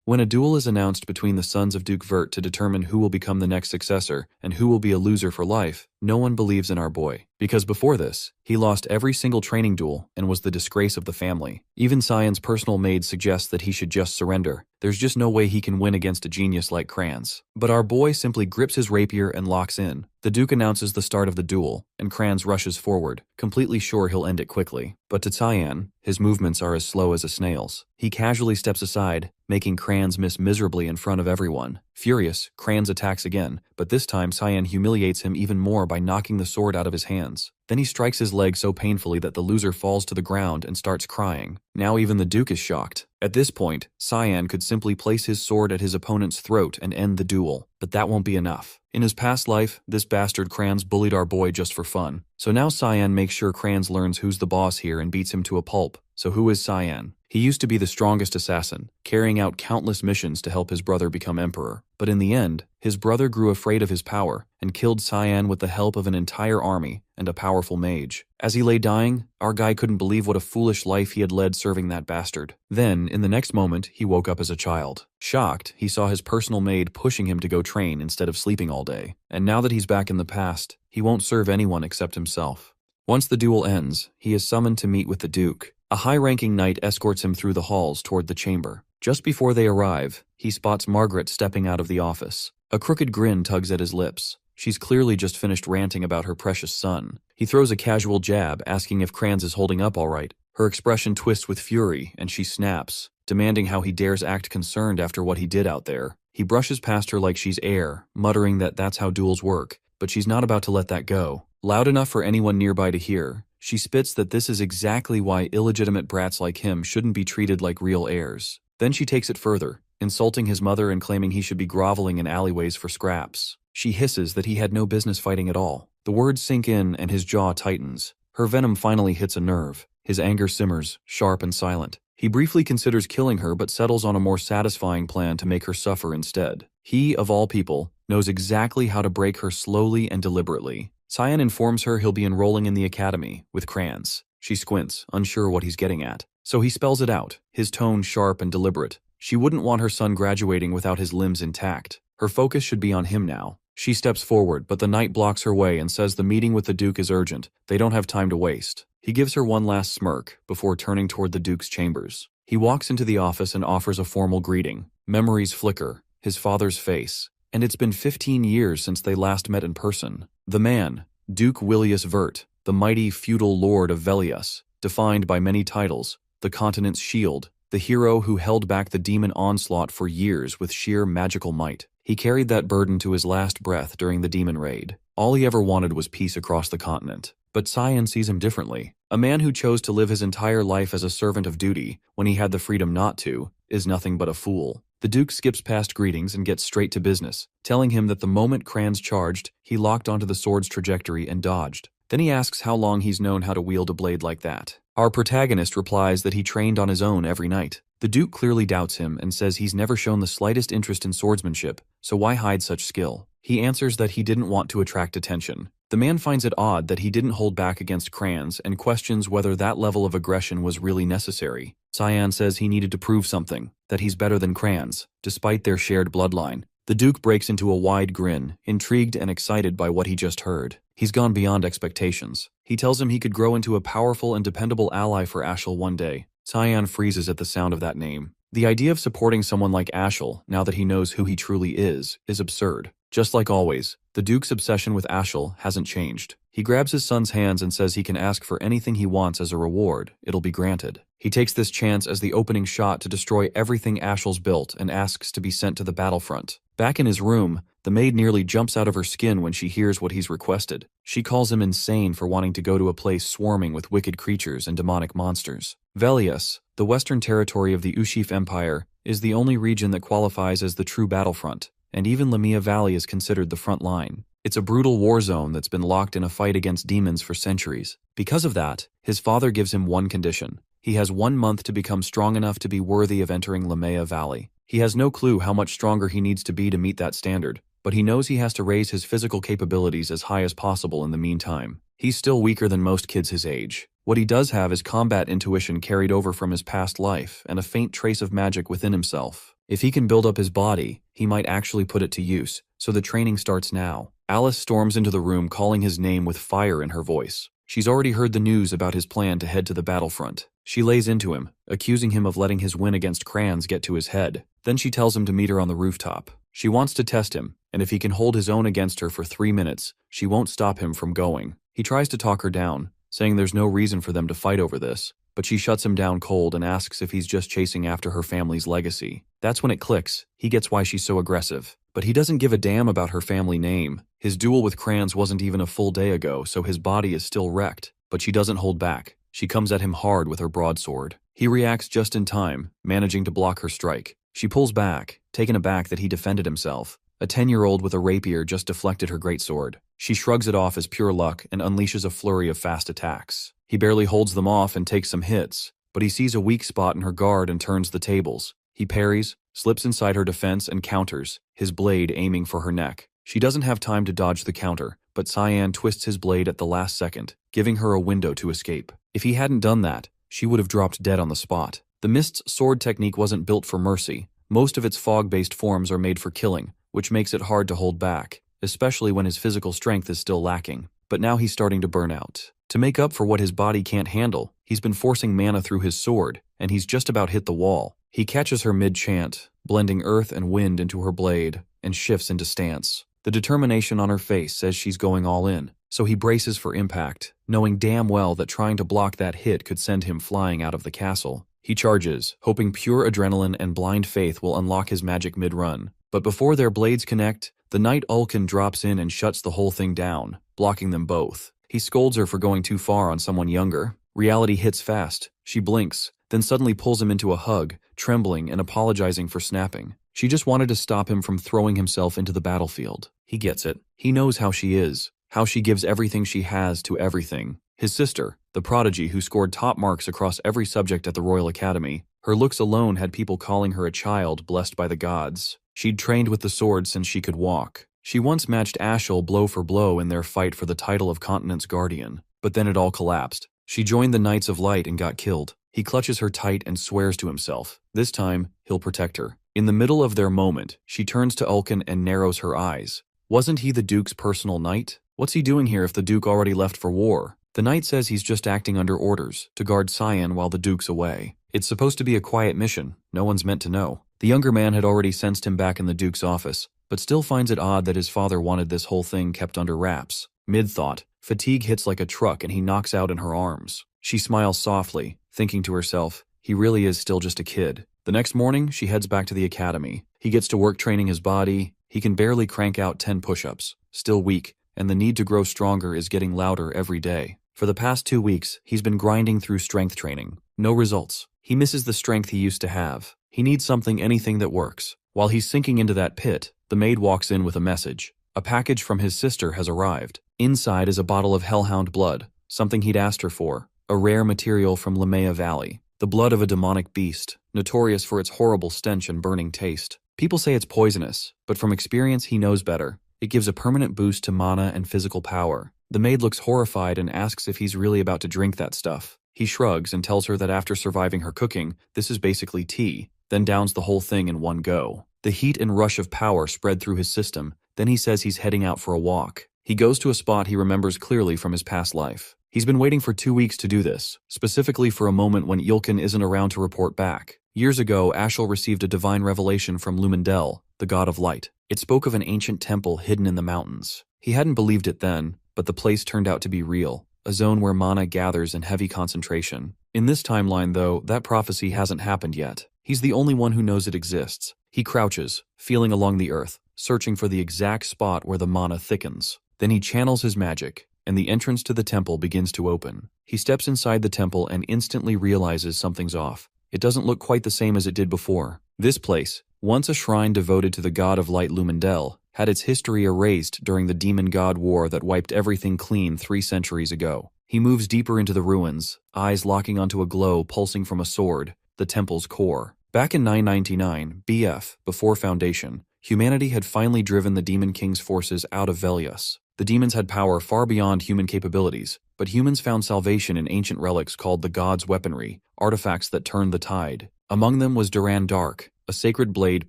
When a duel is announced between the sons of Duke Vert to determine who will become the next successor and who will be a loser for life, no one believes in our boy. Because before this, he lost every single training duel and was the disgrace of the family. Even Cyan's personal maid suggests that he should just surrender. There's just no way he can win against a genius like Kranz. But our boy simply grips his rapier and locks in. The Duke announces the start of the duel, and Kranz rushes forward, completely sure he'll end it quickly. But to Cyan, his movements are as slow as a snail's. He casually steps aside, making Kranz miss miserably in front of everyone. Furious, Kranz attacks again, but this time Cyan humiliates him even more by knocking the sword out of his hands. Then he strikes his leg so painfully that the loser falls to the ground and starts crying. Now even the Duke is shocked. At this point, Cyan could simply place his sword at his opponent's throat and end the duel, but that won't be enough. In his past life, this bastard Kranz bullied our boy just for fun. So now Cyan makes sure Kranz learns who's the boss here and beats him to a pulp. So who is Cyan? He used to be the strongest assassin, carrying out countless missions to help his brother become emperor. But in the end, his brother grew afraid of his power and killed Cyan with the help of an entire army and a powerful mage. As he lay dying, our guy couldn't believe what a foolish life he had led serving that bastard. Then, in the next moment, he woke up as a child. Shocked, he saw his personal maid pushing him to go train instead of sleeping all day. And now that he's back in the past, he won't serve anyone except himself. Once the duel ends, he is summoned to meet with the Duke. A high-ranking knight escorts him through the halls toward the chamber. Just before they arrive, he spots Margaret stepping out of the office. A crooked grin tugs at his lips. She's clearly just finished ranting about her precious son. He throws a casual jab, asking if Kranz is holding up all right. Her expression twists with fury, and she snaps, demanding how he dares act concerned after what he did out there. He brushes past her like she's air, muttering that that's how duels work, but she's not about to let that go. Loud enough for anyone nearby to hear, she spits that this is exactly why illegitimate brats like him shouldn't be treated like real heirs. Then she takes it further, insulting his mother and claiming he should be groveling in alleyways for scraps. She hisses that he had no business fighting at all. The words sink in and his jaw tightens. Her venom finally hits a nerve. His anger simmers, sharp and silent. He briefly considers killing her but settles on a more satisfying plan to make her suffer instead. He, of all people, knows exactly how to break her slowly and deliberately. Cyan informs her he'll be enrolling in the academy, with Kranz. She squints, unsure what he's getting at. So he spells it out, his tone sharp and deliberate. She wouldn't want her son graduating without his limbs intact. Her focus should be on him now. She steps forward, but the knight blocks her way and says the meeting with the Duke is urgent. They don't have time to waste. He gives her one last smirk, before turning toward the Duke's chambers. He walks into the office and offers a formal greeting. Memories flicker, his father's face. And it's been 15 years since they last met in person. The man, Duke Willius Vert, the mighty feudal lord of Velius, defined by many titles, the continent's shield, the hero who held back the demon onslaught for years with sheer magical might. He carried that burden to his last breath during the demon raid. All he ever wanted was peace across the continent. But Cyan sees him differently. A man who chose to live his entire life as a servant of duty, when he had the freedom not to, is nothing but a fool. The Duke skips past greetings and gets straight to business, telling him that the moment Kranz charged, he locked onto the sword's trajectory and dodged. Then he asks how long he's known how to wield a blade like that. Our protagonist replies that he trained on his own every night. The Duke clearly doubts him and says he's never shown the slightest interest in swordsmanship, so why hide such skill? He answers that he didn't want to attract attention. The man finds it odd that he didn't hold back against Kranz and questions whether that level of aggression was really necessary. Cyan says he needed to prove something, that he's better than Kranz, despite their shared bloodline. The Duke breaks into a wide grin, intrigued and excited by what he just heard. He's gone beyond expectations. He tells him he could grow into a powerful and dependable ally for Ashel one day. Cyan freezes at the sound of that name. The idea of supporting someone like Ashel, now that he knows who he truly is absurd. Just like always, the Duke's obsession with Ashel hasn't changed. He grabs his son's hands and says he can ask for anything he wants as a reward. It'll be granted. He takes this chance as the opening shot to destroy everything Ashel's built and asks to be sent to the battlefront. Back in his room, the maid nearly jumps out of her skin when she hears what he's requested. She calls him insane for wanting to go to a place swarming with wicked creatures and demonic monsters. Velius, the western territory of the Ushif Empire, is the only region that qualifies as the true battlefront, and even Lamia Valley is considered the front line. It's a brutal war zone that's been locked in a fight against demons for centuries. Because of that, his father gives him one condition. He has 1 month to become strong enough to be worthy of entering Lamia Valley. He has no clue how much stronger he needs to be to meet that standard, but he knows he has to raise his physical capabilities as high as possible in the meantime. He's still weaker than most kids his age. What he does have is combat intuition carried over from his past life and a faint trace of magic within himself. If he can build up his body, he might actually put it to use, so the training starts now. Alice storms into the room calling his name with fire in her voice. She's already heard the news about his plan to head to the battlefront. She lays into him, accusing him of letting his win against Crayons get to his head. Then she tells him to meet her on the rooftop. She wants to test him, and if he can hold his own against her for 3 minutes, she won't stop him from going. He tries to talk her down, saying there's no reason for them to fight over this, but she shuts him down cold and asks if he's just chasing after her family's legacy. That's when it clicks. He gets why she's so aggressive. But he doesn't give a damn about her family name. His duel with Crayons wasn't even a full day ago, so his body is still wrecked. But she doesn't hold back. She comes at him hard with her broadsword. He reacts just in time, managing to block her strike. She pulls back, taken aback that he defended himself. A 10-year-old with a rapier just deflected her greatsword. She shrugs it off as pure luck and unleashes a flurry of fast attacks. He barely holds them off and takes some hits, but he sees a weak spot in her guard and turns the tables. He parries, slips inside her defense and counters, his blade aiming for her neck. She doesn't have time to dodge the counter, but Cyan twists his blade at the last second, giving her a window to escape. If he hadn't done that, she would have dropped dead on the spot. The Mist's sword technique wasn't built for mercy. Most of its fog-based forms are made for killing, which makes it hard to hold back, especially when his physical strength is still lacking. But now he's starting to burn out. To make up for what his body can't handle, he's been forcing mana through his sword, and he's just about hit the wall. He catches her mid-chant, blending earth and wind into her blade, and shifts into stance. The determination on her face says she's going all in, so he braces for impact, knowing damn well that trying to block that hit could send him flying out of the castle. He charges, hoping pure adrenaline and blind faith will unlock his magic mid-run. But before their blades connect, the knight Ulkin drops in and shuts the whole thing down, blocking them both. He scolds her for going too far on someone younger. Reality hits fast. She blinks, then suddenly pulls him into a hug, trembling and apologizing for snapping. She just wanted to stop him from throwing himself into the battlefield. He gets it. He knows how she is, how she gives everything she has to everything. His sister, the prodigy who scored top marks across every subject at the Royal Academy, her looks alone had people calling her a child blessed by the gods. She'd trained with the sword since she could walk. She once matched Ashel blow for blow in their fight for the title of Continent's Guardian, but then it all collapsed. She joined the Knights of Light and got killed. He clutches her tight and swears to himself. This time, he'll protect her. In the middle of their moment, she turns to Ulkin and narrows her eyes. Wasn't he the Duke's personal knight? What's he doing here if the Duke already left for war? The knight says he's just acting under orders, to guard Cyan while the Duke's away. It's supposed to be a quiet mission. No one's meant to know. The younger man had already sensed him back in the Duke's office, but still finds it odd that his father wanted this whole thing kept under wraps. Mid-thought, fatigue hits like a truck and he knocks out in her arms. She smiles softly, thinking to herself, he really is still just a kid. The next morning, she heads back to the academy. He gets to work training his body. He can barely crank out 10 push-ups, still weak, and the need to grow stronger is getting louder every day. For the past 2 weeks, he's been grinding through strength training. No results. He misses the strength he used to have. He needs anything that works. While he's sinking into that pit, the maid walks in with a message. A package from his sister has arrived. Inside is a bottle of hellhound blood, something he'd asked her for, a rare material from Lamea Valley. The blood of a demonic beast, notorious for its horrible stench and burning taste. People say it's poisonous, but from experience he knows better. It gives a permanent boost to mana and physical power. The maid looks horrified and asks if he's really about to drink that stuff. He shrugs and tells her that after surviving her cooking, this is basically tea, then downs the whole thing in one go. The heat and rush of power spread through his system. Then he says he's heading out for a walk. He goes to a spot he remembers clearly from his past life. He's been waiting for 2 weeks to do this, specifically for a moment when Yulkin isn't around to report back. Years ago, Ashel received a divine revelation from Lumendel, the god of light. It spoke of an ancient temple hidden in the mountains. He hadn't believed it then, but the place turned out to be real, a zone where mana gathers in heavy concentration. In this timeline, though, that prophecy hasn't happened yet. He's the only one who knows it exists. He crouches, feeling along the earth, searching for the exact spot where the mana thickens. Then he channels his magic, and the entrance to the temple begins to open. He steps inside the temple and instantly realizes something's off. It doesn't look quite the same as it did before. This place, once a shrine devoted to the god of light Lumendel, had its history erased during the demon god war that wiped everything clean 3 centuries ago. He moves deeper into the ruins, eyes locking onto a glow pulsing from a sword, the temple's core. Back in 999, BF, before Foundation, humanity had finally driven the Demon King's forces out of Velius. The demons had power far beyond human capabilities, but humans found salvation in ancient relics called the God's Weaponry, artifacts that turned the tide. Among them was Duran Dark, a sacred blade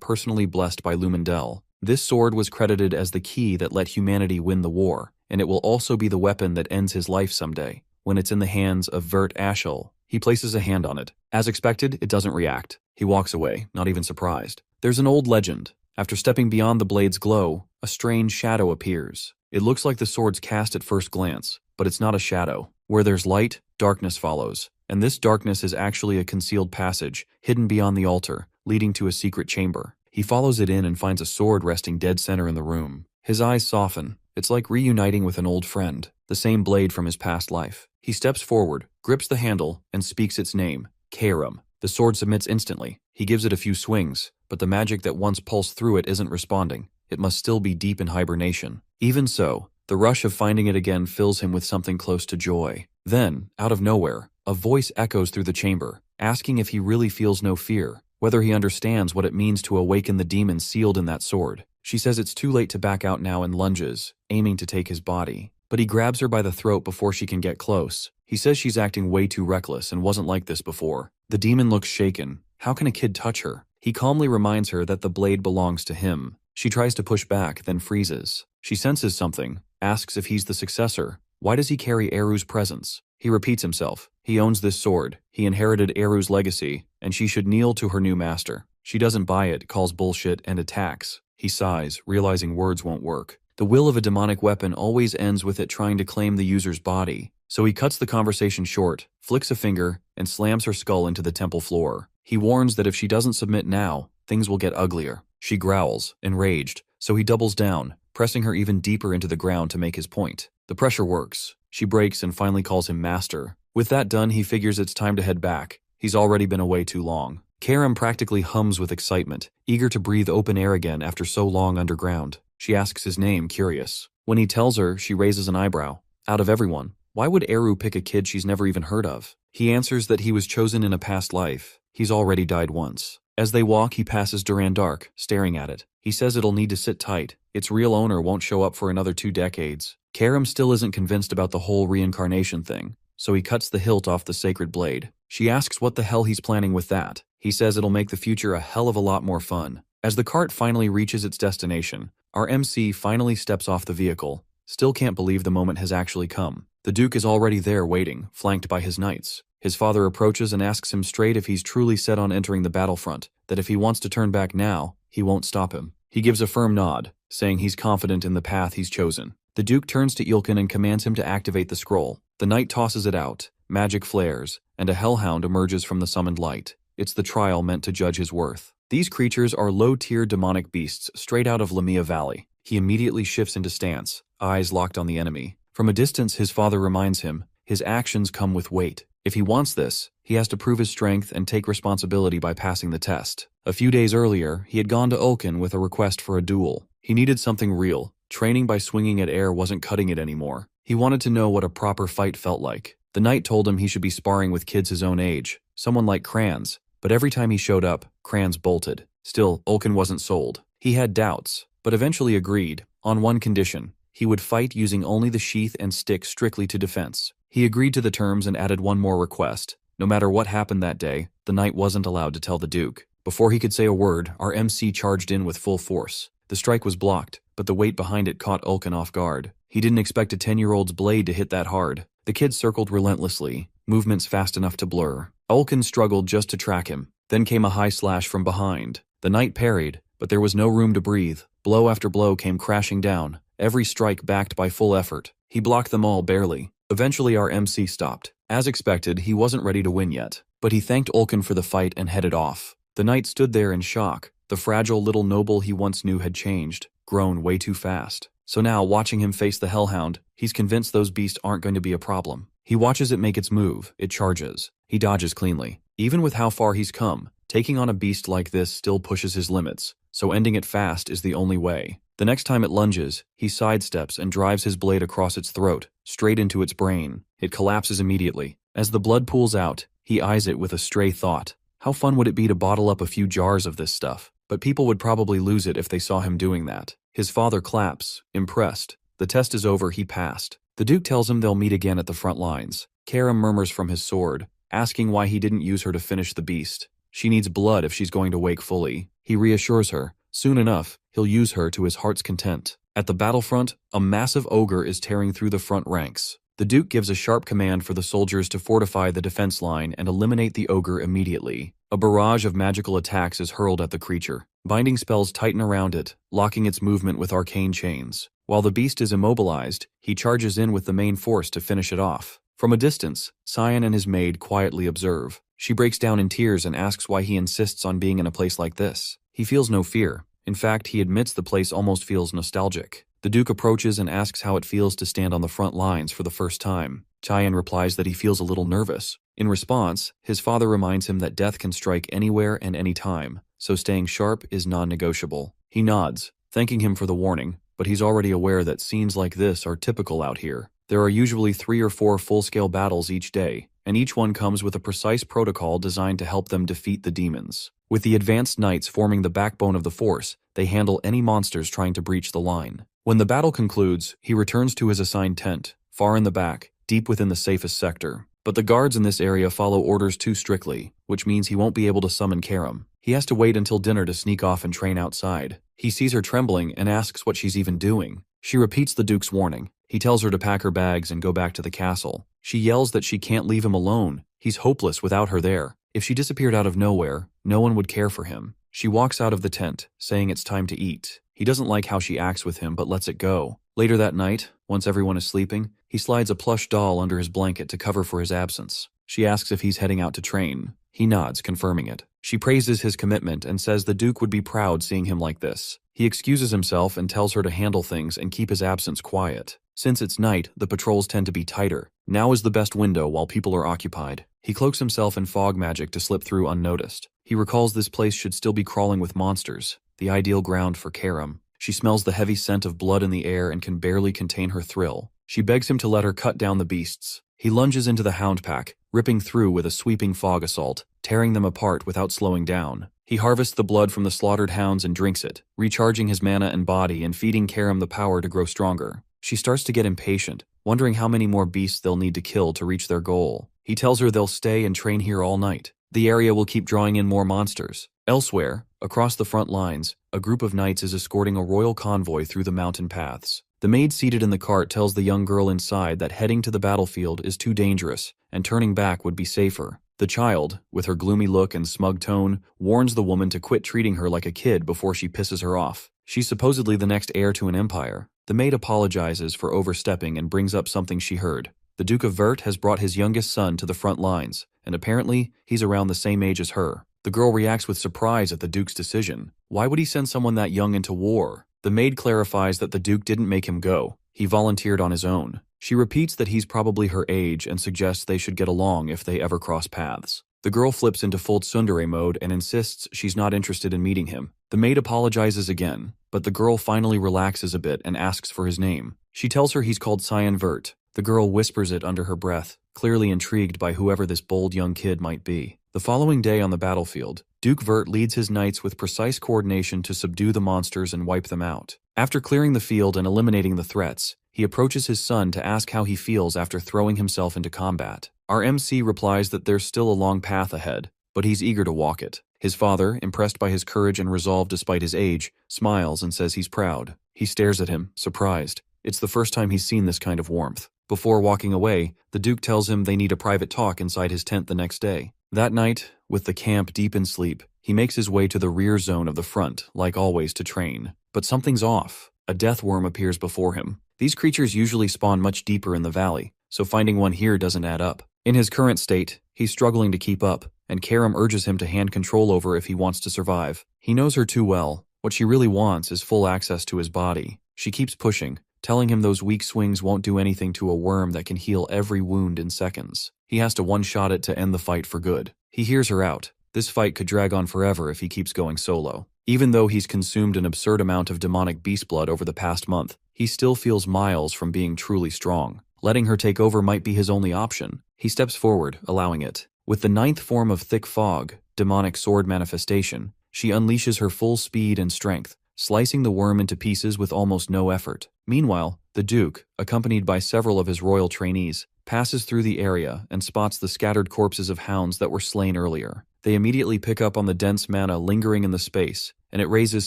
personally blessed by Lumendel. This sword was credited as the key that let humanity win the war, and it will also be the weapon that ends his life someday, when it's in the hands of Vert Ashel. He places a hand on it. As expected, it doesn't react. He walks away, not even surprised. There's an old legend. After stepping beyond the blade's glow, a strange shadow appears. It looks like the sword's cast at first glance, but it's not a shadow. Where there's light, darkness follows. And this darkness is actually a concealed passage, hidden beyond the altar, leading to a secret chamber. He follows it in and finds a sword resting dead center in the room. His eyes soften. It's like reuniting with an old friend, the same blade from his past life. He steps forward, grips the handle, and speaks its name, Karam. The sword submits instantly. He gives it a few swings, but the magic that once pulsed through it isn't responding. It must still be deep in hibernation. Even so, the rush of finding it again fills him with something close to joy. Then, out of nowhere, a voice echoes through the chamber, asking if he really feels no fear, whether he understands what it means to awaken the demon sealed in that sword. She says it's too late to back out now and lunges, aiming to take his body. But he grabs her by the throat before she can get close. He says she's acting way too reckless and wasn't like this before. The demon looks shaken. How can a kid touch her? He calmly reminds her that the blade belongs to him. She tries to push back, then freezes. She senses something, asks if he's the successor. Why does he carry Eru's presence? He repeats himself. He owns this sword. He inherited Eru's legacy, and she should kneel to her new master. She doesn't buy it, calls bullshit, and attacks. He sighs, realizing words won't work. The will of a demonic weapon always ends with it trying to claim the user's body. So he cuts the conversation short, flicks a finger, and slams her skull into the temple floor. He warns that if she doesn't submit now, things will get uglier. She growls, enraged, so he doubles down, pressing her even deeper into the ground to make his point. The pressure works. She breaks and finally calls him master. With that done, he figures it's time to head back. He's already been away too long. Karam practically hums with excitement, eager to breathe open air again after so long underground. She asks his name, curious. When he tells her, she raises an eyebrow. Out of everyone, why would Eru pick a kid she's never even heard of? He answers that he was chosen in a past life. He's already died once. As they walk, he passes Durandark, staring at it. He says it'll need to sit tight. Its real owner won't show up for another 2 decades. Karam still isn't convinced about the whole reincarnation thing, so he cuts the hilt off the sacred blade. She asks what the hell he's planning with that. He says it'll make the future a hell of a lot more fun. As the cart finally reaches its destination, our MC finally steps off the vehicle. Still can't believe the moment has actually come. The Duke is already there waiting, flanked by his knights. His father approaches and asks him straight if he's truly set on entering the battlefront, that if he wants to turn back now, he won't stop him. He gives a firm nod, saying he's confident in the path he's chosen. The Duke turns to Ilkin and commands him to activate the scroll. The knight tosses it out, magic flares, and a hellhound emerges from the summoned light. It's the trial meant to judge his worth. These creatures are low-tier demonic beasts straight out of Lamia Valley. He immediately shifts into stance, eyes locked on the enemy. From a distance, his father reminds him, his actions come with weight. If he wants this, he has to prove his strength and take responsibility by passing the test. A few days earlier, he had gone to Ulkin with a request for a duel. He needed something real. Training by swinging at air wasn't cutting it anymore. He wanted to know what a proper fight felt like. The knight told him he should be sparring with kids his own age, someone like Kranz, but every time he showed up, Kranz bolted. Still, Ulkin wasn't sold. He had doubts, but eventually agreed, on one condition. He would fight using only the sheath and stick strictly to defense. He agreed to the terms and added one more request. No matter what happened that day, the knight wasn't allowed to tell the Duke. Before he could say a word, our MC charged in with full force. The strike was blocked, but the weight behind it caught Ulkin off guard. He didn't expect a 10-year-old's blade to hit that hard. The kid circled relentlessly, movements fast enough to blur. Ulkin struggled just to track him. Then came a high slash from behind. The knight parried, but there was no room to breathe. Blow after blow came crashing down, every strike backed by full effort. He blocked them all barely. Eventually our MC stopped. As expected, he wasn't ready to win yet, but he thanked Ulkin for the fight and headed off. The knight stood there in shock. The fragile little noble he once knew had changed, grown way too fast. So now, watching him face the hellhound, he's convinced those beasts aren't going to be a problem. He watches it make its move, it charges. He dodges cleanly. Even with how far he's come, taking on a beast like this still pushes his limits, so ending it fast is the only way. The next time it lunges, he sidesteps and drives his blade across its throat, straight into its brain. It collapses immediately. As the blood pools out, he eyes it with a stray thought. How fun would it be to bottle up a few jars of this stuff? But people would probably lose it if they saw him doing that. His father claps, impressed. The test is over, he passed. The Duke tells him they'll meet again at the front lines. Karam murmurs from his sword, asking why he didn't use her to finish the beast. She needs blood if she's going to wake fully. He reassures her. Soon enough, he'll use her to his heart's content. At the battlefront, a massive ogre is tearing through the front ranks. The Duke gives a sharp command for the soldiers to fortify the defense line and eliminate the ogre immediately. A barrage of magical attacks is hurled at the creature. Binding spells tighten around it, locking its movement with arcane chains. While the beast is immobilized, he charges in with the main force to finish it off. From a distance, Cyan and his maid quietly observe. She breaks down in tears and asks why he insists on being in a place like this. He feels no fear. In fact, he admits the place almost feels nostalgic. The Duke approaches and asks how it feels to stand on the front lines for the first time. Cyan replies that he feels a little nervous. In response, his father reminds him that death can strike anywhere and any time, so staying sharp is non-negotiable. He nods, thanking him for the warning, but he's already aware that scenes like this are typical out here. There are usually 3 or 4 full-scale battles each day, and each one comes with a precise protocol designed to help them defeat the demons. With the advanced knights forming the backbone of the force, they handle any monsters trying to breach the line. When the battle concludes, he returns to his assigned tent, far in the back, deep within the safest sector. But the guards in this area follow orders too strictly, which means he won't be able to summon Karam. He has to wait until dinner to sneak off and train outside. He sees her trembling and asks what she's even doing. She repeats the Duke's warning. He tells her to pack her bags and go back to the castle. She yells that she can't leave him alone. He's hopeless without her there. If she disappeared out of nowhere, no one would care for him. She walks out of the tent, saying it's time to eat. He doesn't like how she acts with him, but lets it go. Later that night, once everyone is sleeping, he slides a plush doll under his blanket to cover for his absence. She asks if he's heading out to train. He nods, confirming it. She praises his commitment and says the Duke would be proud seeing him like this. He excuses himself and tells her to handle things and keep his absence quiet. Since it's night, the patrols tend to be tighter. Now is the best window while people are occupied. He cloaks himself in fog magic to slip through unnoticed. He recalls this place should still be crawling with monsters, the ideal ground for Karam. She smells the heavy scent of blood in the air and can barely contain her thrill. She begs him to let her cut down the beasts. He lunges into the hound pack, ripping through with a sweeping fog assault, tearing them apart without slowing down. He harvests the blood from the slaughtered hounds and drinks it, recharging his mana and body and feeding Karam the power to grow stronger. She starts to get impatient, wondering how many more beasts they'll need to kill to reach their goal. He tells her they'll stay and train here all night. The area will keep drawing in more monsters. Elsewhere, across the front lines, a group of knights is escorting a royal convoy through the mountain paths. The maid seated in the cart tells the young girl inside that heading to the battlefield is too dangerous, and turning back would be safer. The child, with her gloomy look and smug tone, warns the woman to quit treating her like a kid before she pisses her off. She's supposedly the next heir to an empire. The maid apologizes for overstepping and brings up something she heard. The Duke of Vert has brought his youngest son to the front lines, and apparently, he's around the same age as her. The girl reacts with surprise at the Duke's decision. Why would he send someone that young into war? The maid clarifies that the Duke didn't make him go. He volunteered on his own. She repeats that he's probably her age and suggests they should get along if they ever cross paths. The girl flips into full tsundere mode and insists she's not interested in meeting him. The maid apologizes again, but the girl finally relaxes a bit and asks for his name. She tells her he's called Cyan Vert. The girl whispers it under her breath, clearly intrigued by whoever this bold young kid might be. The following day on the battlefield, Duke Vert leads his knights with precise coordination to subdue the monsters and wipe them out. After clearing the field and eliminating the threats, he approaches his son to ask how he feels after throwing himself into combat. Our MC replies that there's still a long path ahead, but he's eager to walk it. His father, impressed by his courage and resolve despite his age, smiles and says he's proud. He stares at him, surprised. It's the first time he's seen this kind of warmth. Before walking away, the Duke tells him they need a private talk inside his tent the next day. That night, with the camp deep in sleep, he makes his way to the rear zone of the front, like always, to train. But something's off. A death worm appears before him. These creatures usually spawn much deeper in the valley, so finding one here doesn't add up. In his current state, he's struggling to keep up, and Karam urges him to hand control over if he wants to survive. He knows her too well. What she really wants is full access to his body. She keeps pushing, telling him those weak swings won't do anything to a worm that can heal every wound in seconds. He has to one-shot it to end the fight for good. He hears her out. This fight could drag on forever if he keeps going solo. Even though he's consumed an absurd amount of demonic beast blood over the past month, he still feels miles from being truly strong. Letting her take over might be his only option. He steps forward, allowing it. With the 9th form of thick fog, demonic sword manifestation, she unleashes her full speed and strength, slicing the worm into pieces with almost no effort. Meanwhile, the Duke, accompanied by several of his royal trainees, passes through the area and spots the scattered corpses of hounds that were slain earlier. They immediately pick up on the dense mana lingering in the space, and it raises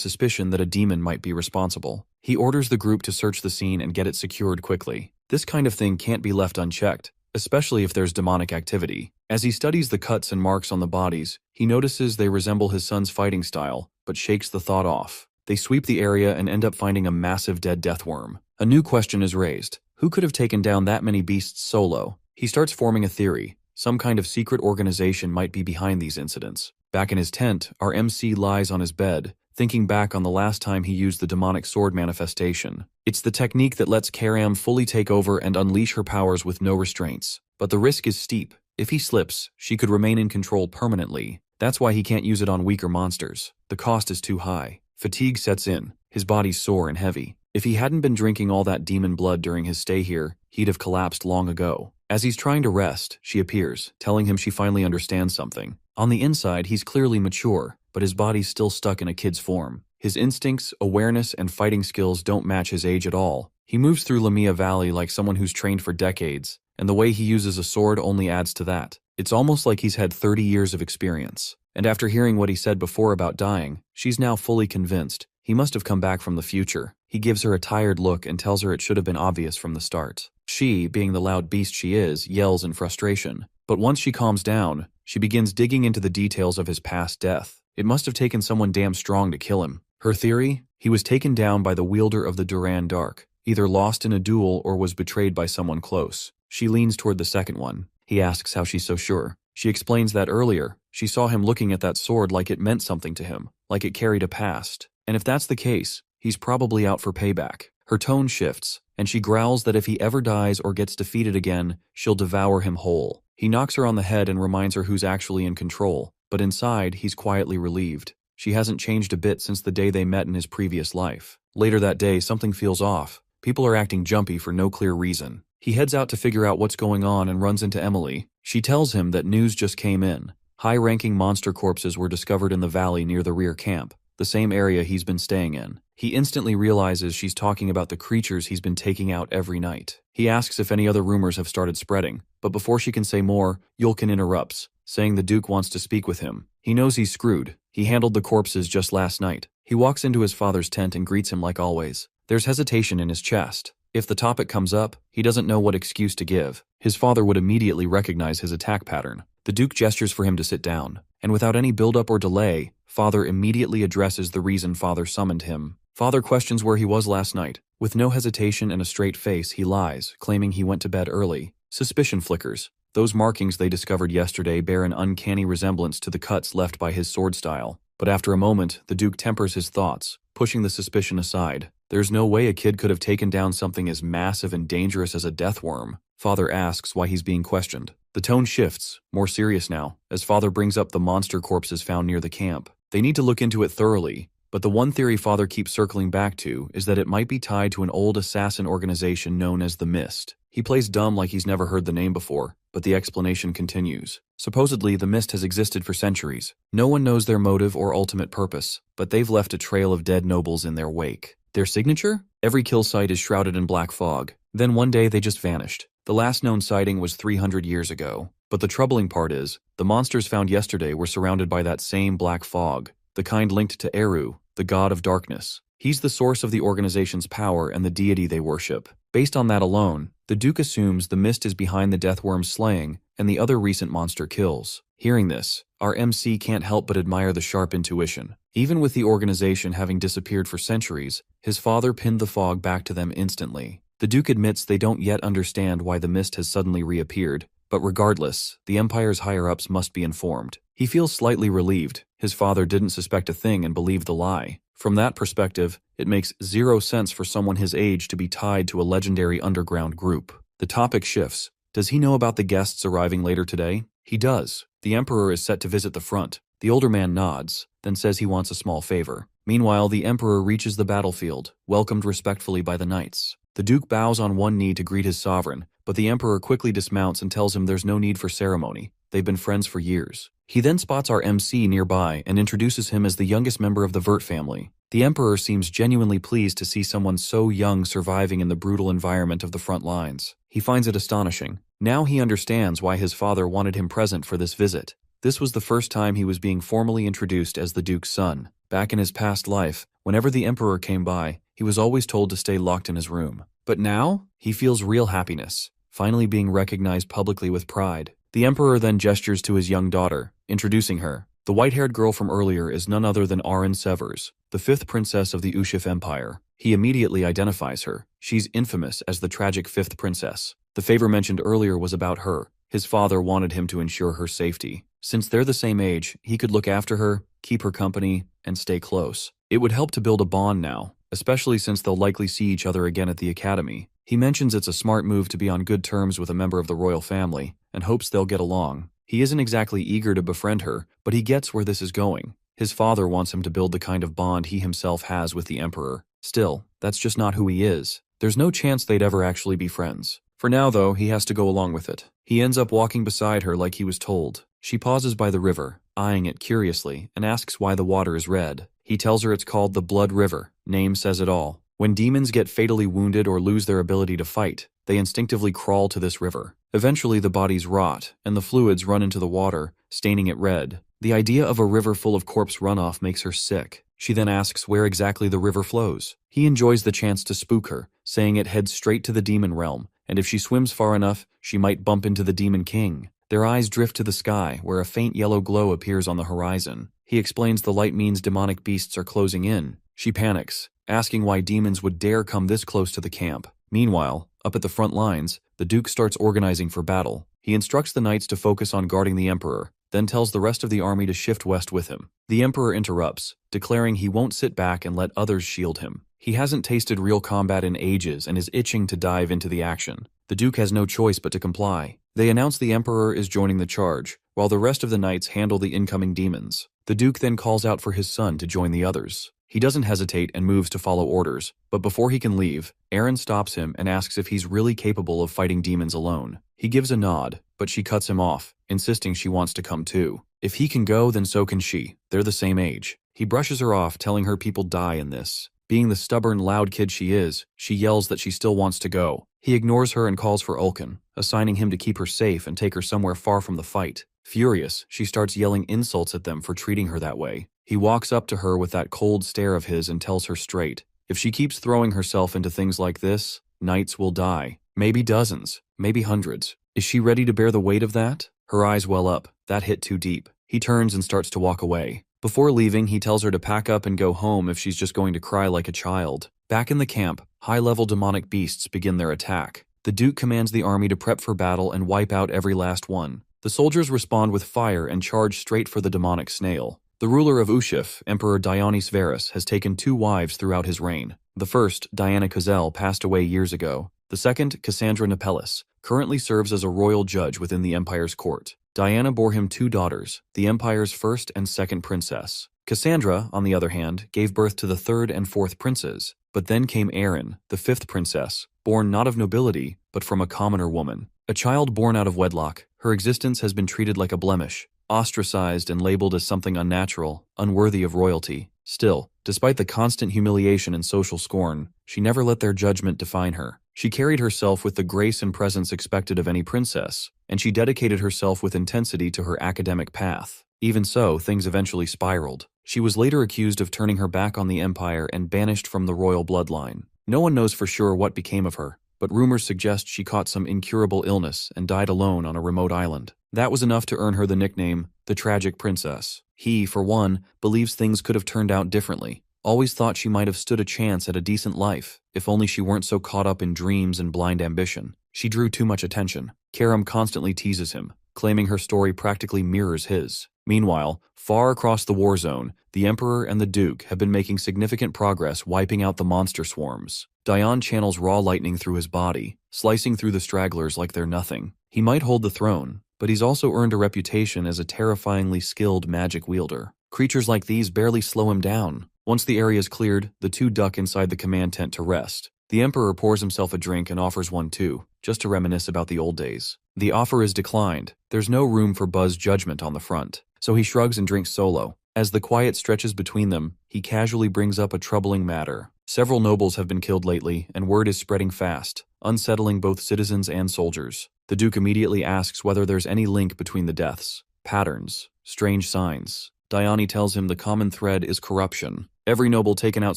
suspicion that a demon might be responsible. He orders the group to search the scene and get it secured quickly. This kind of thing can't be left unchecked, especially if there's demonic activity. As he studies the cuts and marks on the bodies, he notices they resemble his son's fighting style, but shakes the thought off. They sweep the area and end up finding a massive dead deathworm. A new question is raised. Who could have taken down that many beasts solo? He starts forming a theory. Some kind of secret organization might be behind these incidents. Back in his tent, our MC lies on his bed, thinking back on the last time he used the demonic sword manifestation. It's the technique that lets Karam fully take over and unleash her powers with no restraints. But the risk is steep. If he slips, she could remain in control permanently. That's why he can't use it on weaker monsters. The cost is too high. Fatigue sets in. His body's sore and heavy. If he hadn't been drinking all that demon blood during his stay here, he'd have collapsed long ago. As he's trying to rest, she appears, telling him she finally understands something. On the inside, he's clearly mature, but his body's still stuck in a kid's form. His instincts, awareness, and fighting skills don't match his age at all. He moves through Lamia Valley like someone who's trained for decades, and the way he uses a sword only adds to that. It's almost like he's had 30 years of experience. And after hearing what he said before about dying, she's now fully convinced. He must have come back from the future. He gives her a tired look and tells her it should have been obvious from the start. She, being the loud beast she is, yells in frustration. But once she calms down, she begins digging into the details of his past death. It must have taken someone damn strong to kill him. Her theory? He was taken down by the wielder of the Duran Dark, either lost in a duel or was betrayed by someone close. She leans toward the second one. He asks how she's so sure. She explains that earlier, she saw him looking at that sword like it meant something to him, like it carried a past. And if that's the case, he's probably out for payback. Her tone shifts, and she growls that if he ever dies or gets defeated again, she'll devour him whole. He knocks her on the head and reminds her who's actually in control, but inside, he's quietly relieved. She hasn't changed a bit since the day they met in his previous life. Later that day, something feels off. People are acting jumpy for no clear reason. He heads out to figure out what's going on and runs into Emily. She tells him that news just came in. High-ranking monster corpses were discovered in the valley near the rear camp, the same area he's been staying in. He instantly realizes she's talking about the creatures he's been taking out every night. He asks if any other rumors have started spreading, but before she can say more, Yulkin interrupts, saying the Duke wants to speak with him. He knows he's screwed. He handled the corpses just last night. He walks into his father's tent and greets him like always. There's hesitation in his chest. If the topic comes up, he doesn't know what excuse to give. His father would immediately recognize his attack pattern. The Duke gestures for him to sit down, and without any build-up or delay, Father immediately addresses the reason Father summoned him. Father questions where he was last night. With no hesitation and a straight face, he lies, claiming he went to bed early. Suspicion flickers. Those markings they discovered yesterday bear an uncanny resemblance to the cuts left by his sword style. But after a moment, the Duke tempers his thoughts, pushing the suspicion aside. There's no way a kid could have taken down something as massive and dangerous as a deathworm. Father asks why he's being questioned. The tone shifts, more serious now, as Father brings up the monster corpses found near the camp. They need to look into it thoroughly, but the one theory Father keeps circling back to is that it might be tied to an old assassin organization known as the Mist. He plays dumb like he's never heard the name before, but the explanation continues. Supposedly, the Mist has existed for centuries. No one knows their motive or ultimate purpose, but they've left a trail of dead nobles in their wake. Their signature? Every kill site is shrouded in black fog. Then one day they just vanished. The last known sighting was 300 years ago. But the troubling part is, the monsters found yesterday were surrounded by that same black fog, the kind linked to Eru, the god of darkness. He's the source of the organization's power and the deity they worship. Based on that alone, the Duke assumes the Mist is behind the Deathworm's slaying and the other recent monster kills. Hearing this, our MC can't help but admire the sharp intuition. Even with the organization having disappeared for centuries, his father pinned the fog back to them instantly. The Duke admits they don't yet understand why the Mist has suddenly reappeared, but regardless, the Empire's higher-ups must be informed. He feels slightly relieved. His father didn't suspect a thing and believed the lie. From that perspective, it makes zero sense for someone his age to be tied to a legendary underground group. The topic shifts. Does he know about the guests arriving later today? He does. The Emperor is set to visit the front. The older man nods, then says he wants a small favor. Meanwhile, the Emperor reaches the battlefield, welcomed respectfully by the knights. The Duke bows on one knee to greet his sovereign, but the Emperor quickly dismounts and tells him there's no need for ceremony. They've been friends for years. He then spots our MC nearby and introduces him as the youngest member of the Vert family. The Emperor seems genuinely pleased to see someone so young surviving in the brutal environment of the front lines. He finds it astonishing. Now he understands why his father wanted him present for this visit. This was the first time he was being formally introduced as the Duke's son. Back in his past life, whenever the Emperor came by, he was always told to stay locked in his room. But now, he feels real happiness, finally being recognized publicly with pride. The Emperor then gestures to his young daughter, introducing her. The white-haired girl from earlier is none other than Arryn Severs, the 5th princess of the Ushif Empire. He immediately identifies her. She's infamous as the tragic 5th princess. The favor mentioned earlier was about her. His father wanted him to ensure her safety. Since they're the same age, he could look after her, keep her company, and stay close. It would help to build a bond now, especially since they'll likely see each other again at the academy. He mentions it's a smart move to be on good terms with a member of the royal family, and hopes they'll get along. He isn't exactly eager to befriend her, but he gets where this is going. His father wants him to build the kind of bond he himself has with the Emperor. Still, that's just not who he is. There's no chance they'd ever actually be friends. For now, though, he has to go along with it. He ends up walking beside her like he was told. She pauses by the river, eyeing it curiously, and asks why the water is red. He tells her it's called the Blood River. Name says it all. When demons get fatally wounded or lose their ability to fight, they instinctively crawl to this river. Eventually, the bodies rot, and the fluids run into the water, staining it red. The idea of a river full of corpse runoff makes her sick. She then asks where exactly the river flows. He enjoys the chance to spook her, saying it heads straight to the demon realm, and if she swims far enough, she might bump into the Demon King. Their eyes drift to the sky, where a faint yellow glow appears on the horizon. He explains the light means demonic beasts are closing in. She panics, asking why demons would dare come this close to the camp. Meanwhile, up at the front lines, the Duke starts organizing for battle. He instructs the knights to focus on guarding the Emperor, then tells the rest of the army to shift west with him. The Emperor interrupts, declaring he won't sit back and let others shield him. He hasn't tasted real combat in ages and is itching to dive into the action. The Duke has no choice but to comply. They announce the Emperor is joining the charge, while the rest of the knights handle the incoming demons. The Duke then calls out for his son to join the others. He doesn't hesitate and moves to follow orders, but before he can leave, Arryn stops him and asks if he's really capable of fighting demons alone. He gives a nod, but she cuts him off, insisting she wants to come too. If he can go, then so can she. They're the same age. He brushes her off, telling her people die in this. Being the stubborn, loud kid she is, she yells that she still wants to go. He ignores her and calls for Ulkin, assigning him to keep her safe and take her somewhere far from the fight. Furious, she starts yelling insults at them for treating her that way. He walks up to her with that cold stare of his and tells her straight, if she keeps throwing herself into things like this, knights will die. Maybe dozens, maybe hundreds. Is she ready to bear the weight of that? Her eyes well up. That hit too deep. He turns and starts to walk away. Before leaving, he tells her to pack up and go home if she's just going to cry like a child. Back in the camp, high-level demonic beasts begin their attack. The Duke commands the army to prep for battle and wipe out every last one. The soldiers respond with fire and charge straight for the demonic snail. The ruler of Ushif, Emperor Dionys Varus, has taken 2 wives throughout his reign. The first, Diana Kozel, passed away years ago. The second, Cassandra Nepellus, currently serves as a royal judge within the Empire's court. Diana bore him 2 daughters, the Empire's first and second princess. Cassandra, on the other hand, gave birth to the 3rd and 4th princes. But then came Arryn, the 5th princess, born not of nobility, but from a commoner woman. A child born out of wedlock, her existence has been treated like a blemish, ostracized and labeled as something unnatural, unworthy of royalty. Still, despite the constant humiliation and social scorn, she never let their judgment define her. She carried herself with the grace and presence expected of any princess, and she dedicated herself with intensity to her academic path. Even so, things eventually spiraled. She was later accused of turning her back on the empire and banished from the royal bloodline. No one knows for sure what became of her, but rumors suggest she caught some incurable illness and died alone on a remote island. That was enough to earn her the nickname, the Tragic Princess. He, for one, believes things could have turned out differently. Always thought she might have stood a chance at a decent life, if only she weren't so caught up in dreams and blind ambition. She drew too much attention. Karam constantly teases him, claiming her story practically mirrors his. Meanwhile, far across the war zone, the Emperor and the Duke have been making significant progress wiping out the monster swarms. Dion channels raw lightning through his body, slicing through the stragglers like they're nothing. He might hold the throne, but he's also earned a reputation as a terrifyingly skilled magic wielder. Creatures like these barely slow him down. Once the area is cleared, the 2 duck inside the command tent to rest. The Emperor pours himself a drink and offers one too, just to reminisce about the old days. The offer is declined. There's no room for Buzz's judgment on the front, so he shrugs and drinks solo. As the quiet stretches between them, he casually brings up a troubling matter. Several nobles have been killed lately, and word is spreading fast, unsettling both citizens and soldiers. The Duke immediately asks whether there's any link between the deaths. Patterns. Strange signs. Diani tells him the common thread is corruption. Every noble taken out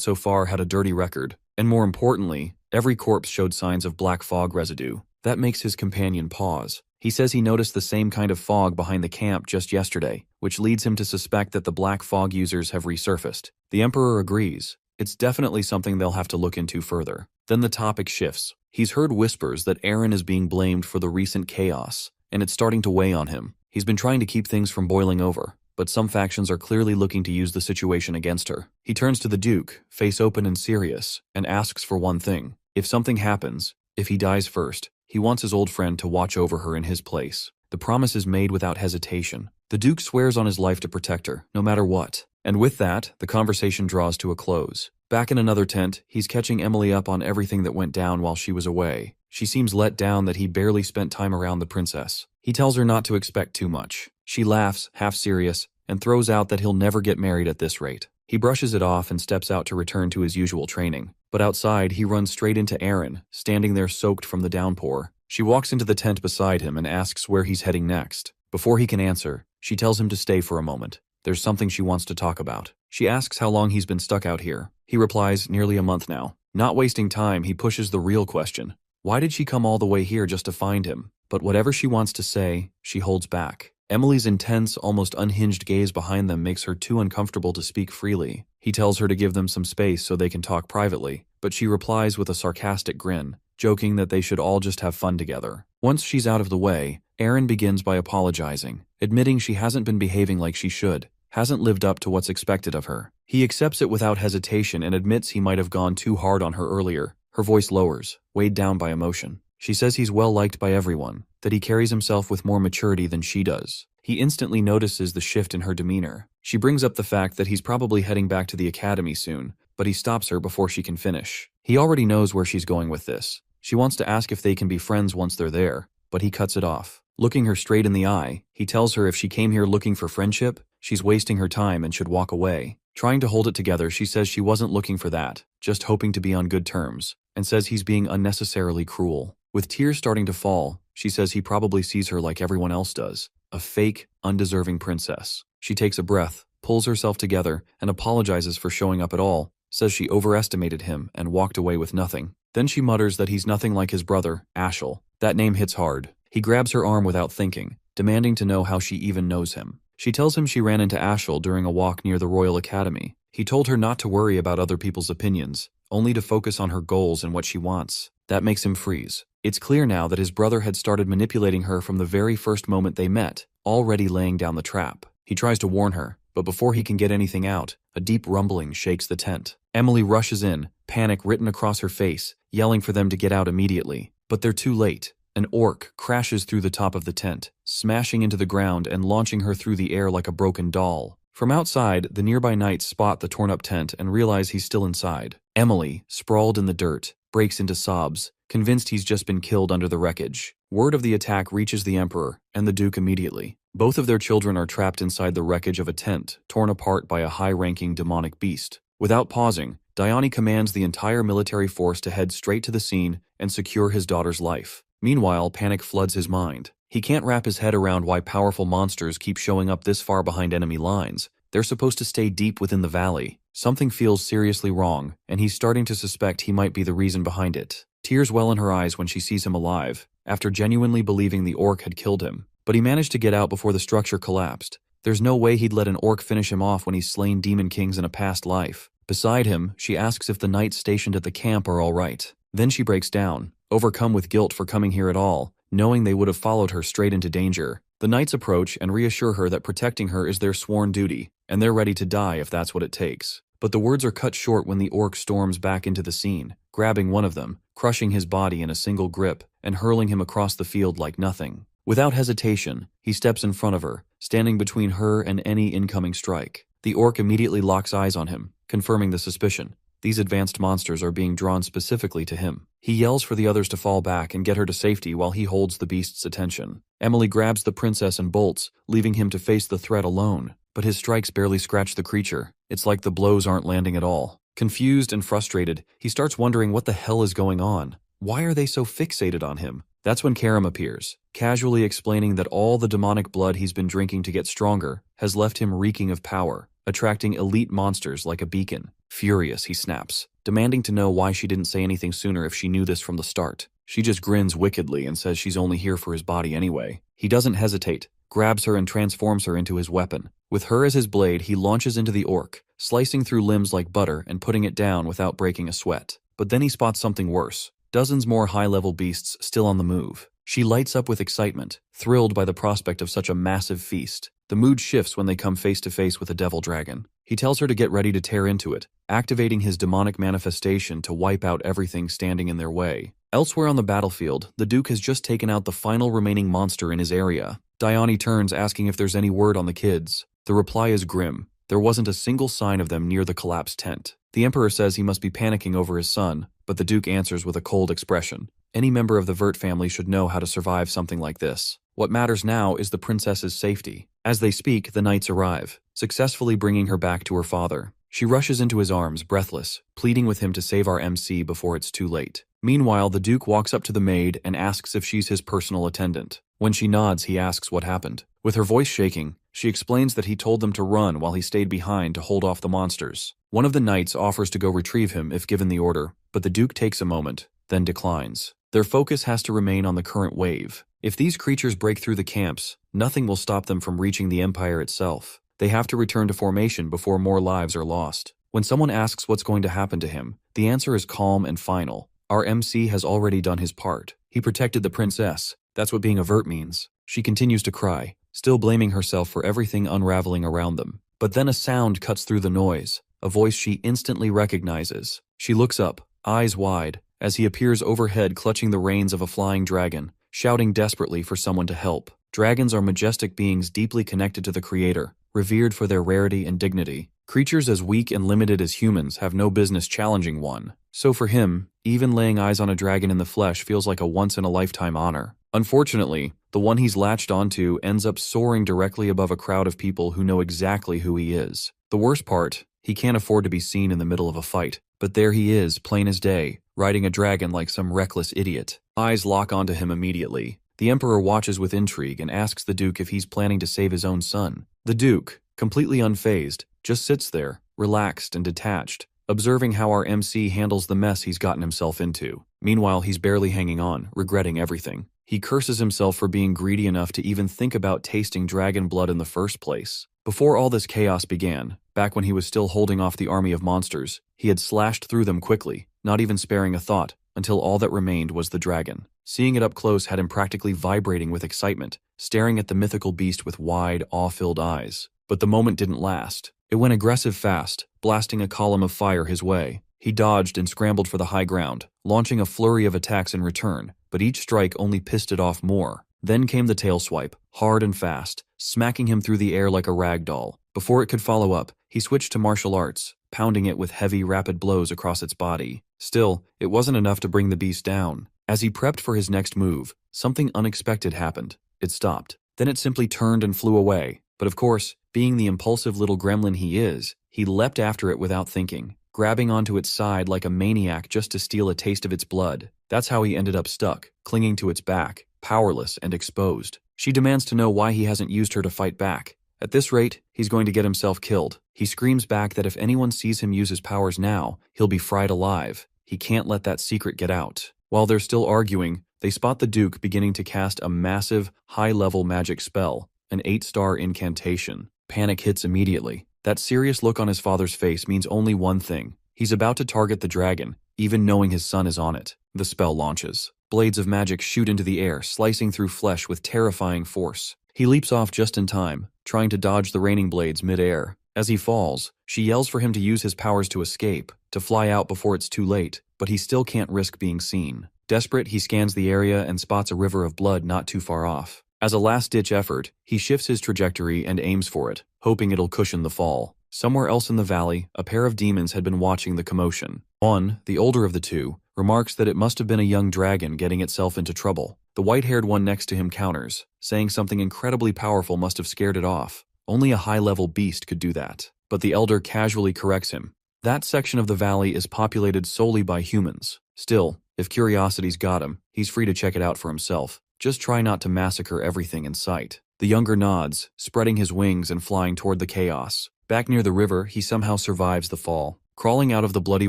so far had a dirty record, and more importantly, every corpse showed signs of black fog residue. That makes his companion pause. He says he noticed the same kind of fog behind the camp just yesterday, which leads him to suspect that the black fog users have resurfaced. The Emperor agrees. It's definitely something they'll have to look into further. Then the topic shifts. He's heard whispers that Eren is being blamed for the recent chaos, and it's starting to weigh on him. He's been trying to keep things from boiling over, but some factions are clearly looking to use the situation against her. He turns to the Duke, face open and serious, and asks for one thing. If something happens, if he dies first, he wants his old friend to watch over her in his place. The promise is made without hesitation. The Duke swears on his life to protect her, no matter what. And with that, the conversation draws to a close. Back in another tent, he's catching Emily up on everything that went down while she was away. She seems let down that he barely spent time around the princess. He tells her not to expect too much. She laughs, half serious, and throws out that he'll never get married at this rate. He brushes it off and steps out to return to his usual training. But outside, he runs straight into Eren, standing there soaked from the downpour. She walks into the tent beside him and asks where he's heading next. Before he can answer, she tells him to stay for a moment. There's something she wants to talk about. She asks how long he's been stuck out here. He replies, nearly a month now. Not wasting time, he pushes the real question. Why did she come all the way here just to find him? But whatever she wants to say, she holds back. Emily's intense, almost unhinged gaze behind them makes her too uncomfortable to speak freely. He tells her to give them some space so they can talk privately, but she replies with a sarcastic grin, joking that they should all just have fun together. Once she's out of the way, Eren begins by apologizing, admitting she hasn't been behaving like she should, hasn't lived up to what's expected of her. He accepts it without hesitation and admits he might have gone too hard on her earlier. Her voice lowers, weighed down by emotion. She says he's well liked by everyone, that he carries himself with more maturity than she does. He instantly notices the shift in her demeanor. She brings up the fact that he's probably heading back to the academy soon, but he stops her before she can finish. He already knows where she's going with this. She wants to ask if they can be friends once they're there, but he cuts it off. Looking her straight in the eye, he tells her if she came here looking for friendship, she's wasting her time and should walk away. Trying to hold it together, she says she wasn't looking for that, just hoping to be on good terms, and says he's being unnecessarily cruel. With tears starting to fall, she says he probably sees her like everyone else does, a fake, undeserving princess. She takes a breath, pulls herself together, and apologizes for showing up at all, says she overestimated him and walked away with nothing. Then she mutters that he's nothing like his brother, Ashel. That name hits hard. He grabs her arm without thinking, demanding to know how she even knows him. She tells him she ran into Ashel during a walk near the Royal Academy. He told her not to worry about other people's opinions, only to focus on her goals and what she wants. That makes him freeze. It's clear now that his brother had started manipulating her from the very first moment they met, already laying down the trap. He tries to warn her, but before he can get anything out, a deep rumbling shakes the tent. Emily rushes in, panic written across her face, yelling for them to get out immediately. But they're too late. An orc crashes through the top of the tent, smashing into the ground and launching her through the air like a broken doll. From outside, the nearby knights spot the torn-up tent and realize he's still inside. Emily, sprawled in the dirt, breaks into sobs, convinced he's just been killed under the wreckage. Word of the attack reaches the Emperor and the Duke immediately. Both of their children are trapped inside the wreckage of a tent, torn apart by a high-ranking demonic beast. Without pausing, Diani commands the entire military force to head straight to the scene and secure his daughter's life. Meanwhile, panic floods his mind. He can't wrap his head around why powerful monsters keep showing up this far behind enemy lines. They're supposed to stay deep within the valley. Something feels seriously wrong, and he's starting to suspect he might be the reason behind it. Tears well in her eyes when she sees him alive, after genuinely believing the orc had killed him. But he managed to get out before the structure collapsed. There's no way he'd let an orc finish him off when he's slain demon kings in a past life. Beside him, she asks if the knights stationed at the camp are all right. Then she breaks down, overcome with guilt for coming here at all, knowing they would have followed her straight into danger. The knights approach and reassure her that protecting her is their sworn duty, and they're ready to die if that's what it takes. But the words are cut short when the orc storms back into the scene, grabbing one of them, crushing his body in a single grip, and hurling him across the field like nothing. Without hesitation, he steps in front of her, standing between her and any incoming strike. The orc immediately locks eyes on him, confirming the suspicion. These advanced monsters are being drawn specifically to him. He yells for the others to fall back and get her to safety while he holds the beast's attention. Emily grabs the princess and bolts, leaving him to face the threat alone. But his strikes barely scratch the creature. It's like the blows aren't landing at all. Confused and frustrated, he starts wondering what the hell is going on. Why are they so fixated on him? That's when Karam appears, casually explaining that all the demonic blood he's been drinking to get stronger has left him reeking of power, attracting elite monsters like a beacon. Furious, he snaps, demanding to know why she didn't say anything sooner if she knew this from the start. She just grins wickedly and says she's only here for his body anyway. He doesn't hesitate, grabs her and transforms her into his weapon. With her as his blade, he launches into the orc, slicing through limbs like butter and putting it down without breaking a sweat. But then he spots something worse. Dozens more high-level beasts still on the move. She lights up with excitement, thrilled by the prospect of such a massive feast. The mood shifts when they come face to face with a devil dragon. He tells her to get ready to tear into it, activating his demonic manifestation to wipe out everything standing in their way. Elsewhere on the battlefield, the Duke has just taken out the final remaining monster in his area. Dione turns, asking if there's any word on the kids. The reply is grim. There wasn't a single sign of them near the collapsed tent. The Emperor says he must be panicking over his son, but the Duke answers with a cold expression. Any member of the Vert family should know how to survive something like this. What matters now is the princess's safety. As they speak, the knights arrive, successfully bringing her back to her father. She rushes into his arms, breathless, pleading with him to save our MC before it's too late. Meanwhile, the Duke walks up to the maid and asks if she's his personal attendant. When she nods, he asks what happened. With her voice shaking, she explains that he told them to run while he stayed behind to hold off the monsters. One of the knights offers to go retrieve him if given the order, but the Duke takes a moment, then declines. Their focus has to remain on the current wave. If these creatures break through the camps, nothing will stop them from reaching the Empire itself. They have to return to formation before more lives are lost. When someone asks what's going to happen to him, the answer is calm and final. Our MC has already done his part. He protected the princess. That's what being a Vert means. She continues to cry, still blaming herself for everything unraveling around them. But then a sound cuts through the noise, a voice she instantly recognizes. She looks up, eyes wide, as he appears overhead clutching the reins of a flying dragon, shouting desperately for someone to help. Dragons are majestic beings deeply connected to the Creator, revered for their rarity and dignity. Creatures as weak and limited as humans have no business challenging one. So for him, even laying eyes on a dragon in the flesh feels like a once-in-a-lifetime honor. Unfortunately, the one he's latched onto ends up soaring directly above a crowd of people who know exactly who he is. The worst part, he can't afford to be seen in the middle of a fight. But there he is, plain as day, riding a dragon like some reckless idiot. Eyes lock onto him immediately. The Emperor watches with intrigue and asks the Duke if he's planning to save his own son. The Duke, completely unfazed, just sits there, relaxed and detached, observing how our MC handles the mess he's gotten himself into. Meanwhile, he's barely hanging on, regretting everything. He curses himself for being greedy enough to even think about tasting dragon blood in the first place. Before all this chaos began, back when he was still holding off the army of monsters, he had slashed through them quickly, not even sparing a thought, until all that remained was the dragon. Seeing it up close had him practically vibrating with excitement, staring at the mythical beast with wide, awe-filled eyes. But the moment didn't last. It went aggressive fast, blasting a column of fire his way. He dodged and scrambled for the high ground, launching a flurry of attacks in return, but each strike only pissed it off more. Then came the tail swipe, hard and fast, smacking him through the air like a rag doll. Before it could follow up, he switched to martial arts, pounding it with heavy, rapid blows across its body. Still, it wasn't enough to bring the beast down. As he prepped for his next move, something unexpected happened. It stopped. Then it simply turned and flew away. But of course, being the impulsive little gremlin he is, he leapt after it without thinking, grabbing onto its side like a maniac just to steal a taste of its blood. That's how he ended up stuck, clinging to its back, powerless and exposed. She demands to know why he hasn't used her to fight back. At this rate, he's going to get himself killed. He screams back that if anyone sees him use his powers now, he'll be fried alive. He can't let that secret get out. While they're still arguing, they spot the Duke beginning to cast a massive, high-level magic spell, an 8-star incantation. Panic hits immediately. That serious look on his father's face means only one thing. He's about to target the dragon, even knowing his son is on it. The spell launches. Blades of magic shoot into the air, slicing through flesh with terrifying force. He leaps off just in time, trying to dodge the raining blades mid-air. As he falls, she yells for him to use his powers to escape, to fly out before it's too late, but he still can't risk being seen. Desperate, he scans the area and spots a river of blood not too far off. As a last-ditch effort, he shifts his trajectory and aims for it, hoping it'll cushion the fall. Somewhere else in the valley, a pair of demons had been watching the commotion. One, the older of the two, remarks that it must have been a young dragon getting itself into trouble. The white-haired one next to him counters, saying something incredibly powerful must have scared it off. Only a high-level beast could do that. But the elder casually corrects him. That section of the valley is populated solely by humans. Still, If curiosity's got him, he's free to check it out for himself. Just try not to massacre everything in sight. The younger nods, spreading his wings and flying toward the chaos. Back near the river, he somehow survives the fall. Crawling out of the bloody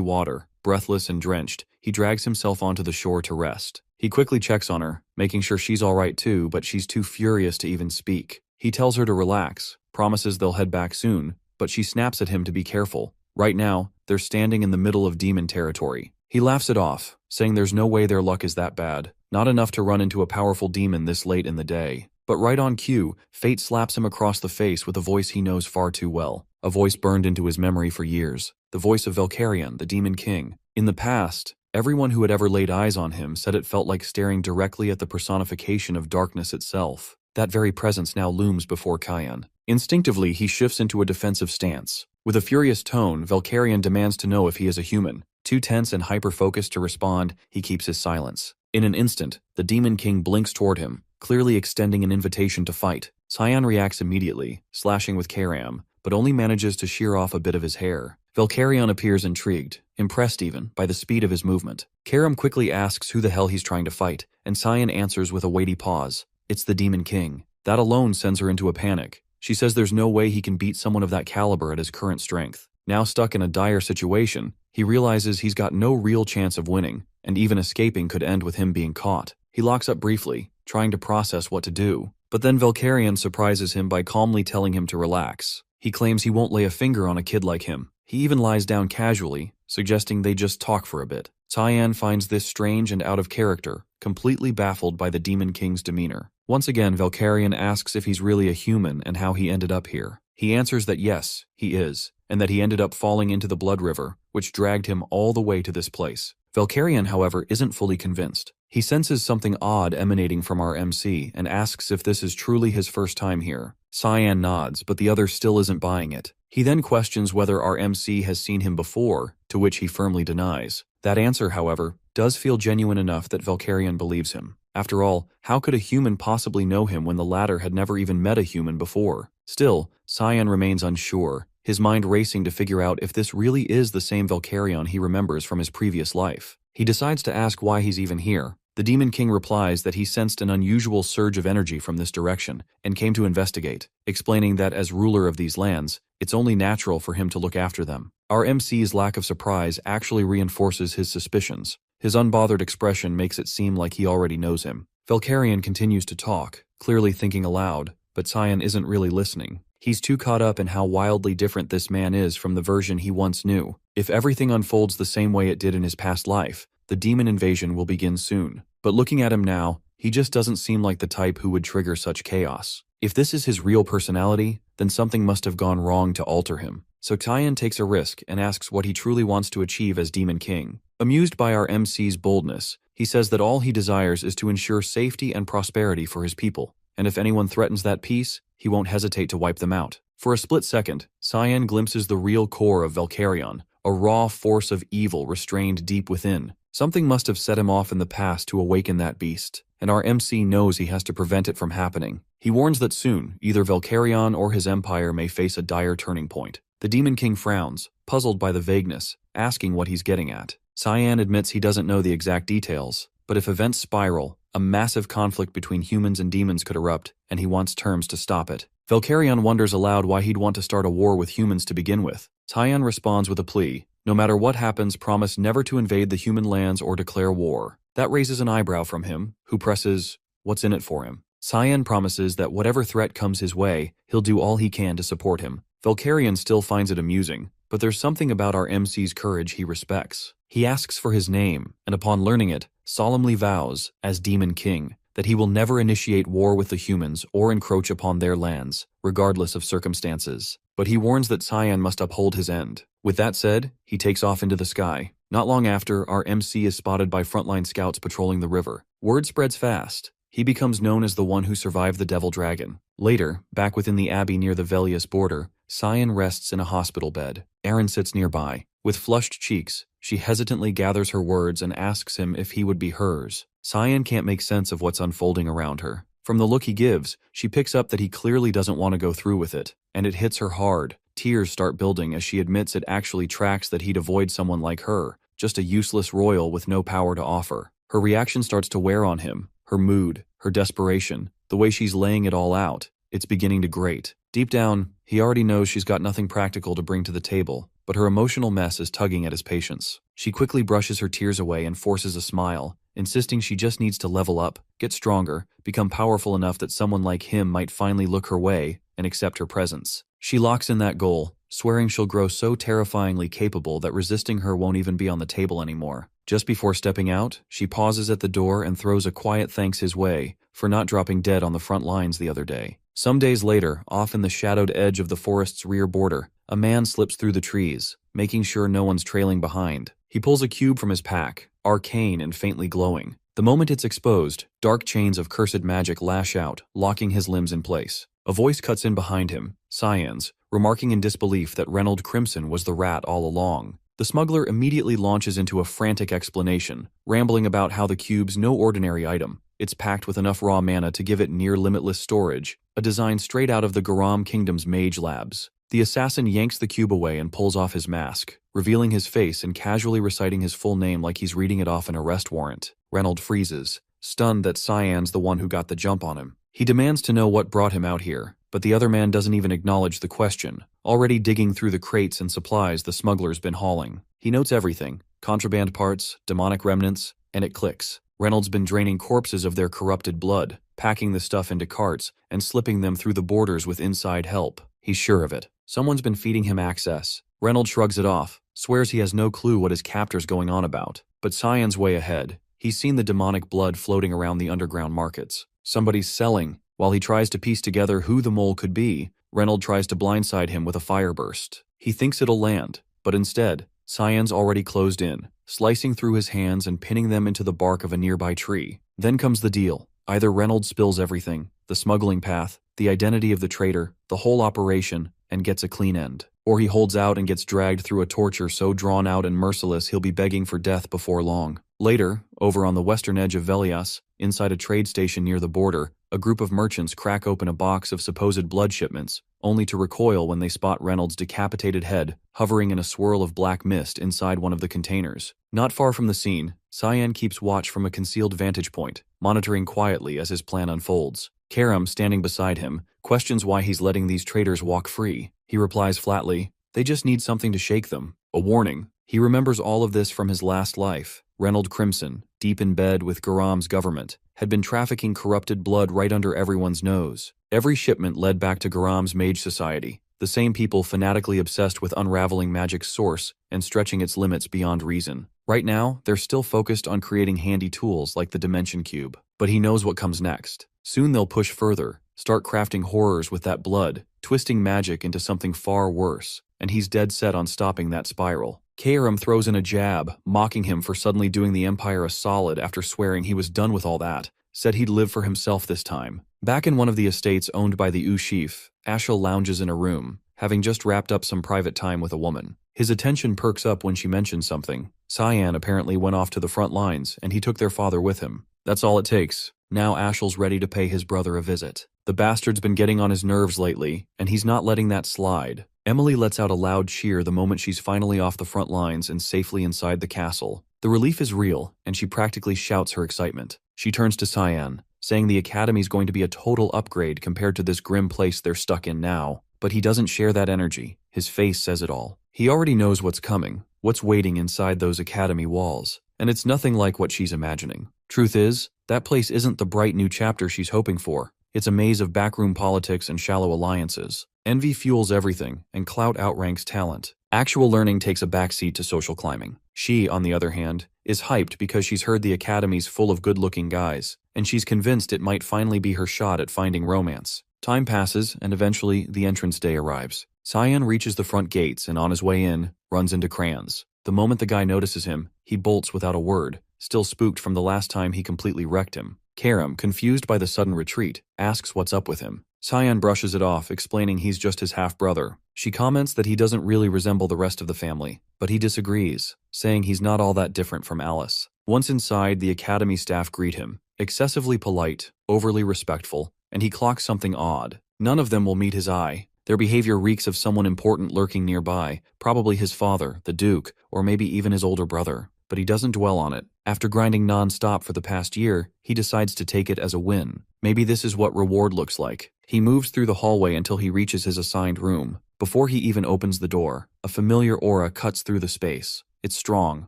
water, breathless and drenched, he drags himself onto the shore to rest. He quickly checks on her, making sure she's alright too, but she's too furious to even speak. He tells her to relax, promises they'll head back soon, but she snaps at him to be careful. Right now, they're standing in the middle of demon territory. He laughs it off, saying there's no way their luck is that bad. Not enough to run into a powerful demon this late in the day. But right on cue, fate slaps him across the face with a voice he knows far too well. A voice burned into his memory for years. The voice of Valkyrian, the Demon King. In the past, everyone who had ever laid eyes on him said it felt like staring directly at the personification of darkness itself. That very presence now looms before Kyan. Instinctively, he shifts into a defensive stance. With a furious tone, Valkyrian demands to know if he is a human. Too tense and hyper-focused to respond, he keeps his silence. In an instant, the Demon King blinks toward him, clearly extending an invitation to fight. Cyan reacts immediately, slashing with Karam, but only manages to shear off a bit of his hair. Valkyrian appears intrigued, impressed even, by the speed of his movement. Karam quickly asks who the hell he's trying to fight, and Cyan answers with a weighty pause. It's the Demon King. That alone sends her into a panic. She says there's no way he can beat someone of that caliber at his current strength. Now stuck in a dire situation, he realizes he's got no real chance of winning, and even escaping could end with him being caught. He locks up briefly, trying to process what to do, but then Valkyrian surprises him by calmly telling him to relax. He claims he won't lay a finger on a kid like him. He even lies down casually, suggesting they just talk for a bit. Cyan finds this strange and out of character, completely baffled by the Demon King's demeanor. Once again, Valkyrian asks if he's really a human and how he ended up here. He answers that yes, he is, and that he ended up falling into the Blood River, which dragged him all the way to this place. Valkyrian, however, isn't fully convinced. He senses something odd emanating from our MC and asks if this is truly his first time here. Cyan nods, but the other still isn't buying it. He then questions whether our MC has seen him before, to which he firmly denies. That answer, however, does feel genuine enough that Valkyrian believes him. After all, how could a human possibly know him when the latter had never even met a human before? Still, Cyan remains unsure, his mind racing to figure out if this really is the same Valkyrian he remembers from his previous life. He decides to ask why he's even here. The Demon King replies that he sensed an unusual surge of energy from this direction and came to investigate, explaining that as ruler of these lands, it's only natural for him to look after them. Our MC's lack of surprise actually reinforces his suspicions. His unbothered expression makes it seem like he already knows him. Valkyrian continues to talk, clearly thinking aloud, but Cyan isn't really listening. He's too caught up in how wildly different this man is from the version he once knew. If everything unfolds the same way it did in his past life, the demon invasion will begin soon. But looking at him now, he just doesn't seem like the type who would trigger such chaos. If this is his real personality, then something must have gone wrong to alter him. So Cyan takes a risk and asks what he truly wants to achieve as Demon King. Amused by our MC's boldness, he says that all he desires is to ensure safety and prosperity for his people, and if anyone threatens that peace, he won't hesitate to wipe them out. For a split second, Cyan glimpses the real core of Valkyrian, a raw force of evil restrained deep within. Something must have set him off in the past to awaken that beast, and our MC knows he has to prevent it from happening. He warns that soon, either Valkyrian or his empire may face a dire turning point. The Demon King frowns, puzzled by the vagueness, asking what he's getting at. Cyan admits he doesn't know the exact details, but if events spiral, a massive conflict between humans and demons could erupt, and he wants terms to stop it. Valkyrian wonders aloud why he'd want to start a war with humans to begin with. Cyan responds with a plea. No matter what happens, promise never to invade the human lands or declare war. That raises an eyebrow from him, who presses, what's in it for him? Cyan promises that whatever threat comes his way, he'll do all he can to support him. Valkyrian still finds it amusing, but there's something about our MC's courage he respects. He asks for his name, and upon learning it, solemnly vows, as Demon King, that he will never initiate war with the humans or encroach upon their lands, regardless of circumstances. But he warns that Cyan must uphold his end. With that said, he takes off into the sky. Not long after, our MC is spotted by frontline scouts patrolling the river. Word spreads fast. He becomes known as the one who survived the Devil Dragon. Later, back within the abbey near the Velius border, Cyan rests in a hospital bed. Erin sits nearby. With flushed cheeks, she hesitantly gathers her words and asks him if he would be hers. Cyan can't make sense of what's unfolding around her. From the look he gives, she picks up that he clearly doesn't want to go through with it, and it hits her hard. Tears start building as she admits it actually tracks that he'd avoid someone like her, just a useless royal with no power to offer. Her reaction starts to wear on him, her mood, her desperation, the way she's laying it all out. It's beginning to grate. Deep down, he already knows she's got nothing practical to bring to the table, but her emotional mess is tugging at his patience. She quickly brushes her tears away and forces a smile, insisting she just needs to level up, get stronger, become powerful enough that someone like him might finally look her way and accept her presence. She locks in that goal, swearing she'll grow so terrifyingly capable that resisting her won't even be on the table anymore. Just before stepping out, she pauses at the door and throws a quiet thanks his way for not dropping dead on the front lines the other day. Some days later, off in the shadowed edge of the forest's rear border, a man slips through the trees, making sure no one's trailing behind. He pulls a cube from his pack, arcane and faintly glowing. The moment it's exposed, dark chains of cursed magic lash out, locking his limbs in place. A voice cuts in behind him, Cyan's, remarking in disbelief that Reynold Crimson was the rat all along. The smuggler immediately launches into a frantic explanation, rambling about how the cube's no ordinary item. It's packed with enough raw mana to give it near-limitless storage, a design straight out of the Garam Kingdom's mage labs. The assassin yanks the cube away and pulls off his mask, revealing his face and casually reciting his full name like he's reading it off an arrest warrant. Reynold freezes, stunned that Cyan's the one who got the jump on him. He demands to know what brought him out here, but the other man doesn't even acknowledge the question, already digging through the crates and supplies the smuggler's been hauling. He notes everything, contraband parts, demonic remnants, and it clicks. Reynolds been draining corpses of their corrupted blood, packing the stuff into carts, and slipping them through the borders with inside help. He's sure of it. Someone's been feeding him access. Reynolds shrugs it off, swears he has no clue what his captor's going on about. But Cyan's way ahead. He's seen the demonic blood floating around the underground markets. Somebody's selling. While he tries to piece together who the mole could be, Reynolds tries to blindside him with a fireburst. He thinks it'll land, but instead, Cyan's already closed in, slicing through his hands and pinning them into the bark of a nearby tree. Then comes the deal. Either Reynolds spills everything, the smuggling path, the identity of the traitor, the whole operation, and gets a clean end. Or he holds out and gets dragged through a torture so drawn out and merciless he'll be begging for death before long. Later, over on the western edge of Velias, inside a trade station near the border, a group of merchants crack open a box of supposed blood shipments, only to recoil when they spot Reynolds' decapitated head hovering in a swirl of black mist inside one of the containers. Not far from the scene, Cyan keeps watch from a concealed vantage point, monitoring quietly as his plan unfolds. Karam, standing beside him, questions why he's letting these traitors walk free. He replies flatly, "They just need something to shake them." A warning. He remembers all of this from his last life. Reynold Crimson, deep in bed with Garam's government, had been trafficking corrupted blood right under everyone's nose. Every shipment led back to Garam's mage society, the same people fanatically obsessed with unraveling magic's source and stretching its limits beyond reason. Right now, they're still focused on creating handy tools like the Dimension Cube. But he knows what comes next. Soon they'll push further, start crafting horrors with that blood, twisting magic into something far worse, and he's dead set on stopping that spiral. Karam throws in a jab, mocking him for suddenly doing the Empire a solid after swearing he was done with all that, said he'd live for himself this time. Back in one of the estates owned by the Ushif, Ashel lounges in a room, having just wrapped up some private time with a woman. His attention perks up when she mentions something. Cyan apparently went off to the front lines, and he took their father with him. That's all it takes. Now Ashel's ready to pay his brother a visit. The bastard's been getting on his nerves lately, and he's not letting that slide. Emily lets out a loud cheer the moment she's finally off the front lines and safely inside the castle. The relief is real, and she practically shouts her excitement. She turns to Cyan, saying the academy's going to be a total upgrade compared to this grim place they're stuck in now. But he doesn't share that energy. His face says it all. He already knows what's coming, what's waiting inside those academy walls, and it's nothing like what she's imagining. Truth is, that place isn't the bright new chapter she's hoping for. It's a maze of backroom politics and shallow alliances. Envy fuels everything, and clout outranks talent. Actual learning takes a backseat to social climbing. She, on the other hand, is hyped because she's heard the academy's full of good-looking guys, and she's convinced it might finally be her shot at finding romance. Time passes, and eventually the entrance day arrives. Cyan reaches the front gates and on his way in, runs into Crayons. The moment the guy notices him, he bolts without a word, still spooked from the last time he completely wrecked him. Karam, confused by the sudden retreat, asks what's up with him. Cyan brushes it off, explaining he's just his half-brother. She comments that he doesn't really resemble the rest of the family, but he disagrees, saying he's not all that different from Alice. Once inside, the academy staff greet him, excessively polite, overly respectful, and he clocks something odd. None of them will meet his eye, Their behavior reeks of someone important lurking nearby, probably his father, the Duke, or maybe even his older brother. But he doesn't dwell on it. After grinding non-stop for the past year, he decides to take it as a win. Maybe this is what reward looks like. He moves through the hallway until he reaches his assigned room. Before he even opens the door, a familiar aura cuts through the space. It's strong,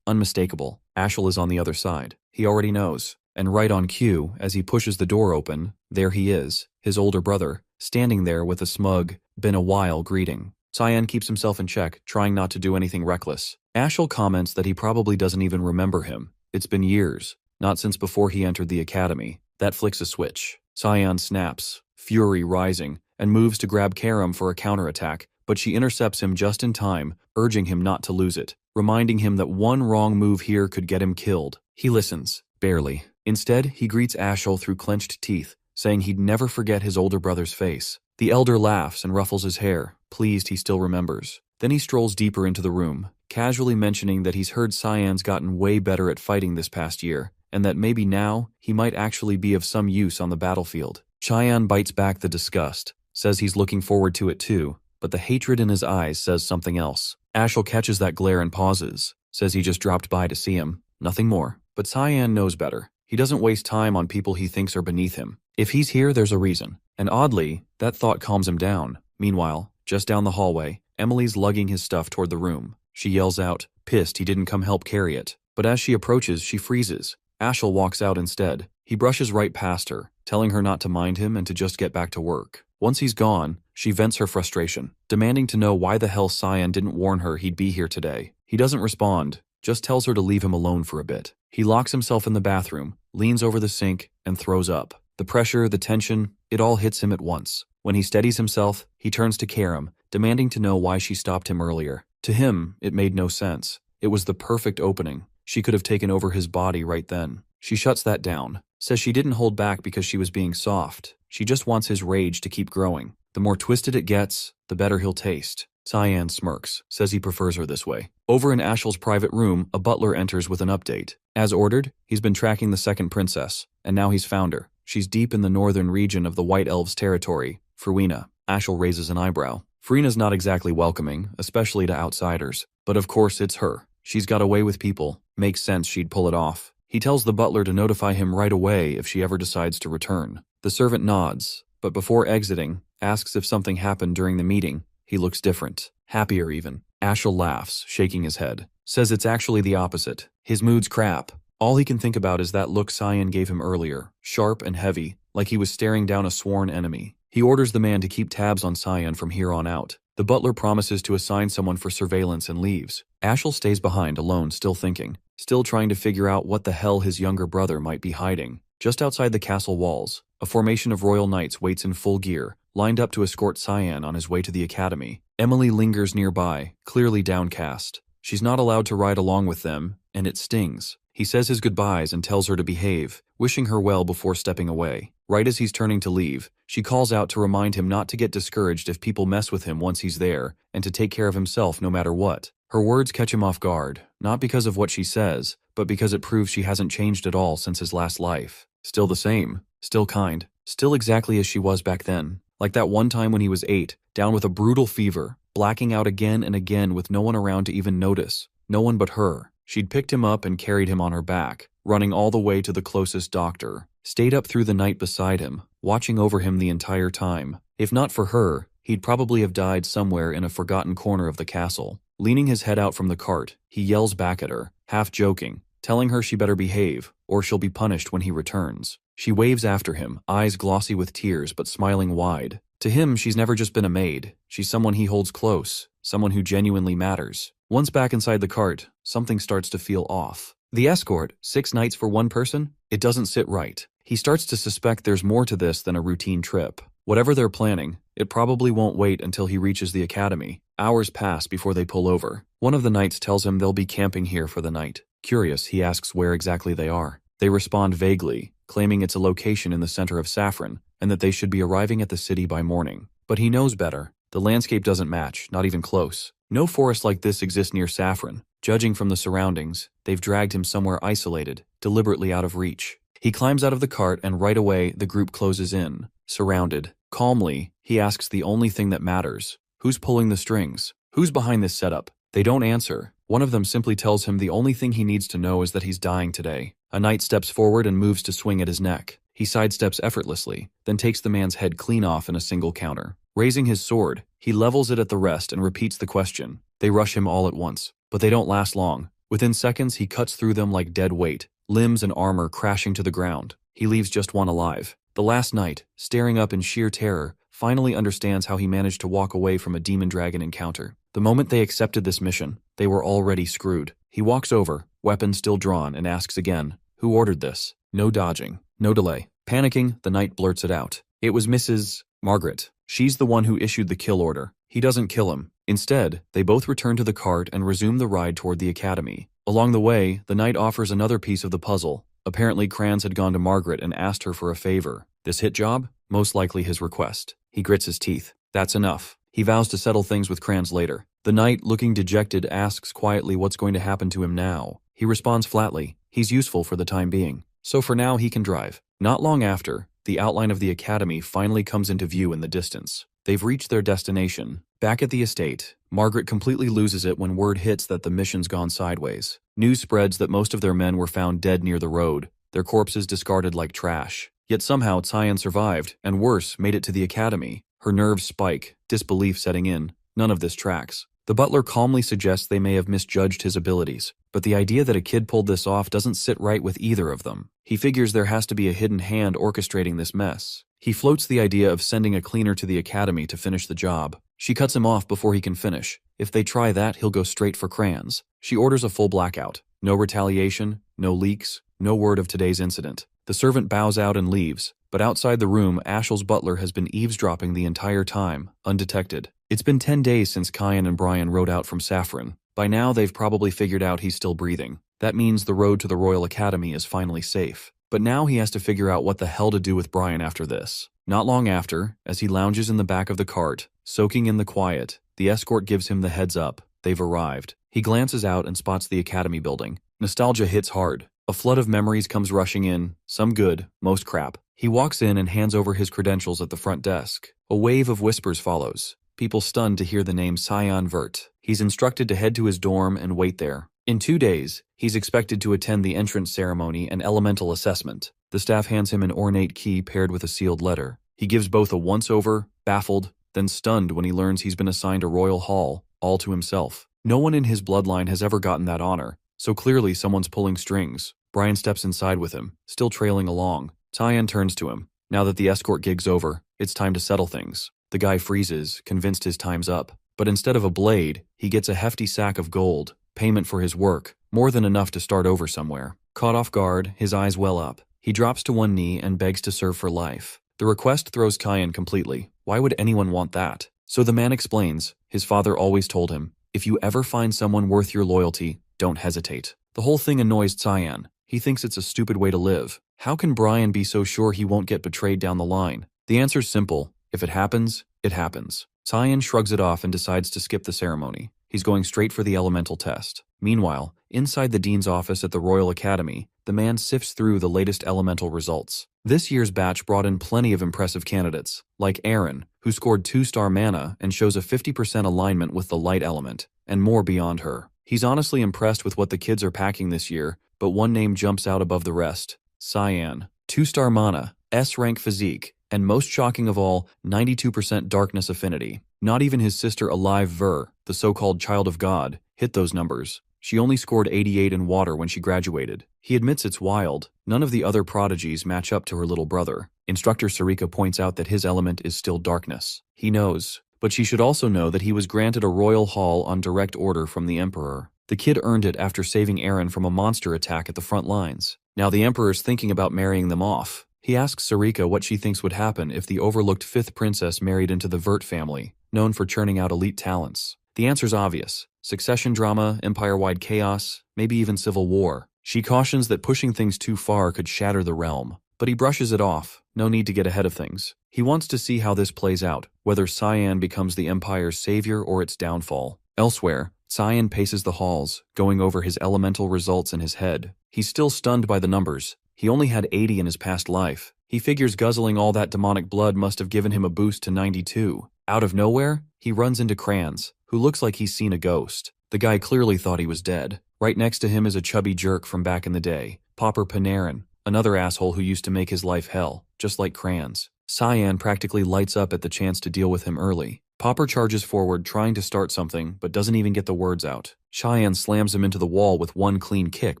unmistakable. Ashel is on the other side. He already knows. And right on cue, as he pushes the door open, there he is, his older brother, standing there with a smug, been a while greeting. Cyan keeps himself in check, trying not to do anything reckless. Ashel comments that he probably doesn't even remember him. It's been years, not since before he entered the academy. That flicks a switch. Cyan snaps, fury rising, and moves to grab Karam for a counterattack, but she intercepts him just in time, urging him not to lose it, reminding him that one wrong move here could get him killed. He listens, barely. Instead, he greets Ashel through clenched teeth, saying he'd never forget his older brother's face. The elder laughs and ruffles his hair, pleased he still remembers. Then he strolls deeper into the room, casually mentioning that he's heard Cyan's gotten way better at fighting this past year, and that maybe now he might actually be of some use on the battlefield. Cyan bites back the disgust, says he's looking forward to it too, but the hatred in his eyes says something else. Ashel catches that glare and pauses, says he just dropped by to see him, nothing more. But Cyan knows better. He doesn't waste time on people he thinks are beneath him. If he's here, there's a reason. And oddly, that thought calms him down. Meanwhile, just down the hallway, Emily's lugging his stuff toward the room. She yells out, pissed he didn't come help carry it. But as she approaches, she freezes. Ashel walks out instead. He brushes right past her, telling her not to mind him and to just get back to work. Once he's gone, she vents her frustration, demanding to know why the hell Cyan didn't warn her he'd be here today. He doesn't respond, just tells her to leave him alone for a bit. He locks himself in the bathroom, leans over the sink, and throws up. The pressure, the tension, it all hits him at once. When he steadies himself, he turns to Karam, demanding to know why she stopped him earlier. To him, it made no sense. It was the perfect opening. She could have taken over his body right then. She shuts that down, says she didn't hold back because she was being soft. She just wants his rage to keep growing. The more twisted it gets, the better he'll taste. Cyan smirks, says he prefers her this way. Over in Ashel's private room, a butler enters with an update. As ordered, he's been tracking the second princess, and now he's found her. She's deep in the northern region of the White Elves' territory, Fruina. Ashel raises an eyebrow. Fruina's not exactly welcoming, especially to outsiders. But of course it's her. She's got away with people. Makes sense she'd pull it off. He tells the butler to notify him right away if she ever decides to return. The servant nods, but before exiting, asks if something happened during the meeting. He looks different, happier even. Ashel laughs, shaking his head. Says it's actually the opposite. His mood's crap. All he can think about is that look Cyan gave him earlier, sharp and heavy, like he was staring down a sworn enemy. He orders the man to keep tabs on Cyan from here on out. The butler promises to assign someone for surveillance and leaves. Ashel stays behind alone, still thinking, still trying to figure out what the hell his younger brother might be hiding. Just outside the castle walls, a formation of royal knights waits in full gear, lined up to escort Cyan on his way to the academy. Emily lingers nearby, clearly downcast. She's not allowed to ride along with them, and it stings. He says his goodbyes and tells her to behave, wishing her well before stepping away. Right as he's turning to leave, she calls out to remind him not to get discouraged if people mess with him once he's there, and to take care of himself no matter what. Her words catch him off guard, not because of what she says, but because it proves she hasn't changed at all since his last life. Still the same, still kind, still exactly as she was back then. Like that one time when he was 8, down with a brutal fever, blacking out again and again with no one around to even notice. No one but her. She'd picked him up and carried him on her back, running all the way to the closest doctor. Stayed up through the night beside him, watching over him the entire time. If not for her, he'd probably have died somewhere in a forgotten corner of the castle. Leaning his head out from the cart, he yells back at her, half joking, telling her she better behave, or she'll be punished when he returns. She waves after him, eyes glossy with tears but smiling wide. To him, she's never just been a maid. She's someone he holds close, someone who genuinely matters. Once back inside the cart, something starts to feel off. The escort, 6 nights for one person? It doesn't sit right. He starts to suspect there's more to this than a routine trip. Whatever they're planning, it probably won't wait until he reaches the academy. Hours pass before they pull over. One of the knights tells him they'll be camping here for the night. Curious, he asks where exactly they are. They respond vaguely, claiming it's a location in the center of Saffron, and that they should be arriving at the city by morning. But he knows better. The landscape doesn't match, not even close. No forest like this exists near Saffron. Judging from the surroundings, they've dragged him somewhere isolated, deliberately out of reach. He climbs out of the cart and right away the group closes in, surrounded. Calmly, he asks the only thing that matters. Who's pulling the strings? Who's behind this setup? They don't answer. One of them simply tells him the only thing he needs to know is that he's dying today. A knight steps forward and moves to swing at his neck. He sidesteps effortlessly, then takes the man's head clean off in a single counter. Raising his sword, he levels it at the rest and repeats the question. They rush him all at once, but they don't last long. Within seconds, he cuts through them like dead weight, limbs and armor crashing to the ground. He leaves just one alive. The last knight, staring up in sheer terror, finally understands how he managed to walk away from a demon dragon encounter. The moment they accepted this mission, they were already screwed. He walks over, weapon still drawn, and asks again, "Who ordered this?" No dodging, no delay. Panicking, the knight blurts it out. It was Mrs. Margaret. She's the one who issued the kill order. He doesn't kill him. Instead, they both return to the cart and resume the ride toward the academy. Along the way, the knight offers another piece of the puzzle. Apparently, Kranz had gone to Margaret and asked her for a favor. This hit job? Most likely his request. He grits his teeth. That's enough. He vows to settle things with Kranz later. The knight, looking dejected, asks quietly what's going to happen to him now. He responds flatly, he's useful for the time being. So for now, he can drive. Not long after, the outline of the academy finally comes into view in the distance. They've reached their destination. Back at the estate, Margaret completely loses it when word hits that the mission's gone sideways. News spreads that most of their men were found dead near the road, their corpses discarded like trash. Yet somehow Cyan survived, and worse, made it to the academy. Her nerves spike, disbelief setting in. None of this tracks. The butler calmly suggests they may have misjudged his abilities, but the idea that a kid pulled this off doesn't sit right with either of them. He figures there has to be a hidden hand orchestrating this mess. He floats the idea of sending a cleaner to the academy to finish the job. She cuts him off before he can finish. If they try that, he'll go straight for Kranz. She orders a full blackout. No retaliation, no leaks, no word of today's incident. The servant bows out and leaves, but outside the room, Ashel's butler has been eavesdropping the entire time, undetected. It's been 10 days since Kyan and Brian rode out from Saffron. By now, they've probably figured out he's still breathing. That means the road to the Royal Academy is finally safe. But now he has to figure out what the hell to do with Brian after this. Not long after, as he lounges in the back of the cart, soaking in the quiet, the escort gives him the heads up. They've arrived. He glances out and spots the academy building. Nostalgia hits hard. A flood of memories comes rushing in, some good, most crap. He walks in and hands over his credentials at the front desk. A wave of whispers follows. People stunned to hear the name Cyan Vert. He's instructed to head to his dorm and wait there. In 2 days, he's expected to attend the entrance ceremony and elemental assessment. The staff hands him an ornate key paired with a sealed letter. He gives both a once-over, baffled, then stunned when he learns he's been assigned a royal hall, all to himself. No one in his bloodline has ever gotten that honor, so clearly someone's pulling strings. Brian steps inside with him, still trailing along. Cyan turns to him. Now that the escort gig's over, it's time to settle things. The guy freezes, convinced his time's up. But instead of a blade, he gets a hefty sack of gold, payment for his work, more than enough to start over somewhere. Caught off guard, his eyes well up. He drops to one knee and begs to serve for life. The request throws Cyan completely. Why would anyone want that? So the man explains, his father always told him, if you ever find someone worth your loyalty, don't hesitate. The whole thing annoys Cyan. He thinks it's a stupid way to live. How can Brian be so sure he won't get betrayed down the line? The answer's simple. If it happens, it happens. Cyan shrugs it off and decides to skip the ceremony. He's going straight for the elemental test. Meanwhile, inside the dean's office at the Royal Academy, the man sifts through the latest elemental results. This year's batch brought in plenty of impressive candidates, like Aaron, who scored 2-star mana and shows a 50% alignment with the light element, and more beyond her. He's honestly impressed with what the kids are packing this year, but one name jumps out above the rest. Cyan. 2-star mana, S-rank physique, and most shocking of all, 92% darkness affinity. Not even his sister Alive Ver, the so-called child of God, hit those numbers. She only scored 88 in water when she graduated. He admits it's wild. None of the other prodigies match up to her little brother. Instructor Sarika points out that his element is still darkness. He knows, but she should also know that he was granted a royal hall on direct order from the Emperor. The kid earned it after saving Aaron from a monster attack at the front lines. Now the Emperor's thinking about marrying them off. He asks Sarika what she thinks would happen if the overlooked 5th princess married into the Vert family, known for churning out elite talents. The answer's obvious. Succession drama, empire-wide chaos, maybe even civil war. She cautions that pushing things too far could shatter the realm. But he brushes it off. No need to get ahead of things. He wants to see how this plays out, whether Cyan becomes the empire's savior or its downfall. Elsewhere, Cyan paces the halls, going over his elemental results in his head. He's still stunned by the numbers. He only had 80 in his past life. He figures guzzling all that demonic blood must have given him a boost to 92. Out of nowhere, he runs into Kranz, who looks like he's seen a ghost. The guy clearly thought he was dead. Right next to him is a chubby jerk from back in the day, Popper Panarin, another asshole who used to make his life hell, just like Kranz. Cyan practically lights up at the chance to deal with him early. Popper charges forward trying to start something, but doesn't even get the words out. Cheyenne slams him into the wall with one clean kick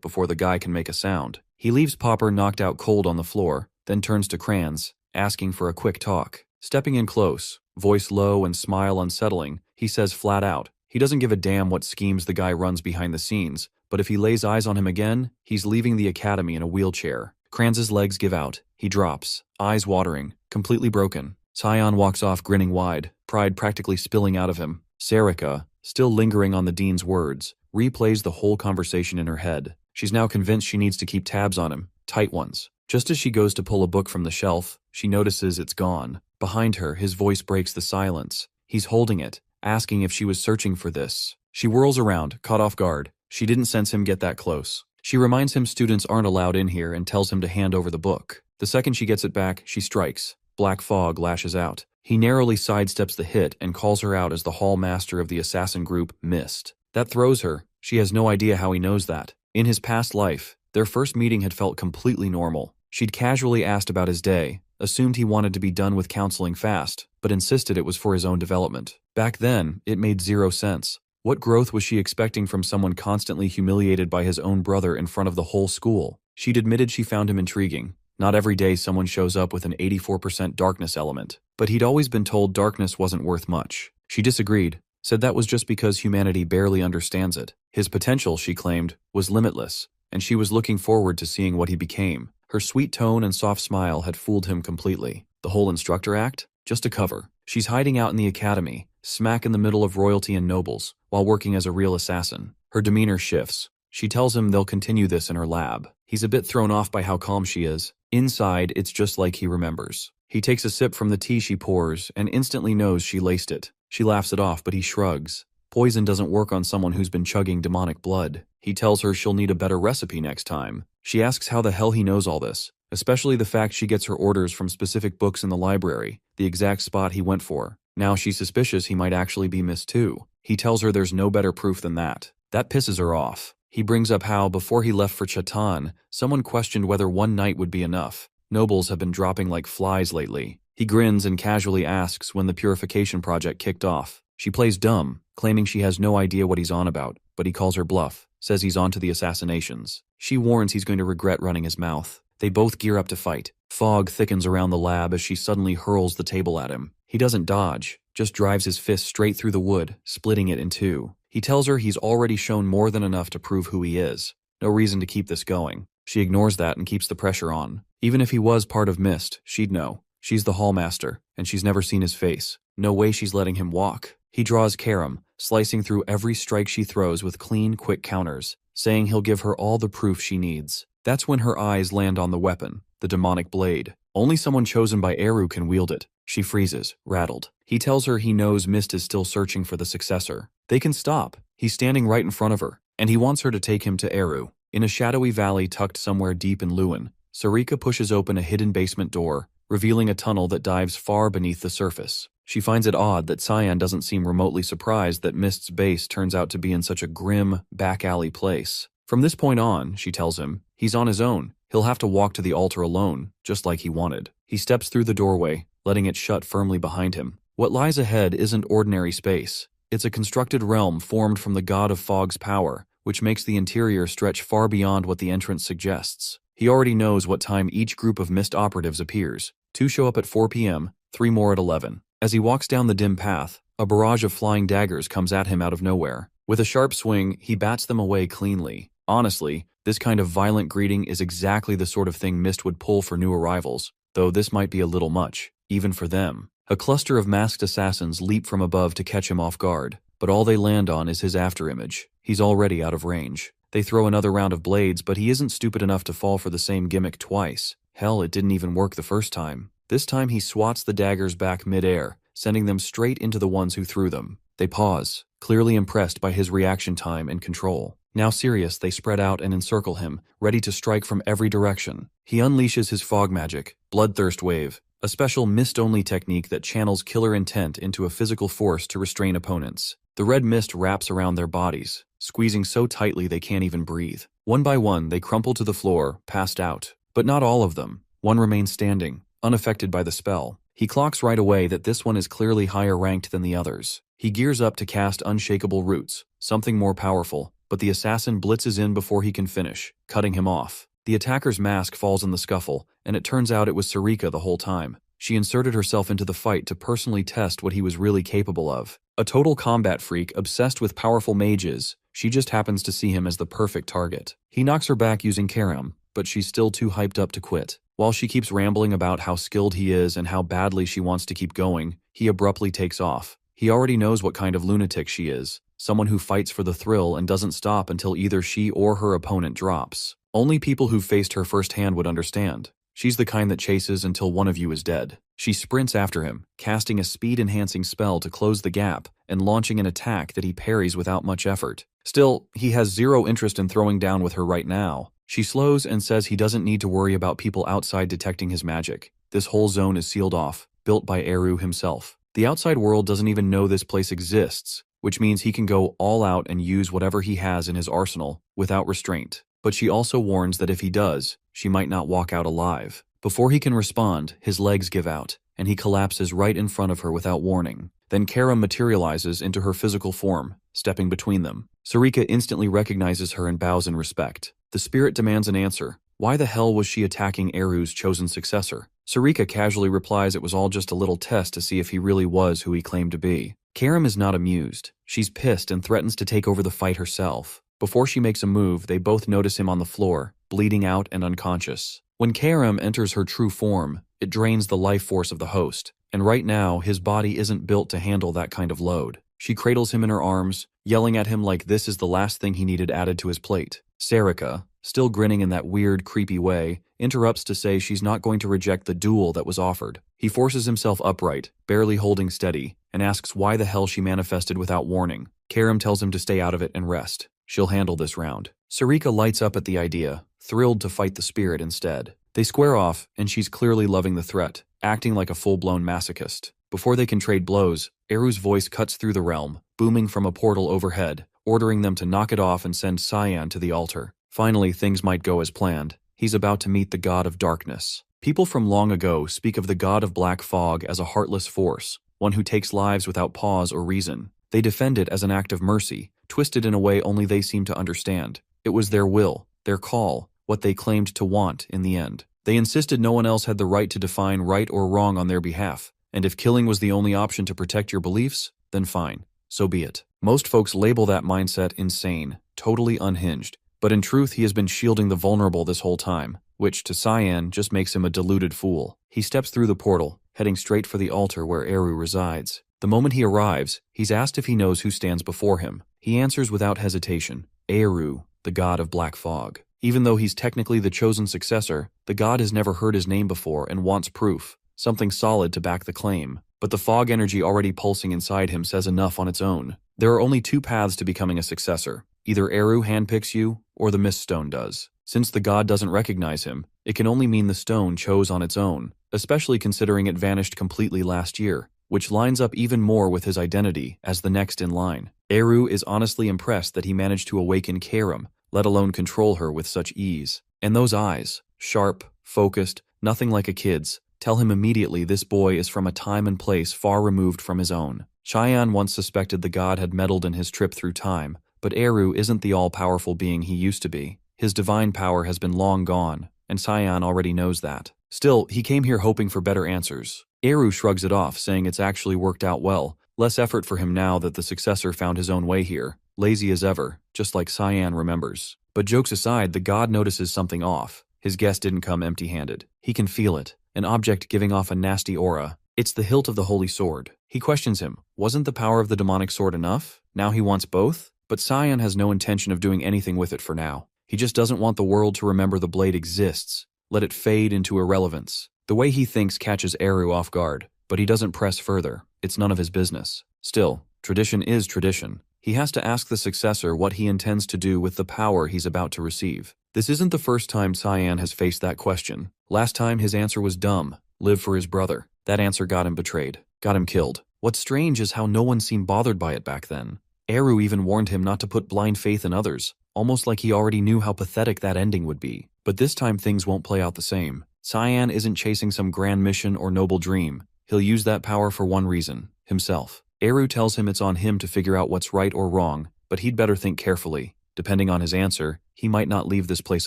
before the guy can make a sound. He leaves Popper knocked out cold on the floor, then turns to Kranz, asking for a quick talk. Stepping in close, voice low and smile unsettling, he says flat out, he doesn't give a damn what schemes the guy runs behind the scenes, but if he lays eyes on him again, he's leaving the academy in a wheelchair. Kranz's legs give out. He drops, eyes watering, completely broken. Cyan walks off grinning wide, pride practically spilling out of him. Sarika, still lingering on the dean's words, replays the whole conversation in her head. She's now convinced she needs to keep tabs on him, tight ones. Just as she goes to pull a book from the shelf, she notices it's gone. Behind her, his voice breaks the silence. He's holding it, asking if she was searching for this. She whirls around, caught off guard. She didn't sense him get that close. She reminds him students aren't allowed in here and tells him to hand over the book. The second she gets it back, she strikes. Black fog lashes out. He narrowly sidesteps the hit and calls her out as the hall master of the assassin group, Mist. That throws her. She has no idea how he knows that. In his past life, their first meeting had felt completely normal. She'd casually asked about his day, assumed he wanted to be done with counseling fast, but insisted it was for his own development. Back then, it made zero sense. What growth was she expecting from someone constantly humiliated by his own brother in front of the whole school? She'd admitted she found him intriguing. Not every day someone shows up with an 84% darkness element, but he'd always been told darkness wasn't worth much. She disagreed, said that was just because humanity barely understands it. His potential, she claimed, was limitless, and she was looking forward to seeing what he became. Her sweet tone and soft smile had fooled him completely. The whole instructor act? Just a cover. She's hiding out in the academy, smack in the middle of royalty and nobles, while working as a real assassin. Her demeanor shifts. She tells him they'll continue this in her lab. He's a bit thrown off by how calm she is. Inside, it's just like he remembers. He takes a sip from the tea she pours and instantly knows she laced it. She laughs it off, but he shrugs. Poison doesn't work on someone who's been chugging demonic blood. He tells her she'll need a better recipe next time. She asks how the hell he knows all this, especially the fact she gets her orders from specific books in the library, the exact spot he went for. Now she's suspicious he might actually be Miss too. He tells her there's no better proof than that. That pisses her off. He brings up how, before he left for Chatan, someone questioned whether one night would be enough. Nobles have been dropping like flies lately. He grins and casually asks when the purification project kicked off. She plays dumb, claiming she has no idea what he's on about, but he calls her bluff, says he's on to the assassinations. She warns he's going to regret running his mouth. They both gear up to fight. Fog thickens around the lab as she suddenly hurls the table at him. He doesn't dodge, just drives his fist straight through the wood, splitting it in two. He tells her he's already shown more than enough to prove who he is. No reason to keep this going. She ignores that and keeps the pressure on. Even if he was part of Mist, she'd know. She's the hallmaster, and she's never seen his face. No way she's letting him walk. He draws Karam, slicing through every strike she throws with clean, quick counters, saying he'll give her all the proof she needs. That's when her eyes land on the weapon, the demonic blade. Only someone chosen by Eru can wield it. She freezes, rattled. He tells her he knows Mist is still searching for the successor. They can stop. He's standing right in front of her, and he wants her to take him to Eru. In a shadowy valley tucked somewhere deep in Lewin, Sarika pushes open a hidden basement door, revealing a tunnel that dives far beneath the surface. She finds it odd that Cyan doesn't seem remotely surprised that Mist's base turns out to be in such a grim, back-alley place. From this point on, she tells him, he's on his own. He'll have to walk to the altar alone, just like he wanted. He steps through the doorway, letting it shut firmly behind him. What lies ahead isn't ordinary space. It's a constructed realm formed from the god of fog's power, which makes the interior stretch far beyond what the entrance suggests. He already knows what time each group of Mist operatives appears. 2 show up at 4 p.m., 3 more at 11. As he walks down the dim path, a barrage of flying daggers comes at him out of nowhere. With a sharp swing, he bats them away cleanly. Honestly, this kind of violent greeting is exactly the sort of thing Mist would pull for new arrivals, though this might be a little much, even for them. A cluster of masked assassins leap from above to catch him off guard, but all they land on is his afterimage. He's already out of range. They throw another round of blades, but he isn't stupid enough to fall for the same gimmick twice. Hell, it didn't even work the first time. This time he swats the daggers back mid-air, sending them straight into the ones who threw them. They pause, clearly impressed by his reaction time and control. Now serious, they spread out and encircle him, ready to strike from every direction. He unleashes his fog magic, Bloodthirst Wave, a special mist-only technique that channels killer intent into a physical force to restrain opponents. The red mist wraps around their bodies, squeezing so tightly they can't even breathe. One by one, they crumple to the floor, passed out. But not all of them. One remains standing, unaffected by the spell. He clocks right away that this one is clearly higher ranked than the others. He gears up to cast Unshakable Roots, something more powerful, but the assassin blitzes in before he can finish, cutting him off. The attacker's mask falls in the scuffle, and it turns out it was Sarika the whole time. She inserted herself into the fight to personally test what he was really capable of. A total combat freak obsessed with powerful mages, she just happens to see him as the perfect target. He knocks her back using Karam, but she's still too hyped up to quit. While she keeps rambling about how skilled he is and how badly she wants to keep going, he abruptly takes off. He already knows what kind of lunatic she is, someone who fights for the thrill and doesn't stop until either she or her opponent drops. Only people who've faced her firsthand would understand. She's the kind that chases until one of you is dead. She sprints after him, casting a speed-enhancing spell to close the gap and launching an attack that he parries without much effort. Still, he has zero interest in throwing down with her right now. She slows and says he doesn't need to worry about people outside detecting his magic. This whole zone is sealed off, built by Eru himself. The outside world doesn't even know this place exists, which means he can go all out and use whatever he has in his arsenal without restraint. But she also warns that if he does, she might not walk out alive. Before he can respond, his legs give out, and he collapses right in front of her without warning. Then Karam materializes into her physical form, stepping between them. Sarika instantly recognizes her and bows in respect. The spirit demands an answer. Why the hell was she attacking Eru's chosen successor? Sarika casually replies it was all just a little test to see if he really was who he claimed to be. Karam is not amused. She's pissed and threatens to take over the fight herself. Before she makes a move, they both notice him on the floor, bleeding out and unconscious. When Karam enters her true form, it drains the life force of the host, and right now his body isn't built to handle that kind of load. She cradles him in her arms, yelling at him like this is the last thing he needed added to his plate. Sarika, still grinning in that weird, creepy way, interrupts to say she's not going to reject the duel that was offered. He forces himself upright, barely holding steady, and asks why the hell she manifested without warning. Karam tells him to stay out of it and rest. She'll handle this round. Sarika lights up at the idea, thrilled to fight the spirit instead. They square off, and she's clearly loving the threat, acting like a full-blown masochist. Before they can trade blows, Eru's voice cuts through the realm, booming from a portal overhead, ordering them to knock it off and send Cyan to the altar. Finally, things might go as planned. He's about to meet the god of darkness. People from long ago speak of the god of black fog as a heartless force, one who takes lives without pause or reason. They defend it as an act of mercy, twisted in a way only they seem to understand. It was their will, their call, what they claimed to want in the end. They insisted no one else had the right to define right or wrong on their behalf, and if killing was the only option to protect your beliefs, then fine, so be it. Most folks label that mindset insane, totally unhinged, but in truth he has been shielding the vulnerable this whole time, which to Cyan just makes him a deluded fool. He steps through the portal, heading straight for the altar where Eru resides. The moment he arrives, he's asked if he knows who stands before him. He answers without hesitation, Eru, the god of black fog. Even though he's technically the chosen successor, the god has never heard his name before and wants proof, something solid to back the claim. But the fog energy already pulsing inside him says enough on its own. There are only two paths to becoming a successor. Either Eru handpicks you, or the Mist Stone does. Since the god doesn't recognize him, it can only mean the stone chose on its own, especially considering it vanished completely last year, which lines up even more with his identity as the next in line. Eru is honestly impressed that he managed to awaken Karam, let alone control her with such ease. And those eyes, sharp, focused, nothing like a kid's, tell him immediately this boy is from a time and place far removed from his own. Cyan once suspected the god had meddled in his trip through time, but Eru isn't the all-powerful being he used to be. His divine power has been long gone, and Cyan already knows that. Still, he came here hoping for better answers. Eru shrugs it off, saying it's actually worked out well. Less effort for him now that the successor found his own way here. Lazy as ever, just like Cyan remembers. But jokes aside, the god notices something off. His guest didn't come empty-handed. He can feel it, an object giving off a nasty aura. It's the hilt of the holy sword. He questions him. Wasn't the power of the demonic sword enough? Now he wants both? But Cyan has no intention of doing anything with it for now. He just doesn't want the world to remember the blade exists. Let it fade into irrelevance. The way he thinks catches Eru off guard, but he doesn't press further. It's none of his business. Still, tradition is tradition. He has to ask the successor what he intends to do with the power he's about to receive. This isn't the first time Cyan has faced that question. Last time his answer was dumb, live for his brother. That answer got him betrayed, got him killed. What's strange is how no one seemed bothered by it back then. Eru even warned him not to put blind faith in others, almost like he already knew how pathetic that ending would be. But this time things won't play out the same. Cyan isn't chasing some grand mission or noble dream. He'll use that power for one reason, himself. Eru tells him it's on him to figure out what's right or wrong, but he'd better think carefully. Depending on his answer, he might not leave this place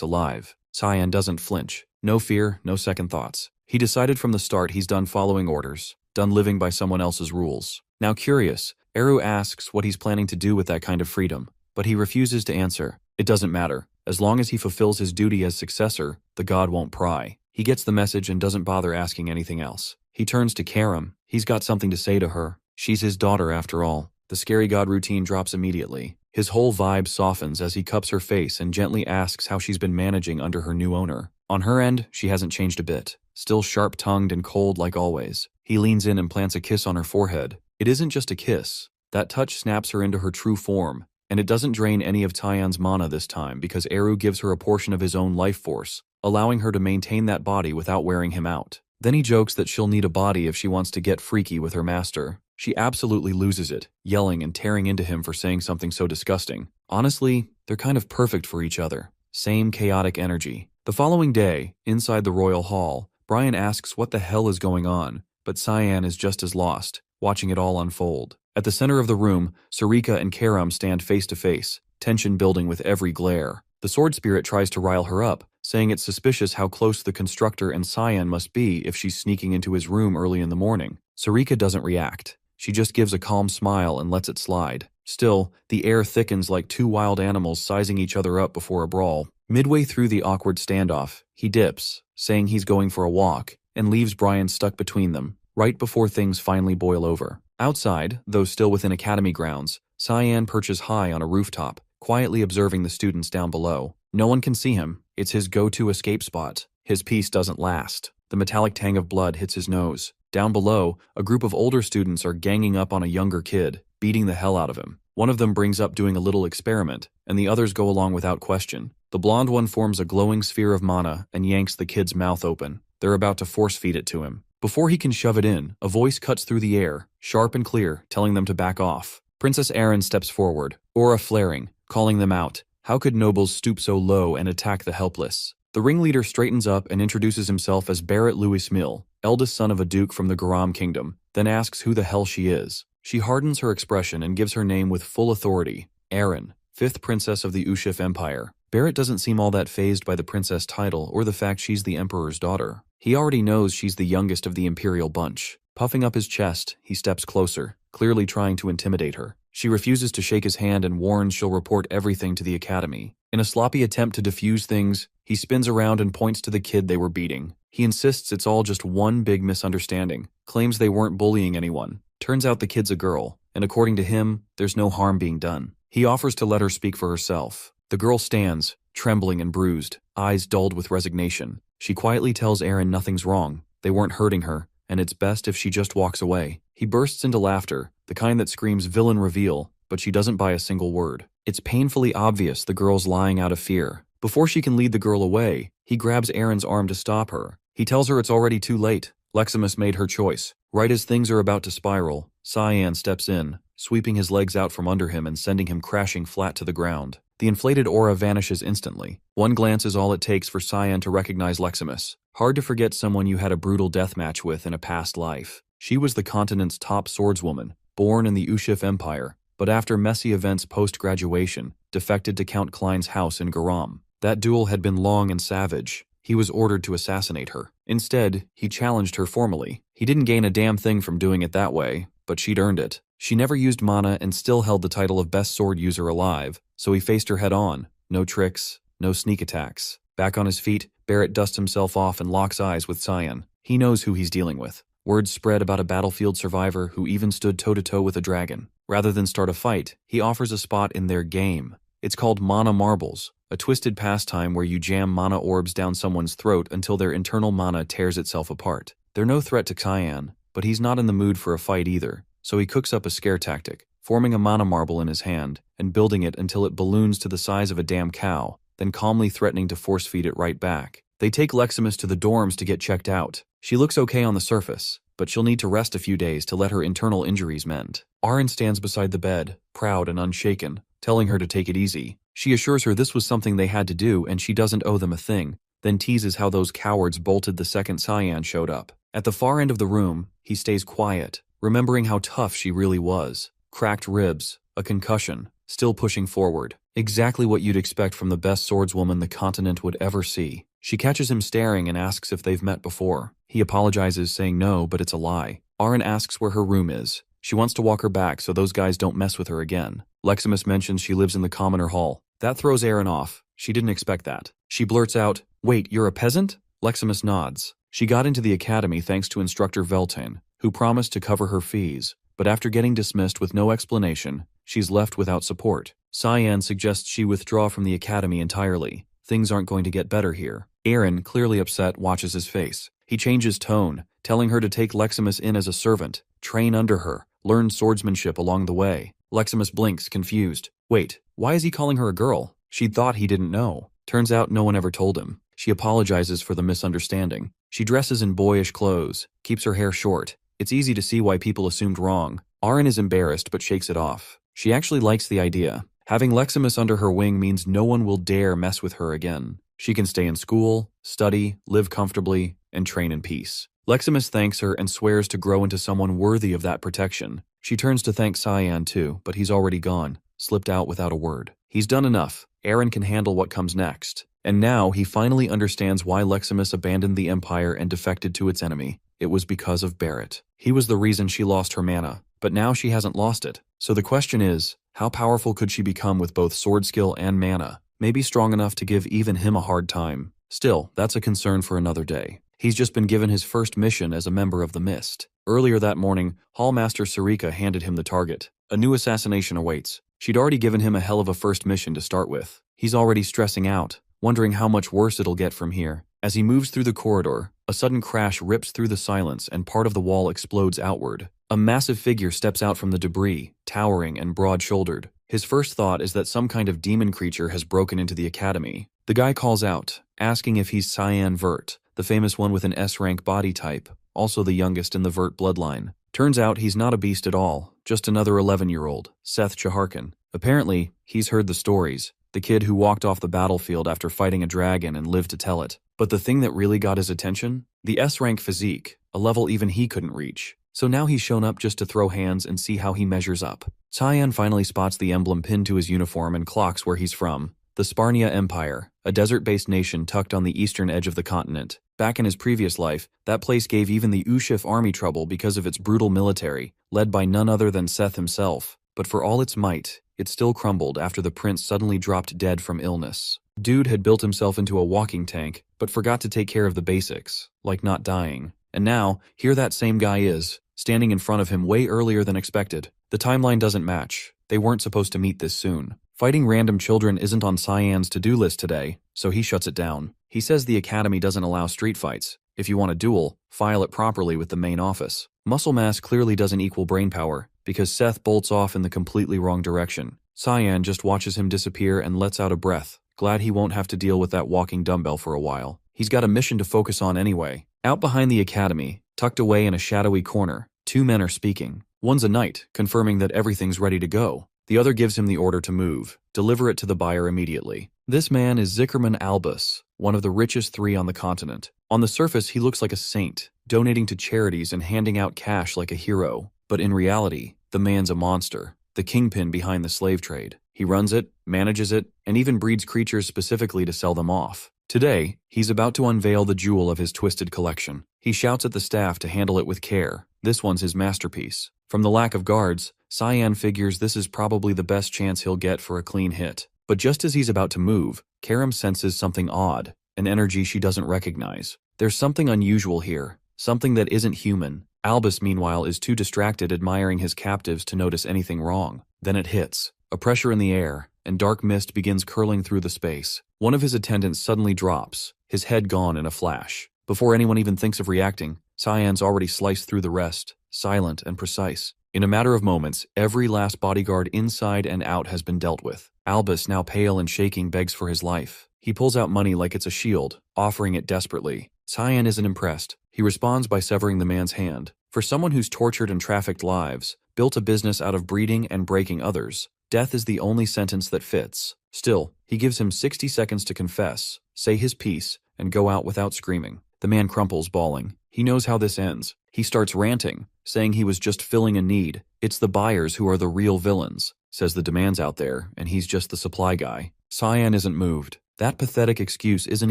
alive. Cyan doesn't flinch. No fear, no second thoughts. He decided from the start he's done following orders, done living by someone else's rules. Now curious, Eru asks what he's planning to do with that kind of freedom, but he refuses to answer. It doesn't matter. As long as he fulfills his duty as successor, the god won't pry. He gets the message and doesn't bother asking anything else. He turns to Karam. He's got something to say to her. She's his daughter after all. The scary god routine drops immediately. His whole vibe softens as he cups her face and gently asks how she's been managing under her new owner. On her end, she hasn't changed a bit. Still sharp-tongued and cold like always. He leans in and plants a kiss on her forehead. It isn't just a kiss. That touch snaps her into her true form, and it doesn't drain any of Tyan's mana this time because Eru gives her a portion of his own life force, allowing her to maintain that body without wearing him out. Then he jokes that she'll need a body if she wants to get freaky with her master. She absolutely loses it, yelling and tearing into him for saying something so disgusting. Honestly, they're kind of perfect for each other. Same chaotic energy. The following day, inside the royal hall, Brian asks what the hell is going on, but Cyan is just as lost, watching it all unfold. At the center of the room, Sarika and Karam stand face to face, tension building with every glare. The sword spirit tries to rile her up, saying it's suspicious how close the constructor and Cyan must be if she's sneaking into his room early in the morning. Sarika doesn't react. She just gives a calm smile and lets it slide. Still, the air thickens like two wild animals sizing each other up before a brawl. Midway through the awkward standoff, he dips, saying he's going for a walk, and leaves Brian stuck between them, right before things finally boil over. Outside, though still within academy grounds, Cyan perches high on a rooftop, quietly observing the students down below. No one can see him. It's his go-to escape spot. His peace doesn't last. The metallic tang of blood hits his nose. Down below, a group of older students are ganging up on a younger kid, beating the hell out of him. One of them brings up doing a little experiment, and the others go along without question. The blonde one forms a glowing sphere of mana and yanks the kid's mouth open. They're about to force-feed it to him. Before he can shove it in, a voice cuts through the air, sharp and clear, telling them to back off. Princess Erin steps forward, aura flaring, calling them out. How could nobles stoop so low and attack the helpless? The ringleader straightens up and introduces himself as Barrett Louis Mill, eldest son of a duke from the Garam kingdom, then asks who the hell she is. She hardens her expression and gives her name with full authority, Erin, 5th princess of the Ushif Empire. Barrett doesn't seem all that fazed by the princess title or the fact she's the emperor's daughter. He already knows she's the youngest of the imperial bunch. Puffing up his chest, he steps closer, clearly trying to intimidate her. She refuses to shake his hand and warns she'll report everything to the academy. In a sloppy attempt to defuse things, he spins around and points to the kid they were beating. He insists it's all just one big misunderstanding, claims they weren't bullying anyone. Turns out the kid's a girl, and according to him, there's no harm being done. He offers to let her speak for herself. The girl stands, trembling and bruised, eyes dulled with resignation. She quietly tells Erin nothing's wrong, they weren't hurting her, and it's best if she just walks away. He bursts into laughter, the kind that screams villain reveal, but she doesn't buy a single word. It's painfully obvious the girl's lying out of fear. Before she can lead the girl away, he grabs Erin's arm to stop her. He tells her it's already too late. Leximus made her choice. Right as things are about to spiral, Cyan steps in, sweeping his legs out from under him and sending him crashing flat to the ground. The inflated aura vanishes instantly. One glance is all it takes for Cyan to recognize Leximus. Hard to forget someone you had a brutal death match with in a past life. She was the continent's top swordswoman, born in the Ushif Empire, but after messy events post-graduation, defected to Count Klein's house in Garam. That duel had been long and savage. He was ordered to assassinate her. Instead, he challenged her formally. He didn't gain a damn thing from doing it that way, but she'd earned it. She never used mana and still held the title of best sword user alive, so he faced her head-on. No tricks, no sneak attacks. Back on his feet, Barrett dusts himself off and locks eyes with Cyan. He knows who he's dealing with. Word spread about a battlefield survivor who even stood toe-to-toe with a dragon. Rather than start a fight, he offers a spot in their game. It's called Mana Marbles, a twisted pastime where you jam mana orbs down someone's throat until their internal mana tears itself apart. They're no threat to Cyan, but he's not in the mood for a fight either, so he cooks up a scare tactic. forming a mana marble in his hand, and building it until it balloons to the size of a damn cow, then calmly threatening to force-feed it right back. They take Leximus to the dorms to get checked out. She looks okay on the surface, but she'll need to rest a few days to let her internal injuries mend. Aaron stands beside the bed, proud and unshaken, telling her to take it easy. She assures her this was something they had to do and she doesn't owe them a thing, then teases how those cowards bolted the second Cyan showed up. At the far end of the room, he stays quiet, remembering how tough she really was. Cracked ribs, a concussion, still pushing forward. Exactly what you'd expect from the best swordswoman the continent would ever see. She catches him staring and asks if they've met before. He apologizes, saying no, but it's a lie. Aaron asks where her room is. She wants to walk her back so those guys don't mess with her again. Leximus mentions she lives in the commoner hall. That throws Aaron off. She didn't expect that. She blurts out, "Wait, you're a peasant?" Leximus nods. She got into the academy thanks to instructor Veltain, who promised to cover her fees, but after getting dismissed with no explanation, she's left without support. Cyan suggests she withdraw from the academy entirely. Things aren't going to get better here. Aaron, clearly upset, watches his face. He changes tone, telling her to take Leximus in as a servant, train under her, learn swordsmanship along the way. Leximus blinks, confused. Wait, why is he calling her a girl? She'd thought he didn't know. Turns out no one ever told him. She apologizes for the misunderstanding. She dresses in boyish clothes, keeps her hair short. It's easy to see why people assumed wrong. Aaron is embarrassed but shakes it off. She actually likes the idea. Having Leximus under her wing means no one will dare mess with her again. She can stay in school, study, live comfortably, and train in peace. Leximus thanks her and swears to grow into someone worthy of that protection. She turns to thank Cyan too, but he's already gone, slipped out without a word. He's done enough. Aaron can handle what comes next. And now he finally understands why Leximus abandoned the Empire and defected to its enemy. It was because of Barrett. He was the reason she lost her mana, but now she hasn't lost it. So the question is, how powerful could she become with both sword skill and mana? Maybe strong enough to give even him a hard time. Still, that's a concern for another day. He's just been given his first mission as a member of the Mist. Earlier that morning, Hallmaster Sarika handed him the target. A new assassination awaits. She'd already given him a hell of a first mission to start with. He's already stressing out, wondering how much worse it'll get from here. As he moves through the corridor, a sudden crash rips through the silence and part of the wall explodes outward. A massive figure steps out from the debris, towering and broad-shouldered. His first thought is that some kind of demon creature has broken into the academy. The guy calls out, asking if he's Cyan Vert, the famous one with an S-rank body type, also the youngest in the Vert bloodline. Turns out he's not a beast at all, just another 11-year-old, Seth Chaharkin. Apparently, he's heard the stories, the kid who walked off the battlefield after fighting a dragon and lived to tell it. But the thing that really got his attention? The S-rank physique, a level even he couldn't reach. So now he's shown up just to throw hands and see how he measures up. Cyan finally spots the emblem pinned to his uniform and clocks where he's from. The Sparnia Empire, a desert-based nation tucked on the eastern edge of the continent. Back in his previous life, that place gave even the Ushif army trouble because of its brutal military, led by none other than Seth himself. But for all its might, it still crumbled after the prince suddenly dropped dead from illness. Dude had built himself into a walking tank, but forgot to take care of the basics, like not dying. And now, here that same guy is, standing in front of him way earlier than expected. The timeline doesn't match. They weren't supposed to meet this soon. Fighting random children isn't on Cyan's to-do list today, so he shuts it down. He says the academy doesn't allow street fights. If you want a duel, file it properly with the main office. Muscle mass clearly doesn't equal brain power, because Seth bolts off in the completely wrong direction. Cyan just watches him disappear and lets out a breath, glad he won't have to deal with that walking dumbbell for a while. He's got a mission to focus on anyway. Out behind the academy, tucked away in a shadowy corner, two men are speaking. One's a knight, confirming that everything's ready to go. The other gives him the order to move, deliver it to the buyer immediately. This man is Zickerman Albus, one of the richest three on the continent. On the surface, he looks like a saint, donating to charities and handing out cash like a hero. But in reality, the man's a monster, the kingpin behind the slave trade. He runs it, manages it, and even breeds creatures specifically to sell them off. Today, he's about to unveil the jewel of his twisted collection. He shouts at the staff to handle it with care. This one's his masterpiece. From the lack of guards, Cyan figures this is probably the best chance he'll get for a clean hit. But just as he's about to move, Karam senses something odd, an energy she doesn't recognize. There's something unusual here, something that isn't human. Albus, meanwhile, is too distracted admiring his captives to notice anything wrong. Then it hits. A pressure in the air, and dark mist begins curling through the space. One of his attendants suddenly drops, his head gone in a flash. Before anyone even thinks of reacting, Cyan's already sliced through the rest, silent and precise. In a matter of moments, every last bodyguard inside and out has been dealt with. Albus, now pale and shaking, begs for his life. He pulls out money like it's a shield, offering it desperately. Cyan isn't impressed. He responds by severing the man's hand. For someone who's tortured and trafficked lives, built a business out of breeding and breaking others, death is the only sentence that fits. Still, he gives him 60 seconds to confess, say his piece, and go out without screaming. The man crumples, bawling. He knows how this ends. He starts ranting, saying he was just filling a need. It's the buyers who are the real villains, says the demand's out there, and he's just the supply guy. Cyan isn't moved. That pathetic excuse isn't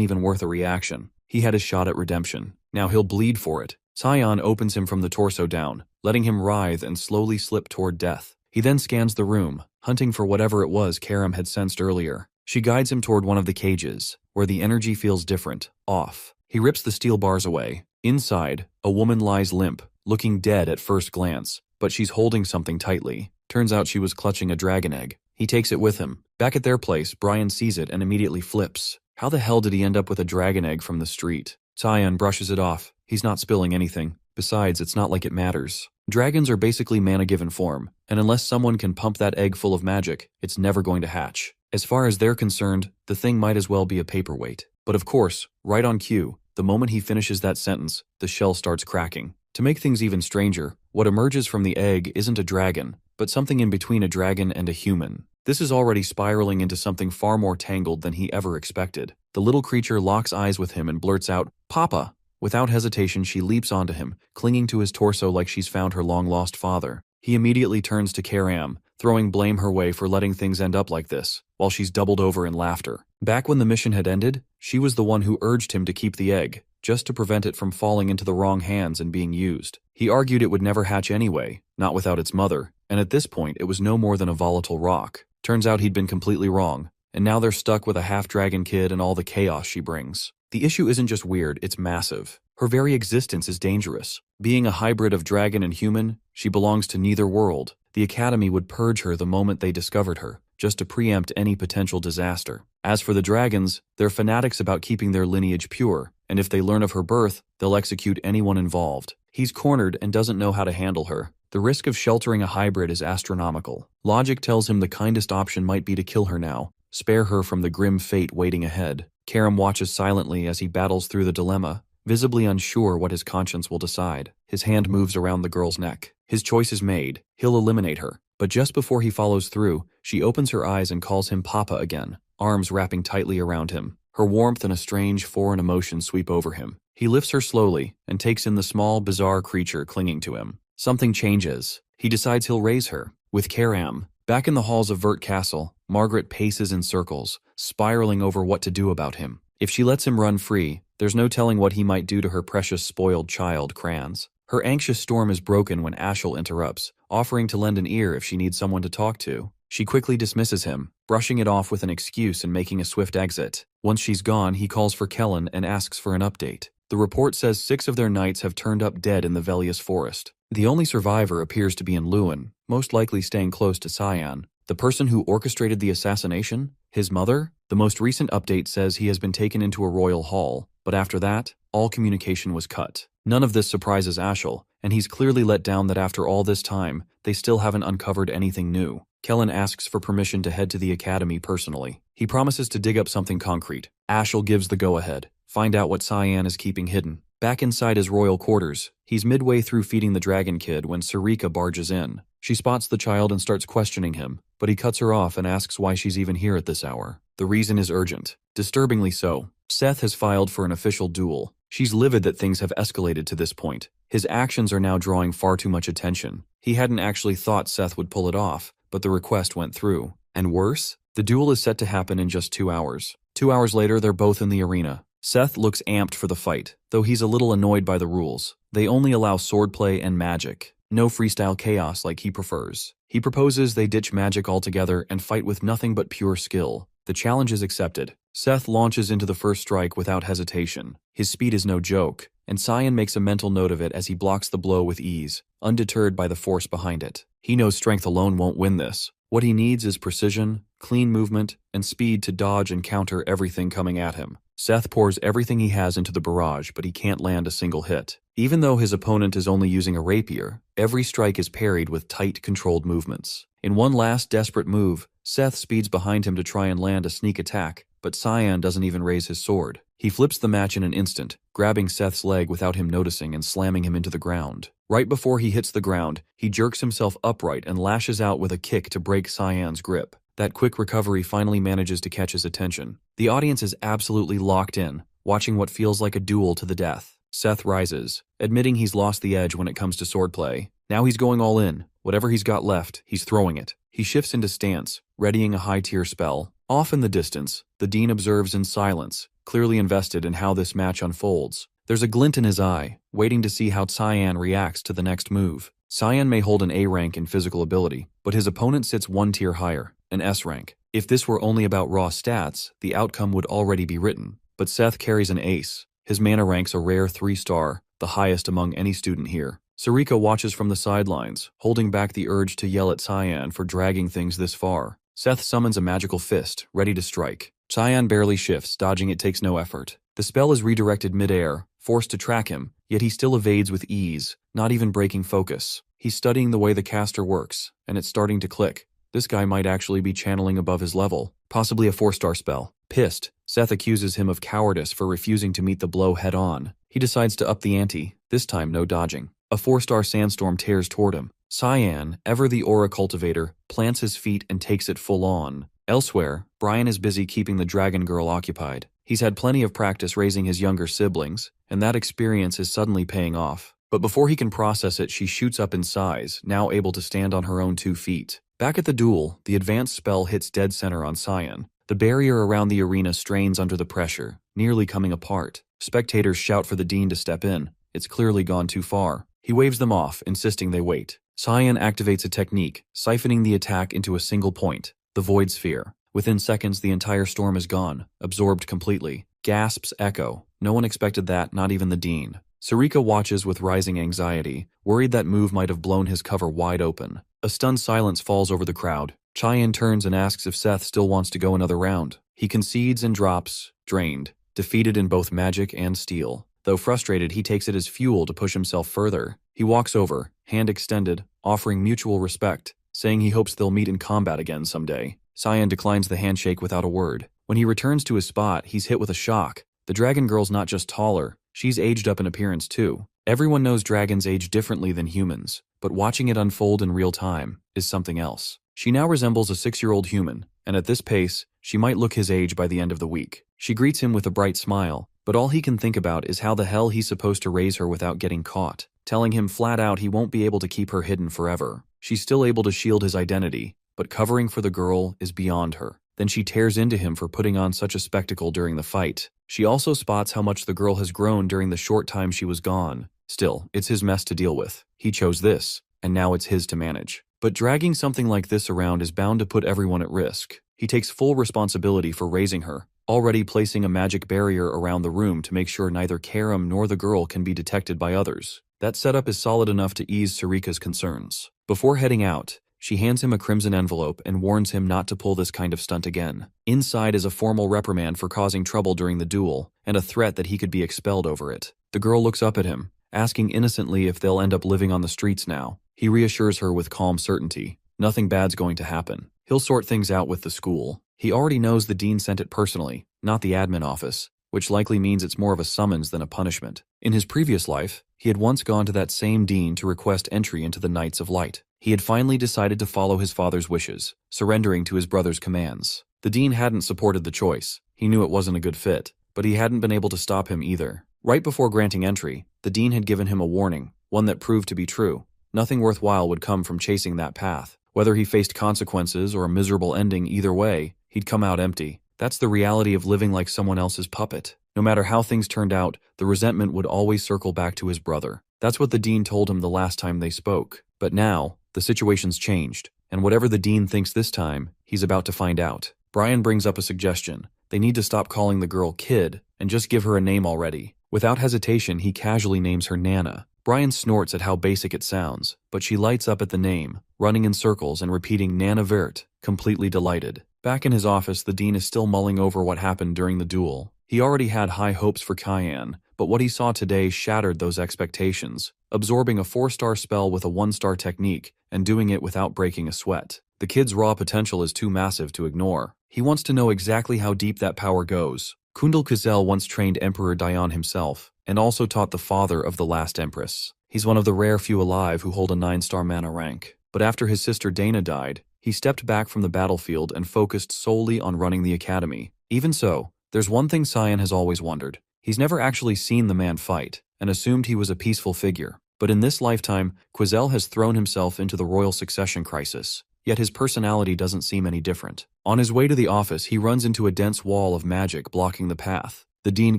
even worth a reaction. He had his shot at redemption. Now he'll bleed for it. Cyan opens him from the torso down, letting him writhe and slowly slip toward death. He then scans the room, hunting for whatever it was Karam had sensed earlier. She guides him toward one of the cages, where the energy feels different, off. He rips the steel bars away. Inside, a woman lies limp, looking dead at first glance, but she's holding something tightly. Turns out she was clutching a dragon egg. He takes it with him. Back at their place, Brian sees it and immediately flips. How the hell did he end up with a dragon egg from the street? Cyan brushes it off. He's not spilling anything. Besides, it's not like it matters. Dragons are basically mana given form, and unless someone can pump that egg full of magic, it's never going to hatch. As far as they're concerned, the thing might as well be a paperweight. But of course, right on cue, the moment he finishes that sentence, the shell starts cracking. To make things even stranger, what emerges from the egg isn't a dragon, but something in between a dragon and a human. This is already spiraling into something far more tangled than he ever expected. The little creature locks eyes with him and blurts out, "Papa!" Without hesitation, she leaps onto him, clinging to his torso like she's found her long-lost father. He immediately turns to Karam, throwing blame her way for letting things end up like this, while she's doubled over in laughter. Back when the mission had ended, she was the one who urged him to keep the egg, just to prevent it from falling into the wrong hands and being used. He argued it would never hatch anyway, not without its mother, and at this point it was no more than a volatile rock. Turns out he'd been completely wrong, and now they're stuck with a half-dragon kid and all the chaos she brings. The issue isn't just weird, it's massive. Her very existence is dangerous. Being a hybrid of dragon and human, she belongs to neither world. The Academy would purge her the moment they discovered her, just to preempt any potential disaster. As for the dragons, they're fanatics about keeping their lineage pure, and if they learn of her birth, they'll execute anyone involved. He's cornered and doesn't know how to handle her. The risk of sheltering a hybrid is astronomical. Logic tells him the kindest option might be to kill her now, spare her from the grim fate waiting ahead. Karam watches silently as he battles through the dilemma, visibly unsure what his conscience will decide. His hand moves around the girl's neck. His choice is made. He'll eliminate her. But just before he follows through, she opens her eyes and calls him Papa again, arms wrapping tightly around him. Her warmth and a strange foreign emotion sweep over him. He lifts her slowly and takes in the small, bizarre creature clinging to him. Something changes. He decides he'll raise her. With Karam, back in the halls of Vert Castle, Margaret paces in circles, spiraling over what to do about him. If she lets him run free, there's no telling what he might do to her precious spoiled child, Crans. Her anxious storm is broken when Ashel interrupts, offering to lend an ear if she needs someone to talk to. She quickly dismisses him, brushing it off with an excuse and making a swift exit. Once she's gone, he calls for Kellen and asks for an update. The report says 6 of their knights have turned up dead in the Velius forest. The only survivor appears to be in Lewin, most likely staying close to Cyan. The person who orchestrated the assassination? His mother? The most recent update says he has been taken into a royal hall, but after that, all communication was cut. None of this surprises Ashel, and he's clearly let down that after all this time, they still haven't uncovered anything new. Kellen asks for permission to head to the academy personally. He promises to dig up something concrete. Ashel gives the go-ahead. Find out what Cyan is keeping hidden. Back inside his royal quarters, he's midway through feeding the dragon kid when Sarika barges in. She spots the child and starts questioning him, but he cuts her off and asks why she's even here at this hour. The reason is urgent. Disturbingly so. Seth has filed for an official duel. She's livid that things have escalated to this point. His actions are now drawing far too much attention. He hadn't actually thought Seth would pull it off, but the request went through. And worse, the duel is set to happen in just 2 hours. 2 hours later, they're both in the arena. Seth looks amped for the fight, though he's a little annoyed by the rules. They only allow swordplay and magic. No freestyle chaos like he prefers. He proposes they ditch magic altogether and fight with nothing but pure skill. The challenge is accepted. Seth launches into the first strike without hesitation. His speed is no joke, and Cyan makes a mental note of it as he blocks the blow with ease, undeterred by the force behind it. He knows strength alone won't win this. What he needs is precision, clean movement, and speed to dodge and counter everything coming at him. Seth pours everything he has into the barrage, but he can't land a single hit. Even though his opponent is only using a rapier, every strike is parried with tight, controlled movements. In one last desperate move, Seth speeds behind him to try and land a sneak attack, but Cyan doesn't even raise his sword. He flips the match in an instant, grabbing Seth's leg without him noticing and slamming him into the ground. Right before he hits the ground, he jerks himself upright and lashes out with a kick to break Cyan's grip. That quick recovery finally manages to catch his attention. The audience is absolutely locked in, watching what feels like a duel to the death. Seth rises, admitting he's lost the edge when it comes to swordplay. Now he's going all in. Whatever he's got left, he's throwing it. He shifts into stance, readying a high-tier spell. Off in the distance, the Dean observes in silence, clearly invested in how this match unfolds. There's a glint in his eye, waiting to see how Cyan reacts to the next move. Cyan may hold an A rank in physical ability, but his opponent sits one tier higher, an S rank. If this were only about raw stats, the outcome would already be written. But Seth carries an ace. His mana rank's a rare 3-star, the highest among any student here. Sarika watches from the sidelines, holding back the urge to yell at Cyan for dragging things this far. Seth summons a magical fist, ready to strike. Cyan barely shifts, dodging it takes no effort. The spell is redirected mid-air, forced to track him, yet he still evades with ease, not even breaking focus. He's studying the way the caster works, and it's starting to click. This guy might actually be channeling above his level, possibly a 4-star spell. Pissed, Seth accuses him of cowardice for refusing to meet the blow head-on. He decides to up the ante, this time no dodging. A 4-star sandstorm tears toward him. Cyan, ever the aura cultivator, plants his feet and takes it full on. Elsewhere, Brian is busy keeping the dragon girl occupied. He's had plenty of practice raising his younger siblings, and that experience is suddenly paying off. But before he can process it, she shoots up in size, now able to stand on her own 2 feet. Back at the duel, the advanced spell hits dead center on Cyan. The barrier around the arena strains under the pressure, nearly coming apart. Spectators shout for the Dean to step in. It's clearly gone too far. He waves them off, insisting they wait. Cyan activates a technique, siphoning the attack into a single point, the Void Sphere. Within seconds, the entire storm is gone, absorbed completely. Gasps echo. No one expected that, not even the Dean. Sarika watches with rising anxiety, worried that move might have blown his cover wide open. A stunned silence falls over the crowd. Cyan turns and asks if Seth still wants to go another round. He concedes and drops, drained, defeated in both magic and steel. Though frustrated, he takes it as fuel to push himself further. He walks over, hand extended, offering mutual respect, saying he hopes they'll meet in combat again someday. Cyan declines the handshake without a word. When he returns to his spot, he's hit with a shock. The dragon girl's not just taller, she's aged up in appearance too. Everyone knows dragons age differently than humans, but watching it unfold in real time is something else. She now resembles a 6-year-old human, and at this pace, she might look his age by the end of the week. She greets him with a bright smile, but all he can think about is how the hell he's supposed to raise her without getting caught, telling him flat out he won't be able to keep her hidden forever. She's still able to shield his identity, but covering for the girl is beyond her. Then she tears into him for putting on such a spectacle during the fight. She also spots how much the girl has grown during the short time she was gone. Still, it's his mess to deal with. He chose this, and now it's his to manage. But dragging something like this around is bound to put everyone at risk. He takes full responsibility for raising her, already placing a magic barrier around the room to make sure neither Karam nor the girl can be detected by others. That setup is solid enough to ease Sarika's concerns. Before heading out, she hands him a crimson envelope and warns him not to pull this kind of stunt again. Inside is a formal reprimand for causing trouble during the duel, and a threat that he could be expelled over it. The girl looks up at him, asking innocently if they'll end up living on the streets now. He reassures her with calm certainty. Nothing bad's going to happen. He'll sort things out with the school. He already knows the dean sent it personally, not the admin office, which likely means it's more of a summons than a punishment. In his previous life, he had once gone to that same dean to request entry into the Knights of Light. He had finally decided to follow his father's wishes, surrendering to his brother's commands. The dean hadn't supported the choice. He knew it wasn't a good fit, but he hadn't been able to stop him either. Right before granting entry, the dean had given him a warning, one that proved to be true. Nothing worthwhile would come from chasing that path. Whether he faced consequences or a miserable ending, either way, he'd come out empty. That's the reality of living like someone else's puppet. No matter how things turned out, the resentment would always circle back to his brother. That's what the dean told him the last time they spoke. But now, the situation's changed, and whatever the dean thinks this time, he's about to find out. Brian brings up a suggestion. They need to stop calling the girl Kid and just give her a name already. Without hesitation, he casually names her Nana. Brian snorts at how basic it sounds, but she lights up at the name, running in circles and repeating Nana Vert, completely delighted. Back in his office, the dean is still mulling over what happened during the duel. He already had high hopes for Cyan, but what he saw today shattered those expectations, absorbing a 4-star spell with a 1-star technique and doing it without breaking a sweat. The kid's raw potential is too massive to ignore. He wants to know exactly how deep that power goes. Kundal Kuzel once trained Emperor Dion himself, and also taught the father of the last empress. He's one of the rare few alive who hold a 9-star mana rank. But after his sister Dana died, he stepped back from the battlefield and focused solely on running the academy. Even so, there's one thing Cyan has always wondered. He's never actually seen the man fight, and assumed he was a peaceful figure. But in this lifetime, Quazel has thrown himself into the royal succession crisis, yet his personality doesn't seem any different. On his way to the office, he runs into a dense wall of magic blocking the path. The dean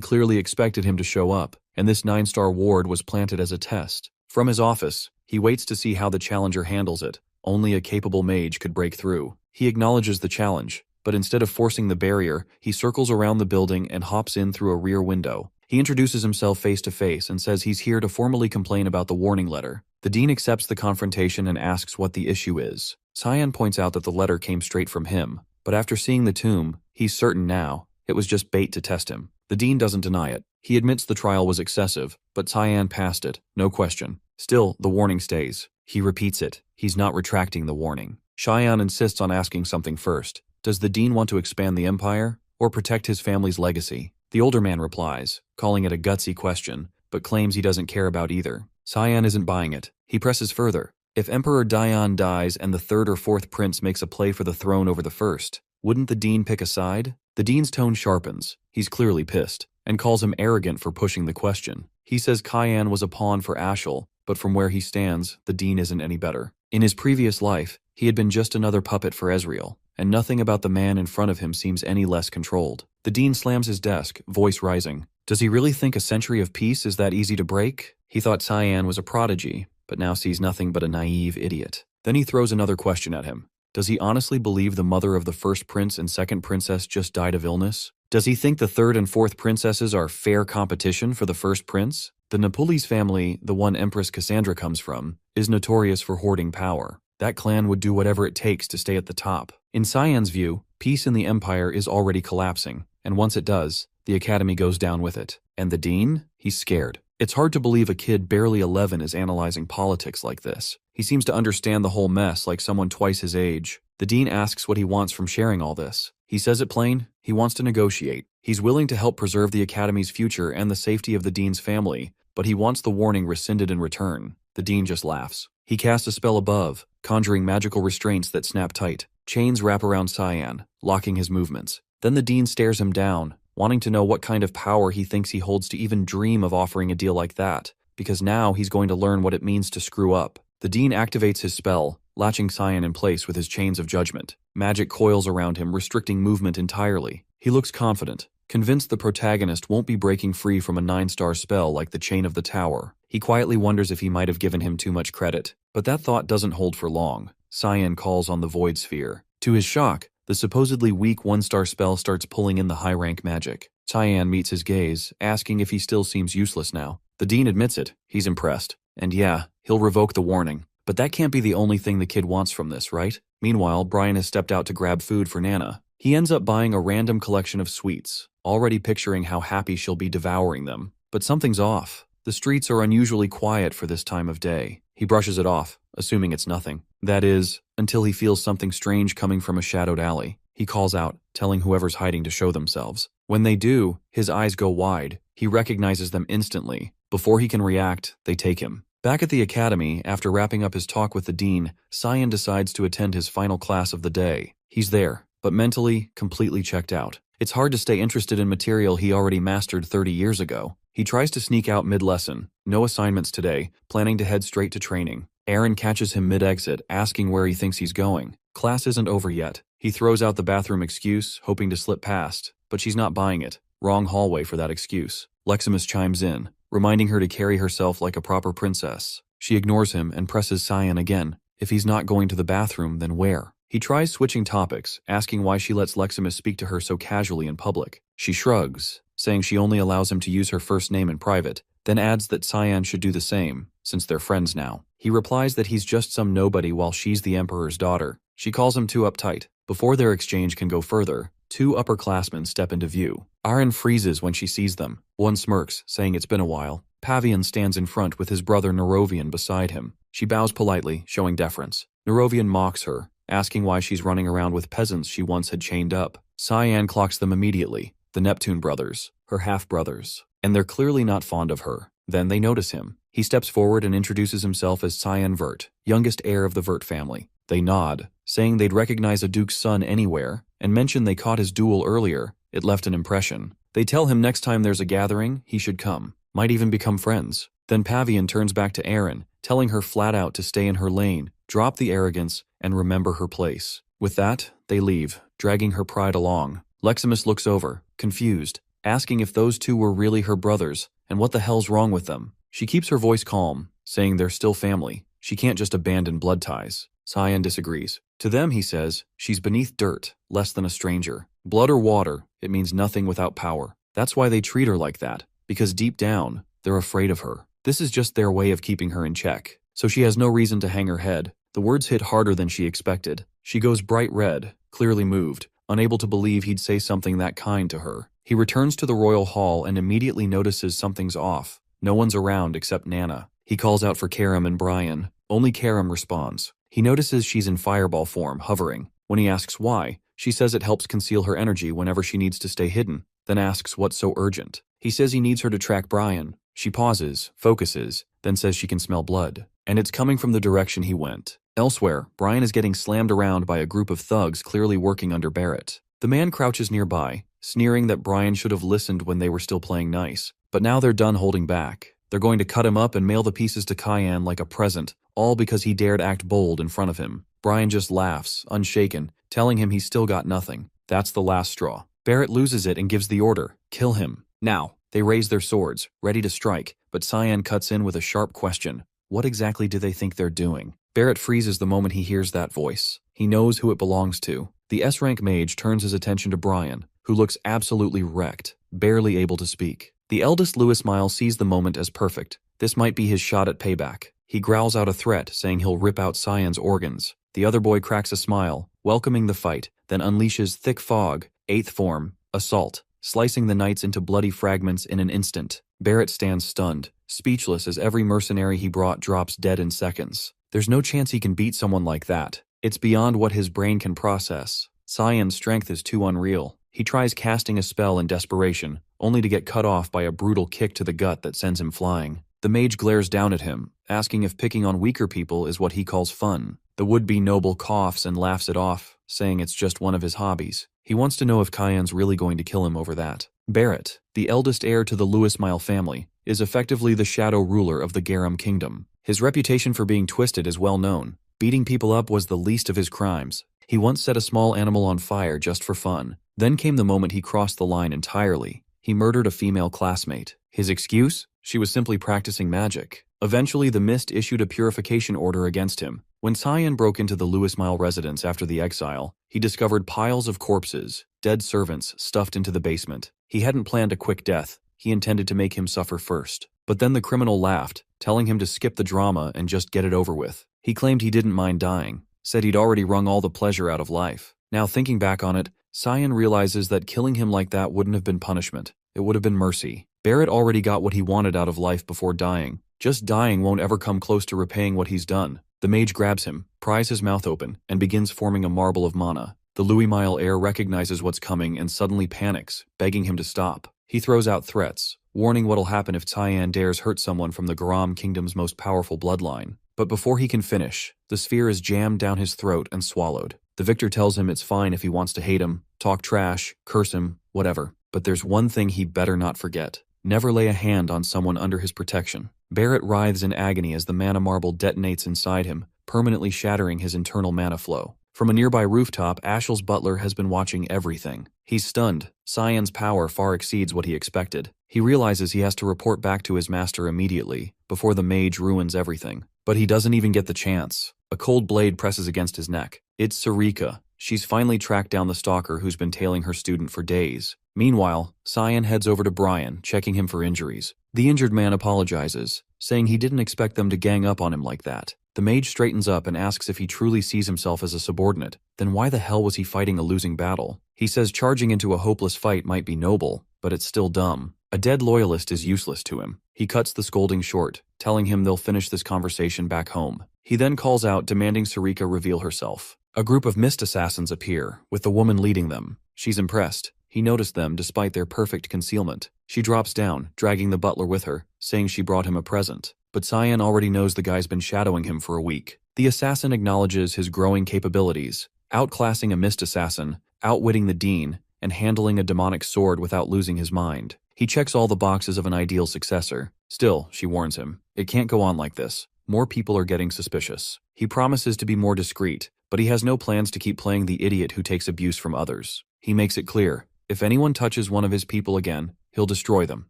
clearly expected him to show up, and this 9-star ward was planted as a test. From his office, he waits to see how the challenger handles it. Only a capable mage could break through. He acknowledges the challenge, but instead of forcing the barrier, he circles around the building and hops in through a rear window. He introduces himself face to face and says he's here to formally complain about the warning letter. The dean accepts the confrontation and asks what the issue is. Cyan points out that the letter came straight from him, but after seeing the tomb, he's certain now it was just bait to test him. The dean doesn't deny it. He admits the trial was excessive, but Cyan passed it, no question. Still, the warning stays. He repeats it. He's not retracting the warning. Cheyenne insists on asking something first. Does the dean want to expand the empire, or protect his family's legacy? The older man replies, calling it a gutsy question, but claims he doesn't care about either. Cyan isn't buying it. He presses further. If Emperor Dion dies and the 3rd or 4th prince makes a play for the throne over the 1st, wouldn't the dean pick a side? The dean's tone sharpens. He's clearly pissed, and calls him arrogant for pushing the question. He says Cyan was a pawn for Ashel, but from where he stands, the dean isn't any better. In his previous life, he had been just another puppet for Ezreal, and nothing about the man in front of him seems any less controlled. The dean slams his desk, voice rising. Does he really think a century of peace is that easy to break? He thought Cyan was a prodigy, but now sees nothing but a naive idiot. Then he throws another question at him. Does he honestly believe the mother of the 1st prince and 2nd princess just died of illness? Does he think the 3rd and 4th princesses are fair competition for the 1st prince? The Napulis family, the one Empress Cassandra comes from, is notorious for hoarding power. That clan would do whatever it takes to stay at the top. In Cyan's view, peace in the empire is already collapsing, and once it does, the academy goes down with it. And the dean? He's scared. It's hard to believe a kid barely 11 is analyzing politics like this. He seems to understand the whole mess like someone twice his age. The dean asks what he wants from sharing all this. He says it plain, he wants to negotiate. He's willing to help preserve the academy's future and the safety of the dean's family, but he wants the warning rescinded in return. The dean just laughs. He casts a spell above, conjuring magical restraints that snap tight. Chains wrap around Cyan, locking his movements. Then the dean stares him down, wanting to know what kind of power he thinks he holds to even dream of offering a deal like that, because now he's going to learn what it means to screw up. The dean activates his spell, latching Cyan in place with his chains of judgment. Magic coils around him, restricting movement entirely. He looks confident, convinced the protagonist won't be breaking free from a 9-star spell like the Chain of the Tower. He quietly wonders if he might have given him too much credit, but that thought doesn't hold for long. Cyan calls on the Void Sphere. To his shock, the supposedly weak 1-star spell starts pulling in the high-rank magic. Cyan meets his gaze, asking if he still seems useless now. The dean admits it. He's impressed. And yeah, he'll revoke the warning. But that can't be the only thing the kid wants from this, right? Meanwhile, Brian has stepped out to grab food for Nana. He ends up buying a random collection of sweets, already picturing how happy she'll be devouring them. But something's off. The streets are unusually quiet for this time of day. He brushes it off, assuming it's nothing. That is, until he feels something strange coming from a shadowed alley. He calls out, telling whoever's hiding to show themselves. When they do, his eyes go wide. He recognizes them instantly. Before he can react, they take him. Back at the academy, after wrapping up his talk with the dean, Cyan decides to attend his final class of the day. He's there, but mentally, completely checked out. It's hard to stay interested in material he already mastered 30 years ago. He tries to sneak out mid-lesson. No assignments today, planning to head straight to training. Aaron catches him mid-exit, asking where he thinks he's going. Class isn't over yet. He throws out the bathroom excuse, hoping to slip past, but she's not buying it. Wrong hallway for that excuse. Leximus chimes in, reminding her to carry herself like a proper princess. She ignores him and presses Cyan again. If he's not going to the bathroom, then where? He tries switching topics, asking why she lets Leximus speak to her so casually in public. She shrugs, saying she only allows him to use her first name in private, then adds that Cyan should do the same, since they're friends now. He replies that he's just some nobody while she's the Emperor's daughter. She calls him too uptight. Before their exchange can go further, two upperclassmen step into view. Aaron freezes when she sees them. One smirks, saying it's been a while. Pavian stands in front with his brother Nerovian beside him. She bows politely, showing deference. Nerovian mocks her, asking why she's running around with peasants she once had chained up. Cyan clocks them immediately, the Neptune brothers, her half-brothers, and they're clearly not fond of her. Then they notice him. He steps forward and introduces himself as Cyan Vert, youngest heir of the Vert family. They nod, saying they'd recognize a duke's son anywhere, and mention they caught his duel earlier. It left an impression. They tell him next time there's a gathering, he should come. Might even become friends. Then Pavian turns back to Aaron, telling her flat out to stay in her lane, drop the arrogance, and remember her place. With that, they leave, dragging her pride along. Leximus looks over, confused, asking if those two were really her brothers, and what the hell's wrong with them. She keeps her voice calm, saying they're still family. She can't just abandon blood ties. Cyan disagrees. To them, he says, she's beneath dirt, less than a stranger. Blood or water, it means nothing without power. That's why they treat her like that, because deep down, they're afraid of her. This is just their way of keeping her in check. So she has no reason to hang her head. The words hit harder than she expected. She goes bright red, clearly moved, unable to believe he'd say something that kind to her. He returns to the royal hall and immediately notices something's off. No one's around except Nana. He calls out for Karam and Brian. Only Karam responds. He notices she's in fireball form, hovering. When he asks why, she says it helps conceal her energy whenever she needs to stay hidden, then asks what's so urgent. He says he needs her to track Brian. She pauses, focuses, then says she can smell blood. And it's coming from the direction he went. Elsewhere, Brian is getting slammed around by a group of thugs clearly working under Barrett. The man crouches nearby, sneering that Brian should have listened when they were still playing nice. But now they're done holding back. They're going to cut him up and mail the pieces to Cyan like a present, all because he dared act bold in front of him. Brian just laughs, unshaken, telling him he's still got nothing. That's the last straw. Barrett loses it and gives the order, kill him. Now, they raise their swords, ready to strike, but Cyan cuts in with a sharp question. What exactly do they think they're doing? Barrett freezes the moment he hears that voice. He knows who it belongs to. The S-rank mage turns his attention to Brian, who looks absolutely wrecked, barely able to speak. The eldest Louis Miles sees the moment as perfect. This might be his shot at payback. He growls out a threat, saying he'll rip out Cyan's organs. The other boy cracks a smile, welcoming the fight, then unleashes Thick Fog, 8th form, Assault, slicing the knights into bloody fragments in an instant. Barrett stands stunned, speechless as every mercenary he brought drops dead in seconds. There's no chance he can beat someone like that. It's beyond what his brain can process. Cyan's strength is too unreal. He tries casting a spell in desperation, only to get cut off by a brutal kick to the gut that sends him flying. The mage glares down at him, asking if picking on weaker people is what he calls fun. The would-be noble coughs and laughs it off, saying it's just one of his hobbies. He wants to know if Cyan's really going to kill him over that. Barrett, the eldest heir to the Louis Mile family, is effectively the shadow ruler of the Garum kingdom. His reputation for being twisted is well known. Beating people up was the least of his crimes. He once set a small animal on fire just for fun. Then came the moment he crossed the line entirely. He murdered a female classmate. His excuse? She was simply practicing magic. Eventually, the Mist issued a purification order against him. When Cyan broke into the Louis Mile residence after the exile, he discovered piles of corpses, dead servants stuffed into the basement. He hadn't planned a quick death. He intended to make him suffer first. But then the criminal laughed, telling him to skip the drama and just get it over with. He claimed he didn't mind dying, said he'd already wrung all the pleasure out of life. Now thinking back on it, Cyan realizes that killing him like that wouldn't have been punishment. It would have been mercy. Barrett already got what he wanted out of life before dying. Just dying won't ever come close to repaying what he's done. The mage grabs him, pries his mouth open, and begins forming a marble of mana. The Louis Mile heir recognizes what's coming and suddenly panics, begging him to stop. He throws out threats, warning what'll happen if Cyan dares hurt someone from the Garam kingdom's most powerful bloodline. But before he can finish, the sphere is jammed down his throat and swallowed. The victor tells him it's fine if he wants to hate him, talk trash, curse him, whatever. But there's one thing he better not forget. Never lay a hand on someone under his protection. Barrett writhes in agony as the mana marble detonates inside him, permanently shattering his internal mana flow. From a nearby rooftop, Ashel's butler has been watching everything. He's stunned. Cyan's power far exceeds what he expected. He realizes he has to report back to his master immediately, before the mage ruins everything. But he doesn't even get the chance. A cold blade presses against his neck. It's Sarika. She's finally tracked down the stalker who's been tailing her student for days. Meanwhile, Cyan heads over to Brian, checking him for injuries. The injured man apologizes, saying he didn't expect them to gang up on him like that. The mage straightens up and asks if he truly sees himself as a subordinate. Then why the hell was he fighting a losing battle? He says charging into a hopeless fight might be noble, but it's still dumb. A dead loyalist is useless to him. He cuts the scolding short, telling him they'll finish this conversation back home. He then calls out, demanding Sarika reveal herself. A group of mist assassins appear, with the woman leading them. She's impressed. He noticed them despite their perfect concealment. She drops down, dragging the butler with her, saying she brought him a present. But Cyan already knows the guy's been shadowing him for a week. The assassin acknowledges his growing capabilities, outclassing a mist assassin, outwitting the dean, and handling a demonic sword without losing his mind. He checks all the boxes of an ideal successor. Still, she warns him, it can't go on like this. More people are getting suspicious. He promises to be more discreet, but he has no plans to keep playing the idiot who takes abuse from others. He makes it clear, if anyone touches one of his people again, he'll destroy them.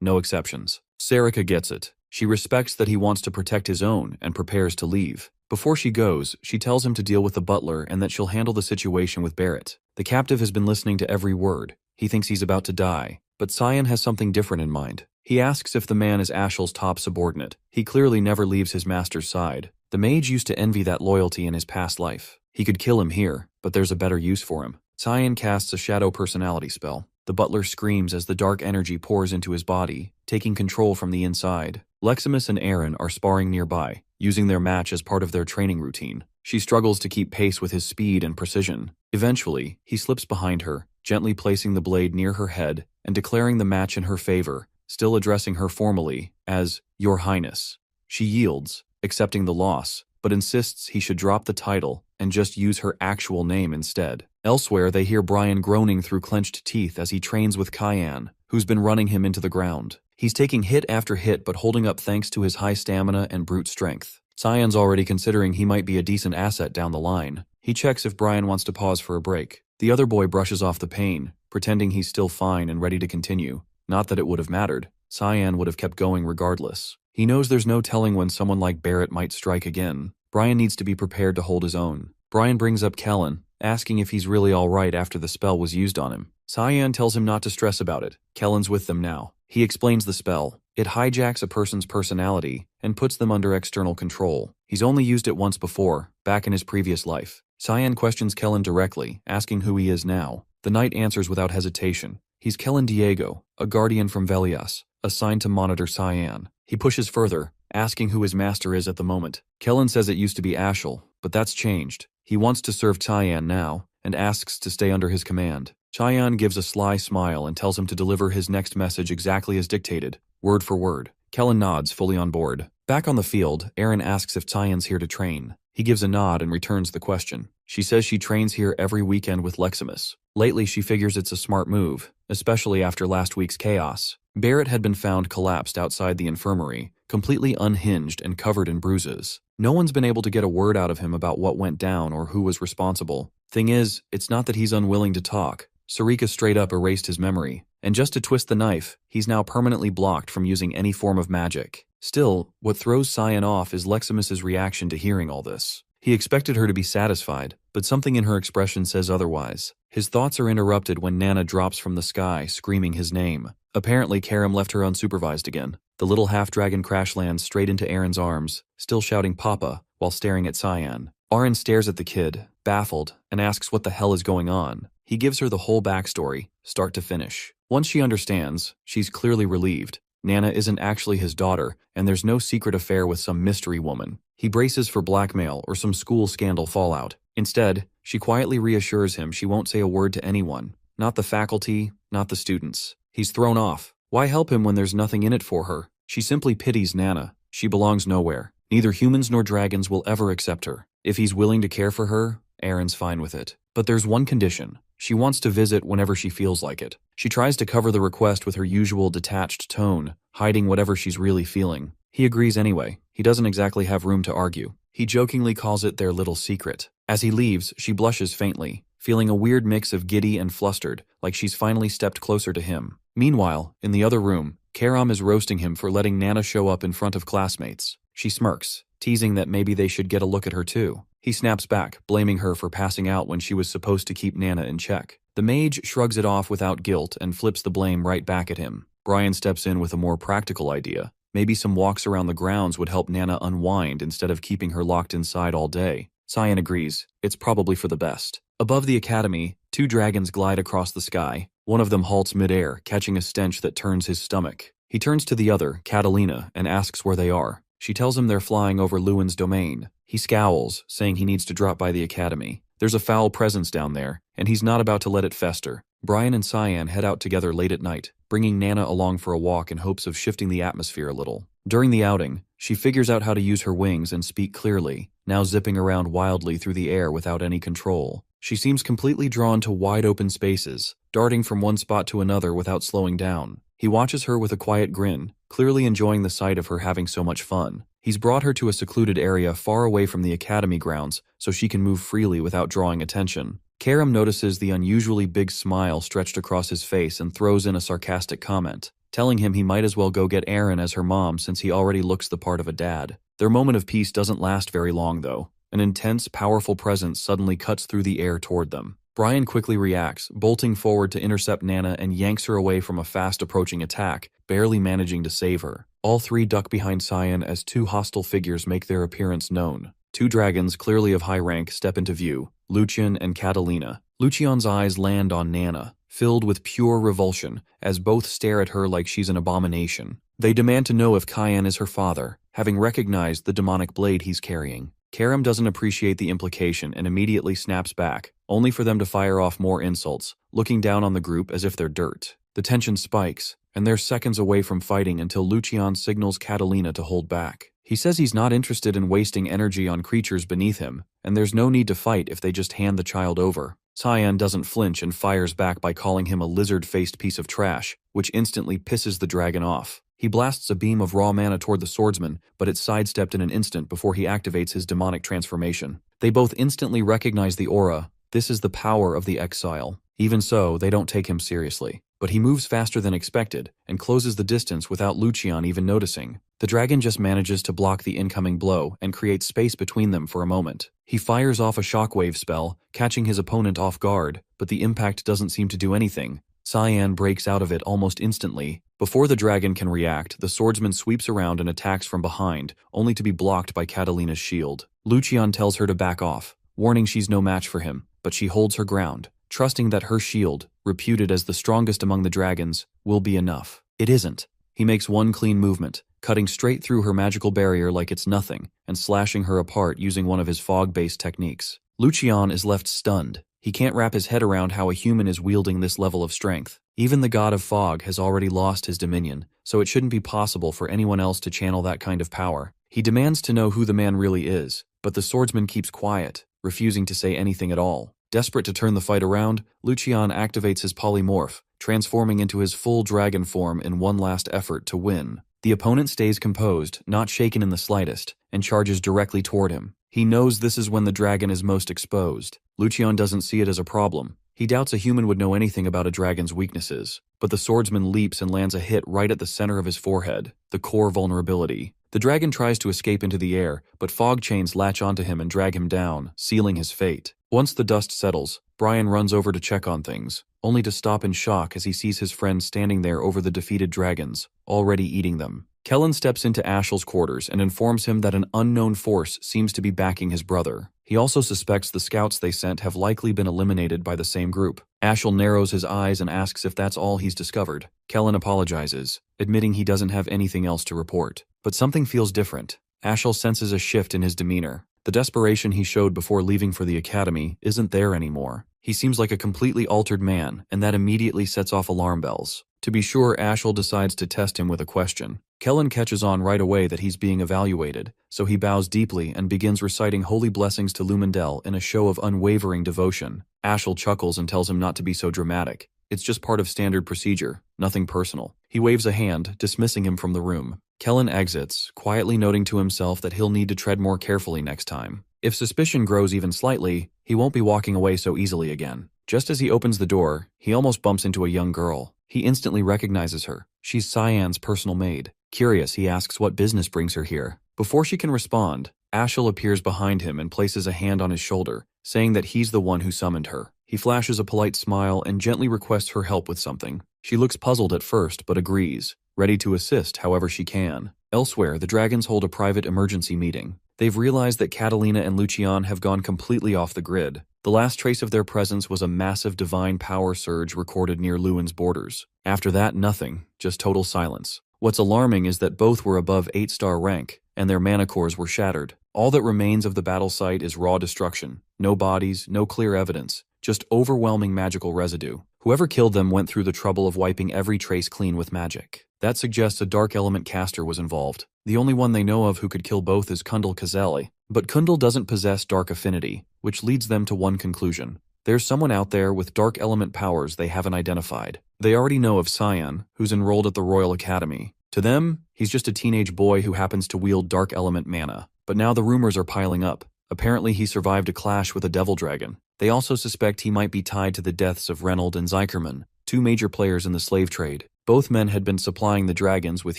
No exceptions. Sarika gets it. She respects that he wants to protect his own and prepares to leave. Before she goes, she tells him to deal with the butler and that she'll handle the situation with Barrett. The captive has been listening to every word. He thinks he's about to die, but Cyan has something different in mind. He asks if the man is Ashel's top subordinate. He clearly never leaves his master's side. The mage used to envy that loyalty in his past life. He could kill him here, but there's a better use for him. Cyan casts a shadow personality spell. The butler screams as the dark energy pours into his body, taking control from the inside. Leximus and Aaron are sparring nearby, using their match as part of their training routine. She struggles to keep pace with his speed and precision. Eventually, he slips behind her, gently placing the blade near her head and declaring the match in her favor, still addressing her formally as Your Highness. She yields, accepting the loss, but insists he should drop the title and just use her actual name instead. Elsewhere, they hear Brian groaning through clenched teeth as he trains with Cyan, who's been running him into the ground. He's taking hit after hit but holding up thanks to his high stamina and brute strength. Cyan's already considering he might be a decent asset down the line. He checks if Brian wants to pause for a break. The other boy brushes off the pain, pretending he's still fine and ready to continue. Not that it would have mattered. Cyan would have kept going regardless. He knows there's no telling when someone like Barrett might strike again. Brian needs to be prepared to hold his own. Brian brings up Kellen, asking if he's really alright after the spell was used on him. Cyan tells him not to stress about it. Kellen's with them now. He explains the spell. It hijacks a person's personality and puts them under external control. He's only used it once before, back in his previous life. Cyan questions Kellen directly, asking who he is now. The knight answers without hesitation. He's Kellen Diego, a guardian from Velias, assigned to monitor Cyan. He pushes further, asking who his master is at the moment. Kellen says it used to be Ashel, but that's changed. He wants to serve Cyan now, and asks to stay under his command. Cyan gives a sly smile and tells him to deliver his next message exactly as dictated, word for word. Kellen nods, fully on board. Back on the field, Aaron asks if Cyan's here to train. He gives a nod and returns the question. She says she trains here every weekend with Leximus. Lately, she figures it's a smart move, especially after last week's chaos. Barrett had been found collapsed outside the infirmary, completely unhinged and covered in bruises. No one's been able to get a word out of him about what went down or who was responsible. Thing is, it's not that he's unwilling to talk. Sarika straight up erased his memory, and just to twist the knife, he's now permanently blocked from using any form of magic. Still, what throws Cyan off is Leximus's reaction to hearing all this. He expected her to be satisfied, but something in her expression says otherwise. His thoughts are interrupted when Nana drops from the sky, screaming his name. Apparently, Karam left her unsupervised again. The little half-dragon crash lands straight into Aaron's arms, still shouting Papa, while staring at Cyan. Aaron stares at the kid, baffled, and asks what the hell is going on. He gives her the whole backstory, start to finish. Once she understands, she's clearly relieved. Nana isn't actually his daughter, and there's no secret affair with some mystery woman. He braces for blackmail or some school scandal fallout. Instead, she quietly reassures him she won't say a word to anyone. Not the faculty, not the students. He's thrown off. Why help him when there's nothing in it for her? She simply pities Nana. She belongs nowhere. Neither humans nor dragons will ever accept her. If he's willing to care for her, Aaron's fine with it. But there's one condition. She wants to visit whenever she feels like it. She tries to cover the request with her usual detached tone, hiding whatever she's really feeling. He agrees anyway. He doesn't exactly have room to argue. He jokingly calls it their little secret. As he leaves, she blushes faintly, feeling a weird mix of giddy and flustered, like she's finally stepped closer to him. Meanwhile, in the other room, Karam is roasting him for letting Nana show up in front of classmates. She smirks, teasing that maybe they should get a look at her too. He snaps back, blaming her for passing out when she was supposed to keep Nana in check. The mage shrugs it off without guilt and flips the blame right back at him. Brian steps in with a more practical idea. Maybe some walks around the grounds would help Nana unwind instead of keeping her locked inside all day. Cyan agrees. It's probably for the best. Above the academy, 2 dragons glide across the sky. One of them halts midair, catching a stench that turns his stomach. He turns to the other, Catalina, and asks where they are. She tells him they're flying over Lewin's domain. He scowls, saying he needs to drop by the academy. There's a foul presence down there, and he's not about to let it fester. Brian and Cyan head out together late at night, bringing Nana along for a walk in hopes of shifting the atmosphere a little. During the outing, she figures out how to use her wings and speak clearly, now zipping around wildly through the air without any control. She seems completely drawn to wide open spaces, darting from one spot to another without slowing down. He watches her with a quiet grin, clearly enjoying the sight of her having so much fun. He's brought her to a secluded area far away from the academy grounds so she can move freely without drawing attention. Karam notices the unusually big smile stretched across his face and throws in a sarcastic comment, telling him he might as well go get Aaron as her mom since he already looks the part of a dad. Their moment of peace doesn't last very long though. An intense, powerful presence suddenly cuts through the air toward them. Brian quickly reacts, bolting forward to intercept Nana and yanks her away from a fast-approaching attack, barely managing to save her. All 3 duck behind Cyan as 2 hostile figures make their appearance known. 2 dragons, clearly of high rank, step into view, Lucian and Catalina. Lucian's eyes land on Nana, filled with pure revulsion, as both stare at her like she's an abomination. They demand to know if Cyan is her father, having recognized the demonic blade he's carrying. Karam doesn't appreciate the implication and immediately snaps back, only for them to fire off more insults, looking down on the group as if they're dirt. The tension spikes, and they're seconds away from fighting until Lucian signals Catalina to hold back. He says he's not interested in wasting energy on creatures beneath him, and there's no need to fight if they just hand the child over. Cyan doesn't flinch and fires back by calling him a lizard-faced piece of trash, which instantly pisses the dragon off. He blasts a beam of raw mana toward the swordsman, but it's sidestepped in an instant before he activates his demonic transformation. They both instantly recognize the aura. This is the power of the exile. Even so, they don't take him seriously. But he moves faster than expected, and closes the distance without Lucian even noticing. The dragon just manages to block the incoming blow and create space between them for a moment. He fires off a shockwave spell, catching his opponent off guard, but the impact doesn't seem to do anything. Cyan breaks out of it almost instantly. Before the dragon can react, the swordsman sweeps around and attacks from behind, only to be blocked by Catalina's shield. Lucian tells her to back off, warning she's no match for him, but she holds her ground, trusting that her shield, reputed as the strongest among the dragons, will be enough. It isn't. He makes one clean movement, cutting straight through her magical barrier like it's nothing, and slashing her apart using one of his fog-based techniques. Lucian is left stunned. He can't wrap his head around how a human is wielding this level of strength. Even the god of fog has already lost his dominion, so it shouldn't be possible for anyone else to channel that kind of power. He demands to know who the man really is, but the swordsman keeps quiet, refusing to say anything at all. Desperate to turn the fight around, Lucian activates his polymorph, transforming into his full dragon form in one last effort to win. The opponent stays composed, not shaken in the slightest, and charges directly toward him. He knows this is when the dragon is most exposed. Lucian doesn't see it as a problem. He doubts a human would know anything about a dragon's weaknesses. But the swordsman leaps and lands a hit right at the center of his forehead, the core vulnerability. The dragon tries to escape into the air, but fog chains latch onto him and drag him down, sealing his fate. Once the dust settles, Brian runs over to check on things, only to stop in shock as he sees his friend standing there over the defeated dragons, already eating them. Kellen steps into Ashel's quarters and informs him that an unknown force seems to be backing his brother. He also suspects the scouts they sent have likely been eliminated by the same group. Ashel narrows his eyes and asks if that's all he's discovered. Kellen apologizes, admitting he doesn't have anything else to report. But something feels different. Ashel senses a shift in his demeanor. The desperation he showed before leaving for the academy isn't there anymore. He seems like a completely altered man, and that immediately sets off alarm bells. To be sure, Ashel decides to test him with a question. Kellen catches on right away that he's being evaluated, so he bows deeply and begins reciting holy blessings to Lumendel in a show of unwavering devotion. Ashel chuckles and tells him not to be so dramatic. It's just part of standard procedure, nothing personal. He waves a hand, dismissing him from the room. Kellen exits, quietly noting to himself that he'll need to tread more carefully next time. If suspicion grows even slightly, he won't be walking away so easily again. Just as he opens the door, he almost bumps into a young girl. He instantly recognizes her. She's Cyan's personal maid. Curious, he asks what business brings her here. Before she can respond, Ashel appears behind him and places a hand on his shoulder, saying that he's the one who summoned her. He flashes a polite smile and gently requests her help with something. She looks puzzled at first but agrees, ready to assist however she can. Elsewhere, the dragons hold a private emergency meeting. They've realized that Catalina and Lucian have gone completely off the grid. The last trace of their presence was a massive divine power surge recorded near Lewin's borders. After that, nothing, just total silence. What's alarming is that both were above 8-star rank, and their mana cores were shattered. All that remains of the battle site is raw destruction. No bodies, no clear evidence, just overwhelming magical residue. Whoever killed them went through the trouble of wiping every trace clean with magic. That suggests a dark element caster was involved. The only one they know of who could kill both is Kundal Kazeli. But Kundal doesn't possess dark affinity, which leads them to one conclusion. There's someone out there with dark element powers they haven't identified. They already know of Cyan, who's enrolled at the Royal Academy. To them, he's just a teenage boy who happens to wield dark element mana. But now the rumors are piling up. Apparently he survived a clash with a devil dragon. They also suspect he might be tied to the deaths of Reynold and Zykerman, two major players in the slave trade. Both men had been supplying the dragons with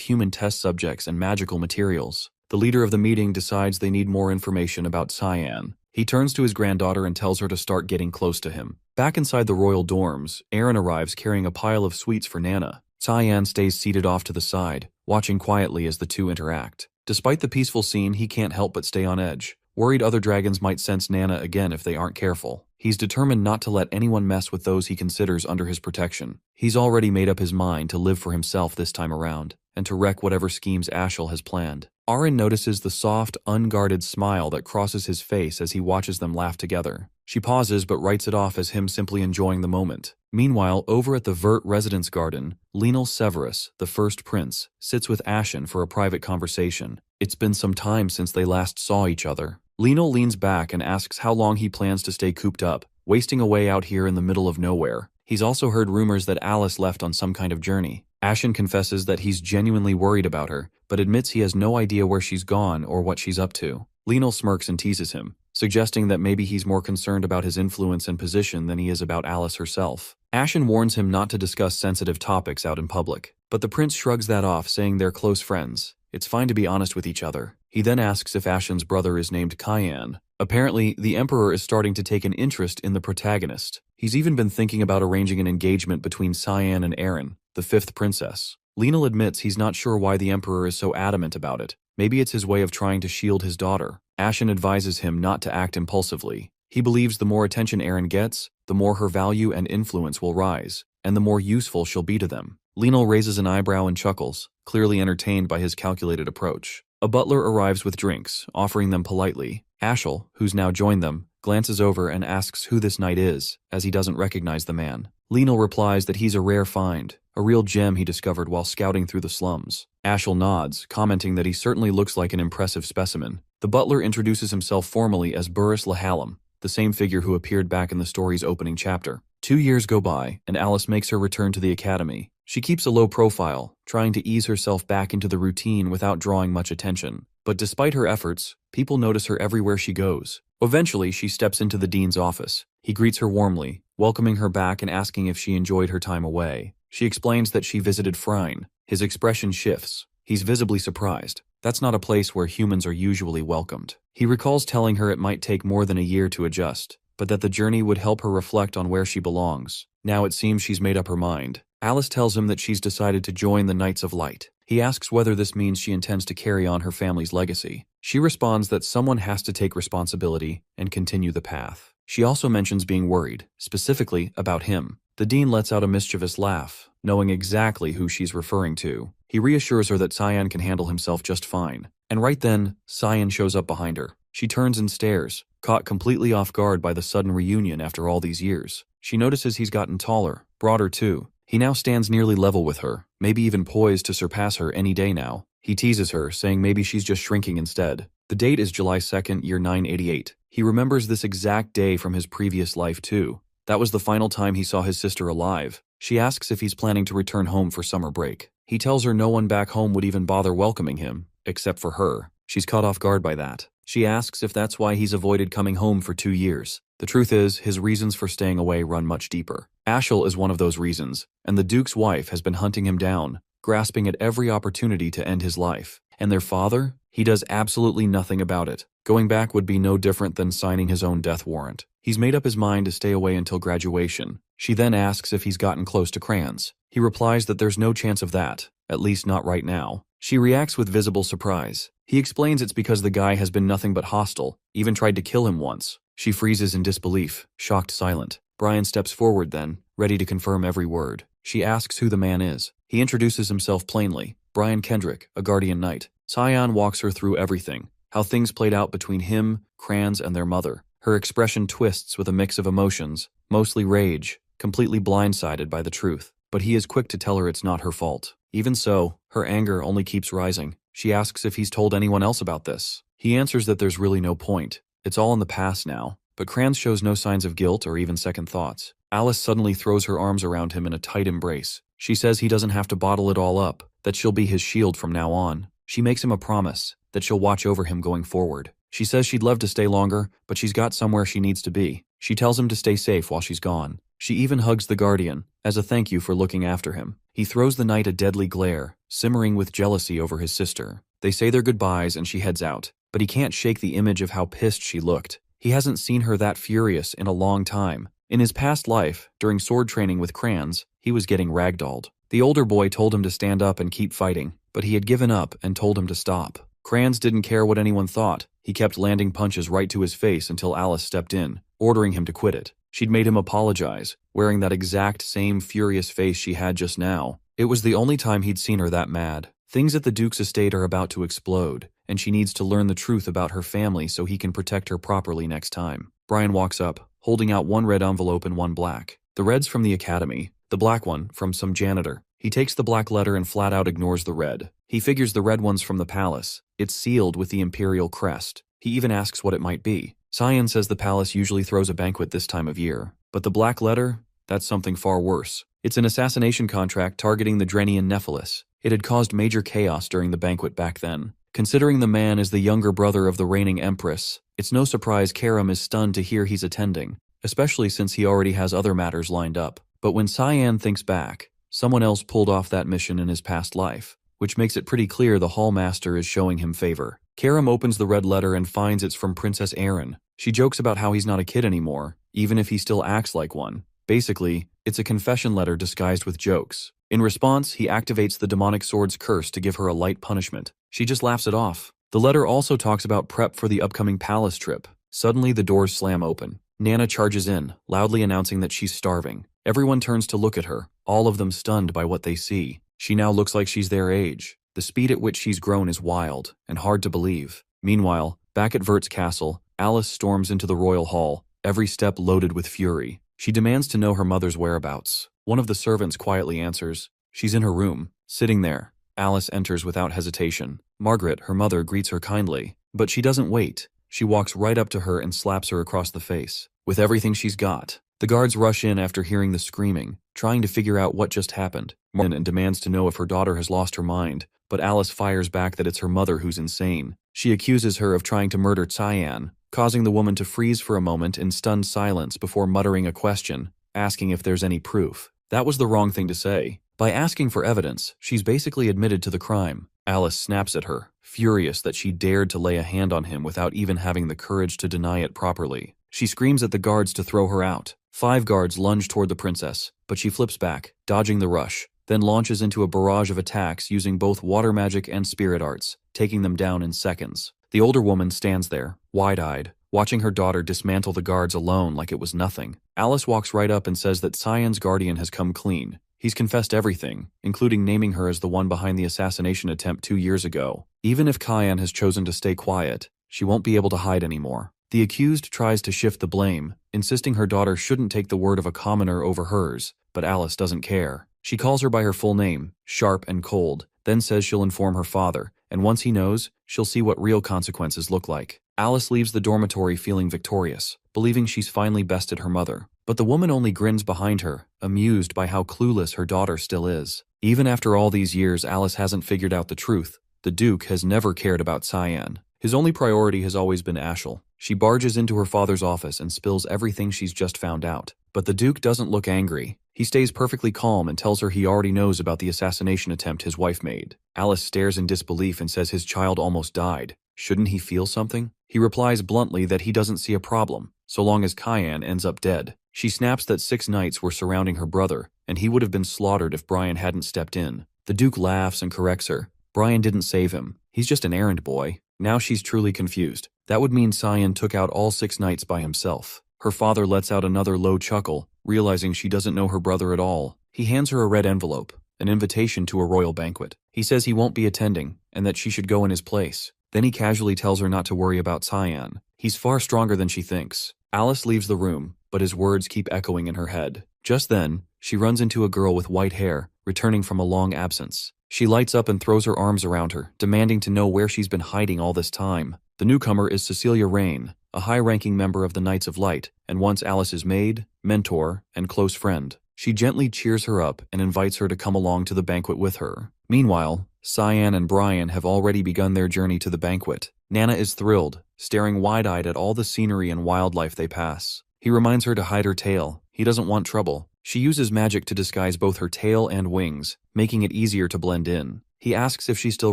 human test subjects and magical materials. The leader of the meeting decides they need more information about Cyan. He turns to his granddaughter and tells her to start getting close to him. Back inside the royal dorms, Aaron arrives carrying a pile of sweets for Nana. Cyan stays seated off to the side, watching quietly as the two interact. Despite the peaceful scene, he can't help but stay on edge, worried other dragons might sense Nana again if they aren't careful. He's determined not to let anyone mess with those he considers under his protection. He's already made up his mind to live for himself this time around, and to wreck whatever schemes Ashel has planned. Aaron notices the soft, unguarded smile that crosses his face as he watches them laugh together. She pauses but writes it off as him simply enjoying the moment. Meanwhile, over at the Vert residence garden, Lenal Severus, the first prince, sits with Ashen for a private conversation. It's been some time since they last saw each other. Lenal leans back and asks how long he plans to stay cooped up, wasting away out here in the middle of nowhere. He's also heard rumors that Alice left on some kind of journey. Ashen confesses that he's genuinely worried about her, but admits he has no idea where she's gone or what she's up to. Lenal smirks and teases him, suggesting that maybe he's more concerned about his influence and position than he is about Alice herself. Ashen warns him not to discuss sensitive topics out in public, but the prince shrugs that off, saying they're close friends. It's fine to be honest with each other. He then asks if Ashen's brother is named Cyan. Apparently, the Emperor is starting to take an interest in the protagonist. He's even been thinking about arranging an engagement between Cyan and Aaron, the fifth princess. Lenal admits he's not sure why the Emperor is so adamant about it. Maybe it's his way of trying to shield his daughter. Ashen advises him not to act impulsively. He believes the more attention Aaron gets, the more her value and influence will rise, and the more useful she'll be to them. Lenal raises an eyebrow and chuckles, clearly entertained by his calculated approach. A butler arrives with drinks, offering them politely. Ashel, who's now joined them, glances over and asks who this knight is, as he doesn't recognize the man. Lenal replies that he's a rare find, a real gem he discovered while scouting through the slums. Ashel nods, commenting that he certainly looks like an impressive specimen. The butler introduces himself formally as Burris Lahallam, the same figure who appeared back in the story's opening chapter. 2 years go by, and Alice makes her return to the academy. She keeps a low profile, trying to ease herself back into the routine without drawing much attention. But despite her efforts, people notice her everywhere she goes. Eventually, she steps into the dean's office. He greets her warmly, welcoming her back and asking if she enjoyed her time away. She explains that she visited Phryne. His expression shifts. He's visibly surprised. That's not a place where humans are usually welcomed. He recalls telling her it might take more than a year to adjust, but that the journey would help her reflect on where she belongs. Now it seems she's made up her mind. Alice tells him that she's decided to join the Knights of Light. He asks whether this means she intends to carry on her family's legacy. She responds that someone has to take responsibility and continue the path. She also mentions being worried, specifically about him. The dean lets out a mischievous laugh, knowing exactly who she's referring to. He reassures her that Cyan can handle himself just fine. And right then, Cyan shows up behind her. She turns and stares, caught completely off guard by the sudden reunion after all these years. She notices he's gotten taller, broader too. He now stands nearly level with her, maybe even poised to surpass her any day now. He teases her, saying maybe she's just shrinking instead. The date is July 2nd, year 988. He remembers this exact day from his previous life too. That was the final time he saw his sister alive. She asks if he's planning to return home for summer break. He tells her no one back home would even bother welcoming him, except for her. She's caught off guard by that. She asks if that's why he's avoided coming home for 2 years. The truth is, his reasons for staying away run much deeper. Ashel is one of those reasons, and the Duke's wife has been hunting him down, grasping at every opportunity to end his life. And their father? He does absolutely nothing about it. Going back would be no different than signing his own death warrant. He's made up his mind to stay away until graduation. She then asks if he's gotten close to Kranz. He replies that there's no chance of that, at least not right now. She reacts with visible surprise. He explains it's because the guy has been nothing but hostile, even tried to kill him once. She freezes in disbelief, shocked silent. Brian steps forward then, ready to confirm every word. She asks who the man is. He introduces himself plainly. Brian Kendrick, a guardian knight. Cyan walks her through everything, how things played out between him, Kranz, and their mother. Her expression twists with a mix of emotions, mostly rage, completely blindsided by the truth. But he is quick to tell her it's not her fault. Even so, her anger only keeps rising. She asks if he's told anyone else about this. He answers that there's really no point. It's all in the past now. But Kranz shows no signs of guilt or even second thoughts. Alice suddenly throws her arms around him in a tight embrace. She says he doesn't have to bottle it all up, that she'll be his shield from now on. She makes him a promise that she'll watch over him going forward. She says she'd love to stay longer, but she's got somewhere she needs to be. She tells him to stay safe while she's gone. She even hugs the guardian, as a thank you for looking after him. He throws the knight a deadly glare, simmering with jealousy over his sister. They say their goodbyes and she heads out, but he can't shake the image of how pissed she looked. He hasn't seen her that furious in a long time. In his past life, during sword training with Kranz, he was getting ragdolled. The older boy told him to stand up and keep fighting, but he had given up and told him to stop. Kranz didn't care what anyone thought. He kept landing punches right to his face until Alice stepped in, ordering him to quit it. She'd made him apologize, wearing that exact same furious face she had just now. It was the only time he'd seen her that mad. Things at the Duke's estate are about to explode, and she needs to learn the truth about her family so he can protect her properly next time. Brian walks up, holding out one red envelope and one black. The red's from the academy, the black one from some janitor. He takes the black letter and flat out ignores the red. He figures the red one's from the palace. It's sealed with the imperial crest. He even asks what it might be. Cyan says the palace usually throws a banquet this time of year. But the black letter? That's something far worse. It's an assassination contract targeting the Drenian Nephilis. It had caused major chaos during the banquet back then. Considering the man is the younger brother of the reigning empress, it's no surprise Karam is stunned to hear he's attending, especially since he already has other matters lined up. But when Cyan thinks back, someone else pulled off that mission in his past life, which makes it pretty clear the Hallmaster is showing him favor. Karam opens the red letter and finds it's from Princess Erin. She jokes about how he's not a kid anymore, even if he still acts like one. Basically, it's a confession letter disguised with jokes. In response, he activates the demonic sword's curse to give her a light punishment. She just laughs it off. The letter also talks about prep for the upcoming palace trip. Suddenly, the doors slam open. Nana charges in, loudly announcing that she's starving. Everyone turns to look at her, all of them stunned by what they see. She now looks like she's their age. The speed at which she's grown is wild and hard to believe. Meanwhile, back at Vert's castle, Alice storms into the royal hall, every step loaded with fury. She demands to know her mother's whereabouts. One of the servants quietly answers, "She's in her room, sitting there." Alice enters without hesitation. Margaret, her mother, greets her kindly, but she doesn't wait. She walks right up to her and slaps her across the face, with everything she's got. The guards rush in after hearing the screaming, trying to figure out what just happened. Margaret demands to know if her daughter has lost her mind, but Alice fires back that it's her mother who's insane. She accuses her of trying to murder Cyan, causing the woman to freeze for a moment in stunned silence before muttering a question, asking if there's any proof. That was the wrong thing to say. By asking for evidence, she's basically admitted to the crime. Alice snaps at her, furious that she dared to lay a hand on him without even having the courage to deny it properly. She screams at the guards to throw her out. 5 guards lunge toward the princess, but she flips back, dodging the rush, then launches into a barrage of attacks using both water magic and spirit arts, taking them down in seconds. The older woman stands there, wide-eyed, watching her daughter dismantle the guards alone like it was nothing. Alice walks right up and says that Cyan's guardian has come clean. He's confessed everything, including naming her as the one behind the assassination attempt 2 years ago. Even if Cyan has chosen to stay quiet, she won't be able to hide anymore. The accused tries to shift the blame, insisting her daughter shouldn't take the word of a commoner over hers, but Alice doesn't care. She calls her by her full name, sharp and cold, then says she'll inform her father, and once he knows, she'll see what real consequences look like. Alice leaves the dormitory feeling victorious, believing she's finally bested her mother. But the woman only grins behind her, amused by how clueless her daughter still is. Even after all these years, Alice hasn't figured out the truth. The Duke has never cared about Cyan. His only priority has always been Ashel. She barges into her father's office and spills everything she's just found out. But the Duke doesn't look angry. He stays perfectly calm and tells her he already knows about the assassination attempt his wife made. Alice stares in disbelief and says his child almost died. Shouldn't he feel something? He replies bluntly that he doesn't see a problem, so long as Cayenne ends up dead. She snaps that 6 knights were surrounding her brother, and he would have been slaughtered if Brian hadn't stepped in. The Duke laughs and corrects her. Brian didn't save him. He's just an errand boy. Now she's truly confused. That would mean Cyan took out all 6 knights by himself. Her father lets out another low chuckle, realizing she doesn't know her brother at all. He hands her a red envelope, an invitation to a royal banquet. He says he won't be attending, and that she should go in his place. Then he casually tells her not to worry about Cyan. He's far stronger than she thinks. Alice leaves the room, but his words keep echoing in her head. Just then, she runs into a girl with white hair, returning from a long absence. She lights up and throws her arms around her, demanding to know where she's been hiding all this time. The newcomer is Cecilia Rain, a high-ranking member of the Knights of Light, and once Alice's maid, mentor, and close friend. She gently cheers her up and invites her to come along to the banquet with her. Meanwhile, Cyan and Brian have already begun their journey to the banquet. Nana is thrilled, staring wide-eyed at all the scenery and wildlife they pass. He reminds her to hide her tail. He doesn't want trouble. She uses magic to disguise both her tail and wings, making it easier to blend in. He asks if she still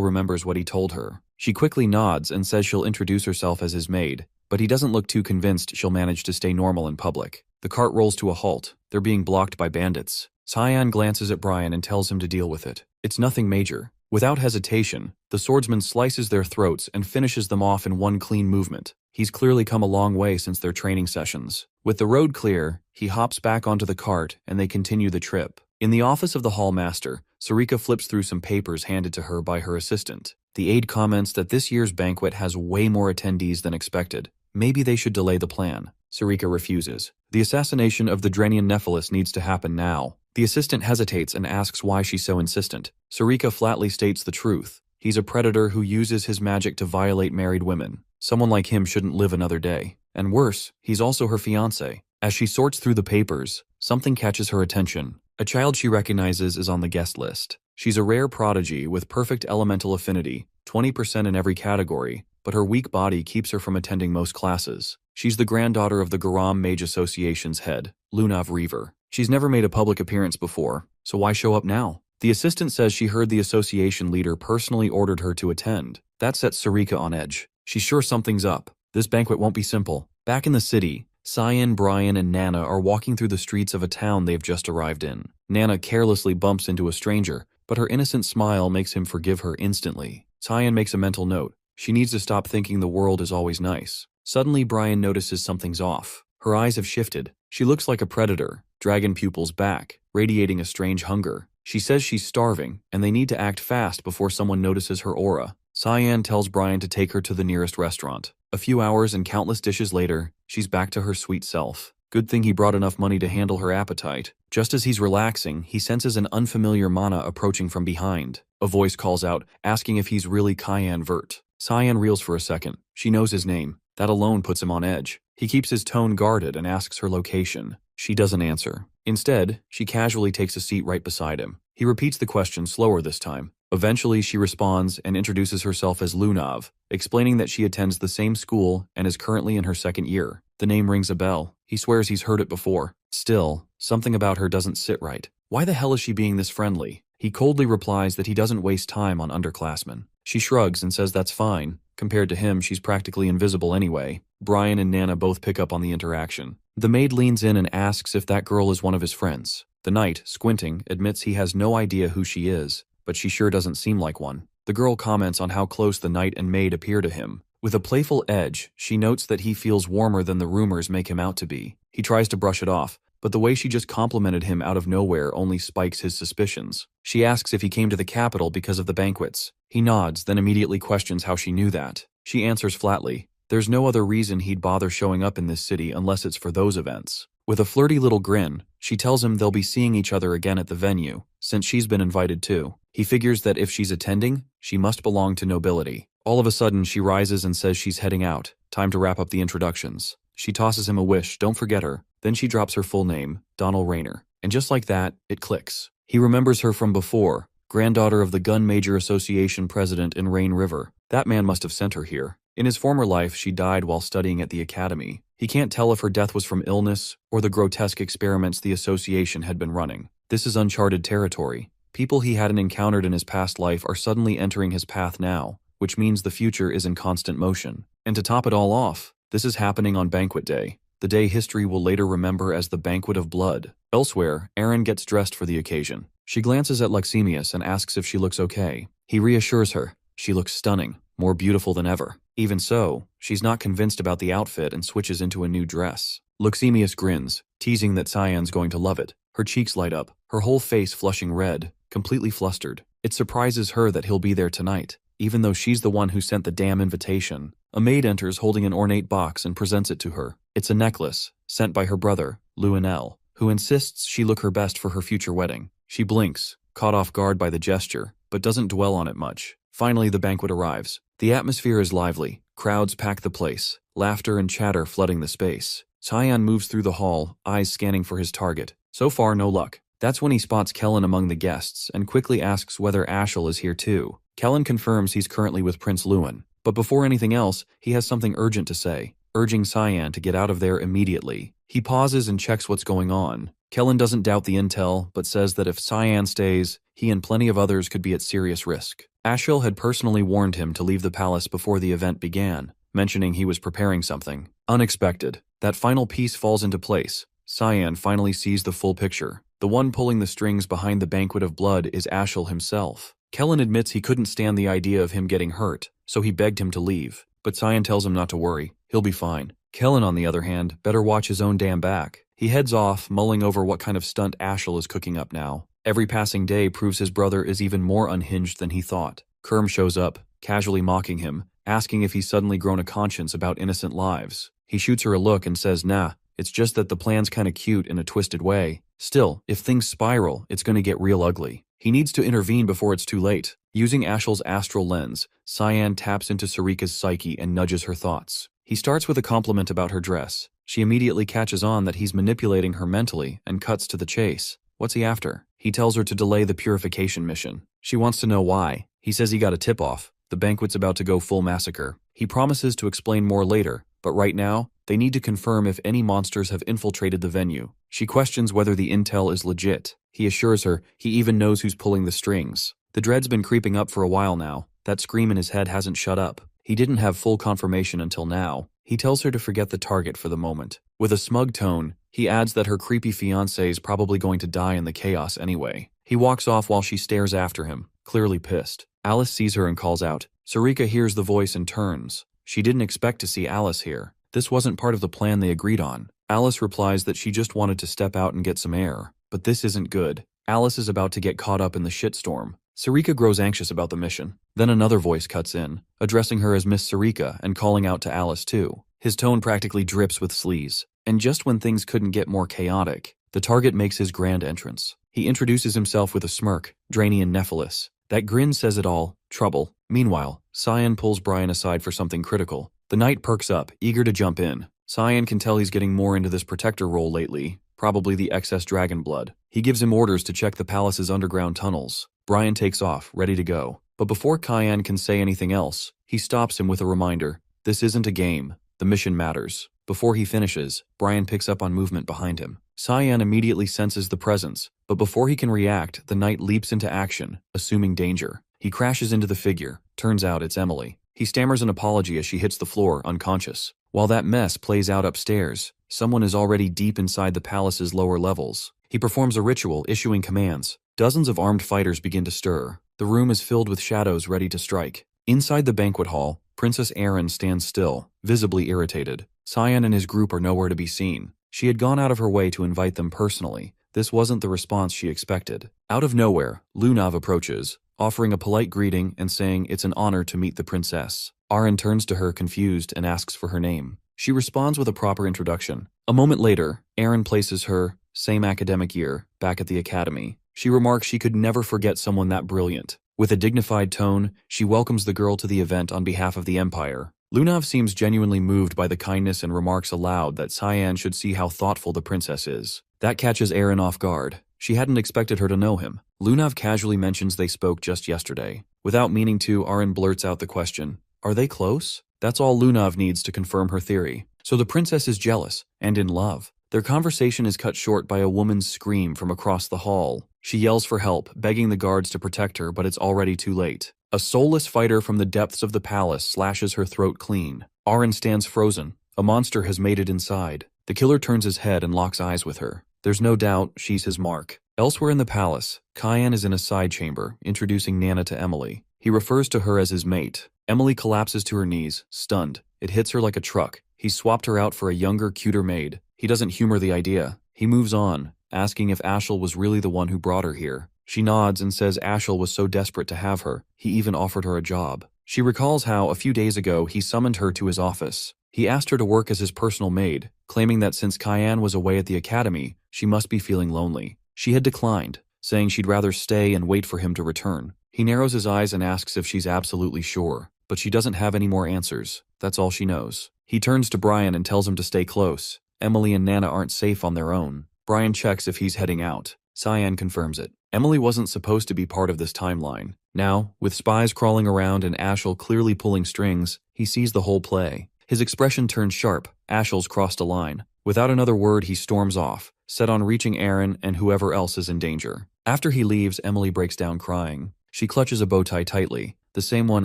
remembers what he told her. She quickly nods and says she'll introduce herself as his maid, but he doesn't look too convinced she'll manage to stay normal in public. The cart rolls to a halt. They're being blocked by bandits. Cyan glances at Brian and tells him to deal with it. It's nothing major. Without hesitation, the swordsman slices their throats and finishes them off in one clean movement. He's clearly come a long way since their training sessions. With the road clear, he hops back onto the cart and they continue the trip. In the office of the hallmaster, Sarika flips through some papers handed to her by her assistant. The aide comments that this year's banquet has way more attendees than expected. Maybe they should delay the plan. Sarika refuses. The assassination of the Drenian Nephilis needs to happen now. The assistant hesitates and asks why she's so insistent. Sarika flatly states the truth. He's a predator who uses his magic to violate married women. Someone like him shouldn't live another day. And worse, he's also her fiancé. As she sorts through the papers, something catches her attention. A child she recognizes is on the guest list. She's a rare prodigy with perfect elemental affinity, 20% in every category, but her weak body keeps her from attending most classes. She's the granddaughter of the Garam Mage Association's head, Lunav Reaver. She's never made a public appearance before, so why show up now? The assistant says she heard the association leader personally ordered her to attend. That sets Sarika on edge. She's sure something's up. This banquet won't be simple. Back in the city, Cyan, Brian, and Nana are walking through the streets of a town they've just arrived in. Nana carelessly bumps into a stranger, but her innocent smile makes him forgive her instantly. Cyan makes a mental note. She needs to stop thinking the world is always nice. Suddenly, Brian notices something's off. Her eyes have shifted. She looks like a predator, dragon pupils back, radiating a strange hunger. She says she's starving, and they need to act fast before someone notices her aura. Cyan tells Brian to take her to the nearest restaurant. A few hours and countless dishes later, she's back to her sweet self. Good thing he brought enough money to handle her appetite. Just as he's relaxing, he senses an unfamiliar mana approaching from behind. A voice calls out, asking if he's really Cyan Vert. Cyan reels for a second. She knows his name. That alone puts him on edge. He keeps his tone guarded and asks her location. She doesn't answer. Instead, she casually takes a seat right beside him. He repeats the question slower this time. Eventually, she responds and introduces herself as Lunav, explaining that she attends the same school and is currently in her 2nd year. The name rings a bell. He swears he's heard it before. Still, something about her doesn't sit right. Why the hell is she being this friendly? He coldly replies that he doesn't waste time on underclassmen. She shrugs and says that's fine. Compared to him, she's practically invisible anyway. Brian and Nana both pick up on the interaction. The maid leans in and asks if that girl is one of his friends. The knight, squinting, admits he has no idea who she is, but she sure doesn't seem like one. The girl comments on how close the knight and maid appear to him. With a playful edge, she notes that he feels warmer than the rumors make him out to be. He tries to brush it off, but the way she just complimented him out of nowhere only spikes his suspicions. She asks if he came to the capital because of the banquets. He nods, then immediately questions how she knew that. She answers flatly. There's no other reason he'd bother showing up in this city unless it's for those events. With a flirty little grin, she tells him they'll be seeing each other again at the venue, since she's been invited too. He figures that if she's attending, she must belong to nobility. All of a sudden, she rises and says she's heading out. Time to wrap up the introductions. She tosses him a wish, don't forget her. Then she drops her full name, Donald Rayner. And just like that, it clicks. He remembers her from before, granddaughter of the Gun Major Association president in Rain River. That man must have sent her here. In his former life, she died while studying at the academy. He can't tell if her death was from illness or the grotesque experiments the association had been running. This is uncharted territory. People he hadn't encountered in his past life are suddenly entering his path now, which means the future is in constant motion. And to top it all off, this is happening on banquet day, the day history will later remember as the Banquet of Blood. Elsewhere, Aaron gets dressed for the occasion. She glances at Luxemius and asks if she looks okay. He reassures her. She looks stunning, more beautiful than ever. Even so, she's not convinced about the outfit and switches into a new dress. Luxemius grins, teasing that Cyan's going to love it. Her cheeks light up, her whole face flushing red, completely flustered. It surprises her that he'll be there tonight, even though she's the one who sent the damn invitation. A maid enters holding an ornate box and presents it to her. It's a necklace, sent by her brother, Lionel, who insists she look her best for her future wedding. She blinks, caught off guard by the gesture, but doesn't dwell on it much. Finally, the banquet arrives. The atmosphere is lively. Crowds pack the place, laughter and chatter flooding the space. Cyan moves through the hall, eyes scanning for his target. So far, no luck. That's when he spots Kellen among the guests and quickly asks whether Ashel is here too. Kellen confirms he's currently with Prince Lewin. But before anything else, he has something urgent to say, urging Cyan to get out of there immediately. He pauses and checks what's going on. Kellen doesn't doubt the intel, but says that if Cyan stays, he and plenty of others could be at serious risk. Ashel had personally warned him to leave the palace before the event began, mentioning he was preparing something unexpected. That final piece falls into place. Cyan finally sees the full picture. The one pulling the strings behind the Banquet of Blood is Ashel himself. Kellen admits he couldn't stand the idea of him getting hurt, so he begged him to leave. But Cyan tells him not to worry, he'll be fine. Kellen, on the other hand, better watch his own damn back. He heads off, mulling over what kind of stunt Ashel is cooking up now. Every passing day proves his brother is even more unhinged than he thought. Kerm shows up, casually mocking him, asking if he's suddenly grown a conscience about innocent lives. He shoots her a look and says, nah, it's just that the plan's kinda cute in a twisted way. Still, if things spiral, it's gonna get real ugly. He needs to intervene before it's too late. Using Ashel's astral lens, Cyan taps into Sarika's psyche and nudges her thoughts. He starts with a compliment about her dress. She immediately catches on that he's manipulating her mentally and cuts to the chase. What's he after? He tells her to delay the purification mission. She wants to know why. He says he got a tip-off. The banquet's about to go full massacre. He promises to explain more later, but right now, they need to confirm if any monsters have infiltrated the venue. She questions whether the intel is legit. He assures her he even knows who's pulling the strings. The dread's been creeping up for a while now. That scream in his head hasn't shut up. He didn't have full confirmation until now. He tells her to forget the target for the moment. With a smug tone, he adds that her creepy fiancé is probably going to die in the chaos anyway. He walks off while she stares after him, clearly pissed. Alice sees her and calls out. Sarika hears the voice and turns. She didn't expect to see Alice here. This wasn't part of the plan they agreed on. Alice replies that she just wanted to step out and get some air. But this isn't good. Alice is about to get caught up in the shitstorm. Sarika grows anxious about the mission. Then another voice cuts in, addressing her as Miss Sarika and calling out to Alice too. His tone practically drips with sleaze. And just when things couldn't get more chaotic, the target makes his grand entrance. He introduces himself with a smirk, Drainian Nephilis. That grin says it all, trouble. Meanwhile, Cyan pulls Brian aside for something critical. The knight perks up, eager to jump in. Cyan can tell he's getting more into this protector role lately, probably the excess dragon blood. He gives him orders to check the palace's underground tunnels. Brian takes off, ready to go. But before Cyan can say anything else, he stops him with a reminder. This isn't a game. The mission matters. Before he finishes, Brian picks up on movement behind him. Cyan immediately senses the presence, but before he can react, the knight leaps into action, assuming danger. He crashes into the figure. Turns out it's Emily. He stammers an apology as she hits the floor, unconscious. While that mess plays out upstairs, someone is already deep inside the palace's lower levels. He performs a ritual, issuing commands. Dozens of armed fighters begin to stir. The room is filled with shadows ready to strike. Inside the banquet hall, Princess Erin stands still, visibly irritated. Cyan and his group are nowhere to be seen. She had gone out of her way to invite them personally. This wasn't the response she expected. Out of nowhere, Lunav approaches, offering a polite greeting and saying it's an honor to meet the princess. Aaron turns to her confused and asks for her name. She responds with a proper introduction. A moment later, Erin places her, same academic year, back at the academy. She remarks she could never forget someone that brilliant. With a dignified tone, she welcomes the girl to the event on behalf of the Empire. Lunav seems genuinely moved by the kindness and remarks aloud that Cyan should see how thoughtful the princess is. That catches Erin off guard. She hadn't expected her to know him. Lunav casually mentions they spoke just yesterday. Without meaning to, Aaron blurts out the question, are they close? That's all Lunav needs to confirm her theory. So the princess is jealous, and in love. Their conversation is cut short by a woman's scream from across the hall. She yells for help, begging the guards to protect her, but it's already too late. A soulless fighter from the depths of the palace slashes her throat clean. Aren stands frozen. A monster has made it inside. The killer turns his head and locks eyes with her. There's no doubt she's his mark. Elsewhere in the palace, Cayenne is in a side chamber, introducing Nana to Emily. He refers to her as his mate. Emily collapses to her knees, stunned. It hits her like a truck. He swapped her out for a younger, cuter maid. He doesn't humor the idea. He moves on, asking if Ashel was really the one who brought her here. She nods and says Ashel was so desperate to have her, he even offered her a job. She recalls how, a few days ago, he summoned her to his office. He asked her to work as his personal maid, claiming that since Cayenne was away at the academy, she must be feeling lonely. She had declined, saying she'd rather stay and wait for him to return. He narrows his eyes and asks if she's absolutely sure, but she doesn't have any more answers. That's all she knows. He turns to Brian and tells him to stay close. Emily and Nana aren't safe on their own. Brian checks if he's heading out. Cyan confirms it. Emily wasn't supposed to be part of this timeline. Now, with spies crawling around and Ashel clearly pulling strings, he sees the whole play. His expression turns sharp. Ashel's crossed a line. Without another word, he storms off, set on reaching Aaron and whoever else is in danger. After he leaves, Emily breaks down crying. She clutches a bow tie tightly, the same one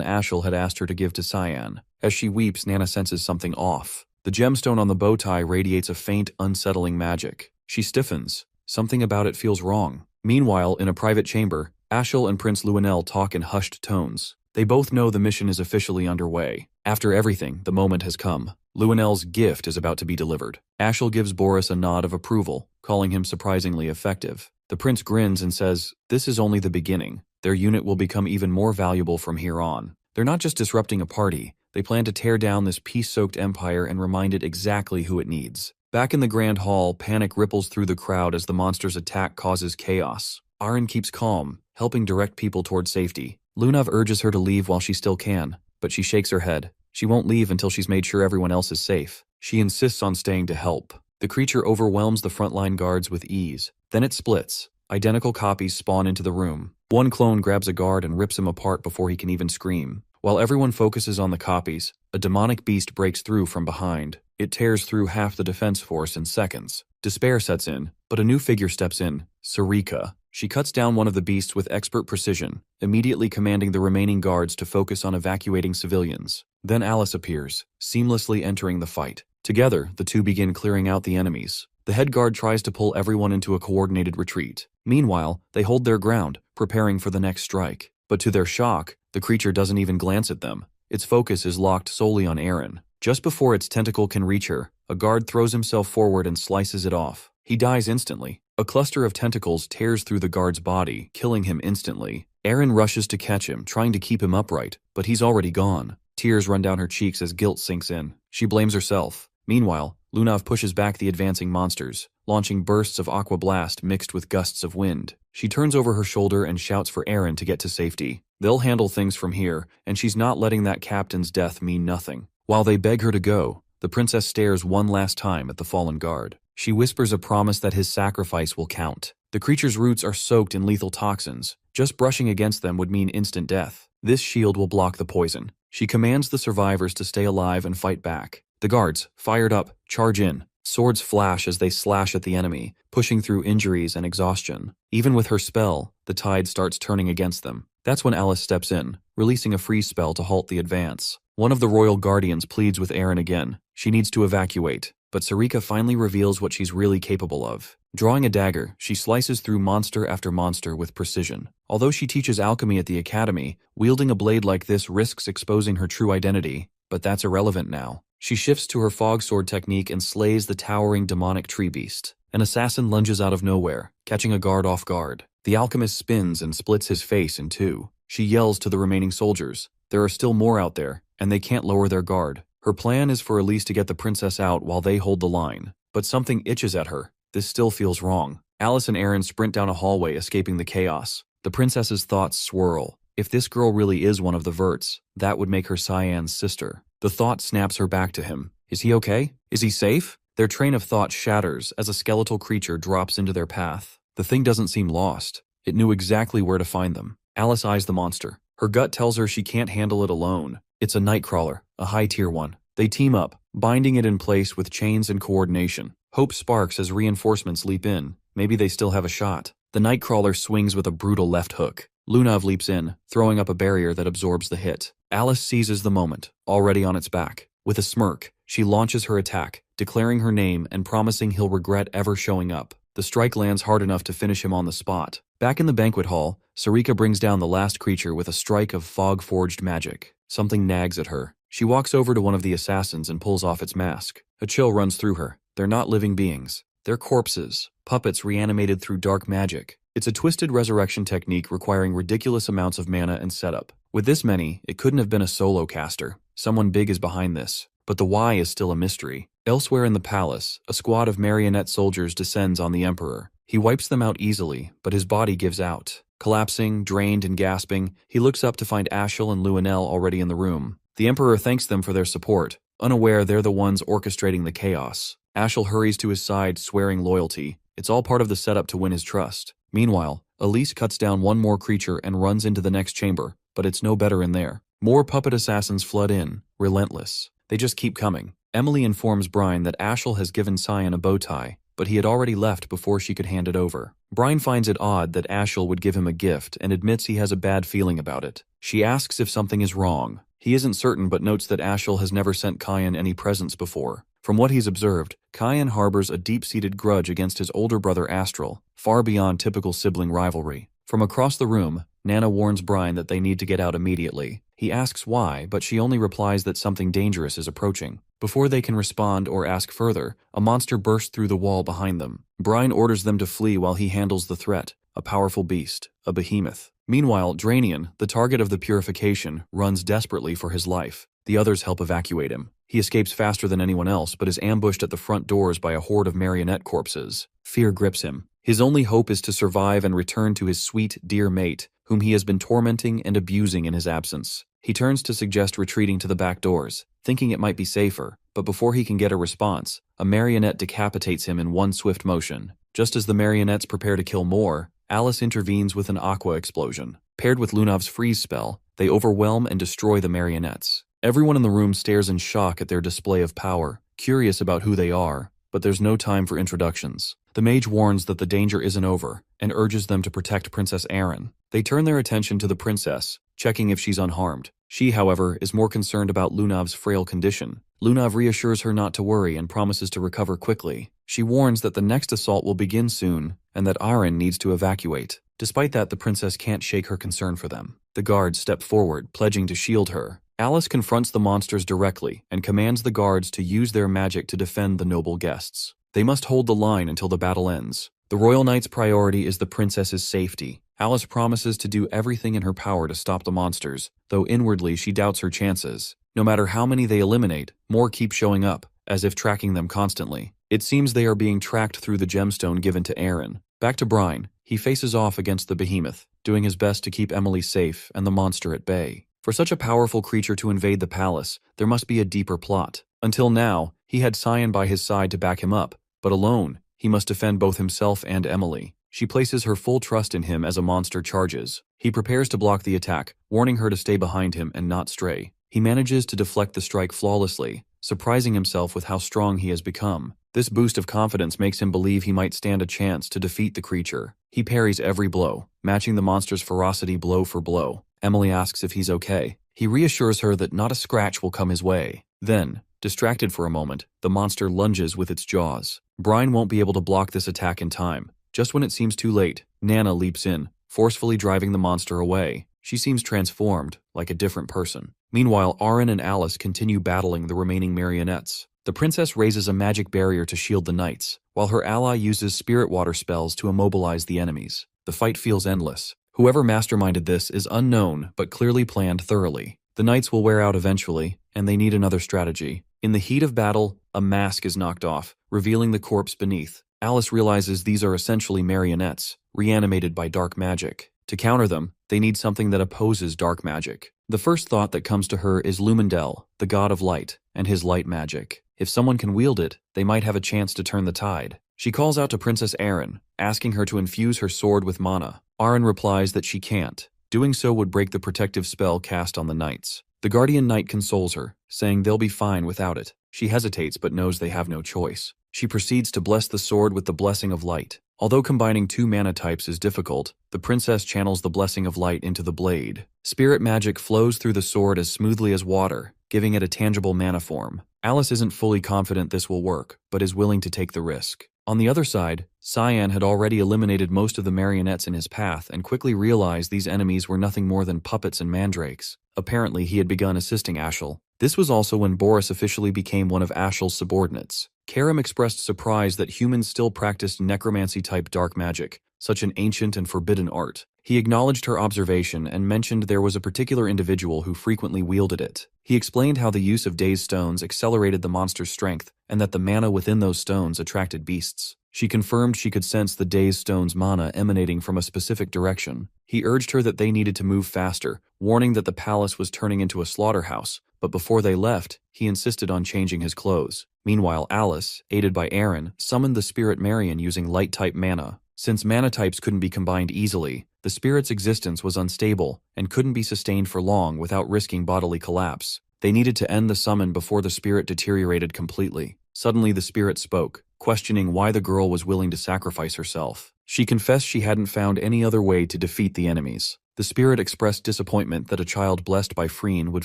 Ashel had asked her to give to Cyan. As she weeps, Nana senses something off. The gemstone on the bow tie radiates a faint, unsettling magic. She stiffens. Something about it feels wrong. Meanwhile, in a private chamber, Ashel and Prince Luenel talk in hushed tones. They both know the mission is officially underway. After everything, the moment has come. Luenel's gift is about to be delivered. Ashel gives Boris a nod of approval, calling him surprisingly effective. The prince grins and says, "This is only the beginning. Their unit will become even more valuable from here on. They're not just disrupting a party. They plan to tear down this peace-soaked empire and remind it exactly who it needs." Back in the Grand Hall, panic ripples through the crowd as the monster's attack causes chaos. Aren keeps calm, helping direct people toward safety. Lunav urges her to leave while she still can, but she shakes her head. She won't leave until she's made sure everyone else is safe. She insists on staying to help. The creature overwhelms the frontline guards with ease. Then it splits. Identical copies spawn into the room. One clone grabs a guard and rips him apart before he can even scream. While everyone focuses on the copies, a demonic beast breaks through from behind. It tears through half the defense force in seconds. Despair sets in, but a new figure steps in, Sarika. She cuts down one of the beasts with expert precision, immediately commanding the remaining guards to focus on evacuating civilians. Then Alice appears, seamlessly entering the fight. Together, the two begin clearing out the enemies. The head guard tries to pull everyone into a coordinated retreat. Meanwhile, they hold their ground, preparing for the next strike. But to their shock, the creature doesn't even glance at them. Its focus is locked solely on Aaron. Just before its tentacle can reach her, a guard throws himself forward and slices it off. He dies instantly. A cluster of tentacles tears through the guard's body, killing him instantly. Aaron rushes to catch him, trying to keep him upright, but he's already gone. Tears run down her cheeks as guilt sinks in. She blames herself. Meanwhile, Lunav pushes back the advancing monsters, launching bursts of aqua blast mixed with gusts of wind. She turns over her shoulder and shouts for Aaron to get to safety. They'll handle things from here, and she's not letting that captain's death mean nothing. While they beg her to go, the princess stares one last time at the fallen guard. She whispers a promise that his sacrifice will count. The creature's roots are soaked in lethal toxins. Just brushing against them would mean instant death. This shield will block the poison. She commands the survivors to stay alive and fight back. The guards, fired up, charge in. Swords flash as they slash at the enemy, pushing through injuries and exhaustion. Even with her spell, the tide starts turning against them. That's when Alice steps in, releasing a freeze spell to halt the advance. One of the royal guardians pleads with Aaron again. She needs to evacuate, but Sarika finally reveals what she's really capable of. Drawing a dagger, she slices through monster after monster with precision. Although she teaches alchemy at the academy, wielding a blade like this risks exposing her true identity, but that's irrelevant now. She shifts to her fog sword technique and slays the towering demonic tree beast. An assassin lunges out of nowhere, catching a guard off guard. The alchemist spins and splits his face in two. She yells to the remaining soldiers. There are still more out there, and they can't lower their guard. Her plan is for Elise to get the princess out while they hold the line. But something itches at her. This still feels wrong. Alice and Aaron sprint down a hallway, escaping the chaos. The princess's thoughts swirl. If this girl really is one of the Verts, that would make her Cyan's sister. The thought snaps her back to him. Is he okay? Is he safe? Their train of thought shatters as a skeletal creature drops into their path. The thing doesn't seem lost. It knew exactly where to find them. Alice eyes the monster. Her gut tells her she can't handle it alone. It's a nightcrawler, a high-tier one. They team up, binding it in place with chains and coordination. Hope sparks as reinforcements leap in. Maybe they still have a shot. The nightcrawler swings with a brutal left hook. Lunav leaps in, throwing up a barrier that absorbs the hit. Alice seizes the moment, already on its back. With a smirk, she launches her attack, declaring her name and promising he'll regret ever showing up. The strike lands hard enough to finish him on the spot. Back in the banquet hall, Sarika brings down the last creature with a strike of fog-forged magic. Something nags at her. She walks over to one of the assassins and pulls off its mask. A chill runs through her. They're not living beings. They're corpses, puppets reanimated through dark magic. It's a twisted resurrection technique requiring ridiculous amounts of mana and setup. With this many, it couldn't have been a solo caster. Someone big is behind this. But the why is still a mystery. Elsewhere in the palace, a squad of marionette soldiers descends on the Emperor. He wipes them out easily, but his body gives out. Collapsing, drained, and gasping, he looks up to find Ashel and Luenel already in the room. The Emperor thanks them for their support, unaware they're the ones orchestrating the chaos. Ashel hurries to his side, swearing loyalty. It's all part of the setup to win his trust. Meanwhile, Elise cuts down one more creature and runs into the next chamber, but it's no better in there. More puppet assassins flood in, relentless. They just keep coming. Emily informs Brian that Ashel has given Cyan a bow tie, but he had already left before she could hand it over. Brian finds it odd that Ashel would give him a gift and admits he has a bad feeling about it. She asks if something is wrong. He isn't certain but notes that Ashel has never sent Cyan any presents before. From what he's observed, Cyan harbors a deep-seated grudge against his older brother Astral, far beyond typical sibling rivalry. From across the room, Nana warns Brian that they need to get out immediately. He asks why, but she only replies that something dangerous is approaching. Before they can respond or ask further, a monster bursts through the wall behind them. Brian orders them to flee while he handles the threat, a powerful beast, a behemoth. Meanwhile, Drainian, the target of the purification, runs desperately for his life. The others help evacuate him. He escapes faster than anyone else, but is ambushed at the front doors by a horde of marionette corpses. Fear grips him. His only hope is to survive and return to his sweet, dear mate, whom he has been tormenting and abusing in his absence. He turns to suggest retreating to the back doors, thinking it might be safer, but before he can get a response, a marionette decapitates him in one swift motion. Just as the marionettes prepare to kill more, Alice intervenes with an aqua explosion. Paired with Lunav's freeze spell, they overwhelm and destroy the marionettes. Everyone in the room stares in shock at their display of power, curious about who they are, but there's no time for introductions. The mage warns that the danger isn't over, and urges them to protect Princess Erin. They turn their attention to the princess, checking if she's unharmed. She, however, is more concerned about Lunav's frail condition. Lunav reassures her not to worry and promises to recover quickly. She warns that the next assault will begin soon, and that Erin needs to evacuate. Despite that, the princess can't shake her concern for them. The guards step forward, pledging to shield her. Alice confronts the monsters directly and commands the guards to use their magic to defend the noble guests. They must hold the line until the battle ends. The Royal Knight's priority is the princess's safety. Alice promises to do everything in her power to stop the monsters, though inwardly she doubts her chances. No matter how many they eliminate, more keep showing up, as if tracking them constantly. It seems they are being tracked through the gemstone given to Erin. Back to Brian, he faces off against the behemoth, doing his best to keep Emily safe and the monster at bay. For such a powerful creature to invade the palace, there must be a deeper plot. Until now, he had Cyan by his side to back him up, but alone, he must defend both himself and Emily. She places her full trust in him as a monster charges. He prepares to block the attack, warning her to stay behind him and not stray. He manages to deflect the strike flawlessly, surprising himself with how strong he has become. This boost of confidence makes him believe he might stand a chance to defeat the creature. He parries every blow, matching the monster's ferocity blow for blow. Emily asks if he's okay. He reassures her that not a scratch will come his way. Then, distracted for a moment, the monster lunges with its jaws. Brian won't be able to block this attack in time. Just when it seems too late, Nana leaps in, forcefully driving the monster away. She seems transformed, like a different person. Meanwhile, Erin and Alice continue battling the remaining marionettes. The princess raises a magic barrier to shield the knights, while her ally uses spirit water spells to immobilize the enemies. The fight feels endless. Whoever masterminded this is unknown, but clearly planned thoroughly. The knights will wear out eventually, and they need another strategy. In the heat of battle, a mask is knocked off, revealing the corpse beneath. Alice realizes these are essentially marionettes, reanimated by dark magic. To counter them, they need something that opposes dark magic. The first thought that comes to her is Lumendel, the god of light, and his light magic. If someone can wield it, they might have a chance to turn the tide. She calls out to Princess Erin, asking her to infuse her sword with mana. Erin replies that she can't. Doing so would break the protective spell cast on the knights. The Guardian Knight consoles her, saying they'll be fine without it. She hesitates but knows they have no choice. She proceeds to bless the sword with the blessing of light. Although combining 2 mana types is difficult, the princess channels the blessing of light into the blade. Spirit magic flows through the sword as smoothly as water, giving it a tangible mana form. Alice isn't fully confident this will work, but is willing to take the risk. On the other side, Cyan had already eliminated most of the marionettes in his path and quickly realized these enemies were nothing more than puppets and mandrakes. Apparently, he had begun assisting Ashel. This was also when Boris officially became one of Ashel's subordinates. Karam expressed surprise that humans still practiced necromancy-type dark magic, such an ancient and forbidden art. He acknowledged her observation and mentioned there was a particular individual who frequently wielded it. He explained how the use of dazed stones accelerated the monster's strength and that the mana within those stones attracted beasts. She confirmed she could sense the dazed stone's mana emanating from a specific direction. He urged her that they needed to move faster, warning that the palace was turning into a slaughterhouse, but before they left, he insisted on changing his clothes. Meanwhile, Alice, aided by Aaron, summoned the spirit Marion using light-type mana. Since mana types couldn't be combined easily, the spirit's existence was unstable and couldn't be sustained for long without risking bodily collapse. They needed to end the summon before the spirit deteriorated completely. Suddenly the spirit spoke, questioning why the girl was willing to sacrifice herself. She confessed she hadn't found any other way to defeat the enemies. The spirit expressed disappointment that a child blessed by Freen would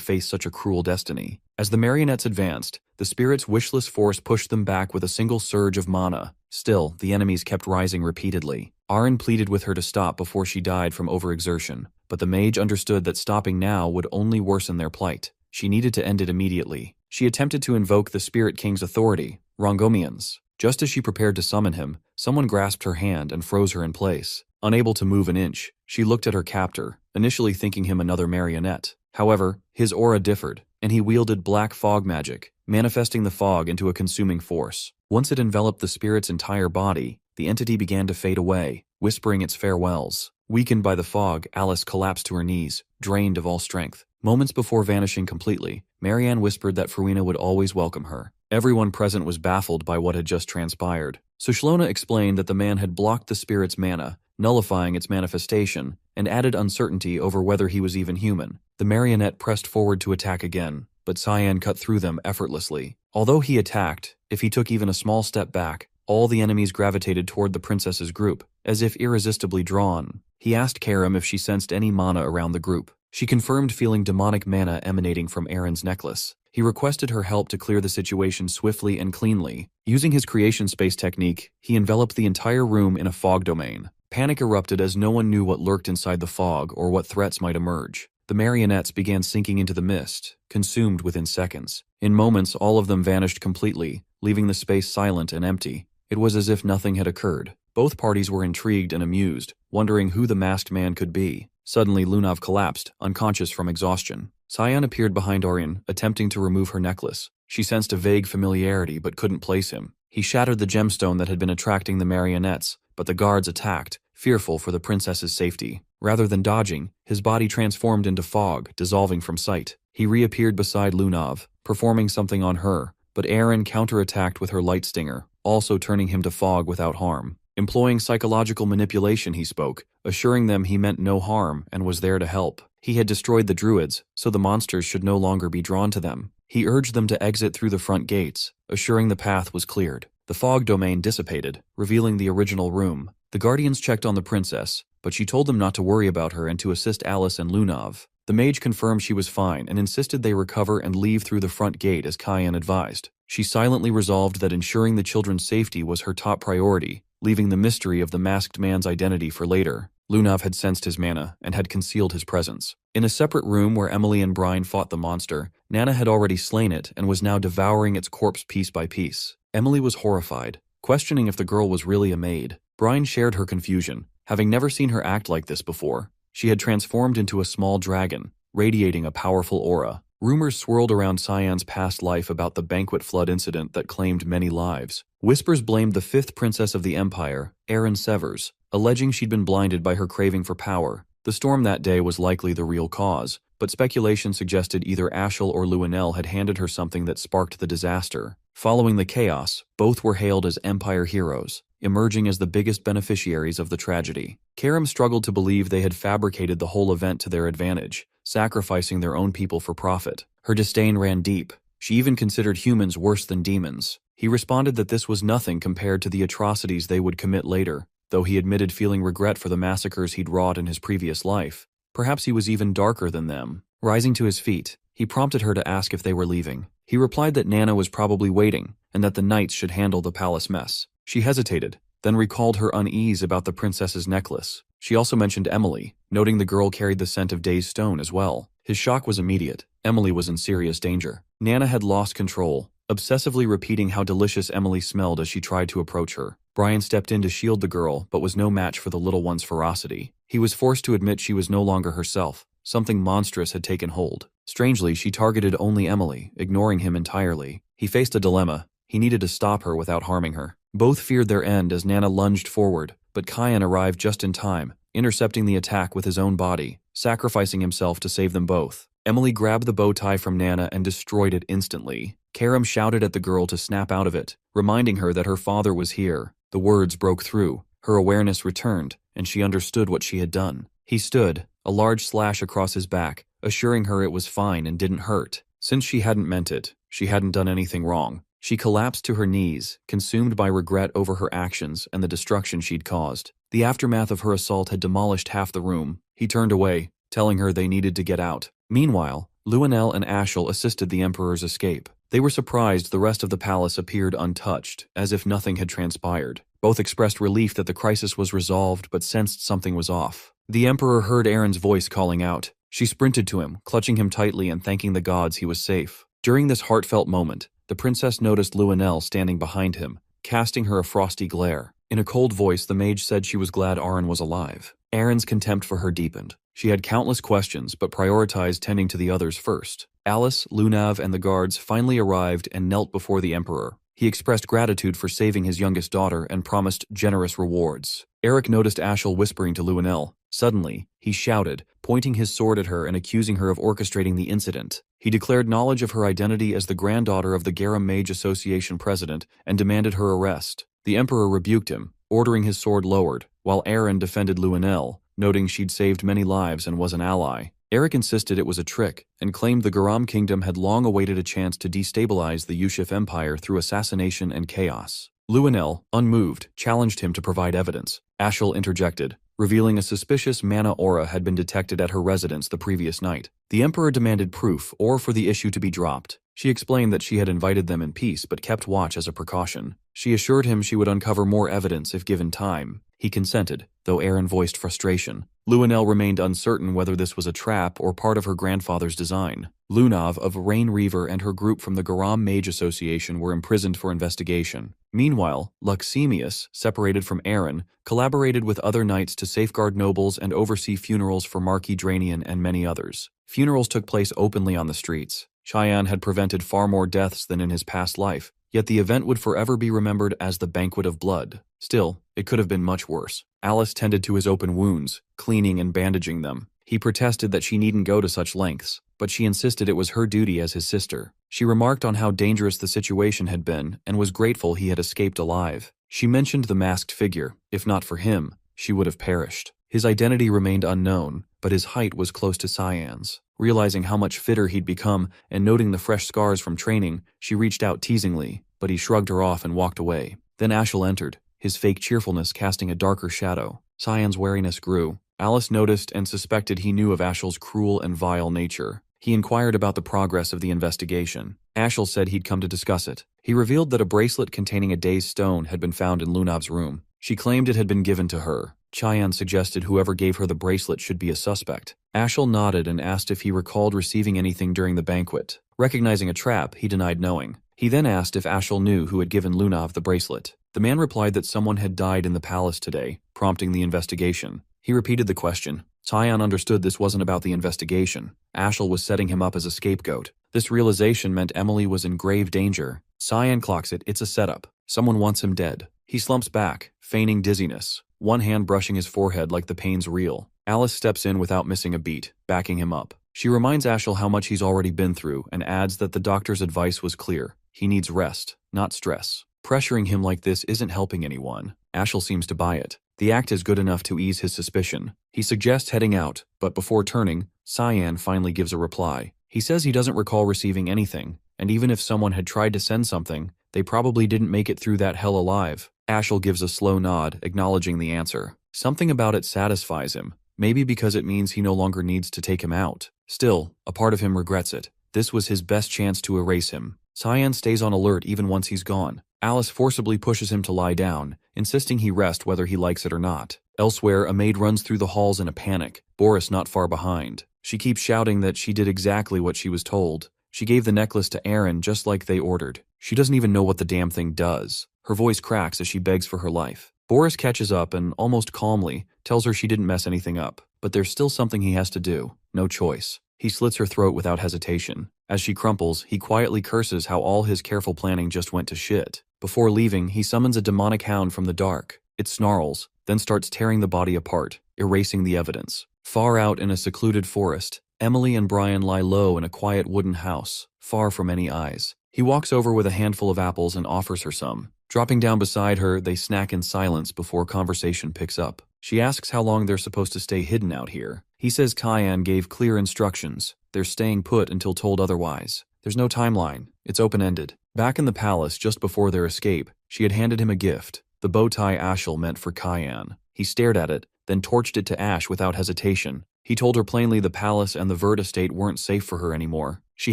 face such a cruel destiny. As the marionettes advanced, the spirit's wishless force pushed them back with a single surge of mana. Still, the enemies kept rising repeatedly. Aaron pleaded with her to stop before she died from overexertion, but the mage understood that stopping now would only worsen their plight. She needed to end it immediately. She attempted to invoke the Spirit King's authority, Rongomians. Just as she prepared to summon him, someone grasped her hand and froze her in place. Unable to move an inch, she looked at her captor, initially thinking him another marionette. However, his aura differed, and he wielded black fog magic, manifesting the fog into a consuming force. Once it enveloped the spirit's entire body, the entity began to fade away, whispering its farewells. Weakened by the fog, Alice collapsed to her knees, drained of all strength. Moments before vanishing completely, Marianne whispered that Farina would always welcome her. Everyone present was baffled by what had just transpired. Sushlona explained that the man had blocked the spirit's mana, nullifying its manifestation, and added uncertainty over whether he was even human. The marionette pressed forward to attack again, but Cyan cut through them effortlessly. Although he attacked, if he took even a small step back, all the enemies gravitated toward the princess's group, as if irresistibly drawn. He asked Karam if she sensed any mana around the group. She confirmed feeling demonic mana emanating from Aaron's necklace. He requested her help to clear the situation swiftly and cleanly. Using his creation space technique, he enveloped the entire room in a fog domain. Panic erupted as no one knew what lurked inside the fog or what threats might emerge. The marionettes began sinking into the mist, consumed within seconds. In moments, all of them vanished completely, leaving the space silent and empty. It was as if nothing had occurred. Both parties were intrigued and amused, wondering who the masked man could be. Suddenly, Lunav collapsed, unconscious from exhaustion. Cyan appeared behind Orion, attempting to remove her necklace. She sensed a vague familiarity but couldn't place him. He shattered the gemstone that had been attracting the marionettes, but the guards attacked, fearful for the princess's safety. Rather than dodging, his body transformed into fog, dissolving from sight. He reappeared beside Lunav, performing something on her, but Aaron counterattacked with her light stinger, also turning him to fog without harm. Employing psychological manipulation, he spoke, assuring them he meant no harm and was there to help. He had destroyed the druids, so the monsters should no longer be drawn to them. He urged them to exit through the front gates, assuring the path was cleared. The fog domain dissipated, revealing the original room. The guardians checked on the princess, but she told them not to worry about her and to assist Alice and Lunav. The mage confirmed she was fine and insisted they recover and leave through the front gate as Cyan advised. She silently resolved that ensuring the children's safety was her top priority, leaving the mystery of the masked man's identity for later. Lunav had sensed his mana and had concealed his presence. In a separate room where Emily and Brian fought the monster, Nana had already slain it and was now devouring its corpse piece by piece. Emily was horrified, questioning if the girl was really a maid. Brian shared her confusion, having never seen her act like this before. She had transformed into a small dragon, radiating a powerful aura. Rumors swirled around Cyan's past life about the banquet flood incident that claimed many lives. Whispers blamed the fifth princess of the empire, Erin Severs, alleging she'd been blinded by her craving for power. The storm that day was likely the real cause, but speculation suggested either Ashel or Luenel had handed her something that sparked the disaster. Following the chaos, both were hailed as empire heroes, emerging as the biggest beneficiaries of the tragedy. Karam struggled to believe they had fabricated the whole event to their advantage, sacrificing their own people for profit. Her disdain ran deep. She even considered humans worse than demons. He responded that this was nothing compared to the atrocities they would commit later. though he admitted feeling regret for the massacres he'd wrought in his previous life. Perhaps he was even darker than them. Rising to his feet, he prompted her to ask if they were leaving. He replied that Nana was probably waiting, and that the knights should handle the palace mess. She hesitated, then recalled her unease about the princess's necklace. She also mentioned Emily, noting the girl carried the scent of Day's stone as well. His shock was immediate. Emily was in serious danger. Nana had lost control, obsessively repeating how delicious Emily smelled as she tried to approach her. Brian stepped in to shield the girl, but was no match for the little one's ferocity. He was forced to admit she was no longer herself. Something monstrous had taken hold. Strangely, she targeted only Emily, ignoring him entirely. He faced a dilemma. He needed to stop her without harming her. Both feared their end as Nana lunged forward, but Kyan arrived just in time, intercepting the attack with his own body, sacrificing himself to save them both. Emily grabbed the bow tie from Nana and destroyed it instantly. Karam shouted at the girl to snap out of it, reminding her that her father was here. The words broke through. Her awareness returned, and she understood what she had done. He stood, a large slash across his back, assuring her it was fine and didn't hurt. Since she hadn't meant it, she hadn't done anything wrong. She collapsed to her knees, consumed by regret over her actions and the destruction she'd caused. The aftermath of her assault had demolished half the room. He turned away, telling her they needed to get out. Meanwhile, Luenel and Ashel assisted the Emperor's escape. They were surprised the rest of the palace appeared untouched, as if nothing had transpired. Both expressed relief that the crisis was resolved but sensed something was off. The Emperor heard Aaron's voice calling out. She sprinted to him, clutching him tightly and thanking the gods he was safe. During this heartfelt moment, the princess noticed Luenel standing behind him, casting her a frosty glare. In a cold voice, the mage said she was glad Aaron was alive. Aaron's contempt for her deepened. She had countless questions, but prioritized tending to the others first. Alice, Lunav, and the guards finally arrived and knelt before the Emperor. He expressed gratitude for saving his youngest daughter and promised generous rewards. Eric noticed Ashel whispering to Luenel. Suddenly, he shouted, pointing his sword at her and accusing her of orchestrating the incident. He declared knowledge of her identity as the granddaughter of the Garam Mage Association president and demanded her arrest. The Emperor rebuked him, ordering his sword lowered, while Aaron defended Luenel, noting she'd saved many lives and was an ally. Eric insisted it was a trick, and claimed the Garam kingdom had long awaited a chance to destabilize the Yushif Empire through assassination and chaos. Luenel, unmoved, challenged him to provide evidence. Ashel interjected, revealing a suspicious mana aura had been detected at her residence the previous night. The Emperor demanded proof or for the issue to be dropped. She explained that she had invited them in peace but kept watch as a precaution. She assured him she would uncover more evidence if given time. He consented, though Aaron voiced frustration. Luenel remained uncertain whether this was a trap or part of her grandfather's design. Lunav of Rain Reaver and her group from the Garam Mage Association were imprisoned for investigation. Meanwhile, Luxemius, separated from Aaron, collaborated with other knights to safeguard nobles and oversee funerals for Marquis Dranian and many others. Funerals took place openly on the streets. Cheyenne had prevented far more deaths than in his past life, yet the event would forever be remembered as the Banquet of Blood. Still, it could have been much worse. Alice tended to his open wounds, cleaning and bandaging them. He protested that she needn't go to such lengths, but she insisted it was her duty as his sister. She remarked on how dangerous the situation had been and was grateful he had escaped alive. She mentioned the masked figure. If not for him, she would have perished. His identity remained unknown, but his height was close to Cyan's. Realizing how much fitter he'd become and noting the fresh scars from training, she reached out teasingly, but he shrugged her off and walked away. Then Ashel entered, his fake cheerfulness casting a darker shadow. Cyan's wariness grew. Alice noticed and suspected he knew of Ashel's cruel and vile nature. He inquired about the progress of the investigation. Ashel said he'd come to discuss it. He revealed that a bracelet containing a day's stone had been found in Lunav's room. She claimed it had been given to her. Cheyenne suggested whoever gave her the bracelet should be a suspect. Ashel nodded and asked if he recalled receiving anything during the banquet. Recognizing a trap, he denied knowing. He then asked if Ashel knew who had given Lunav the bracelet. The man replied that someone had died in the palace today, prompting the investigation. He repeated the question. Cheyenne understood this wasn't about the investigation. Ashel was setting him up as a scapegoat. This realization meant Emily was in grave danger. Cheyenne clocks it, it's a setup. Someone wants him dead. He slumps back, feigning dizziness, one hand brushing his forehead like the pain's real. Alice steps in without missing a beat, backing him up. She reminds Ashel how much he's already been through and adds that the doctor's advice was clear. He needs rest, not stress. Pressuring him like this isn't helping anyone. Ashel seems to buy it. The act is good enough to ease his suspicion. He suggests heading out, but before turning, Cyan finally gives a reply. He says he doesn't recall receiving anything, and even if someone had tried to send something, They probably didn't make it through that hell alive. Ashel gives a slow nod, acknowledging the answer. Something about it satisfies him. Maybe because it means he no longer needs to take him out. Still, a part of him regrets it. This was his best chance to erase him. Cyan stays on alert even once he's gone. Alice forcibly pushes him to lie down, insisting he rest whether he likes it or not. Elsewhere, a maid runs through the halls in a panic, Boris not far behind. She keeps shouting that she did exactly what she was told. She gave the necklace to Aaron just like they ordered. She doesn't even know what the damn thing does. Her voice cracks as she begs for her life. Boris catches up and, almost calmly, tells her she didn't mess anything up. But there's still something he has to do. No choice. He slits her throat without hesitation. As she crumples, he quietly curses how all his careful planning just went to shit. Before leaving, he summons a demonic hound from the dark. It snarls, then starts tearing the body apart, erasing the evidence. Far out in a secluded forest, Emily and Brian lie low in a quiet wooden house, far from any eyes. He walks over with a handful of apples and offers her some. Dropping down beside her, they snack in silence before conversation picks up. She asks how long they're supposed to stay hidden out here. He says Cyan gave clear instructions. They're staying put until told otherwise. There's no timeline. It's open-ended. Back in the palace, just before their escape, she had handed him a gift, the bow tie Ashel meant for Cyan. He stared at it, then torched it to ash without hesitation. He told her plainly the palace and the Vert estate weren't safe for her anymore. She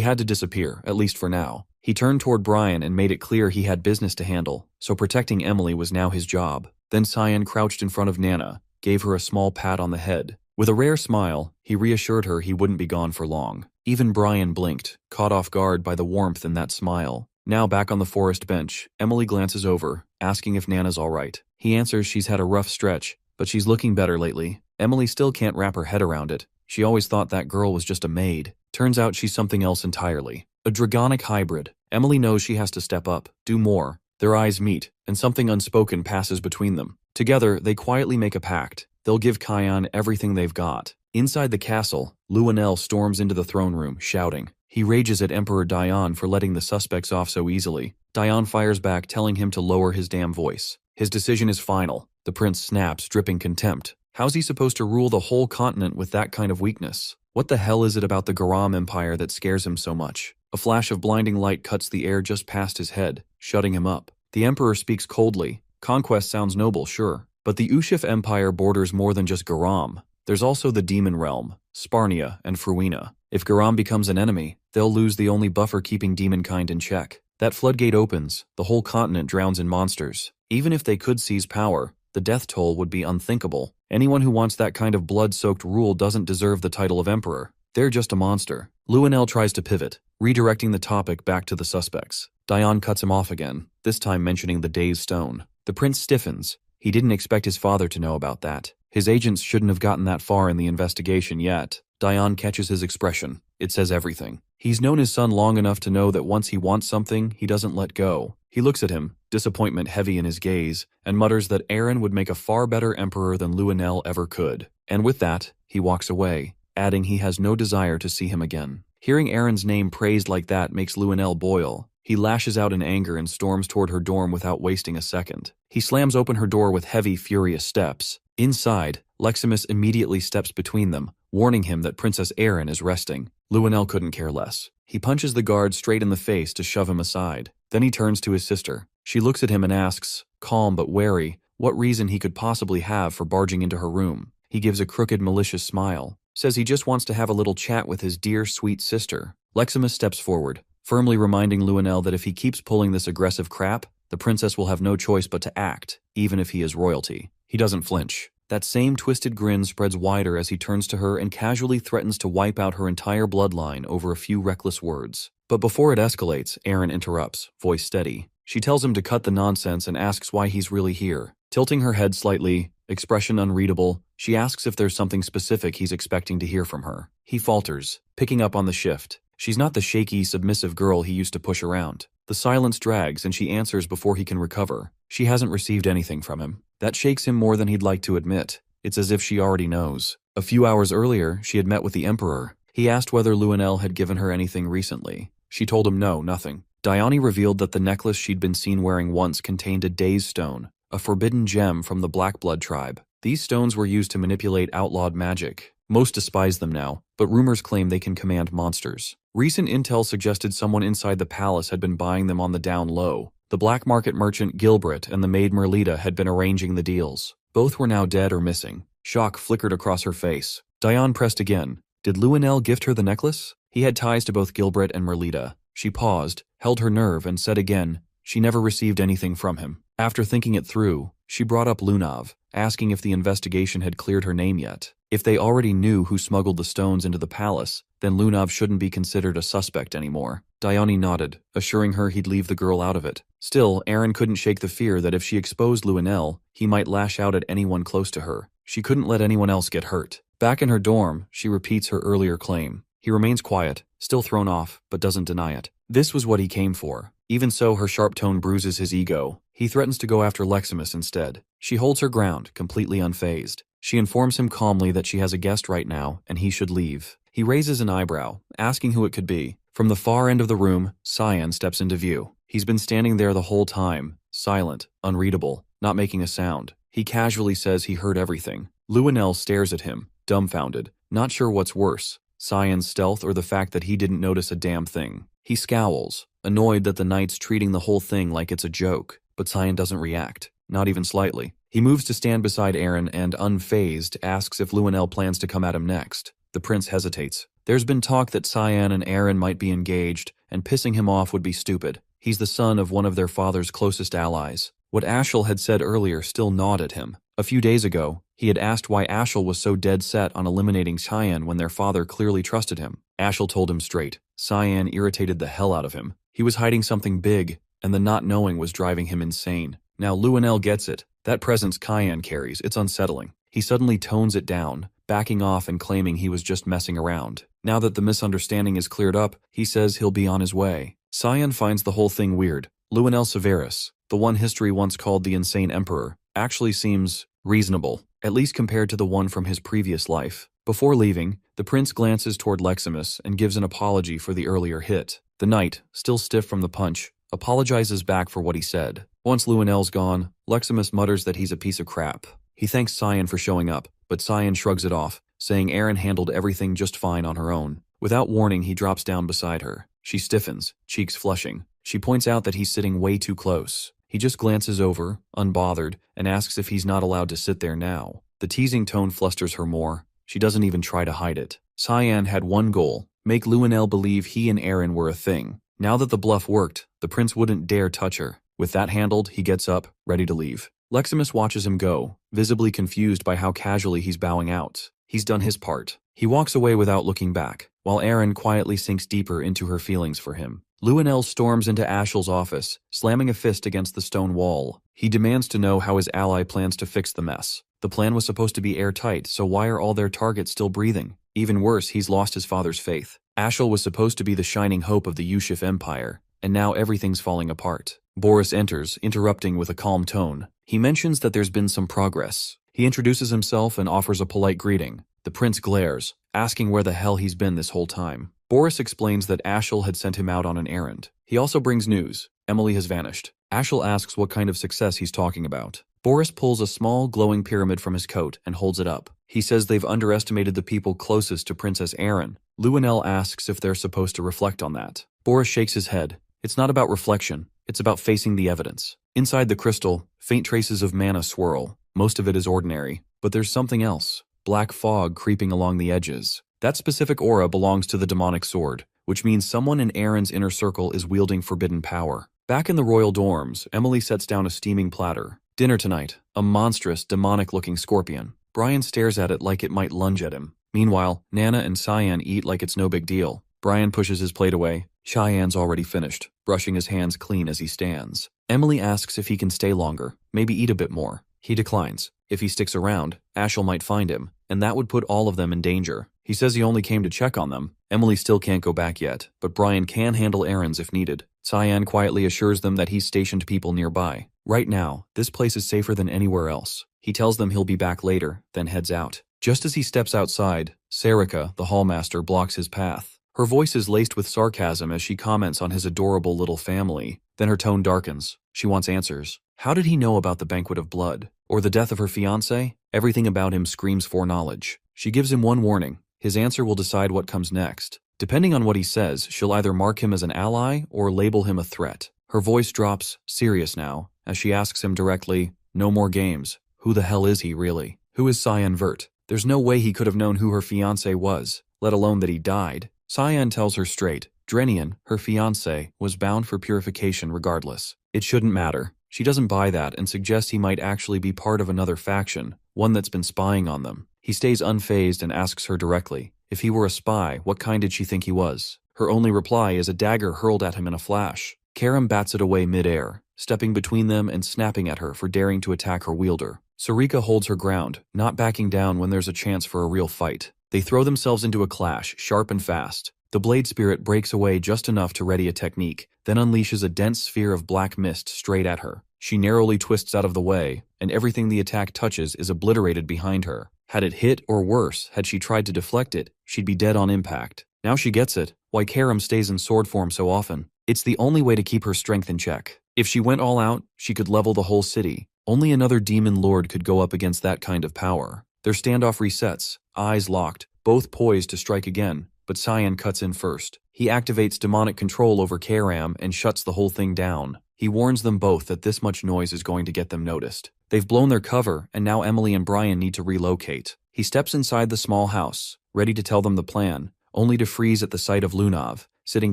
had to disappear, at least for now. He turned toward Brian and made it clear he had business to handle, so protecting Emily was now his job. Then Cyan crouched in front of Nana, gave her a small pat on the head. With a rare smile, he reassured her he wouldn't be gone for long. Even Brian blinked, caught off guard by the warmth in that smile. Now back on the forest bench, Emily glances over, asking if Nana's all right. He answers she's had a rough stretch, but she's looking better lately. Emily still can't wrap her head around it. She always thought that girl was just a maid. Turns out she's something else entirely. A dragonic hybrid. Emily knows she has to step up, do more. Their eyes meet, and something unspoken passes between them. Together, they quietly make a pact. They'll give Cyan everything they've got. Inside the castle, Luanel storms into the throne room, shouting. He rages at Emperor Dion for letting the suspects off so easily. Dion fires back, telling him to lower his damn voice. His decision is final. The prince snaps, dripping contempt. How's he supposed to rule the whole continent with that kind of weakness? What the hell is it about the Garam Empire that scares him so much? A flash of blinding light cuts the air just past his head, shutting him up. The emperor speaks coldly. Conquest sounds noble, sure. But the Ushif Empire borders more than just Garam. There's also the Demon Realm, Sparnia, and Fruina. If Garam becomes an enemy, they'll lose the only buffer keeping demonkind in check. That floodgate opens, the whole continent drowns in monsters. Even if they could seize power, the death toll would be unthinkable. Anyone who wants that kind of blood-soaked rule doesn't deserve the title of emperor. They're just a monster. Luanel tries to pivot, redirecting the topic back to the suspects. Dion cuts him off again, this time mentioning the day's stone. The prince stiffens. He didn't expect his father to know about that. His agents shouldn't have gotten that far in the investigation yet. Dion catches his expression. It says everything. He's known his son long enough to know that once he wants something, he doesn't let go. He looks at him, disappointment heavy in his gaze, and mutters that Aaron would make a far better emperor than Luanel ever could. And with that, he walks away, adding he has no desire to see him again. Hearing Aaron's name praised like that makes Luanel boil. He lashes out in anger and storms toward her dorm without wasting a second. He slams open her door with heavy, furious steps. Inside, Leximus immediately steps between them, warning him that Princess Aaron is resting. Luanel couldn't care less. He punches the guard straight in the face to shove him aside. Then he turns to his sister. She looks at him and asks, calm but wary, what reason he could possibly have for barging into her room. He gives a crooked, malicious smile. Says he just wants to have a little chat with his dear, sweet sister. Leximus steps forward, firmly reminding Luanel that if he keeps pulling this aggressive crap, the princess will have no choice but to act, even if he is royalty. He doesn't flinch. That same twisted grin spreads wider as he turns to her and casually threatens to wipe out her entire bloodline over a few reckless words. But before it escalates, Aaron interrupts, voice steady. She tells him to cut the nonsense and asks why he's really here. Tilting her head slightly, expression unreadable, she asks if there's something specific he's expecting to hear from her. He falters, picking up on the shift. She's not the shaky, submissive girl he used to push around. The silence drags and she answers before he can recover. She hasn't received anything from him. That shakes him more than he'd like to admit. It's as if she already knows. A few hours earlier, she had met with the Emperor. He asked whether Luanel had given her anything recently. She told him no, nothing. Dione revealed that the necklace she'd been seen wearing once contained a Daze Stone, a forbidden gem from the Blackblood tribe. These stones were used to manipulate outlawed magic. Most despise them now, but rumors claim they can command monsters. Recent intel suggested someone inside the palace had been buying them on the down low. The black market merchant Gilbert and the maid Merlita had been arranging the deals. Both were now dead or missing. Shock flickered across her face. Diane pressed again. Did Luenell gift her the necklace? He had ties to both Gilbert and Merlita. She paused, held her nerve, and said again, she never received anything from him. After thinking it through, she brought up Lunav, asking if the investigation had cleared her name yet. If they already knew who smuggled the stones into the palace, then Lunav shouldn't be considered a suspect anymore. Dione nodded, assuring her he'd leave the girl out of it. Still, Aaron couldn't shake the fear that if she exposed Luenell, he might lash out at anyone close to her. She couldn't let anyone else get hurt. Back in her dorm, she repeats her earlier claim. He remains quiet, still thrown off, but doesn't deny it. This was what he came for. Even so, her sharp tone bruises his ego. He threatens to go after Leximus instead. She holds her ground, completely unfazed. She informs him calmly that she has a guest right now, and he should leave. He raises an eyebrow, asking who it could be. From the far end of the room, Cyan steps into view. He's been standing there the whole time, silent, unreadable, not making a sound. He casually says he heard everything. Luenell stares at him, dumbfounded, not sure what's worse, Cyan's stealth or the fact that he didn't notice a damn thing. He scowls, annoyed that the knight's treating the whole thing like it's a joke, but Cyan doesn't react, not even slightly. He moves to stand beside Aaron and, unfazed, asks if Luenell plans to come at him next. The prince hesitates. There's been talk that Cyan and Aaron might be engaged, and pissing him off would be stupid. He's the son of one of their father's closest allies. What Ashel had said earlier still gnawed at him. A few days ago, he had asked why Ashel was so dead set on eliminating Cyan when their father clearly trusted him. Ashel told him straight. Cyan irritated the hell out of him. He was hiding something big, and the not knowing was driving him insane. Now Luenell gets it. That presence Cyan carries, it's unsettling. He suddenly tones it down, backing off and claiming he was just messing around. Now that the misunderstanding is cleared up, he says he'll be on his way. Cyan finds the whole thing weird. Luenell Severus, the one history once called the Insane Emperor, actually seems reasonable, at least compared to the one from his previous life. Before leaving, the prince glances toward Leximus and gives an apology for the earlier hit. The knight, still stiff from the punch, apologizes back for what he said. Once Luenell's gone, Leximus mutters that he's a piece of crap. He thanks Cyan for showing up, but Cyan shrugs it off, saying Aaron handled everything just fine on her own. Without warning, he drops down beside her. She stiffens, cheeks flushing. She points out that he's sitting way too close. He just glances over, unbothered, and asks if he's not allowed to sit there now. The teasing tone flusters her more. She doesn't even try to hide it. Cyan had one goal, make Luenell believe he and Aaron were a thing. Now that the bluff worked, the prince wouldn't dare touch her. With that handled, he gets up, ready to leave. Leximus watches him go, visibly confused by how casually he's bowing out. He's done his part. He walks away without looking back, while Aaron quietly sinks deeper into her feelings for him. Luenell storms into Ashel's office, slamming a fist against the stone wall. He demands to know how his ally plans to fix the mess. The plan was supposed to be airtight, so why are all their targets still breathing? Even worse, he's lost his father's faith. Ashel was supposed to be the shining hope of the Yushif Empire, and now everything's falling apart. Boris enters, interrupting with a calm tone. He mentions that there's been some progress. He introduces himself and offers a polite greeting. The prince glares, asking where the hell he's been this whole time. Boris explains that Ashel had sent him out on an errand. He also brings news. Emily has vanished. Ashel asks what kind of success he's talking about. Boris pulls a small, glowing pyramid from his coat and holds it up. He says they've underestimated the people closest to Princess Erin. Luenell asks if they're supposed to reflect on that. Boris shakes his head. It's not about reflection. It's about facing the evidence. Inside the crystal, faint traces of mana swirl. Most of it is ordinary, but there's something else. Black fog creeping along the edges. That specific aura belongs to the demonic sword, which means someone in Aaron's inner circle is wielding forbidden power. Back in the royal dorms, Emily sets down a steaming platter. Dinner tonight, a monstrous, demonic-looking scorpion. Brian stares at it like it might lunge at him. Meanwhile, Nana and Cyan eat like it's no big deal. Brian pushes his plate away. Cheyenne's already finished, brushing his hands clean as he stands. Emily asks if he can stay longer, maybe eat a bit more. He declines. If he sticks around, Ashel might find him, and that would put all of them in danger. He says he only came to check on them. Emily still can't go back yet, but Brian can handle errands if needed. Cyan quietly assures them that he's stationed people nearby. Right now, this place is safer than anywhere else. He tells them he'll be back later, then heads out. Just as he steps outside, Sarika, the hallmaster, blocks his path. Her voice is laced with sarcasm as she comments on his adorable little family. Then her tone darkens. She wants answers. How did he know about the banquet of blood? Or the death of her fiancé? Everything about him screams foreknowledge. She gives him one warning. His answer will decide what comes next. Depending on what he says, she'll either mark him as an ally or label him a threat. Her voice drops, serious now, as she asks him directly, "No more games. Who the hell is he, really? Who is Cyan Vert?" There's no way he could have known who her fiancé was, let alone that he died. Cyan tells her straight, Drenian, her fiancé, was bound for purification regardless. It shouldn't matter. She doesn't buy that and suggests he might actually be part of another faction, one that's been spying on them. He stays unfazed and asks her directly, if he were a spy, what kind did she think he was? Her only reply is a dagger hurled at him in a flash. Karam bats it away mid-air, stepping between them and snapping at her for daring to attack her wielder. Sarika holds her ground, not backing down when there's a chance for a real fight. They throw themselves into a clash, sharp and fast. The blade spirit breaks away just enough to ready a technique, then unleashes a dense sphere of black mist straight at her. She narrowly twists out of the way, and everything the attack touches is obliterated behind her. Had it hit, or worse, had she tried to deflect it, she'd be dead on impact. Now she gets it, why Karam stays in sword form so often. It's the only way to keep her strength in check. If she went all out, she could level the whole city. Only another demon lord could go up against that kind of power. Their standoff resets, eyes locked, both poised to strike again, but Cyan cuts in first. He activates demonic control over Karam and shuts the whole thing down. He warns them both that this much noise is going to get them noticed. They've blown their cover, and now Emily and Brian need to relocate. He steps inside the small house, ready to tell them the plan, only to freeze at the sight of Lunav, sitting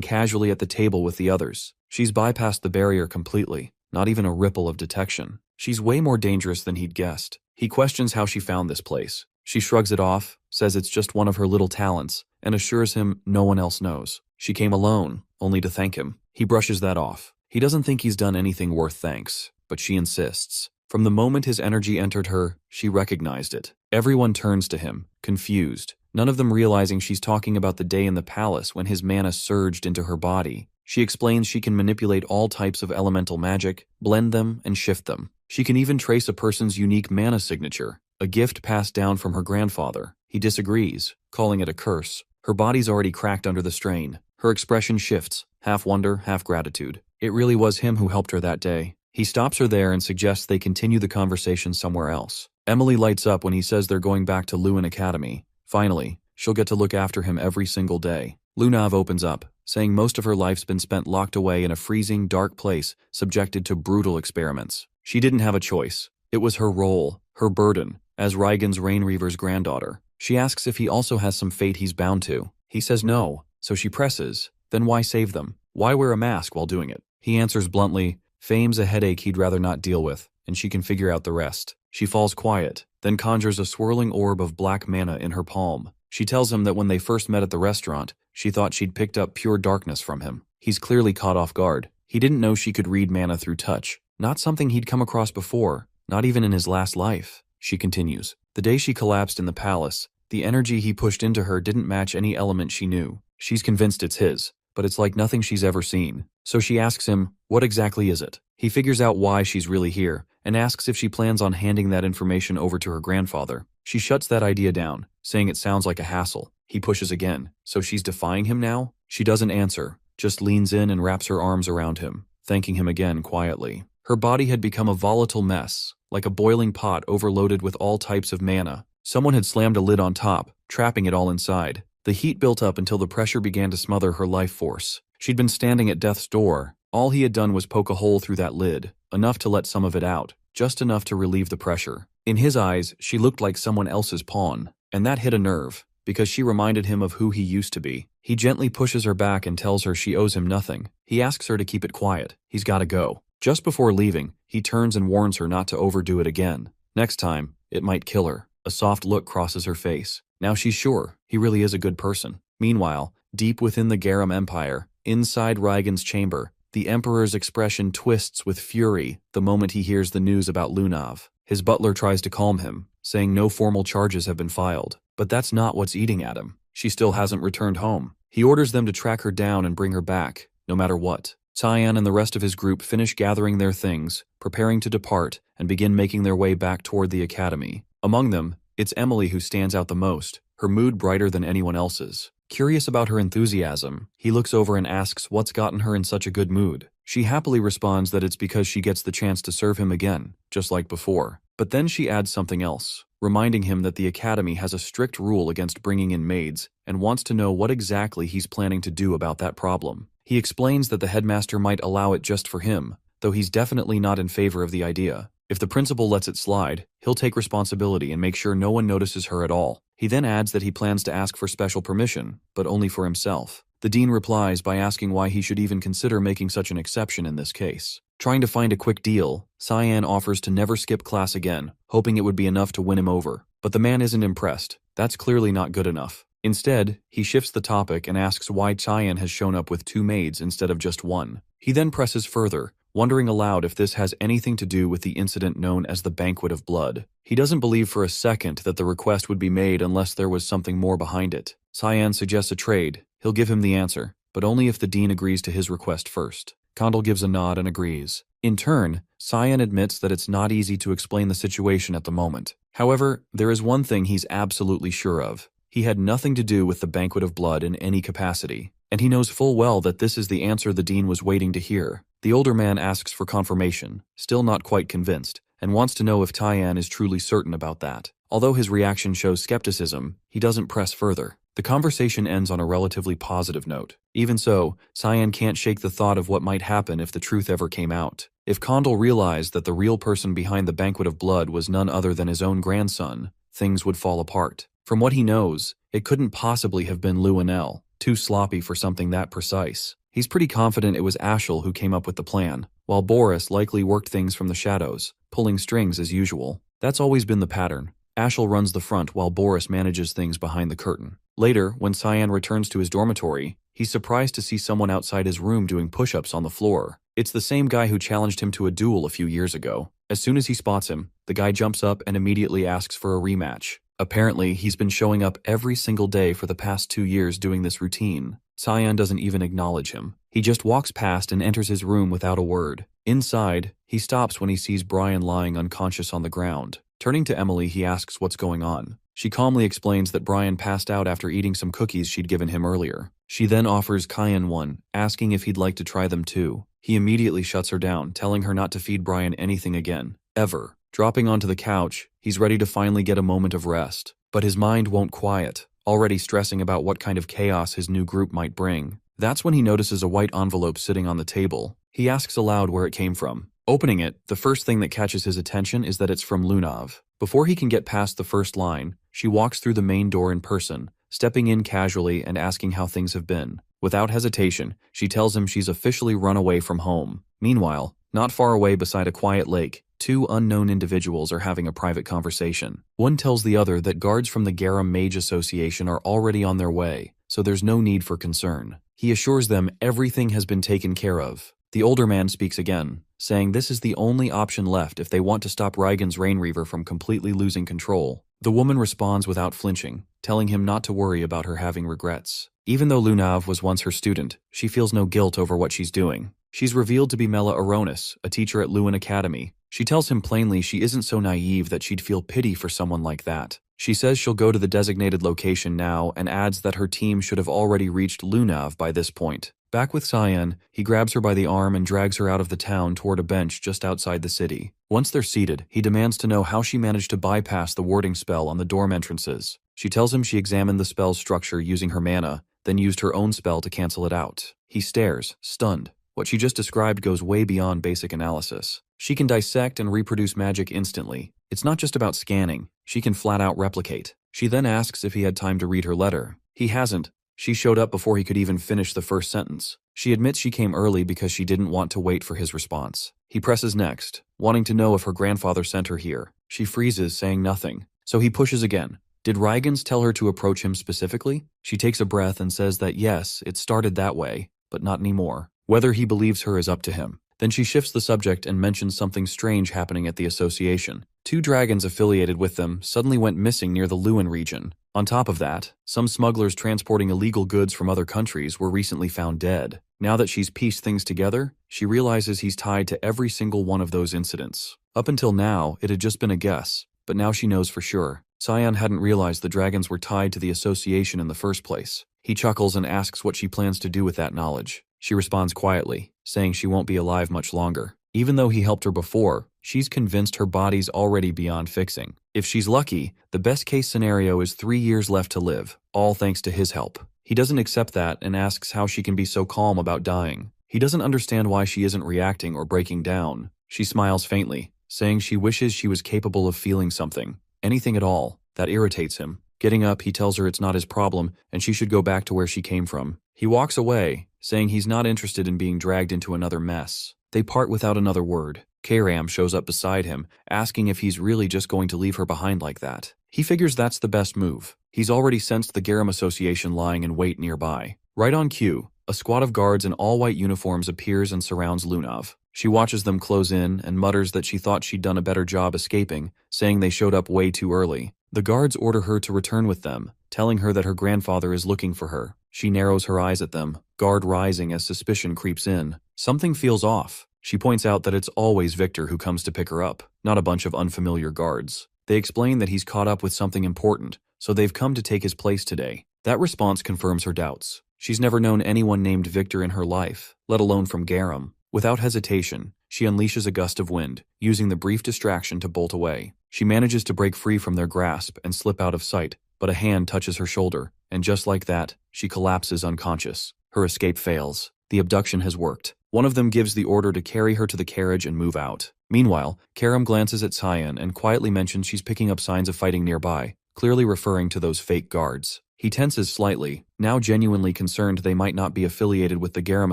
casually at the table with the others. She's bypassed the barrier completely, not even a ripple of detection. She's way more dangerous than he'd guessed. He questions how she found this place. She shrugs it off, says it's just one of her little talents, and assures him no one else knows. She came alone, only to thank him. He brushes that off. He doesn't think he's done anything worth thanks, but she insists. From the moment his energy entered her, she recognized it. Everyone turns to him, confused, none of them realizing she's talking about the day in the palace when his mana surged into her body. She explains she can manipulate all types of elemental magic, blend them, and shift them. She can even trace a person's unique mana signature, a gift passed down from her grandfather. He disagrees, calling it a curse. Her body's already cracked under the strain. Her expression shifts, half wonder, half gratitude. It really was him who helped her that day. He stops her there and suggests they continue the conversation somewhere else. Emily lights up when he says they're going back to Lewin Academy. Finally, she'll get to look after him every single day. Lunav opens up, saying most of her life's been spent locked away in a freezing, dark place, subjected to brutal experiments. She didn't have a choice. It was her role, her burden, as Reigen's Rainreaver's granddaughter. She asks if he also has some fate he's bound to. He says no, so she presses. Then why save them? Why wear a mask while doing it? He answers bluntly, fame's a headache he'd rather not deal with, and she can figure out the rest. She falls quiet, then conjures a swirling orb of black mana in her palm. She tells him that when they first met at the restaurant, she thought she'd picked up pure darkness from him. He's clearly caught off guard. He didn't know she could read mana through touch. Not something he'd come across before, not even in his last life. She continues. The day she collapsed in the palace, the energy he pushed into her didn't match any element she knew. She's convinced it's his, but it's like nothing she's ever seen. So she asks him, what exactly is it? He figures out why she's really here, and asks if she plans on handing that information over to her grandfather. She shuts that idea down, saying it sounds like a hassle. He pushes again. So she's defying him now? She doesn't answer, just leans in and wraps her arms around him, thanking him again quietly. Her body had become a volatile mess, like a boiling pot overloaded with all types of mana. Someone had slammed a lid on top, trapping it all inside. The heat built up until the pressure began to smother her life force. She'd been standing at death's door. All he had done was poke a hole through that lid, enough to let some of it out, just enough to relieve the pressure. In his eyes, she looked like someone else's pawn, and that hit a nerve, because she reminded him of who he used to be. He gently pushes her back and tells her she owes him nothing. He asks her to keep it quiet. He's gotta go. Just before leaving, he turns and warns her not to overdo it again. Next time, it might kill her. A soft look crosses her face. Now she's sure, he really is a good person. Meanwhile, deep within the Garam Empire, inside Reigen's chamber, the Emperor's expression twists with fury the moment he hears the news about Lunav. His butler tries to calm him, saying no formal charges have been filed. But that's not what's eating at him. She still hasn't returned home. He orders them to track her down and bring her back, no matter what. Cyan and the rest of his group finish gathering their things, preparing to depart, and begin making their way back toward the academy. Among them, it's Emily who stands out the most, her mood brighter than anyone else's. Curious about her enthusiasm, he looks over and asks what's gotten her in such a good mood. She happily responds that it's because she gets the chance to serve him again, just like before. But then she adds something else. reminding him that the academy has a strict rule against bringing in maids and wants to know what exactly he's planning to do about that problem. He explains that the headmaster might allow it just for him, though he's definitely not in favor of the idea. If the principal lets it slide, he'll take responsibility and make sure no one notices her at all. He then adds that he plans to ask for special permission, but only for himself. The dean replies by asking why he should even consider making such an exception in this case. Trying to find a quick deal, Cyan offers to never skip class again, hoping it would be enough to win him over. But the man isn't impressed. That's clearly not good enough. Instead, he shifts the topic and asks why Cyan has shown up with 2 maids instead of just 1. He then presses further, wondering aloud if this has anything to do with the incident known as the Banquet of Blood. He doesn't believe for a second that the request would be made unless there was something more behind it. Cyan suggests a trade. He'll give him the answer, but only if the dean agrees to his request first. Condell gives a nod and agrees. In turn, Cyan admits that it's not easy to explain the situation at the moment. However, there is one thing he's absolutely sure of. He had nothing to do with the Banquet of Blood in any capacity, and he knows full well that this is the answer the dean was waiting to hear. The older man asks for confirmation, still not quite convinced, and wants to know if Cyan is truly certain about that. Although his reaction shows skepticism, he doesn't press further. The conversation ends on a relatively positive note. Even so, Cyan can't shake the thought of what might happen if the truth ever came out. If Condell realized that the real person behind the Banquet of Blood was none other than his own grandson, things would fall apart. From what he knows, it couldn't possibly have been Lionel, too sloppy for something that precise. He's pretty confident it was Ashel who came up with the plan, while Boris likely worked things from the shadows, pulling strings as usual. That's always been the pattern. Ashel runs the front while Boris manages things behind the curtain. Later, when Cyan returns to his dormitory, he's surprised to see someone outside his room doing push-ups on the floor. It's the same guy who challenged him to a duel a few years ago. As soon as he spots him, the guy jumps up and immediately asks for a rematch. Apparently, he's been showing up every single day for the past 2 years doing this routine. Cyan doesn't even acknowledge him. He just walks past and enters his room without a word. Inside, he stops when he sees Brian lying unconscious on the ground. Turning to Emily, he asks what's going on. She calmly explains that Brian passed out after eating some cookies she'd given him earlier. She then offers Cyan one, asking if he'd like to try them too. He immediately shuts her down, telling her not to feed Brian anything again, ever. Dropping onto the couch, he's ready to finally get a moment of rest. But his mind won't quiet, already stressing about what kind of chaos his new group might bring. That's when he notices a white envelope sitting on the table. He asks aloud where it came from. Opening it, the first thing that catches his attention is that it's from Lunav. Before he can get past the first line, she walks through the main door in person, stepping in casually and asking how things have been. Without hesitation, she tells him she's officially run away from home. Meanwhile, not far away beside a quiet lake, 2 unknown individuals are having a private conversation. One tells the other that guards from the Garam Mage Association are already on their way, so there's no need for concern. He assures them everything has been taken care of. The older man speaks again, saying this is the only option left if they want to stop Reigen's Rainreaver from completely losing control. The woman responds without flinching, telling him not to worry about her having regrets. Even though Lunav was once her student, she feels no guilt over what she's doing. She's revealed to be Mela Aronis, a teacher at Lewin Academy. She tells him plainly she isn't so naive that she'd feel pity for someone like that. She says she'll go to the designated location now and adds that her team should have already reached Lunav by this point. Back with Cyan, he grabs her by the arm and drags her out of the town toward a bench just outside the city. Once they're seated, he demands to know how she managed to bypass the warding spell on the dorm entrances. She tells him she examined the spell's structure using her mana, then used her own spell to cancel it out. He stares, stunned. What she just described goes way beyond basic analysis. She can dissect and reproduce magic instantly. It's not just about scanning. She can flat out replicate. She then asks if he had time to read her letter. He hasn't. She showed up before he could even finish the first sentence. She admits she came early because she didn't want to wait for his response. He presses next, wanting to know if her grandfather sent her here. She freezes, saying nothing. So he pushes again. Did Reigens tell her to approach him specifically? She takes a breath and says that yes, it started that way, but not anymore. Whether he believes her is up to him. Then she shifts the subject and mentions something strange happening at the association. 2 dragons affiliated with them suddenly went missing near the Lewin region. On top of that, some smugglers transporting illegal goods from other countries were recently found dead. Now that she's pieced things together, she realizes he's tied to every single one of those incidents. Up until now, it had just been a guess, but now she knows for sure. Cyan hadn't realized the dragons were tied to the association in the first place. He chuckles and asks what she plans to do with that knowledge. She responds quietly, saying she won't be alive much longer. Even though he helped her before, she's convinced her body's already beyond fixing. If she's lucky, the best-case scenario is 3 years left to live, all thanks to his help. He doesn't accept that and asks how she can be so calm about dying. He doesn't understand why she isn't reacting or breaking down. She smiles faintly, saying she wishes she was capable of feeling something, anything at all. That irritates him. Getting up, he tells her it's not his problem and she should go back to where she came from. He walks away, saying he's not interested in being dragged into another mess. They part without another word. K-Ram shows up beside him, asking if he's really just going to leave her behind like that. He figures that's the best move. He's already sensed the Garam Association lying in wait nearby. Right on cue, a squad of guards in all-white uniforms appears and surrounds Lunav. She watches them close in and mutters that she thought she'd done a better job escaping, saying they showed up way too early. The guards order her to return with them, telling her that her grandfather is looking for her. She narrows her eyes at them, guard rising as suspicion creeps in. Something feels off. She points out that it's always Victor who comes to pick her up, not a bunch of unfamiliar guards. They explain that he's caught up with something important, so they've come to take his place today. That response confirms her doubts. She's never known anyone named Victor in her life, let alone from Garam. Without hesitation, she unleashes a gust of wind, using the brief distraction to bolt away. She manages to break free from their grasp and slip out of sight, but a hand touches her shoulder, and just like that, she collapses unconscious. Her escape fails. The abduction has worked. One of them gives the order to carry her to the carriage and move out. Meanwhile, Karam glances at Cyan and quietly mentions she's picking up signs of fighting nearby, clearly referring to those fake guards. He tenses slightly, now genuinely concerned they might not be affiliated with the Garam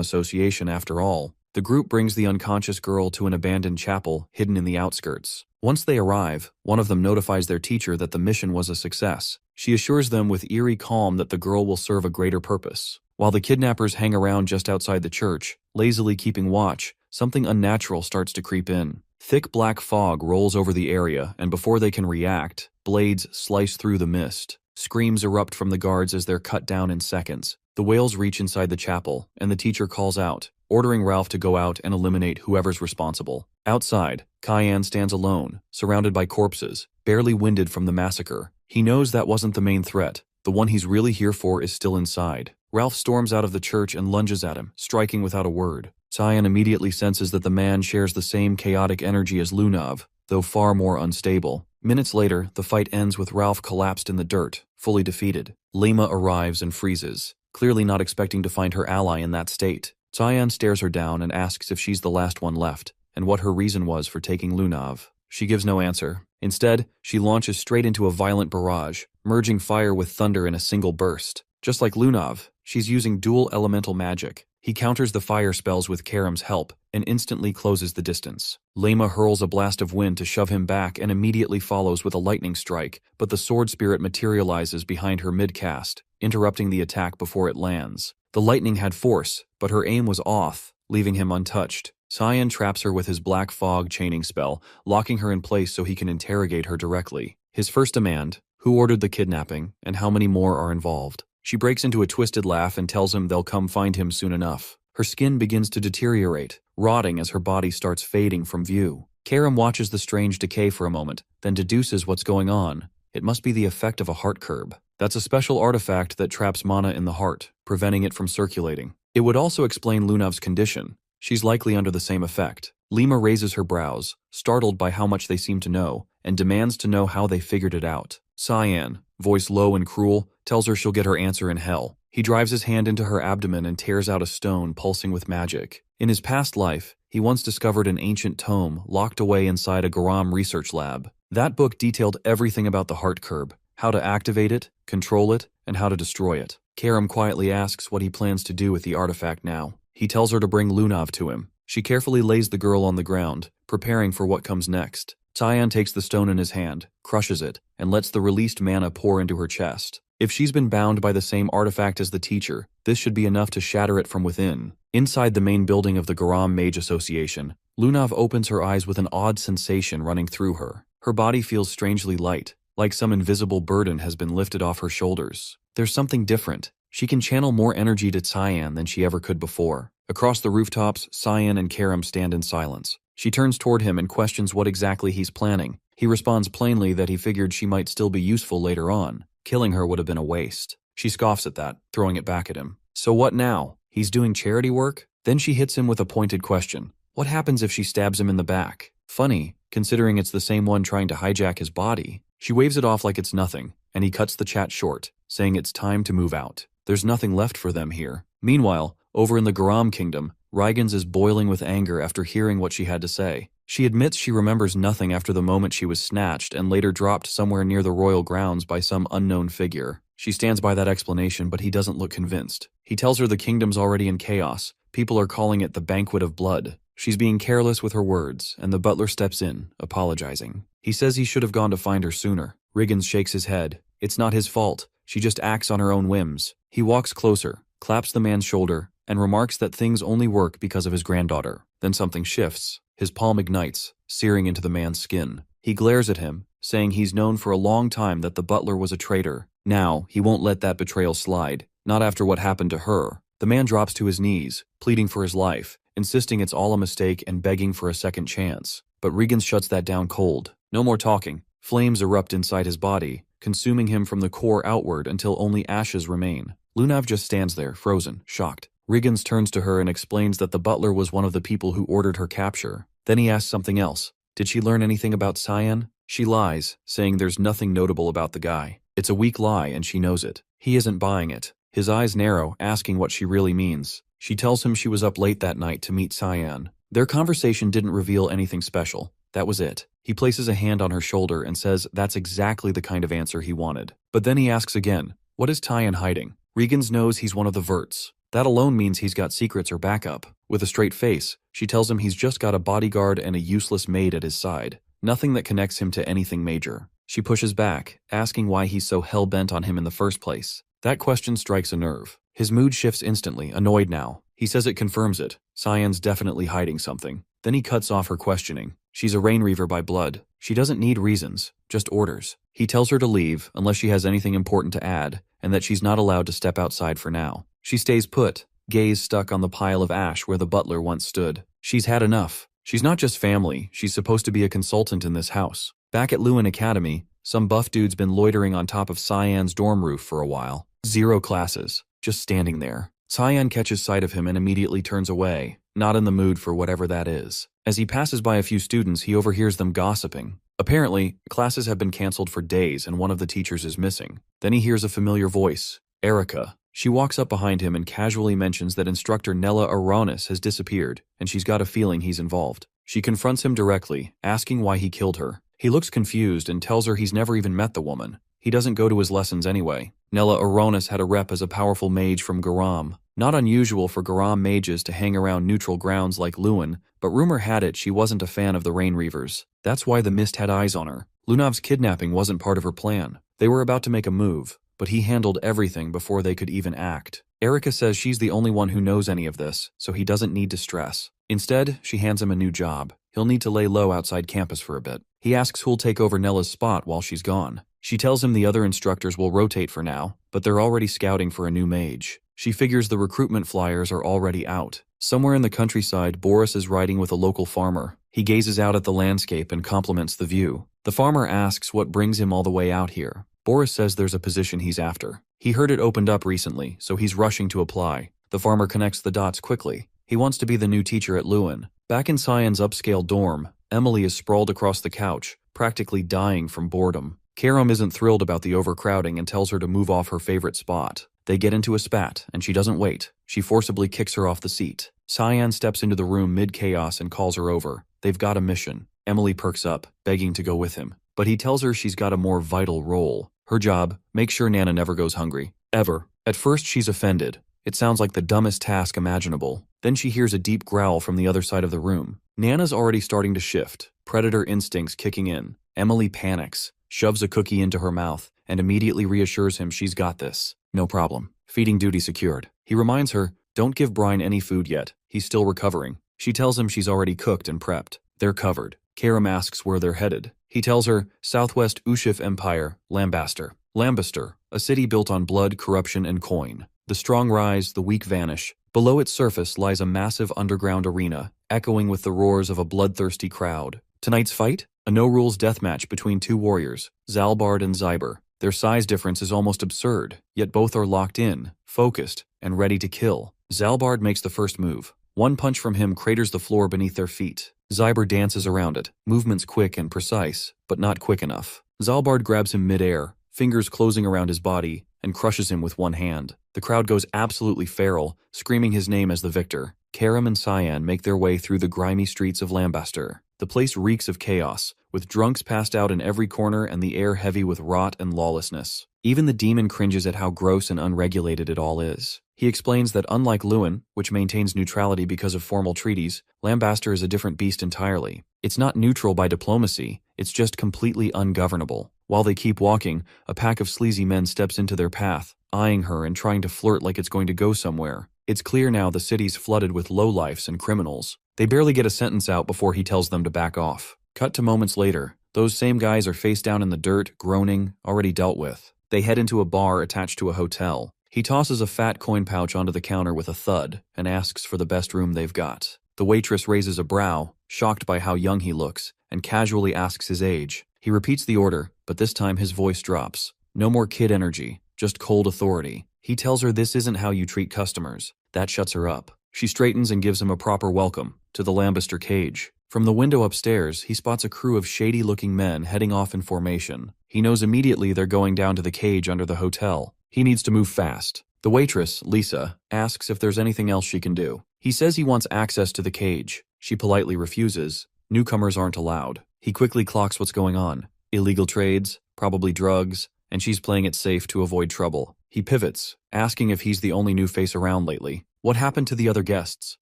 Association after all. The group brings the unconscious girl to an abandoned chapel hidden in the outskirts. Once they arrive, one of them notifies their teacher that the mission was a success. She assures them with eerie calm that the girl will serve a greater purpose. While the kidnappers hang around just outside the church, lazily keeping watch, something unnatural starts to creep in. Thick black fog rolls over the area, and before they can react, blades slice through the mist. Screams erupt from the guards as they're cut down in seconds. The whales reach inside the chapel, and the teacher calls out, ordering Ralph to go out and eliminate whoever's responsible. Outside, Cyan stands alone, surrounded by corpses, barely winded from the massacre. He knows that wasn't the main threat. The one he's really here for is still inside. Ralph storms out of the church and lunges at him, striking without a word. Cyan immediately senses that the man shares the same chaotic energy as Lunav, though far more unstable. Minutes later, the fight ends with Ralph collapsed in the dirt, fully defeated. Lema arrives and freezes, clearly not expecting to find her ally in that state. Cyan stares her down and asks if she's the last one left, and what her reason was for taking Lunav. She gives no answer. Instead, she launches straight into a violent barrage, merging fire with thunder in a single burst. Just like Lunav, she's using dual elemental magic. He counters the fire spells with Karam's help and instantly closes the distance. Lema hurls a blast of wind to shove him back and immediately follows with a lightning strike, but the sword spirit materializes behind her mid-cast, interrupting the attack before it lands. The lightning had force, but her aim was off, leaving him untouched. Cyan traps her with his black fog chaining spell, locking her in place so he can interrogate her directly. His first demand, who ordered the kidnapping, and how many more are involved. She breaks into a twisted laugh and tells him they'll come find him soon enough. Her skin begins to deteriorate, rotting as her body starts fading from view. Karam watches the strange decay for a moment, then deduces what's going on. It must be the effect of a heart curb. That's a special artifact that traps mana in the heart, preventing it from circulating. It would also explain Lunav's condition. She's likely under the same effect. Lema raises her brows, startled by how much they seem to know, and demands to know how they figured it out. Cyan, voice low and cruel, tells her she'll get her answer in hell. He drives his hand into her abdomen and tears out a stone pulsing with magic. In his past life, he once discovered an ancient tome locked away inside a Garam research lab. That book detailed everything about the heart curb, how to activate it, control it, and how to destroy it. Karam quietly asks what he plans to do with the artifact now. He tells her to bring Lunav to him. She carefully lays the girl on the ground, preparing for what comes next. Cyan takes the stone in his hand, crushes it, and lets the released mana pour into her chest. If she's been bound by the same artifact as the teacher, this should be enough to shatter it from within. Inside the main building of the Garam Mage Association, Lunav opens her eyes with an odd sensation running through her. Her body feels strangely light, like some invisible burden has been lifted off her shoulders. There's something different. She can channel more energy to Cyan than she ever could before. Across the rooftops, Cyan and Karam stand in silence. She turns toward him and questions what exactly he's planning. He responds plainly that he figured she might still be useful later on. Killing her would have been a waste. She scoffs at that, throwing it back at him. So what now? He's doing charity work? Then she hits him with a pointed question. What happens if she stabs him in the back? Funny, considering it's the same one trying to hijack his body. She waves it off like it's nothing, and he cuts the chat short, saying it's time to move out. There's nothing left for them here. Meanwhile, over in the Garam kingdom, Rygans is boiling with anger after hearing what she had to say. She admits she remembers nothing after the moment she was snatched and later dropped somewhere near the royal grounds by some unknown figure. She stands by that explanation, but he doesn't look convinced. He tells her the kingdom's already in chaos. People are calling it the Banquet of Blood. She's being careless with her words, and the butler steps in, apologizing. He says he should have gone to find her sooner. Riggins shakes his head. It's not his fault. She just acts on her own whims. He walks closer, claps the man's shoulder, and remarks that things only work because of his granddaughter. Then something shifts. His palm ignites, searing into the man's skin. He glares at him, saying he's known for a long time that the butler was a traitor. Now, he won't let that betrayal slide, not after what happened to her. The man drops to his knees, pleading for his life, insisting it's all a mistake and begging for a second chance. But Riggins shuts that down cold. No more talking. Flames erupt inside his body, consuming him from the core outward until only ashes remain. Lunav just stands there, frozen, shocked. Riggins turns to her and explains that the butler was one of the people who ordered her capture. Then he asks something else. Did she learn anything about Cyan? She lies, saying there's nothing notable about the guy. It's a weak lie and she knows it. He isn't buying it. His eyes narrow, asking what she really means. She tells him she was up late that night to meet Cyan. Their conversation didn't reveal anything special. That was it. He places a hand on her shoulder and says that's exactly the kind of answer he wanted. But then he asks again, what is Cyan hiding? Riggins knows he's one of the Verts. That alone means he's got secrets or backup. With a straight face, she tells him he's just got a bodyguard and a useless maid at his side. Nothing that connects him to anything major. She pushes back, asking why he's so hell-bent on him in the first place. That question strikes a nerve. His mood shifts instantly, annoyed now. He says it confirms it. Cyan's definitely hiding something. Then he cuts off her questioning. She's a Rain Reaver by blood. She doesn't need reasons, just orders. He tells her to leave unless she has anything important to add, and that she's not allowed to step outside for now. She stays put, gaze stuck on the pile of ash where the butler once stood. She's had enough. She's not just family, she's supposed to be a consultant in this house. Back at Lewin Academy, some buff dude's been loitering on top of Cyan's dorm roof for a while. 0 classes, just standing there. Cyan catches sight of him and immediately turns away, not in the mood for whatever that is. As he passes by a few students, he overhears them gossiping. Apparently, classes have been canceled for days and one of the teachers is missing. Then he hears a familiar voice, Erica. She walks up behind him and casually mentions that instructor Nella Aronis has disappeared, and she's got a feeling he's involved. She confronts him directly, asking why he killed her. He looks confused and tells her he's never even met the woman. He doesn't go to his lessons anyway. Nella Aronis had a rep as a powerful mage from Garam. Not unusual for Garam mages to hang around neutral grounds like Lewin, but rumor had it she wasn't a fan of the Rain Reavers. That's why the Mist had eyes on her. Lunav's kidnapping wasn't part of her plan. They were about to make a move, but he handled everything before they could even act. Erica says she's the only one who knows any of this, so he doesn't need to stress. Instead, she hands him a new job. He'll need to lay low outside campus for a bit. He asks who'll take over Nella's spot while she's gone. She tells him the other instructors will rotate for now, but they're already scouting for a new mage. She figures the recruitment flyers are already out. Somewhere in the countryside, Boris is riding with a local farmer. He gazes out at the landscape and compliments the view. The farmer asks what brings him all the way out here. Boris says there's a position he's after. He heard it opened up recently, so he's rushing to apply. The farmer connects the dots quickly. He wants to be the new teacher at Lewin. Back in Cyan's upscale dorm, Emily is sprawled across the couch, practically dying from boredom. Karam isn't thrilled about the overcrowding and tells her to move off her favorite spot. They get into a spat, and she doesn't wait. She forcibly kicks her off the seat. Cyan steps into the room mid-chaos and calls her over. They've got a mission. Emily perks up, begging to go with him. But he tells her she's got a more vital role. Her job, make sure Nana never goes hungry. Ever. At first she's offended. It sounds like the dumbest task imaginable. Then she hears a deep growl from the other side of the room. Nana's already starting to shift, predator instincts kicking in. Emily panics, shoves a cookie into her mouth, and immediately reassures him she's got this. No problem. Feeding duty secured. He reminds her, don't give Brian any food yet. He's still recovering. She tells him she's already cooked and prepped. They're covered. Karam asks where they're headed. He tells her, Southwest Ushif Empire, Lambaster, a city built on blood, corruption, and coin. The strong rise, the weak vanish. Below its surface lies a massive underground arena, echoing with the roars of a bloodthirsty crowd. Tonight's fight? A no-rules deathmatch between two warriors, Zalbard and Zyber. Their size difference is almost absurd, yet both are locked in, focused, and ready to kill. Zalbard makes the first move. One punch from him craters the floor beneath their feet. Zyber dances around it, movements quick and precise, but not quick enough. Zalbard grabs him mid-air, fingers closing around his body, and crushes him with one hand. The crowd goes absolutely feral, screaming his name as the victor. Karam and Cyan make their way through the grimy streets of Lambaster. The place reeks of chaos, with drunks passed out in every corner and the air heavy with rot and lawlessness. Even the demon cringes at how gross and unregulated it all is. He explains that unlike Lewin, which maintains neutrality because of formal treaties, Lambaster is a different beast entirely. It's not neutral by diplomacy, it's just completely ungovernable. While they keep walking, a pack of sleazy men steps into their path, eyeing her and trying to flirt like it's going to go somewhere. It's clear now the city's flooded with lowlifes and criminals. They barely get a sentence out before he tells them to back off. Cut to moments later, those same guys are face down in the dirt, groaning, already dealt with. They head into a bar attached to a hotel. He tosses a fat coin pouch onto the counter with a thud and asks for the best room they've got. The waitress raises a brow, shocked by how young he looks, and casually asks his age. He repeats the order, but this time his voice drops. No more kid energy, just cold authority. He tells her this isn't how you treat customers. That shuts her up. She straightens and gives him a proper welcome to the Lambaster cage. From the window upstairs, he spots a crew of shady-looking men heading off in formation. He knows immediately they're going down to the cage under the hotel. He needs to move fast. The waitress, Lisa, asks if there's anything else she can do. He says he wants access to the cage. She politely refuses. Newcomers aren't allowed. He quickly clocks what's going on. Illegal trades, probably drugs, and she's playing it safe to avoid trouble. He pivots, asking if he's the only new face around lately. What happened to the other guests?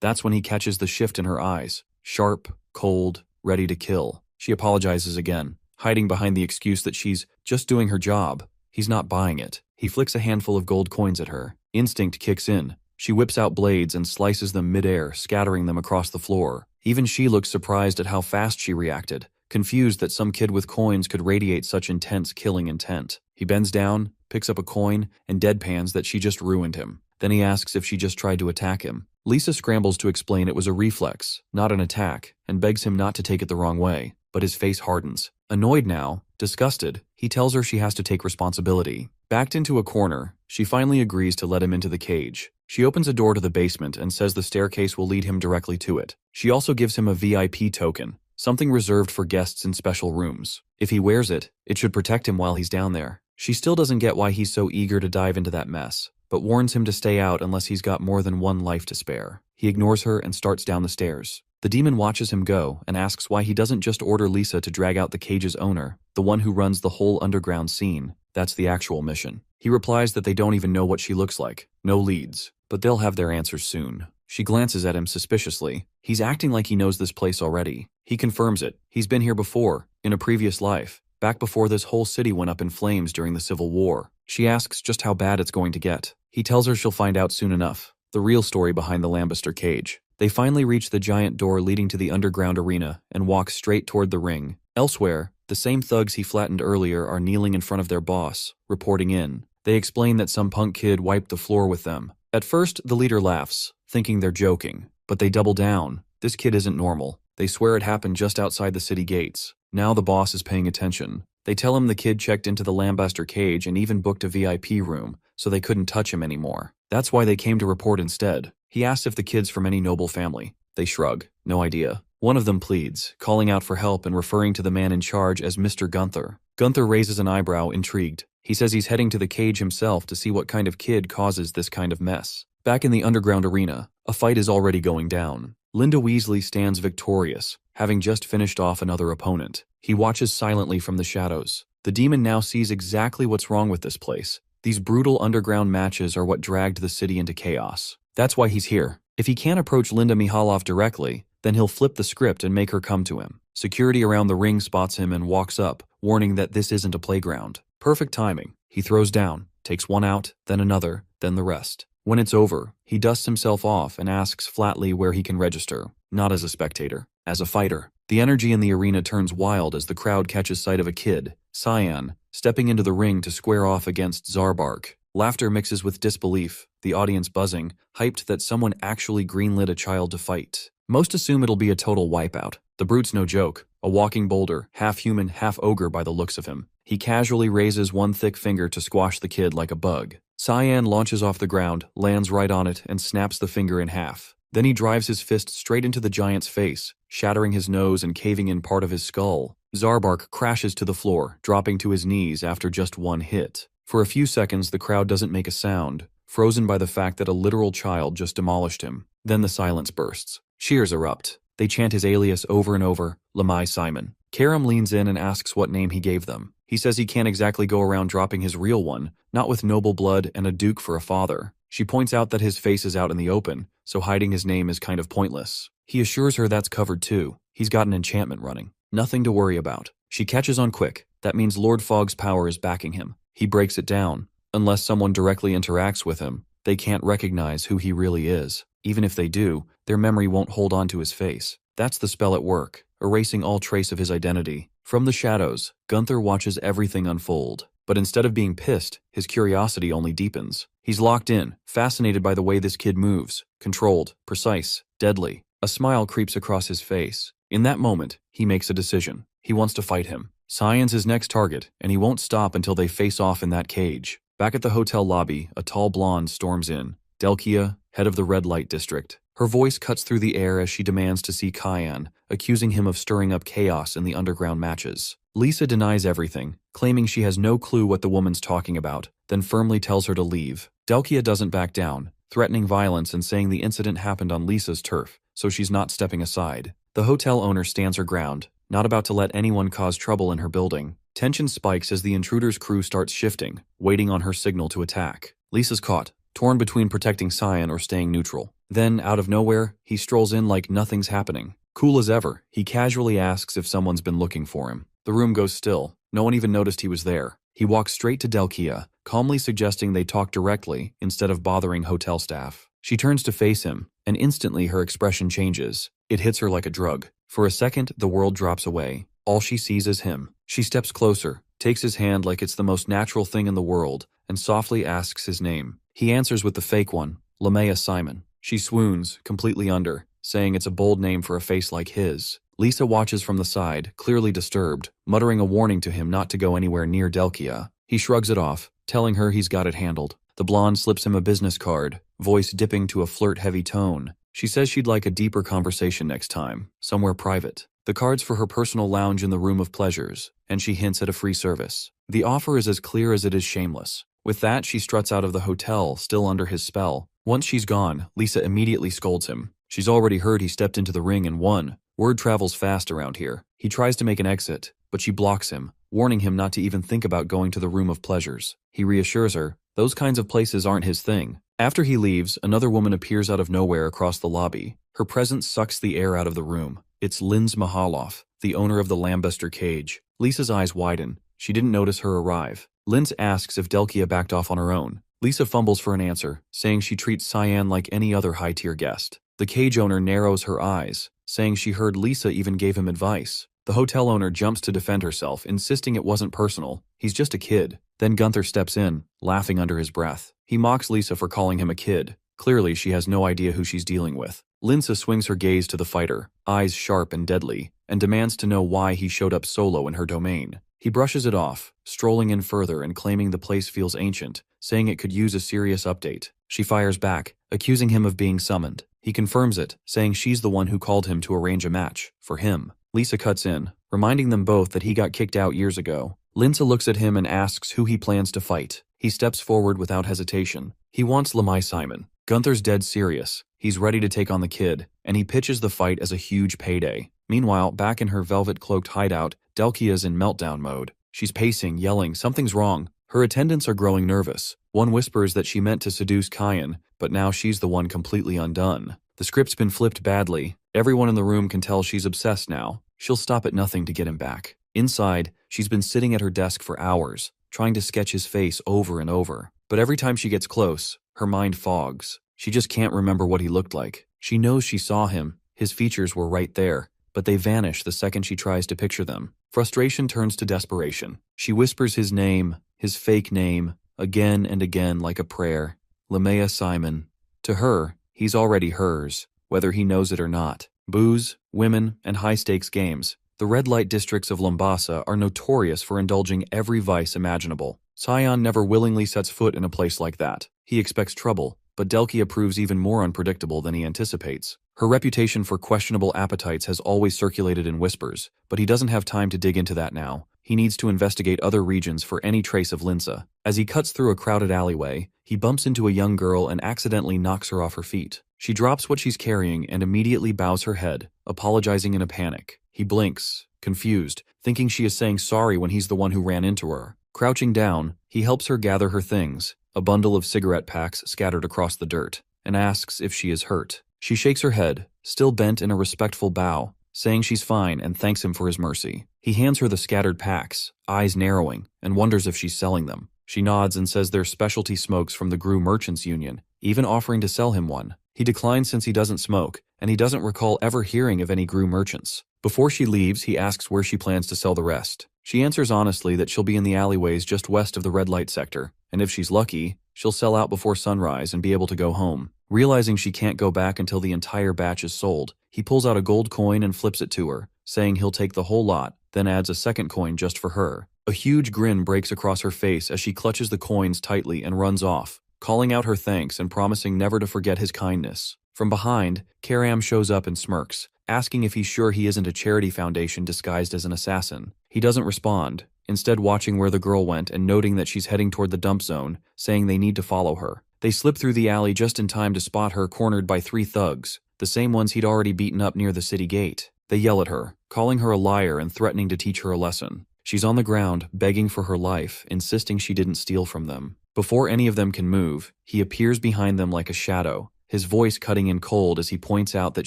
That's when he catches the shift in her eyes. Sharp, cold, ready to kill. She apologizes again, hiding behind the excuse that she's just doing her job. He's not buying it. He flicks a handful of gold coins at her. Instinct kicks in. She whips out blades and slices them mid-air, scattering them across the floor. Even she looks surprised at how fast she reacted, confused that some kid with coins could radiate such intense killing intent. He bends down, picks up a coin, and deadpans that she just ruined him. Then he asks if she just tried to attack him. Lisa scrambles to explain it was a reflex, not an attack, and begs him not to take it the wrong way. But his face hardens. Annoyed now, disgusted, he tells her she has to take responsibility. Backed into a corner, she finally agrees to let him into the cage. She opens a door to the basement and says the staircase will lead him directly to it. She also gives him a VIP token, something reserved for guests in special rooms. If he wears it, it should protect him while he's down there. She still doesn't get why he's so eager to dive into that mess, but warns him to stay out unless he's got more than one life to spare. He ignores her and starts down the stairs. The demon watches him go and asks why he doesn't just order Lisa to drag out the cage's owner, the one who runs the whole underground scene. That's the actual mission. He replies that they don't even know what she looks like. No leads. But they'll have their answers soon. She glances at him suspiciously. He's acting like he knows this place already. He confirms it. He's been here before, in a previous life, back before this whole city went up in flames during the Civil War. She asks just how bad it's going to get. He tells her she'll find out soon enough. The real story behind the Lambaster cage. They finally reach the giant door leading to the underground arena and walk straight toward the ring. Elsewhere, the same thugs he flattened earlier are kneeling in front of their boss, reporting in. They explain that some punk kid wiped the floor with them. At first, the leader laughs, thinking they're joking, but they double down. This kid isn't normal. They swear it happened just outside the city gates. Now the boss is paying attention. They tell him the kid checked into the Lambaster cage and even booked a VIP room, so they couldn't touch him anymore. That's why they came to report instead. He asks if the kid's from any noble family. They shrug. No idea. One of them pleads, calling out for help and referring to the man in charge as Mr. Gunther. Gunther raises an eyebrow, intrigued. He says he's heading to the cage himself to see what kind of kid causes this kind of mess. Back in the underground arena, a fight is already going down. Linda Weasley stands victorious, having just finished off another opponent. He watches silently from the shadows. The demon now sees exactly what's wrong with this place. These brutal underground matches are what dragged the city into chaos. That's why he's here. If he can't approach Linda Mihalov directly, then he'll flip the script and make her come to him. Security around the ring spots him and walks up, warning that this isn't a playground. Perfect timing. He throws down, takes one out, then another, then the rest. When it's over, he dusts himself off and asks flatly where he can register, not as a spectator, as a fighter. The energy in the arena turns wild as the crowd catches sight of a kid, Cyan, stepping into the ring to square off against Zarbark. Laughter mixes with disbelief, the audience buzzing, hyped that someone actually greenlit a child to fight. Most assume it'll be a total wipeout. The brute's no joke, a walking boulder, half human, half ogre by the looks of him. He casually raises one thick finger to squash the kid like a bug. Cyan launches off the ground, lands right on it, and snaps the finger in half. Then he drives his fist straight into the giant's face, shattering his nose and caving in part of his skull. Zarbark crashes to the floor, dropping to his knees after just one hit. For a few seconds, the crowd doesn't make a sound, frozen by the fact that a literal child just demolished him. Then the silence bursts. Cheers erupt. They chant his alias over and over, Lamai Simon. Karam leans in and asks what name he gave them. He says he can't exactly go around dropping his real one, not with noble blood and a duke for a father. She points out that his face is out in the open, so hiding his name is kind of pointless. He assures her that's covered too. He's got an enchantment running. Nothing to worry about. She catches on quick. That means Lord Fogg's power is backing him. He breaks it down. Unless someone directly interacts with him, they can't recognize who he really is. Even if they do, their memory won't hold on to his face. That's the spell at work, erasing all trace of his identity. From the shadows, Gunther watches everything unfold. But instead of being pissed, his curiosity only deepens. He's locked in, fascinated by the way this kid moves. Controlled, precise, deadly. A smile creeps across his face. In that moment, he makes a decision. He wants to fight him. Cyan's his next target, and he won't stop until they face off in that cage. Back at the hotel lobby, a tall blonde storms in. Delkia, head of the red light district. Her voice cuts through the air as she demands to see Cyan, accusing him of stirring up chaos in the underground matches. Lisa denies everything, claiming she has no clue what the woman's talking about, then firmly tells her to leave. Delkia doesn't back down, threatening violence and saying the incident happened on Lisa's turf, so she's not stepping aside. The hotel owner stands her ground, not about to let anyone cause trouble in her building. Tension spikes as the intruder's crew starts shifting, waiting on her signal to attack. Lisa's caught, torn between protecting Cyan or staying neutral. Then, out of nowhere, he strolls in like nothing's happening. Cool as ever, he casually asks if someone's been looking for him. The room goes still. No one even noticed he was there. He walks straight to Delkia, calmly suggesting they talk directly instead of bothering hotel staff. She turns to face him, and instantly her expression changes. It hits her like a drug. For a second, the world drops away. All she sees is him. She steps closer, takes his hand like it's the most natural thing in the world, and softly asks his name. He answers with the fake one, Lamaya Simon. She swoons, completely under, saying it's a bold name for a face like his. Lisa watches from the side, clearly disturbed, muttering a warning to him not to go anywhere near Delkia. He shrugs it off, telling her he's got it handled. The blonde slips him a business card, voice dipping to a flirt-heavy tone. She says she'd like a deeper conversation next time, somewhere private. The card's for her personal lounge in the Room of Pleasures, and she hints at a free service. The offer is as clear as it is shameless. With that, she struts out of the hotel, still under his spell. Once she's gone, Lisa immediately scolds him. She's already heard he stepped into the ring and won. Word travels fast around here. He tries to make an exit, but she blocks him, warning him not to even think about going to the Room of Pleasures. He reassures her, those kinds of places aren't his thing. After he leaves, another woman appears out of nowhere across the lobby. Her presence sucks the air out of the room. It's Linz Mahaloff, the owner of the Lambuster Cage. Lisa's eyes widen. She didn't notice her arrive. Linz asks if Delkia backed off on her own. Lisa fumbles for an answer, saying she treats Cyan like any other high-tier guest. The cage owner narrows her eyes, saying she heard Lisa even gave him advice. The hotel owner jumps to defend herself, insisting it wasn't personal. He's just a kid. Then Gunther steps in, laughing under his breath. He mocks Lisa for calling him a kid. Clearly, she has no idea who she's dealing with. Linsa swings her gaze to the fighter, eyes sharp and deadly, and demands to know why he showed up solo in her domain. He brushes it off, strolling in further and claiming the place feels ancient, saying it could use a serious update. She fires back, accusing him of being summoned. He confirms it, saying she's the one who called him to arrange a match, for him. Lisa cuts in, reminding them both that he got kicked out years ago. Linsa looks at him and asks who he plans to fight. He steps forward without hesitation. He wants Lamai Simon. Gunther's dead serious. He's ready to take on the kid, and he pitches the fight as a huge payday. Meanwhile, back in her velvet-cloaked hideout, Delkia's in meltdown mode. She's pacing, yelling, something's wrong. Her attendants are growing nervous. One whispers that she meant to seduce Cyan, but now she's the one completely undone. The script's been flipped badly. Everyone in the room can tell she's obsessed now. She'll stop at nothing to get him back. Inside, she's been sitting at her desk for hours, trying to sketch his face over and over. But every time she gets close, her mind fogs. She just can't remember what he looked like. She knows she saw him. His features were right there, but they vanish the second she tries to picture them. Frustration turns to desperation. She whispers his name, his fake name, again and again like a prayer. Lamaya Simon. To her, he's already hers, whether he knows it or not. Booze, women, and high-stakes games. The red light districts of Lombasa are notorious for indulging every vice imaginable. Cyan never willingly sets foot in a place like that. He expects trouble, but Delkia proves even more unpredictable than he anticipates. Her reputation for questionable appetites has always circulated in whispers, but he doesn't have time to dig into that now. He needs to investigate other regions for any trace of Linsa. As he cuts through a crowded alleyway, he bumps into a young girl and accidentally knocks her off her feet. She drops what she's carrying and immediately bows her head, apologizing in a panic. He blinks, confused, thinking she is saying sorry when he's the one who ran into her. Crouching down, he helps her gather her things, a bundle of cigarette packs scattered across the dirt, and asks if she is hurt. She shakes her head, still bent in a respectful bow, saying she's fine and thanks him for his mercy. He hands her the scattered packs, eyes narrowing, and wonders if she's selling them. She nods and says they're specialty smokes from the Gru Merchants Union, even offering to sell him one. He declines since he doesn't smoke, and he doesn't recall ever hearing of any Gru merchants. Before she leaves, he asks where she plans to sell the rest. She answers honestly that she'll be in the alleyways just west of the red light sector, and if she's lucky, she'll sell out before sunrise and be able to go home. Realizing she can't go back until the entire batch is sold, he pulls out a gold coin and flips it to her, saying he'll take the whole lot, then adds a second coin just for her. A huge grin breaks across her face as she clutches the coins tightly and runs off, calling out her thanks and promising never to forget his kindness. From behind, Karam shows up and smirks, asking if he's sure he isn't a charity foundation disguised as an assassin. He doesn't respond, instead watching where the girl went and noting that she's heading toward the dump zone, saying they need to follow her. They slip through the alley just in time to spot her cornered by 3 thugs, the same ones he'd already beaten up near the city gate. They yell at her, calling her a liar and threatening to teach her a lesson. She's on the ground, begging for her life, insisting she didn't steal from them. Before any of them can move, he appears behind them like a shadow, his voice cutting in cold as he points out that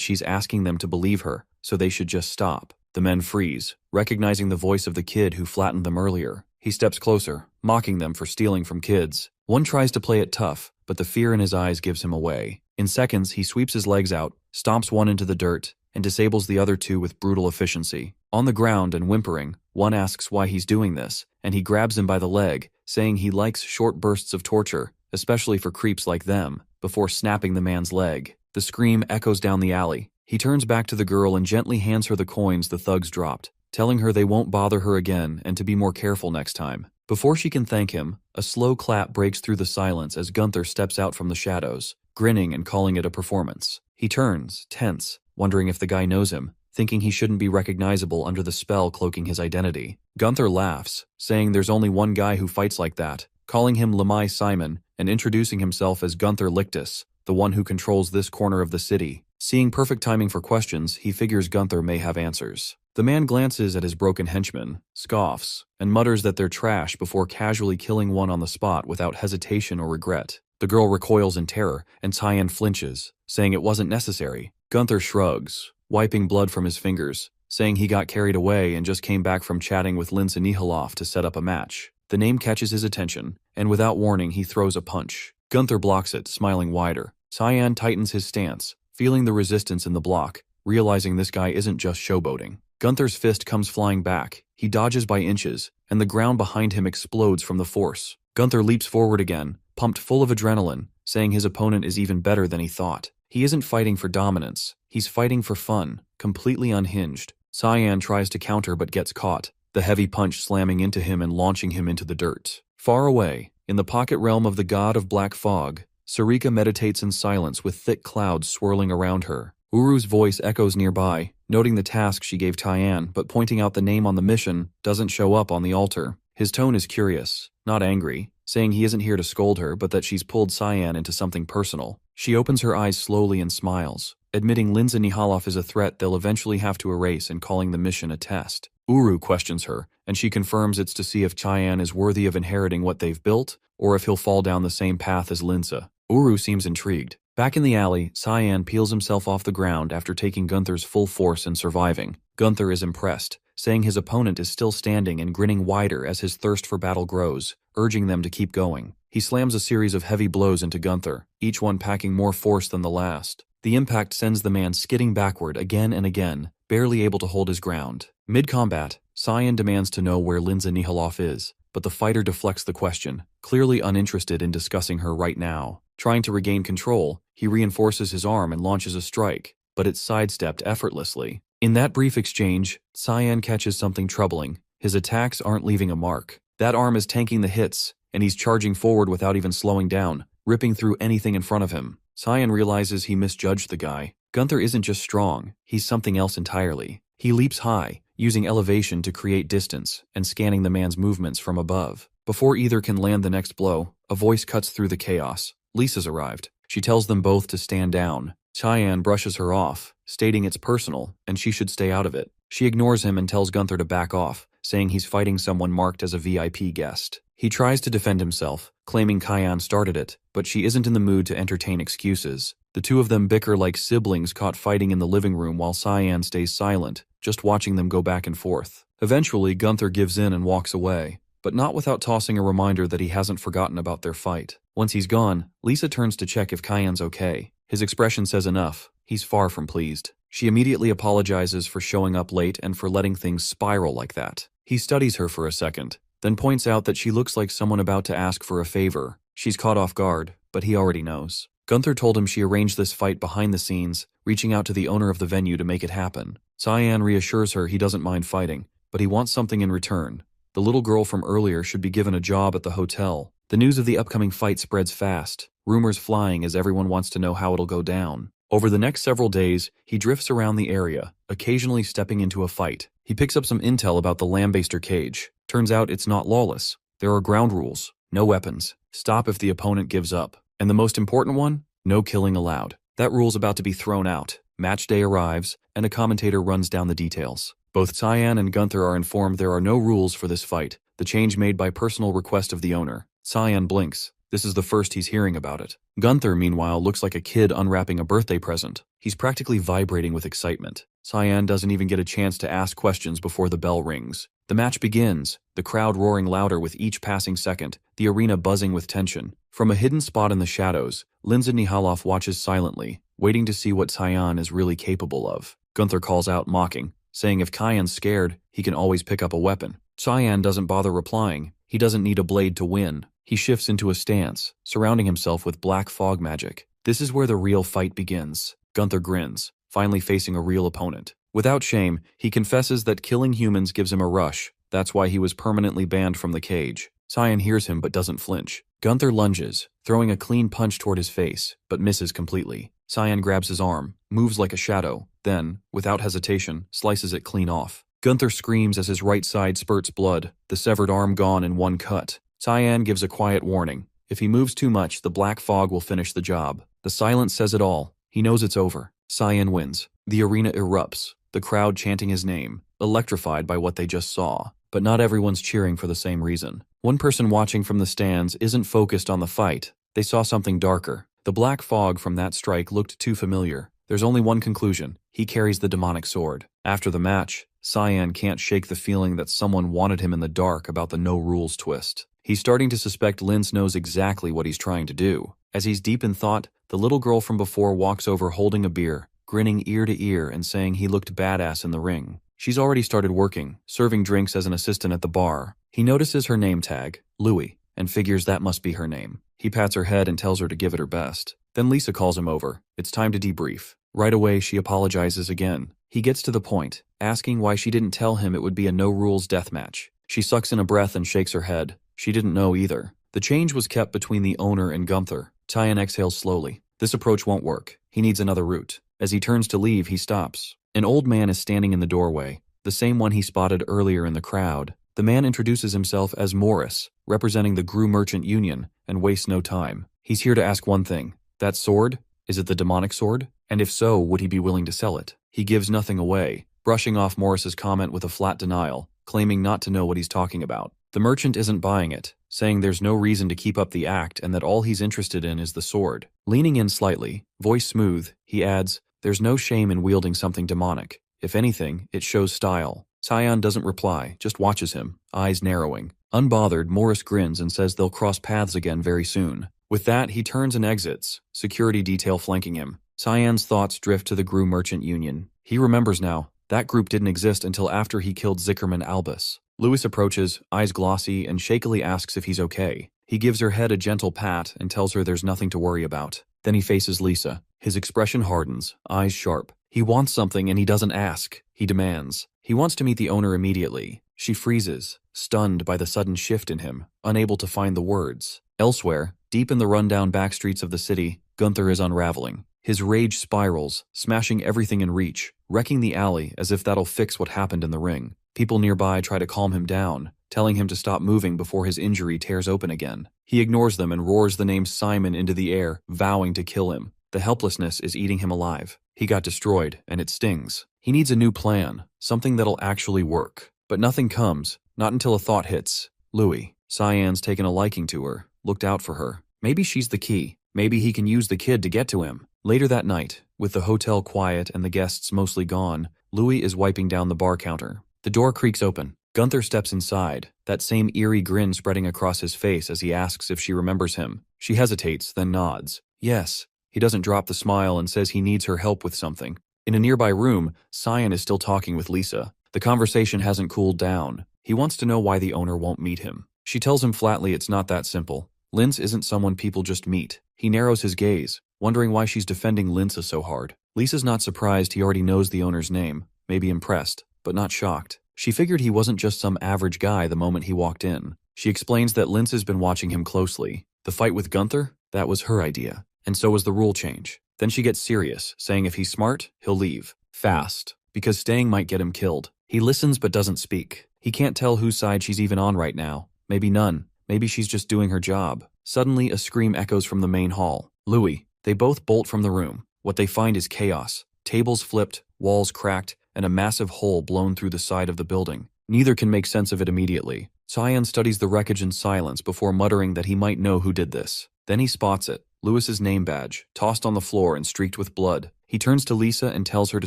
she's asking them to believe her, so they should just stop. The men freeze, recognizing the voice of the kid who flattened them earlier. He steps closer, mocking them for stealing from kids. One tries to play it tough, but the fear in his eyes gives him away. In seconds, he sweeps his legs out, stomps one into the dirt, and disables the other 2 with brutal efficiency. On the ground and whimpering, one asks why he's doing this, and he grabs him by the leg, saying he likes short bursts of torture, especially for creeps like them, before snapping the man's leg. The scream echoes down the alley. He turns back to the girl and gently hands her the coins the thugs dropped, telling her they won't bother her again and to be more careful next time. Before she can thank him, a slow clap breaks through the silence as Gunther steps out from the shadows, grinning and calling it a performance. He turns, tense, wondering if the guy knows him, thinking he shouldn't be recognizable under the spell cloaking his identity. Gunther laughs, saying there's only one guy who fights like that, calling him Lamai Simon and introducing himself as Gunther Lictus, the one who controls this corner of the city. Seeing perfect timing for questions, he figures Gunther may have answers. The man glances at his broken henchmen, scoffs, and mutters that they're trash before casually killing one on the spot without hesitation or regret. The girl recoils in terror, and Tyan flinches, saying it wasn't necessary. Gunther shrugs, wiping blood from his fingers, saying he got carried away and just came back from chatting with Linsa Nihilov to set up a match. The name catches his attention, and without warning he throws a punch. Gunther blocks it, smiling wider. Tyan tightens his stance, feeling the resistance in the block, realizing this guy isn't just showboating. Gunther's fist comes flying back. He dodges by inches, and the ground behind him explodes from the force. Gunther leaps forward again, pumped full of adrenaline, saying his opponent is even better than he thought. He isn't fighting for dominance. He's fighting for fun, completely unhinged. Tyan tries to counter but gets caught, the heavy punch slamming into him and launching him into the dirt. Far away, in the pocket realm of the god of black fog, Sarika meditates in silence with thick clouds swirling around her. Uru's voice echoes nearby, noting the task she gave Tyan, but pointing out the name on the mission doesn't show up on the altar. His tone is curious, not angry, saying he isn't here to scold her but that she's pulled Cyan into something personal. She opens her eyes slowly and smiles, admitting Linsa Nihilov is a threat they'll eventually have to erase and calling the mission a test. Uru questions her, and she confirms it's to see if Tyan is worthy of inheriting what they've built, or if he'll fall down the same path as Linsa. Uru seems intrigued. Back in the alley, Cyan peels himself off the ground after taking Gunther's full force and surviving. Gunther is impressed, saying his opponent is still standing and grinning wider as his thirst for battle grows, urging them to keep going. He slams a series of heavy blows into Gunther, each one packing more force than the last. The impact sends the man skidding backward again and again, barely able to hold his ground. Mid-combat, Cyan demands to know where Linsa Nihilov is, but the fighter deflects the question, clearly uninterested in discussing her right now. Trying to regain control, he reinforces his arm and launches a strike, but it's sidestepped effortlessly. In that brief exchange, Cyan catches something troubling. His attacks aren't leaving a mark. That arm is tanking the hits, and he's charging forward without even slowing down, ripping through anything in front of him. Cyan realizes he misjudged the guy. Gunther isn't just strong, he's something else entirely. He leaps high, using elevation to create distance, and scanning the man's movements from above. Before either can land the next blow, a voice cuts through the chaos. Lisa's arrived. She tells them both to stand down. Cyan brushes her off, stating it's personal, and she should stay out of it. She ignores him and tells Gunther to back off, saying he's fighting someone marked as a VIP guest. He tries to defend himself, claiming Cyan started it, but she isn't in the mood to entertain excuses. The two of them bicker like siblings caught fighting in the living room while Cyan stays silent, just watching them go back and forth. Eventually, Gunther gives in and walks away, but not without tossing a reminder that he hasn't forgotten about their fight. Once he's gone, Lisa turns to check if Cyan's okay. His expression says enough. He's far from pleased. She immediately apologizes for showing up late and for letting things spiral like that. He studies her for a second, then points out that she looks like someone about to ask for a favor. She's caught off guard, but he already knows. Gunther told him she arranged this fight behind the scenes, reaching out to the owner of the venue to make it happen. Cyan reassures her he doesn't mind fighting, but he wants something in return. The little girl from earlier should be given a job at the hotel. The news of the upcoming fight spreads fast, rumors flying as everyone wants to know how it'll go down. Over the next several days, he drifts around the area, occasionally stepping into a fight. He picks up some intel about the lambaster cage. Turns out it's not lawless. There are ground rules. No weapons. Stop if the opponent gives up. And the most important one? No killing allowed. That rule's about to be thrown out. Match day arrives, and a commentator runs down the details. Both Cyan and Gunther are informed there are no rules for this fight, the change made by personal request of the owner. Cyan blinks. This is the first he's hearing about it. Gunther, meanwhile, looks like a kid unwrapping a birthday present. He's practically vibrating with excitement. Cyan doesn't even get a chance to ask questions before the bell rings. The match begins, the crowd roaring louder with each passing second, the arena buzzing with tension. From a hidden spot in the shadows, Lindsay Nihaloff watches silently, waiting to see what Cyan is really capable of. Gunther calls out, mocking, saying if Cyan's scared, he can always pick up a weapon. Cyan doesn't bother replying. He doesn't need a blade to win. He shifts into a stance, surrounding himself with black fog magic. This is where the real fight begins. Gunther grins, finally facing a real opponent. Without shame, he confesses that killing humans gives him a rush. That's why he was permanently banned from the cage. Cyan hears him but doesn't flinch. Gunther lunges, throwing a clean punch toward his face, but misses completely. Cyan grabs his arm, moves like a shadow, then, without hesitation, slices it clean off. Gunther screams as his right side spurts blood, the severed arm gone in one cut. Cyan gives a quiet warning. If he moves too much, the black fog will finish the job. The silence says it all. He knows it's over. Cyan wins. The arena erupts, the crowd chanting his name, electrified by what they just saw. But not everyone's cheering for the same reason. One person watching from the stands isn't focused on the fight. They saw something darker. The black fog from that strike looked too familiar. There's only one conclusion. He carries the demonic sword. After the match, Cyan can't shake the feeling that someone wanted him in the dark about the no-rules twist. He's starting to suspect Linz knows exactly what he's trying to do. As he's deep in thought, the little girl from before walks over holding a beer, grinning ear to ear and saying he looked badass in the ring. She's already started working, serving drinks as an assistant at the bar. He notices her name tag, Louie, and figures that must be her name. He pats her head and tells her to give it her best. Then Lisa calls him over. It's time to debrief. Right away, she apologizes again. He gets to the point, asking why she didn't tell him it would be a no-rules deathmatch. She sucks in a breath and shakes her head. She didn't know either. The change was kept between the owner and Gunther. Cyan exhales slowly. This approach won't work. He needs another route. As he turns to leave, he stops. An old man is standing in the doorway, the same one he spotted earlier in the crowd. The man introduces himself as Morris, representing the Gru Merchant Union, and wastes no time. He's here to ask one thing. That sword? Is it the demonic sword? And if so, would he be willing to sell it? He gives nothing away, brushing off Morris's comment with a flat denial, claiming not to know what he's talking about. The merchant isn't buying it, saying there's no reason to keep up the act and that all he's interested in is the sword. Leaning in slightly, voice smooth, he adds, there's no shame in wielding something demonic. If anything, it shows style. Cyan doesn't reply, just watches him, eyes narrowing. Unbothered, Morris grins and says they'll cross paths again very soon. With that, he turns and exits, security detail flanking him. Cyan's thoughts drift to the Gru Merchant Union. He remembers now. That group didn't exist until after he killed Zickerman Albus. Lewis approaches, eyes glossy, and shakily asks if he's okay. He gives her head a gentle pat and tells her there's nothing to worry about. Then he faces Lisa. His expression hardens, eyes sharp. He wants something and he doesn't ask. He demands. He wants to meet the owner immediately. She freezes, stunned by the sudden shift in him, unable to find the words. Elsewhere, Deep in the rundown backstreets of the city, Gunther is unraveling. His rage spirals, smashing everything in reach, wrecking the alley as if that'll fix what happened in the ring. People nearby try to calm him down, telling him to stop moving before his injury tears open again. He ignores them and roars the name Simon into the air, vowing to kill him. The helplessness is eating him alive. He got destroyed, and it stings. He needs a new plan, something that'll actually work. But nothing comes, not until a thought hits. Louis. Cyan's taken a liking to her, looked out for her. Maybe she's the key. Maybe he can use the kid to get to him. Later that night, with the hotel quiet and the guests mostly gone, Louis is wiping down the bar counter. The door creaks open. Gunther steps inside, that same eerie grin spreading across his face as he asks if she remembers him. She hesitates, then nods. Yes. He doesn't drop the smile and says he needs her help with something. In a nearby room, Cyan is still talking with Lisa. The conversation hasn't cooled down. He wants to know why the owner won't meet him. She tells him flatly it's not that simple. Linz isn't someone people just meet. He narrows his gaze, wondering why she's defending Linza so hard. Lisa's not surprised he already knows the owner's name, maybe impressed, but not shocked. She figured he wasn't just some average guy the moment he walked in. She explains that Linz has been watching him closely. The fight with Gunther? That was her idea. And so was the rule change. Then she gets serious, saying if he's smart, he'll leave. Fast. Because staying might get him killed. He listens but doesn't speak. He can't tell whose side she's even on right now. Maybe none. Maybe she's just doing her job. Suddenly, a scream echoes from the main hall. Louis. They both bolt from the room. What they find is chaos. Tables flipped, walls cracked, and a massive hole blown through the side of the building. Neither can make sense of it immediately. Cyan studies the wreckage in silence before muttering that he might know who did this. Then he spots it. Louis's name badge, tossed on the floor and streaked with blood. He turns to Lisa and tells her to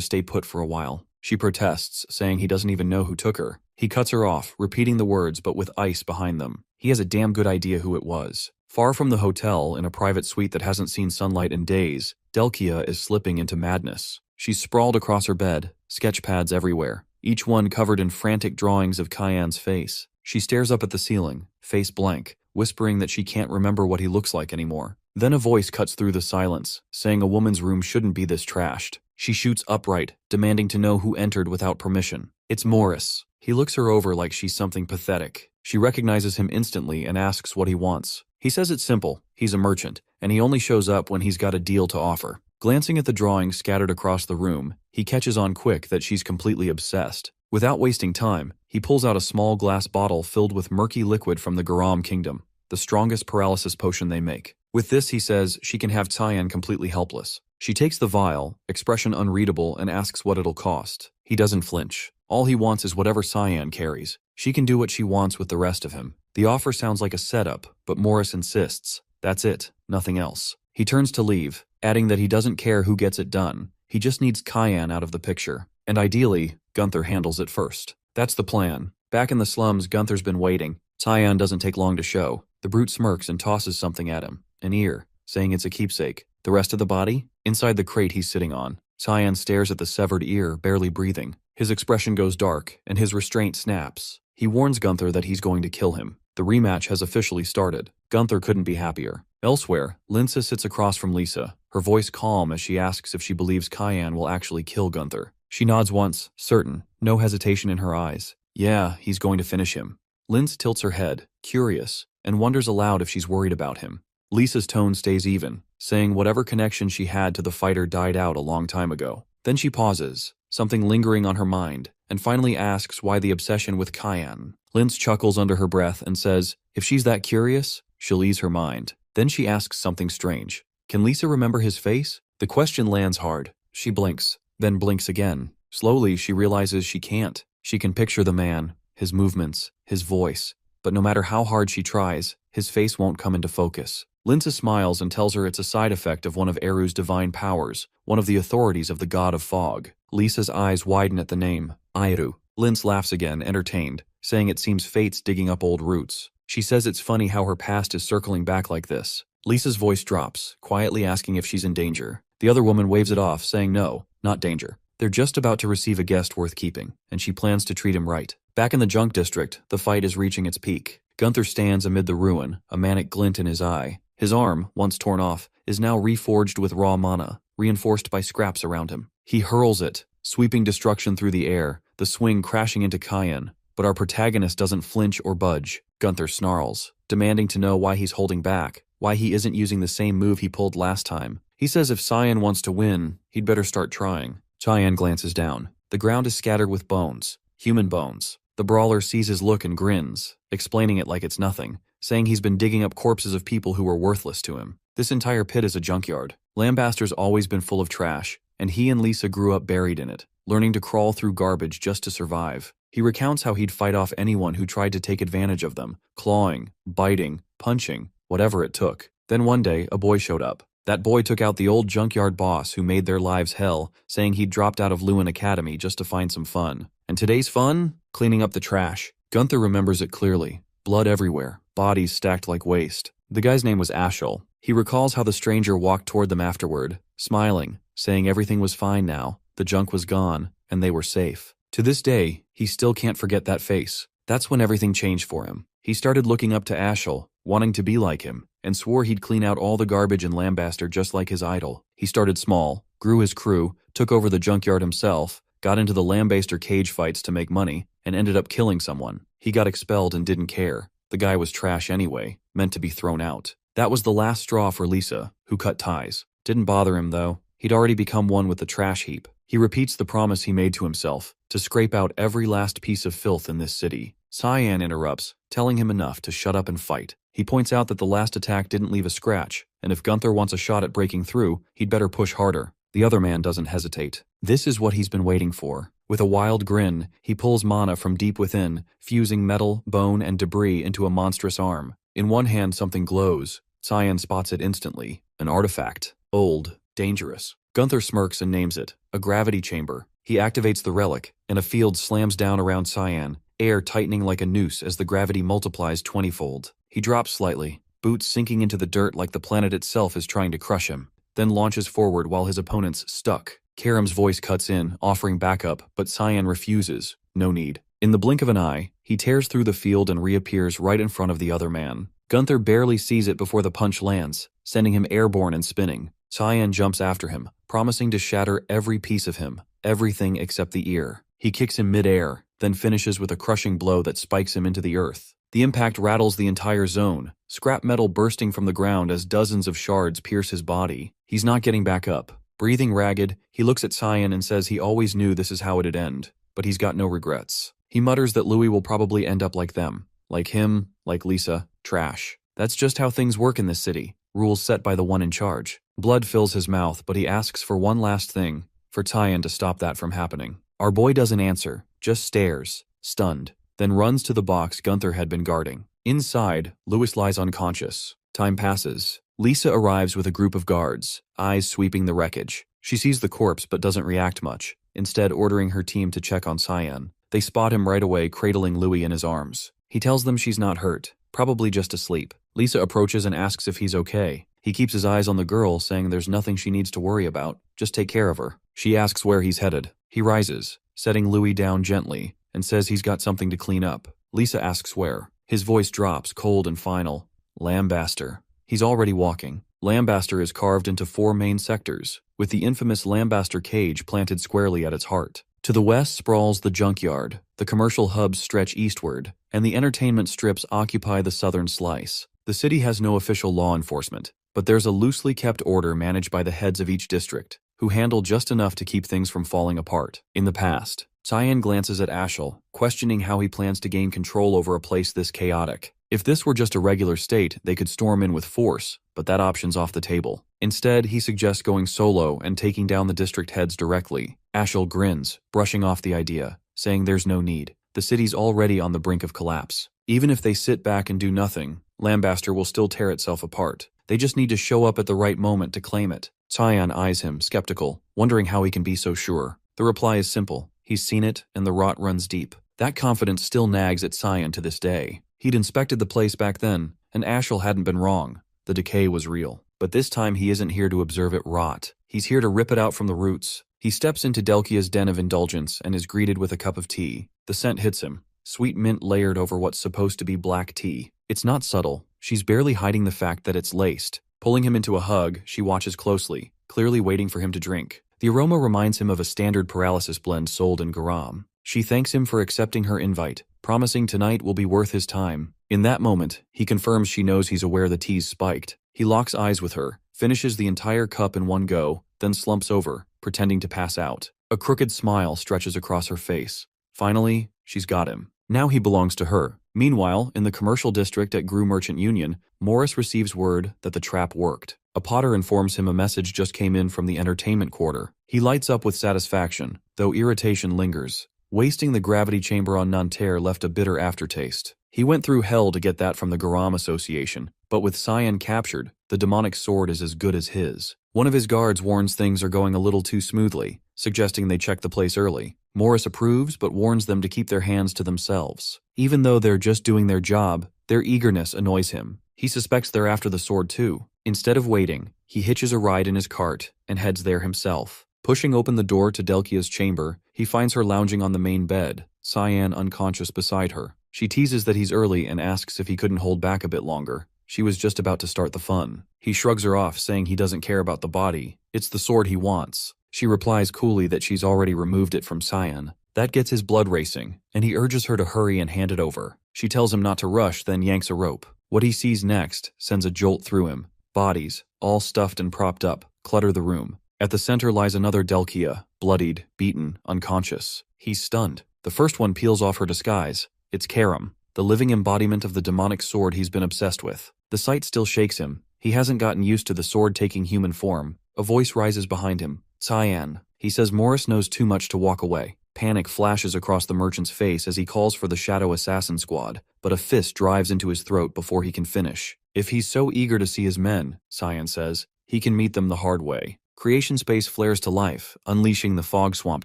stay put for a while. She protests, saying he doesn't even know who took her. He cuts her off, repeating the words but with ice behind them. He has a damn good idea who it was. Far from the hotel, in a private suite that hasn't seen sunlight in days, Delkia is slipping into madness. She's sprawled across her bed, sketch pads everywhere, each one covered in frantic drawings of Cyan's face. She stares up at the ceiling, face blank, whispering that she can't remember what he looks like anymore. Then a voice cuts through the silence, saying a woman's room shouldn't be this trashed. She shoots upright, demanding to know who entered without permission. It's Morris. He looks her over like she's something pathetic. She recognizes him instantly and asks what he wants. He says it's simple. He's a merchant, and he only shows up when he's got a deal to offer. Glancing at the drawings scattered across the room, he catches on quick that she's completely obsessed. Without wasting time, he pulls out a small glass bottle filled with murky liquid from the Garam kingdom, the strongest paralysis potion they make. With this, he says she can have Cyan completely helpless. She takes the vial, expression unreadable, and asks what it'll cost. He doesn't flinch. All he wants is whatever Cyan carries. She can do what she wants with the rest of him. The offer sounds like a setup, but Morris insists. That's it, nothing else. He turns to leave, adding that he doesn't care who gets it done. He just needs Cyan out of the picture. And ideally, Gunther handles it first. That's the plan. Back in the slums, Gunther's been waiting. Cyan doesn't take long to show. The brute smirks and tosses something at him. An ear, saying it's a keepsake. The rest of the body? Inside the crate he's sitting on. Cyan stares at the severed ear, barely breathing. His expression goes dark, and his restraint snaps. He warns Gunther that he's going to kill him. The rematch has officially started. Gunther couldn't be happier. Elsewhere, Linsa sits across from Lisa, her voice calm as she asks if she believes Cyan will actually kill Gunther. She nods once, certain, no hesitation in her eyes. Yeah, he's going to finish him. Linz tilts her head, curious, and wonders aloud if she's worried about him. Lisa's tone stays even, saying whatever connection she had to the fighter died out a long time ago. Then she pauses, something lingering on her mind, and finally asks why the obsession with Cyan. Linz chuckles under her breath and says, if she's that curious, she'll ease her mind. Then she asks something strange. Can Lisa remember his face? The question lands hard. She blinks, then blinks again. Slowly, she realizes she can't. She can picture the man, his movements, his voice, but no matter how hard she tries, his face won't come into focus. Linsa smiles and tells her it's a side effect of one of Eru's divine powers, one of the authorities of the god of fog. Lisa's eyes widen at the name, Eru. Linz laughs again, entertained, saying it seems fate's digging up old roots. She says it's funny how her past is circling back like this. Lisa's voice drops, quietly asking if she's in danger. The other woman waves it off, saying no, not danger. They're just about to receive a guest worth keeping, and she plans to treat him right. Back in the junk district, the fight is reaching its peak. Gunther stands amid the ruin, a manic glint in his eye. His arm, once torn off, is now reforged with raw mana, reinforced by scraps around him. He hurls it, sweeping destruction through the air, the swing crashing into Cyan. But our protagonist doesn't flinch or budge. Gunther snarls, demanding to know why he's holding back. why he isn't using the same move he pulled last time. He says if Cyan wants to win, he'd better start trying. Cyan glances down. The ground is scattered with bones. Human bones. The brawler sees his look and grins, explaining it like it's nothing, saying he's been digging up corpses of people who were worthless to him. This entire pit is a junkyard. Lambaster's always been full of trash, and he and Lisa grew up buried in it, learning to crawl through garbage just to survive. He recounts how he'd fight off anyone who tried to take advantage of them, clawing, biting, punching, whatever it took. Then one day, a boy showed up. That boy took out the old junkyard boss who made their lives hell, saying he'd dropped out of Lewin Academy just to find some fun. And today's fun? Cleaning up the trash. Gunther remembers it clearly. Blood everywhere, bodies stacked like waste. The guy's name was Ashel. He recalls how the stranger walked toward them afterward, smiling, saying everything was fine now, the junk was gone, and they were safe. To this day, he still can't forget that face. That's when everything changed for him. He started looking up to Ashel, wanting to be like him, and swore he'd clean out all the garbage in Lambaster just like his idol. He started small, grew his crew, took over the junkyard himself, got into the Lambaster cage fights to make money, and ended up killing someone. He got expelled and didn't care. The guy was trash anyway, meant to be thrown out. That was the last straw for Lisa, who cut ties. Didn't bother him though. He'd already become one with the trash heap. He repeats the promise he made to himself, to scrape out every last piece of filth in this city. Cyan interrupts, telling him enough to shut up and fight. He points out that the last attack didn't leave a scratch, and if Gunther wants a shot at breaking through, he'd better push harder. The other man doesn't hesitate. This is what he's been waiting for. With a wild grin, he pulls mana from deep within, fusing metal, bone, and debris into a monstrous arm. In one hand something glows. Cyan spots it instantly. An artifact. Old. Dangerous. Gunther smirks and names it. A gravity chamber. He activates the relic, and a field slams down around Cyan, air tightening like a noose as the gravity multiplies 20-fold. He drops slightly, boots sinking into the dirt like the planet itself is trying to crush him, then launches forward while his opponent's stuck. Karam's voice cuts in, offering backup, but Cyan refuses. No need. In the blink of an eye, he tears through the field and reappears right in front of the other man. Gunther barely sees it before the punch lands, sending him airborne and spinning. Cyan jumps after him, promising to shatter every piece of him, everything except the ear. He kicks him mid-air, then finishes with a crushing blow that spikes him into the earth. The impact rattles the entire zone, scrap metal bursting from the ground as dozens of shards pierce his body. He's not getting back up. Breathing ragged, he looks at Cyan and says he always knew this is how it'd end, but he's got no regrets. He mutters that Louis will probably end up like them. Like him, like Lisa, trash. That's just how things work in this city, rules set by the one in charge. Blood fills his mouth, but he asks for one last thing, for Cyan to stop that from happening. Our boy doesn't answer, just stares, stunned, then runs to the box Gunther had been guarding. Inside, Louis lies unconscious. Time passes. Lisa arrives with a group of guards, eyes sweeping the wreckage. She sees the corpse but doesn't react much, instead ordering her team to check on Cyan. They spot him right away cradling Louis in his arms. He tells them she's not hurt, probably just asleep. Lisa approaches and asks if he's okay. He keeps his eyes on the girl, saying there's nothing she needs to worry about, just take care of her. She asks where he's headed. He rises, setting Louis down gently, and says he's got something to clean up. Lisa asks where. His voice drops, cold and final. Lambaster. He's already walking. Lambaster is carved into 4 main sectors, with the infamous Lambaster cage planted squarely at its heart. To the west sprawls the junkyard, the commercial hubs stretch eastward, and the entertainment strips occupy the southern slice. The city has no official law enforcement, but there's a loosely kept order managed by the heads of each district, who handle just enough to keep things from falling apart. In the past, Cyan glances at Ashel, questioning how he plans to gain control over a place this chaotic. If this were just a regular state, they could storm in with force, but that option's off the table. Instead, he suggests going solo and taking down the district heads directly. Ashel grins, brushing off the idea, saying there's no need. The city's already on the brink of collapse. Even if they sit back and do nothing, Lambaster will still tear itself apart. They just need to show up at the right moment to claim it. Cyan eyes him, skeptical, wondering how he can be so sure. The reply is simple. He's seen it, and the rot runs deep. That confidence still nags at Cyan to this day. He'd inspected the place back then, and Ashel hadn't been wrong. The decay was real. But this time he isn't here to observe it rot. He's here to rip it out from the roots. He steps into Delkia's den of indulgence and is greeted with a cup of tea. The scent hits him. Sweet mint layered over what's supposed to be black tea. It's not subtle. She's barely hiding the fact that it's laced. Pulling him into a hug, she watches closely, clearly waiting for him to drink. The aroma reminds him of a standard paralysis blend sold in Garam. She thanks him for accepting her invite, promising tonight will be worth his time. In that moment, he confirms she knows he's aware the tea's spiked. He locks eyes with her, finishes the entire cup in one go, then slumps over, pretending to pass out. A crooked smile stretches across her face. Finally, she's got him. Now he belongs to her. Meanwhile, in the commercial district at Gru Merchant Union, Morris receives word that the trap worked. A potter informs him a message just came in from the entertainment quarter. He lights up with satisfaction, though irritation lingers. Wasting the gravity chamber on Nanterre left a bitter aftertaste. He went through hell to get that from the Garam Association, but with Cyan captured, the demonic sword is as good as his. One of his guards warns things are going a little too smoothly, suggesting they check the place early. Morris approves but warns them to keep their hands to themselves. Even though they're just doing their job, their eagerness annoys him. He suspects they're after the sword too. Instead of waiting, he hitches a ride in his cart and heads there himself. Pushing open the door to Delkia's chamber, he finds her lounging on the main bed, Cyan unconscious beside her. She teases that he's early and asks if he couldn't hold back a bit longer. She was just about to start the fun. He shrugs her off, saying he doesn't care about the body. It's the sword he wants. She replies coolly that she's already removed it from Cyan. That gets his blood racing, and he urges her to hurry and hand it over. She tells him not to rush, then yanks a rope. What he sees next sends a jolt through him. Bodies, all stuffed and propped up, clutter the room. At the center lies another Delkia, bloodied, beaten, unconscious. He's stunned. The first one peels off her disguise. It's Karam, the living embodiment of the demonic sword he's been obsessed with. The sight still shakes him. He hasn't gotten used to the sword taking human form. A voice rises behind him. Cyan. He says Morris knows too much to walk away. Panic flashes across the merchant's face as he calls for the Shadow Assassin Squad, but a fist drives into his throat before he can finish. If he's so eager to see his men, Cyan says, he can meet them the hard way. Creation space flares to life, unleashing the fog swamp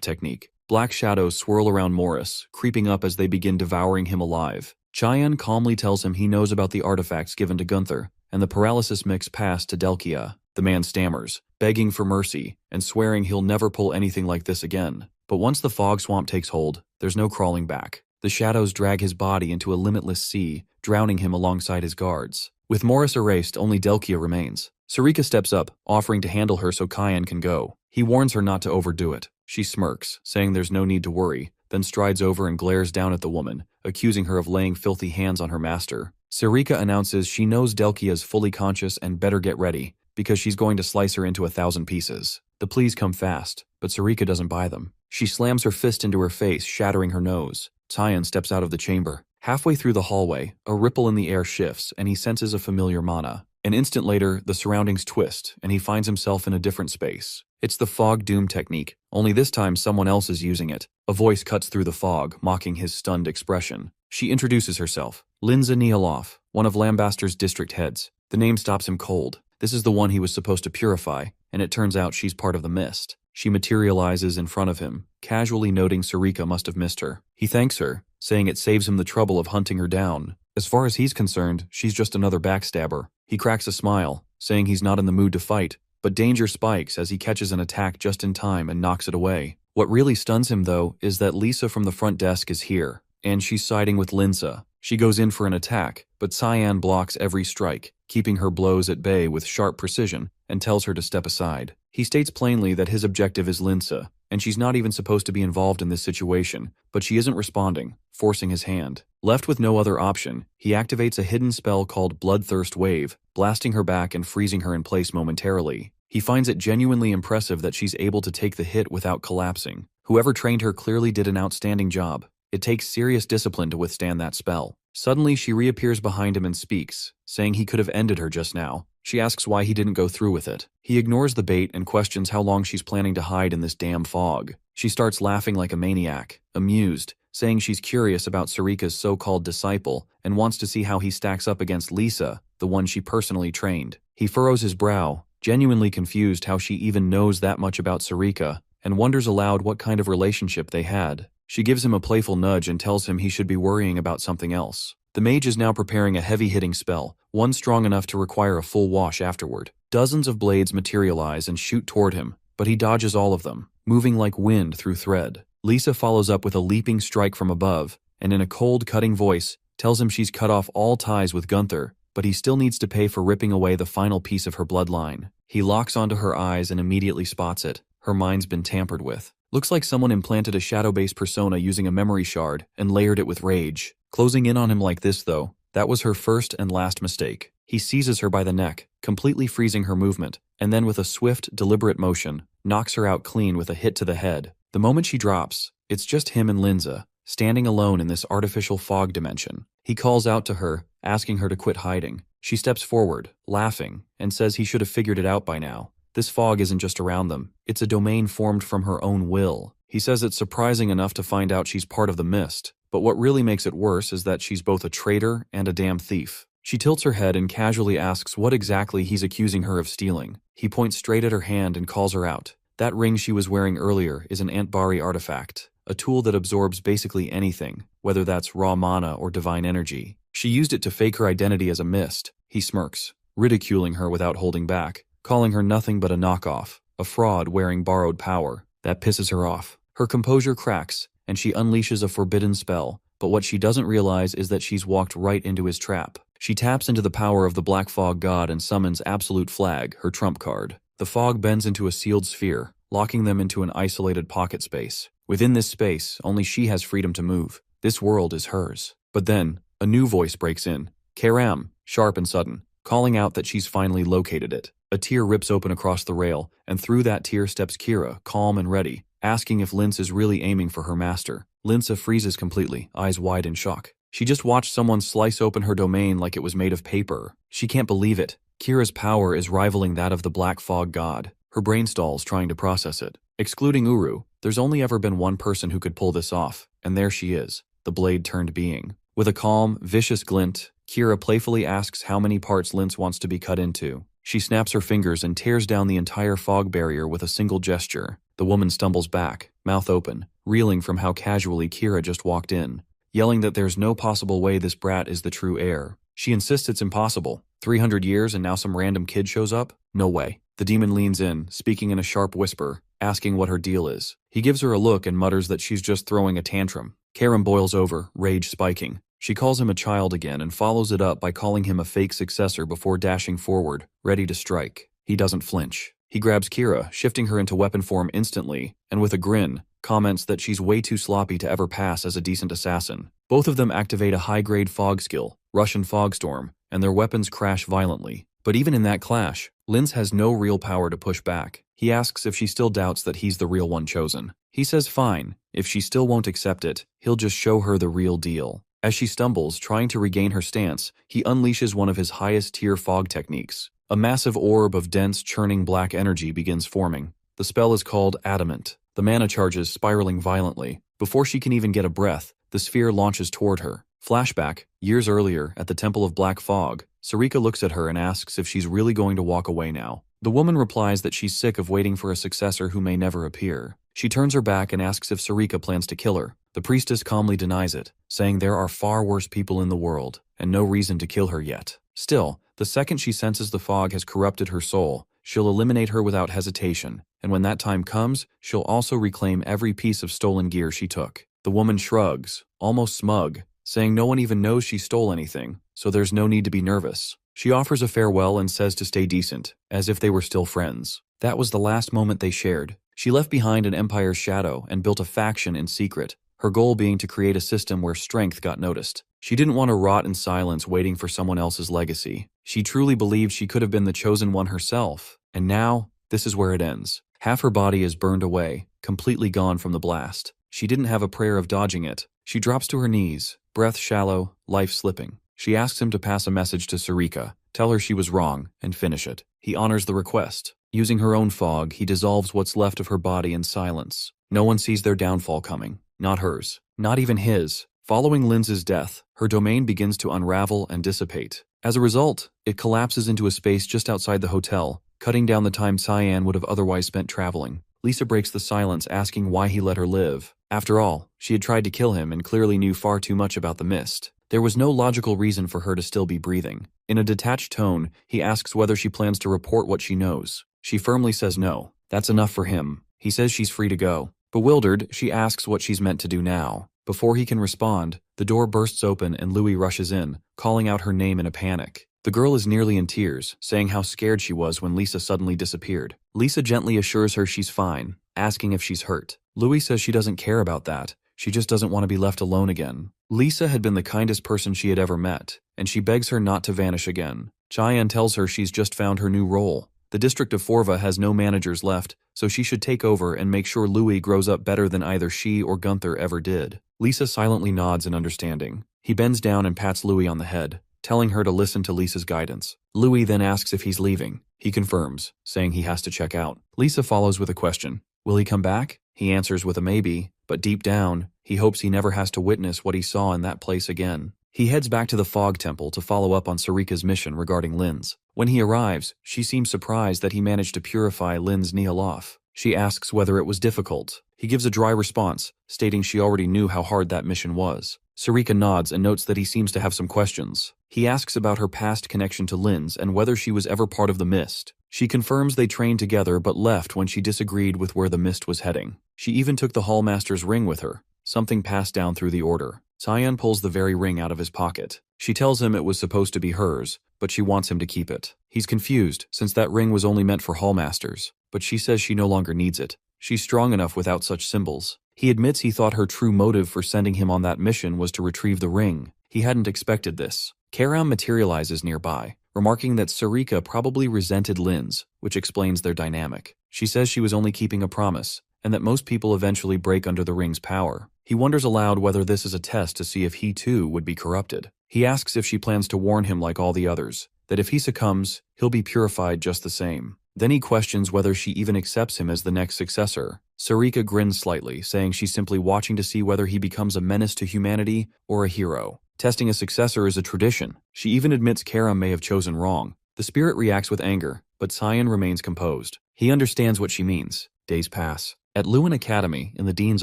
technique. Black shadows swirl around Morris, creeping up as they begin devouring him alive. Cyan calmly tells him he knows about the artifacts given to Gunther, and the paralysis mix passed to Delkia. The man stammers, begging for mercy, and swearing he'll never pull anything like this again. But once the fog swamp takes hold, there's no crawling back. The shadows drag his body into a limitless sea, drowning him alongside his guards. With Morris erased, only Delkia remains. Sarika steps up, offering to handle her so Cyan can go. He warns her not to overdo it. She smirks, saying there's no need to worry, then strides over and glares down at the woman, accusing her of laying filthy hands on her master. Sarika announces she knows Delkia is fully conscious and better get ready, because she's going to slice her into 1,000 pieces. The pleas come fast, but Sarika doesn't buy them. She slams her fist into her face, shattering her nose. Cyan steps out of the chamber. Halfway through the hallway, a ripple in the air shifts, and he senses a familiar mana. An instant later, the surroundings twist, and he finds himself in a different space. It's the fog doom technique, only this time someone else is using it. A voice cuts through the fog, mocking his stunned expression. She introduces herself. Linza Nialoff, one of Lambaster's district heads. The name stops him cold. This is the one he was supposed to purify, and it turns out she's part of the mist. She materializes in front of him, casually noting Sarika must have missed her. He thanks her, saying it saves him the trouble of hunting her down. As far as he's concerned, she's just another backstabber. He cracks a smile, saying he's not in the mood to fight, but danger spikes as he catches an attack just in time and knocks it away. What really stuns him, though, is that Lisa from the front desk is here, and she's siding with Linza. She goes in for an attack, but Cyan blocks every strike, keeping her blows at bay with sharp precision, and tells her to step aside. He states plainly that his objective is Linza, and she's not even supposed to be involved in this situation, but she isn't responding, forcing his hand. Left with no other option, he activates a hidden spell called Bloodthirst Wave, blasting her back and freezing her in place momentarily. He finds it genuinely impressive that she's able to take the hit without collapsing. Whoever trained her clearly did an outstanding job. It takes serious discipline to withstand that spell. Suddenly, she reappears behind him and speaks, saying he could have ended her just now. She asks why he didn't go through with it. He ignores the bait and questions how long she's planning to hide in this damn fog. She starts laughing like a maniac, amused, saying she's curious about Sarika's so-called disciple and wants to see how he stacks up against Lisa, the one she personally trained. He furrows his brow, genuinely confused how she even knows that much about Sarika, and wonders aloud what kind of relationship they had. She gives him a playful nudge and tells him he should be worrying about something else. The mage is now preparing a heavy-hitting spell, one strong enough to require a full wash afterward. Dozens of blades materialize and shoot toward him, but he dodges all of them, moving like wind through thread. Lisa follows up with a leaping strike from above, and in a cold, cutting voice, tells him she's cut off all ties with Gunther, but he still needs to pay for ripping away the final piece of her bloodline. He locks onto her eyes and immediately spots it. Her mind's been tampered with. Looks like someone implanted a shadow-based persona using a memory shard and layered it with rage. Closing in on him like this, though, that was her first and last mistake. He seizes her by the neck, completely freezing her movement, and then with a swift, deliberate motion, knocks her out clean with a hit to the head. The moment she drops, it's just him and Linza, standing alone in this artificial fog dimension. He calls out to her, asking her to quit hiding. She steps forward, laughing, and says he should have figured it out by now. This fog isn't just around them, it's a domain formed from her own will. He says it's surprising enough to find out she's part of the mist, but what really makes it worse is that she's both a traitor and a damn thief. She tilts her head and casually asks what exactly he's accusing her of stealing. He points straight at her hand and calls her out. That ring she was wearing earlier is an Antbari artifact, a tool that absorbs basically anything, whether that's raw mana or divine energy. She used it to fake her identity as a mist. He smirks, ridiculing her without holding back, calling her nothing but a knockoff, a fraud wearing borrowed power. That pisses her off. Her composure cracks, and she unleashes a forbidden spell, but what she doesn't realize is that she's walked right into his trap. She taps into the power of the Black Fog God and summons Absolute Flag, her trump card. The fog bends into a sealed sphere, locking them into an isolated pocket space. Within this space, only she has freedom to move. This world is hers. But then, a new voice breaks in. Karam, sharp and sudden, calling out that she's finally located it. A tear rips open across the rail, and through that tear steps Kira, calm and ready, asking if Linz is really aiming for her master. Linza freezes completely, eyes wide in shock. She just watched someone slice open her domain like it was made of paper. She can't believe it. Kira's power is rivaling that of the Black Fog God. Her brain stalls trying to process it. Excluding Uru, there's only ever been one person who could pull this off, and there she is, the blade-turned being. With a calm, vicious glint, Kira playfully asks how many parts Linz wants to be cut into. She snaps her fingers and tears down the entire fog barrier with a single gesture. The woman stumbles back, mouth open, reeling from how casually Kira just walked in, yelling that there's no possible way this brat is the true heir. She insists it's impossible. 300 years and now some random kid shows up? No way. The demon leans in, speaking in a sharp whisper, asking what her deal is. He gives her a look and mutters that she's just throwing a tantrum. Karam boils over, rage spiking. She calls him a child again and follows it up by calling him a fake successor before dashing forward, ready to strike. He doesn't flinch. He grabs Kira, shifting her into weapon form instantly, and with a grin, comments that she's way too sloppy to ever pass as a decent assassin. Both of them activate a high-grade fog skill, Russian Fogstorm, and their weapons crash violently. But even in that clash, Linz has no real power to push back. He asks if she still doubts that he's the real one chosen. He says fine. If she still won't accept it, he'll just show her the real deal. As she stumbles, trying to regain her stance, he unleashes one of his highest-tier fog techniques. A massive orb of dense, churning black energy begins forming. The spell is called Adamant, the mana charges spiraling violently. Before she can even get a breath, the sphere launches toward her. Flashback, years earlier, at the Temple of Black Fog, Sarika looks at her and asks if she's really going to walk away now. The woman replies that she's sick of waiting for a successor who may never appear. She turns her back and asks if Sarika plans to kill her. The priestess calmly denies it, saying there are far worse people in the world, and no reason to kill her yet. Still, the second she senses the fog has corrupted her soul, she'll eliminate her without hesitation, and when that time comes, she'll also reclaim every piece of stolen gear she took. The woman shrugs, almost smug, saying no one even knows she stole anything, so there's no need to be nervous. She offers a farewell and says to stay decent, as if they were still friends. That was the last moment they shared. She left behind an empire's shadow and built a faction in secret, her goal being to create a system where strength got noticed. She didn't want to rot in silence waiting for someone else's legacy. She truly believed she could have been the chosen one herself, and now, this is where it ends. Half her body is burned away, completely gone from the blast. She didn't have a prayer of dodging it. She drops to her knees, breath shallow, life slipping. She asks him to pass a message to Sarika, tell her she was wrong, and finish it. He honors the request. Using her own fog, he dissolves what's left of her body in silence. No one sees their downfall coming. Not hers. Not even his. Following Linz's death, her domain begins to unravel and dissipate. As a result, it collapses into a space just outside the hotel, cutting down the time Cyan would have otherwise spent traveling. Lisa breaks the silence, asking why he let her live. After all, she had tried to kill him and clearly knew far too much about the mist. There was no logical reason for her to still be breathing. In a detached tone, he asks whether she plans to report what she knows. She firmly says no. That's enough for him. He says she's free to go. Bewildered, she asks what she's meant to do now. Before he can respond, the door bursts open and Louis rushes in, calling out her name in a panic. The girl is nearly in tears, saying how scared she was when Lisa suddenly disappeared. Lisa gently assures her she's fine, asking if she's hurt. Louis says she doesn't care about that. She just doesn't want to be left alone again. Lisa had been the kindest person she had ever met, and she begs her not to vanish again. Cheyenne tells her she's just found her new role. The district of Forva has no managers left, so she should take over and make sure Louis grows up better than either she or Gunther ever did. Lisa silently nods in understanding. He bends down and pats Louis on the head, telling her to listen to Lisa's guidance. Louis then asks if he's leaving. He confirms, saying he has to check out. Lisa follows with a question. Will he come back? He answers with a maybe, but deep down, he hopes he never has to witness what he saw in that place again. He heads back to the Fog Temple to follow up on Sarika's mission regarding Lin's. When he arrives, she seems surprised that he managed to purify Lin's Nihil. She asks whether it was difficult. He gives a dry response, stating she already knew how hard that mission was. Sarika nods and notes that he seems to have some questions. He asks about her past connection to Lin's and whether she was ever part of the Mist. She confirms they trained together but left when she disagreed with where the Mist was heading. She even took the Hallmaster's ring with her, something passed down through the Order. Cyan pulls the very ring out of his pocket. She tells him it was supposed to be hers, but she wants him to keep it. He's confused, since that ring was only meant for Hallmasters, but she says she no longer needs it. She's strong enough without such symbols. He admits he thought her true motive for sending him on that mission was to retrieve the ring. He hadn't expected this. Karam materializes nearby, remarking that Sarika probably resented Lin's, which explains their dynamic. She says she was only keeping a promise, and that most people eventually break under the ring's power. He wonders aloud whether this is a test to see if he too would be corrupted. He asks if she plans to warn him like all the others, that if he succumbs, he'll be purified just the same. Then he questions whether she even accepts him as the next successor. Sarika grins slightly, saying she's simply watching to see whether he becomes a menace to humanity or a hero. Testing a successor is a tradition. She even admits Karam may have chosen wrong. The spirit reacts with anger, but Cyan remains composed. He understands what she means. Days pass. At Lewin Academy, in the dean's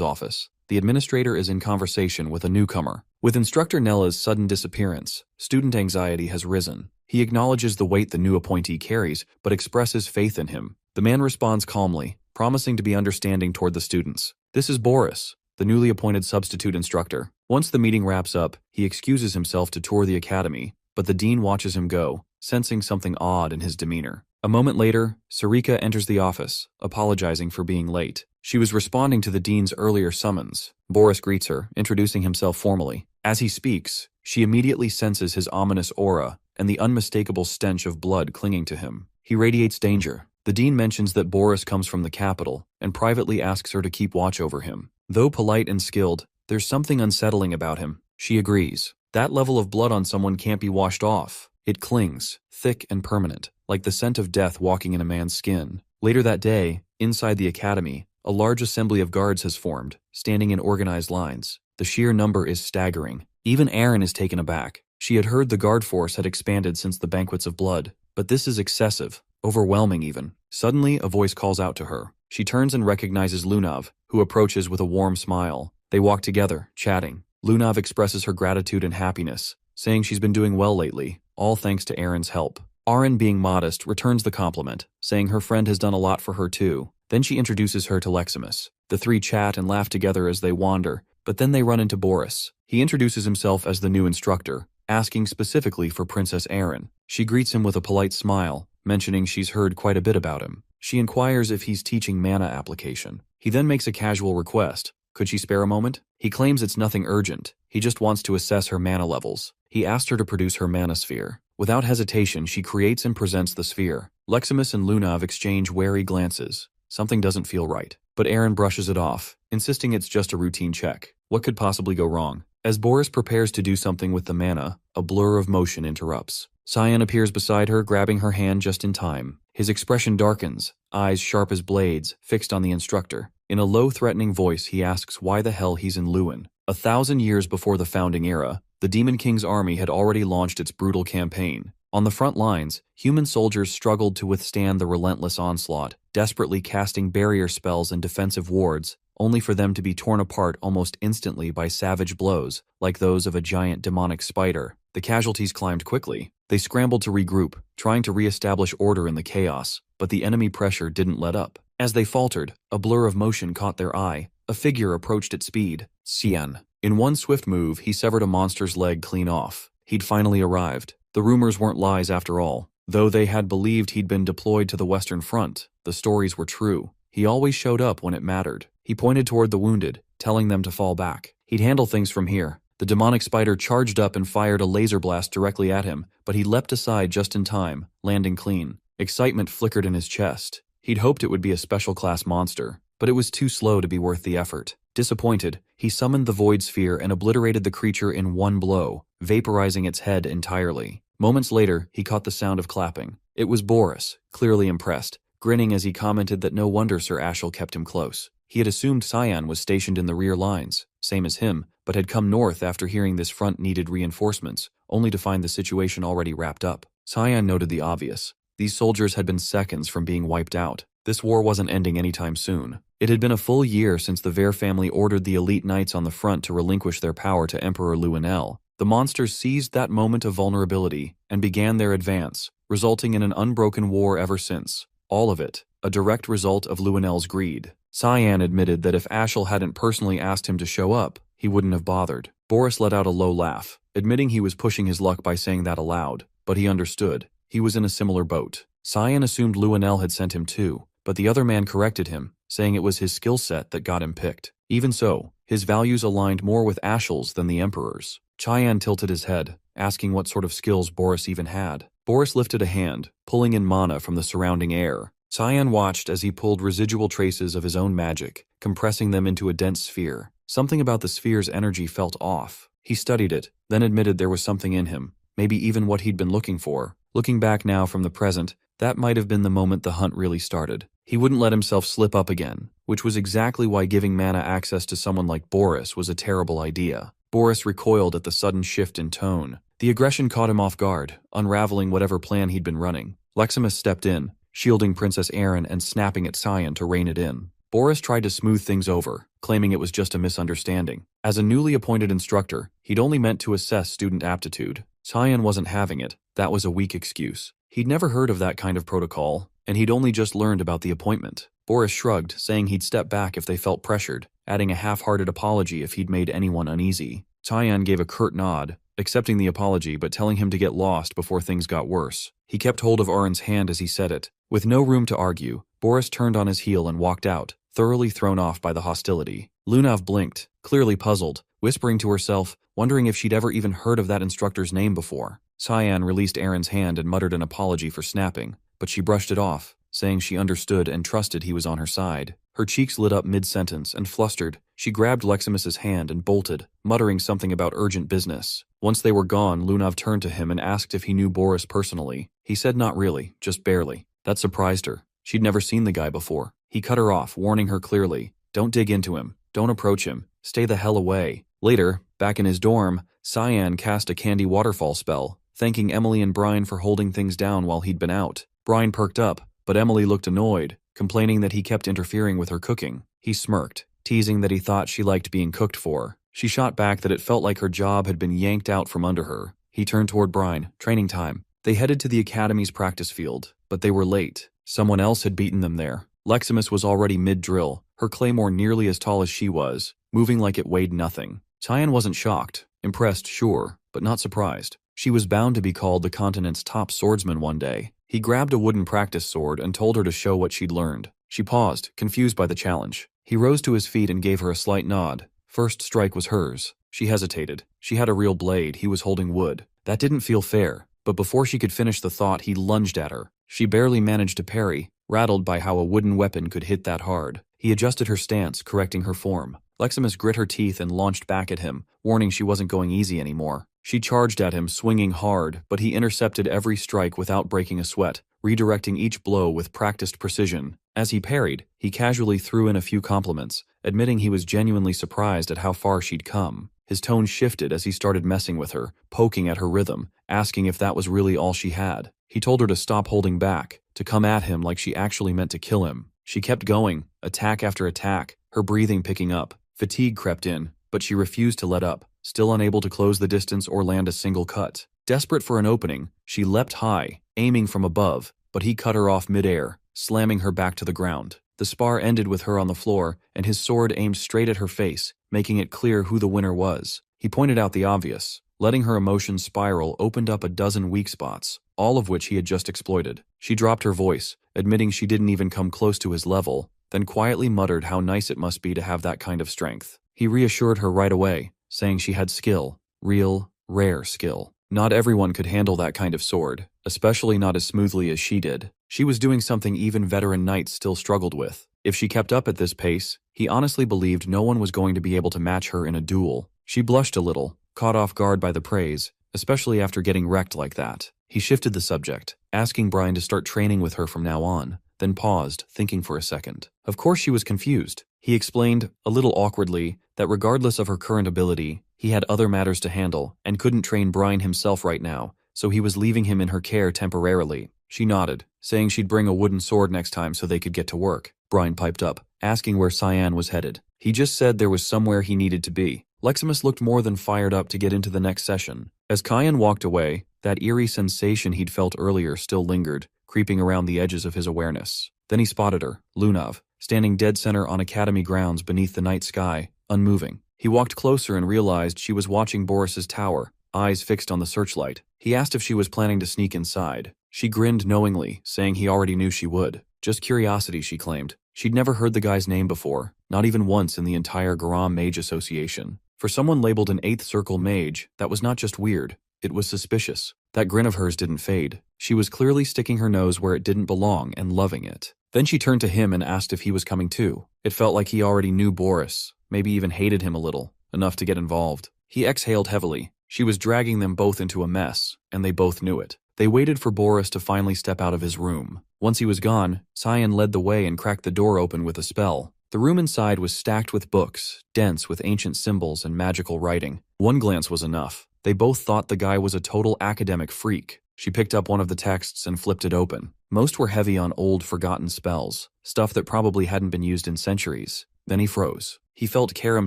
office, the administrator is in conversation with a newcomer. With instructor Nella's sudden disappearance, student anxiety has risen. He acknowledges the weight the new appointee carries, but expresses faith in him. The man responds calmly, promising to be understanding toward the students. This is Boris, the newly appointed substitute instructor. Once the meeting wraps up, he excuses himself to tour the academy, but the dean watches him go, sensing something odd in his demeanor. A moment later, Sarika enters the office, apologizing for being late. She was responding to the dean's earlier summons. Boris greets her, introducing himself formally. As he speaks, she immediately senses his ominous aura and the unmistakable stench of blood clinging to him. He radiates danger. The dean mentions that Boris comes from the capital and privately asks her to keep watch over him. Though polite and skilled, there's something unsettling about him. She agrees. That level of blood on someone can't be washed off. It clings, thick and permanent, like the scent of death walking in a man's skin. Later that day, inside the academy, a large assembly of guards has formed, standing in organized lines. The sheer number is staggering. Even Aaron is taken aback. She had heard the guard force had expanded since the Banquets of Blood, but this is excessive, overwhelming even. Suddenly, a voice calls out to her. She turns and recognizes Lunav, who approaches with a warm smile. They walk together, chatting. Lunav expresses her gratitude and happiness, saying she's been doing well lately, all thanks to Aaron's help. Aaron, being modest, returns the compliment, saying her friend has done a lot for her too. Then she introduces her to Leximus. The three chat and laugh together as they wander, but then they run into Boris. He introduces himself as the new instructor, asking specifically for Princess Aaron. She greets him with a polite smile, mentioning she's heard quite a bit about him. She inquires if he's teaching mana application. He then makes a casual request. Could she spare a moment? He claims it's nothing urgent. He just wants to assess her mana levels. He asked her to produce her mana sphere. Without hesitation, she creates and presents the sphere. Leximus and Lunav exchange wary glances. Something doesn't feel right. But Aaron brushes it off, insisting it's just a routine check. What could possibly go wrong? As Boris prepares to do something with the mana, a blur of motion interrupts. Cyan appears beside her, grabbing her hand just in time. His expression darkens, eyes sharp as blades, fixed on the instructor. In a low, threatening voice, he asks why the hell he's in Lewin. 1,000 years before the founding era, the Demon King's army had already launched its brutal campaign. On the front lines, human soldiers struggled to withstand the relentless onslaught, desperately casting barrier spells and defensive wards, only for them to be torn apart almost instantly by savage blows, like those of a giant demonic spider. The casualties climbed quickly. They scrambled to regroup, trying to re-establish order in the chaos, but the enemy pressure didn't let up. As they faltered, a blur of motion caught their eye. A figure approached at speed. Xian. In one swift move, he severed a monster's leg clean off. He'd finally arrived. The rumors weren't lies after all. Though they had believed he'd been deployed to the Western Front, the stories were true. He always showed up when it mattered. He pointed toward the wounded, telling them to fall back. He'd handle things from here. The The demonic spider charged up and fired a laser blast directly at him, but he leapt aside just in time, landing clean. Excitement flickered in his chest. He'd hoped it would be a special class monster, but it was too slow to be worth the effort. Disappointed, he summoned the void sphere and obliterated the creature in one blow, vaporizing its head entirely. Moments later, he caught the sound of clapping. It was Boris, clearly impressed, grinning as he commented that no wonder Sir Ashiel kept him close. He had assumed Cyan was stationed in the rear lines, same as him, but had come north after hearing this front needed reinforcements, only to find the situation already wrapped up. Cyan noted the obvious. These soldiers had been seconds from being wiped out. This war wasn't ending anytime soon. It had been a full year since the Vare family ordered the elite knights on the front to relinquish their power to Emperor Luenel. The monsters seized that moment of vulnerability and began their advance, resulting in an unbroken war ever since. All of it, a direct result of Luenel's greed. Cyan admitted that if Ashiel hadn't personally asked him to show up, he wouldn't have bothered. Boris let out a low laugh, admitting he was pushing his luck by saying that aloud, but he understood. He was in a similar boat. Cyan assumed Luenel had sent him too, but the other man corrected him, saying it was his skill set that got him picked. Even so, his values aligned more with Ashiel's than the Emperor's. Cyan tilted his head, asking what sort of skills Boris even had. Boris lifted a hand, pulling in mana from the surrounding air. Cyan watched as he pulled residual traces of his own magic, compressing them into a dense sphere. Something about the sphere's energy felt off. He studied it, then admitted there was something in him, maybe even what he'd been looking for. Looking back now from the present, that might have been the moment the hunt really started. He wouldn't let himself slip up again, which was exactly why giving mana access to someone like Boris was a terrible idea. Boris recoiled at the sudden shift in tone. The aggression caught him off guard, unraveling whatever plan he'd been running. Leximus stepped in, shielding Princess Erin and snapping at Cyan to rein it in. Boris tried to smooth things over, claiming it was just a misunderstanding. As a newly appointed instructor, he'd only meant to assess student aptitude. Cyan wasn't having it. That was a weak excuse. He'd never heard of that kind of protocol, and he'd only just learned about the appointment. Boris shrugged, saying he'd step back if they felt pressured, adding a half-hearted apology if he'd made anyone uneasy. Cyan gave a curt nod, accepting the apology but telling him to get lost before things got worse. He kept hold of Arin's hand as he said it. With no room to argue, Boris turned on his heel and walked out, thoroughly thrown off by the hostility. Lunav blinked, clearly puzzled, whispering to herself, wondering if she'd ever even heard of that instructor's name before. Cyan released Erin's hand and muttered an apology for snapping, but she brushed it off, saying she understood and trusted he was on her side. Her cheeks lit up mid-sentence, and flustered, she grabbed Leximus's hand and bolted, muttering something about urgent business. Once they were gone, Lunav turned to him and asked if he knew Boris personally. He said not really, just barely. That surprised her. She'd never seen the guy before. He cut her off, warning her clearly, "Don't dig into him. Don't approach him. Stay the hell away." Later, back in his dorm, Cyan cast a candy waterfall spell, thanking Emily and Brian for holding things down while he'd been out. Brian perked up, but Emily looked annoyed, complaining that he kept interfering with her cooking. He smirked, teasing that he thought she liked being cooked for. She shot back that it felt like her job had been yanked out from under her. He turned toward Brian. Training time. They headed to the academy's practice field, but they were late. Someone else had beaten them there. Leximus was already mid-drill, her claymore nearly as tall as she was, moving like it weighed nothing. Cyan wasn't shocked, impressed, sure, but not surprised. She was bound to be called the continent's top swordsman one day. He grabbed a wooden practice sword and told her to show what she'd learned. She paused, confused by the challenge. He rose to his feet and gave her a slight nod. First strike was hers. She hesitated. She had a real blade, he was holding wood. That didn't feel fair, but before she could finish the thought, he lunged at her. She barely managed to parry, rattled by how a wooden weapon could hit that hard. He adjusted her stance, correcting her form. Leximus grit her teeth and launched back at him, warning she wasn't going easy anymore. She charged at him, swinging hard, but he intercepted every strike without breaking a sweat, redirecting each blow with practiced precision. As he parried, he casually threw in a few compliments, admitting he was genuinely surprised at how far she'd come. His tone shifted as he started messing with her, poking at her rhythm, asking if that was really all she had. He told her to stop holding back, to come at him like she actually meant to kill him. She kept going, attack after attack, her breathing picking up. Fatigue crept in, but she refused to let up, still unable to close the distance or land a single cut. Desperate for an opening, she leapt high, aiming from above, but he cut her off mid-air, slamming her back to the ground. The spar ended with her on the floor, and his sword aimed straight at her face, making it clear who the winner was. He pointed out the obvious. Letting her emotions spiral opened up a dozen weak spots, all of which he had just exploited. She dropped her voice, admitting she didn't even come close to his level, then quietly muttered how nice it must be to have that kind of strength. He reassured her right away, saying she had skill, real, rare skill. Not everyone could handle that kind of sword, especially not as smoothly as she did. She was doing something even veteran knights still struggled with. If she kept up at this pace, he honestly believed no one was going to be able to match her in a duel. She blushed a little, caught off guard by the praise, especially after getting wrecked like that. He shifted the subject, asking Brian to start training with her from now on, then paused, thinking for a second. Of course she was confused. He explained, a little awkwardly, that regardless of her current ability, he had other matters to handle and couldn't train Brian himself right now, so he was leaving him in her care temporarily. She nodded, saying she'd bring a wooden sword next time so they could get to work. Brian piped up, asking where Cyan was headed. He just said there was somewhere he needed to be. Leximus looked more than fired up to get into the next session. As Cyan walked away, that eerie sensation he'd felt earlier still lingered, creeping around the edges of his awareness. Then he spotted her, Lunav, standing dead center on academy grounds beneath the night sky, unmoving. He walked closer and realized she was watching Boris's tower, eyes fixed on the searchlight. He asked if she was planning to sneak inside. She grinned knowingly, saying he already knew she would. Just curiosity, she claimed. She'd never heard the guy's name before, not even once in the entire Garam Mage Association. For someone labeled an 8th Circle Mage, that was not just weird, it was suspicious. That grin of hers didn't fade. She was clearly sticking her nose where it didn't belong and loving it. Then she turned to him and asked if he was coming too. It felt like he already knew Boris, maybe even hated him a little, enough to get involved. He exhaled heavily. She was dragging them both into a mess, and they both knew it. They waited for Boris to finally step out of his room. Once he was gone, Cyan led the way and cracked the door open with a spell. The room inside was stacked with books, dense with ancient symbols and magical writing. One glance was enough. They both thought the guy was a total academic freak. She picked up one of the texts and flipped it open. Most were heavy on old, forgotten spells, stuff that probably hadn't been used in centuries. Then he froze. He felt Karam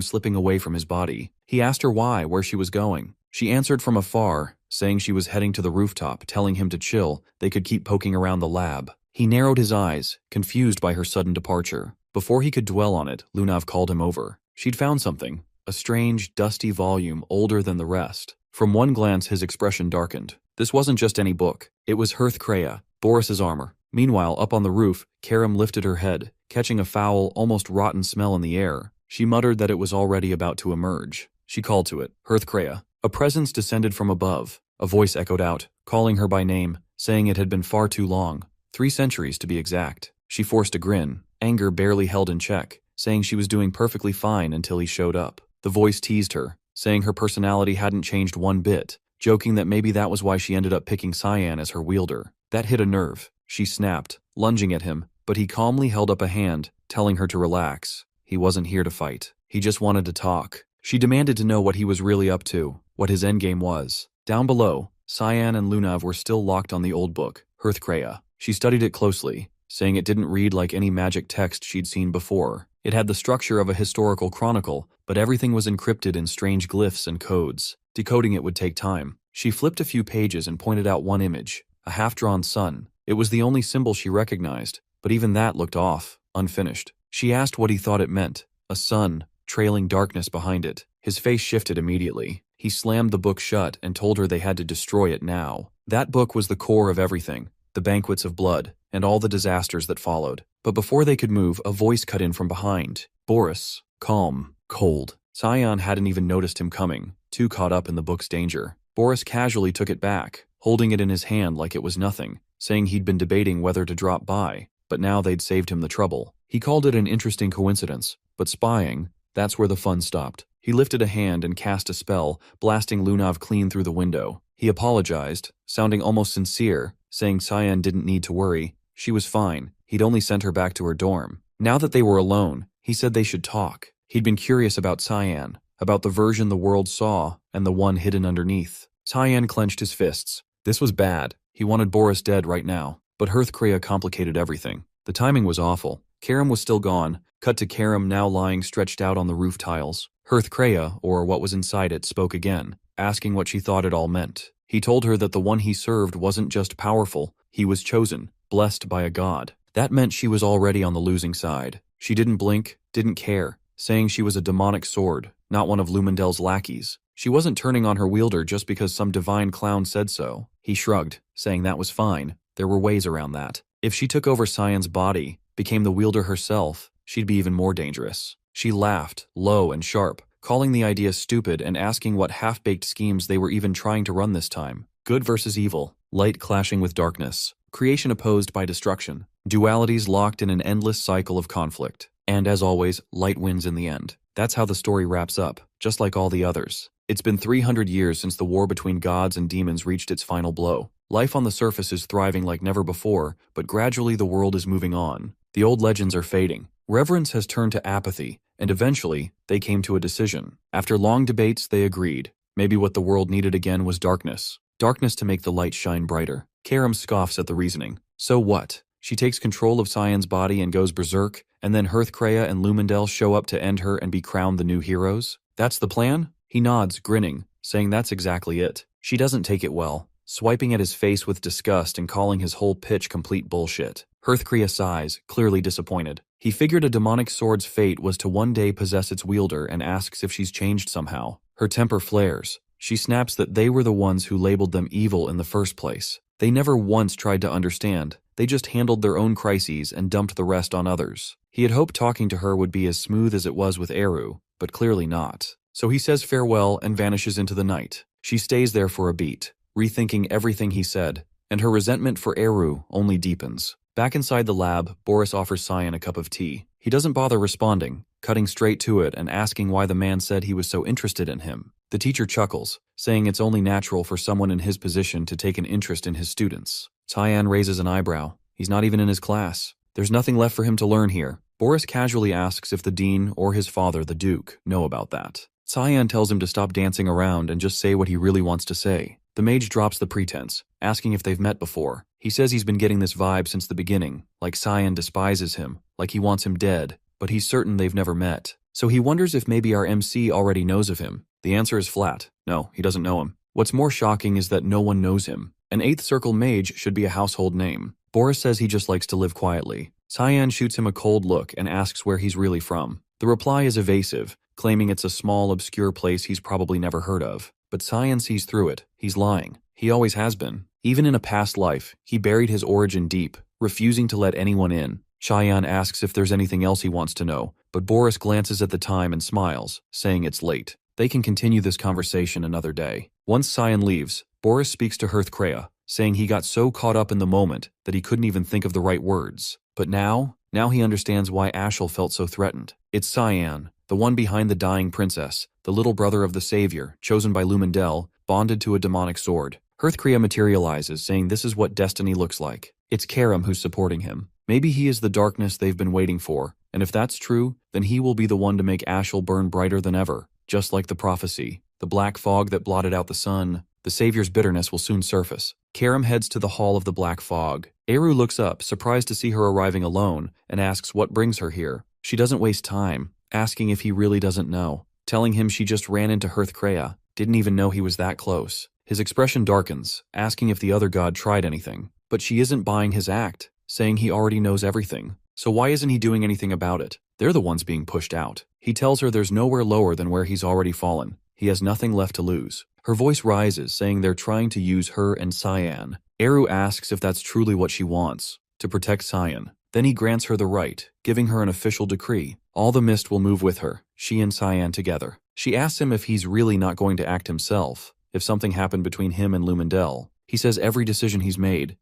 slipping away from his body. He asked her where she was going. She answered from afar, saying she was heading to the rooftop, telling him to chill, they could keep poking around the lab. He narrowed his eyes, confused by her sudden departure. Before he could dwell on it, Lunav called him over. She'd found something, a strange, dusty volume older than the rest. From one glance, his expression darkened. This wasn't just any book. It was Hearthcrea, Boris's armor. Meanwhile, up on the roof, Karam lifted her head, catching a foul, almost rotten smell in the air. She muttered that it was already about to emerge. She called to it, Hearthcrea. A presence descended from above. A voice echoed out, calling her by name, saying it had been far too long. 3 centuries to be exact. She forced a grin, anger barely held in check, saying she was doing perfectly fine until he showed up. The voice teased her, saying her personality hadn't changed one bit, joking that maybe that was why she ended up picking Cyan as her wielder. That hit a nerve. She snapped, lunging at him, but he calmly held up a hand, telling her to relax. He wasn't here to fight. He just wanted to talk. She demanded to know what he was really up to, what his endgame was. Down below, Cyan and Lunav were still locked on the old book, Hearthcrea. She studied it closely, saying it didn't read like any magic text she'd seen before. It had the structure of a historical chronicle, but everything was encrypted in strange glyphs and codes. Decoding it would take time. She flipped a few pages and pointed out one image, a half-drawn sun. It was the only symbol she recognized, but even that looked off, unfinished. She asked what he thought it meant. A sun, trailing darkness behind it. His face shifted immediately. He slammed the book shut and told her they had to destroy it now. That book was the core of everything, the banquets of blood, and all the disasters that followed. But before they could move, a voice cut in from behind. Boris. Calm. Cold. Cyan hadn't even noticed him coming, too caught up in the book's danger. Boris casually took it back, holding it in his hand like it was nothing, saying he'd been debating whether to drop by, but now they'd saved him the trouble. He called it an interesting coincidence, but spying, that's where the fun stopped. He lifted a hand and cast a spell, blasting Lunav clean through the window. He apologized, sounding almost sincere, saying Cyan didn't need to worry. She was fine. He'd only sent her back to her dorm. Now that they were alone, he said they should talk. He'd been curious about Cyan, about the version the world saw and the one hidden underneath. Cyan clenched his fists. This was bad. He wanted Boris dead right now. But Hearthcrea complicated everything. The timing was awful. Karam was still gone. Cut to Karam now lying stretched out on the roof tiles. Hearthcrea, or what was inside it, spoke again, asking what she thought it all meant. He told her that the one he served wasn't just powerful, he was chosen, blessed by a god. That meant she was already on the losing side. She didn't blink, didn't care, saying she was a demonic sword, not one of Lumendel's lackeys. She wasn't turning on her wielder just because some divine clown said so. He shrugged, saying that was fine. There were ways around that. If she took over Cyan's body, became the wielder herself, she'd be even more dangerous. She laughed, low and sharp, calling the idea stupid and asking what half-baked schemes they were even trying to run this time. Good versus evil, light clashing with darkness, creation opposed by destruction, dualities locked in an endless cycle of conflict. And as always, light wins in the end. That's how the story wraps up, just like all the others. It's been 300 years since the war between gods and demons reached its final blow. Life on the surface is thriving like never before, but gradually the world is moving on. The old legends are fading. Reverence has turned to apathy, and eventually, they came to a decision. After long debates, they agreed. Maybe what the world needed again was darkness. Darkness to make the light shine brighter. Karam scoffs at the reasoning. So what? She takes control of Cyan's body and goes berserk, and then Hearthcrea and Lumendel show up to end her and be crowned the new heroes? That's the plan? He nods, grinning, saying that's exactly it. She doesn't take it well, swiping at his face with disgust and calling his whole pitch complete bullshit. Hearthcrea sighs, clearly disappointed. He figured a demonic sword's fate was to one day possess its wielder and asks if she's changed somehow. Her temper flares. She snaps that they were the ones who labeled them evil in the first place. They never once tried to understand. They just handled their own crises and dumped the rest on others. He had hoped talking to her would be as smooth as it was with Eru, but clearly not. So he says farewell and vanishes into the night. She stays there for a beat, rethinking everything he said, and her resentment for Eru only deepens. Back inside the lab, Boris offers Cyan a cup of tea. He doesn't bother responding, cutting straight to it and asking why the man said he was so interested in him. The teacher chuckles, saying it's only natural for someone in his position to take an interest in his students. Cyan raises an eyebrow. He's not even in his class. There's nothing left for him to learn here. Boris casually asks if the dean or his father, the duke, know about that. Cyan tells him to stop dancing around and just say what he really wants to say. The mage drops the pretense, asking if they've met before. He says he's been getting this vibe since the beginning, like Cyan despises him, like he wants him dead, but he's certain they've never met. So he wonders if maybe our MC already knows of him. The answer is flat. No, he doesn't know him. What's more shocking is that no one knows him. An 8th Circle mage should be a household name. Boris says he just likes to live quietly. Cyan shoots him a cold look and asks where he's really from. The reply is evasive, claiming it's a small, obscure place he's probably never heard of. But Cyan sees through it. He's lying. He always has been. Even in a past life, he buried his origin deep, refusing to let anyone in. Cyan asks if there's anything else he wants to know, but Boris glances at the time and smiles, saying it's late. They can continue this conversation another day. Once Cyan leaves, Boris speaks to Hearthcrea, saying he got so caught up in the moment that he couldn't even think of the right words. But now he understands why Ashel felt so threatened. It's Cyan, the one behind the dying princess, the little brother of the savior, chosen by Lumendel, bonded to a demonic sword. Hearthcrea materializes, saying this is what destiny looks like. It's Karam who's supporting him. Maybe he is the darkness they've been waiting for, and if that's true, then he will be the one to make Ashel burn brighter than ever. Just like the prophecy, the black fog that blotted out the sun, the savior's bitterness will soon surface. Karam heads to the Hall of the Black Fog. Eru looks up, surprised to see her arriving alone, and asks what brings her here. She doesn't waste time, asking if he really doesn't know, telling him she just ran into Hearthcrea, didn't even know he was that close. His expression darkens, asking if the other god tried anything. But she isn't buying his act, saying he already knows everything. So why isn't he doing anything about it? They're the ones being pushed out. He tells her there's nowhere lower than where he's already fallen. He has nothing left to lose. Her voice rises, saying they're trying to use her and Cyan. Eru asks if that's truly what she wants, to protect Cyan. Then he grants her the right, giving her an official decree. All the mist will move with her, she and Cyan together. She asks him if he's really not going to act himself, if something happened between him and Lumendel. He says every decision he's made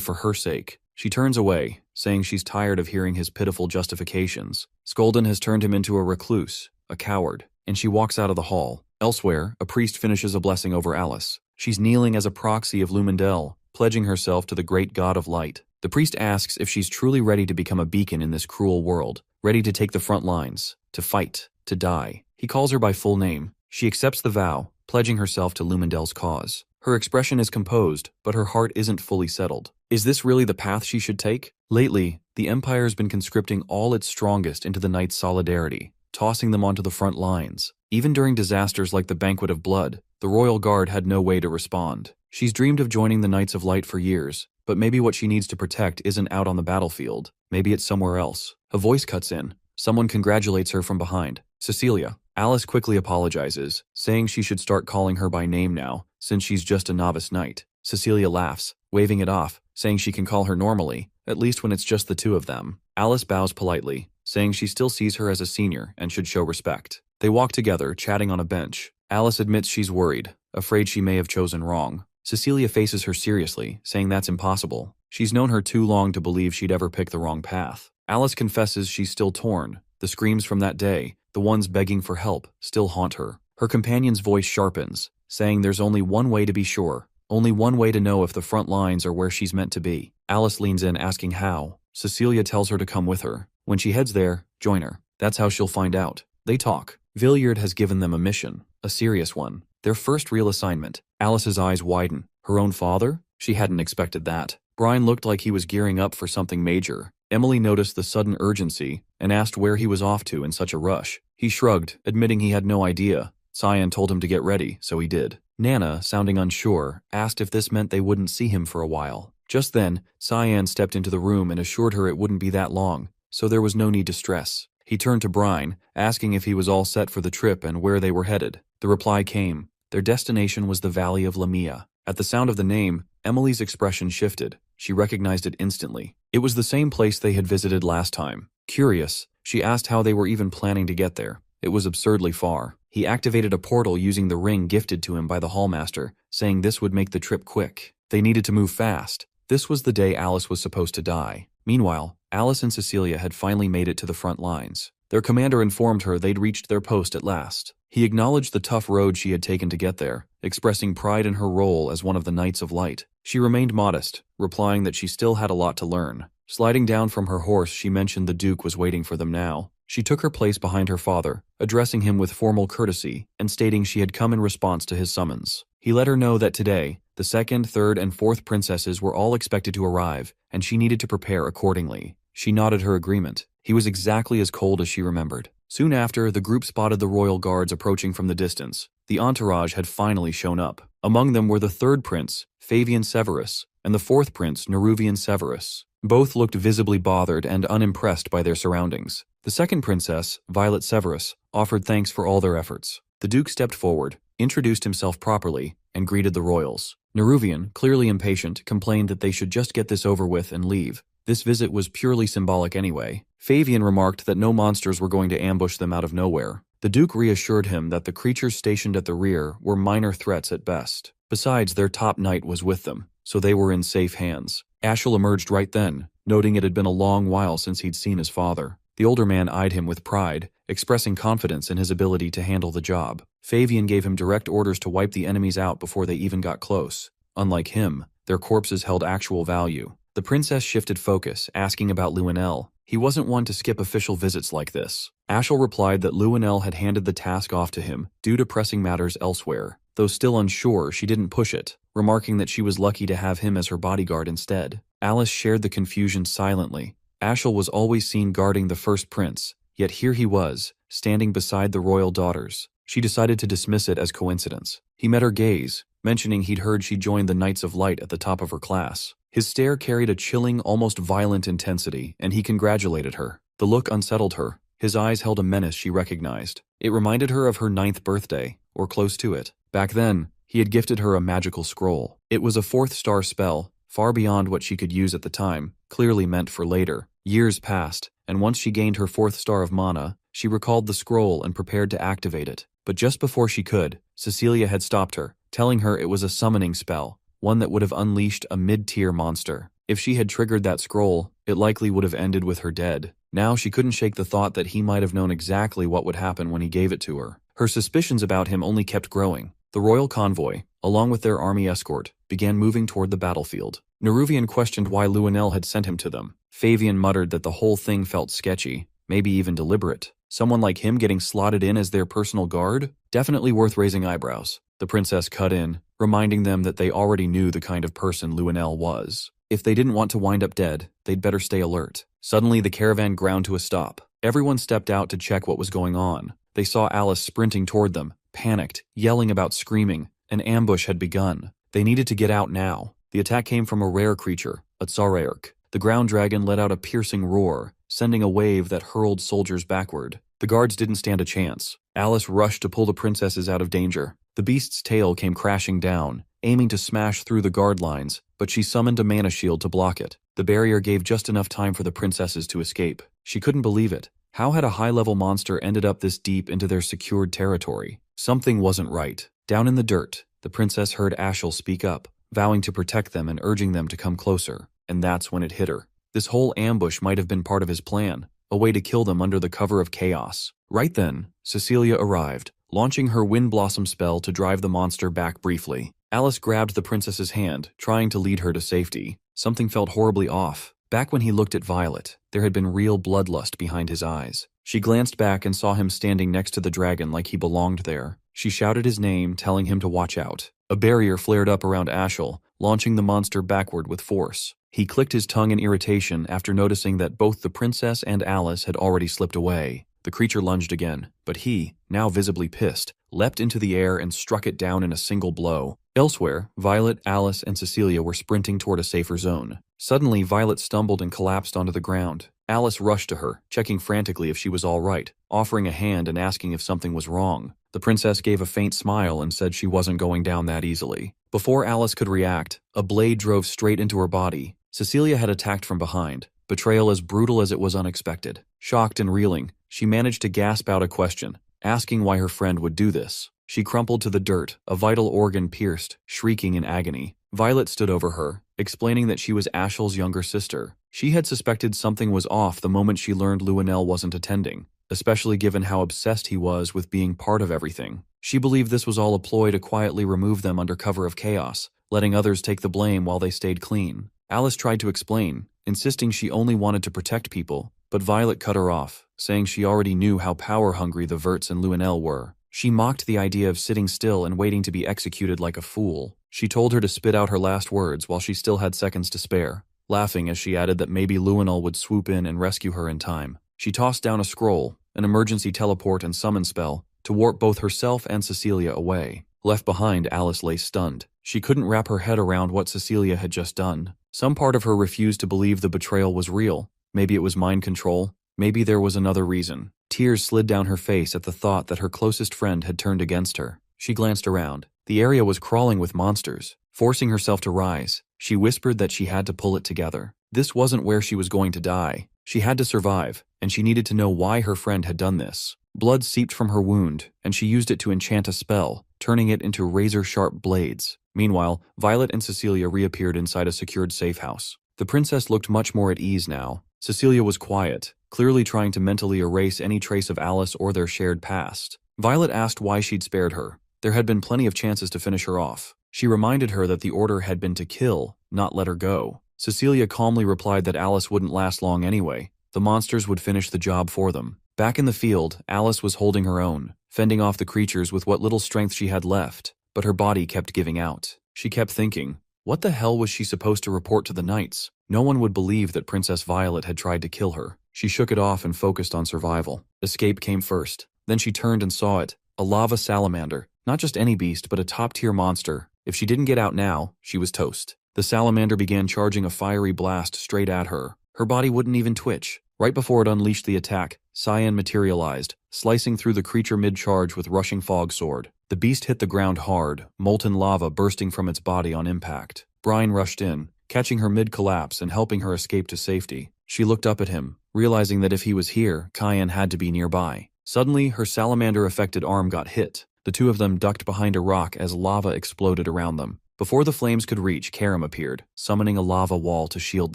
for her sake. She turns away, saying she's tired of hearing his pitiful justifications. Skolden has turned him into a recluse, a coward, and she walks out of the hall. Elsewhere, a priest finishes a blessing over Alice. She's kneeling as a proxy of Lumendel, pledging herself to the great god of light. The priest asks if she's truly ready to become a beacon in this cruel world, ready to take the front lines, to fight, to die. He calls her by full name. She accepts the vow, pledging herself to Lumendel's cause. Her expression is composed, but her heart isn't fully settled. Is this really the path she should take? Lately, the Empire has been conscripting all its strongest into the Knights' solidarity, tossing them onto the front lines. Even during disasters like the Banquet of Blood, the Royal Guard had no way to respond. She's dreamed of joining the Knights of Light for years, but maybe what she needs to protect isn't out on the battlefield. Maybe it's somewhere else. A voice cuts in. Someone congratulates her from behind. Cecilia. Alice quickly apologizes, saying she should start calling her by name now, since she's just a novice knight. Cecilia laughs, waving it off, saying she can call her normally, at least when it's just the two of them. Alice bows politely, saying she still sees her as a senior and should show respect. They walk together, chatting on a bench. Alice admits she's worried, afraid she may have chosen wrong. Cecilia faces her seriously, saying that's impossible. She's known her too long to believe she'd ever pick the wrong path. Alice confesses she's still torn. The screams from that day, the ones begging for help, still haunt her. Her companion's voice sharpens, saying there's only one way to be sure. Only one way to know if the front lines are where she's meant to be. Alice leans in, asking how. Cecilia tells her to come with her. When she heads there, join her. That's how she'll find out. They talk. Villiard has given them a mission, a serious one. Their first real assignment. Alice's eyes widen. Her own father? She hadn't expected that. Brian looked like he was gearing up for something major. Emily noticed the sudden urgency and asked where he was off to in such a rush. He shrugged, admitting he had no idea. Cyan told him to get ready, so he did. Nana, sounding unsure, asked if this meant they wouldn't see him for a while. Just then, Cyan stepped into the room and assured her it wouldn't be that long, so there was no need to stress. He turned to Brian, asking if he was all set for the trip and where they were headed. The reply came. Their destination was the Valley of Lamia. At the sound of the name, Emily's expression shifted. She recognized it instantly. It was the same place they had visited last time. Curious, she asked how they were even planning to get there. It was absurdly far. He activated a portal using the ring gifted to him by the Hallmaster, saying this would make the trip quick. They needed to move fast. This was the day Alice was supposed to die. Meanwhile, Alice and Cecilia had finally made it to the front lines. Their commander informed her they'd reached their post at last. He acknowledged the tough road she had taken to get there, expressing pride in her role as one of the Knights of Light. She remained modest, replying that she still had a lot to learn. Sliding down from her horse, she mentioned the Duke was waiting for them now. She took her place behind her father, addressing him with formal courtesy and stating she had come in response to his summons. He let her know that today, the second, third, and fourth princesses were all expected to arrive, and she needed to prepare accordingly. She nodded her agreement. He was exactly as cold as she remembered. Soon after, the group spotted the royal guards approaching from the distance. The entourage had finally shown up. Among them were the third prince, Fabian Severus, and the fourth prince, Neruvian Severus. Both looked visibly bothered and unimpressed by their surroundings. The second princess, Violet Severus, offered thanks for all their efforts. The Duke stepped forward, introduced himself properly, and greeted the royals. Neruvian, clearly impatient, complained that they should just get this over with and leave. This visit was purely symbolic anyway. Fabian remarked that no monsters were going to ambush them out of nowhere. The Duke reassured him that the creatures stationed at the rear were minor threats at best. Besides, their top knight was with them, so they were in safe hands. Ashel emerged right then, noting it had been a long while since he'd seen his father. The older man eyed him with pride, expressing confidence in his ability to handle the job. Fabian gave him direct orders to wipe the enemies out before they even got close. Unlike him, their corpses held actual value. The princess shifted focus, asking about Luenel. He wasn't one to skip official visits like this. Ashel replied that Luenel had handed the task off to him due to pressing matters elsewhere. Though still unsure, she didn't push it, remarking that she was lucky to have him as her bodyguard instead. Alice shared the confusion silently. Ashel was always seen guarding the first prince, yet here he was, standing beside the royal daughters. She decided to dismiss it as coincidence. He met her gaze, mentioning he'd heard she joined the Knights of Light at the top of her class. His stare carried a chilling, almost violent intensity, and he congratulated her. The look unsettled her. His eyes held a menace she recognized. It reminded her of her 9th birthday, or close to it. Back then, he had gifted her a magical scroll. It was a 4th-star spell, far beyond what she could use at the time, clearly meant for later. Years passed, and once she gained her 4th star of mana, she recalled the scroll and prepared to activate it. But just before she could, Cecilia had stopped her, telling her it was a summoning spell, one that would have unleashed a mid-tier monster. If she had triggered that scroll, it likely would have ended with her dead. Now she couldn't shake the thought that he might have known exactly what would happen when he gave it to her. Her suspicions about him only kept growing. The royal convoy, along with their army escort, began moving toward the battlefield. Neruvian questioned why Luenel had sent him to them. Fabian muttered that the whole thing felt sketchy, maybe even deliberate. Someone like him getting slotted in as their personal guard? Definitely worth raising eyebrows. The princess cut in, reminding them that they already knew the kind of person Luenel was. If they didn't want to wind up dead, they'd better stay alert. Suddenly, the caravan ground to a stop. Everyone stepped out to check what was going on. They saw Alice sprinting toward them, panicked, yelling about screaming. An ambush had begun. They needed to get out now. The attack came from a rare creature, a Tsaraerk. The ground dragon let out a piercing roar, sending a wave that hurled soldiers backward. The guards didn't stand a chance. Alice rushed to pull the princesses out of danger. The beast's tail came crashing down, aiming to smash through the guard lines, but she summoned a mana shield to block it. The barrier gave just enough time for the princesses to escape. She couldn't believe it. How had a high-level monster ended up this deep into their secured territory? Something wasn't right. Down in the dirt, the princess heard Ashel speak up, vowing to protect them and urging them to come closer. And that's when it hit her. This whole ambush might have been part of his plan, a way to kill them under the cover of chaos. Right then, Cecilia arrived, launching her Wind Blossom spell to drive the monster back briefly. Alice grabbed the princess's hand, trying to lead her to safety. Something felt horribly off. Back when he looked at Violet, there had been real bloodlust behind his eyes. She glanced back and saw him standing next to the dragon like he belonged there. She shouted his name, telling him to watch out. A barrier flared up around Ashel, launching the monster backward with force. He clicked his tongue in irritation after noticing that both the princess and Alice had already slipped away. The creature lunged again, but he, now visibly pissed, leapt into the air and struck it down in a single blow. Elsewhere, Violet, Alice, and Cecilia were sprinting toward a safer zone. Suddenly, Violet stumbled and collapsed onto the ground. Alice rushed to her, checking frantically if she was all right, offering a hand and asking if something was wrong. The princess gave a faint smile and said she wasn't going down that easily. Before Alice could react, a blade drove straight into her body. Cecilia had attacked from behind, betrayal as brutal as it was unexpected. Shocked and reeling, she managed to gasp out a question, asking why her friend would do this. She crumpled to the dirt, a vital organ pierced, shrieking in agony. Violet stood over her, explaining that she was Ashel's younger sister. She had suspected something was off the moment she learned Luenell wasn't attending, especially given how obsessed he was with being part of everything. She believed this was all a ploy to quietly remove them under cover of chaos, letting others take the blame while they stayed clean. Alice tried to explain, insisting she only wanted to protect people, but Violet cut her off, saying she already knew how power-hungry the Verts and Luenell were. She mocked the idea of sitting still and waiting to be executed like a fool. She told her to spit out her last words while she still had seconds to spare, laughing as she added that maybe Luenell would swoop in and rescue her in time. She tossed down a scroll, an emergency teleport and summon spell, to warp both herself and Cecilia away. Left behind, Alice lay stunned. She couldn't wrap her head around what Cecilia had just done. Some part of her refused to believe the betrayal was real. Maybe it was mind control. Maybe there was another reason. Tears slid down her face at the thought that her closest friend had turned against her. She glanced around. The area was crawling with monsters. Forcing herself to rise, she whispered that she had to pull it together. This wasn't where she was going to die. She had to survive, and she needed to know why her friend had done this. Blood seeped from her wound, and she used it to enchant a spell, turning it into razor-sharp blades. Meanwhile, Violet and Cecilia reappeared inside a secured safe house. The princess looked much more at ease now. Cecilia was quiet, clearly trying to mentally erase any trace of Alice or their shared past. Violet asked why she'd spared her. There had been plenty of chances to finish her off. She reminded her that the order had been to kill, not let her go. Cecilia calmly replied that Alice wouldn't last long anyway. The monsters would finish the job for them. Back in the field, Alice was holding her own, fending off the creatures with what little strength she had left, but her body kept giving out. She kept thinking, what the hell was she supposed to report to the knights? No one would believe that Princess Violet had tried to kill her. She shook it off and focused on survival. Escape came first. Then she turned and saw it, a lava salamander. Not just any beast, but a top-tier monster. If she didn't get out now, she was toast. The salamander began charging a fiery blast straight at her. Her body wouldn't even twitch. Right before it unleashed the attack, Cyan materialized, slicing through the creature mid-charge with rushing fog sword. The beast hit the ground hard, molten lava bursting from its body on impact. Brine rushed in, catching her mid-collapse and helping her escape to safety. She looked up at him, realizing that if he was here, Cyan had to be nearby. Suddenly, her salamander-affected arm got hit. The two of them ducked behind a rock as lava exploded around them. Before the flames could reach, Karam appeared, summoning a lava wall to shield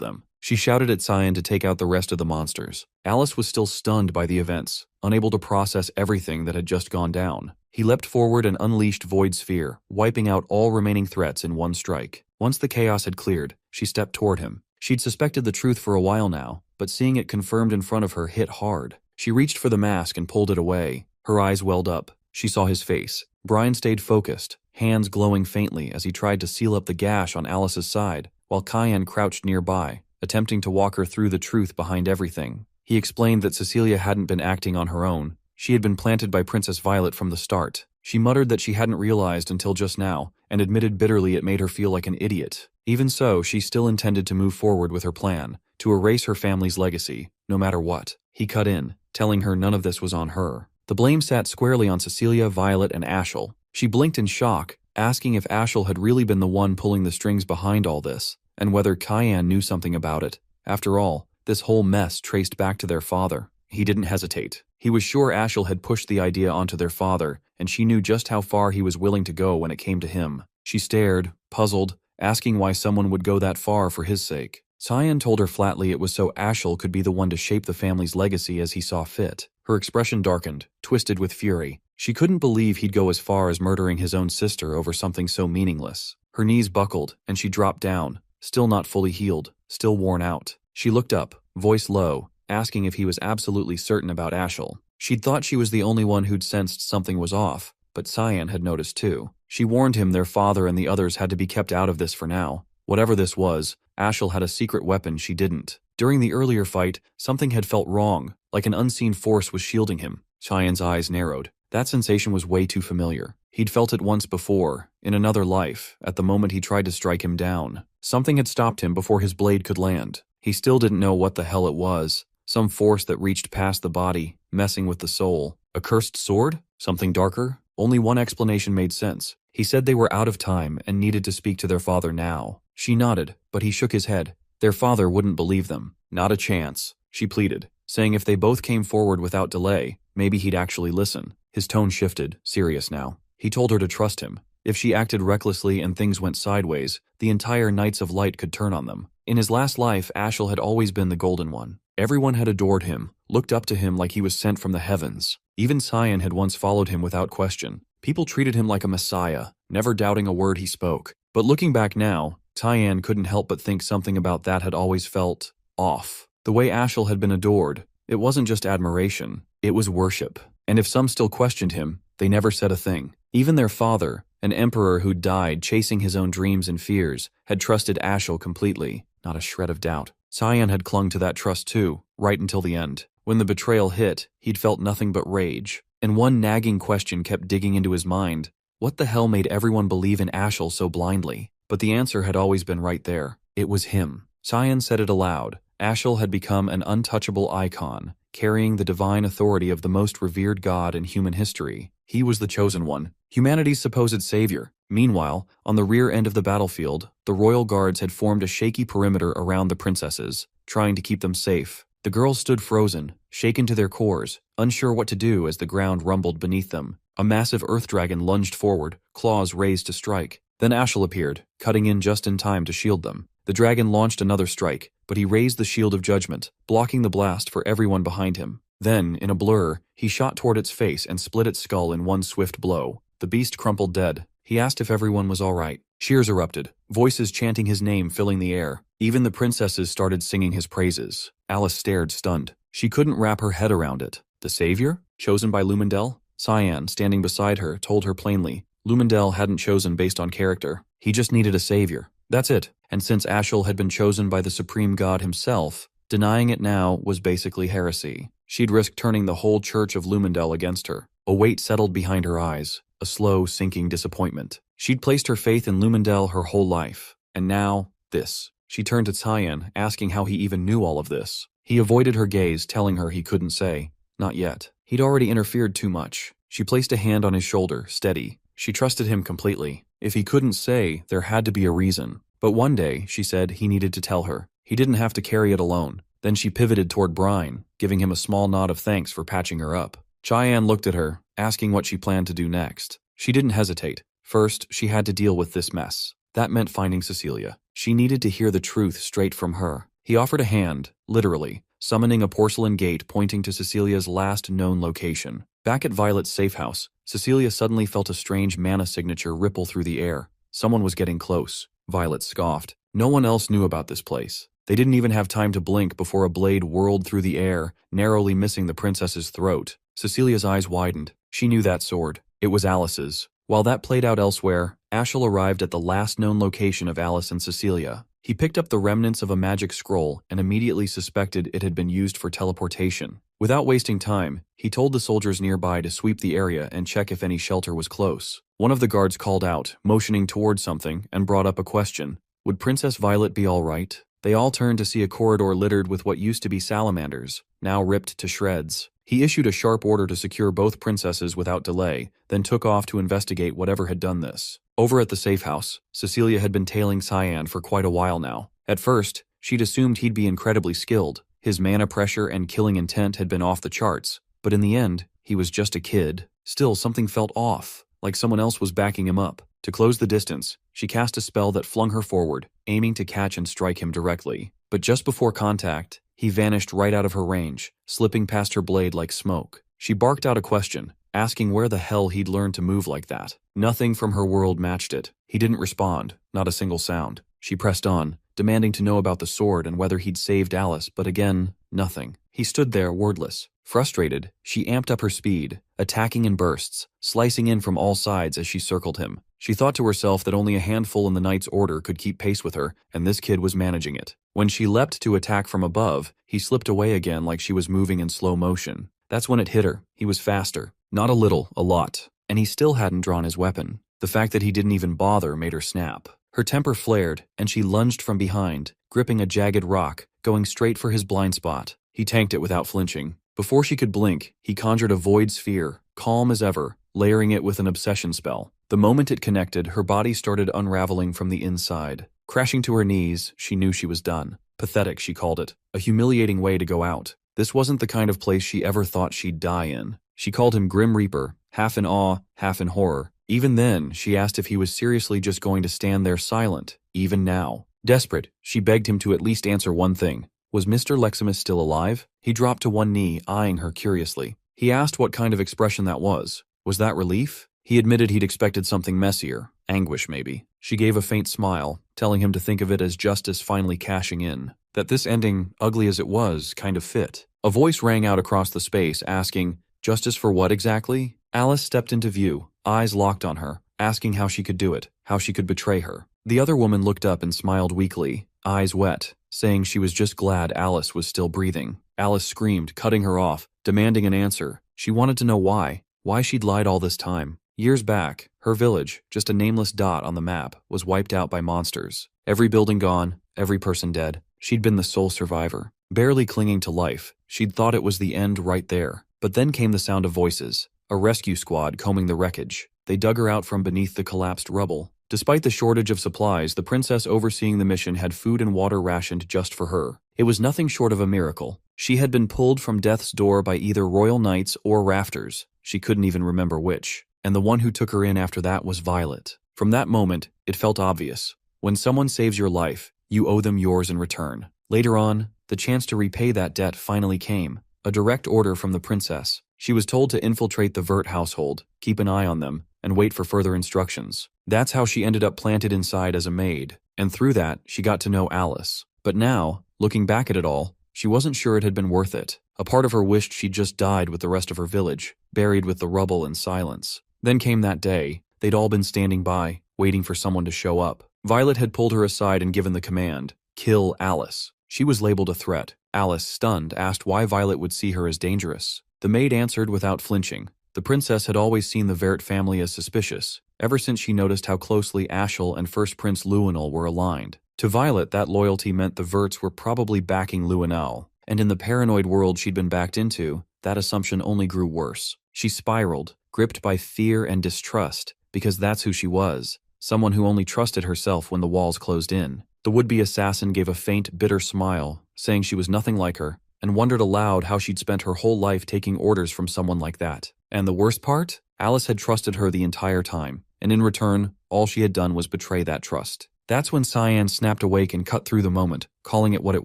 them. She shouted at Cyan to take out the rest of the monsters. Alice was still stunned by the events, unable to process everything that had just gone down. He leapt forward and unleashed Void Sphere, wiping out all remaining threats in one strike. Once the chaos had cleared, she stepped toward him. She'd suspected the truth for a while now, but seeing it confirmed in front of her hit hard. She reached for the mask and pulled it away. Her eyes welled up. She saw his face. Brian stayed focused, hands glowing faintly as he tried to seal up the gash on Alice's side, while Cyan crouched nearby, attempting to walk her through the truth behind everything. He explained that Cecilia hadn't been acting on her own. She had been planted by Princess Violet from the start. She muttered that she hadn't realized until just now, and admitted bitterly it made her feel like an idiot. Even so, she still intended to move forward with her plan, to erase her family's legacy, no matter what. He cut in, telling her none of this was on her. The blame sat squarely on Cecilia, Violet, and Ashel. She blinked in shock, asking if Ashel had really been the one pulling the strings behind all this, and whether Cyan knew something about it. After all, this whole mess traced back to their father. He didn't hesitate. He was sure Ashel had pushed the idea onto their father, and she knew just how far he was willing to go when it came to him. She stared, puzzled, asking why someone would go that far for his sake. Cyan told her flatly it was so Ashel could be the one to shape the family's legacy as he saw fit. Her expression darkened, twisted with fury. She couldn't believe he'd go as far as murdering his own sister over something so meaningless. Her knees buckled, and she dropped down, still not fully healed, still worn out. She looked up, voice low, asking if he was absolutely certain about Ashel. She'd thought she was the only one who'd sensed something was off, but Cyan had noticed too. She warned him their father and the others had to be kept out of this for now. Whatever this was, Ashel had a secret weapon she didn't. During the earlier fight, something had felt wrong, like an unseen force was shielding him. Cyan's eyes narrowed. That sensation was way too familiar. He'd felt it once before, in another life, at the moment he tried to strike him down. Something had stopped him before his blade could land. He still didn't know what the hell it was. Some force that reached past the body, messing with the soul. A cursed sword? Something darker? Only one explanation made sense. He said they were out of time and needed to speak to their father now. She nodded, but he shook his head. Their father wouldn't believe them. Not a chance, she pleaded, saying if they both came forward without delay, maybe he'd actually listen. His tone shifted, serious now. He told her to trust him. If she acted recklessly and things went sideways, the entire Knights of Light could turn on them. In his last life, Ashel had always been the Golden One. Everyone had adored him, looked up to him like he was sent from the heavens. Even Cyan had once followed him without question. People treated him like a messiah, never doubting a word he spoke. But looking back now, Cyan couldn't help but think something about that had always felt off. The way Ashel had been adored, it wasn't just admiration, it was worship. And if some still questioned him, they never said a thing. Even their father, an emperor who'd died chasing his own dreams and fears, had trusted Ashel completely, not a shred of doubt. Cyan had clung to that trust too, right until the end. When the betrayal hit, he'd felt nothing but rage. And one nagging question kept digging into his mind. What the hell made everyone believe in Ashel so blindly? But the answer had always been right there. It was him. Cyan said it aloud. Ashel had become an untouchable icon, carrying the divine authority of the most revered god in human history. He was the chosen one, humanity's supposed savior. Meanwhile, on the rear end of the battlefield, the royal guards had formed a shaky perimeter around the princesses, trying to keep them safe. The girls stood frozen, shaken to their cores, unsure what to do as the ground rumbled beneath them. A massive earth dragon lunged forward, claws raised to strike. Then Ashel appeared, cutting in just in time to shield them. The dragon launched another strike, but he raised the shield of judgment, blocking the blast for everyone behind him. Then, in a blur, he shot toward its face and split its skull in one swift blow. The beast crumpled dead. He asked if everyone was all right. Cheers erupted, voices chanting his name filling the air. Even the princesses started singing his praises. Alice stared, stunned. She couldn't wrap her head around it. The savior? Chosen by Lumendel? Cyan, standing beside her, told her plainly. Lumendel hadn't chosen based on character. He just needed a savior. That's it. And since Ashel had been chosen by the supreme god himself, denying it now was basically heresy. She'd risked turning the whole church of Lumendel against her. A weight settled behind her eyes, a slow, sinking disappointment. She'd placed her faith in Lumendel her whole life. And now, this. She turned to Cyan, asking how he even knew all of this. He avoided her gaze, telling her he couldn't say. Not yet. He'd already interfered too much. She placed a hand on his shoulder, steady. She trusted him completely. If he couldn't say, there had to be a reason. But one day, she said, he needed to tell her. He didn't have to carry it alone. Then she pivoted toward Brine, giving him a small nod of thanks for patching her up. Cyan looked at her, asking what she planned to do next. She didn't hesitate. First, she had to deal with this mess. That meant finding Cecilia. She needed to hear the truth straight from her. He offered a hand, literally, summoning a porcelain gate pointing to Cecilia's last known location. Back at Violet's safe house, Cecilia suddenly felt a strange mana signature ripple through the air. Someone was getting close. Violet scoffed. No one else knew about this place. They didn't even have time to blink before a blade whirled through the air, narrowly missing the princess's throat. Cecilia's eyes widened. She knew that sword. It was Alice's. While that played out elsewhere, Ashel arrived at the last known location of Alice and Cecilia. He picked up the remnants of a magic scroll and immediately suspected it had been used for teleportation. Without wasting time, he told the soldiers nearby to sweep the area and check if any shelter was close. One of the guards called out, motioning toward something, and brought up a question. Would Princess Violet be all right? They all turned to see a corridor littered with what used to be salamanders, now ripped to shreds. He issued a sharp order to secure both princesses without delay, then took off to investigate whatever had done this. Over at the safe house, Cecilia had been tailing Cyan for quite a while now. At first, she'd assumed he'd be incredibly skilled. His mana pressure and killing intent had been off the charts, but in the end, he was just a kid. Still, something felt off, like someone else was backing him up. To close the distance, she cast a spell that flung her forward, aiming to catch and strike him directly. But just before contact, he vanished right out of her range, slipping past her blade like smoke. She barked out a question, asking where the hell he'd learned to move like that. Nothing from her world matched it. He didn't respond, not a single sound. She pressed on, demanding to know about the sword and whether he'd saved Alice, but again, nothing. He stood there, wordless. Frustrated, she amped up her speed, attacking in bursts, slicing in from all sides as she circled him. She thought to herself that only a handful in the Knight's Order could keep pace with her, and this kid was managing it. When she leapt to attack from above, he slipped away again like she was moving in slow motion. That's when it hit her. He was faster. Not a little, a lot. And he still hadn't drawn his weapon. The fact that he didn't even bother made her snap. Her temper flared, and she lunged from behind, gripping a jagged rock, going straight for his blind spot. He tanked it without flinching. Before she could blink, he conjured a void sphere, calm as ever, layering it with an obsession spell. The moment it connected, her body started unraveling from the inside. Crashing to her knees, she knew she was done. Pathetic, she called it. A humiliating way to go out. This wasn't the kind of place she ever thought she'd die in. She called him Grim Reaper, half in awe, half in horror. Even then, she asked if he was seriously just going to stand there silent, even now. Desperate, she begged him to at least answer one thing. Was Mr. Leximus still alive? He dropped to one knee, eyeing her curiously. He asked what kind of expression that was. Was that relief? He admitted he'd expected something messier. Anguish, maybe. She gave a faint smile, telling him to think of it as justice finally cashing in. That this ending, ugly as it was, kind of fit. A voice rang out across the space, asking, "Justice for what exactly?" Alice stepped into view, eyes locked on her, asking how she could do it, how she could betray her. The other woman looked up and smiled weakly, eyes wet, saying she was just glad Alice was still breathing. Alice screamed, cutting her off, demanding an answer. She wanted to know why she'd lied all this time. Years back, her village, just a nameless dot on the map, was wiped out by monsters. Every building gone, every person dead. She'd been the sole survivor. Barely clinging to life, she'd thought it was the end right there. But then came the sound of voices. A rescue squad combing the wreckage. They dug her out from beneath the collapsed rubble. Despite the shortage of supplies, the princess overseeing the mission had food and water rationed just for her. It was nothing short of a miracle. She had been pulled from death's door by either royal knights or rafters. She couldn't even remember which. And the one who took her in after that was Violet. From that moment, it felt obvious. When someone saves your life, you owe them yours in return. Later on, the chance to repay that debt finally came. A direct order from the princess. She was told to infiltrate the Vert household, keep an eye on them, and wait for further instructions. That's how she ended up planted inside as a maid. And through that, she got to know Alice. But now, looking back at it all, she wasn't sure it had been worth it. A part of her wished she'd just died with the rest of her village, buried with the rubble and silence. Then came that day. They'd all been standing by, waiting for someone to show up. Violet had pulled her aside and given the command, "Kill Alice." She was labeled a threat. Alice, stunned, asked why Violet would see her as dangerous. The maid answered without flinching. The princess had always seen the Vert family as suspicious, ever since she noticed how closely Ashel and First Prince Luenel were aligned. To Violet, that loyalty meant the Verts were probably backing Luenel, and in the paranoid world she'd been backed into, that assumption only grew worse. She spiraled, gripped by fear and distrust, because that's who she was, someone who only trusted herself when the walls closed in. The would-be assassin gave a faint, bitter smile, saying she was nothing like her, and wondered aloud how she'd spent her whole life taking orders from someone like that. And the worst part? Alice had trusted her the entire time, and in return, all she had done was betray that trust. That's when Cyan snapped awake and cut through the moment, calling it what it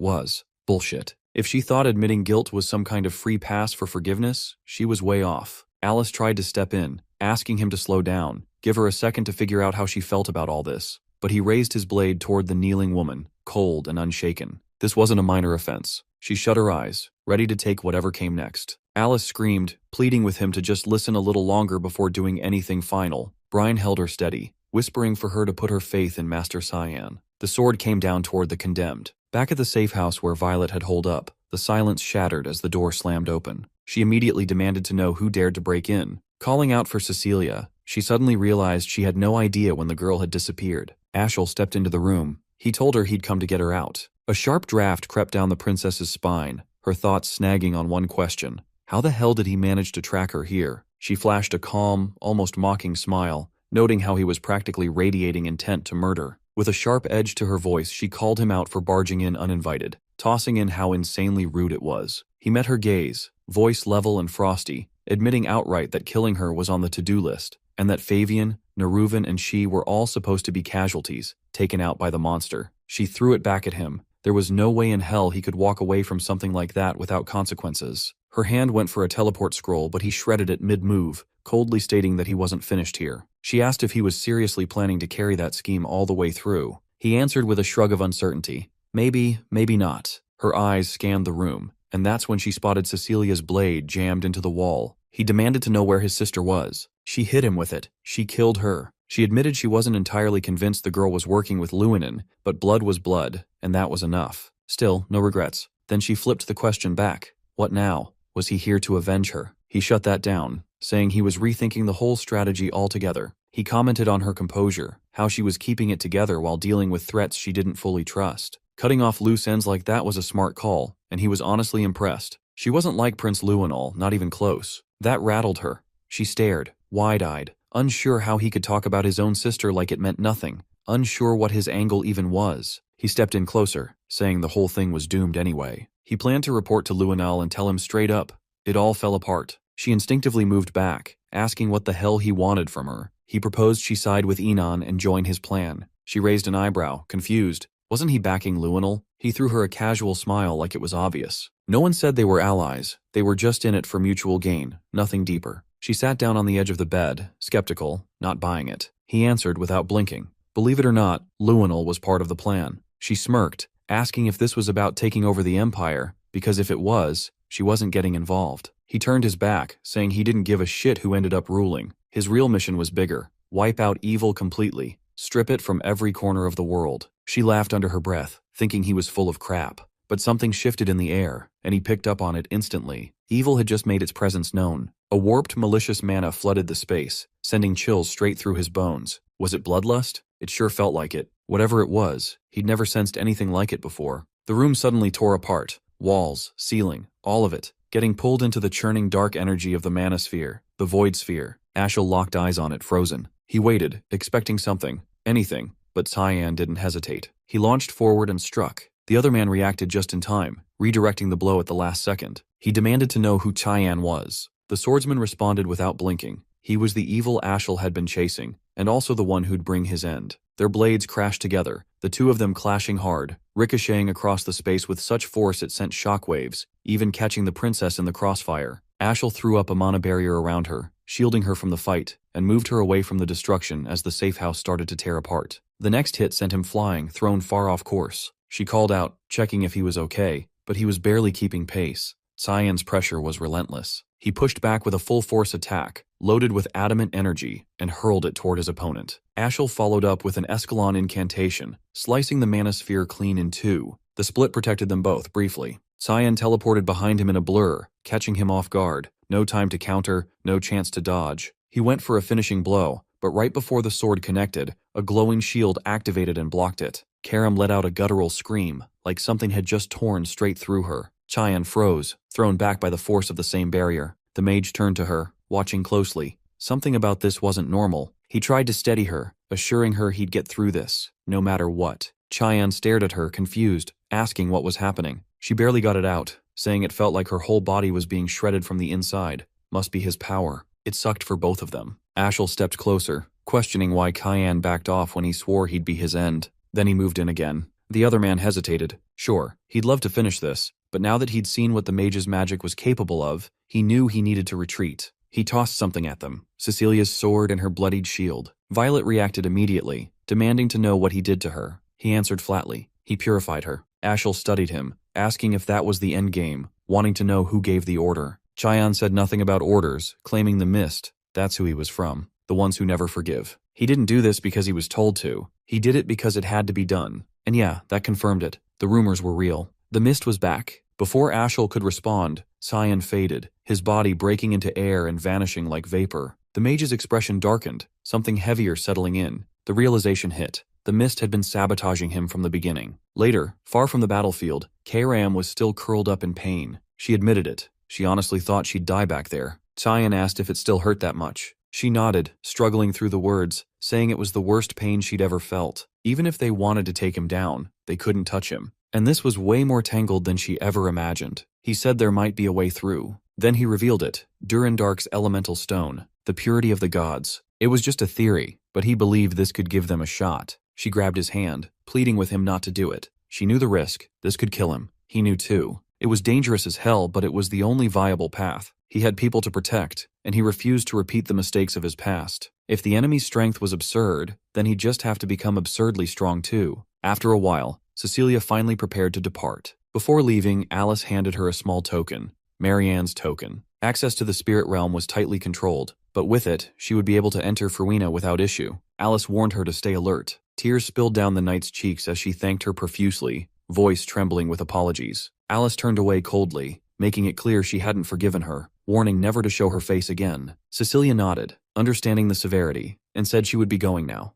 was. Bullshit. If she thought admitting guilt was some kind of free pass for forgiveness, she was way off. Alice tried to step in, asking him to slow down, give her a second to figure out how she felt about all this. But he raised his blade toward the kneeling woman, cold and unshaken. This wasn't a minor offense. She shut her eyes, ready to take whatever came next. Alice screamed, pleading with him to just listen a little longer before doing anything final. Brian held her steady, whispering for her to put her faith in Master Cyan. The sword came down toward the condemned. Back at the safe house where Violet had holed up, the silence shattered as the door slammed open. She immediately demanded to know who dared to break in. Calling out for Cecilia, she suddenly realized she had no idea when the girl had disappeared. Ashel stepped into the room. He told her he'd come to get her out. A sharp draft crept down the princess's spine, her thoughts snagging on one question. How the hell did he manage to track her here? She flashed a calm, almost mocking smile, noting how he was practically radiating intent to murder. With a sharp edge to her voice, she called him out for barging in uninvited. tossing in how insanely rude it was. He met her gaze, voice level and frosty, admitting outright that killing her was on the to-do list, and that Fabian, Neruvan, and she were all supposed to be casualties, taken out by the monster. She threw it back at him. There was no way in hell he could walk away from something like that without consequences. Her hand went for a teleport scroll, but he shredded it mid-move, coldly stating that he wasn't finished here. She asked if he was seriously planning to carry that scheme all the way through. He answered with a shrug of uncertainty. Maybe, maybe not. Her eyes scanned the room, and that's when she spotted Cecilia's blade jammed into the wall. He demanded to know where his sister was. She hit him with it. She killed her. She admitted she wasn't entirely convinced the girl was working with Luinen, but blood was blood, and that was enough. Still, no regrets. Then she flipped the question back. What now? Was he here to avenge her? He shut that down, saying he was rethinking the whole strategy altogether. He commented on her composure, how she was keeping it together while dealing with threats she didn't fully trust. Cutting off loose ends like that was a smart call, and he was honestly impressed. She wasn't like Prince Luinol, not even close. That rattled her. She stared, wide-eyed, unsure how he could talk about his own sister like it meant nothing, unsure what his angle even was. He stepped in closer, saying the whole thing was doomed anyway. He planned to report to Luinol and tell him straight up. It all fell apart. She instinctively moved back, asking what the hell he wanted from her. He proposed she side with Enon and join his plan. She raised an eyebrow, confused. Wasn't he backing Luinol? He threw her a casual smile like it was obvious. No one said they were allies. They were just in it for mutual gain, nothing deeper. She sat down on the edge of the bed, skeptical, not buying it. He answered without blinking. Believe it or not, Luinol was part of the plan. She smirked, asking if this was about taking over the Empire, because if it was, she wasn't getting involved. He turned his back, saying he didn't give a shit who ended up ruling. His real mission was bigger. Wipe out evil completely. Strip it from every corner of the world. She laughed under her breath, thinking he was full of crap. But something shifted in the air, and he picked up on it instantly. Evil had just made its presence known. A warped, malicious mana flooded the space, sending chills straight through his bones. Was it bloodlust? It sure felt like it. Whatever it was, he'd never sensed anything like it before. The room suddenly tore apart. Walls, ceiling, all of it, getting pulled into the churning dark energy of the manosphere, the void sphere. Ashel locked eyes on it, frozen. He waited, expecting something, anything, but Cyan didn't hesitate. He launched forward and struck. The other man reacted just in time, redirecting the blow at the last second. He demanded to know who Cyan was. The swordsman responded without blinking. He was the evil Ashel had been chasing, and also the one who'd bring his end. Their blades crashed together, the two of them clashing hard, ricocheting across the space with such force it sent shockwaves, even catching the princess in the crossfire. Ashel threw up a mana barrier around her, shielding her from the fight, and moved her away from the destruction as the safe house started to tear apart. The next hit sent him flying, thrown far off course. She called out, checking if he was okay, but he was barely keeping pace. Cyan's pressure was relentless. He pushed back with a full-force attack, loaded with adamant energy, and hurled it toward his opponent. Ashel followed up with an Escalon incantation, slicing the manosphere clean in two. The split protected them both, briefly. Cyan teleported behind him in a blur, catching him off guard. No time to counter, no chance to dodge. He went for a finishing blow, but right before the sword connected, a glowing shield activated and blocked it. Karam let out a guttural scream, like something had just torn straight through her. Cyan froze, thrown back by the force of the same barrier. The mage turned to her, watching closely. Something about this wasn't normal. He tried to steady her, assuring her he'd get through this, no matter what. Cyan stared at her, confused, asking what was happening. She barely got it out, saying it felt like her whole body was being shredded from the inside. Must be his power. It sucked for both of them. Ashel stepped closer, questioning why Cyan backed off when he swore he'd be his end. Then he moved in again. The other man hesitated. Sure, he'd love to finish this, but now that he'd seen what the mage's magic was capable of, he knew he needed to retreat. He tossed something at them, Cecilia's sword and her bloodied shield. Violet reacted immediately, demanding to know what he did to her. He answered flatly. He purified her. Ashel studied him, asking if that was the endgame, wanting to know who gave the order. Cyan said nothing about orders, claiming the mist. That's who he was from, the ones who never forgive. He didn't do this because he was told to. He did it because it had to be done. And yeah, that confirmed it. The rumors were real. The mist was back. Before Ashel could respond, Cyan faded, his body breaking into air and vanishing like vapor. The mage's expression darkened, something heavier settling in. The realization hit. The mist had been sabotaging him from the beginning. Later, far from the battlefield, Karam was still curled up in pain. She admitted it. She honestly thought she'd die back there. Cyan asked if it still hurt that much. She nodded, struggling through the words, saying it was the worst pain she'd ever felt. Even if they wanted to take him down, they couldn't touch him. And this was way more tangled than she ever imagined. He said there might be a way through. Then he revealed it, Durandark's elemental stone, the purity of the gods. It was just a theory, but he believed this could give them a shot. She grabbed his hand, pleading with him not to do it. She knew the risk. This could kill him. He knew too. It was dangerous as hell, but it was the only viable path. He had people to protect, and he refused to repeat the mistakes of his past. If the enemy's strength was absurd, then he'd just have to become absurdly strong too. After a while, Cecilia finally prepared to depart. Before leaving, Alice handed her a small token, Marianne's token. Access to the spirit realm was tightly controlled, but with it, she would be able to enter Ferwina without issue. Alice warned her to stay alert. Tears spilled down the knight's cheeks as she thanked her profusely, voice trembling with apologies. Alice turned away coldly, making it clear she hadn't forgiven her, warning never to show her face again. Cecilia nodded, understanding the severity, and said she would be going now.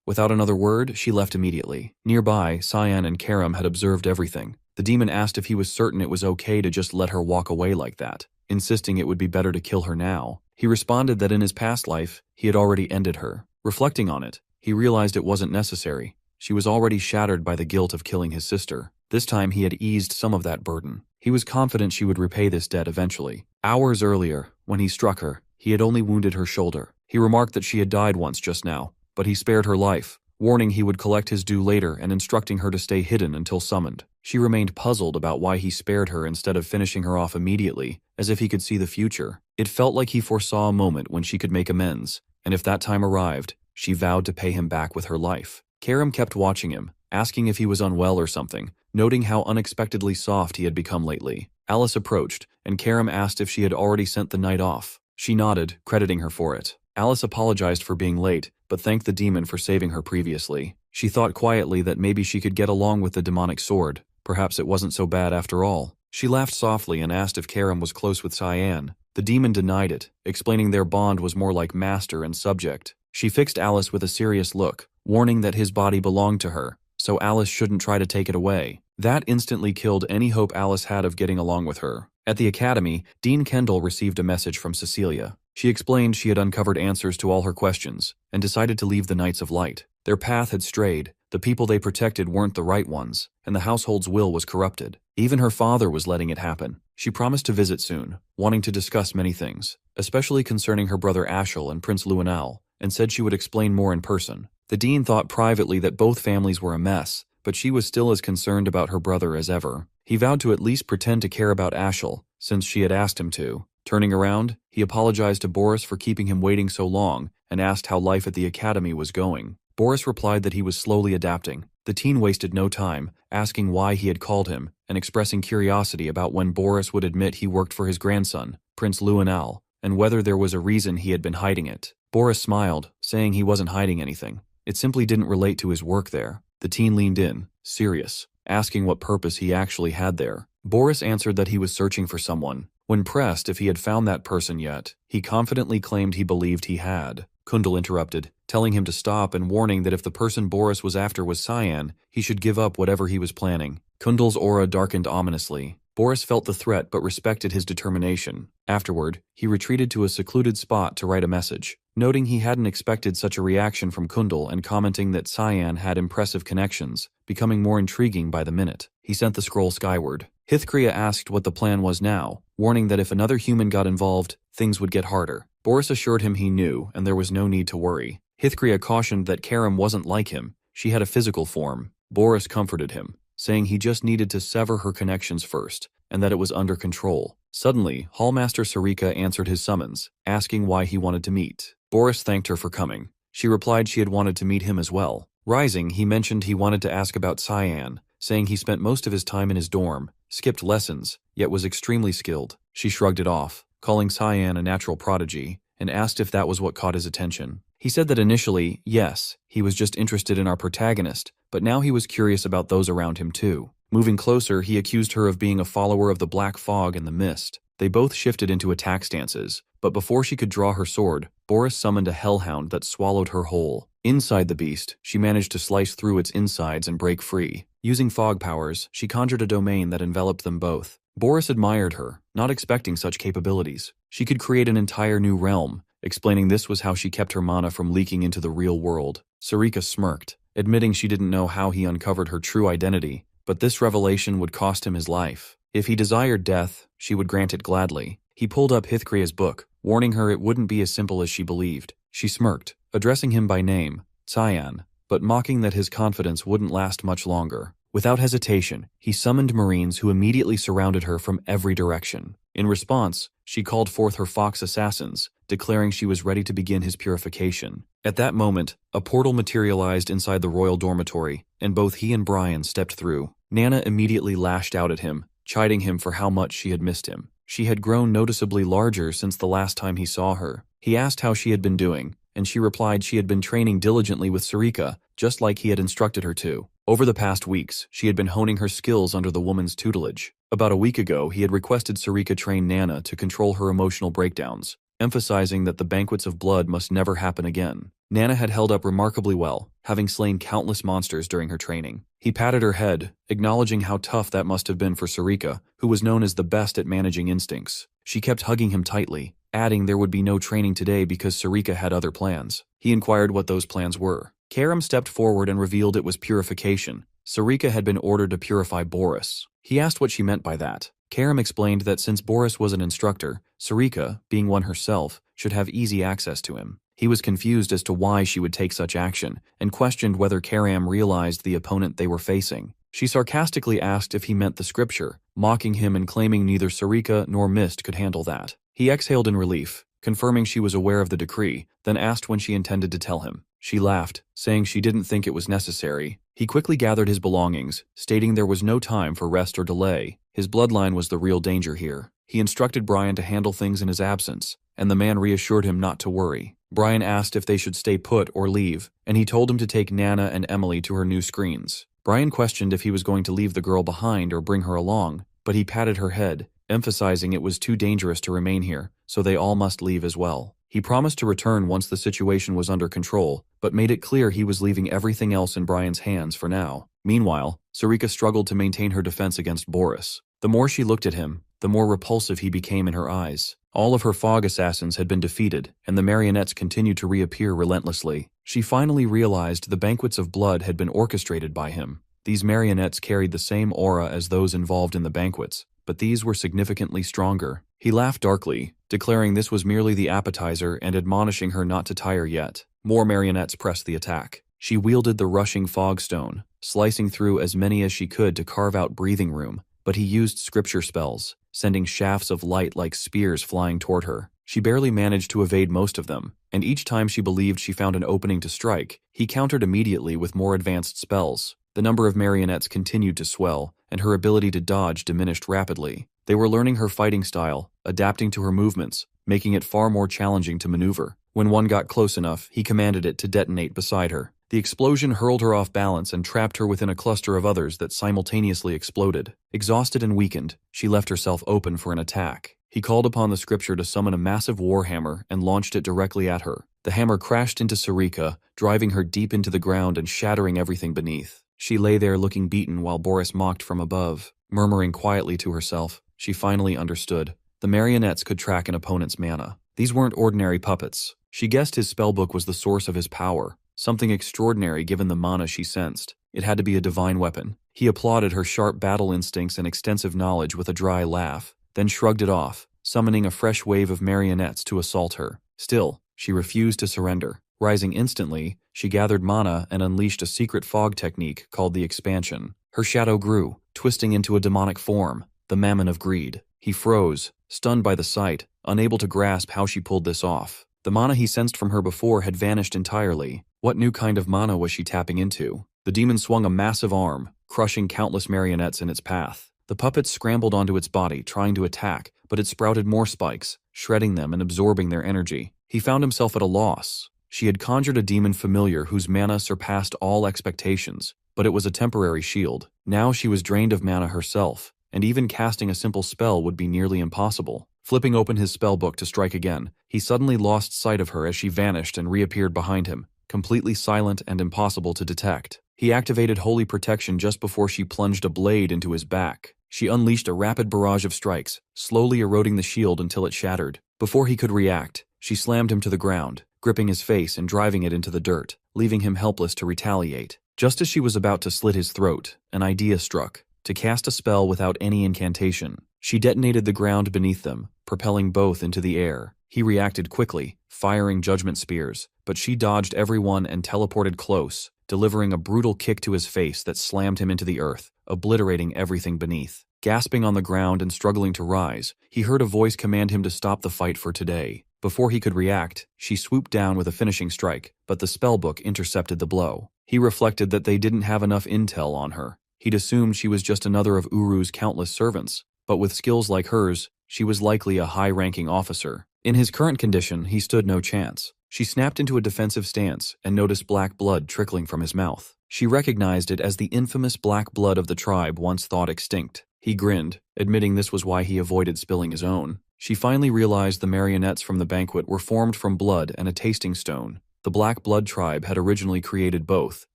Without another word, she left immediately. Nearby, Cyan and Karam had observed everything. The demon asked if he was certain it was okay to just let her walk away like that, insisting it would be better to kill her now. He responded that in his past life, he had already ended her. Reflecting on it, he realized it wasn't necessary. She was already shattered by the guilt of killing his sister. This time he had eased some of that burden. He was confident she would repay this debt eventually. Hours earlier, when he struck her, he had only wounded her shoulder. He remarked that she had died once just now, but he spared her life, warning he would collect his due later and instructing her to stay hidden until summoned. She remained puzzled about why he spared her instead of finishing her off immediately, as if he could see the future. It felt like he foresaw a moment when she could make amends, and if that time arrived, she vowed to pay him back with her life. Karam kept watching him, asking if he was unwell or something, noting how unexpectedly soft he had become lately. Alice approached, and Karam asked if she had already sent the knight off. She nodded, crediting her for it. Alice apologized for being late, but thanked the demon for saving her previously. She thought quietly that maybe she could get along with the demonic sword. Perhaps it wasn't so bad after all. She laughed softly and asked if Karam was close with Cyan. The demon denied it, explaining their bond was more like master and subject. She fixed Alice with a serious look, warning that his body belonged to her, so Alice shouldn't try to take it away. That instantly killed any hope Alice had of getting along with her. At the academy, Dean Kendall received a message from Cecilia. She explained she had uncovered answers to all her questions, and decided to leave the Knights of Light. Their path had strayed, the people they protected weren't the right ones, and the household's will was corrupted. Even her father was letting it happen. She promised to visit soon, wanting to discuss many things, especially concerning her brother Ashel and Prince Luenal, and said she would explain more in person. The dean thought privately that both families were a mess, but she was still as concerned about her brother as ever. He vowed to at least pretend to care about Ashel, since she had asked him to. Turning around, he apologized to Boris for keeping him waiting so long and asked how life at the academy was going. Boris replied that he was slowly adapting. The teen wasted no time, asking why he had called him and expressing curiosity about when Boris would admit he worked for his grandson, Prince Luenal, and whether there was a reason he had been hiding it. Boris smiled, saying he wasn't hiding anything. It simply didn't relate to his work there. The teen leaned in, serious, asking what purpose he actually had there. Boris answered that he was searching for someone. When pressed if he had found that person yet, he confidently claimed he believed he had. Kundal interrupted, telling him to stop and warning that if the person Boris was after was Cyan, he should give up whatever he was planning. Kundal's aura darkened ominously. Boris felt the threat but respected his determination. Afterward, he retreated to a secluded spot to write a message, noting he hadn't expected such a reaction from Kundal and commenting that Cyan had impressive connections, becoming more intriguing by the minute. He sent the scroll skyward. Hithkria asked what the plan was now, warning that if another human got involved, things would get harder. Boris assured him he knew, and there was no need to worry. Hithkria cautioned that Karam wasn't like him. She had a physical form. Boris comforted him, saying he just needed to sever her connections first, and that it was under control. Suddenly, Hallmaster Sarika answered his summons, asking why he wanted to meet. Boris thanked her for coming. She replied she had wanted to meet him as well. Rising, he mentioned he wanted to ask about Cyan, saying he spent most of his time in his dorm, skipped lessons, yet was extremely skilled. She shrugged it off, calling Cyan a natural prodigy, and asked if that was what caught his attention. He said that initially, yes, he was just interested in our protagonist, but now he was curious about those around him too. Moving closer, he accused her of being a follower of the Black Fog and the Mist. They both shifted into attack stances, but before she could draw her sword, Boris summoned a hellhound that swallowed her whole. Inside the beast, she managed to slice through its insides and break free. Using fog powers, she conjured a domain that enveloped them both. Boris admired her, not expecting such capabilities. She could create an entire new realm, explaining this was how she kept her mana from leaking into the real world. Sarika smirked, admitting she didn't know how he uncovered her true identity, but this revelation would cost him his life. If he desired death, she would grant it gladly. He pulled up Hithkria's book, warning her it wouldn't be as simple as she believed. She smirked, addressing him by name, Cyan, but mocking that his confidence wouldn't last much longer. Without hesitation, he summoned Marines who immediately surrounded her from every direction. In response, she called forth her fox assassins, declaring she was ready to begin his purification. At that moment, a portal materialized inside the royal dormitory, and both he and Brian stepped through. Nana immediately lashed out at him, chiding him for how much she had missed him. She had grown noticeably larger since the last time he saw her. He asked how she had been doing, and she replied she had been training diligently with Sarika, just like he had instructed her to. Over the past weeks, she had been honing her skills under the woman's tutelage. About a week ago, he had requested Sarika train Nana to control her emotional breakdowns, emphasizing that the banquets of blood must never happen again. Nana had held up remarkably well, having slain countless monsters during her training. He patted her head, acknowledging how tough that must have been for Sarika, who was known as the best at managing instincts. She kept hugging him tightly, adding there would be no training today because Sarika had other plans. He inquired what those plans were. Karam stepped forward and revealed it was purification. Sarika had been ordered to purify Boris. He asked what she meant by that. Karam explained that since Boris was an instructor, Sarika, being one herself, should have easy access to him. He was confused as to why she would take such action, and questioned whether Karam realized the opponent they were facing. She sarcastically asked if he meant the scripture, mocking him and claiming neither Sarika nor Mist could handle that. He exhaled in relief, confirming she was aware of the decree, then asked when she intended to tell him. She laughed, saying she didn't think it was necessary. He quickly gathered his belongings, stating there was no time for rest or delay. His bloodline was the real danger here. He instructed Brian to handle things in his absence, and the man reassured him not to worry. Brian asked if they should stay put or leave, and he told him to take Nana and Emily to her new screens. Brian questioned if he was going to leave the girl behind or bring her along, but he patted her head, emphasizing it was too dangerous to remain here, so they all must leave as well. He promised to return once the situation was under control, but made it clear he was leaving everything else in Brian's hands for now. Meanwhile, Sarika struggled to maintain her defense against Boris. The more she looked at him, the more repulsive he became in her eyes. All of her fog assassins had been defeated, and the marionettes continued to reappear relentlessly. She finally realized the banquets of blood had been orchestrated by him. These marionettes carried the same aura as those involved in the banquets, but these were significantly stronger. He laughed darkly, declaring this was merely the appetizer and admonishing her not to tire yet. More marionettes pressed the attack. She wielded the rushing fog stone, slicing through as many as she could to carve out breathing room, but he used scripture spells, sending shafts of light like spears flying toward her. She barely managed to evade most of them, and each time she believed she found an opening to strike, he countered immediately with more advanced spells. The number of marionettes continued to swell, and her ability to dodge diminished rapidly. They were learning her fighting style, adapting to her movements, making it far more challenging to maneuver. When one got close enough, he commanded it to detonate beside her. The explosion hurled her off balance and trapped her within a cluster of others that simultaneously exploded. Exhausted and weakened, she left herself open for an attack. He called upon the scripture to summon a massive warhammer and launched it directly at her. The hammer crashed into Sarika, driving her deep into the ground and shattering everything beneath. She lay there looking beaten while Boris mocked from above, murmuring quietly to herself. She finally understood. The marionettes could track an opponent's mana. These weren't ordinary puppets. She guessed his spellbook was the source of his power, something extraordinary given the mana she sensed. It had to be a divine weapon. He applauded her sharp battle instincts and extensive knowledge with a dry laugh, then shrugged it off, summoning a fresh wave of marionettes to assault her. Still, she refused to surrender. Rising instantly, she gathered mana and unleashed a secret fog technique called the expansion. Her shadow grew, twisting into a demonic form, the Mammon of Greed. He froze, stunned by the sight, unable to grasp how she pulled this off. The mana he sensed from her before had vanished entirely. What new kind of mana was she tapping into? The demon swung a massive arm, crushing countless marionettes in its path. The puppets scrambled onto its body, trying to attack, but it sprouted more spikes, shredding them and absorbing their energy. He found himself at a loss. She had conjured a demon familiar whose mana surpassed all expectations, but it was a temporary shield. Now she was drained of mana herself, and even casting a simple spell would be nearly impossible. Flipping open his spellbook to strike again, he suddenly lost sight of her as she vanished and reappeared behind him, completely silent and impossible to detect. He activated Holy Protection just before she plunged a blade into his back. She unleashed a rapid barrage of strikes, slowly eroding the shield until it shattered. Before he could react, she slammed him to the ground, gripping his face and driving it into the dirt, leaving him helpless to retaliate. Just as she was about to slit his throat, an idea struck: to cast a spell without any incantation. She detonated the ground beneath them, propelling both into the air. He reacted quickly, firing judgment spears, but she dodged every one and teleported close, delivering a brutal kick to his face that slammed him into the earth, obliterating everything beneath. Gasping on the ground and struggling to rise, he heard a voice command him to stop the fight for today. Before he could react, she swooped down with a finishing strike, but the spellbook intercepted the blow. He reflected that they didn't have enough intel on her. He'd assumed she was just another of Uru's countless servants, but with skills like hers, she was likely a high-ranking officer. In his current condition, he stood no chance. She snapped into a defensive stance and noticed black blood trickling from his mouth. She recognized it as the infamous black blood of the tribe once thought extinct. He grinned, admitting this was why he avoided spilling his own. She finally realized the marionettes from the banquet were formed from blood and a tasting stone. The Black Blood tribe had originally created both,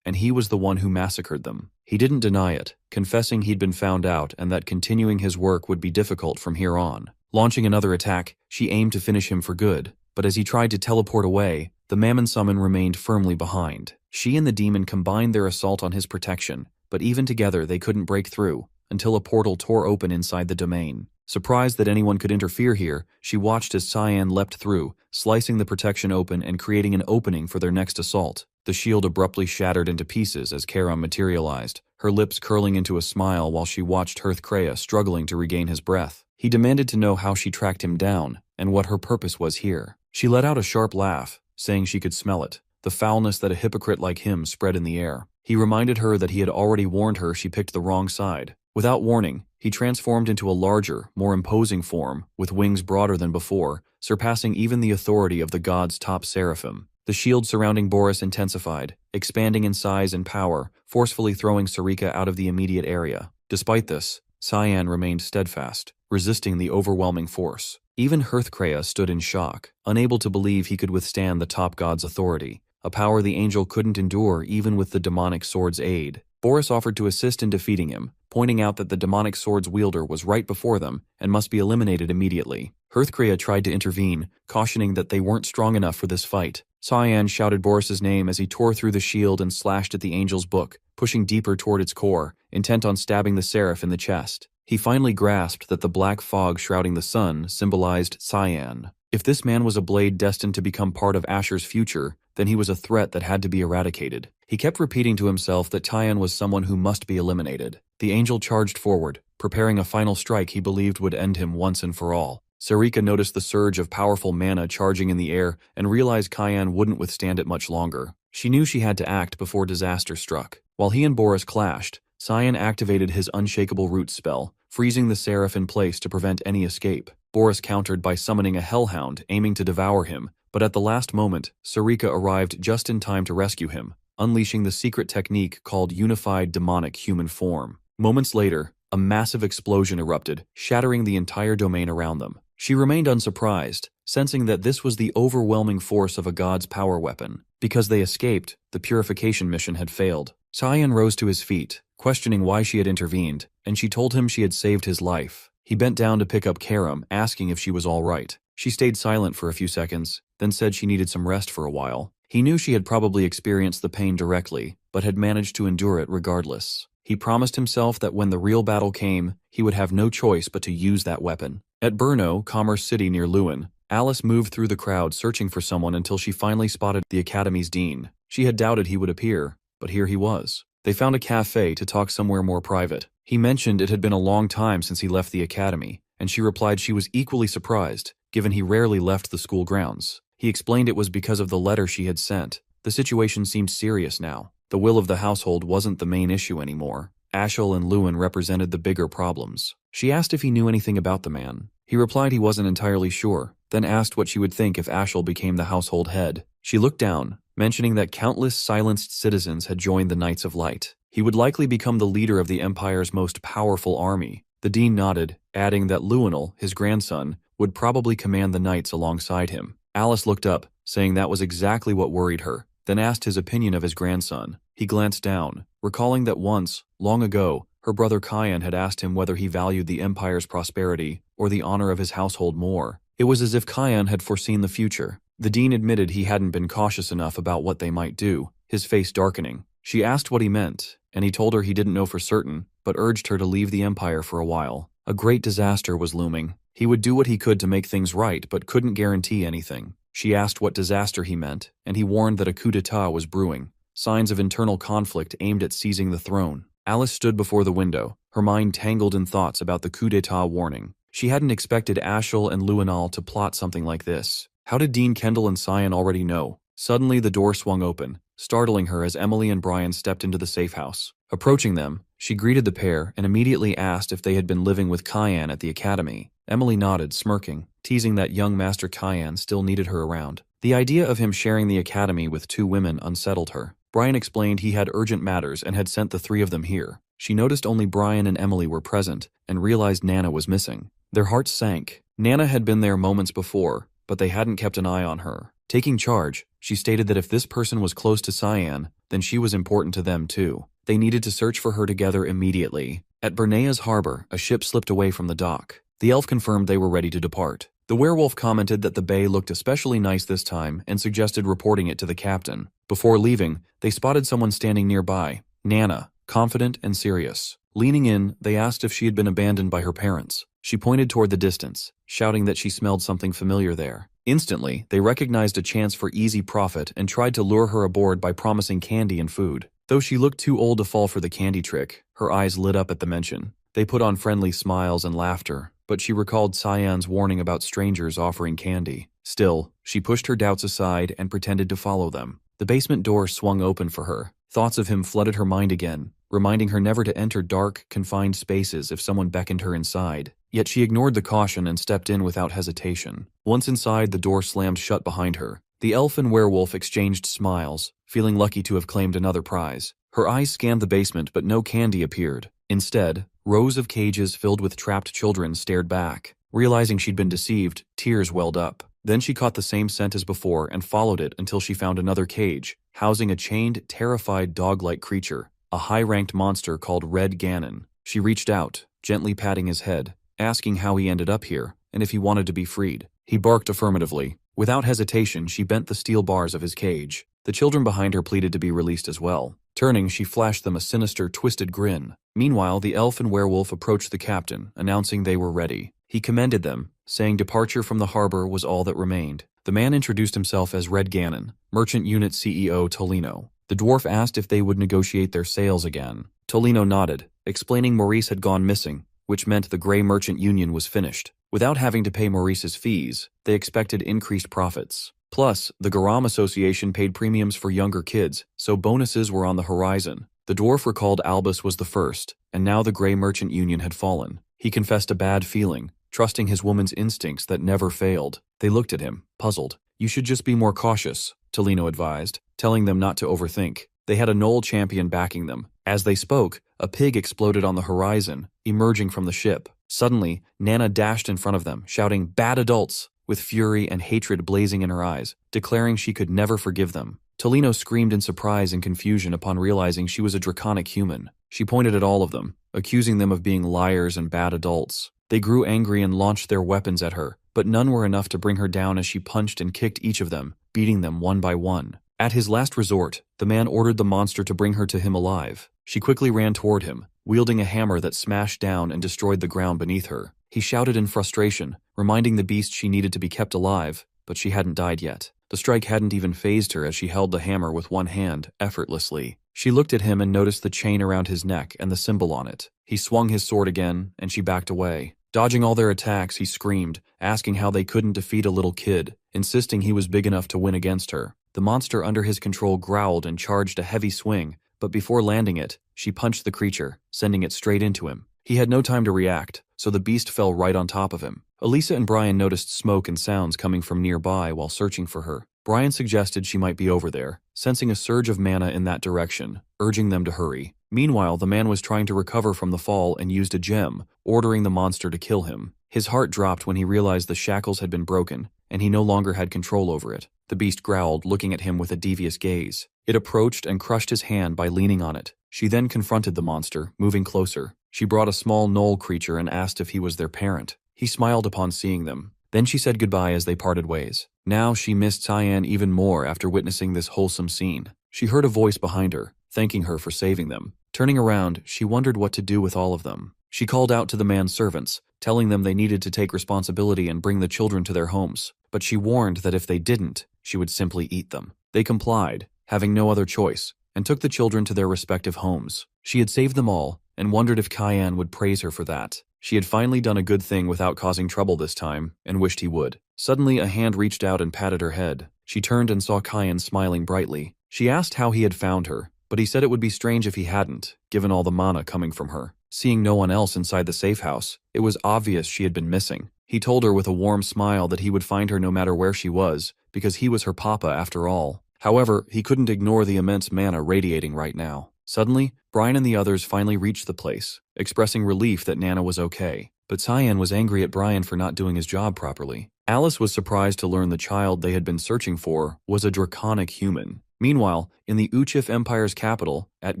and he was the one who massacred them. He didn't deny it, confessing he'd been found out and that continuing his work would be difficult from here on. Launching another attack, she aimed to finish him for good, but as he tried to teleport away, the Mammon Summon remained firmly behind. She and the demon combined their assault on his protection, but even together they couldn't break through, until a portal tore open inside the domain. Surprised that anyone could interfere here, she watched as Cyan leapt through, slicing the protection open and creating an opening for their next assault. The shield abruptly shattered into pieces as Karam materialized, her lips curling into a smile while she watched Hearthcrea struggling to regain his breath. He demanded to know how she tracked him down, and what her purpose was here. She let out a sharp laugh, saying she could smell it, the foulness that a hypocrite like him spread in the air. He reminded her that he had already warned her she picked the wrong side. Without warning, he transformed into a larger, more imposing form, with wings broader than before, surpassing even the authority of the god's top seraphim. The shield surrounding Boris intensified, expanding in size and power, forcefully throwing Sarika out of the immediate area. Despite this, Cyan remained steadfast, resisting the overwhelming force. Even Hearthcrea stood in shock, unable to believe he could withstand the top god's authority, a power the angel couldn't endure even with the demonic sword's aid. Boris offered to assist in defeating him, pointing out that the demonic sword's wielder was right before them and must be eliminated immediately. Hearthcrea tried to intervene, cautioning that they weren't strong enough for this fight. Cyan shouted Boris's name as he tore through the shield and slashed at the angel's book, pushing deeper toward its core, intent on stabbing the seraph in the chest. He finally grasped that the black fog shrouding the sun symbolized Cyan. If this man was a blade destined to become part of Asher's future, then he was a threat that had to be eradicated. He kept repeating to himself that Cyan was someone who must be eliminated. The angel charged forward, preparing a final strike he believed would end him once and for all. Sarika noticed the surge of powerful mana charging in the air and realized Cyan wouldn't withstand it much longer. She knew she had to act before disaster struck. While he and Boris clashed, Cyan activated his unshakable root spell, freezing the seraph in place to prevent any escape. Boris countered by summoning a hellhound, aiming to devour him, but at the last moment, Sarika arrived just in time to rescue him, unleashing the secret technique called Unified Demonic Human Form. Moments later, a massive explosion erupted, shattering the entire domain around them. She remained unsurprised, sensing that this was the overwhelming force of a god's power weapon. Because they escaped, the purification mission had failed. Cyan rose to his feet, questioning why she had intervened, and she told him she had saved his life. He bent down to pick up Karam, asking if she was all right. She stayed silent for a few seconds, then said she needed some rest for a while. He knew she had probably experienced the pain directly, but had managed to endure it regardless. He promised himself that when the real battle came, he would have no choice but to use that weapon. At Brno, Commerce City near Lewin, Alice moved through the crowd searching for someone until she finally spotted the Academy's dean. She had doubted he would appear, but here he was. They found a cafe to talk somewhere more private. He mentioned it had been a long time since he left the Academy, and she replied she was equally surprised, given he rarely left the school grounds. He explained it was because of the letter she had sent. The situation seemed serious now. The will of the household wasn't the main issue anymore. Ashel and Lewin represented the bigger problems. She asked if he knew anything about the man. He replied he wasn't entirely sure, then asked what she would think if Ashel became the household head. She looked down, mentioning that countless silenced citizens had joined the Knights of Light. He would likely become the leader of the Empire's most powerful army. The dean nodded, adding that Lewinel, his grandson, would probably command the knights alongside him. Alice looked up, saying that was exactly what worried her, then asked his opinion of his grandson. He glanced down, recalling that once, long ago, her brother Cyan had asked him whether he valued the Empire's prosperity or the honor of his household more. It was as if Cyan had foreseen the future. The dean admitted he hadn't been cautious enough about what they might do, his face darkening. She asked what he meant, and he told her he didn't know for certain, but urged her to leave the empire for a while. A great disaster was looming. He would do what he could to make things right, but couldn't guarantee anything. She asked what disaster he meant, and he warned that a coup d'etat was brewing. Signs of internal conflict aimed at seizing the throne. Alice stood before the window, her mind tangled in thoughts about the coup d'etat warning. She hadn't expected Ashel and Luanal to plot something like this. How did Dean Kendall and Cyan already know? Suddenly the door swung open, startling her as Emily and Brian stepped into the safe house. Approaching them, she greeted the pair and immediately asked if they had been living with Cyan at the academy. Emily nodded, smirking, teasing that young Master Cyan still needed her around. The idea of him sharing the academy with two women unsettled her. Brian explained he had urgent matters and had sent the three of them here. She noticed only Brian and Emily were present and realized Nana was missing. Their hearts sank. Nana had been there moments before, but they hadn't kept an eye on her. Taking charge, she stated that if this person was close to Cyan, then she was important to them too. They needed to search for her together immediately. At Bernea's harbor, a ship slipped away from the dock. The elf confirmed they were ready to depart. The werewolf commented that the bay looked especially nice this time and suggested reporting it to the captain. Before leaving, they spotted someone standing nearby, Nana, confident and serious. Leaning in, they asked if she had been abandoned by her parents. She pointed toward the distance, shouting that she smelled something familiar there. Instantly, they recognized a chance for easy profit and tried to lure her aboard by promising candy and food. Though she looked too old to fall for the candy trick, her eyes lit up at the mention. They put on friendly smiles and laughter, but she recalled Cyan's warning about strangers offering candy. Still, she pushed her doubts aside and pretended to follow them. The basement door swung open for her. Thoughts of him flooded her mind again, reminding her never to enter dark, confined spaces if someone beckoned her inside. Yet she ignored the caution and stepped in without hesitation. Once inside, the door slammed shut behind her. The elf and werewolf exchanged smiles, feeling lucky to have claimed another prize. Her eyes scanned the basement, but no candy appeared. Instead, rows of cages filled with trapped children stared back. Realizing she'd been deceived, tears welled up. Then she caught the same scent as before and followed it until she found another cage, housing a chained, terrified dog-like creature, a high-ranked monster called Red Ganon. She reached out, gently patting his head, asking how he ended up here and if he wanted to be freed. He barked affirmatively. Without hesitation, she bent the steel bars of his cage. The children behind her pleaded to be released as well. Turning, she flashed them a sinister, twisted grin. Meanwhile, the elf and werewolf approached the captain, announcing they were ready. He commended them, saying departure from the harbor was all that remained. The man introduced himself as Red Ganon, Merchant Unit CEO Tolino. The dwarf asked if they would negotiate their sales again. Tolino nodded, explaining Maurice had gone missing, which meant the Grey Merchant Union was finished. Without having to pay Maurice's fees, they expected increased profits. Plus, the Garam Association paid premiums for younger kids, so bonuses were on the horizon. The dwarf recalled Albus was the first, and now the Grey Merchant Union had fallen. He confessed a bad feeling, trusting his woman's instincts that never failed. They looked at him, puzzled. "You should just be more cautious," Tolino advised, telling them not to overthink. They had a Knoll champion backing them. As they spoke, a pig exploded on the horizon, emerging from the ship. Suddenly, Nana dashed in front of them, shouting, "Bad adults!" with fury and hatred blazing in her eyes, declaring she could never forgive them. Tolino screamed in surprise and confusion upon realizing she was a draconic human. She pointed at all of them, accusing them of being liars and bad adults. They grew angry and launched their weapons at her, but none were enough to bring her down as she punched and kicked each of them, beating them one by one. At his last resort, the man ordered the monster to bring her to him alive. She quickly ran toward him, wielding a hammer that smashed down and destroyed the ground beneath her. He shouted in frustration, reminding the beast she needed to be kept alive, but she hadn't died yet. The strike hadn't even fazed her as she held the hammer with one hand, effortlessly. She looked at him and noticed the chain around his neck and the symbol on it. He swung his sword again, and she backed away. Dodging all their attacks, he screamed, asking how they couldn't defeat a little kid, insisting he was big enough to win against her. The monster under his control growled and charged a heavy swing, but before landing it, she punched the creature, sending it straight into him. He had no time to react, so the beast fell right on top of him. Elisa and Brian noticed smoke and sounds coming from nearby while searching for her. Brian suggested she might be over there, sensing a surge of mana in that direction, urging them to hurry. Meanwhile, the man was trying to recover from the fall and used a gem, ordering the monster to kill him. His heart dropped when he realized the shackles had been broken, and he no longer had control over it. The beast growled, looking at him with a devious gaze. It approached and crushed his hand by leaning on it. She then confronted the monster, moving closer. She brought a small knoll creature and asked if he was their parent. He smiled upon seeing them. Then she said goodbye as they parted ways. Now she missed Cyan even more after witnessing this wholesome scene. She heard a voice behind her, thanking her for saving them. Turning around, she wondered what to do with all of them. She called out to the man's servants, telling them they needed to take responsibility and bring the children to their homes, but she warned that if they didn't, she would simply eat them. They complied, having no other choice, and took the children to their respective homes. She had saved them all, and wondered if Cayenne would praise her for that. She had finally done a good thing without causing trouble this time, and wished he would. Suddenly, a hand reached out and patted her head. She turned and saw Cayenne smiling brightly. She asked how he had found her, but he said it would be strange if he hadn't, given all the mana coming from her. Seeing no one else inside the safe house, it was obvious she had been missing. He told her with a warm smile that he would find her no matter where she was, because he was her papa after all. However, he couldn't ignore the immense mana radiating right now. Suddenly, Brian and the others finally reached the place, expressing relief that Nana was okay. But Cyan was angry at Brian for not doing his job properly. Alice was surprised to learn the child they had been searching for was a draconic human. Meanwhile, in the Uchif Empire's capital, at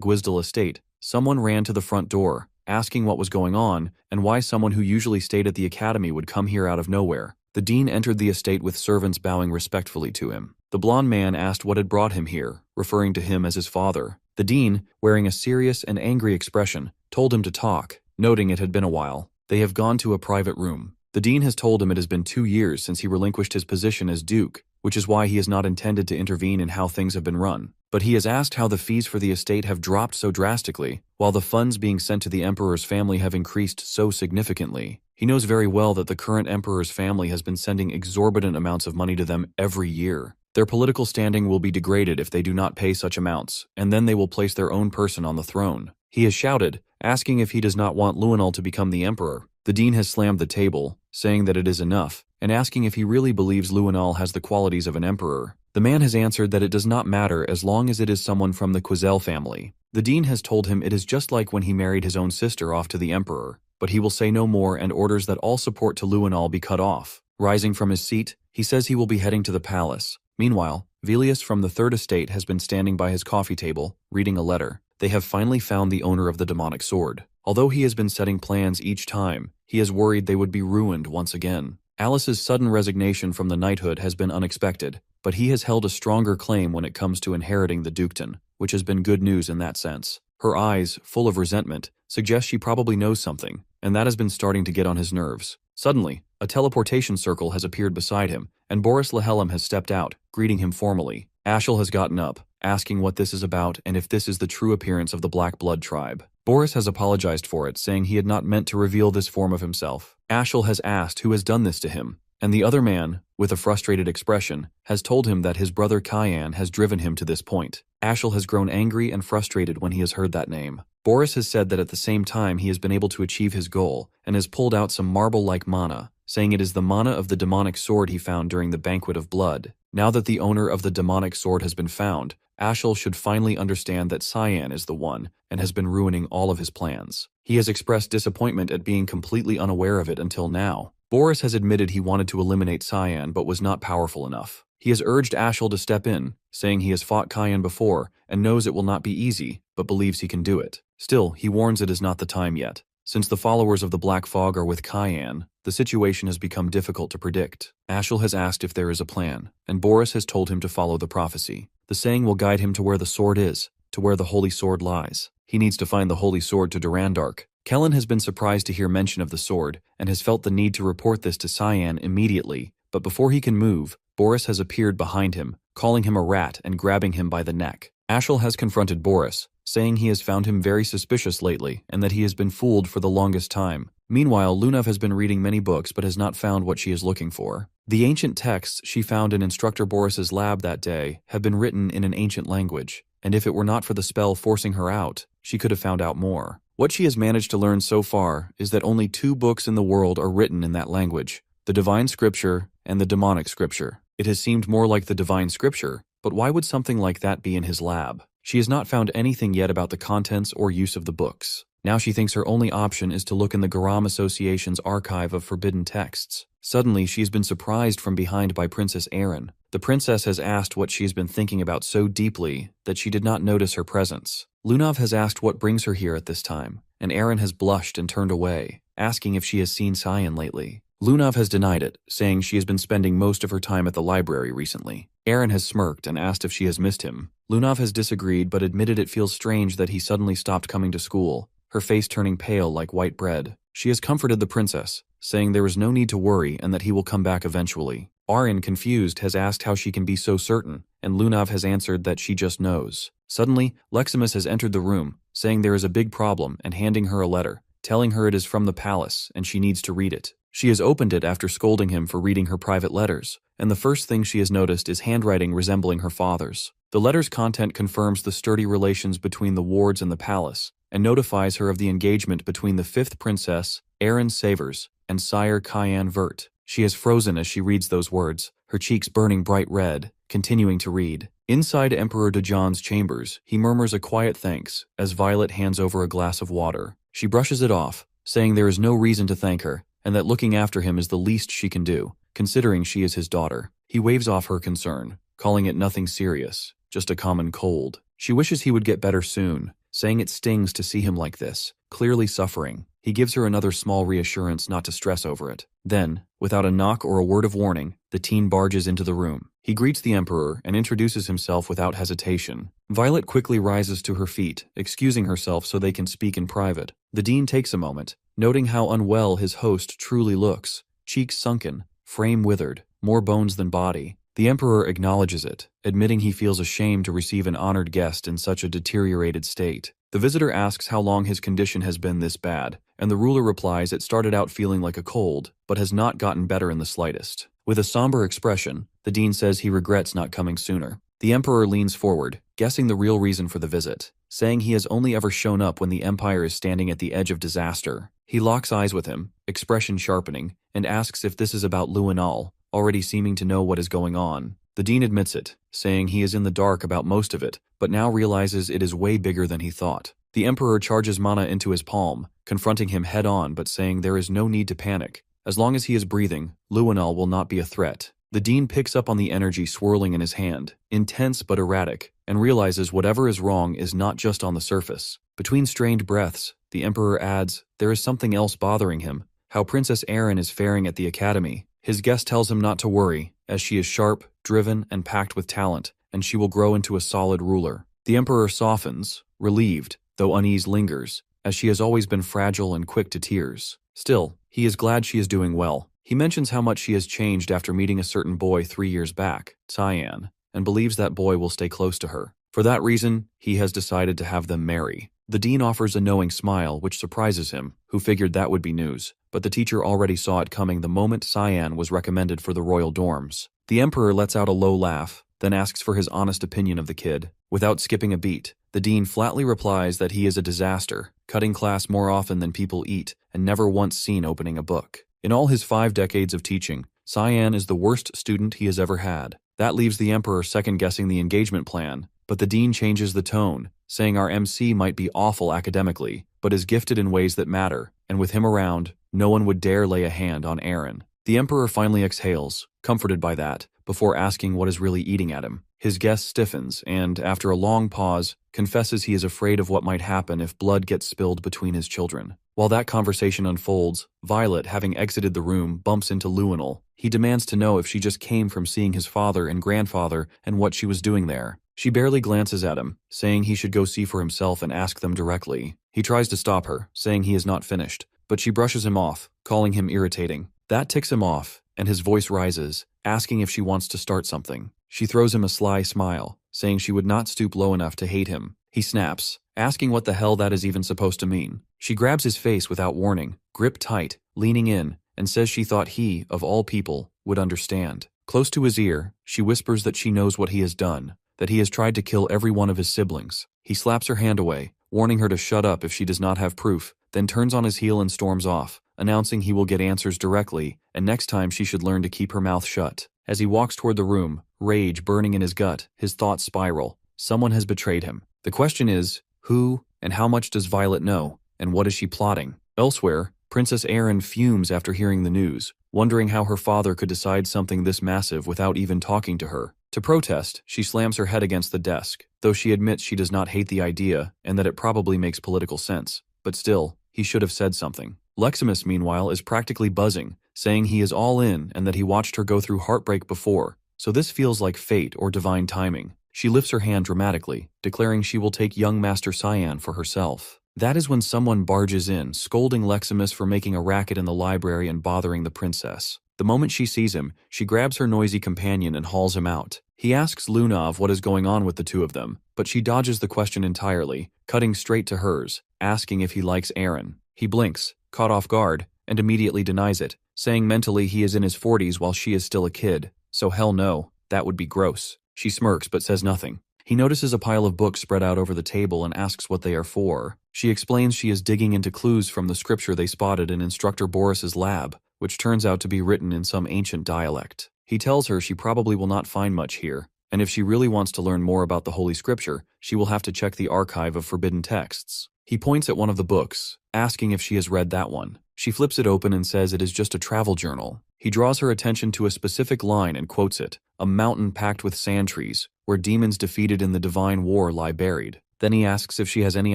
Gwizdal Estate, someone ran to the front door, asking what was going on and why someone who usually stayed at the academy would come here out of nowhere. The dean entered the estate with servants bowing respectfully to him. The blond man asked what had brought him here, referring to him as his father. The dean, wearing a serious and angry expression, told him to talk, noting it had been a while. They have gone to a private room. The dean has told him it has been 2 years since he relinquished his position as duke, which is why he has not intended to intervene in how things have been run. But he has asked how the fees for the estate have dropped so drastically, while the funds being sent to the emperor's family have increased so significantly. He knows very well that the current emperor's family has been sending exorbitant amounts of money to them every year. Their political standing will be degraded if they do not pay such amounts, and then they will place their own person on the throne. He has shouted, asking if he does not want Luenal to become the emperor. The dean has slammed the table, saying that it is enough, and asking if he really believes Luenal has the qualities of an emperor. The man has answered that it does not matter as long as it is someone from the Quizel family. The dean has told him it is just like when he married his own sister off to the emperor, but he will say no more and orders that all support to Luenal be cut off. Rising from his seat, he says he will be heading to the palace. Meanwhile, Velius from the Third Estate has been standing by his coffee table, reading a letter. They have finally found the owner of the demonic sword. Although he has been setting plans each time, he is worried they would be ruined once again. Alice's sudden resignation from the knighthood has been unexpected, but he has held a stronger claim when it comes to inheriting the dukedom, which has been good news in that sense. Her eyes, full of resentment, suggest she probably knows something, and that has been starting to get on his nerves. Suddenly, a teleportation circle has appeared beside him, and Boris Lahellam has stepped out, greeting him formally. Ashel has gotten up, asking what this is about and if this is the true appearance of the Black Blood tribe. Boris has apologized for it, saying he had not meant to reveal this form of himself. Ashel has asked who has done this to him, and the other man, with a frustrated expression, has told him that his brother Cayenne has driven him to this point. Ashel has grown angry and frustrated when he has heard that name. Boris has said that at the same time he has been able to achieve his goal and has pulled out some marble-like mana, saying it is the mana of the demonic sword he found during the Banquet of Blood. Now that the owner of the demonic sword has been found, Ashel should finally understand that Cyan is the one and has been ruining all of his plans. He has expressed disappointment at being completely unaware of it until now. Boris has admitted he wanted to eliminate Cyan but was not powerful enough. He has urged Ashel to step in, saying he has fought Cyan before and knows it will not be easy, but believes he can do it. Still, he warns it is not the time yet. Since the followers of the Black Fog are with Cayenne, the situation has become difficult to predict. Ashel has asked if there is a plan, and Boris has told him to follow the prophecy. The saying will guide him to where the sword is, to where the Holy Sword lies. He needs to find the Holy Sword to Durandark. Kellen has been surprised to hear mention of the sword, and has felt the need to report this to Cyan immediately, but before he can move, Boris has appeared behind him, calling him a rat and grabbing him by the neck. Ashel has confronted Boris, saying he has found him very suspicious lately and that he has been fooled for the longest time. Meanwhile, Lunav has been reading many books but has not found what she is looking for. The ancient texts she found in Instructor Boris's lab that day have been written in an ancient language, and if it were not for the spell forcing her out, she could have found out more. What she has managed to learn so far is that only 2 books in the world are written in that language, the Divine Scripture and the Demonic Scripture. It has seemed more like the Divine Scripture, but why would something like that be in his lab? She has not found anything yet about the contents or use of the books. Now she thinks her only option is to look in the Garam Association's archive of forbidden texts. Suddenly, she has been surprised from behind by Princess Erin. The princess has asked what she has been thinking about so deeply that she did not notice her presence. Lunav has asked what brings her here at this time, and Erin has blushed and turned away, asking if she has seen Cyan lately. Lunav has denied it, saying she has been spending most of her time at the library recently. Aaron has smirked and asked if she has missed him. Lunav has disagreed but admitted it feels strange that he suddenly stopped coming to school, her face turning pale like white bread. She has comforted the princess, saying there is no need to worry and that he will come back eventually. Aaron, confused, has asked how she can be so certain, and Lunav has answered that she just knows. Suddenly, Leximus has entered the room, saying there is a big problem and handing her a letter, telling her it is from the palace and she needs to read it. She has opened it after scolding him for reading her private letters, and the first thing she has noticed is handwriting resembling her father's. The letter's content confirms the sturdy relations between the wards and the palace, and notifies her of the engagement between the 5th princess, Aaron Savers, and Sire Cayenne Vert. She is frozen as she reads those words, her cheeks burning bright red, continuing to read. Inside Emperor Dejan's chambers, he murmurs a quiet thanks as Violet hands over a glass of water. She brushes it off, saying there is no reason to thank her, and that looking after him is the least she can do, considering she is his daughter. He waves off her concern, calling it nothing serious, just a common cold. She wishes he would get better soon, saying it stings to see him like this, clearly suffering. He gives her another small reassurance not to stress over it. Then, without a knock or a word of warning, the teen barges into the room. He greets the Emperor and introduces himself without hesitation. Violet quickly rises to her feet, excusing herself so they can speak in private. The dean takes a moment, noting how unwell his host truly looks, cheeks sunken, frame withered, more bones than body. The Emperor acknowledges it, admitting he feels ashamed to receive an honored guest in such a deteriorated state. The visitor asks how long his condition has been this bad, and the ruler replies it started out feeling like a cold, but has not gotten better in the slightest. With a somber expression, the dean says he regrets not coming sooner. The Emperor leans forward, guessing the real reason for the visit, saying he has only ever shown up when the Empire is standing at the edge of disaster. He locks eyes with him, expression sharpening, and asks if this is about Luinal, already seeming to know what is going on. The dean admits it, saying he is in the dark about most of it, but now realizes it is way bigger than he thought. The Emperor charges mana into his palm, confronting him head-on but saying there is no need to panic. As long as he is breathing, Luinal will not be a threat. The dean picks up on the energy swirling in his hand, intense but erratic, and realizes whatever is wrong is not just on the surface. Between strained breaths, the Emperor adds, there is something else bothering him, how Princess Erin is faring at the academy. His guest tells him not to worry, as she is sharp, driven, and packed with talent, and she will grow into a solid ruler. The Emperor softens, relieved, though unease lingers, as she has always been fragile and quick to tears. Still, he is glad she is doing well. He mentions how much she has changed after meeting a certain boy 3 years back, Cyan, and believes that boy will stay close to her. For that reason, he has decided to have them marry. The dean offers a knowing smile, which surprises him, who figured that would be news, but the teacher already saw it coming the moment Cyan was recommended for the royal dorms. The Emperor lets out a low laugh, then asks for his honest opinion of the kid. Without skipping a beat, the dean flatly replies that he is a disaster, cutting class more often than people eat, and never once seen opening a book. In all his 5 decades of teaching, Cyan is the worst student he has ever had. That leaves the Emperor second-guessing the engagement plan, but the dean changes the tone, saying our MC might be awful academically, but is gifted in ways that matter, and with him around, no one would dare lay a hand on Aaron. The Emperor finally exhales, comforted by that, before asking what is really eating at him. His guest stiffens and, after a long pause, confesses he is afraid of what might happen if blood gets spilled between his children. While that conversation unfolds, Violet, having exited the room, bumps into Luinal. He demands to know if she just came from seeing his father and grandfather and what she was doing there. She barely glances at him, saying he should go see for himself and ask them directly. He tries to stop her, saying he is not finished, but she brushes him off, calling him irritating. That ticks him off, and his voice rises, asking if she wants to start something. She throws him a sly smile, saying she would not stoop low enough to hate him. He snaps, asking what the hell that is even supposed to mean. She grabs his face without warning, grip tight, leaning in, and says she thought he, of all people, would understand. Close to his ear, she whispers that she knows what he has done, that he has tried to kill every one of his siblings. He slaps her hand away, warning her to shut up if she does not have proof, then turns on his heel and storms off, announcing he will get answers directly, and next time she should learn to keep her mouth shut. As he walks toward the room, rage burning in his gut, his thoughts spiral. Someone has betrayed him. The question is, who, and how much does Violet know, and what is she plotting? Elsewhere, Princess Erin fumes after hearing the news, wondering how her father could decide something this massive without even talking to her. To protest, she slams her head against the desk, though she admits she does not hate the idea and that it probably makes political sense. But still, he should have said something. Leximus, meanwhile, is practically buzzing, saying he is all in and that he watched her go through heartbreak before, so this feels like fate or divine timing. She lifts her hand dramatically, declaring she will take young Master Cyan for herself. That is when someone barges in, scolding Leximus for making a racket in the library and bothering the princess. The moment she sees him, she grabs her noisy companion and hauls him out. He asks Lunav what is going on with the two of them, but she dodges the question entirely, cutting straight to hers, asking if he likes Aaron. He blinks, caught off guard, and immediately denies it, saying mentally he is in his 40s while she is still a kid. So hell no, that would be gross. She smirks but says nothing. He notices a pile of books spread out over the table and asks what they are for. She explains she is digging into clues from the scripture they spotted in Instructor Boris's lab, which turns out to be written in some ancient dialect. He tells her she probably will not find much here, and if she really wants to learn more about the Holy Scripture, she will have to check the archive of forbidden texts. He points at one of the books, asking if she has read that one. She flips it open and says it is just a travel journal. He draws her attention to a specific line and quotes it, "A mountain packed with sand trees, where demons defeated in the divine war lie buried." Then he asks if she has any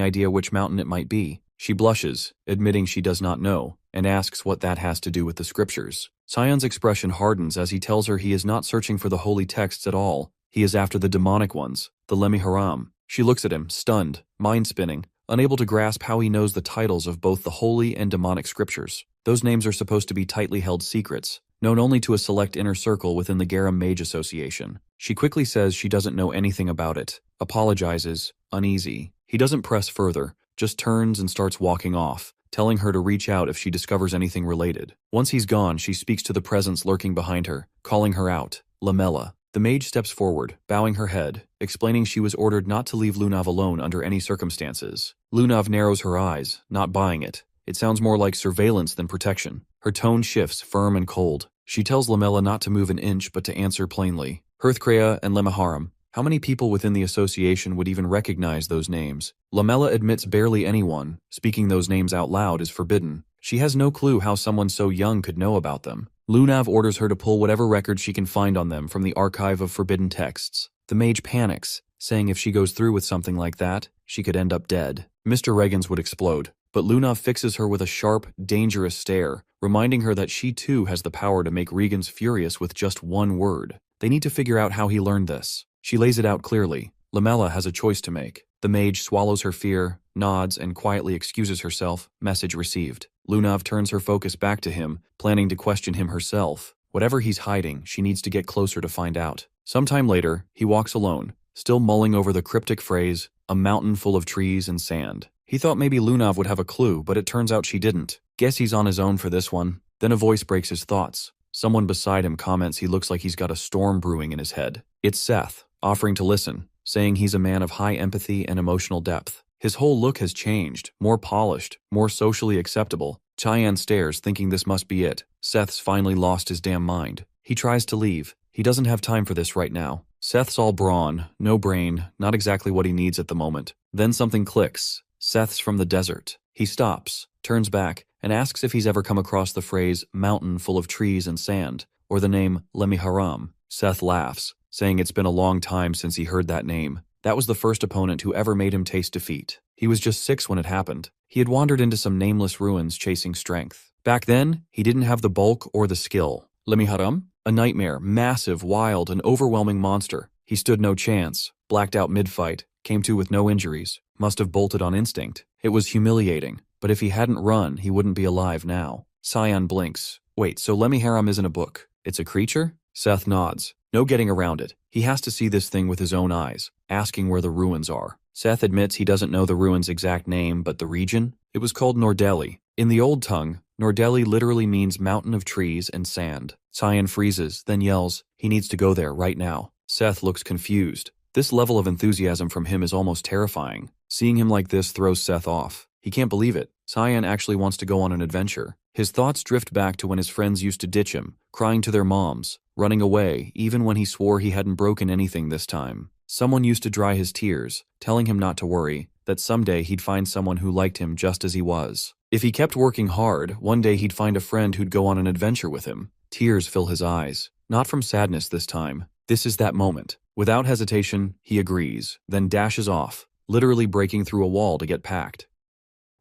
idea which mountain it might be. She blushes, admitting she does not know, and asks what that has to do with the scriptures. Cyan's expression hardens as he tells her he is not searching for the holy texts at all. He is after the demonic ones, the Lemhi Haram. She looks at him, stunned, mind-spinning, unable to grasp how he knows the titles of both the holy and demonic scriptures. Those names are supposed to be tightly held secrets, known only to a select inner circle within the Garam Mage Association. She quickly says she doesn't know anything about it, apologizes, uneasy. He doesn't press further, just turns and starts walking off, telling her to reach out if she discovers anything related. Once he's gone, she speaks to the presence lurking behind her, calling her out, Lamella. The mage steps forward, bowing her head, explaining she was ordered not to leave Lunav alone under any circumstances. Lunav narrows her eyes, not buying it. It sounds more like surveillance than protection. Her tone shifts, firm and cold. She tells Lamella not to move an inch but to answer plainly. Hearthcrea and Lemmiharam. How many people within the association would even recognize those names? Lamella admits barely anyone. Speaking those names out loud is forbidden. She has no clue how someone so young could know about them. Lunav orders her to pull whatever records she can find on them from the archive of forbidden texts. The mage panics, saying if she goes through with something like that, she could end up dead. Mr. Regens would explode, but Lunav fixes her with a sharp, dangerous stare, reminding her that she too has the power to make Regens furious with just one word. They need to figure out how he learned this. She lays it out clearly. Lamella has a choice to make. The mage swallows her fear, nods, and quietly excuses herself. Message received. Lunav turns her focus back to him, planning to question him herself. Whatever he's hiding, she needs to get closer to find out. Sometime later, he walks alone, still mulling over the cryptic phrase, "a mountain full of trees and sand." He thought maybe Lunav would have a clue, but it turns out she didn't. Guess he's on his own for this one. Then a voice breaks his thoughts. Someone beside him comments he looks like he's got a storm brewing in his head. It's Seth, offering to listen, saying he's a man of high empathy and emotional depth. His whole look has changed, more polished, more socially acceptable. Cyan stares, thinking this must be it. Seth's finally lost his damn mind. He tries to leave. He doesn't have time for this right now. Seth's all brawn, no brain, not exactly what he needs at the moment. Then something clicks. Seth's from the desert. He stops, turns back, and asks if he's ever come across the phrase, mountain full of trees and sand, or the name Lemhi Haram. Seth laughs, saying it's been a long time since he heard that name. That was the first opponent who ever made him taste defeat. He was just 6 when it happened. He had wandered into some nameless ruins chasing strength. Back then, he didn't have the bulk or the skill. Lemhi Haram? A nightmare, massive, wild, and overwhelming monster. He stood no chance, blacked out mid-fight, came to with no injuries, must have bolted on instinct. It was humiliating, but if he hadn't run, he wouldn't be alive now. Cyan blinks. Wait, so Lemhi Haram isn't a book? It's a creature? Seth nods. No getting around it. He has to see this thing with his own eyes, asking where the ruins are. Seth admits he doesn't know the ruins' exact name, but the region? It was called Nordeli. In the old tongue, Nordeli literally means mountain of trees and sand. Cyan freezes, then yells, he needs to go there right now. Seth looks confused. This level of enthusiasm from him is almost terrifying. Seeing him like this throws Seth off. He can't believe it. Cyan actually wants to go on an adventure. His thoughts drift back to when his friends used to ditch him, crying to their moms, running away, even when he swore he hadn't broken anything this time. Someone used to dry his tears, telling him not to worry, that someday he'd find someone who liked him just as he was. If he kept working hard, one day he'd find a friend who'd go on an adventure with him. Tears fill his eyes, not from sadness this time. This is that moment. Without hesitation, he agrees, then dashes off, literally breaking through a wall to get packed.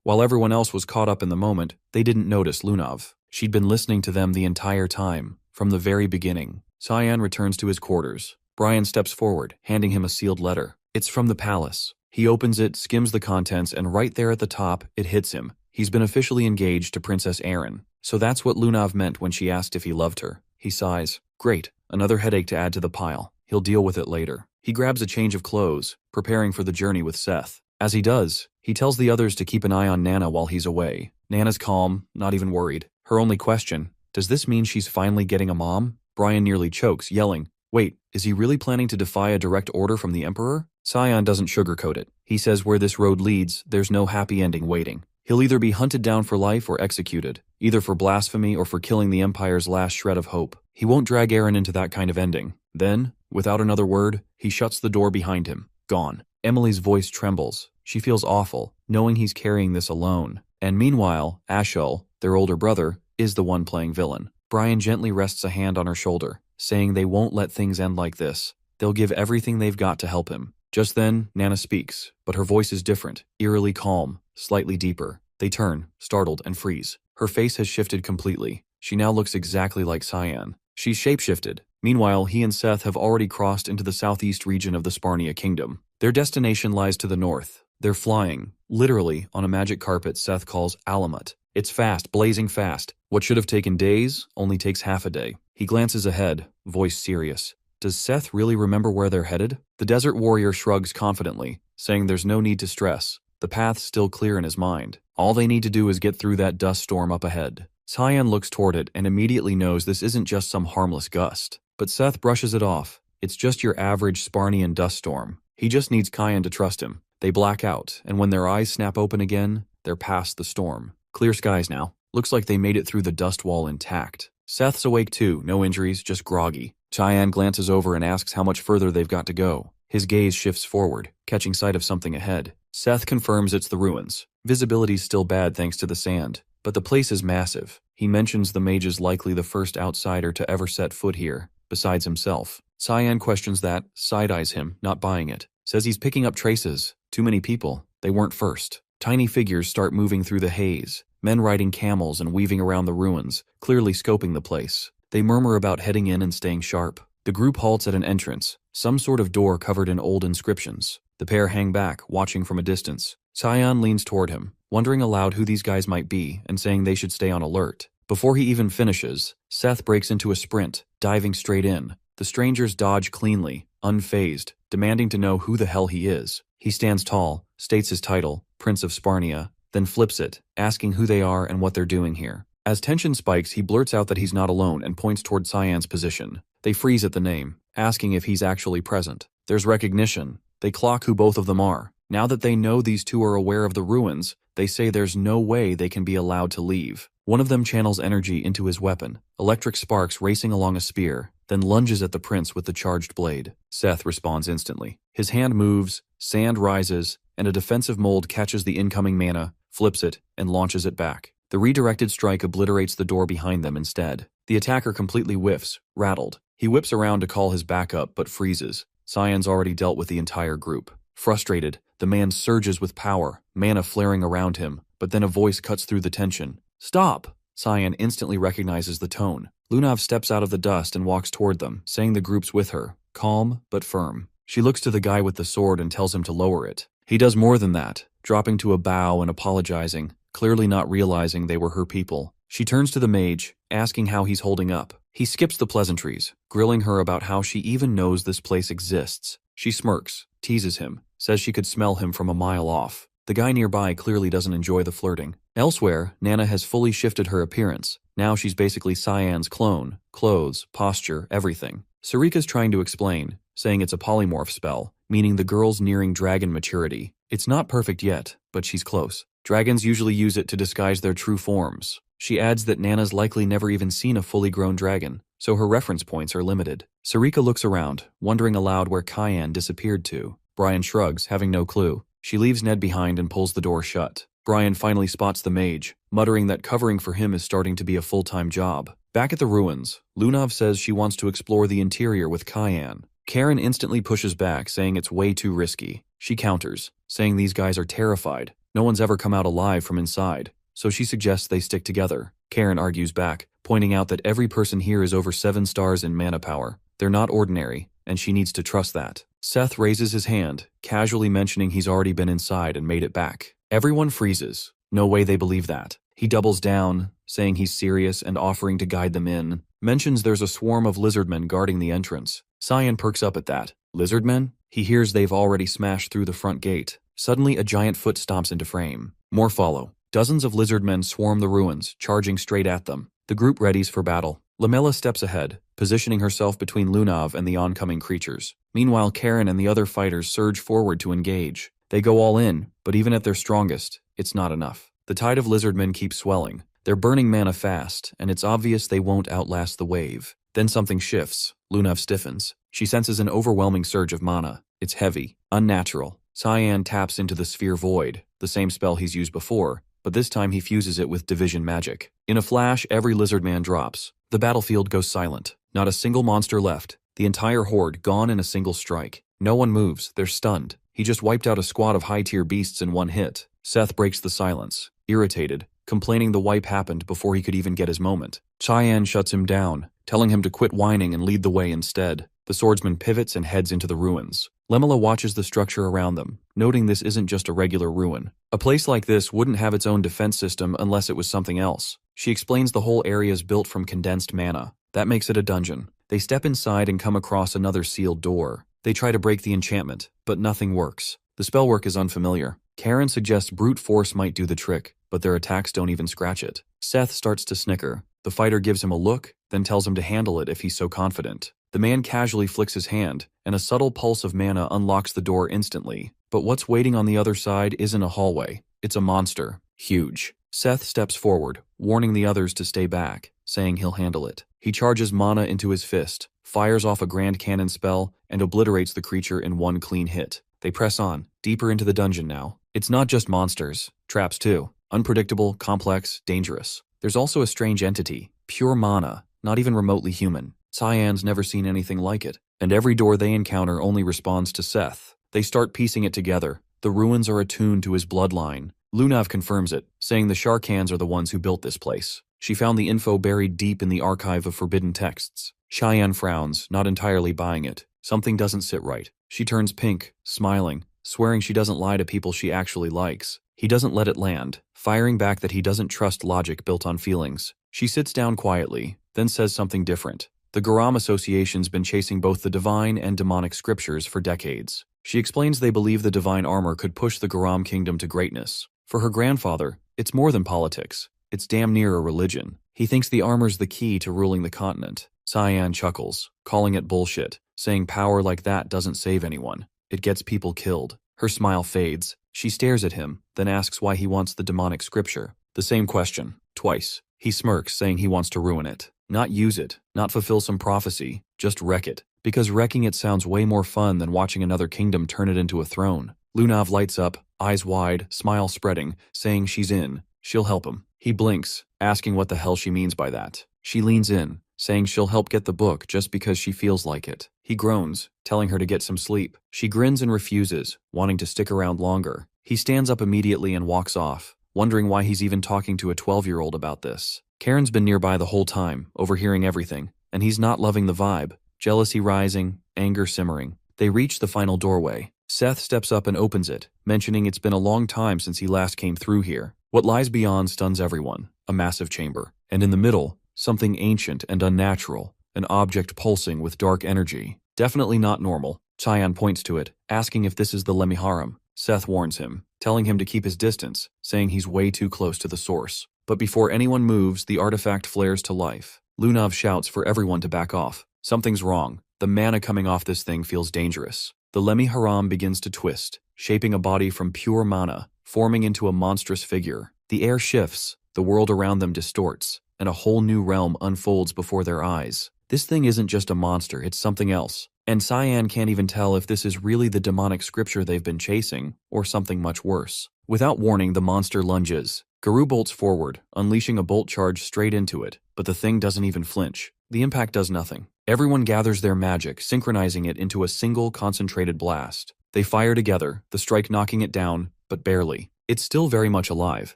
While everyone else was caught up in the moment, they didn't notice Lunav. She'd been listening to them the entire time, from the very beginning. Cyan returns to his quarters. Brian steps forward, handing him a sealed letter. It's from the palace. He opens it, skims the contents, and right there at the top, it hits him. He's been officially engaged to Princess Erin. So that's what Lunav meant when she asked if he loved her. He sighs. Great, another headache to add to the pile. He'll deal with it later. He grabs a change of clothes, preparing for the journey with Seth. As he does, he tells the others to keep an eye on Nana while he's away. Nana's calm, not even worried. Her only question, does this mean she's finally getting a mom? Brian nearly chokes, yelling, wait, is he really planning to defy a direct order from the Emperor? Cyan doesn't sugarcoat it. He says where this road leads, there's no happy ending waiting. He'll either be hunted down for life or executed, either for blasphemy or for killing the Empire's last shred of hope. He won't drag Erin into that kind of ending. Then, without another word, he shuts the door behind him. Gone. Emily's voice trembles. She feels awful, knowing he's carrying this alone. And meanwhile, Ashul, their older brother, is the one playing villain. Brian gently rests a hand on her shoulder, saying they won't let things end like this. They'll give everything they've got to help him. Just then, Nana speaks, but her voice is different, eerily calm, slightly deeper. They turn, startled, and freeze. Her face has shifted completely. She now looks exactly like Cyan. She's shapeshifted. Meanwhile, he and Seth have already crossed into the southeast region of the Sparnia kingdom. Their destination lies to the north. They're flying, literally, on a magic carpet Seth calls Alamut. It's fast, blazing fast. What should have taken days only takes half a day. He glances ahead, voice serious. Does Seth really remember where they're headed? The desert warrior shrugs confidently, saying there's no need to stress. The path's still clear in his mind. All they need to do is get through that dust storm up ahead. Cyan looks toward it and immediately knows this isn't just some harmless gust. But Seth brushes it off. It's just your average Sparnian dust storm. He just needs Cyan to trust him. They black out, and when their eyes snap open again, they're past the storm. Clear skies now. Looks like they made it through the dust wall intact. Seth's awake too, no injuries, just groggy. Cyan glances over and asks how much further they've got to go. His gaze shifts forward, catching sight of something ahead. Seth confirms it's the ruins. Visibility's still bad thanks to the sand, but the place is massive. He mentions the mage is likely the first outsider to ever set foot here, besides himself. Cyan questions that, side-eyes him, not buying it. Says he's picking up traces. Too many people. They weren't first. Tiny figures start moving through the haze, men riding camels and weaving around the ruins, clearly scoping the place. They murmur about heading in and staying sharp. The group halts at an entrance, some sort of door covered in old inscriptions. The pair hang back, watching from a distance. Cyan leans toward him, wondering aloud who these guys might be and saying they should stay on alert. Before he even finishes, Seth breaks into a sprint, diving straight in. The strangers dodge cleanly, unfazed, demanding to know who the hell he is. He stands tall, states his title, Prince of Sparnia, then flips it, asking who they are and what they're doing here. As tension spikes, he blurts out that he's not alone and points toward Cyan's position. They freeze at the name, asking if he's actually present. There's recognition. They clock who both of them are. Now that they know these two are aware of the ruins, they say there's no way they can be allowed to leave. One of them channels energy into his weapon, electric sparks racing along a spear, then lunges at the prince with the charged blade. Seth responds instantly. His hand moves, sand rises, and a defensive mold catches the incoming mana, flips it, and launches it back. The redirected strike obliterates the door behind them instead. The attacker completely whiffs, rattled. He whips around to call his backup, but freezes. Cyan's already dealt with the entire group. Frustrated, the man surges with power, mana flaring around him, but then a voice cuts through the tension. Stop! Cyan instantly recognizes the tone. Lunav steps out of the dust and walks toward them, saying the group's with her, calm but firm. She looks to the guy with the sword and tells him to lower it. He does more than that, dropping to a bow and apologizing, clearly not realizing they were her people. She turns to the mage, asking how he's holding up. He skips the pleasantries, grilling her about how she even knows this place exists. She smirks, teases him, says she could smell him from a mile off. The guy nearby clearly doesn't enjoy the flirting. Elsewhere, Nana has fully shifted her appearance. Now she's basically Cyan's clone. Clothes, posture, everything. Sarika's trying to explain, saying it's a polymorph spell, meaning the girl's nearing dragon maturity. It's not perfect yet, but she's close. Dragons usually use it to disguise their true forms. She adds that Nana's likely never even seen a fully grown dragon, so her reference points are limited. Sarika looks around, wondering aloud where Cyan disappeared to. Brian shrugs, having no clue. She leaves Ned behind and pulls the door shut. Brian finally spots the mage, muttering that covering for him is starting to be a full-time job. Back at the ruins, Lunav says she wants to explore the interior with Cyan. Karen instantly pushes back, saying it's way too risky. She counters, saying these guys are terrified. No one's ever come out alive from inside, so she suggests they stick together. Karen argues back, pointing out that every person here is over 7 stars in mana power. They're not ordinary, and she needs to trust that. Seth raises his hand, casually mentioning he's already been inside and made it back. Everyone freezes. No way they believe that. He doubles down, saying he's serious and offering to guide them in. Mentions there's a swarm of lizardmen guarding the entrance. Cyan perks up at that. Lizardmen? He hears they've already smashed through the front gate. Suddenly, a giant foot stomps into frame. More follow. Dozens of lizardmen swarm the ruins, charging straight at them. The group readies for battle. Lamella steps ahead, positioning herself between Lunav and the oncoming creatures. Meanwhile, Karen and the other fighters surge forward to engage. They go all in, but even at their strongest, it's not enough. The tide of lizardmen keeps swelling. They're burning mana fast, and it's obvious they won't outlast the wave. Then something shifts. Lunav stiffens. She senses an overwhelming surge of mana. It's heavy, unnatural. Cyan taps into the Sphere Void, the same spell he's used before, but this time he fuses it with division magic. In a flash, every lizardman drops. The battlefield goes silent. Not a single monster left. The entire horde gone in a single strike. No one moves. They're stunned. He just wiped out a squad of high-tier beasts in one hit. Seth breaks the silence, irritated, complaining the wipe happened before he could even get his moment. Cyan shuts him down, telling him to quit whining and lead the way instead. The swordsman pivots and heads into the ruins. Lemela watches the structure around them, noting this isn't just a regular ruin. A place like this wouldn't have its own defense system unless it was something else. She explains the whole area is built from condensed mana. That makes it a dungeon. They step inside and come across another sealed door. They try to break the enchantment, but nothing works. The spellwork is unfamiliar. Karen suggests brute force might do the trick, but their attacks don't even scratch it. Seth starts to snicker. The fighter gives him a look, then tells him to handle it if he's so confident. The man casually flicks his hand, and a subtle pulse of mana unlocks the door instantly. But what's waiting on the other side isn't a hallway. It's a monster. Huge. Seth steps forward, warning the others to stay back, saying he'll handle it. He charges mana into his fist, fires off a grand cannon spell, and obliterates the creature in one clean hit. They press on, deeper into the dungeon now. It's not just monsters. Traps too. Unpredictable, complex, dangerous. There's also a strange entity. Pure mana, not even remotely human. Cyan's never seen anything like it, and every door they encounter only responds to Seth. They start piecing it together. The ruins are attuned to his bloodline. Lunav confirms it, saying the Sharkans are the ones who built this place. She found the info buried deep in the archive of forbidden texts. Cheyenne frowns, not entirely buying it. Something doesn't sit right. She turns pink, smiling, swearing she doesn't lie to people she actually likes. He doesn't let it land, firing back that he doesn't trust logic built on feelings. She sits down quietly, then says something different. The Garam Association's been chasing both the divine and demonic scriptures for decades. She explains they believe the divine armor could push the Garam kingdom to greatness. For her grandfather, it's more than politics. It's damn near a religion. He thinks the armor's the key to ruling the continent. Cyan chuckles, calling it bullshit, saying power like that doesn't save anyone. It gets people killed. Her smile fades. She stares at him, then asks why he wants the demonic scripture. The same question, twice. He smirks, saying he wants to ruin it. Not use it, not fulfill some prophecy, just wreck it. Because wrecking it sounds way more fun than watching another kingdom turn it into a throne. Lunav lights up, eyes wide, smile spreading, saying she's in. She'll help him. He blinks, asking what the hell she means by that. She leans in, saying she'll help get the book just because she feels like it. He groans, telling her to get some sleep. She grins and refuses, wanting to stick around longer. He stands up immediately and walks off, wondering why he's even talking to a 12-year-old about this. Karen's been nearby the whole time, overhearing everything, and he's not loving the vibe. Jealousy rising, anger simmering. They reach the final doorway. Seth steps up and opens it, mentioning it's been a long time since he last came through here. What lies beyond stuns everyone. A massive chamber. And in the middle, something ancient and unnatural. An object pulsing with dark energy. Definitely not normal. Cheyenne points to it, asking if this is the Lemiharam. Seth warns him, telling him to keep his distance, saying he's way too close to the source. But before anyone moves, the artifact flares to life. Lunav shouts for everyone to back off. Something's wrong. The mana coming off this thing feels dangerous. The Lemiharam begins to twist, shaping a body from pure mana, forming into a monstrous figure. The air shifts, the world around them distorts, and a whole new realm unfolds before their eyes. This thing isn't just a monster, it's something else. And Cyan can't even tell if this is really the demonic scripture they've been chasing, or something much worse. Without warning, the monster lunges. Garu bolts forward, unleashing a bolt charge straight into it, but the thing doesn't even flinch. The impact does nothing. Everyone gathers their magic, synchronizing it into a single concentrated blast. They fire together, the strike knocking it down, but barely. It's still very much alive.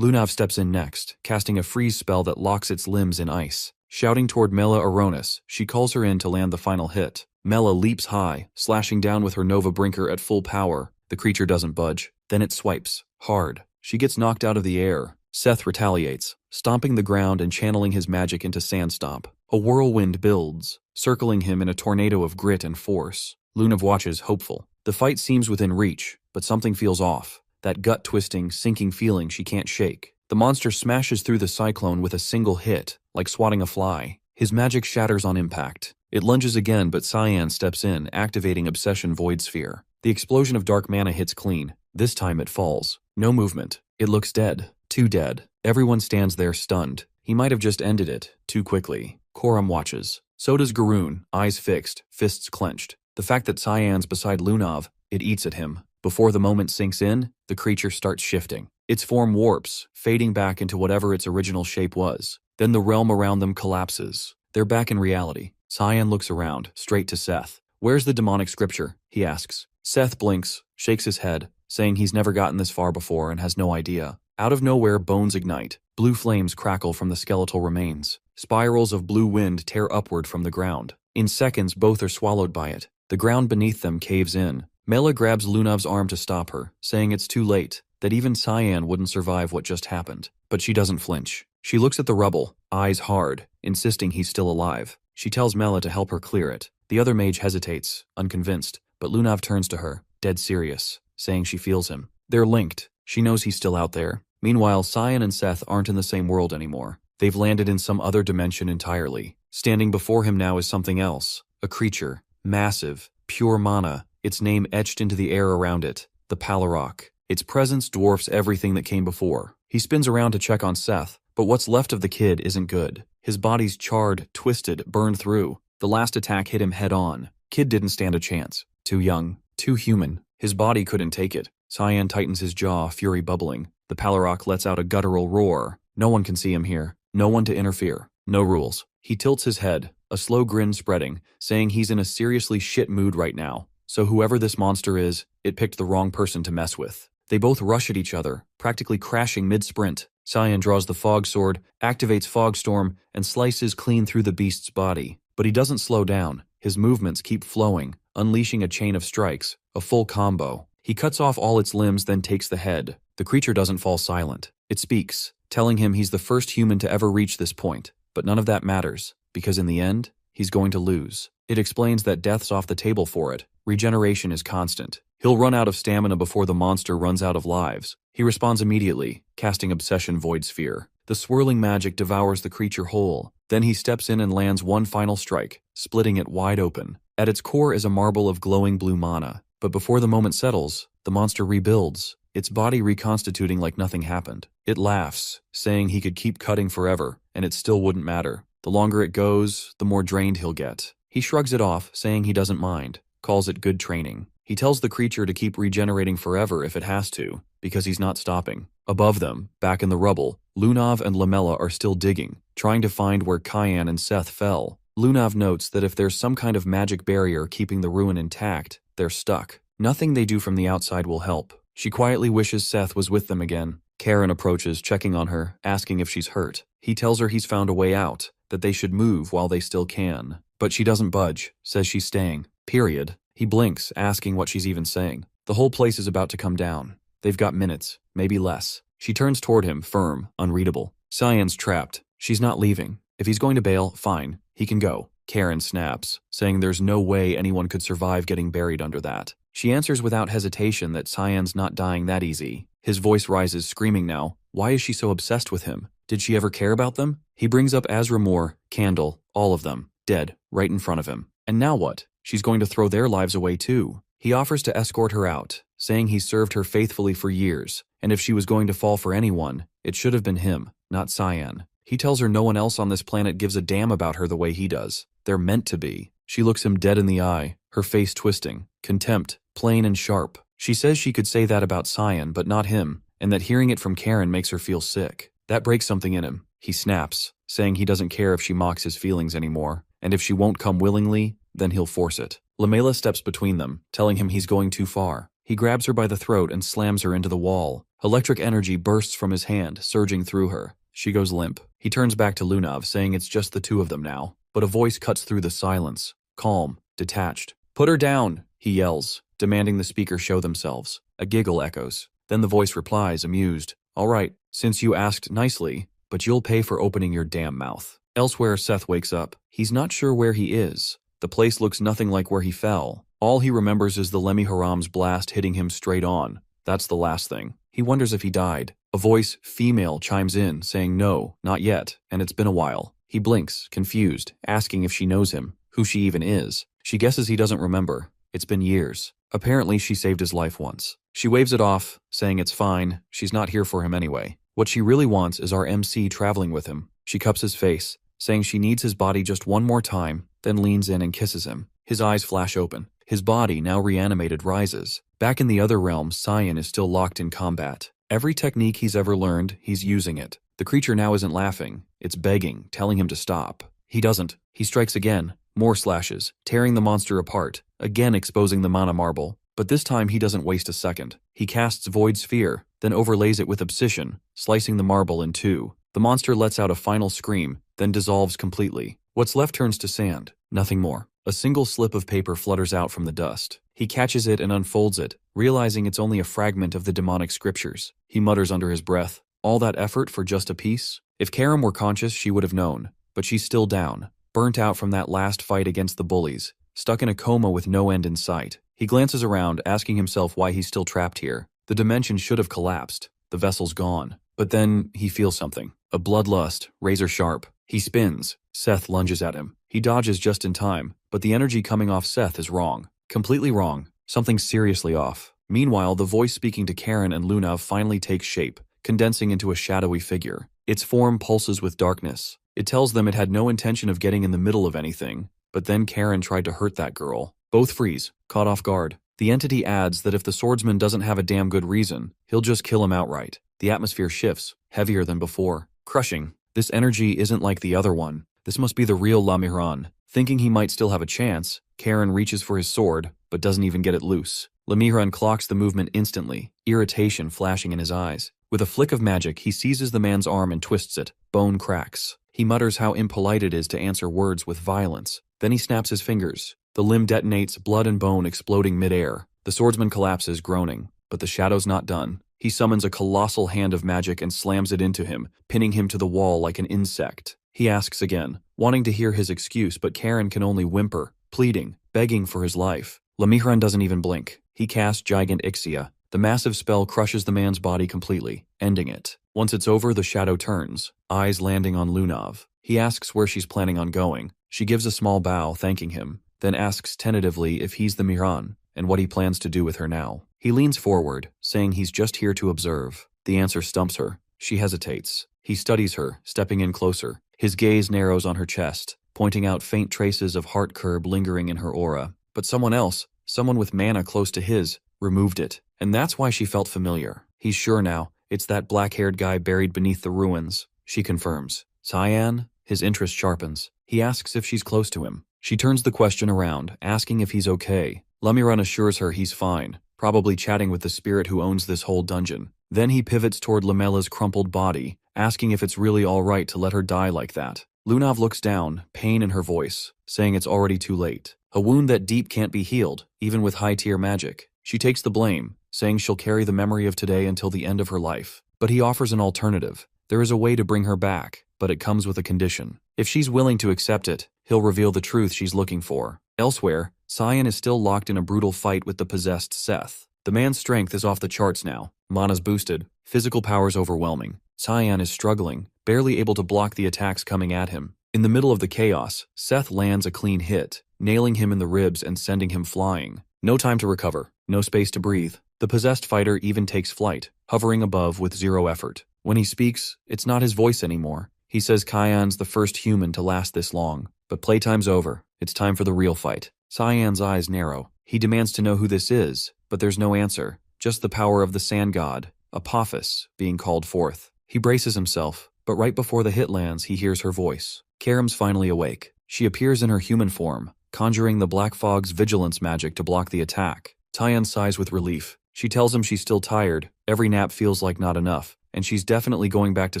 Lunav steps in next, casting a freeze spell that locks its limbs in ice. Shouting toward Mela Aronis, she calls her in to land the final hit. Mela leaps high, slashing down with her Nova Brinker at full power. The creature doesn't budge. Then it swipes. Hard. She gets knocked out of the air. Seth retaliates, stomping the ground and channeling his magic into Sandstomp. A whirlwind builds, circling him in a tornado of grit and force. Lunav watches, hopeful. The fight seems within reach, but something feels off. That gut-twisting, sinking feeling she can't shake. The monster smashes through the cyclone with a single hit, like swatting a fly. His magic shatters on impact. It lunges again, but Cyan steps in, activating Obsession Void Sphere. The explosion of dark mana hits clean. This time it falls. No movement. It looks dead. Too dead. Everyone stands there stunned. He might have just ended it, too quickly. Koram watches. So does Garoon, eyes fixed, fists clenched. The fact that Cyan's beside Lunav, it eats at him. Before the moment sinks in, the creature starts shifting. Its form warps, fading back into whatever its original shape was. Then the realm around them collapses. They're back in reality. Cyan looks around, straight to Seth. "Where's the demonic scripture?" he asks. Seth blinks, shakes his head, saying he's never gotten this far before and has no idea. Out of nowhere, bones ignite. Blue flames crackle from the skeletal remains. Spirals of blue wind tear upward from the ground. In seconds, both are swallowed by it. The ground beneath them caves in. Mela grabs Lunav's arm to stop her, saying it's too late, that even Cyan wouldn't survive what just happened. But she doesn't flinch. She looks at the rubble, eyes hard, insisting he's still alive. She tells Mela to help her clear it. The other mage hesitates, unconvinced, but Lunav turns to her, dead serious, saying she feels him. They're linked. She knows he's still out there. Meanwhile, Cyan and Seth aren't in the same world anymore. They've landed in some other dimension entirely. Standing before him now is something else. A creature. Massive. Pure mana. Its name etched into the air around it. The Palarok. Its presence dwarfs everything that came before. He spins around to check on Seth, but what's left of the kid isn't good. His body's charred, twisted, burned through. The last attack hit him head on. Kid didn't stand a chance. Too young. Too human. His body couldn't take it. Cyan tightens his jaw, fury bubbling. The Palarok lets out a guttural roar. No one can see him here. No one to interfere. No rules. He tilts his head, a slow grin spreading, saying he's in a seriously shit mood right now. So whoever this monster is, it picked the wrong person to mess with. They both rush at each other, practically crashing mid-sprint. Cyan draws the fog sword, activates Fog Storm, and slices clean through the beast's body. But he doesn't slow down. His movements keep flowing, unleashing a chain of strikes, a full combo. He cuts off all its limbs, then takes the head. The creature doesn't fall silent. It speaks, telling him he's the first human to ever reach this point. But none of that matters, because in the end, he's going to lose. It explains that death's off the table for it. Regeneration is constant. He'll run out of stamina before the monster runs out of lives. He responds immediately, casting Obsession Void Sphere. The swirling magic devours the creature whole. Then he steps in and lands one final strike, splitting it wide open. At its core is a marble of glowing blue mana. But before the moment settles, the monster rebuilds, its body reconstituting like nothing happened. It laughs, saying he could keep cutting forever, and it still wouldn't matter. The longer it goes, the more drained he'll get. He shrugs it off, saying he doesn't mind, calls it good training. He tells the creature to keep regenerating forever if it has to, because he's not stopping. Above them, back in the rubble, Lunav and Lamela are still digging, trying to find where Cyan and Seth fell. Lunav notes that if there's some kind of magic barrier keeping the ruin intact, they're stuck. Nothing they do from the outside will help. She quietly wishes Seth was with them again. Karen approaches, checking on her, asking if she's hurt. He tells her he's found a way out, that they should move while they still can. But she doesn't budge, says she's staying. Period. He blinks, asking what she's even saying. The whole place is about to come down. They've got minutes, maybe less. She turns toward him, firm, unreadable. Cyan's trapped. She's not leaving. If he's going to bail, fine. He can go. Karen snaps, saying there's no way anyone could survive getting buried under that. She answers without hesitation that Cyan's not dying that easy. His voice rises, screaming now. Why is she so obsessed with him? Did she ever care about them? He brings up Azra Moore, Candle, all of them, dead, right in front of him. And now what? She's going to throw their lives away too. He offers to escort her out, saying he served her faithfully for years, and if she was going to fall for anyone, it should have been him, not Cyan. He tells her no one else on this planet gives a damn about her the way he does. They're meant to be. She looks him dead in the eye, her face twisting. Contempt, plain and sharp. She says she could say that about Cyan, but not him, and that hearing it from Karen makes her feel sick. That breaks something in him. He snaps, saying he doesn't care if she mocks his feelings anymore, and if she won't come willingly, then he'll force it. Lamela steps between them, telling him he's going too far. He grabs her by the throat and slams her into the wall. Electric energy bursts from his hand, surging through her. She goes limp. He turns back to Lunav, saying it's just the two of them now. But a voice cuts through the silence. Calm, detached. "Put her down," he yells, demanding the speaker show themselves. A giggle echoes. Then the voice replies, amused. "All right, since you asked nicely, but you'll pay for opening your damn mouth." Elsewhere, Seth wakes up. He's not sure where he is. The place looks nothing like where he fell. All he remembers is the Lemmy-Haram's blast hitting him straight on. That's the last thing. He wonders if he died. A voice, female, chimes in, saying no, not yet, and it's been a while. He blinks, confused, asking if she knows him, who she even is. She guesses he doesn't remember. It's been years. Apparently, she saved his life once. She waves it off, saying it's fine, she's not here for him anyway. What she really wants is our MC traveling with him. She cups his face, saying she needs his body just one more time, then leans in and kisses him. His eyes flash open. His body, now reanimated, rises. Back in the other realm, Cyan is still locked in combat. Every technique he's ever learned, he's using it. The creature now isn't laughing. It's begging, telling him to stop. He doesn't. He strikes again. More slashes, tearing the monster apart, again exposing the mana marble. But this time he doesn't waste a second. He casts Void Sphere, then overlays it with Obsession, slicing the marble in two. The monster lets out a final scream, then dissolves completely. What's left turns to sand. Nothing more. A single slip of paper flutters out from the dust. He catches it and unfolds it, realizing it's only a fragment of the demonic scriptures. He mutters under his breath, all that effort for just a piece? If Karam were conscious, she would have known. But she's still down, burnt out from that last fight against the bullies, stuck in a coma with no end in sight. He glances around, asking himself why he's still trapped here. The dimension should have collapsed. The vessel's gone. But then he feels something. A bloodlust, razor sharp. He spins. Seth lunges at him. He dodges just in time, but the energy coming off Seth is wrong. Completely wrong. Something seriously off. Meanwhile, the voice speaking to Karen and Lunav finally takes shape, condensing into a shadowy figure. Its form pulses with darkness. It tells them it had no intention of getting in the middle of anything, but then Karen tried to hurt that girl. Both freeze, caught off guard. The entity adds that if the swordsman doesn't have a damn good reason, he'll just kill him outright. The atmosphere shifts, heavier than before. Crushing. This energy isn't like the other one. This must be the real Lamiran. Thinking he might still have a chance, Karen reaches for his sword, but doesn't even get it loose. Lamiran clocks the movement instantly, irritation flashing in his eyes. With a flick of magic, he seizes the man's arm and twists it. Bone cracks. He mutters how impolite it is to answer words with violence. Then he snaps his fingers. The limb detonates, blood and bone exploding midair. The swordsman collapses, groaning. But the shadow's not done. He summons a colossal hand of magic and slams it into him, pinning him to the wall like an insect. He asks again, wanting to hear his excuse, but Karen can only whimper, pleading, begging for his life. Lamihran doesn't even blink. He casts Gigant Ixia. The massive spell crushes the man's body completely, ending it. Once it's over, the shadow turns, eyes landing on Lunav. He asks where she's planning on going. She gives a small bow, thanking him, then asks tentatively if he's the Mihran, and what he plans to do with her now. He leans forward, saying he's just here to observe. The answer stumps her. She hesitates. He studies her, stepping in closer. His gaze narrows on her chest, pointing out faint traces of heart curb lingering in her aura. But someone else, someone with mana close to his, removed it. And that's why she felt familiar. He's sure now, it's that black-haired guy buried beneath the ruins. She confirms. Cyan? His interest sharpens. He asks if she's close to him. She turns the question around, asking if he's okay. Lamiran assures her he's fine, probably chatting with the spirit who owns this whole dungeon. Then he pivots toward Lamella's crumpled body, asking if it's really all right to let her die like that. Lunav looks down, pain in her voice, saying it's already too late. A wound that deep can't be healed, even with high-tier magic. She takes the blame, saying she'll carry the memory of today until the end of her life. But he offers an alternative. There is a way to bring her back, but it comes with a condition. If she's willing to accept it, he'll reveal the truth she's looking for. Elsewhere, Cyan is still locked in a brutal fight with the possessed Seth. The man's strength is off the charts now. Mana's boosted, physical power's overwhelming. Cyan is struggling, barely able to block the attacks coming at him. In the middle of the chaos, Seth lands a clean hit, nailing him in the ribs and sending him flying. No time to recover, no space to breathe. The possessed fighter even takes flight, hovering above with zero effort. When he speaks, it's not his voice anymore. He says Cyan's the first human to last this long. But playtime's over. It's time for the real fight. Cyan's eyes narrow. He demands to know who this is, but there's no answer. Just the power of the sand god, Apophis, being called forth. He braces himself, but right before the hit lands, he hears her voice. Karam's finally awake. She appears in her human form, conjuring the Black Fog's vigilance magic to block the attack. Tyan sighs with relief. She tells him she's still tired, Every nap feels like not enough, and she's definitely going back to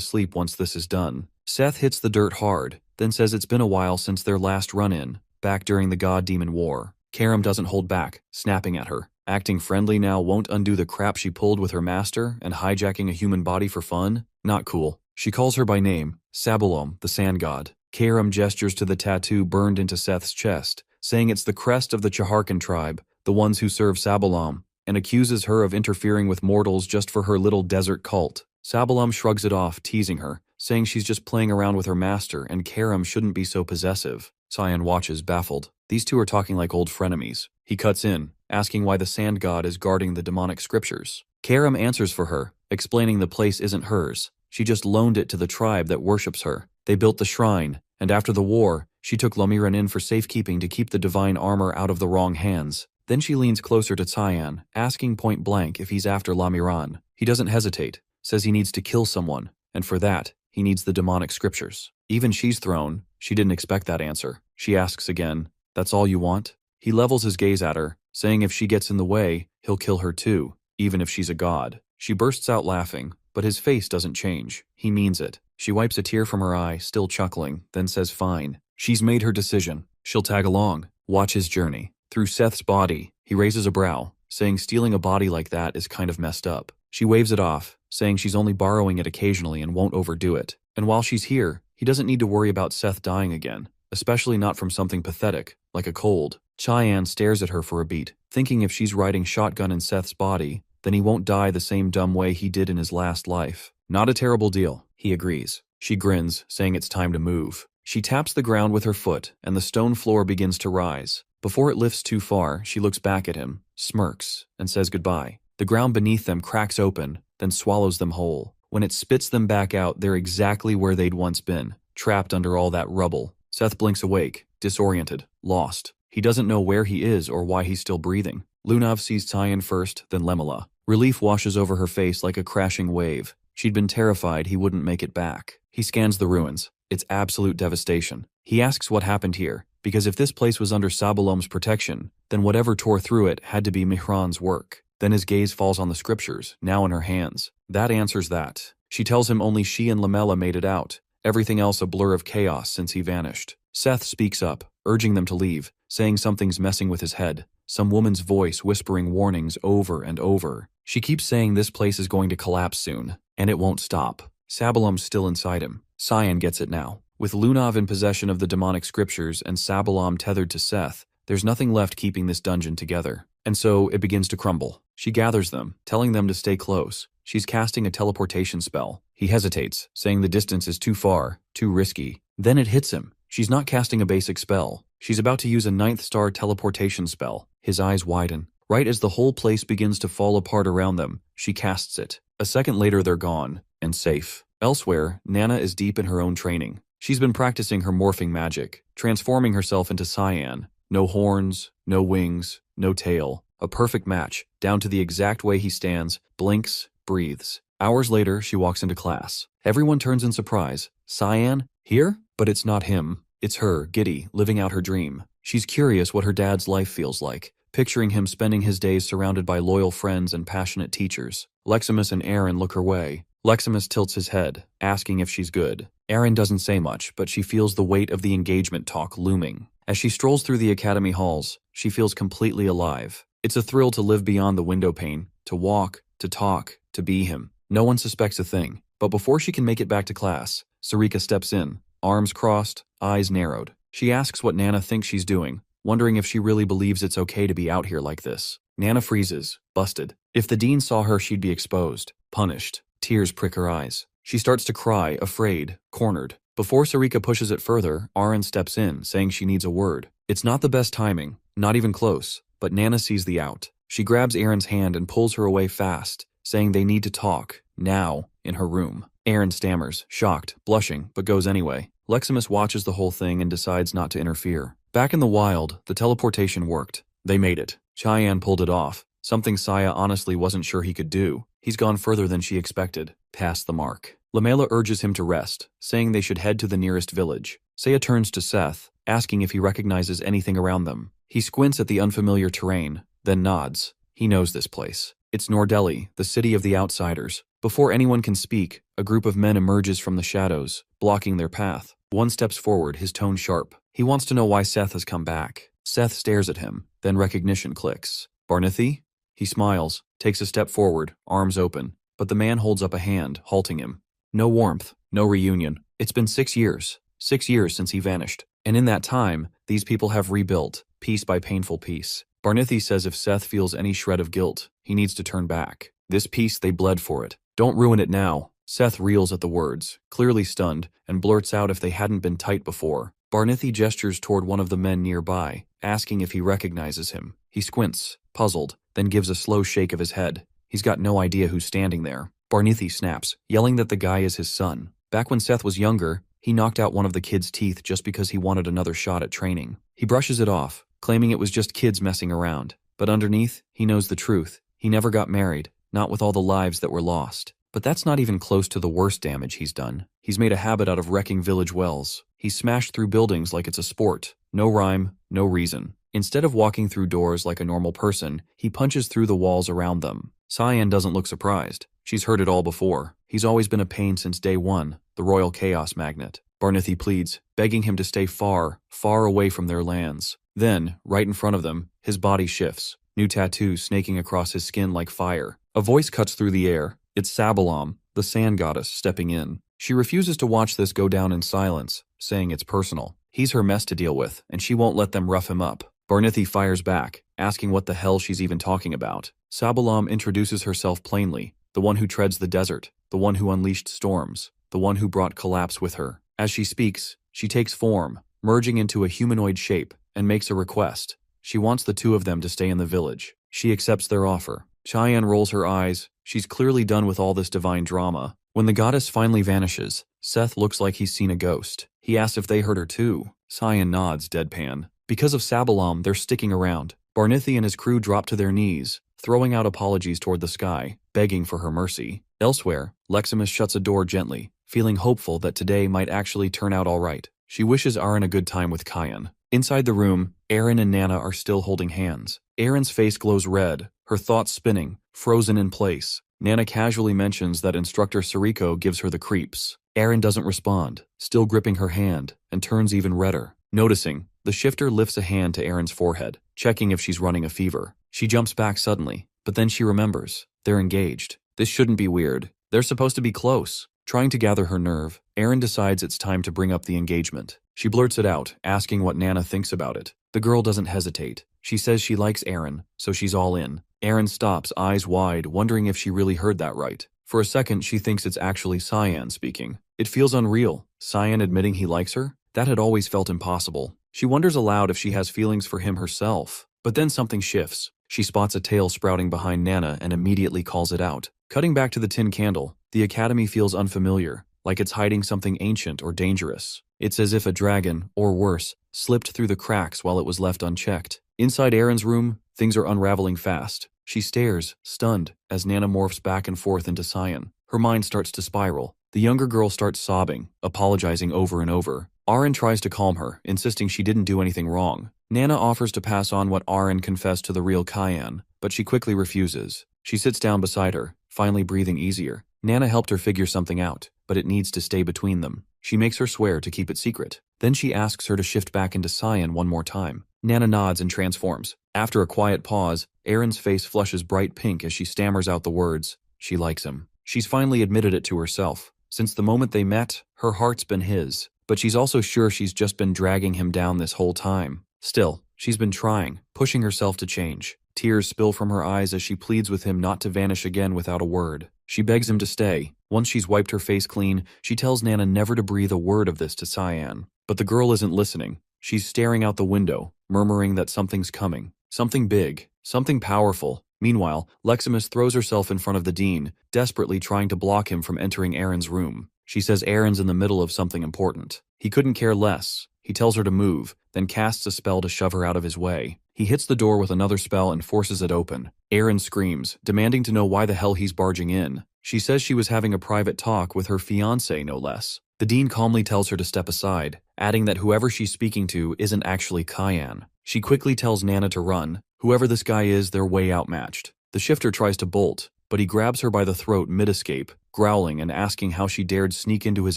sleep once this is done. Seth hits the dirt hard, then says it's been a while since their last run-in, back during the God-Demon War. Karam doesn't hold back, snapping at her. Acting friendly now won't undo the crap she pulled with her master and hijacking a human body for fun? Not cool. She calls her by name, Sabalom, the sand god. Karam gestures to the tattoo burned into Seth's chest, saying it's the crest of the Chaharkan tribe, the ones who serve Sabalom, and accuses her of interfering with mortals just for her little desert cult. Sabalom shrugs it off, teasing her, saying she's just playing around with her master and Karam shouldn't be so possessive. Cyan watches, baffled. These two are talking like old frenemies. He cuts in, asking why the sand god is guarding the demonic scriptures. Karam answers for her, explaining the place isn't hers. She just loaned it to the tribe that worships her. They built the shrine, and after the war, she took Lamiran in for safekeeping to keep the divine armor out of the wrong hands. Then she leans closer to Cyan, asking point blank if he's after Lamiran. He doesn't hesitate, says he needs to kill someone, and for that, he needs the demonic scriptures. Even she's thrown. She didn't expect that answer. She asks again, "That's all you want?" He levels his gaze at her, saying if she gets in the way, he'll kill her too, even if she's a god. She bursts out laughing, but his face doesn't change. He means it. She wipes a tear from her eye, still chuckling, then says fine. She's made her decision. She'll tag along, watch his journey. Through Seth's body, he raises a brow, saying stealing a body like that is kind of messed up. She waves it off, saying she's only borrowing it occasionally and won't overdo it. And while she's here, he doesn't need to worry about Seth dying again, especially not from something pathetic, like a cold. Cheyenne stares at her for a beat, thinking if she's riding shotgun in Seth's body, then he won't die the same dumb way he did in his last life. Not a terrible deal, he agrees. She grins, saying it's time to move. She taps the ground with her foot, and the stone floor begins to rise. Before it lifts too far, she looks back at him, smirks, and says goodbye. The ground beneath them cracks open, then swallows them whole. When it spits them back out, they're exactly where they'd once been, trapped under all that rubble. Seth blinks awake, disoriented, lost. He doesn't know where he is or why he's still breathing. Lunav sees Tyan first, then Lemela. Relief washes over her face like a crashing wave. She'd been terrified he wouldn't make it back. He scans the ruins. It's absolute devastation. He asks what happened here, because if this place was under Sabalom's protection, then whatever tore through it had to be Mihran's work. Then his gaze falls on the scriptures, now in her hands. That answers that. She tells him only she and Lamela made it out. Everything else a blur of chaos since he vanished. Seth speaks up, urging them to leave, saying something's messing with his head. Some woman's voice whispering warnings over and over. She keeps saying this place is going to collapse soon, and it won't stop. Sabalom's still inside him. Cyan gets it now. With Lunav in possession of the demonic scriptures and Sabalom tethered to Seth, there's nothing left keeping this dungeon together. And so it begins to crumble. She gathers them, telling them to stay close. She's casting a teleportation spell. He hesitates, saying the distance is too far, too risky. Then it hits him. She's not casting a basic spell. She's about to use a 9th star teleportation spell. His eyes widen. Right as the whole place begins to fall apart around them, she casts it. A second later they're gone, and safe. Elsewhere, Nana is deep in her own training. She's been practicing her morphing magic, transforming herself into Cyan. No horns, no wings, no tail. A perfect match, down to the exact way he stands, blinks, breathes. Hours later, she walks into class. Everyone turns in surprise. Cyan? Here? But it's not him. It's her, giddy, living out her dream. She's curious what her dad's life feels like, picturing him spending his days surrounded by loyal friends and passionate teachers. Leximus and Aaron look her way. Leximus tilts his head, asking if she's good. Aaron doesn't say much, but she feels the weight of the engagement talk looming. As she strolls through the academy halls, she feels completely alive. It's a thrill to live beyond the window pane, to walk, to talk, to be him. No one suspects a thing. But before she can make it back to class, Sarika steps in, arms crossed, eyes narrowed. She asks what Nana thinks she's doing, wondering if she really believes it's okay to be out here like this. Nana freezes, busted. If the dean saw her, she'd be exposed, punished. Tears prick her eyes. She starts to cry, afraid, cornered. Before Sarika pushes it further, Aaron steps in, saying she needs a word. It's not the best timing, not even close, but Nana sees the out. She grabs Aaron's hand and pulls her away fast, saying they need to talk, now, in her room. Aaron stammers, shocked, blushing, but goes anyway. Leximus watches the whole thing and decides not to interfere. Back in the wild, the teleportation worked. They made it. Cheyenne pulled it off, something Saya honestly wasn't sure he could do. He's gone further than she expected, past the mark. Lamela urges him to rest, saying they should head to the nearest village. Saya turns to Seth, asking if he recognizes anything around them. He squints at the unfamiliar terrain, then nods. He knows this place. It's Nordeli, the city of the outsiders. Before anyone can speak, a group of men emerges from the shadows, blocking their path. One steps forward, his tone sharp. He wants to know why Seth has come back. Seth stares at him, then recognition clicks. Barnithi? He smiles, takes a step forward, arms open, but the man holds up a hand, halting him. No warmth, no reunion. It's been 6 years. 6 years since he vanished. And in that time, these people have rebuilt, piece by painful piece. Barnithi says if Seth feels any shred of guilt, he needs to turn back. This piece, they bled for it. Don't ruin it now. Seth reels at the words, clearly stunned, and blurts out if they hadn't been tight before. Barnithi gestures toward one of the men nearby, asking if he recognizes him. He squints, puzzled, then gives a slow shake of his head. He's got no idea who's standing there. Barnithi snaps, yelling that the guy is his son. Back when Seth was younger, he knocked out one of the kid's teeth just because he wanted another shot at training. He brushes it off, claiming it was just kids messing around. But underneath, he knows the truth. He never got married, not with all the lives that were lost. But that's not even close to the worst damage he's done. He's made a habit out of wrecking village wells. He's smashed through buildings like it's a sport. No rhyme, no reason. Instead of walking through doors like a normal person, he punches through the walls around them. Cyan doesn't look surprised. She's heard it all before. He's always been a pain since day one, the royal chaos magnet. Barnithi pleads, begging him to stay far, far away from their lands. Then, right in front of them, his body shifts, new tattoos snaking across his skin like fire. A voice cuts through the air. It's Sabalam, the sand goddess, stepping in. She refuses to watch this go down in silence, saying it's personal. He's her mess to deal with, and she won't let them rough him up. Barnithi fires back, asking what the hell she's even talking about. Sabalam introduces herself plainly, the one who treads the desert, the one who unleashed storms, the one who brought collapse with her. As she speaks, she takes form, merging into a humanoid shape, and makes a request. She wants the two of them to stay in the village. She accepts their offer. Cheyenne rolls her eyes. She's clearly done with all this divine drama. When the goddess finally vanishes, Seth looks like he's seen a ghost. He asks if they heard her too. Cyan nods, deadpan. Because of Sabalam, they're sticking around. Barnithi and his crew drop to their knees, throwing out apologies toward the sky, begging for her mercy. Elsewhere, Leximus shuts a door gently, feeling hopeful that today might actually turn out all right. She wishes Aaron a good time with Kyan. Inside the room, Aaron and Nana are still holding hands. Aaron's face glows red, her thoughts spinning, frozen in place. Nana casually mentions that instructor Sariko gives her the creeps. Aaron doesn't respond, still gripping her hand, and turns even redder. Noticing, the shifter lifts a hand to Aaron's forehead, checking if she's running a fever. She jumps back suddenly, but then she remembers. They're engaged. This shouldn't be weird. They're supposed to be close. Trying to gather her nerve, Aaron decides it's time to bring up the engagement. She blurts it out, asking what Nana thinks about it. The girl doesn't hesitate. She says she likes Aaron, so she's all in. Aaron stops, eyes wide, wondering if she really heard that right. For a second, she thinks it's actually Cyan speaking. It feels unreal. Cyan admitting he likes her? That had always felt impossible. She wonders aloud if she has feelings for him herself. But then something shifts. She spots a tail sprouting behind Nana and immediately calls it out. Cutting back to the tin candle, the academy feels unfamiliar, like it's hiding something ancient or dangerous. It's as if a dragon, or worse, slipped through the cracks while it was left unchecked. Inside Aaron's room, things are unraveling fast. She stares, stunned, as Nana morphs back and forth into Cyan. Her mind starts to spiral. The younger girl starts sobbing, apologizing over and over. Aaron tries to calm her, insisting she didn't do anything wrong. Nana offers to pass on what Aaron confessed to the real Cyan, but she quickly refuses. She sits down beside her, finally breathing easier. Nana helped her figure something out, but it needs to stay between them. She makes her swear to keep it secret. Then she asks her to shift back into Cyan one more time. Nana nods and transforms. After a quiet pause, Aaron's face flushes bright pink as she stammers out the words, she likes him. She's finally admitted it to herself. Since the moment they met, her heart's been his. But she's also sure she's just been dragging him down this whole time. Still, she's been trying, pushing herself to change. Tears spill from her eyes as she pleads with him not to vanish again without a word. She begs him to stay. Once she's wiped her face clean, she tells Nana never to breathe a word of this to Cyan. But the girl isn't listening. She's staring out the window, murmuring that something's coming. Something big. Something powerful. Meanwhile, Leximus throws herself in front of the dean, desperately trying to block him from entering Aaron's room. She says Aaron's in the middle of something important. He couldn't care less. He tells her to move, then casts a spell to shove her out of his way. He hits the door with another spell and forces it open. Aaron screams, demanding to know why the hell he's barging in. She says she was having a private talk with her fiancé, no less. The dean calmly tells her to step aside, adding that whoever she's speaking to isn't actually Cyan. She quickly tells Nana to run. Whoever this guy is, they're way outmatched. The shifter tries to bolt, but he grabs her by the throat mid-escape, growling and asking how she dared sneak into his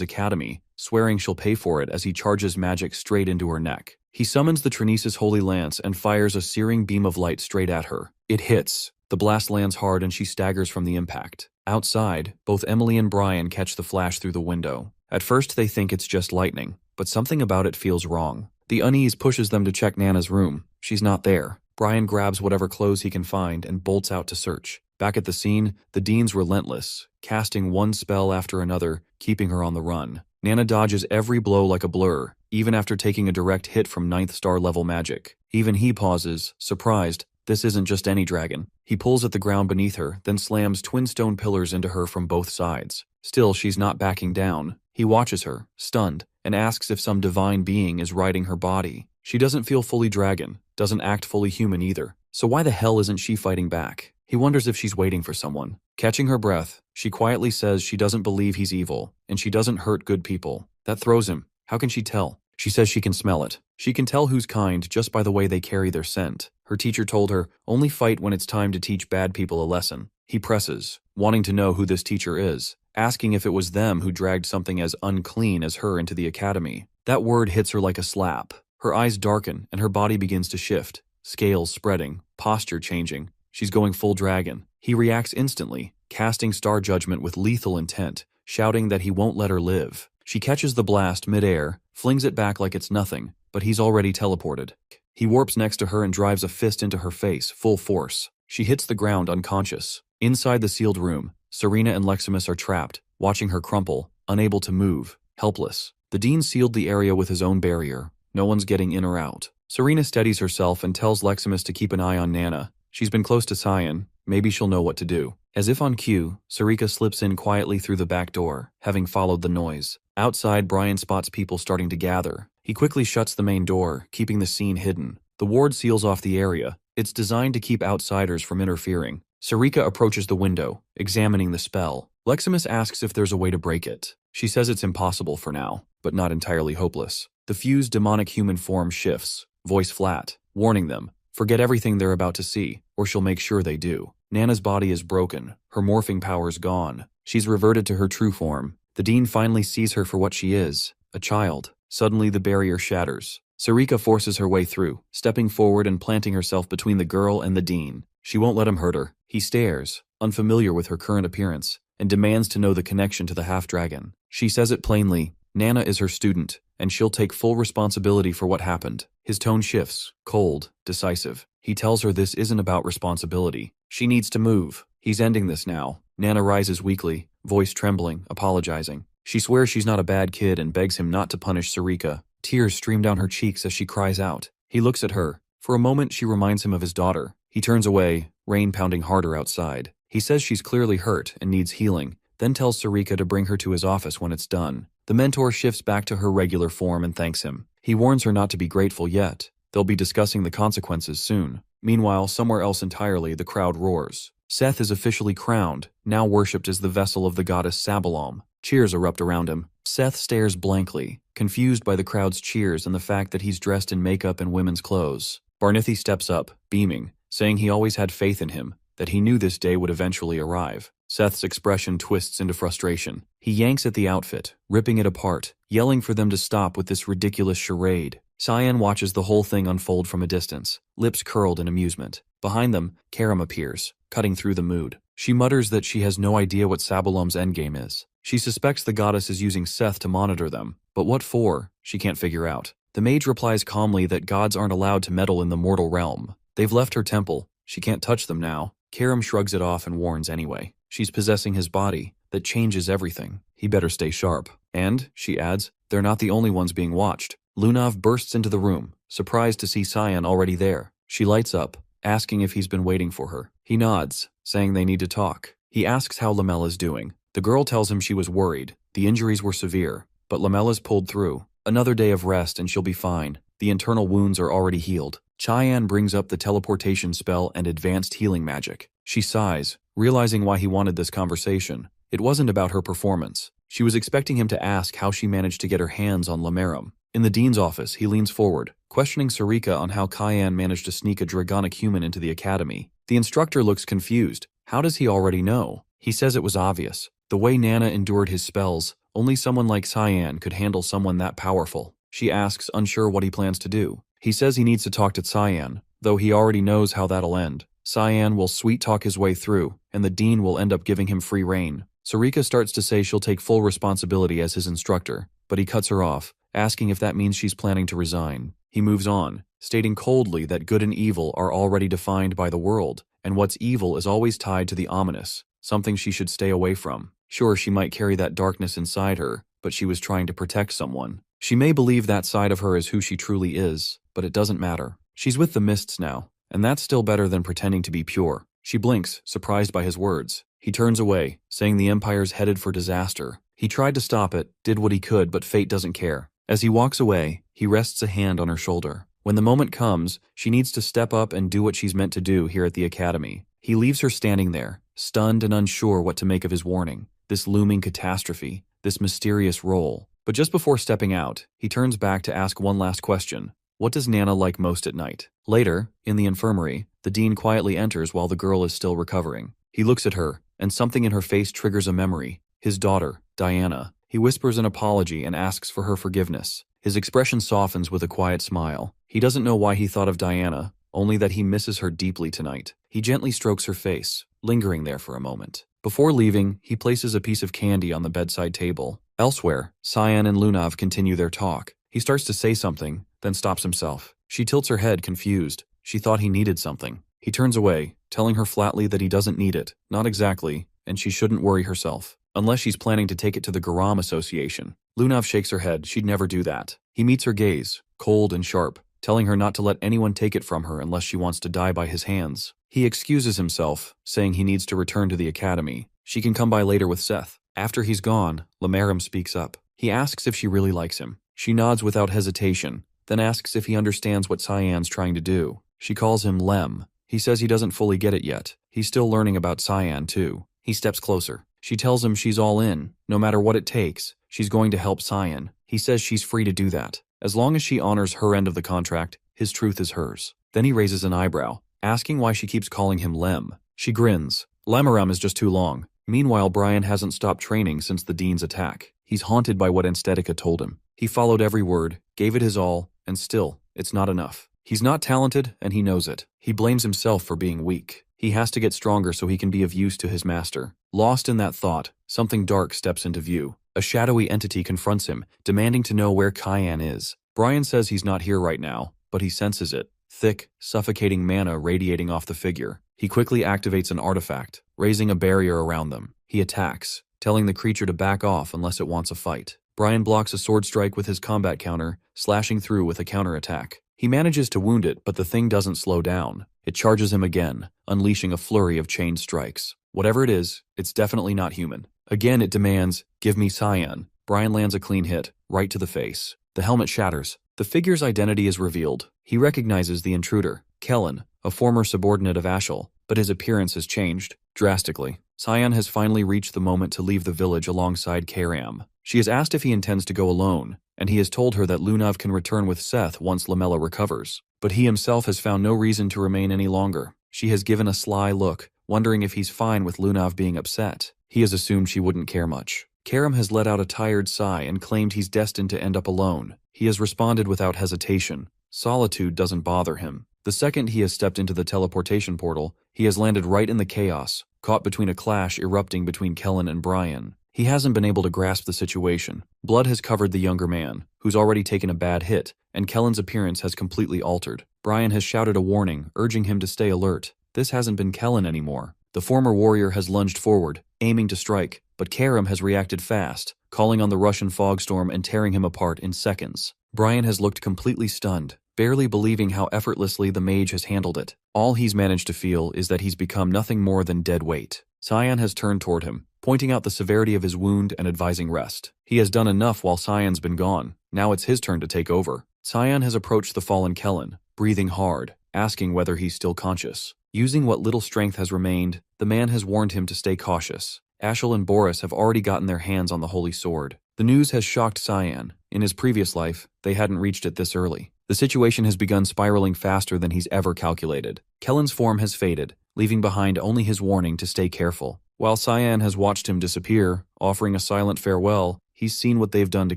academy, swearing she'll pay for it as he charges magic straight into her neck. He summons the Trinesis Holy Lance and fires a searing beam of light straight at her. It hits. The blast lands hard and she staggers from the impact. Outside, both Emily and Brian catch the flash through the window. At first they think it's just lightning, but something about it feels wrong. The unease pushes them to check Nana's room. She's not there. Brian grabs whatever clothes he can find and bolts out to search. Back at the scene, the Dean's relentless, casting one spell after another, keeping her on the run. Nana dodges every blow like a blur, even after taking a direct hit from 9th star level magic. Even he pauses, surprised. This isn't just any dragon. He pulls at the ground beneath her, then slams twin stone pillars into her from both sides. Still, she's not backing down. He watches her, stunned, and asks if some divine being is riding her body. She doesn't feel fully dragon, doesn't act fully human either. So why the hell isn't she fighting back? He wonders if she's waiting for someone. Catching her breath, she quietly says she doesn't believe he's evil, and she doesn't hurt good people. That throws him. How can she tell? She says she can smell it. She can tell who's kind just by the way they carry their scent. Her teacher told her, only fight when it's time to teach bad people a lesson. He presses, wanting to know who this teacher is, asking if it was them who dragged something as unclean as her into the academy. That word hits her like a slap. Her eyes darken and her body begins to shift, scales spreading, posture changing. She's going full dragon. He reacts instantly, casting star judgment with lethal intent, shouting that he won't let her live. She catches the blast mid-air, flings it back like it's nothing, but he's already teleported. He warps next to her and drives a fist into her face, full force. She hits the ground unconscious. Inside the sealed room, Serena and Leximus are trapped, watching her crumple, unable to move, helpless. The Dean sealed the area with his own barrier. No one's getting in or out. Serena steadies herself and tells Leximus to keep an eye on Nana. She's been close to Cyan. Maybe she'll know what to do. As if on cue, Sarika slips in quietly through the back door, having followed the noise. Outside, Brian spots people starting to gather. He quickly shuts the main door, keeping the scene hidden. The ward seals off the area. It's designed to keep outsiders from interfering. Sarika approaches the window, examining the spell. Leximus asks if there's a way to break it. She says it's impossible for now, but not entirely hopeless. The fused demonic human form shifts, voice flat, warning them, forget everything they're about to see, or she'll make sure they do. Nana's body is broken, her morphing powers gone. She's reverted to her true form. The Dean finally sees her for what she is, a child. Suddenly the barrier shatters. Sarika forces her way through, stepping forward and planting herself between the girl and the Dean. She won't let him hurt her. He stares, unfamiliar with her current appearance, and demands to know the connection to the half-dragon. She says it plainly. Nana is her student, and she'll take full responsibility for what happened. His tone shifts, cold, decisive. He tells her this isn't about responsibility. She needs to move. He's ending this now. Nana rises weakly, voice trembling, apologizing. She swears she's not a bad kid and begs him not to punish Sarika. Tears stream down her cheeks as she cries out. He looks at her. For a moment, she reminds him of his daughter. He turns away, rain pounding harder outside. He says she's clearly hurt and needs healing, then tells Sarika to bring her to his office when it's done. The mentor shifts back to her regular form and thanks him. He warns her not to be grateful yet. They'll be discussing the consequences soon. Meanwhile, somewhere else entirely, the crowd roars. Seth is officially crowned, now worshipped as the vessel of the goddess Sabalom. Cheers erupt around him. Seth stares blankly, confused by the crowd's cheers and the fact that he's dressed in makeup and women's clothes. Barnithi steps up, beaming, saying he always had faith in him, that he knew this day would eventually arrive. Seth's expression twists into frustration. He yanks at the outfit, ripping it apart, yelling for them to stop with this ridiculous charade. Cyan watches the whole thing unfold from a distance, lips curled in amusement. Behind them, Karam appears, cutting through the mood. She mutters that she has no idea what Sabalom's endgame is. She suspects the goddess is using Seth to monitor them, but what for, she can't figure out. The mage replies calmly that gods aren't allowed to meddle in the mortal realm. They've left her temple. She can't touch them now. Karam shrugs it off and warns anyway. She's possessing his body. That changes everything. He better stay sharp. And, she adds, they're not the only ones being watched. Lunav bursts into the room, surprised to see Cyan already there. She lights up, asking if he's been waiting for her. He nods, saying they need to talk. He asks how Lamella's doing. The girl tells him she was worried. The injuries were severe, but Lamella's pulled through. Another day of rest and she'll be fine. The internal wounds are already healed. Cheyenne brings up the teleportation spell and advanced healing magic. She sighs, realizing why he wanted this conversation. It wasn't about her performance. She was expecting him to ask how she managed to get her hands on Lamerum. In the dean's office, he leans forward, questioning Sarika on how Cayenne managed to sneak a dragonic human into the academy. The instructor looks confused. How does he already know? He says it was obvious. The way Nana endured his spells, only someone like Cyan could handle someone that powerful. She asks, unsure what he plans to do. He says he needs to talk to Cyan, though he already knows how that'll end. Cyan will sweet-talk his way through, and the dean will end up giving him free rein. Sarika starts to say she'll take full responsibility as his instructor, but he cuts her off, asking if that means she's planning to resign. He moves on, stating coldly that good and evil are already defined by the world, and what's evil is always tied to the ominous, something she should stay away from. Sure, she might carry that darkness inside her, but she was trying to protect someone. She may believe that side of her is who she truly is, but it doesn't matter. She's with the mists now, and that's still better than pretending to be pure. She blinks, surprised by his words. He turns away, saying the Empire's headed for disaster. He tried to stop it, did what he could, but fate doesn't care. As he walks away, he rests a hand on her shoulder. When the moment comes, she needs to step up and do what she's meant to do here at the academy. He leaves her standing there, stunned and unsure what to make of his warning, this looming catastrophe, this mysterious role. But just before stepping out, he turns back to ask one last question. What does Nana like most at night? Later, in the infirmary, the dean quietly enters while the girl is still recovering. He looks at her, and something in her face triggers a memory. His daughter, Diana. He whispers an apology and asks for her forgiveness. His expression softens with a quiet smile. He doesn't know why he thought of Diana, only that he misses her deeply tonight. He gently strokes her face, lingering there for a moment. Before leaving, he places a piece of candy on the bedside table. Elsewhere, Cyan and Lunav continue their talk. He starts to say something, then stops himself. She tilts her head, confused. She thought he needed something. He turns away, telling her flatly that he doesn't need it, not exactly, and she shouldn't worry herself. Unless she's planning to take it to the Garam Association. Lunav shakes her head. She'd never do that. He meets her gaze, cold and sharp, telling her not to let anyone take it from her unless she wants to die by his hands. He excuses himself, saying he needs to return to the academy. She can come by later with Seth. After he's gone, Lamaram speaks up. He asks if she really likes him. She nods without hesitation, then asks if he understands what Cyan's trying to do. She calls him Lem. He says he doesn't fully get it yet. He's still learning about Cyan, too. He steps closer. She tells him she's all in. No matter what it takes, she's going to help Cyan. He says she's free to do that. As long as she honors her end of the contract, his truth is hers. Then he raises an eyebrow, asking why she keeps calling him Lem. She grins. Lamaram is just too long. Meanwhile, Brian hasn't stopped training since the dean's attack. He's haunted by what Anstetica told him. He followed every word, gave it his all, and still, it's not enough. He's not talented, and he knows it. He blames himself for being weak. He has to get stronger so he can be of use to his master. Lost in that thought, something dark steps into view. A shadowy entity confronts him, demanding to know where Cyan is. Brian says he's not here right now, but he senses it. Thick, suffocating mana radiating off the figure. He quickly activates an artifact, raising a barrier around them. He attacks, telling the creature to back off unless it wants a fight. Brian blocks a sword strike with his combat counter, slashing through with a counterattack. He manages to wound it, but the thing doesn't slow down. It charges him again, unleashing a flurry of chained strikes. Whatever it is, it's definitely not human. Again it demands, "Give me Cyan." Brian lands a clean hit, right to the face. The helmet shatters. The figure's identity is revealed. He recognizes the intruder, Kellen, a former subordinate of Ashel, but his appearance has changed, drastically. Cyan has finally reached the moment to leave the village alongside Karam. She has asked if he intends to go alone, and he has told her that Lunav can return with Seth once Lamella recovers. But he himself has found no reason to remain any longer. She has given a sly look, wondering if he's fine with Lunav being upset. He has assumed she wouldn't care much. Karam has let out a tired sigh and claimed he's destined to end up alone. He has responded without hesitation. Solitude doesn't bother him. The second he has stepped into the teleportation portal, he has landed right in the chaos, caught between a clash erupting between Kellen and Brian. He hasn't been able to grasp the situation. Blood has covered the younger man, who's already taken a bad hit, and Kellen's appearance has completely altered. Brian has shouted a warning, urging him to stay alert. This hasn't been Kellen anymore. The former warrior has lunged forward, aiming to strike, but Karam has reacted fast, calling on the Russian fog storm and tearing him apart in seconds. Brian has looked completely stunned, barely believing how effortlessly the mage has handled it. All he's managed to feel is that he's become nothing more than dead weight. Cyan has turned toward him, pointing out the severity of his wound and advising rest. He has done enough while Cyan's been gone. Now it's his turn to take over. Cyan has approached the fallen Kellen, breathing hard, asking whether he's still conscious. Using what little strength has remained, the man has warned him to stay cautious. Ashel and Boris have already gotten their hands on the holy sword. The news has shocked Cyan, In his previous life, they hadn't reached it this early. The situation has begun spiraling faster than he's ever calculated. Kellen's form has faded, leaving behind only his warning to stay careful. While Cyan has watched him disappear, offering a silent farewell, he's seen what they've done to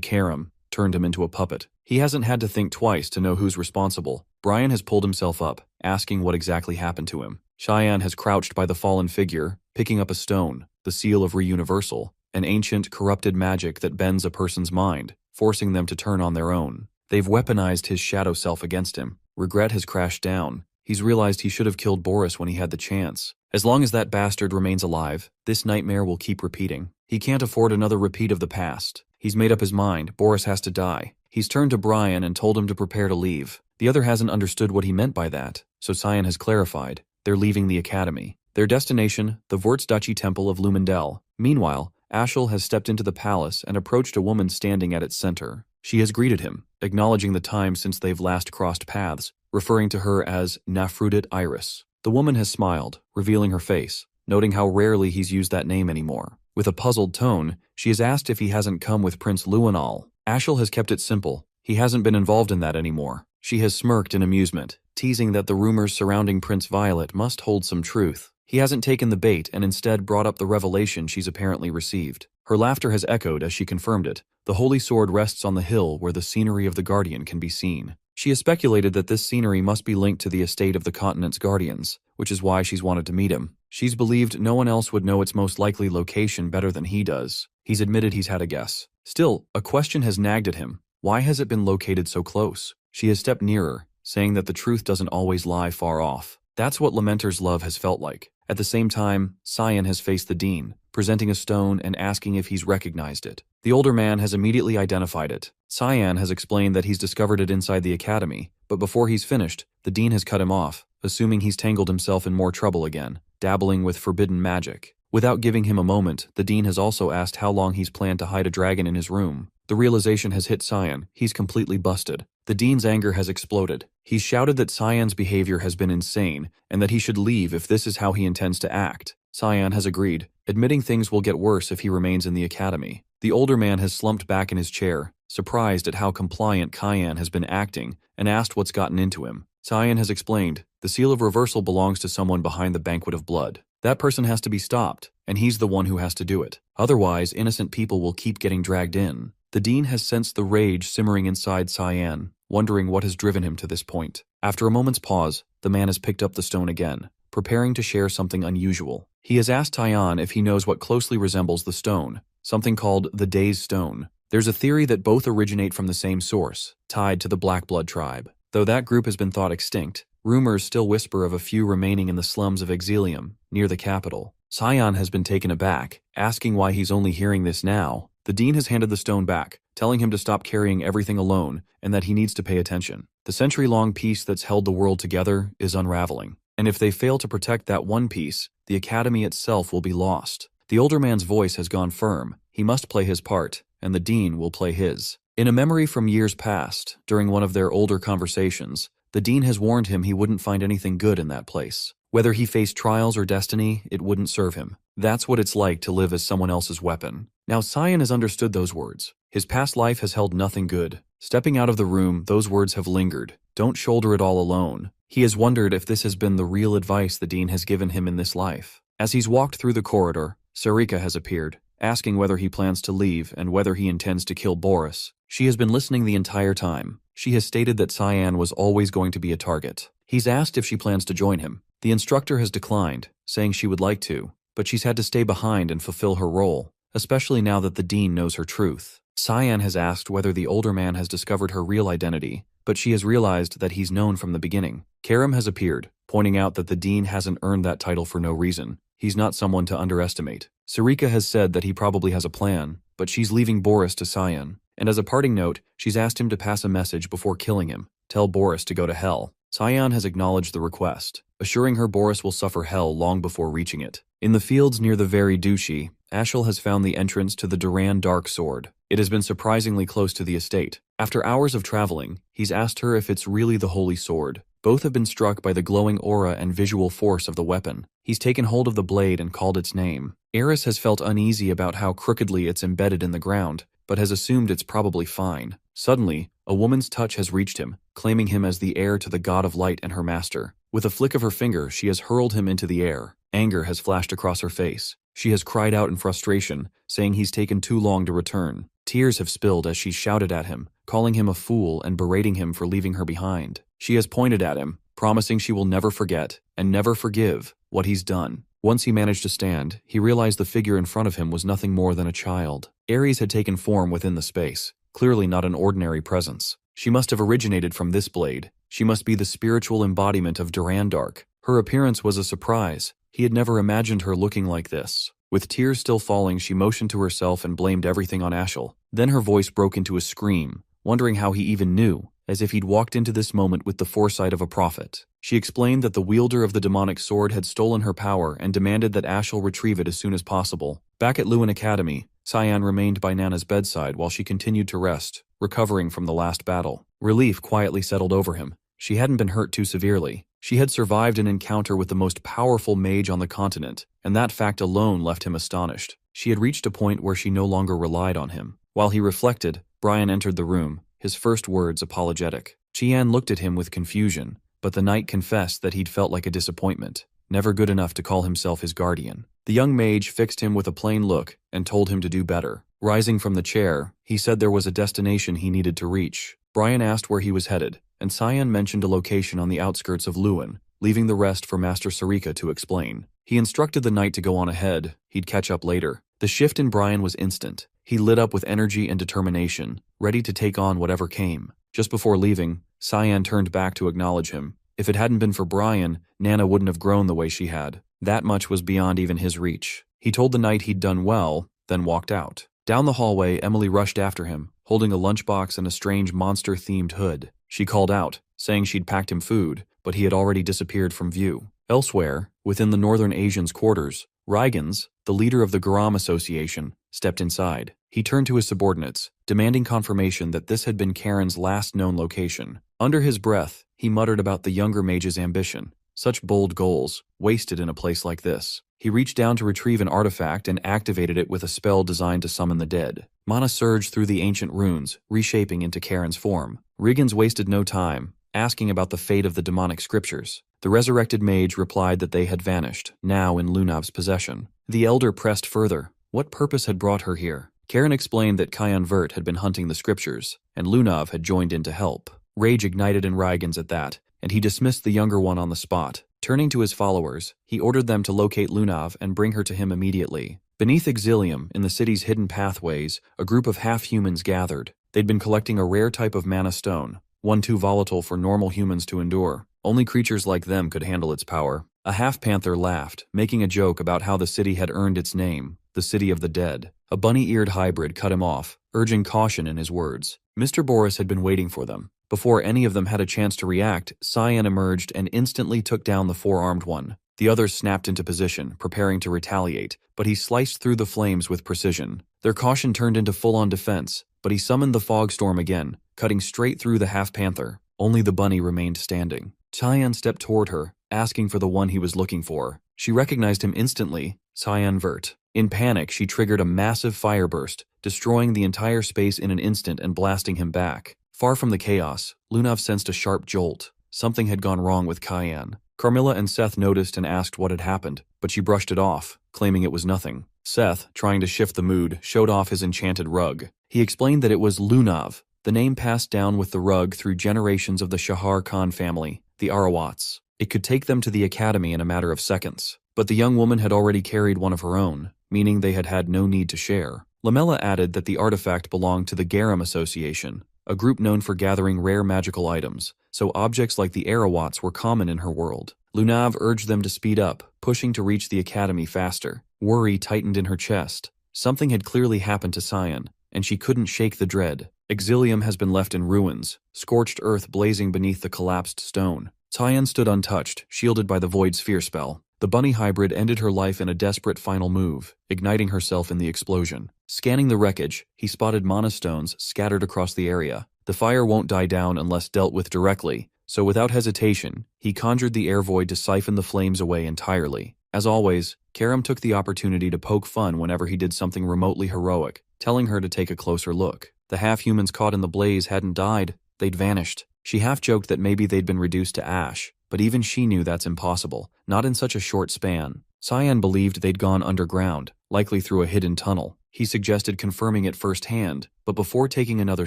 Karam, turned him into a puppet. He hasn't had to think twice to know who's responsible. Brian has pulled himself up, asking what exactly happened to him. Cheyenne has crouched by the fallen figure, picking up a stone, the seal of Reuniversal, an ancient, corrupted magic that bends a person's mind, forcing them to turn on their own. They've weaponized his shadow self against him. Regret has crashed down. He's realized he should have killed Boris when he had the chance. As long as that bastard remains alive, this nightmare will keep repeating. He can't afford another repeat of the past. He's made up his mind. Boris has to die. He's turned to Brian and told him to prepare to leave. The other hasn't understood what he meant by that, so Cyan has clarified. They're leaving the academy. Their destination, the Vortsduchy Temple of Lumendel. Meanwhile, Ashel has stepped into the palace and approached a woman standing at its center. She has greeted him, acknowledging the time since they've last crossed paths, referring to her as Nafrudit Iris. The woman has smiled, revealing her face, noting how rarely he's used that name anymore. With a puzzled tone, she has asked if he hasn't come with Prince Luanal. Ashel has kept it simple. He hasn't been involved in that anymore. She has smirked in amusement, teasing that the rumors surrounding Prince Violet must hold some truth. He hasn't taken the bait and instead brought up the revelation she's apparently received. Her laughter has echoed as she confirmed it. The holy sword rests on the hill where the scenery of the Guardian can be seen. She has speculated that this scenery must be linked to the estate of the continent's guardians, which is why she's wanted to meet him. She's believed no one else would know its most likely location better than he does. He's admitted he's had a guess. Still, a question has nagged at him. Why has it been located so close? She has stepped nearer, saying that the truth doesn't always lie far off. That's what Lamenter's love has felt like. At the same time, Cyan has faced the dean, presenting a stone and asking if he's recognized it. The older man has immediately identified it. Cyan has explained that he's discovered it inside the academy, but before he's finished, the dean has cut him off, assuming he's tangled himself in more trouble again, dabbling with forbidden magic. Without giving him a moment, the dean has also asked how long he's planned to hide a dragon in his room. The realization has hit Cyan. He's completely busted. The dean's anger has exploded. He's shouted that Cyan's behavior has been insane and that he should leave if this is how he intends to act. Cyan has agreed, admitting things will get worse if he remains in the academy. The older man has slumped back in his chair, surprised at how compliant Cyan has been acting, and asked what's gotten into him. Cyan has explained, the seal of reversal belongs to someone behind the banquet of blood. That person has to be stopped, and he's the one who has to do it. Otherwise, innocent people will keep getting dragged in. The dean has sensed the rage simmering inside Cyan, wondering what has driven him to this point. After a moment's pause, the man has picked up the stone again, preparing to share something unusual. He has asked Cyan if he knows what closely resembles the stone, something called the Days Stone. There's a theory that both originate from the same source, tied to the Black Blood tribe. Though that group has been thought extinct, rumors still whisper of a few remaining in the slums of Exilium, near the capital. Cyan has been taken aback, asking why he's only hearing this now. The dean has handed the stone back, telling him to stop carrying everything alone and that he needs to pay attention. The century-long peace that's held the world together is unraveling, and if they fail to protect that one piece, the academy itself will be lost. The older man's voice has gone firm. He must play his part, and the dean will play his. In a memory from years past, during one of their older conversations, the dean has warned him he wouldn't find anything good in that place. Whether he faced trials or destiny, it wouldn't serve him. That's what it's like to live as someone else's weapon. Now Cyan has understood those words. His past life has held nothing good. Stepping out of the room, those words have lingered. Don't shoulder it all alone. He has wondered if this has been the real advice the dean has given him in this life. As he's walked through the corridor, Sarika has appeared, asking whether he plans to leave and whether he intends to kill Boris. She has been listening the entire time. She has stated that Cyan was always going to be a target. He's asked if she plans to join him. The instructor has declined, saying she would like to, but she's had to stay behind and fulfill her role, especially now that the dean knows her truth. Cyan has asked whether the older man has discovered her real identity, but she has realized that he's known from the beginning. Karam has appeared, pointing out that the dean hasn't earned that title for no reason. He's not someone to underestimate. Sarika has said that he probably has a plan, but she's leaving Boris to Cyan. And as a parting note, she's asked him to pass a message before killing him. Tell Boris to go to hell. Cyan has acknowledged the request, assuring her Boris will suffer hell long before reaching it. In the fields near the Very Duchy, Ashel has found the entrance to the Duran Dark Sword. It has been surprisingly close to the estate. After hours of traveling, he's asked her if it's really the Holy Sword. Both have been struck by the glowing aura and visual force of the weapon. He's taken hold of the blade and called its name. Eris has felt uneasy about how crookedly it's embedded in the ground, but has assumed it's probably fine. Suddenly, a woman's touch has reached him, claiming him as the heir to the god of light and her master. With a flick of her finger, she has hurled him into the air. Anger has flashed across her face. She has cried out in frustration, saying he's taken too long to return. Tears have spilled as she shouted at him, calling him a fool and berating him for leaving her behind. She has pointed at him, promising she will never forget, and never forgive, what he's done. Once he managed to stand, he realized the figure in front of him was nothing more than a child. Ares had taken form within the space, clearly not an ordinary presence. She must have originated from this blade. She must be the spiritual embodiment of Durandark. Her appearance was a surprise. He had never imagined her looking like this. With tears still falling, she motioned to herself and blamed everything on Ashel. Then her voice broke into a scream, wondering how he even knew, as if he'd walked into this moment with the foresight of a prophet. She explained that the wielder of the demonic sword had stolen her power and demanded that Ashel retrieve it as soon as possible. Back at Lewin Academy, Cyan remained by Nana's bedside while she continued to rest, recovering from the last battle. Relief quietly settled over him. She hadn't been hurt too severely. She had survived an encounter with the most powerful mage on the continent, and that fact alone left him astonished. She had reached a point where she no longer relied on him. While he reflected, Brian entered the room, his first words apologetic. Chian looked at him with confusion, but the knight confessed that he'd felt like a disappointment, never good enough to call himself his guardian. The young mage fixed him with a plain look and told him to do better. Rising from the chair, he said there was a destination he needed to reach. Brian asked where he was headed, and Cyan mentioned a location on the outskirts of Lewin, leaving the rest for Master Sarika to explain. He instructed the knight to go on ahead. He'd catch up later. The shift in Brian was instant. He lit up with energy and determination, ready to take on whatever came. Just before leaving, Cyan turned back to acknowledge him. If it hadn't been for Brian, Nana wouldn't have grown the way she had. That much was beyond even his reach. He told the knight he'd done well, then walked out. Down the hallway, Emily rushed after him, holding a lunchbox and a strange monster-themed hood. She called out, saying she'd packed him food, but he had already disappeared from view. Elsewhere, within the Northern Asians' quarters, Rygans, the leader of the Garam Association, stepped inside. He turned to his subordinates, demanding confirmation that this had been Karen's last known location. Under his breath, he muttered about the younger mage's ambition. Such bold goals, wasted in a place like this. He reached down to retrieve an artifact and activated it with a spell designed to summon the dead. Mana surged through the ancient runes, reshaping into Karen's form. Rygans wasted no time, asking about the fate of the demonic scriptures. The resurrected mage replied that they had vanished, now in Lunav's possession. The elder pressed further. What purpose had brought her here? Karen explained that Kayan Vert had been hunting the scriptures, and Lunav had joined in to help. Rage ignited in Rygans at that, and he dismissed the younger one on the spot. Turning to his followers, he ordered them to locate Lunav and bring her to him immediately. Beneath Exilium, in the city's hidden pathways, a group of half-humans gathered. They'd been collecting a rare type of mana stone, one too volatile for normal humans to endure. Only creatures like them could handle its power. A half-panther laughed, making a joke about how the city had earned its name, the City of the Dead. A bunny-eared hybrid cut him off, urging caution in his words. Mr. Boris had been waiting for them. Before any of them had a chance to react, Cyan emerged and instantly took down the four-armed one. The others snapped into position, preparing to retaliate, but he sliced through the flames with precision. Their caution turned into full-on defense, but he summoned the fog storm again, cutting straight through the half-panther. Only the bunny remained standing. Cyan stepped toward her, asking for the one he was looking for. She recognized him instantly, Cyan Vert. In panic, she triggered a massive fire burst, destroying the entire space in an instant and blasting him back. Far from the chaos, Lunav sensed a sharp jolt. Something had gone wrong with Cyan. Carmilla and Seth noticed and asked what had happened, but she brushed it off, claiming it was nothing. Seth, trying to shift the mood, showed off his enchanted rug. He explained that it was Lunav, the name passed down with the rug through generations of the Shahar Khan family, the Arawats. It could take them to the academy in a matter of seconds. But the young woman had already carried one of her own, meaning they had had no need to share. Lamella added that the artifact belonged to the Garam Association, a group known for gathering rare magical items, so objects like the Arawats were common in her world. Lunav urged them to speed up, pushing to reach the academy faster. Worry tightened in her chest. Something had clearly happened to Cyan, and she couldn't shake the dread. Exilium has been left in ruins, scorched earth blazing beneath the collapsed stone. Cyan stood untouched, shielded by the Void Sphere spell. The bunny hybrid ended her life in a desperate final move, igniting herself in the explosion. Scanning the wreckage, he spotted mana stones scattered across the area. The fire won't die down unless dealt with directly, so without hesitation, he conjured the air void to siphon the flames away entirely. As always, Karam took the opportunity to poke fun whenever he did something remotely heroic, telling her to take a closer look. The half-humans caught in the blaze hadn't died, they'd vanished. She half-joked that maybe they'd been reduced to ash, but even she knew that's impossible, not in such a short span. Cyan believed they'd gone underground, likely through a hidden tunnel. He suggested confirming it firsthand, but before taking another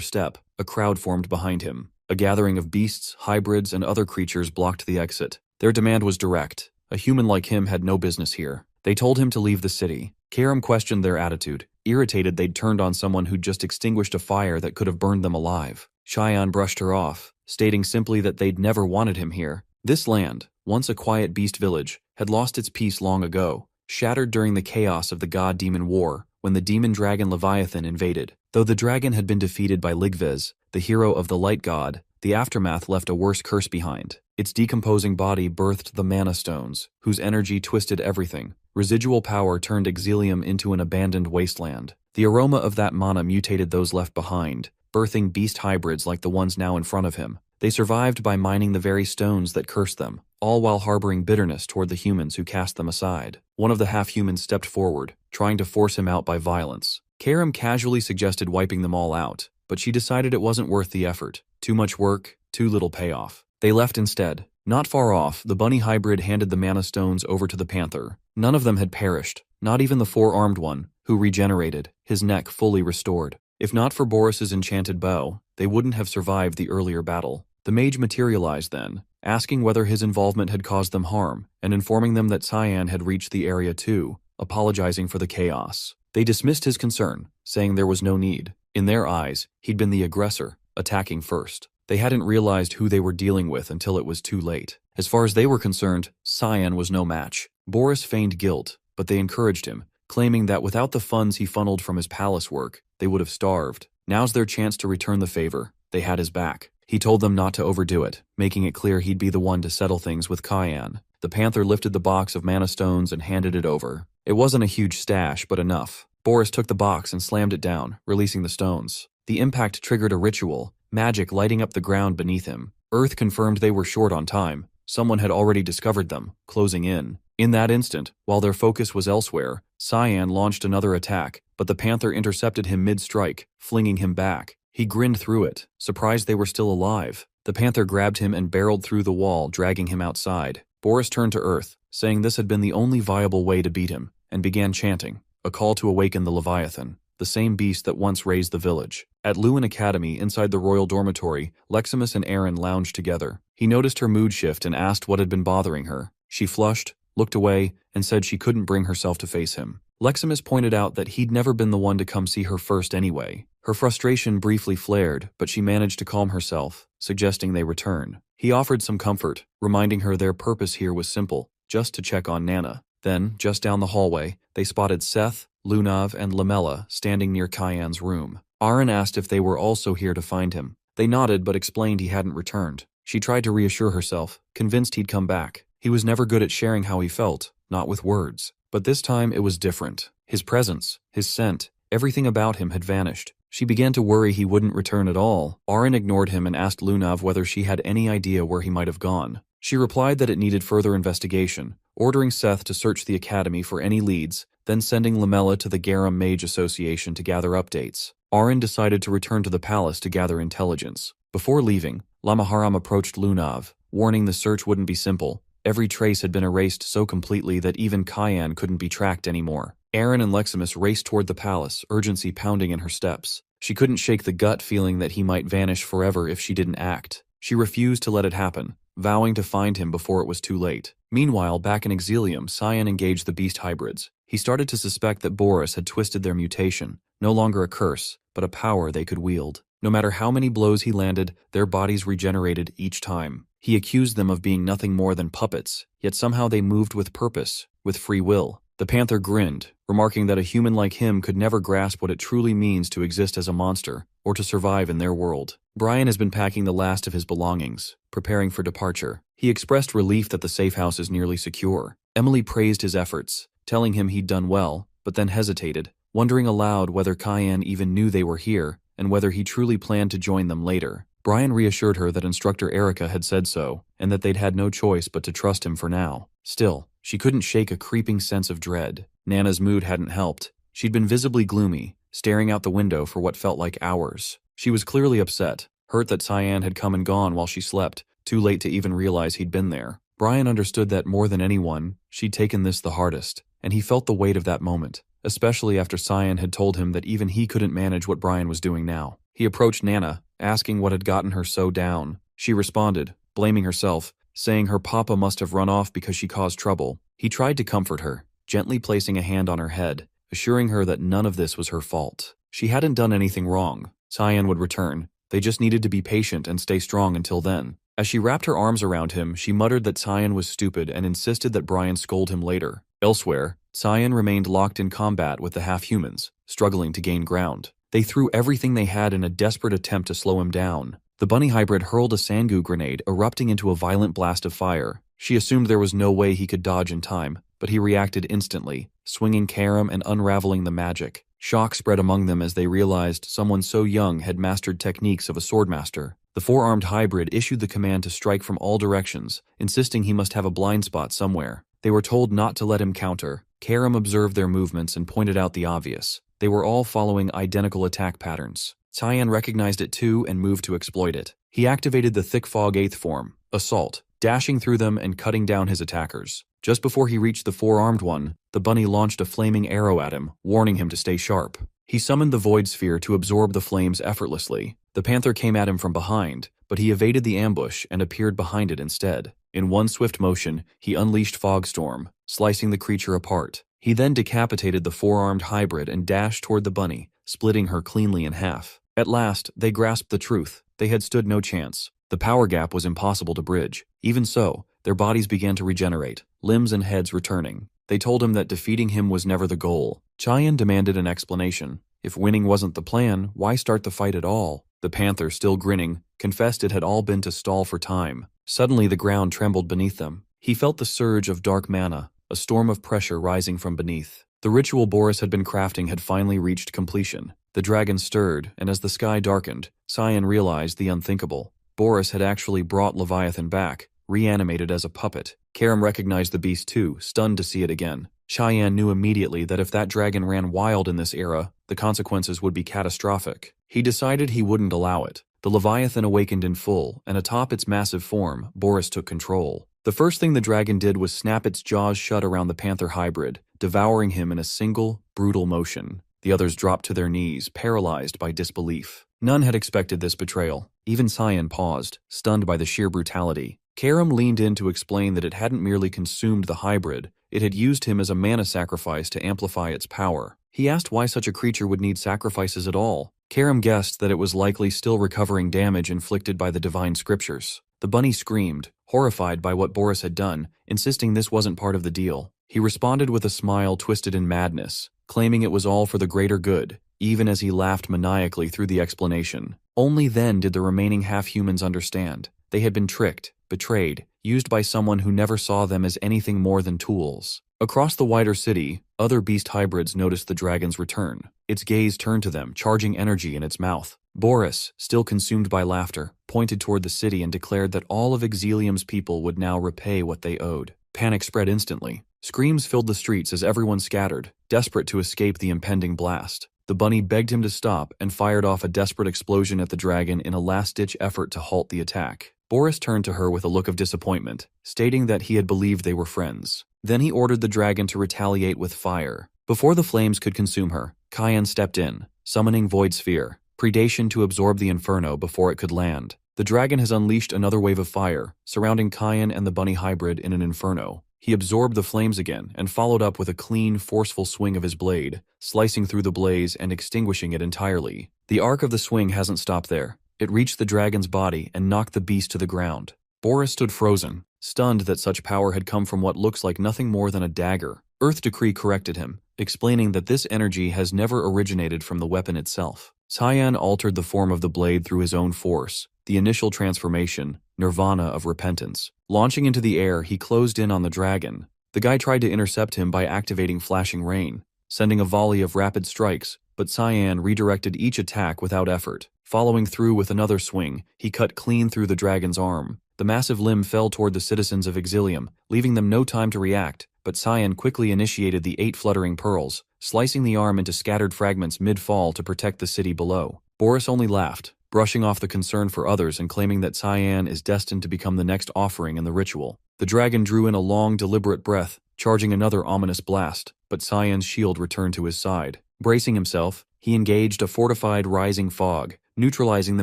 step, a crowd formed behind him. A gathering of beasts, hybrids, and other creatures blocked the exit. Their demand was direct. A human like him had no business here. They told him to leave the city. Karam questioned their attitude, irritated they'd turned on someone who'd just extinguished a fire that could have burned them alive. Cheyenne brushed her off, stating simply that they'd never wanted him here. This land, once a quiet beast village, had lost its peace long ago, shattered during the chaos of the god-demon war, when the demon-dragon Leviathan invaded. Though the dragon had been defeated by Ligvez, the hero of the light god, the aftermath left a worse curse behind. Its decomposing body birthed the mana stones, whose energy twisted everything. Residual power turned Exilium into an abandoned wasteland. The aroma of that mana mutated those left behind, birthing beast hybrids like the ones now in front of him. They survived by mining the very stones that cursed them, all while harboring bitterness toward the humans who cast them aside. One of the half-humans stepped forward, trying to force him out by violence. Karam casually suggested wiping them all out, but she decided it wasn't worth the effort. Too much work, too little payoff. They left instead. Not far off, the bunny hybrid handed the mana stones over to the panther. None of them had perished, not even the four-armed one, who regenerated, his neck fully restored. If not for Boris's enchanted bow, they wouldn't have survived the earlier battle. The mage materialized then, asking whether his involvement had caused them harm, and informing them that Cyan had reached the area too, apologizing for the chaos. They dismissed his concern, saying there was no need. In their eyes, he'd been the aggressor, attacking first. They hadn't realized who they were dealing with until it was too late. As far as they were concerned, Cyan was no match. Boris feigned guilt, but they encouraged him, claiming that without the funds he funneled from his palace work, they would have starved. Now's their chance to return the favor. They had his back. He told them not to overdo it, making it clear he'd be the one to settle things with Cyan. The panther lifted the box of mana stones and handed it over. It wasn't a huge stash, but enough. Boris took the box and slammed it down, releasing the stones. The impact triggered a ritual, magic lighting up the ground beneath him. Earth confirmed they were short on time. Someone had already discovered them, closing in. In that instant, while their focus was elsewhere, Cyan launched another attack, but the panther intercepted him mid-strike, flinging him back. He grinned through it, surprised they were still alive. The panther grabbed him and barreled through the wall, dragging him outside. Boris turned to Earth, saying this had been the only viable way to beat him, and began chanting, a call to awaken the Leviathan, the same beast that once raised the village. At Lewin Academy, inside the royal dormitory, Leximus and Aaron lounged together. He noticed her mood shift and asked what had been bothering her. She flushed, looked away, and said she couldn't bring herself to face him. Leximus pointed out that he'd never been the one to come see her first anyway. Her frustration briefly flared, but she managed to calm herself, suggesting they return. He offered some comfort, reminding her their purpose here was simple, just to check on Nana. Then, just down the hallway, they spotted Seth, Lunav, and Lamella standing near Cyan's room. Aaron asked if they were also here to find him. They nodded but explained he hadn't returned. She tried to reassure herself, convinced he'd come back. He was never good at sharing how he felt, not with words. But this time it was different. His presence, his scent, everything about him had vanished. She began to worry he wouldn't return at all. Aaron ignored him and asked Lunav whether she had any idea where he might have gone. She replied that it needed further investigation, ordering Seth to search the academy for any leads, then sending Lamella to the Garum Mage Association to gather updates. Aaron decided to return to the palace to gather intelligence. Before leaving, Lamaharam approached Lunav, warning the search wouldn't be simple. Every trace had been erased so completely that even Cyan couldn't be tracked anymore. Aaron and Leximus raced toward the palace, urgency pounding in her steps. She couldn't shake the gut feeling that he might vanish forever if she didn't act. She refused to let it happen, vowing to find him before it was too late. Meanwhile, back in Exilium, Cyan engaged the beast hybrids. He started to suspect that Boris had twisted their mutation, no longer a curse, but a power they could wield. No matter how many blows he landed, their bodies regenerated each time. He accused them of being nothing more than puppets, yet somehow they moved with purpose, with free will. The panther grinned, remarking that a human like him could never grasp what it truly means to exist as a monster, or to survive in their world. Brian has been packing the last of his belongings, preparing for departure. He expressed relief that the safe house is nearly secure. Emily praised his efforts, telling him he'd done well, but then hesitated, wondering aloud whether Cyan even knew they were here, and whether he truly planned to join them later. Brian reassured her that Instructor Erica had said so, and that they'd had no choice but to trust him for now. Still, she couldn't shake a creeping sense of dread. Nana's mood hadn't helped. She'd been visibly gloomy, staring out the window for what felt like hours. She was clearly upset, hurt that Cyan had come and gone while she slept, too late to even realize he'd been there. Brian understood that more than anyone, she'd taken this the hardest, and he felt the weight of that moment, especially after Cyan had told him that even he couldn't manage what Brian was doing now. He approached Nana, asking what had gotten her so down. She responded, blaming herself, saying her papa must have run off because she caused trouble. He tried to comfort her, gently placing a hand on her head, assuring her that none of this was her fault. She hadn't done anything wrong. Cyan would return. They just needed to be patient and stay strong until then. As she wrapped her arms around him, she muttered that Cyan was stupid and insisted that Brian scold him later. Elsewhere, Cyan remained locked in combat with the half-humans, struggling to gain ground. They threw everything they had in a desperate attempt to slow him down. The bunny hybrid hurled a Sangu grenade, erupting into a violent blast of fire. She assumed there was no way he could dodge in time, but he reacted instantly, swinging Karam and unraveling the magic. Shock spread among them as they realized someone so young had mastered techniques of a swordmaster. The four-armed hybrid issued the command to strike from all directions, insisting he must have a blind spot somewhere. They were told not to let him counter. Karam observed their movements and pointed out the obvious. They were all following identical attack patterns. Cyan recognized it too and moved to exploit it. He activated the Thick Fog 8th form, Assault, dashing through them and cutting down his attackers. Just before he reached the four-armed one, the bunny launched a flaming arrow at him, warning him to stay sharp. He summoned the Void Sphere to absorb the flames effortlessly. The panther came at him from behind, but he evaded the ambush and appeared behind it instead. In one swift motion, he unleashed Fogstorm, slicing the creature apart. He then decapitated the four-armed hybrid and dashed toward the bunny, splitting her cleanly in half. At last, they grasped the truth. They had stood no chance. The power gap was impossible to bridge. Even so, their bodies began to regenerate, limbs and heads returning. They told him that defeating him was never the goal. Cyan demanded an explanation. If winning wasn't the plan, why start the fight at all? The panther, still grinning, confessed it had all been to stall for time. Suddenly the ground trembled beneath them. He felt the surge of dark mana, a storm of pressure rising from beneath. The ritual Boris had been crafting had finally reached completion. The dragon stirred, and as the sky darkened, Cyan realized the unthinkable. Boris had actually brought Leviathan back, reanimated as a puppet. Karam recognized the beast too, stunned to see it again. Cyan knew immediately that if that dragon ran wild in this era, the consequences would be catastrophic. He decided he wouldn't allow it. The Leviathan awakened in full, and atop its massive form, Boris took control. The first thing the dragon did was snap its jaws shut around the panther hybrid, devouring him in a single, brutal motion. The others dropped to their knees, paralyzed by disbelief. None had expected this betrayal. Even Cyan paused, stunned by the sheer brutality. Karam leaned in to explain that it hadn't merely consumed the hybrid, it had used him as a mana sacrifice to amplify its power. He asked why such a creature would need sacrifices at all. Karam guessed that it was likely still recovering damage inflicted by the divine scriptures. The bunny screamed, horrified by what Boris had done, insisting this wasn't part of the deal. He responded with a smile twisted in madness, claiming it was all for the greater good, even as he laughed maniacally through the explanation. Only then did the remaining half-humans understand. They had been tricked, betrayed, used by someone who never saw them as anything more than tools. Across the wider city, other beast hybrids noticed the dragon's return. Its gaze turned to them, charging energy in its mouth. Boris, still consumed by laughter, pointed toward the city and declared that all of Exilium's people would now repay what they owed. Panic spread instantly. Screams filled the streets as everyone scattered, desperate to escape the impending blast. The bunny begged him to stop and fired off a desperate explosion at the dragon in a last-ditch effort to halt the attack. Boris turned to her with a look of disappointment, stating that he had believed they were friends. Then he ordered the dragon to retaliate with fire. Before the flames could consume her, Cyan stepped in, summoning Void Sphere, predation to absorb the inferno before it could land. The dragon has unleashed another wave of fire, surrounding Cyan and the bunny hybrid in an inferno. He absorbed the flames again and followed up with a clean, forceful swing of his blade, slicing through the blaze and extinguishing it entirely. The arc of the swing hasn't stopped there. It reached the dragon's body and knocked the beast to the ground. Boris stood frozen, stunned that such power had come from what looks like nothing more than a dagger. Earth Decree corrected him, explaining that this energy has never originated from the weapon itself. Cyan altered the form of the blade through his own force, the initial transformation, nirvana of repentance. Launching into the air, he closed in on the dragon. The guy tried to intercept him by activating Flashing Rain, sending a volley of rapid strikes, but Cyan redirected each attack without effort. Following through with another swing, he cut clean through the dragon's arm. The massive limb fell toward the citizens of Exilium, leaving them no time to react, but Cyan quickly initiated the 8 fluttering pearls, slicing the arm into scattered fragments mid-fall to protect the city below. Boris only laughed, brushing off the concern for others and claiming that Cyan is destined to become the next offering in the ritual. The dragon drew in a long, deliberate breath, charging another ominous blast, but Cyan's shield returned to his side. Bracing himself, he engaged a fortified rising fog, neutralizing the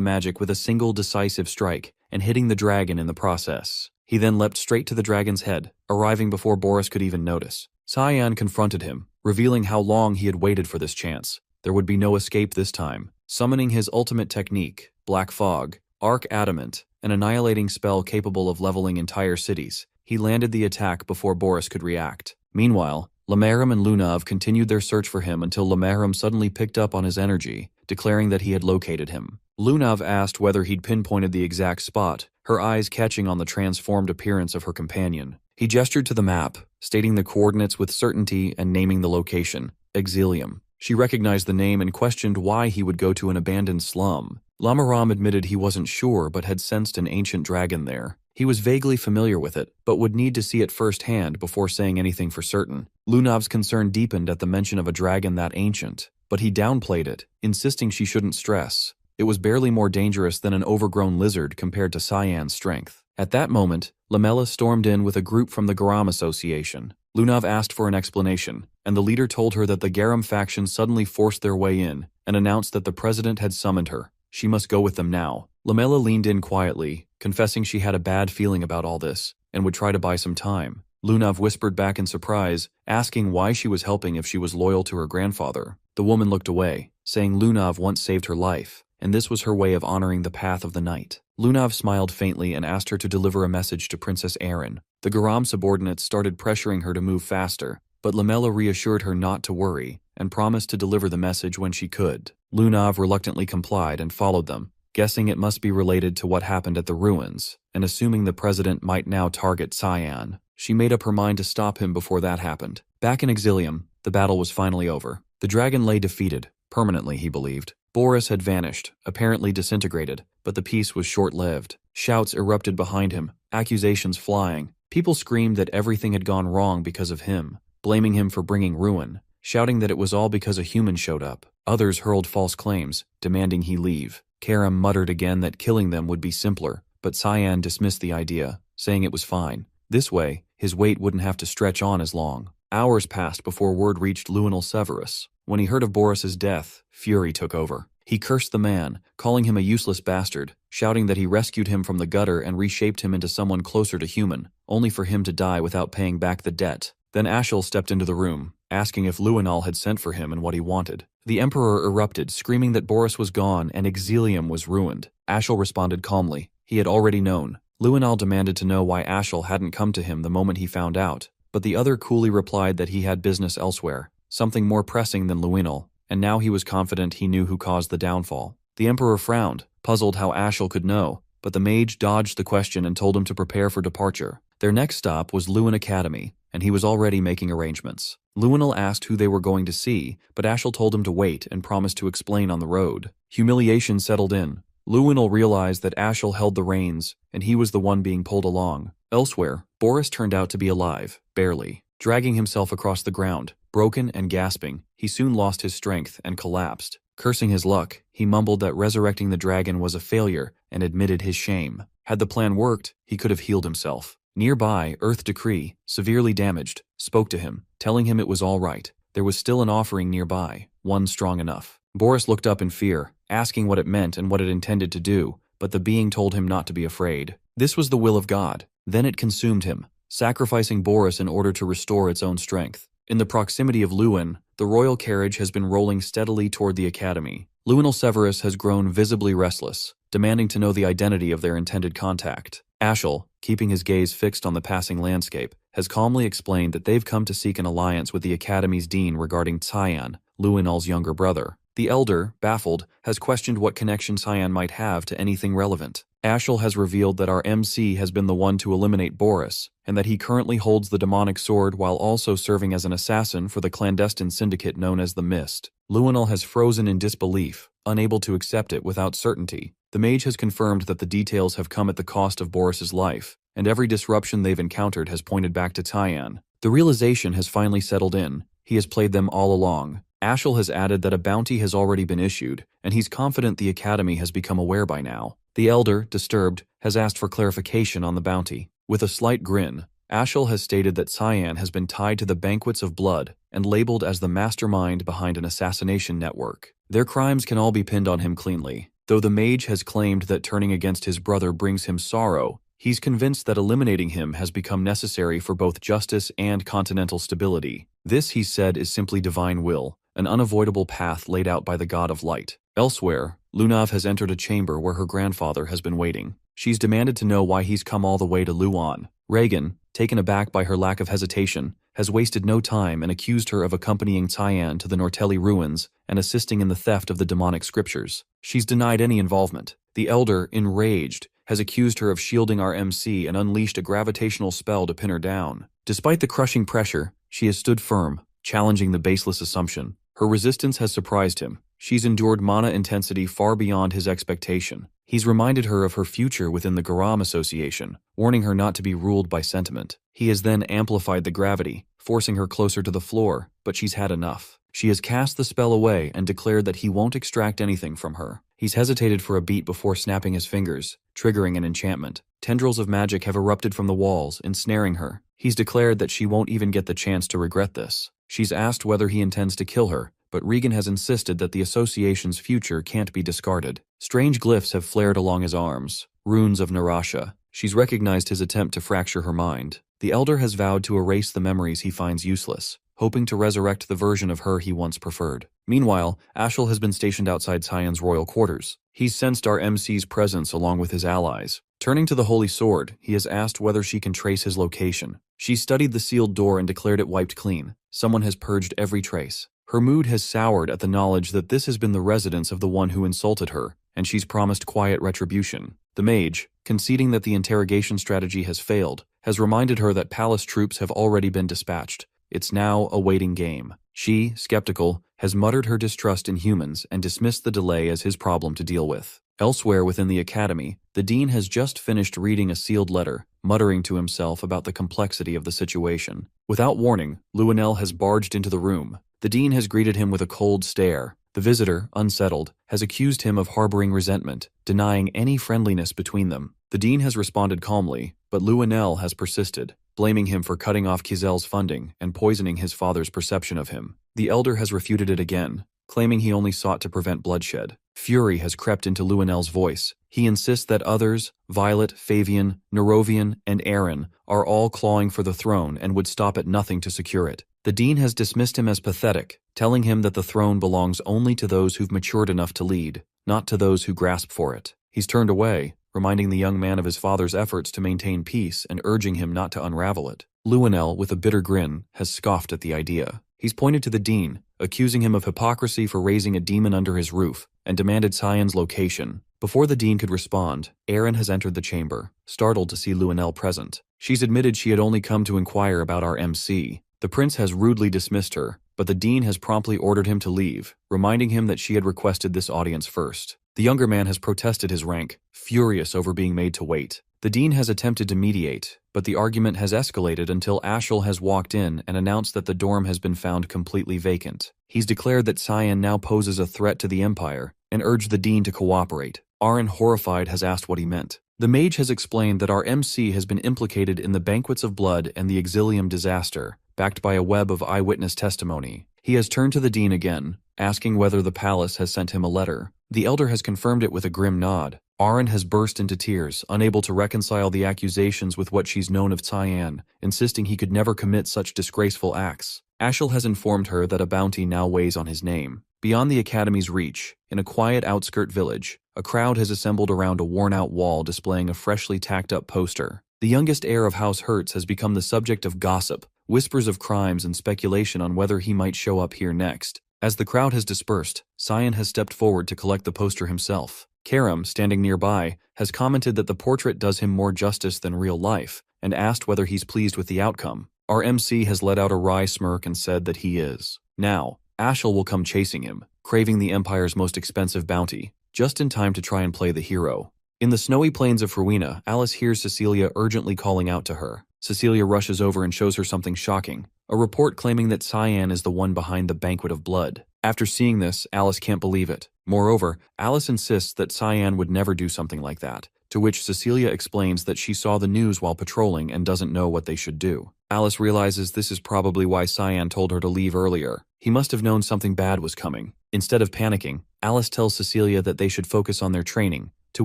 magic with a single decisive strike, and hitting the dragon in the process. He then leapt straight to the dragon's head, arriving before Boris could even notice. Cyan confronted him, revealing how long he had waited for this chance. There would be no escape this time. Summoning his ultimate technique, Black Fog, Arc Adamant, an annihilating spell capable of leveling entire cities, he landed the attack before Boris could react. Meanwhile, Lamaram and Lunav continued their search for him until Lamaram suddenly picked up on his energy, declaring that he had located him. Lunav asked whether he'd pinpointed the exact spot, her eyes catching on the transformed appearance of her companion. He gestured to the map, stating the coordinates with certainty and naming the location, Exilium. She recognized the name and questioned why he would go to an abandoned slum. Lamaram admitted he wasn't sure but had sensed an ancient dragon there. He was vaguely familiar with it, but would need to see it firsthand before saying anything for certain. Lunav's concern deepened at the mention of a dragon that ancient, but he downplayed it, insisting she shouldn't stress. It was barely more dangerous than an overgrown lizard compared to Cyan's strength. At that moment, Lamela stormed in with a group from the Garam Association. Lunav asked for an explanation, and the leader told her that the Garam faction suddenly forced their way in and announced that the president had summoned her. She must go with them now. Lamela leaned in quietly, confessing she had a bad feeling about all this and would try to buy some time. Lunav whispered back in surprise, asking why she was helping if she was loyal to her grandfather. The woman looked away, saying Lunav once saved her life, and this was her way of honoring the path of the night. Lunav smiled faintly and asked her to deliver a message to Princess Erin. The Garam subordinates started pressuring her to move faster, but Lamela reassured her not to worry and promised to deliver the message when she could. Lunav reluctantly complied and followed them, guessing it must be related to what happened at the ruins, and assuming the president might now target Cyan. She made up her mind to stop him before that happened. Back in Exilium, the battle was finally over. The dragon lay defeated, permanently he believed. Boris had vanished, apparently disintegrated, but the peace was short-lived. Shouts erupted behind him, accusations flying. People screamed that everything had gone wrong because of him, blaming him for bringing ruin, shouting that it was all because a human showed up. Others hurled false claims, demanding he leave. Karam muttered again that killing them would be simpler, but Cyan dismissed the idea, saying it was fine. This way, his wait wouldn't have to stretch on as long. Hours passed before word reached Luinal Severus. When he heard of Boris's death, fury took over. He cursed the man, calling him a useless bastard, shouting that he rescued him from the gutter and reshaped him into someone closer to human, only for him to die without paying back the debt. Then Ashel stepped into the room, asking if Luinal had sent for him and what he wanted. The Emperor erupted, screaming that Boris was gone and Exilium was ruined. Ashel responded calmly. He had already known. Luinal demanded to know why Ashel hadn't come to him the moment he found out, but the other coolly replied that he had business elsewhere, something more pressing than Luinal, and now he was confident he knew who caused the downfall. The Emperor frowned, puzzled how Ashel could know, but the mage dodged the question and told him to prepare for departure. Their next stop was Luin Academy, and he was already making arrangements. Luinal asked who they were going to see, but Ashel told him to wait and promised to explain on the road. Humiliation settled in. Luinal realized that Ashel held the reins, and he was the one being pulled along. Elsewhere, Boris turned out to be alive, barely. Dragging himself across the ground, broken and gasping, he soon lost his strength and collapsed. Cursing his luck, he mumbled that resurrecting the dragon was a failure and admitted his shame. Had the plan worked, he could have healed himself. Nearby, Earth Decree, severely damaged, spoke to him, telling him it was all right. There was still an offering nearby, one strong enough. Boris looked up in fear, asking what it meant and what it intended to do, but the being told him not to be afraid. This was the will of God. Then it consumed him, sacrificing Boris in order to restore its own strength. In the proximity of Luin, the royal carriage has been rolling steadily toward the academy. Luinal Severus has grown visibly restless, demanding to know the identity of their intended contact. Ashel, keeping his gaze fixed on the passing landscape, has calmly explained that they've come to seek an alliance with the academy's dean regarding Cyan, Luinal's younger brother. The elder, baffled, has questioned what connection Cyan might have to anything relevant. Ashel has revealed that our MC has been the one to eliminate Boris, and that he currently holds the demonic sword while also serving as an assassin for the clandestine syndicate known as the Mist. Luinal has frozen in disbelief, unable to accept it without certainty. The mage has confirmed that the details have come at the cost of Boris's life, and every disruption they've encountered has pointed back to Cyan. The realization has finally settled in. He has played them all along. Ashel has added that a bounty has already been issued, and he's confident the Academy has become aware by now. The Elder, disturbed, has asked for clarification on the bounty. With a slight grin, Ashel has stated that Cyan has been tied to the Banquets of Blood and labeled as the mastermind behind an assassination network. Their crimes can all be pinned on him cleanly. Though the mage has claimed that turning against his brother brings him sorrow, he's convinced that eliminating him has become necessary for both justice and continental stability. This, he said, is simply divine will, an unavoidable path laid out by the god of light. Elsewhere, Lunav has entered a chamber where her grandfather has been waiting. She's demanded to know why he's come all the way to Luan. Reagan, taken aback by her lack of hesitation, has wasted no time and accused her of accompanying Cyan to the Nortelli ruins and assisting in the theft of the demonic scriptures. She's denied any involvement. The Elder, enraged, has accused her of shielding our MC and unleashed a gravitational spell to pin her down. Despite the crushing pressure, she has stood firm, challenging the baseless assumption. Her resistance has surprised him. She's endured mana intensity far beyond his expectation. He's reminded her of her future within the Garam Association, warning her not to be ruled by sentiment. He has then amplified the gravity, forcing her closer to the floor, but she's had enough. She has cast the spell away and declared that he won't extract anything from her. He's hesitated for a beat before snapping his fingers, triggering an enchantment. Tendrils of magic have erupted from the walls, ensnaring her. He's declared that she won't even get the chance to regret this. She's asked whether he intends to kill her, but Regan has insisted that the association's future can't be discarded. Strange glyphs have flared along his arms, runes of Narasha. She's recognized his attempt to fracture her mind. The Elder has vowed to erase the memories he finds useless, hoping to resurrect the version of her he once preferred. Meanwhile, Ashel has been stationed outside Cyan's royal quarters. He's sensed our MC's presence along with his allies. Turning to the Holy Sword, he has asked whether she can trace his location. She studied the sealed door and declared it wiped clean. Someone has purged every trace. Her mood has soured at the knowledge that this has been the residence of the one who insulted her, and she's promised quiet retribution. The mage, conceding that the interrogation strategy has failed, has reminded her that palace troops have already been dispatched. It's now a waiting game. She, skeptical, has muttered her distrust in humans and dismissed the delay as his problem to deal with. Elsewhere within the academy, the dean has just finished reading a sealed letter, muttering to himself about the complexity of the situation. Without warning, Luanel has barged into the room. The dean has greeted him with a cold stare. The visitor, unsettled, has accused him of harboring resentment, denying any friendliness between them. The dean has responded calmly, but Luanel has persisted, blaming him for cutting off Kizel's funding and poisoning his father's perception of him. The elder has refuted it again, claiming he only sought to prevent bloodshed. Fury has crept into Luanel's voice. He insists that others, Violet, Favian, Nerovian, and Aaron, are all clawing for the throne and would stop at nothing to secure it. The dean has dismissed him as pathetic, telling him that the throne belongs only to those who've matured enough to lead, not to those who grasp for it. He's turned away, reminding the young man of his father's efforts to maintain peace and urging him not to unravel it. Luanel, with a bitter grin, has scoffed at the idea. He's pointed to the dean, accusing him of hypocrisy for raising a demon under his roof, and demanded Cyan's location. Before the dean could respond, Aaron has entered the chamber, startled to see Luanel present. She's admitted she had only come to inquire about our MC. The prince has rudely dismissed her, but the dean has promptly ordered him to leave, reminding him that she had requested this audience first. The younger man has protested his rank, furious over being made to wait. The dean has attempted to mediate, but the argument has escalated until Ashel has walked in and announced that the dorm has been found completely vacant. He's declared that Cyan now poses a threat to the Empire and urged the dean to cooperate. Aaron, horrified, has asked what he meant. The mage has explained that our MC has been implicated in the Banquets of Blood and the Exilium disaster, backed by a web of eyewitness testimony. He has turned to the dean again, asking whether the palace has sent him a letter. The elder has confirmed it with a grim nod. Aaron has burst into tears, unable to reconcile the accusations with what she's known of Cyan, insisting he could never commit such disgraceful acts. Ashel has informed her that a bounty now weighs on his name. Beyond the academy's reach, in a quiet outskirt village, a crowd has assembled around a worn-out wall displaying a freshly tacked-up poster. The youngest heir of House Hertz has become the subject of gossip, whispers of crimes and speculation on whether he might show up here next. As the crowd has dispersed, Cyan has stepped forward to collect the poster himself. Karam, standing nearby, has commented that the portrait does him more justice than real life, and asked whether he's pleased with the outcome. Our MC has let out a wry smirk and said that he is. Now, Ashel will come chasing him, craving the Empire's most expensive bounty, just in time to try and play the hero. In the snowy plains of Rowena, Alice hears Cecilia urgently calling out to her. Cecilia rushes over and shows her something shocking, a report claiming that Cyan is the one behind the banquet of blood. After seeing this, Alice can't believe it. Moreover, Alice insists that Cyan would never do something like that, to which Cecilia explains that she saw the news while patrolling and doesn't know what they should do. Alice realizes this is probably why Cyan told her to leave earlier. He must have known something bad was coming. Instead of panicking, Alice tells Cecilia that they should focus on their training, to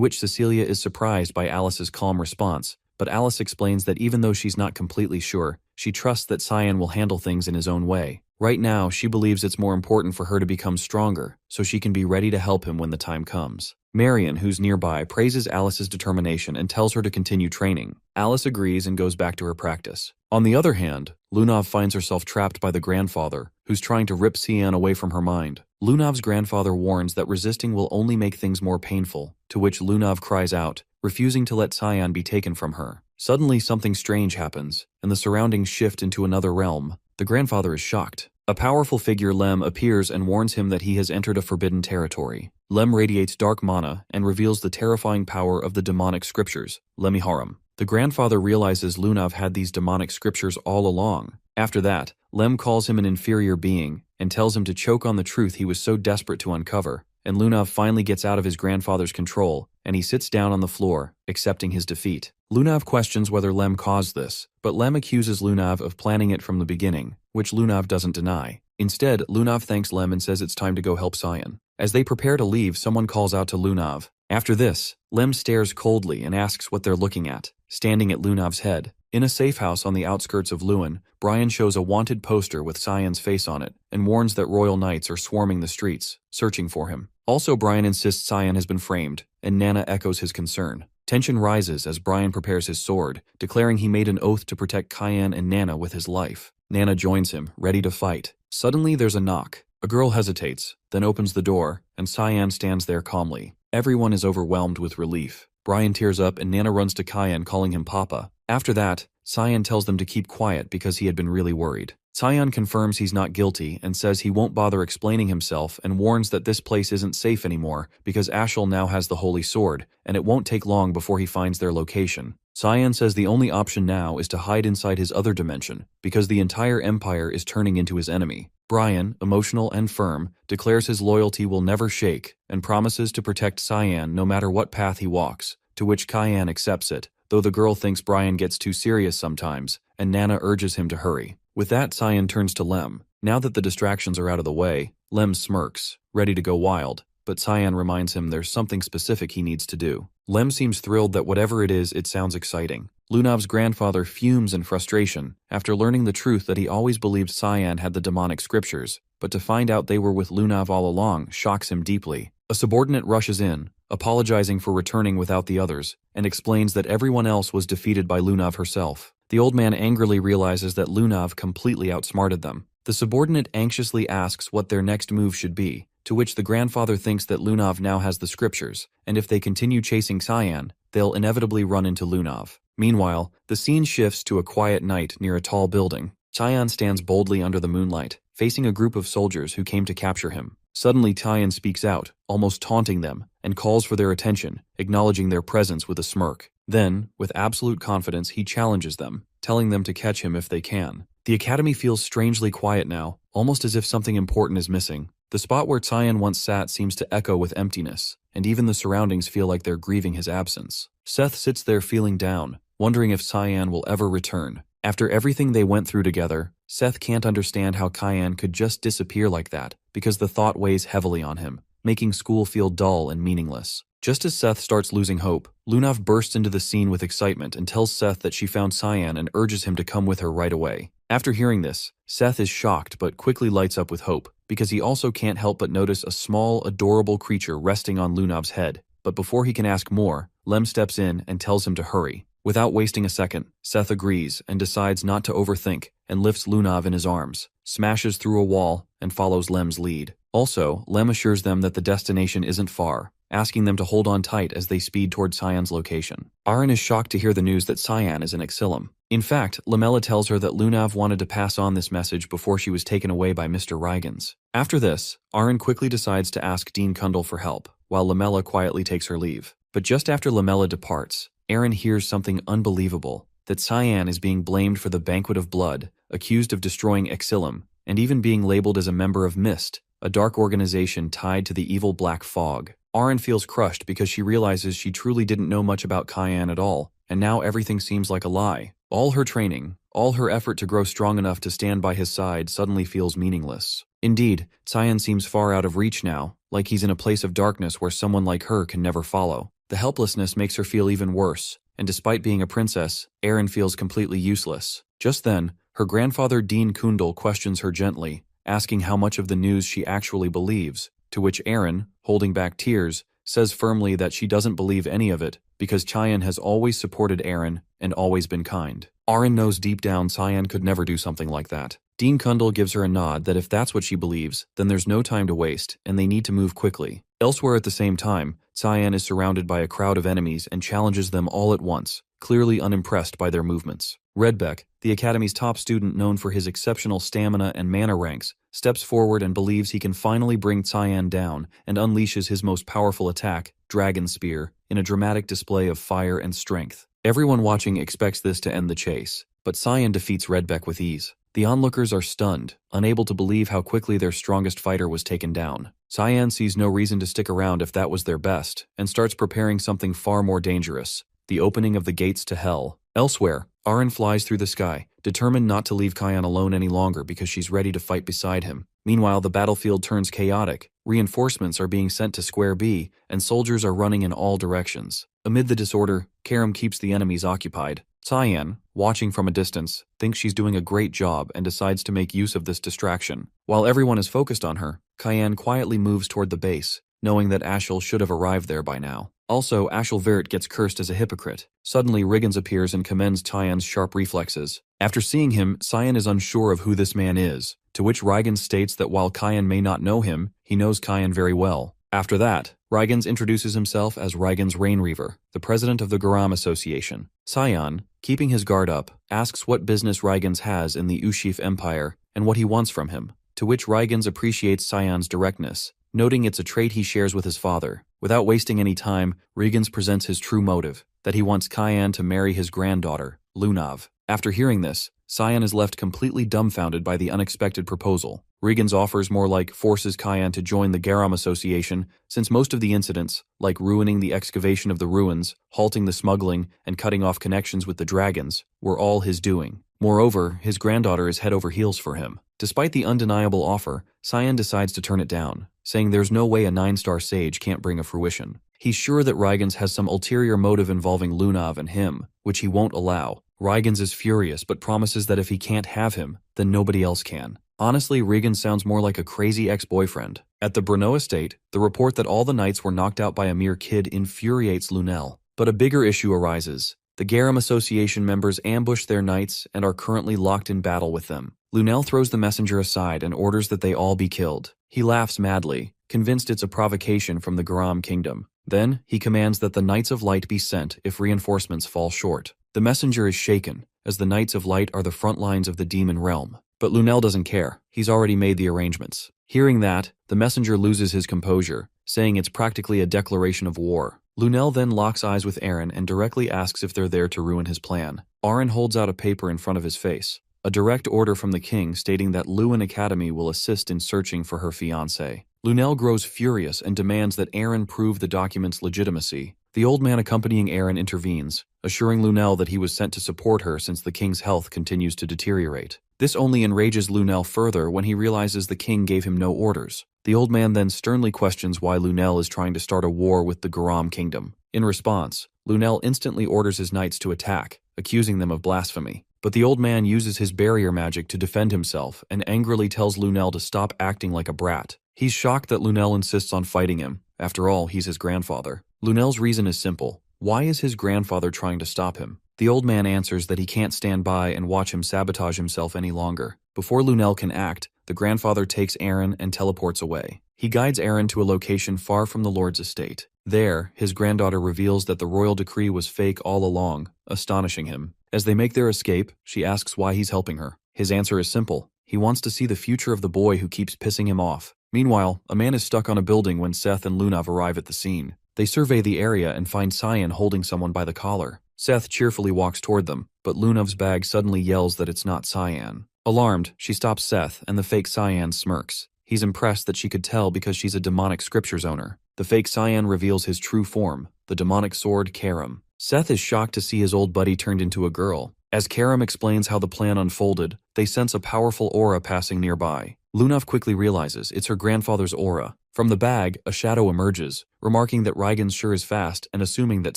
which Cecilia is surprised by Alice's calm response, but Alice explains that even though she's not completely sure, she trusts that Cyan will handle things in his own way. Right now, she believes it's more important for her to become stronger, so she can be ready to help him when the time comes. Marion, who's nearby, praises Alice's determination and tells her to continue training. Alice agrees and goes back to her practice. On the other hand, Lunav finds herself trapped by the grandfather, who's trying to rip Cyan away from her mind. Lunav's grandfather warns that resisting will only make things more painful, to which Lunav cries out, refusing to let Cyan be taken from her. Suddenly something strange happens, and the surroundings shift into another realm. The grandfather is shocked. A powerful figure, Lem, appears and warns him that he has entered a forbidden territory. Lem radiates dark mana and reveals the terrifying power of the demonic scriptures, Lemiharum. The grandfather realizes Lunav had these demonic scriptures all along. After that, Lem calls him an inferior being and tells him to choke on the truth he was so desperate to uncover, and Lunav finally gets out of his grandfather's control, and he sits down on the floor, accepting his defeat. Lunav questions whether Lem caused this, but Lem accuses Lunav of planning it from the beginning, which Lunav doesn't deny. Instead, Lunav thanks Lem and says it's time to go help Cyan. As they prepare to leave, someone calls out to Lunav. After this, Lem stares coldly and asks what they're looking at, standing at Lunav's head. In a safe house on the outskirts of Lewin, Brian shows a wanted poster with Cyan's face on it and warns that royal knights are swarming the streets, searching for him. Also, Brian insists Cyan has been framed, and Nana echoes his concern. Tension rises as Brian prepares his sword, declaring he made an oath to protect Cyan and Nana with his life. Nana joins him, ready to fight. Suddenly there's a knock. A girl hesitates, then opens the door, and Cyan stands there calmly. Everyone is overwhelmed with relief. Brian tears up and Nana runs to Cyan, calling him Papa. After that, Cyan tells them to keep quiet because he had been really worried. Cyan confirms he's not guilty and says he won't bother explaining himself and warns that this place isn't safe anymore because Ashel now has the Holy Sword, and it won't take long before he finds their location. Cyan says the only option now is to hide inside his other dimension because the entire empire is turning into his enemy. Brian, emotional and firm, declares his loyalty will never shake and promises to protect Cyan no matter what path he walks, to which Cyan accepts it, though the girl thinks Brian gets too serious sometimes, and Nana urges him to hurry. With that, Cyan turns to Lem. Now that the distractions are out of the way, Lem smirks, ready to go wild, but Cyan reminds him there's something specific he needs to do. Lem seems thrilled that whatever it is, it sounds exciting. Lunav's grandfather fumes in frustration after learning the truth that he always believed Cyan had the demonic scriptures, but to find out they were with Lunav all along shocks him deeply. A subordinate rushes in, apologizing for returning without the others, and explains that everyone else was defeated by Lunav herself. The old man angrily realizes that Lunav completely outsmarted them. The subordinate anxiously asks what their next move should be, to which the grandfather thinks that Lunav now has the scriptures, and if they continue chasing Cyan, they'll inevitably run into Lunav. Meanwhile, the scene shifts to a quiet night near a tall building. Cyan stands boldly under the moonlight, facing a group of soldiers who came to capture him. Suddenly, Cyan speaks out, almost taunting them, and calls for their attention, acknowledging their presence with a smirk. Then, with absolute confidence, he challenges them, telling them to catch him if they can. The academy feels strangely quiet now, almost as if something important is missing. The spot where Cyan once sat seems to echo with emptiness, and even the surroundings feel like they're grieving his absence. Seth sits there feeling down, wondering if Cyan will ever return. After everything they went through together, Seth can't understand how Cyan could just disappear like that, because the thought weighs heavily on him, making school feel dull and meaningless. Just as Seth starts losing hope, Lunav bursts into the scene with excitement and tells Seth that she found Cyan and urges him to come with her right away. After hearing this, Seth is shocked but quickly lights up with hope, because he also can't help but notice a small, adorable creature resting on Lunav's head. But before he can ask more, Lem steps in and tells him to hurry. Without wasting a second, Seth agrees and decides not to overthink and lifts Lunav in his arms, smashes through a wall, and follows Lem's lead. Also, Lem assures them that the destination isn't far, asking them to hold on tight as they speed toward Cyan's location. Aaron is shocked to hear the news that Cyan is in Exilum. In fact, Lamella tells her that Lunav wanted to pass on this message before she was taken away by Mr. Rygans. After this, Aaron quickly decides to ask Dean Kundal for help, while Lamella quietly takes her leave. But just after Lamella departs, Aaron hears something unbelievable. that Cyan is being blamed for the Banquet of Blood, accused of destroying Exilum, and even being labeled as a member of Mist, a dark organization tied to the evil Black Fog. Aren feels crushed because she realizes she truly didn't know much about Cyan at all, and now everything seems like a lie. All her training, all her effort to grow strong enough to stand by his side suddenly feels meaningless. Indeed, Cyan seems far out of reach now, like he's in a place of darkness where someone like her can never follow. The helplessness makes her feel even worse, and despite being a princess, Aren feels completely useless. Just then, her grandfather Dean Kundal questions her gently, asking how much of the news she actually believes, to which Aren, holding back tears, says firmly that she doesn't believe any of it because Cyan has always supported Aren and always been kind. Aren knows deep down Cyan could never do something like that. Dean Kundal gives her a nod that if that's what she believes, then there's no time to waste and they need to move quickly. Elsewhere at the same time, Cyan is surrounded by a crowd of enemies and challenges them all at once, clearly unimpressed by their movements. Redbeck, the Academy's top student known for his exceptional stamina and mana ranks, steps forward and believes he can finally bring Cyan down and unleashes his most powerful attack, Dragon Spear, in a dramatic display of fire and strength. Everyone watching expects this to end the chase, but Cyan defeats Redbeck with ease. The onlookers are stunned, unable to believe how quickly their strongest fighter was taken down. Cyan sees no reason to stick around if that was their best, and starts preparing something far more dangerous, the opening of the gates to Hell. Elsewhere, Aren flies through the sky, determined not to leave Cyan alone any longer because she's ready to fight beside him. Meanwhile, the battlefield turns chaotic, reinforcements are being sent to Square B, and soldiers are running in all directions. Amid the disorder, Karam keeps the enemies occupied. Cyan, watching from a distance, thinks she's doing a great job and decides to make use of this distraction. While everyone is focused on her, Cyan quietly moves toward the base, knowing that Ashel should have arrived there by now. Also, Ashel Vert gets cursed as a hypocrite. Suddenly, Riggins appears and commends Cyan's sharp reflexes. After seeing him, Cyan is unsure of who this man is, to which Riggins states that while Cyan may not know him, he knows Cyan very well. After that, Riggins introduces himself as Riggins Rainreaver, the president of the Garam Association. Cyan, keeping his guard up, asks what business Riggins has in the Ushif Empire and what he wants from him, to which Riggins appreciates Cyan's directness, noting it's a trait he shares with his father. Without wasting any time, Riggins presents his true motive, that he wants Cyan to marry his granddaughter, Lunav. After hearing this, Cyan is left completely dumbfounded by the unexpected proposal. Riggins offers more like forces Cyan to join the Garam Association, since most of the incidents, like ruining the excavation of the ruins, halting the smuggling, and cutting off connections with the dragons, were all his doing. Moreover, his granddaughter is head over heels for him. Despite the undeniable offer, Cyan decides to turn it down, saying there's no way a 9-star sage can't bring a fruition. He's sure that Riggins has some ulterior motive involving Lunav and him, which he won't allow. Riggins is furious but promises that if he can't have him, then nobody else can. Honestly, Riggins sounds more like a crazy ex-boyfriend. At the Brno estate, the report that all the knights were knocked out by a mere kid infuriates Lunel. But a bigger issue arises. The Garam Association members ambush their knights and are currently locked in battle with them. Lunel throws the messenger aside and orders that they all be killed. He laughs madly, convinced it's a provocation from the Garam kingdom. Then, he commands that the Knights of Light be sent if reinforcements fall short. The messenger is shaken, as the Knights of Light are the front lines of the demon realm. But Lunel doesn't care. He's already made the arrangements. Hearing that, the messenger loses his composure, saying it's practically a declaration of war. Lunel then locks eyes with Aren and directly asks if they're there to ruin his plan. Aren holds out a paper in front of his face, a direct order from the king stating that Lewin Academy will assist in searching for her fiancé. Lunel grows furious and demands that Aren prove the document's legitimacy. The old man accompanying Aren intervenes, assuring Lunel that he was sent to support her since the king's health continues to deteriorate. This only enrages Lunel further when he realizes the king gave him no orders. The old man then sternly questions why Lunel is trying to start a war with the Garam kingdom. In response, Lunel instantly orders his knights to attack, accusing them of blasphemy. But the old man uses his barrier magic to defend himself and angrily tells Lunel to stop acting like a brat. He's shocked that Lunel insists on fighting him. After all, he's his grandfather. Lunel's reason is simple. Why is his grandfather trying to stop him? The old man answers that he can't stand by and watch him sabotage himself any longer. Before Lunel can act, the grandfather takes Aren and teleports away. He guides Aren to a location far from the Lord's estate. There, his granddaughter reveals that the royal decree was fake all along, astonishing him. As they make their escape, she asks why he's helping her. His answer is simple. He wants to see the future of the boy who keeps pissing him off. Meanwhile, a man is stuck on a building when Seth and Lunav arrive at the scene. They survey the area and find Cyan holding someone by the collar. Seth cheerfully walks toward them, but Lunav's bag suddenly yells that it's not Cyan. Alarmed, she stops Seth, and the fake Cyan smirks. He's impressed that she could tell because she's a demonic scriptures owner. The fake Cyan reveals his true form, the demonic sword Karam. Seth is shocked to see his old buddy turned into a girl. As Karam explains how the plan unfolded, they sense a powerful aura passing nearby. Lunav quickly realizes it's her grandfather's aura. From the bag, a shadow emerges, remarking that Reigen sure is fast and assuming that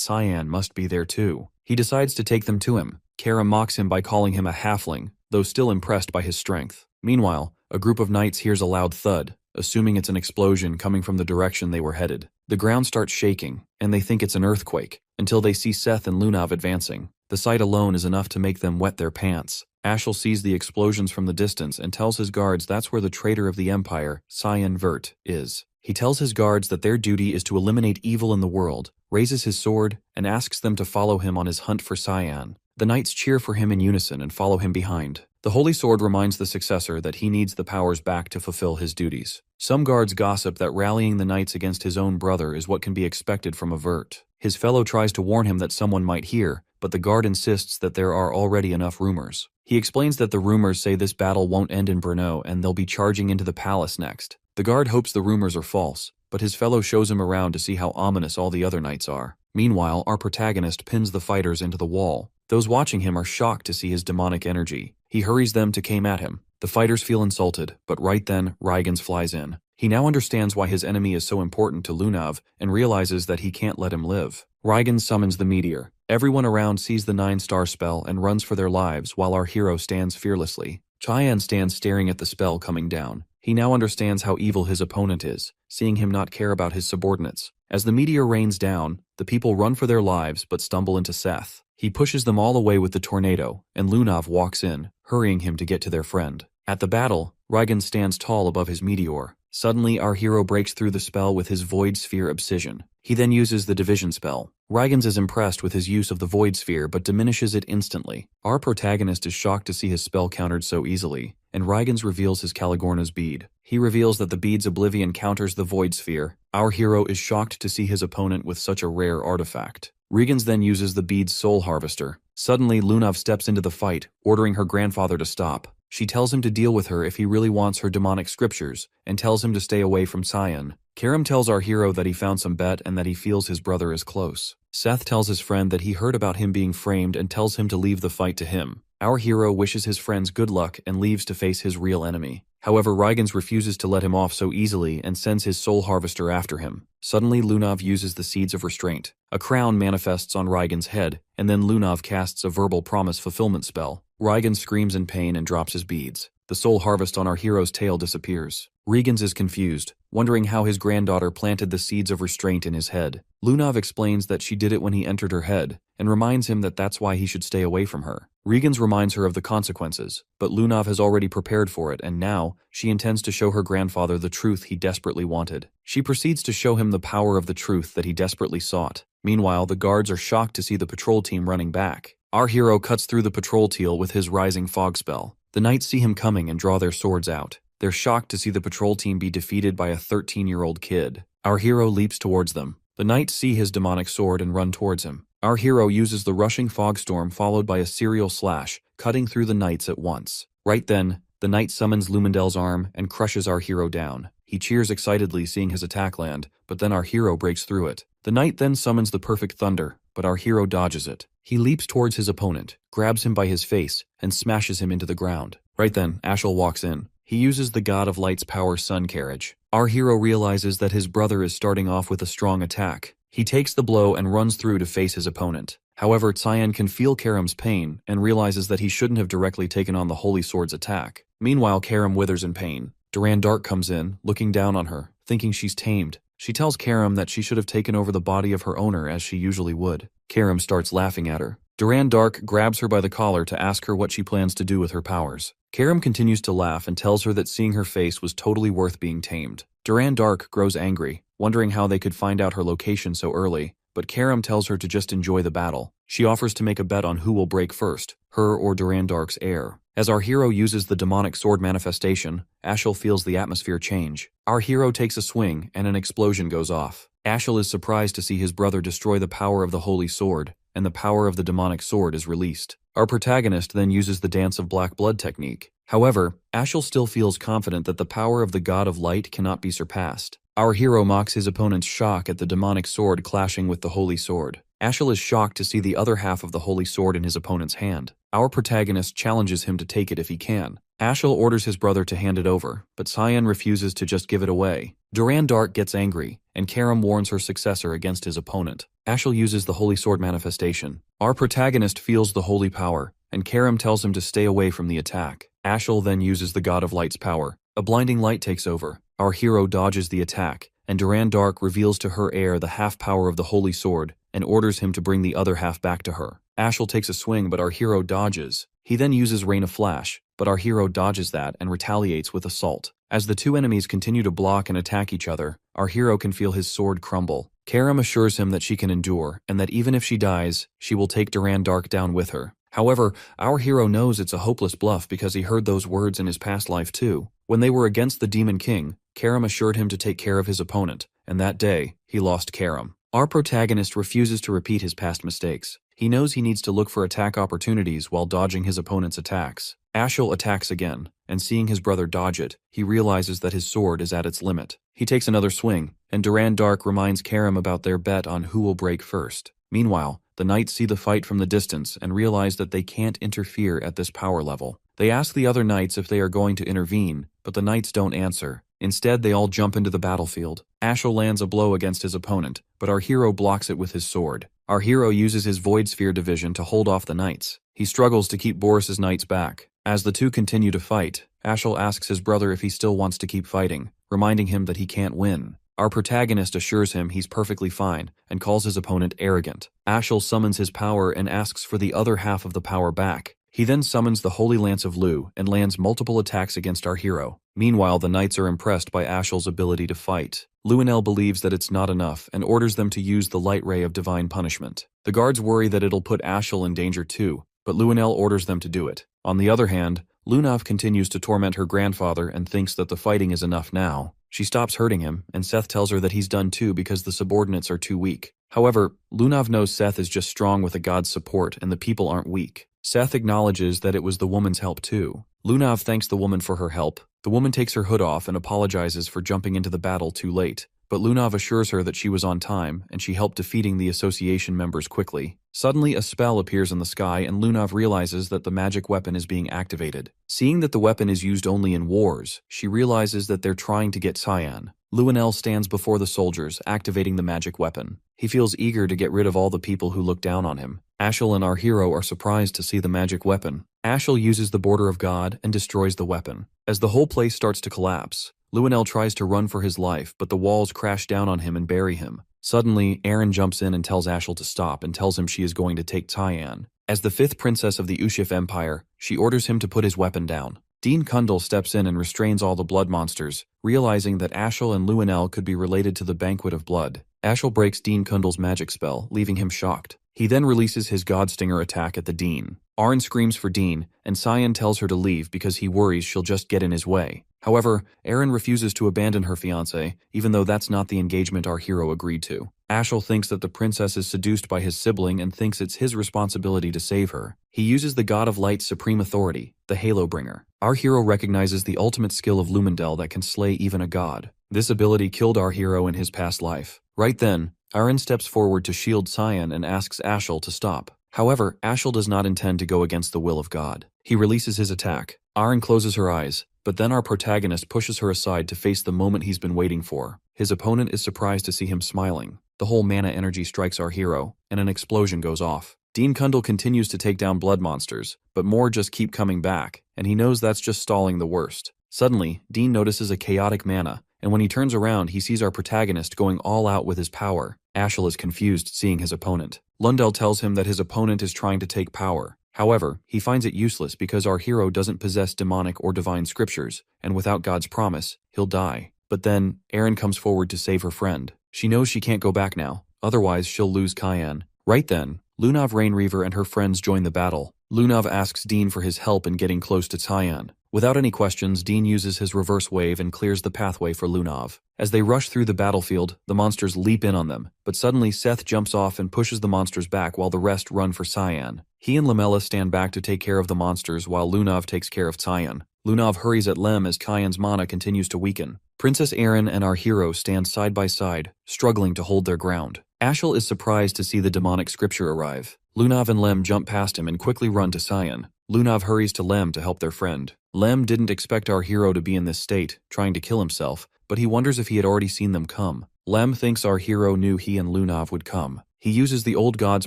Cyan must be there too. He decides to take them to him. Karam mocks him by calling him a halfling, though still impressed by his strength. Meanwhile, a group of knights hears a loud thud, assuming it's an explosion coming from the direction they were headed. The ground starts shaking, and they think it's an earthquake, until they see Seth and Lunav advancing. The sight alone is enough to make them wet their pants. Ashel sees the explosions from the distance and tells his guards that's where the traitor of the Empire, Cyan Vert, is. He tells his guards that their duty is to eliminate evil in the world, raises his sword, and asks them to follow him on his hunt for Cyan. The knights cheer for him in unison and follow him behind. The Holy Sword reminds the successor that he needs the powers back to fulfill his duties. Some guards gossip that rallying the knights against his own brother is what can be expected from a Vert. His fellow tries to warn him that someone might hear, but the guard insists that there are already enough rumors. He explains that the rumors say this battle won't end in Brno and they'll be charging into the palace next. The guard hopes the rumors are false, but his fellow shows him around to see how ominous all the other knights are. Meanwhile, our protagonist pins the fighters into the wall. Those watching him are shocked to see his demonic energy. He hurries them to came at him. The fighters feel insulted, but right then, Reigens flies in. He now understands why his enemy is so important to Lunav and realizes that he can't let him live. Reigens summons the meteor. Everyone around sees the 9-star spell and runs for their lives while our hero stands fearlessly. Cyan stands staring at the spell coming down. He now understands how evil his opponent is, seeing him not care about his subordinates. As the meteor rains down, the people run for their lives but stumble into Seth. He pushes them all away with the tornado, and Lunav walks in, hurrying him to get to their friend. At the battle, Reigen stands tall above his meteor. Suddenly, our hero breaks through the spell with his Void Sphere Obsession. He then uses the Division spell. Reigens is impressed with his use of the Void Sphere but diminishes it instantly. Our protagonist is shocked to see his spell countered so easily, and Reigens reveals his Caligorna's bead. He reveals that the bead's oblivion counters the Void Sphere. Our hero is shocked to see his opponent with such a rare artifact. Reigens then uses the bead's Soul Harvester. Suddenly, Lunav steps into the fight, ordering her grandfather to stop. She tells him to deal with her if he really wants her demonic scriptures, and tells him to stay away from Cyan. Karam tells our hero that he found some bet and that he feels his brother is close. Seth tells his friend that he heard about him being framed and tells him to leave the fight to him. Our hero wishes his friends good luck and leaves to face his real enemy. However, Reigens refuses to let him off so easily and sends his Soul Harvester after him. Suddenly, Lunav uses the Seeds of Restraint. A crown manifests on Reigen's head, and then Lunav casts a verbal promise fulfillment spell. Reigen screams in pain and drops his beads. The soul harvest on our hero's tail disappears. Reigens is confused, wondering how his granddaughter planted the seeds of restraint in his head. Lunav explains that she did it when he entered her head, and reminds him that that's why he should stay away from her. Reigens reminds her of the consequences, but Lunav has already prepared for it, and now, she intends to show her grandfather the truth he desperately wanted. She proceeds to show him the power of the truth that he desperately sought. Meanwhile, the guards are shocked to see the patrol team running back. Our hero cuts through the patrol teal with his Rising Fog spell. The knights see him coming and draw their swords out. They're shocked to see the patrol team be defeated by a 13-year-old kid. Our hero leaps towards them. The knights see his demonic sword and run towards him. Our hero uses the rushing fog storm followed by a serial slash, cutting through the knights at once. Right then, the knight summons Lumendel's arm and crushes our hero down. He cheers excitedly seeing his attack land, but then our hero breaks through it. The knight then summons the perfect thunder, but our hero dodges it. He leaps towards his opponent, grabs him by his face, and smashes him into the ground. Right then, Ashel walks in. He uses the God of Light's power Sun Carriage. Our hero realizes that his brother is starting off with a strong attack. He takes the blow and runs through to face his opponent. However, Cyan can feel Karam's pain and realizes that he shouldn't have directly taken on the Holy Sword's attack. Meanwhile, Karam withers in pain. Duran Dark comes in, looking down on her, thinking she's tamed. She tells Karam that she should have taken over the body of her owner as she usually would. Karam starts laughing at her. Duran Dark grabs her by the collar to ask her what she plans to do with her powers. Karam continues to laugh and tells her that seeing her face was totally worth being tamed. Duran Dark grows angry, wondering how they could find out her location so early, but Karam tells her to just enjoy the battle. She offers to make a bet on who will break first, her or Duran Dark's heir. As our hero uses the demonic sword manifestation, Ashel feels the atmosphere change. Our hero takes a swing and an explosion goes off. Ashel is surprised to see his brother destroy the power of the holy sword, and the power of the demonic sword is released. Our protagonist then uses the Dance of Black Blood technique. However, Ashel still feels confident that the power of the God of Light cannot be surpassed. Our hero mocks his opponent's shock at the demonic sword clashing with the holy sword. Ashel is shocked to see the other half of the holy sword in his opponent's hand. Our protagonist challenges him to take it if he can. Ashel orders his brother to hand it over, but Cyan refuses to just give it away. Duran Dark gets angry, and Karam warns her successor against his opponent. Ashel uses the holy sword manifestation. Our protagonist feels the holy power, and Karam tells him to stay away from the attack. Ashel then uses the God of Light's power. A blinding light takes over. Our hero dodges the attack, and Duran Dark reveals to her heir the half power of the holy sword and orders him to bring the other half back to her. Ashel takes a swing, but our hero dodges. He then uses Rain of Flash, but our hero dodges that and retaliates with Assault. As the two enemies continue to block and attack each other, our hero can feel his sword crumble. Karam assures him that she can endure, and that even if she dies, she will take Duran Dark down with her. However, our hero knows it's a hopeless bluff because he heard those words in his past life too. When they were against the Demon King, Karam assured him to take care of his opponent, and that day, he lost Karam. Our protagonist refuses to repeat his past mistakes. He knows he needs to look for attack opportunities while dodging his opponent's attacks. Ashel attacks again, and seeing his brother dodge it, he realizes that his sword is at its limit. He takes another swing, and Duran Dark reminds Karam about their bet on who will break first. Meanwhile, the knights see the fight from the distance and realize that they can't interfere at this power level. They ask the other knights if they are going to intervene, but the knights don't answer. Instead, they all jump into the battlefield. Ashel lands a blow against his opponent, but our hero blocks it with his sword. Our hero uses his Void Sphere division to hold off the knights. He struggles to keep Boris's knights back. As the two continue to fight, Ashel asks his brother if he still wants to keep fighting, reminding him that he can't win. Our protagonist assures him he's perfectly fine and calls his opponent arrogant. Ashel summons his power and asks for the other half of the power back. He then summons the Holy Lance of Lu and lands multiple attacks against our hero. Meanwhile, the knights are impressed by Ashel's ability to fight. Luinel believes that it's not enough and orders them to use the Light Ray of Divine Punishment. The guards worry that it'll put Ashel in danger too, but Luinel orders them to do it. On the other hand, Lunav continues to torment her grandfather and thinks that the fighting is enough now. She stops hurting him, and Seth tells her that he's done too because the subordinates are too weak. However, Lunav knows Seth is just strong with a god's support and the people aren't weak. Seth acknowledges that it was the woman's help too. Lunav thanks the woman for her help. The woman takes her hood off and apologizes for jumping into the battle too late. But Lunav assures her that she was on time and she helped defeating the association members quickly. Suddenly, a spell appears in the sky and Lunav realizes that the magic weapon is being activated. Seeing that the weapon is used only in wars, she realizes that they're trying to get Cyan. Luinel stands before the soldiers, activating the magic weapon. He feels eager to get rid of all the people who look down on him. Ashel and our hero are surprised to see the magic weapon. Ashel uses the Border of God and destroys the weapon. As the whole place starts to collapse, Luinel tries to run for his life, but the walls crash down on him and bury him. Suddenly, Aaron jumps in and tells Ashel to stop and tells him she is going to take Cyan. As the fifth princess of the Ushif Empire, she orders him to put his weapon down. Dean Kundal steps in and restrains all the blood monsters, realizing that Ashel and Luinel could be related to the Banquet of Blood. Ashel breaks Dean Kundal's magic spell, leaving him shocked. He then releases his Godstinger attack at the Dean. Arn screams for Dean, and Cyan tells her to leave because he worries she'll just get in his way. However, Aaron refuses to abandon her fiancé, even though that's not the engagement our hero agreed to. Ashel thinks that the princess is seduced by his sibling and thinks it's his responsibility to save her. He uses the God of Light's supreme authority, the Halo Bringer. Our hero recognizes the ultimate skill of Lumendel that can slay even a god. This ability killed our hero in his past life. Right then, Aaron steps forward to shield Cyan and asks Ashel to stop. However, Ashel does not intend to go against the will of God. He releases his attack. Aaron closes her eyes, but then our protagonist pushes her aside to face the moment he's been waiting for. His opponent is surprised to see him smiling. The whole mana energy strikes our hero, and an explosion goes off. Dean Kundal continues to take down blood monsters, but more just keep coming back, and he knows that's just stalling the worst. Suddenly, Dean notices a chaotic mana, and when he turns around, he sees our protagonist going all out with his power. Ashel is confused seeing his opponent. Lundell tells him that his opponent is trying to take power. However, he finds it useless because our hero doesn't possess demonic or divine scriptures, and without God's promise, he'll die. But then, Aaron comes forward to save her friend. She knows she can't go back now, otherwise she'll lose Cyan. Right then, Lunav Rainreaver and her friends join the battle. Lunav asks Dean for his help in getting close to Cyan. Without any questions, Dean uses his reverse wave and clears the pathway for Lunav. As they rush through the battlefield, the monsters leap in on them, but suddenly Seth jumps off and pushes the monsters back while the rest run for Cyan. He and Lamella stand back to take care of the monsters while Lunav takes care of Cyan. Lunav hurries at Lem as Cyan's mana continues to weaken. Princess Erin and our hero stand side by side, struggling to hold their ground. Ashel is surprised to see the demonic scripture arrive. Lunav and Lem jump past him and quickly run to Cyan. Lunav hurries to Lem to help their friend. Lem didn't expect our hero to be in this state, trying to kill himself, but he wonders if he had already seen them come. Lem thinks our hero knew he and Lunav would come. He uses the old god's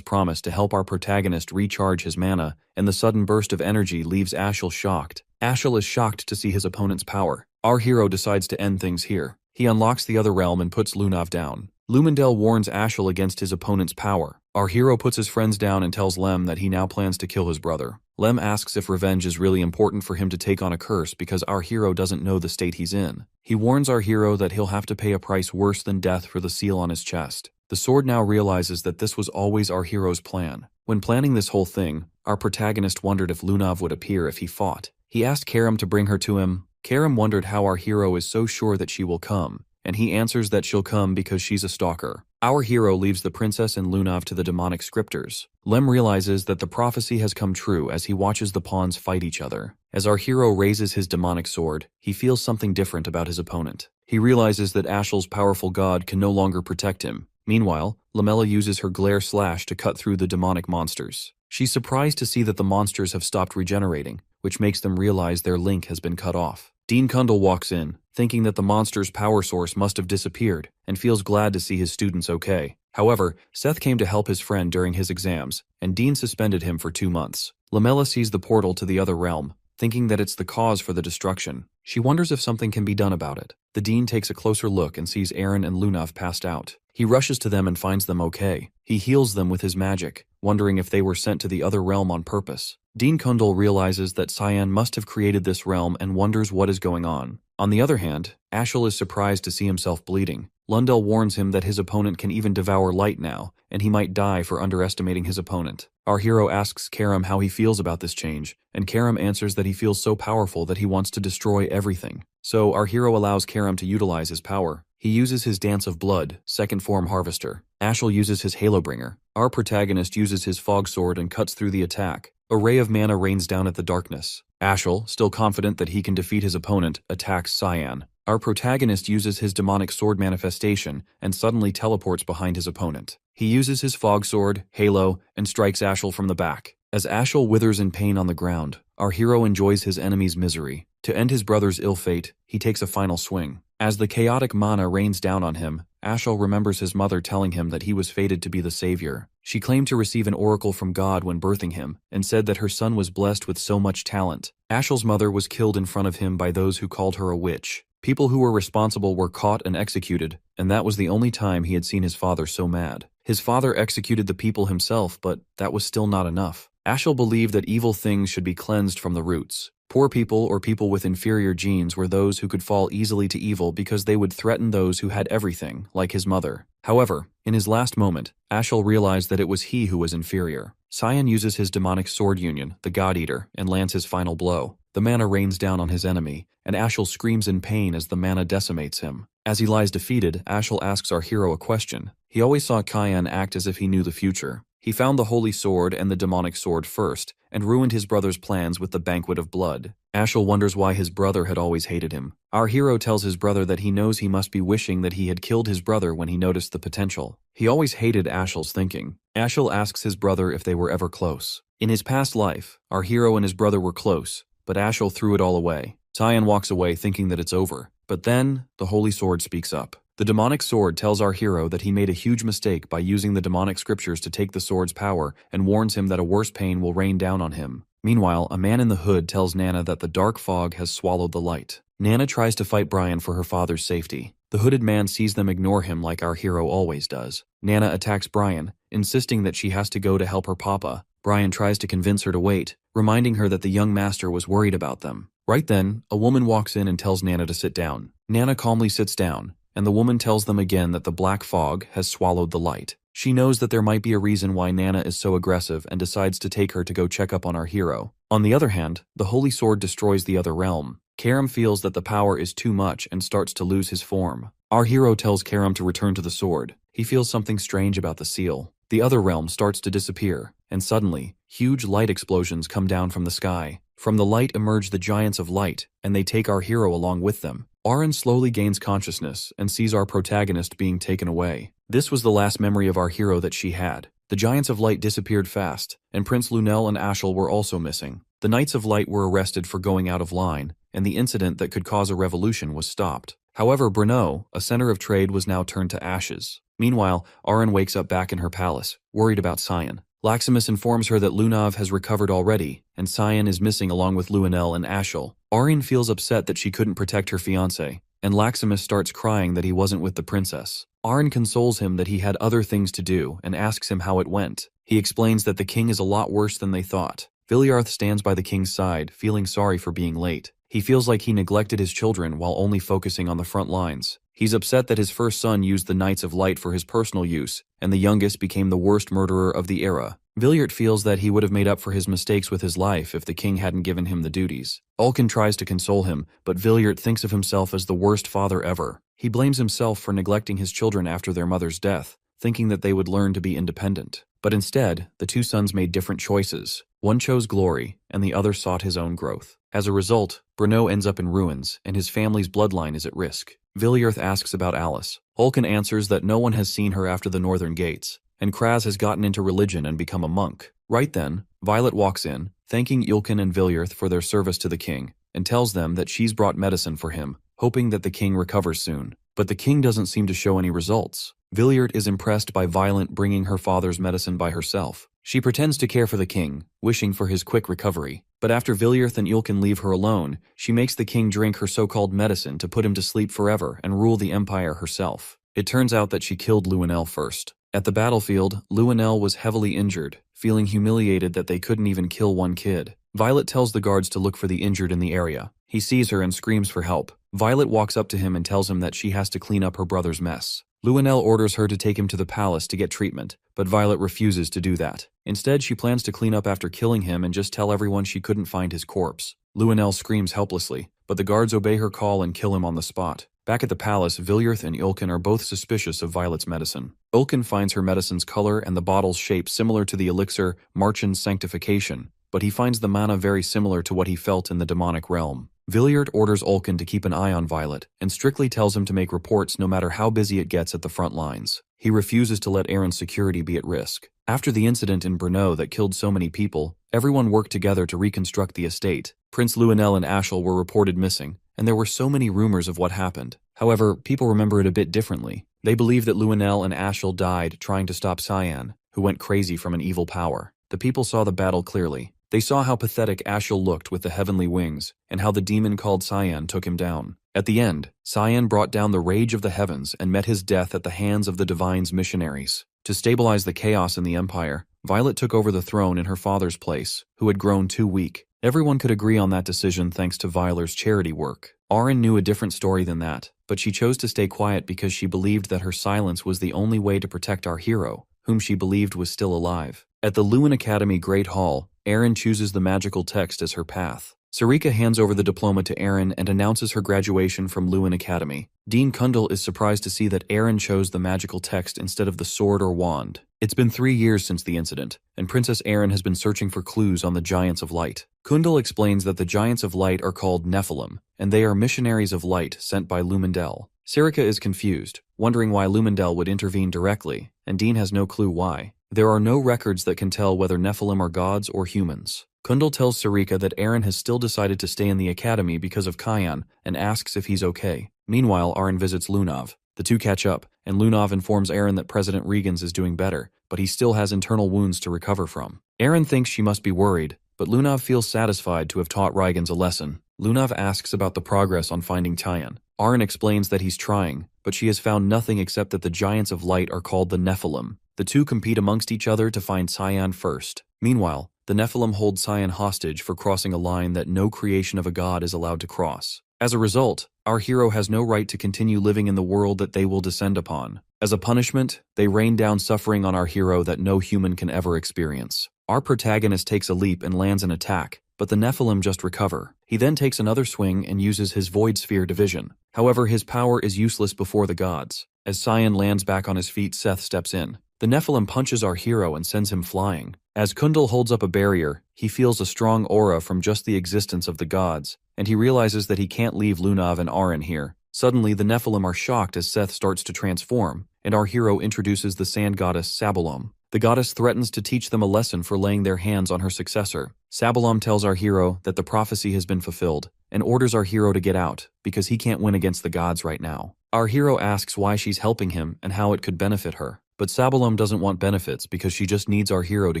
promise to help our protagonist recharge his mana, and the sudden burst of energy leaves Ashel shocked. Ashel is shocked to see his opponent's power. Our hero decides to end things here. He unlocks the other realm and puts Lunav down. Lumendel warns Ashel against his opponent's power. Our hero puts his friends down and tells Lem that he now plans to kill his brother. Lem asks if revenge is really important for him to take on a curse because our hero doesn't know the state he's in. He warns our hero that he'll have to pay a price worse than death for the seal on his chest. The sword now realizes that this was always our hero's plan. When planning this whole thing, our protagonist wondered if Lunav would appear if he fought. He asked Karam to bring her to him. Karam wondered how our hero is so sure that she will come, and he answers that she'll come because she's a stalker. Our hero leaves the princess and Lunav to the demonic scriptors. Lem realizes that the prophecy has come true as he watches the pawns fight each other. As our hero raises his demonic sword, he feels something different about his opponent. He realizes that Ashel's powerful god can no longer protect him. Meanwhile, Lamella uses her glare slash to cut through the demonic monsters. She's surprised to see that the monsters have stopped regenerating, which makes them realize their link has been cut off. Dean Kundal walks in, thinking that the monster's power source must have disappeared, and feels glad to see his students okay. However, Seth came to help his friend during his exams, and Dean suspended him for 2 months. Lamella sees the portal to the other realm, thinking that it's the cause for the destruction. She wonders if something can be done about it. The Dean takes a closer look and sees Erin and Lunav passed out. He rushes to them and finds them okay. He heals them with his magic, wondering if they were sent to the other realm on purpose. Dean Kundal realizes that Cyan must have created this realm and wonders what is going on. On the other hand, Ashel is surprised to see himself bleeding. Lundell warns him that his opponent can even devour light now, and he might die for underestimating his opponent. Our hero asks Karam how he feels about this change, and Karam answers that he feels so powerful that he wants to destroy everything. So our hero allows Karam to utilize his power. He uses his Dance of Blood, second form Harvester. Ashel uses his Halobringer. Our protagonist uses his Fog Sword and cuts through the attack. A ray of mana rains down at the darkness. Ashel, still confident that he can defeat his opponent, attacks Cyan. Our protagonist uses his demonic sword manifestation and suddenly teleports behind his opponent. He uses his Fog Sword, Halo, and strikes Ashel from the back. As Ashel withers in pain on the ground, our hero enjoys his enemy's misery. To end his brother's ill fate, he takes a final swing. As the chaotic mana rains down on him, Ashel remembers his mother telling him that he was fated to be the savior. She claimed to receive an oracle from God when birthing him, and said that her son was blessed with so much talent. Ashel's mother was killed in front of him by those who called her a witch. People who were responsible were caught and executed, and that was the only time he had seen his father so mad. His father executed the people himself, but that was still not enough. Ashel believed that evil things should be cleansed from the roots. Poor people or people with inferior genes were those who could fall easily to evil because they would threaten those who had everything, like his mother. However, in his last moment, Ashel realized that it was he who was inferior. Cyan uses his demonic sword union, the God Eater, and lands his final blow. The mana rains down on his enemy, and Ashel screams in pain as the mana decimates him. As he lies defeated, Ashel asks our hero a question. He always saw Cyan act as if he knew the future. He found the Holy Sword and the demonic sword first, and ruined his brother's plans with the Banquet of Blood. Ashel wonders why his brother had always hated him. Our hero tells his brother that he knows he must be wishing that he had killed his brother when he noticed the potential. He always hated Ashel's thinking. Ashel asks his brother if they were ever close. In his past life, our hero and his brother were close, but Ashel threw it all away. Cyan walks away thinking that it's over. But then, the Holy Sword speaks up. The demonic sword tells our hero that he made a huge mistake by using the demonic scriptures to take the sword's power and warns him that a worse pain will rain down on him. Meanwhile, a man in the hood tells Nana that the dark fog has swallowed the light. Nana tries to fight Brian for her father's safety. The hooded man sees them ignore him like our hero always does. Nana attacks Brian, insisting that she has to go to help her papa. Brian tries to convince her to wait, reminding her that the young master was worried about them. Right then, a woman walks in and tells Nana to sit down. Nana calmly sits down, and the woman tells them again that the black fog has swallowed the light. She knows that there might be a reason why Nana is so aggressive and decides to take her to go check up on our hero. On the other hand, the Holy Sword destroys the other realm. Karam feels that the power is too much and starts to lose his form. Our hero tells Karam to return to the sword. He feels something strange about the seal. The other realm starts to disappear, and suddenly, huge light explosions come down from the sky. From the light emerge the Giants of Light, and they take our hero along with them. Aaron slowly gains consciousness and sees our protagonist being taken away. This was the last memory of our hero that she had. The Giants of Light disappeared fast, and Prince Lunel and Ashel were also missing. The Knights of Light were arrested for going out of line, and the incident that could cause a revolution was stopped. However, Brno, a center of trade, was now turned to ashes. Meanwhile, Aaron wakes up back in her palace, worried about Cyan. Laximus informs her that Lunav has recovered already, and Cyan is missing along with Luenel and Ashel. Aryan feels upset that she couldn't protect her fiancé, and Laximus starts crying that he wasn't with the princess. Aryan consoles him that he had other things to do and asks him how it went. He explains that the king is a lot worse than they thought. Viliarth stands by the king's side, feeling sorry for being late. He feels like he neglected his children while only focusing on the front lines. He's upset that his first son used the Knights of Light for his personal use, and the youngest became the worst murderer of the era. Viliart feels that he would have made up for his mistakes with his life if the king hadn't given him the duties. Ulkin tries to console him, but Viliart thinks of himself as the worst father ever. He blames himself for neglecting his children after their mother's death, thinking that they would learn to be independent. But instead, the two sons made different choices. One chose glory, and the other sought his own growth. As a result, Brno ends up in ruins, and his family's bloodline is at risk. Viliarth asks about Alice. Ulkin answers that no one has seen her after the northern gates, and Kraz has gotten into religion and become a monk. Right then, Violet walks in, thanking Ulkin and Viliarth for their service to the king, and tells them that she's brought medicine for him, hoping that the king recovers soon. But the king doesn't seem to show any results. Viliart is impressed by Violet bringing her father's medicine by herself. She pretends to care for the king, wishing for his quick recovery. But after Viliarth and Ulkin leave her alone, she makes the king drink her so-called medicine to put him to sleep forever and rule the empire herself. It turns out that she killed Luenel first. At the battlefield, Luenel was heavily injured, feeling humiliated that they couldn't even kill one kid. Violet tells the guards to look for the injured in the area. He sees her and screams for help. Violet walks up to him and tells him that she has to clean up her brother's mess. Luenel orders her to take him to the palace to get treatment, but Violet refuses to do that. Instead, she plans to clean up after killing him and just tell everyone she couldn't find his corpse. Luenel screams helplessly, but the guards obey her call and kill him on the spot. Back at the palace, Viliarth and Ulkin are both suspicious of Violet's medicine. Ulkin finds her medicine's color and the bottle's shape similar to the elixir Marchand's Sanctification, but he finds the mana very similar to what he felt in the demonic realm. Viliart orders Ulkin to keep an eye on Violet, and strictly tells him to make reports no matter how busy it gets at the front lines. He refuses to let Aaron's security be at risk. After the incident in Brno that killed so many people, everyone worked together to reconstruct the estate. Prince Luenel and Ashel were reported missing, and there were so many rumors of what happened. However, people remember it a bit differently. They believe that Luenel and Ashel died trying to stop Cyan, who went crazy from an evil power. The people saw the battle clearly. They saw how pathetic Ashel looked with the heavenly wings, and how the demon called Cyan took him down. At the end, Cyan brought down the rage of the heavens and met his death at the hands of the Divine's missionaries. To stabilize the chaos in the empire, Violet took over the throne in her father's place, who had grown too weak. Everyone could agree on that decision thanks to Violet's charity work. Aaron knew a different story than that, but she chose to stay quiet because she believed that her silence was the only way to protect our hero, whom she believed was still alive. At the Lewin Academy Great Hall, Erin chooses the magical text as her path. Sarika hands over the diploma to Erin and announces her graduation from Lewin Academy. Dean Kundal is surprised to see that Erin chose the magical text instead of the sword or wand. It's been 3 years since the incident, and Princess Erin has been searching for clues on the Giants of Light. Kundal explains that the Giants of Light are called Nephilim, and they are missionaries of light sent by Lumendel. Sarika is confused, wondering why Lumendel would intervene directly, and Dean has no clue why. There are no records that can tell whether Nephilim are gods or humans. Kundal tells Sarika that Aaron has still decided to stay in the academy because of Kyan and asks if he's okay. Meanwhile, Aaron visits Lunav. The two catch up, and Lunav informs Aaron that President Regans is doing better, but he still has internal wounds to recover from. Aaron thinks she must be worried, but Lunav feels satisfied to have taught Regans a lesson. Lunav asks about the progress on finding Tyan. Aaron explains that he's trying, but she has found nothing except that the Giants of Light are called the Nephilim. The two compete amongst each other to find Cyan first. Meanwhile, the Nephilim hold Cyan hostage for crossing a line that no creation of a god is allowed to cross. As a result, our hero has no right to continue living in the world that they will descend upon. As a punishment, they rain down suffering on our hero that no human can ever experience. Our protagonist takes a leap and lands an attack, but the Nephilim just recover. He then takes another swing and uses his Void Sphere division. However, his power is useless before the gods. As Cyan lands back on his feet, Seth steps in. The Nephilim punches our hero and sends him flying. As Kundal holds up a barrier, he feels a strong aura from just the existence of the gods, and he realizes that he can't leave Lunav and Aren here. Suddenly, the Nephilim are shocked as Seth starts to transform, and our hero introduces the sand goddess Sabalom. The goddess threatens to teach them a lesson for laying their hands on her successor. Sabalom tells our hero that the prophecy has been fulfilled, and orders our hero to get out, because he can't win against the gods right now. Our hero asks why she's helping him and how it could benefit her. But Sabalom doesn't want benefits because she just needs our hero to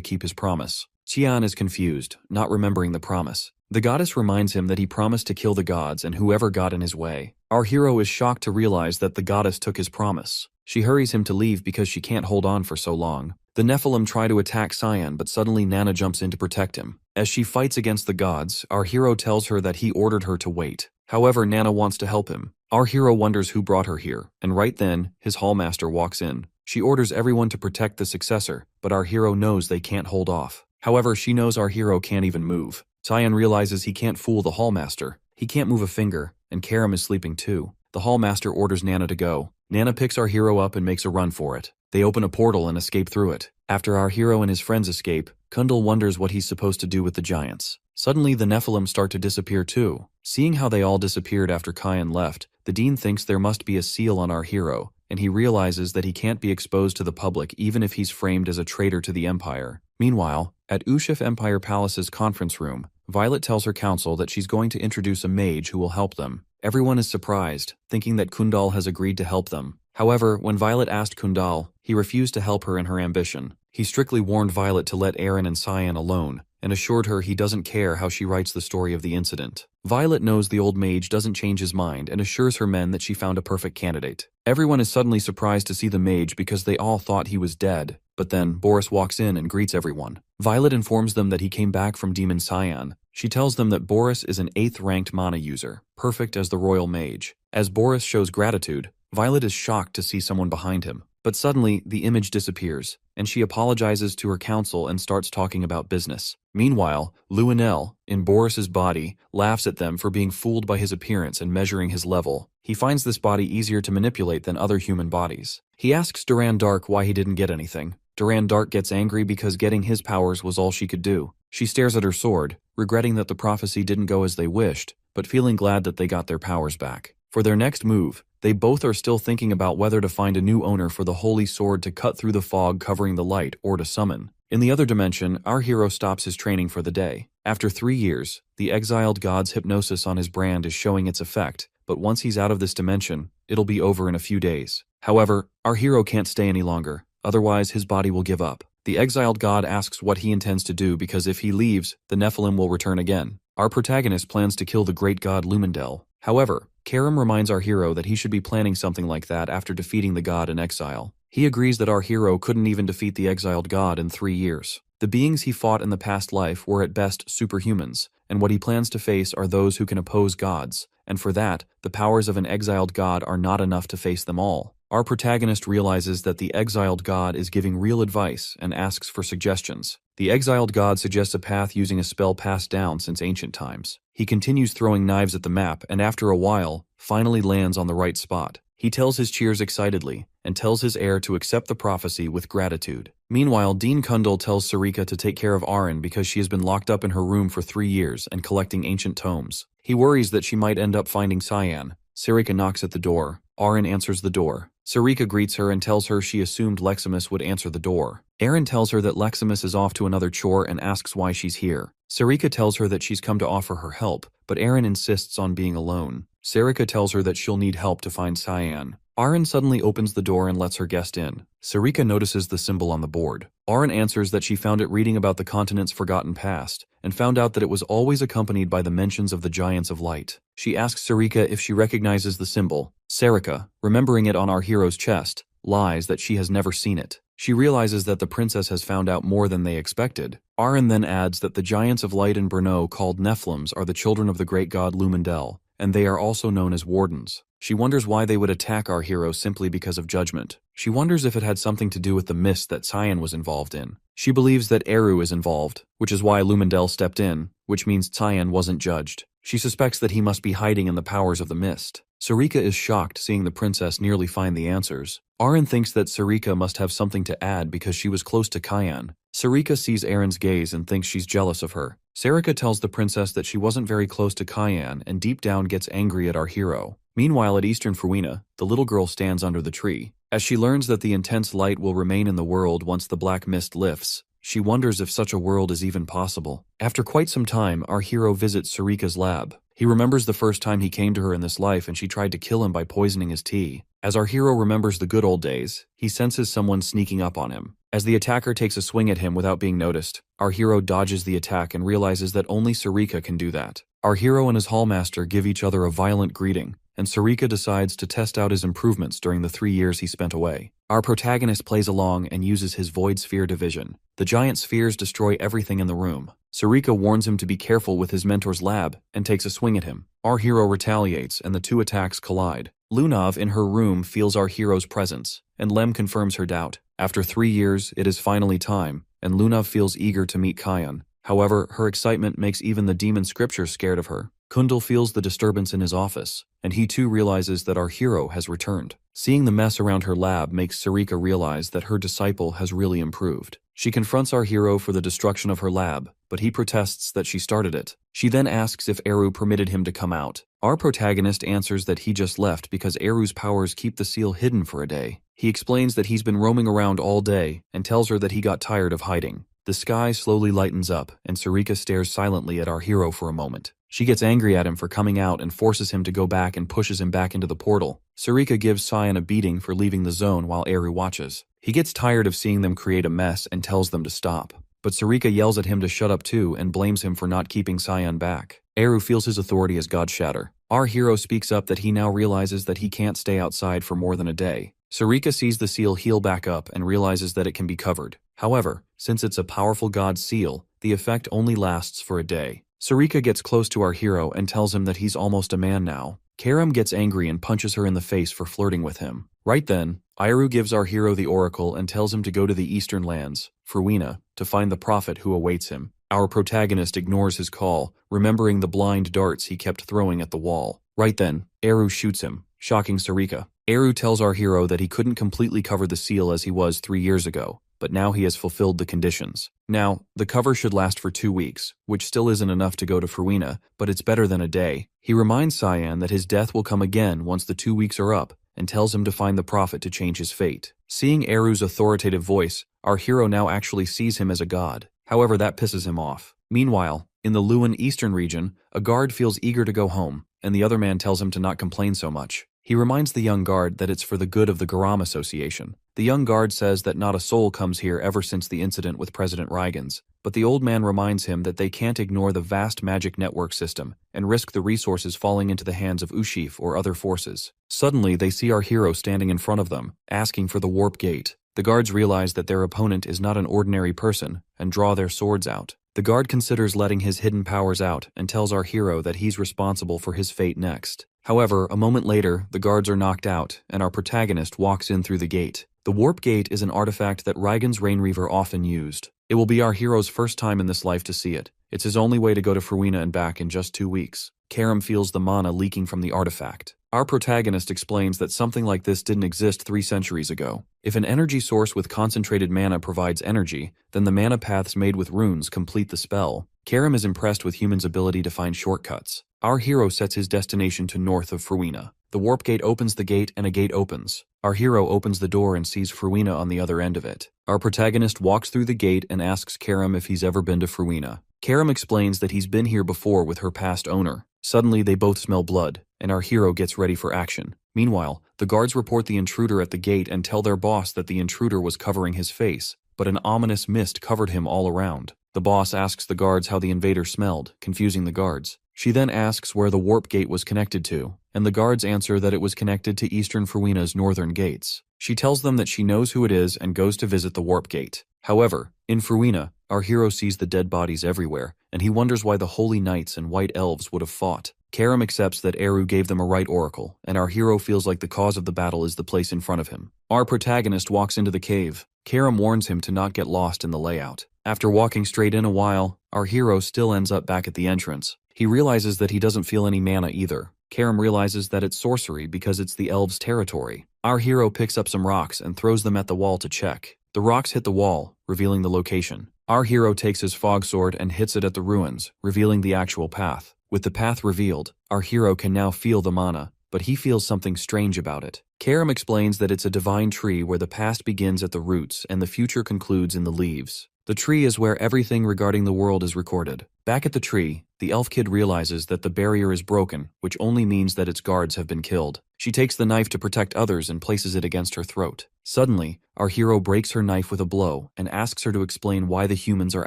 keep his promise. Qian is confused, not remembering the promise. The goddess reminds him that he promised to kill the gods and whoever got in his way. Our hero is shocked to realize that the goddess took his promise. She hurries him to leave because she can't hold on for so long. The Nephilim try to attack Cyan, but suddenly Nana jumps in to protect him. As she fights against the gods, our hero tells her that he ordered her to wait. However, Nana wants to help him. Our hero wonders who brought her here, and right then, his hallmaster walks in. She orders everyone to protect the successor, but our hero knows they can't hold off. However, she knows our hero can't even move. Cyan realizes he can't fool the hallmaster. He can't move a finger, and Karam is sleeping too. The hallmaster orders Nana to go. Nana picks our hero up and makes a run for it. They open a portal and escape through it. After our hero and his friends escape, Kundal wonders what he's supposed to do with the giants. Suddenly, the Nephilim start to disappear too. Seeing how they all disappeared after Cyan left, the Dean thinks there must be a seal on our hero, and he realizes that he can't be exposed to the public even if he's framed as a traitor to the Empire. Meanwhile, at Ushif Empire Palace's conference room, Violet tells her council that she's going to introduce a mage who will help them. Everyone is surprised, thinking that Kundal has agreed to help them. However, when Violet asked Kundal, he refused to help her in her ambition. He strictly warned Violet to let Eren and Cyan alone, and assured her he doesn't care how she writes the story of the incident. Violet knows the old mage doesn't change his mind and assures her men that she found a perfect candidate. Everyone is suddenly surprised to see the mage because they all thought he was dead, but then Boris walks in and greets everyone. Violet informs them that he came back from Demon Cyan. She tells them that Boris is an 8th ranked mana user, perfect as the royal mage. As Boris shows gratitude, Violet is shocked to see someone behind him. But suddenly, the image disappears, and she apologizes to her council and starts talking about business. Meanwhile, Luenel, in Boris's body, laughs at them for being fooled by his appearance and measuring his level. He finds this body easier to manipulate than other human bodies. He asks Duran Dark why he didn't get anything. Duran Dark gets angry because getting his powers was all she could do. She stares at her sword, regretting that the prophecy didn't go as they wished, but feeling glad that they got their powers back. For their next move, they both are still thinking about whether to find a new owner for the holy sword to cut through the fog covering the light or to summon. In the other dimension, our hero stops his training for the day. After 3 years, the exiled god's hypnosis on his brand is showing its effect, but once he's out of this dimension, it'll be over in a few days. However, our hero can't stay any longer, otherwise his body will give up. The exiled god asks what he intends to do because if he leaves, the Nephilim will return again. Our protagonist plans to kill the great god Lumendel. However, Karam reminds our hero that he should be planning something like that after defeating the god in exile. He agrees that our hero couldn't even defeat the exiled god in 3 years. The beings he fought in the past life were at best superhumans, and what he plans to face are those who can oppose gods, and for that, the powers of an exiled god are not enough to face them all. Our protagonist realizes that the exiled god is giving real advice and asks for suggestions. The exiled god suggests a path using a spell passed down since ancient times. He continues throwing knives at the map and after a while, finally lands on the right spot. He tells his cheers excitedly and tells his heir to accept the prophecy with gratitude. Meanwhile, Dean Kundal tells Sarika to take care of Aren because she has been locked up in her room for 3 years and collecting ancient tomes. He worries that she might end up finding Cyan. Sarika knocks at the door. Aren answers the door. Sarika greets her and tells her she assumed Leximus would answer the door. Eren tells her that Leximus is off to another chore and asks why she's here. Sarika tells her that she's come to offer her help, but Eren insists on being alone. Sarika tells her that she'll need help to find Cyan. Aren suddenly opens the door and lets her guest in. Sarika notices the symbol on the board. Aren answers that she found it reading about the continent's forgotten past, and found out that it was always accompanied by the mentions of the Giants of Light. She asks Sarika if she recognizes the symbol. Sarika, remembering it on our hero's chest, lies that she has never seen it. She realizes that the princess has found out more than they expected. Aren then adds that the Giants of Light in Brno called Nephilims are the children of the great god Lumendel, and they are also known as Wardens. She wonders why they would attack our hero simply because of judgment. She wonders if it had something to do with the mist that Cyan was involved in. She believes that Eru is involved, which is why Lumendel stepped in, which means Cyan wasn't judged. She suspects that he must be hiding in the powers of the mist. Sarika is shocked seeing the princess nearly find the answers. Aaron thinks that Sarika must have something to add because she was close to Cyan. Sarika sees Aaron's gaze and thinks she's jealous of her. Sarika tells the princess that she wasn't very close to Cyan and deep down gets angry at our hero. Meanwhile at Eastern Furwina, the little girl stands under the tree. As she learns that the intense light will remain in the world once the black mist lifts, she wonders if such a world is even possible. After quite some time, our hero visits Sarika's lab. He remembers the first time he came to her in this life and she tried to kill him by poisoning his tea. As our hero remembers the good old days, he senses someone sneaking up on him. As the attacker takes a swing at him without being noticed, our hero dodges the attack and realizes that only Sarika can do that. Our hero and his hallmaster give each other a violent greeting, and Sarika decides to test out his improvements during the 3 years he spent away. Our protagonist plays along and uses his void sphere division. The giant spheres destroy everything in the room. Sarika warns him to be careful with his mentor's lab and takes a swing at him. Our hero retaliates and the two attacks collide. Lunav in her room feels our hero's presence, and Lem confirms her doubt. After 3 years, it is finally time, and Lunav feels eager to meet Cyan. However, her excitement makes even the demon scripture scared of her. Kundal feels the disturbance in his office, and he too realizes that our hero has returned. Seeing the mess around her lab makes Sarika realize that her disciple has really improved. She confronts our hero for the destruction of her lab, but he protests that she started it. She then asks if Eru permitted him to come out. Our protagonist answers that he just left because Eru's powers keep the seal hidden for a day. He explains that he's been roaming around all day and tells her that he got tired of hiding. The sky slowly lightens up, and Sarika stares silently at our hero for a moment. She gets angry at him for coming out and forces him to go back and pushes him back into the portal. Sarika gives Cyan a beating for leaving the zone while Eru watches. He gets tired of seeing them create a mess and tells them to stop. But Sarika yells at him to shut up too and blames him for not keeping Cyan back. Eru feels his authority as God Shatter. Our hero speaks up that he now realizes that he can't stay outside for more than a day. Sarika sees the seal heal back up and realizes that it can be covered. However, since it's a powerful god seal, the effect only lasts for a day. Sarika gets close to our hero and tells him that he's almost a man now. Karam gets angry and punches her in the face for flirting with him. Right then, Iru gives our hero the oracle and tells him to go to the eastern lands, Furwina, to find the prophet who awaits him. Our protagonist ignores his call, remembering the blind darts he kept throwing at the wall. Right then, Eru shoots him, shocking Sarika. Eru tells our hero that he couldn't completely cover the seal as he was 3 years ago, but now he has fulfilled the conditions. Now, the cover should last for 2 weeks, which still isn't enough to go to Furwina, but it's better than a day. He reminds Cyan that his death will come again once the 2 weeks are up, and tells him to find the prophet to change his fate. Seeing Eru's authoritative voice, our hero now actually sees him as a god. However, that pisses him off. Meanwhile, in the Luan Eastern region, a guard feels eager to go home, and the other man tells him to not complain so much. He reminds the young guard that it's for the good of the Garam Association. The young guard says that not a soul comes here ever since the incident with President Rygans, but the old man reminds him that they can't ignore the vast magic network system and risk the resources falling into the hands of Ushif or other forces. Suddenly, they see our hero standing in front of them, asking for the warp gate. The guards realize that their opponent is not an ordinary person and draw their swords out. The guard considers letting his hidden powers out and tells our hero that he's responsible for his fate next. However, a moment later, the guards are knocked out, and our protagonist walks in through the gate. The warp gate is an artifact that Rygan's Rainreaver often used. It will be our hero's first time in this life to see it. It's his only way to go to Furwina and back in just 2 weeks. Karam feels the mana leaking from the artifact. Our protagonist explains that something like this didn't exist 3 centuries ago. If an energy source with concentrated mana provides energy, then the mana paths made with runes complete the spell. Karam is impressed with humans' ability to find shortcuts. Our hero sets his destination to north of Furwina. The warp gate opens the gate and a gate opens. Our hero opens the door and sees Furwina on the other end of it. Our protagonist walks through the gate and asks Karam if he's ever been to Furwina. Karam explains that he's been here before with her past owner. Suddenly, they both smell blood, and our hero gets ready for action. Meanwhile, the guards report the intruder at the gate and tell their boss that the intruder was covering his face, but an ominous mist covered him all around. The boss asks the guards how the invader smelled, confusing the guards. She then asks where the warp gate was connected to, and the guards answer that it was connected to Eastern Furwina's northern gates. She tells them that she knows who it is and goes to visit the warp gate. However, in Fruina, our hero sees the dead bodies everywhere, and he wonders why the holy knights and white elves would have fought. Karam accepts that Eru gave them a right oracle, and our hero feels like the cause of the battle is the place in front of him. Our protagonist walks into the cave. Karam warns him to not get lost in the layout. After walking straight in a while, our hero still ends up back at the entrance. He realizes that he doesn't feel any mana either. Karam realizes that it's sorcery because it's the elves' territory. Our hero picks up some rocks and throws them at the wall to check. The rocks hit the wall, revealing the location. Our hero takes his fog sword and hits it at the ruins, revealing the actual path. With the path revealed, our hero can now feel the mana, but he feels something strange about it. Karam explains that it's a divine tree where the past begins at the roots and the future concludes in the leaves. The tree is where everything regarding the world is recorded. Back at the tree, the elf kid realizes that the barrier is broken, which only means that its guards have been killed. She takes the knife to protect others and places it against her throat. Suddenly, our hero breaks her knife with a blow and asks her to explain why the humans are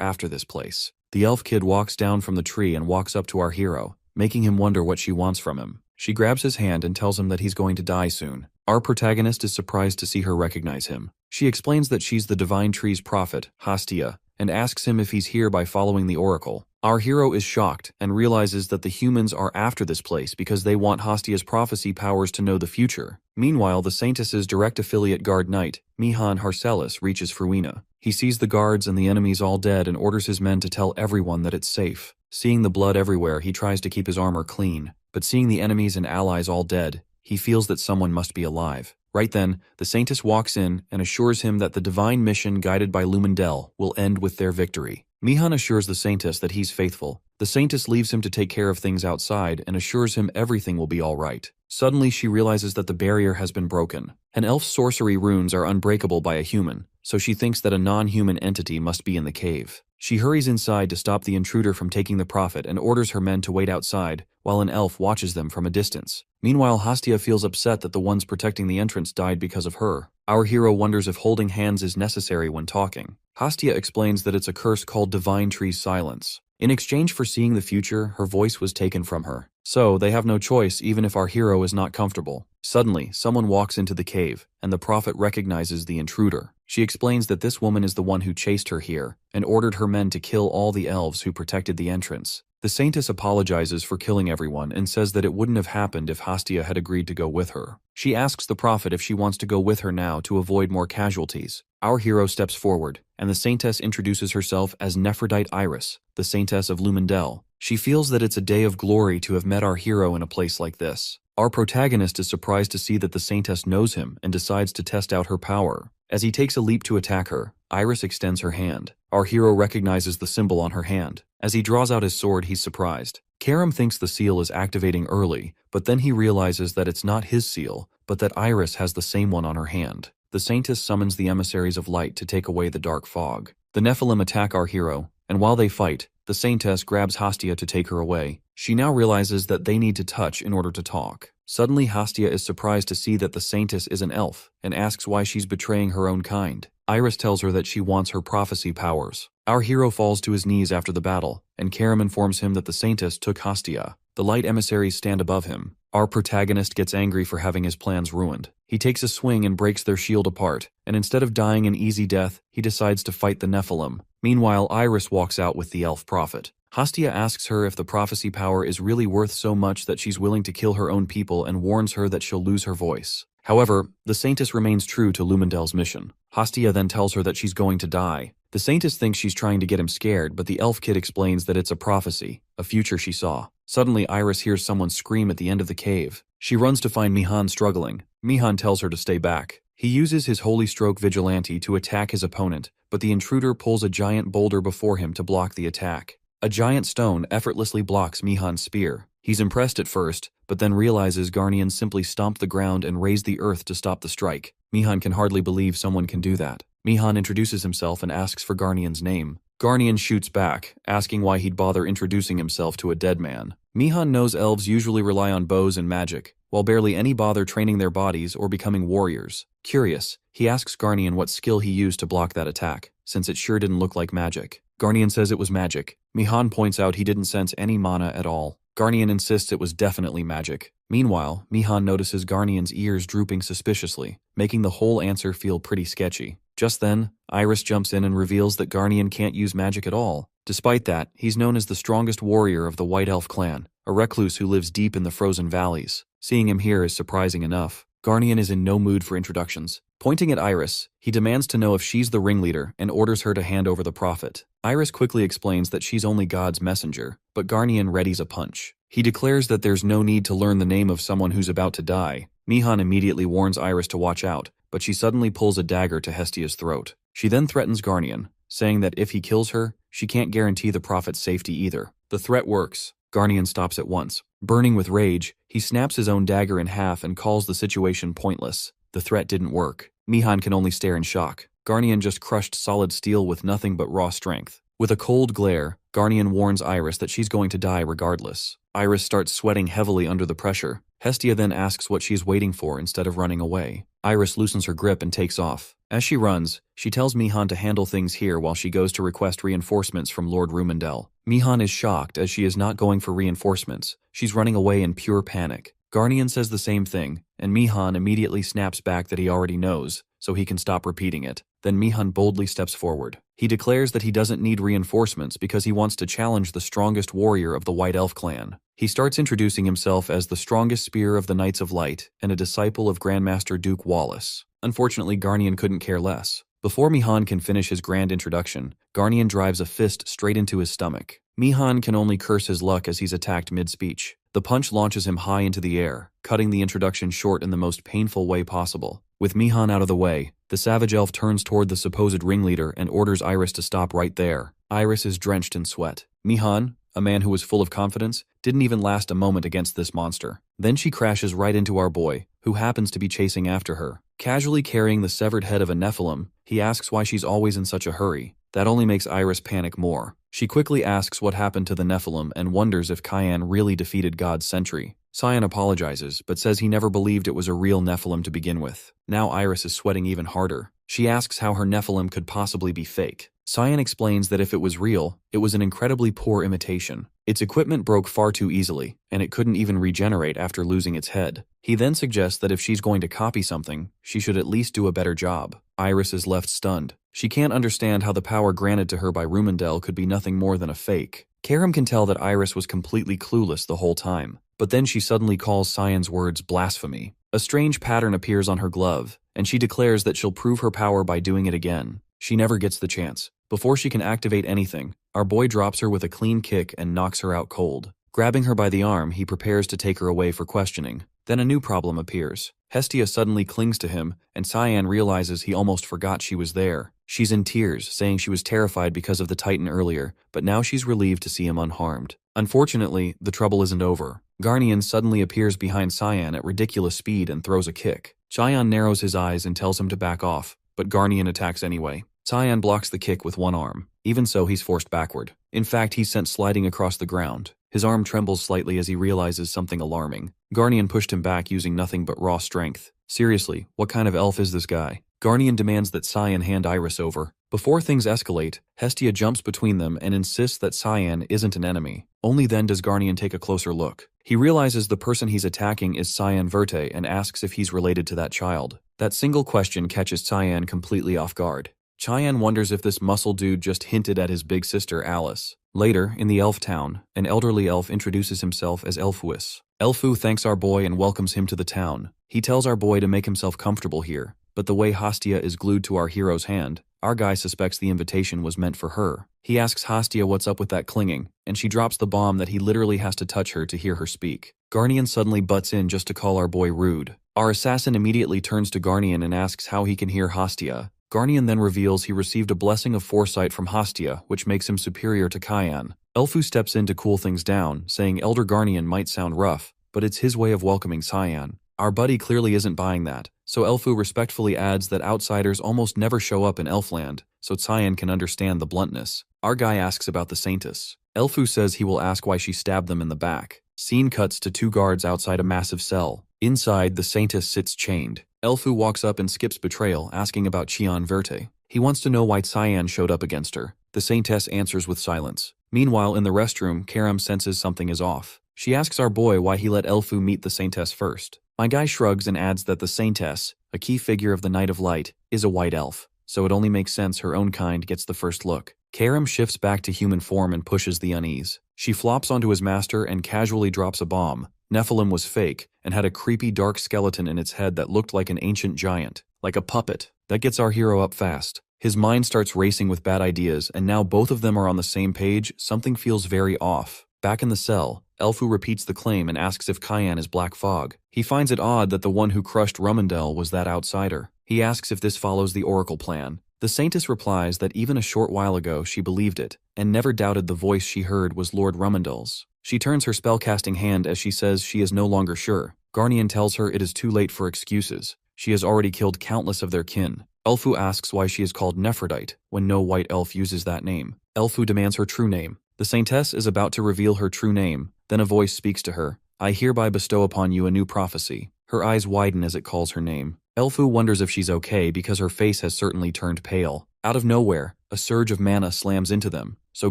after this place. The elf kid walks down from the tree and walks up to our hero, making him wonder what she wants from him. She grabs his hand and tells him that he's going to die soon. Our protagonist is surprised to see her recognize him. She explains that she's the divine tree's prophet, Hastia, and asks him if he's here by following the oracle. Our hero is shocked and realizes that the humans are after this place because they want Hastia's prophecy powers to know the future. Meanwhile, the Saintess's direct affiliate guard knight, Mihan Harcelis, reaches Fruina. He sees the guards and the enemies all dead and orders his men to tell everyone that it's safe. Seeing the blood everywhere, he tries to keep his armor clean, but seeing the enemies and allies all dead, he feels that someone must be alive. Right then, the Saintess walks in and assures him that the divine mission guided by Lumendel will end with their victory. Mihan assures the Saintess that he's faithful. The Saintess leaves him to take care of things outside and assures him everything will be all right. Suddenly, she realizes that the barrier has been broken. An elf's sorcery runes are unbreakable by a human, so she thinks that a non-human entity must be in the cave. She hurries inside to stop the intruder from taking the prophet and orders her men to wait outside, while an elf watches them from a distance. Meanwhile, Hastia feels upset that the ones protecting the entrance died because of her. Our hero wonders if holding hands is necessary when talking. Hastia explains that it's a curse called Divine Tree's Silence. In exchange for seeing the future, her voice was taken from her. So, they have no choice even if our hero is not comfortable. Suddenly, someone walks into the cave, and the prophet recognizes the intruder. She explains that this woman is the one who chased her here, and ordered her men to kill all the elves who protected the entrance. The Saintess apologizes for killing everyone and says that it wouldn't have happened if Hastia had agreed to go with her. She asks the prophet if she wants to go with her now to avoid more casualties. Our hero steps forward, and the Saintess introduces herself as Nephrodite Iris, the Saintess of Lumendel. She feels that it's a day of glory to have met our hero in a place like this. Our protagonist is surprised to see that the Saintess knows him and decides to test out her power. As he takes a leap to attack her, Iris extends her hand. Our hero recognizes the symbol on her hand. As he draws out his sword, he's surprised. Karam thinks the seal is activating early, but then he realizes that it's not his seal, but that Iris has the same one on her hand. The Saintess summons the emissaries of light to take away the dark fog. The Nephilim attack our hero, and while they fight, the Saintess grabs Hastia to take her away. She now realizes that they need to touch in order to talk. Suddenly, Hastia is surprised to see that the Saintess is an elf, and asks why she's betraying her own kind. Iris tells her that she wants her prophecy powers. Our hero falls to his knees after the battle, and Karam informs him that the Saintess took Hastia. The light emissaries stand above him. Our protagonist gets angry for having his plans ruined. He takes a swing and breaks their shield apart, and instead of dying an easy death, he decides to fight the Nephilim. Meanwhile, Iris walks out with the elf prophet. Hastia asks her if the prophecy power is really worth so much that she's willing to kill her own people and warns her that she'll lose her voice. However, the Saintess remains true to Lumendel's mission. Hastia then tells her that she's going to die. The Saintess thinks she's trying to get him scared, but the elf kid explains that it's a prophecy, a future she saw. Suddenly, Iris hears someone scream at the end of the cave. She runs to find Mihan struggling. Mihan tells her to stay back. He uses his Holy Stroke Vigilante to attack his opponent, but the intruder pulls a giant boulder before him to block the attack. A giant stone effortlessly blocks Mihan's spear. He's impressed at first, but then realizes Garnian simply stomped the ground and raised the earth to stop the strike. Mihan can hardly believe someone can do that. Mihan introduces himself and asks for Garnian's name. Garnian shoots back, asking why he'd bother introducing himself to a dead man. Mihan knows elves usually rely on bows and magic, while barely any bother training their bodies or becoming warriors. Curious, he asks Garnian what skill he used to block that attack, since it sure didn't look like magic. Garnian says it was magic. Mihan points out he didn't sense any mana at all. Garnian insists it was definitely magic. Meanwhile, Mihan notices Garnian's ears drooping suspiciously, making the whole answer feel pretty sketchy. Just then, Iris jumps in and reveals that Garnian can't use magic at all. Despite that, he's known as the strongest warrior of the White Elf clan, a recluse who lives deep in the frozen valleys. Seeing him here is surprising enough. Garnian is in no mood for introductions. Pointing at Iris, he demands to know if she's the ringleader and orders her to hand over the prophet. Iris quickly explains that she's only God's messenger, but Garnian readies a punch. He declares that there's no need to learn the name of someone who's about to die. Mihan immediately warns Iris to watch out, but she suddenly pulls a dagger to Hestia's throat. She then threatens Garnian, saying that if he kills her, she can't guarantee the prophet's safety either. The threat works. Garnian stops at once. Burning with rage, he snaps his own dagger in half and calls the situation pointless. The threat didn't work. Mihan can only stare in shock. Garnian just crushed solid steel with nothing but raw strength. With a cold glare, Garnian warns Iris that she's going to die regardless. Iris starts sweating heavily under the pressure. Hestia then asks what she's waiting for instead of running away. Iris loosens her grip and takes off. As she runs, she tells Mihan to handle things here while she goes to request reinforcements from Lord Rumendel. Mihan is shocked as she is not going for reinforcements. She's running away in pure panic. Garnian says the same thing, and Mihan immediately snaps back that he already knows, so he can stop repeating it. Then Mihan boldly steps forward. He declares that he doesn't need reinforcements because he wants to challenge the strongest warrior of the White Elf clan. He starts introducing himself as the strongest spear of the Knights of Light and a disciple of Grandmaster Duke Wallace. Unfortunately, Garnian couldn't care less. Before Mihan can finish his grand introduction, Garnian drives a fist straight into his stomach. Mihan can only curse his luck as he's attacked mid-speech. The punch launches him high into the air, cutting the introduction short in the most painful way possible. With Mihan out of the way, the savage elf turns toward the supposed ringleader and orders Iris to stop right there. Iris is drenched in sweat. Mihan, a man who was full of confidence, didn't even last a moment against this monster. Then she crashes right into our boy, who happens to be chasing after her. Casually carrying the severed head of a Nephilim, he asks why she's always in such a hurry. That only makes Iris panic more. She quickly asks what happened to the Nephilim and wonders if Cyan really defeated God's sentry. Cyan apologizes, but says he never believed it was a real Nephilim to begin with. Now Iris is sweating even harder. She asks how her Nephilim could possibly be fake. Cyan explains that if it was real, it was an incredibly poor imitation. Its equipment broke far too easily, and it couldn't even regenerate after losing its head. He then suggests that if she's going to copy something, she should at least do a better job. Iris is left stunned. She can't understand how the power granted to her by Rumendel could be nothing more than a fake. Karam can tell that Iris was completely clueless the whole time, but then she suddenly calls Cyan's words blasphemy. A strange pattern appears on her glove, and she declares that she'll prove her power by doing it again. She never gets the chance. Before she can activate anything, our boy drops her with a clean kick and knocks her out cold. Grabbing her by the arm, he prepares to take her away for questioning. Then a new problem appears. Hestia suddenly clings to him, and Cyan realizes he almost forgot she was there. She's in tears, saying she was terrified because of the Titan earlier, but now she's relieved to see him unharmed. Unfortunately, the trouble isn't over. Garnian suddenly appears behind Cyan at ridiculous speed and throws a kick. Cyan narrows his eyes and tells him to back off, but Garnian attacks anyway. Cyan blocks the kick with one arm. Even so, he's forced backward. In fact, he's sent sliding across the ground. His arm trembles slightly as he realizes something alarming. Garnian pushed him back using nothing but raw strength. Seriously, what kind of elf is this guy? Garnian demands that Cyan hand Iris over. Before things escalate, Hestia jumps between them and insists that Cyan isn't an enemy. Only then does Garnian take a closer look. He realizes the person he's attacking is Cyan Verte and asks if he's related to that child. That single question catches Cyan completely off guard. Cyan wonders if this muscle dude just hinted at his big sister Alice. Later, in the elf town, an elderly elf introduces himself as Elfuus. Elfu thanks our boy and welcomes him to the town. He tells our boy to make himself comfortable here, but the way Hastia is glued to our hero's hand, our guy suspects the invitation was meant for her. He asks Hastia what's up with that clinging, and she drops the bomb that he literally has to touch her to hear her speak. Garnian suddenly butts in just to call our boy rude. Our assassin immediately turns to Garnian and asks how he can hear Hastia. Garnian then reveals he received a blessing of foresight from Hastia, which makes him superior to Cyan. Elfu steps in to cool things down, saying Elder Garnian might sound rough, but it's his way of welcoming Cyan. Our buddy clearly isn't buying that, so Elfu respectfully adds that outsiders almost never show up in Elfland, so Cyan can understand the bluntness. Our guy asks about the Saintess. Elfu says he will ask why she stabbed them in the back. Scene cuts to two guards outside a massive cell. Inside, the Saintess sits chained. Elfu walks up and skips betrayal, asking about Cyan Verte. He wants to know why Cyan showed up against her. The saintess answers with silence. Meanwhile, in the restroom, Karam senses something is off. She asks our boy why he let Elfu meet the saintess first. My guy shrugs and adds that the saintess, a key figure of the Night of Light, is a white elf, so it only makes sense her own kind gets the first look. Karam shifts back to human form and pushes the unease. She flops onto his master and casually drops a bomb. Nephilim was fake and had a creepy dark skeleton in its head that looked like an ancient giant, like a puppet. That gets our hero up fast. His mind starts racing with bad ideas, and now both of them are on the same page. Something feels very off. Back in the cell, Elfu repeats the claim and asks if Cayenne is Black Fog. He finds it odd that the one who crushed Rumendel was that outsider. He asks if this follows the Oracle plan. The Saintess replies that even a short while ago she believed it, and never doubted the voice she heard was Lord Rumendel's. She turns her spellcasting hand as she says she is no longer sure. Garnian tells her it is too late for excuses. She has already killed countless of their kin. Elfu asks why she is called Nephrodite, when no white elf uses that name. Elfu demands her true name. The Saintess is about to reveal her true name, then a voice speaks to her. I hereby bestow upon you a new prophecy. Her eyes widen as it calls her name. Elfu wonders if she's okay because her face has certainly turned pale. Out of nowhere, a surge of mana slams into them, so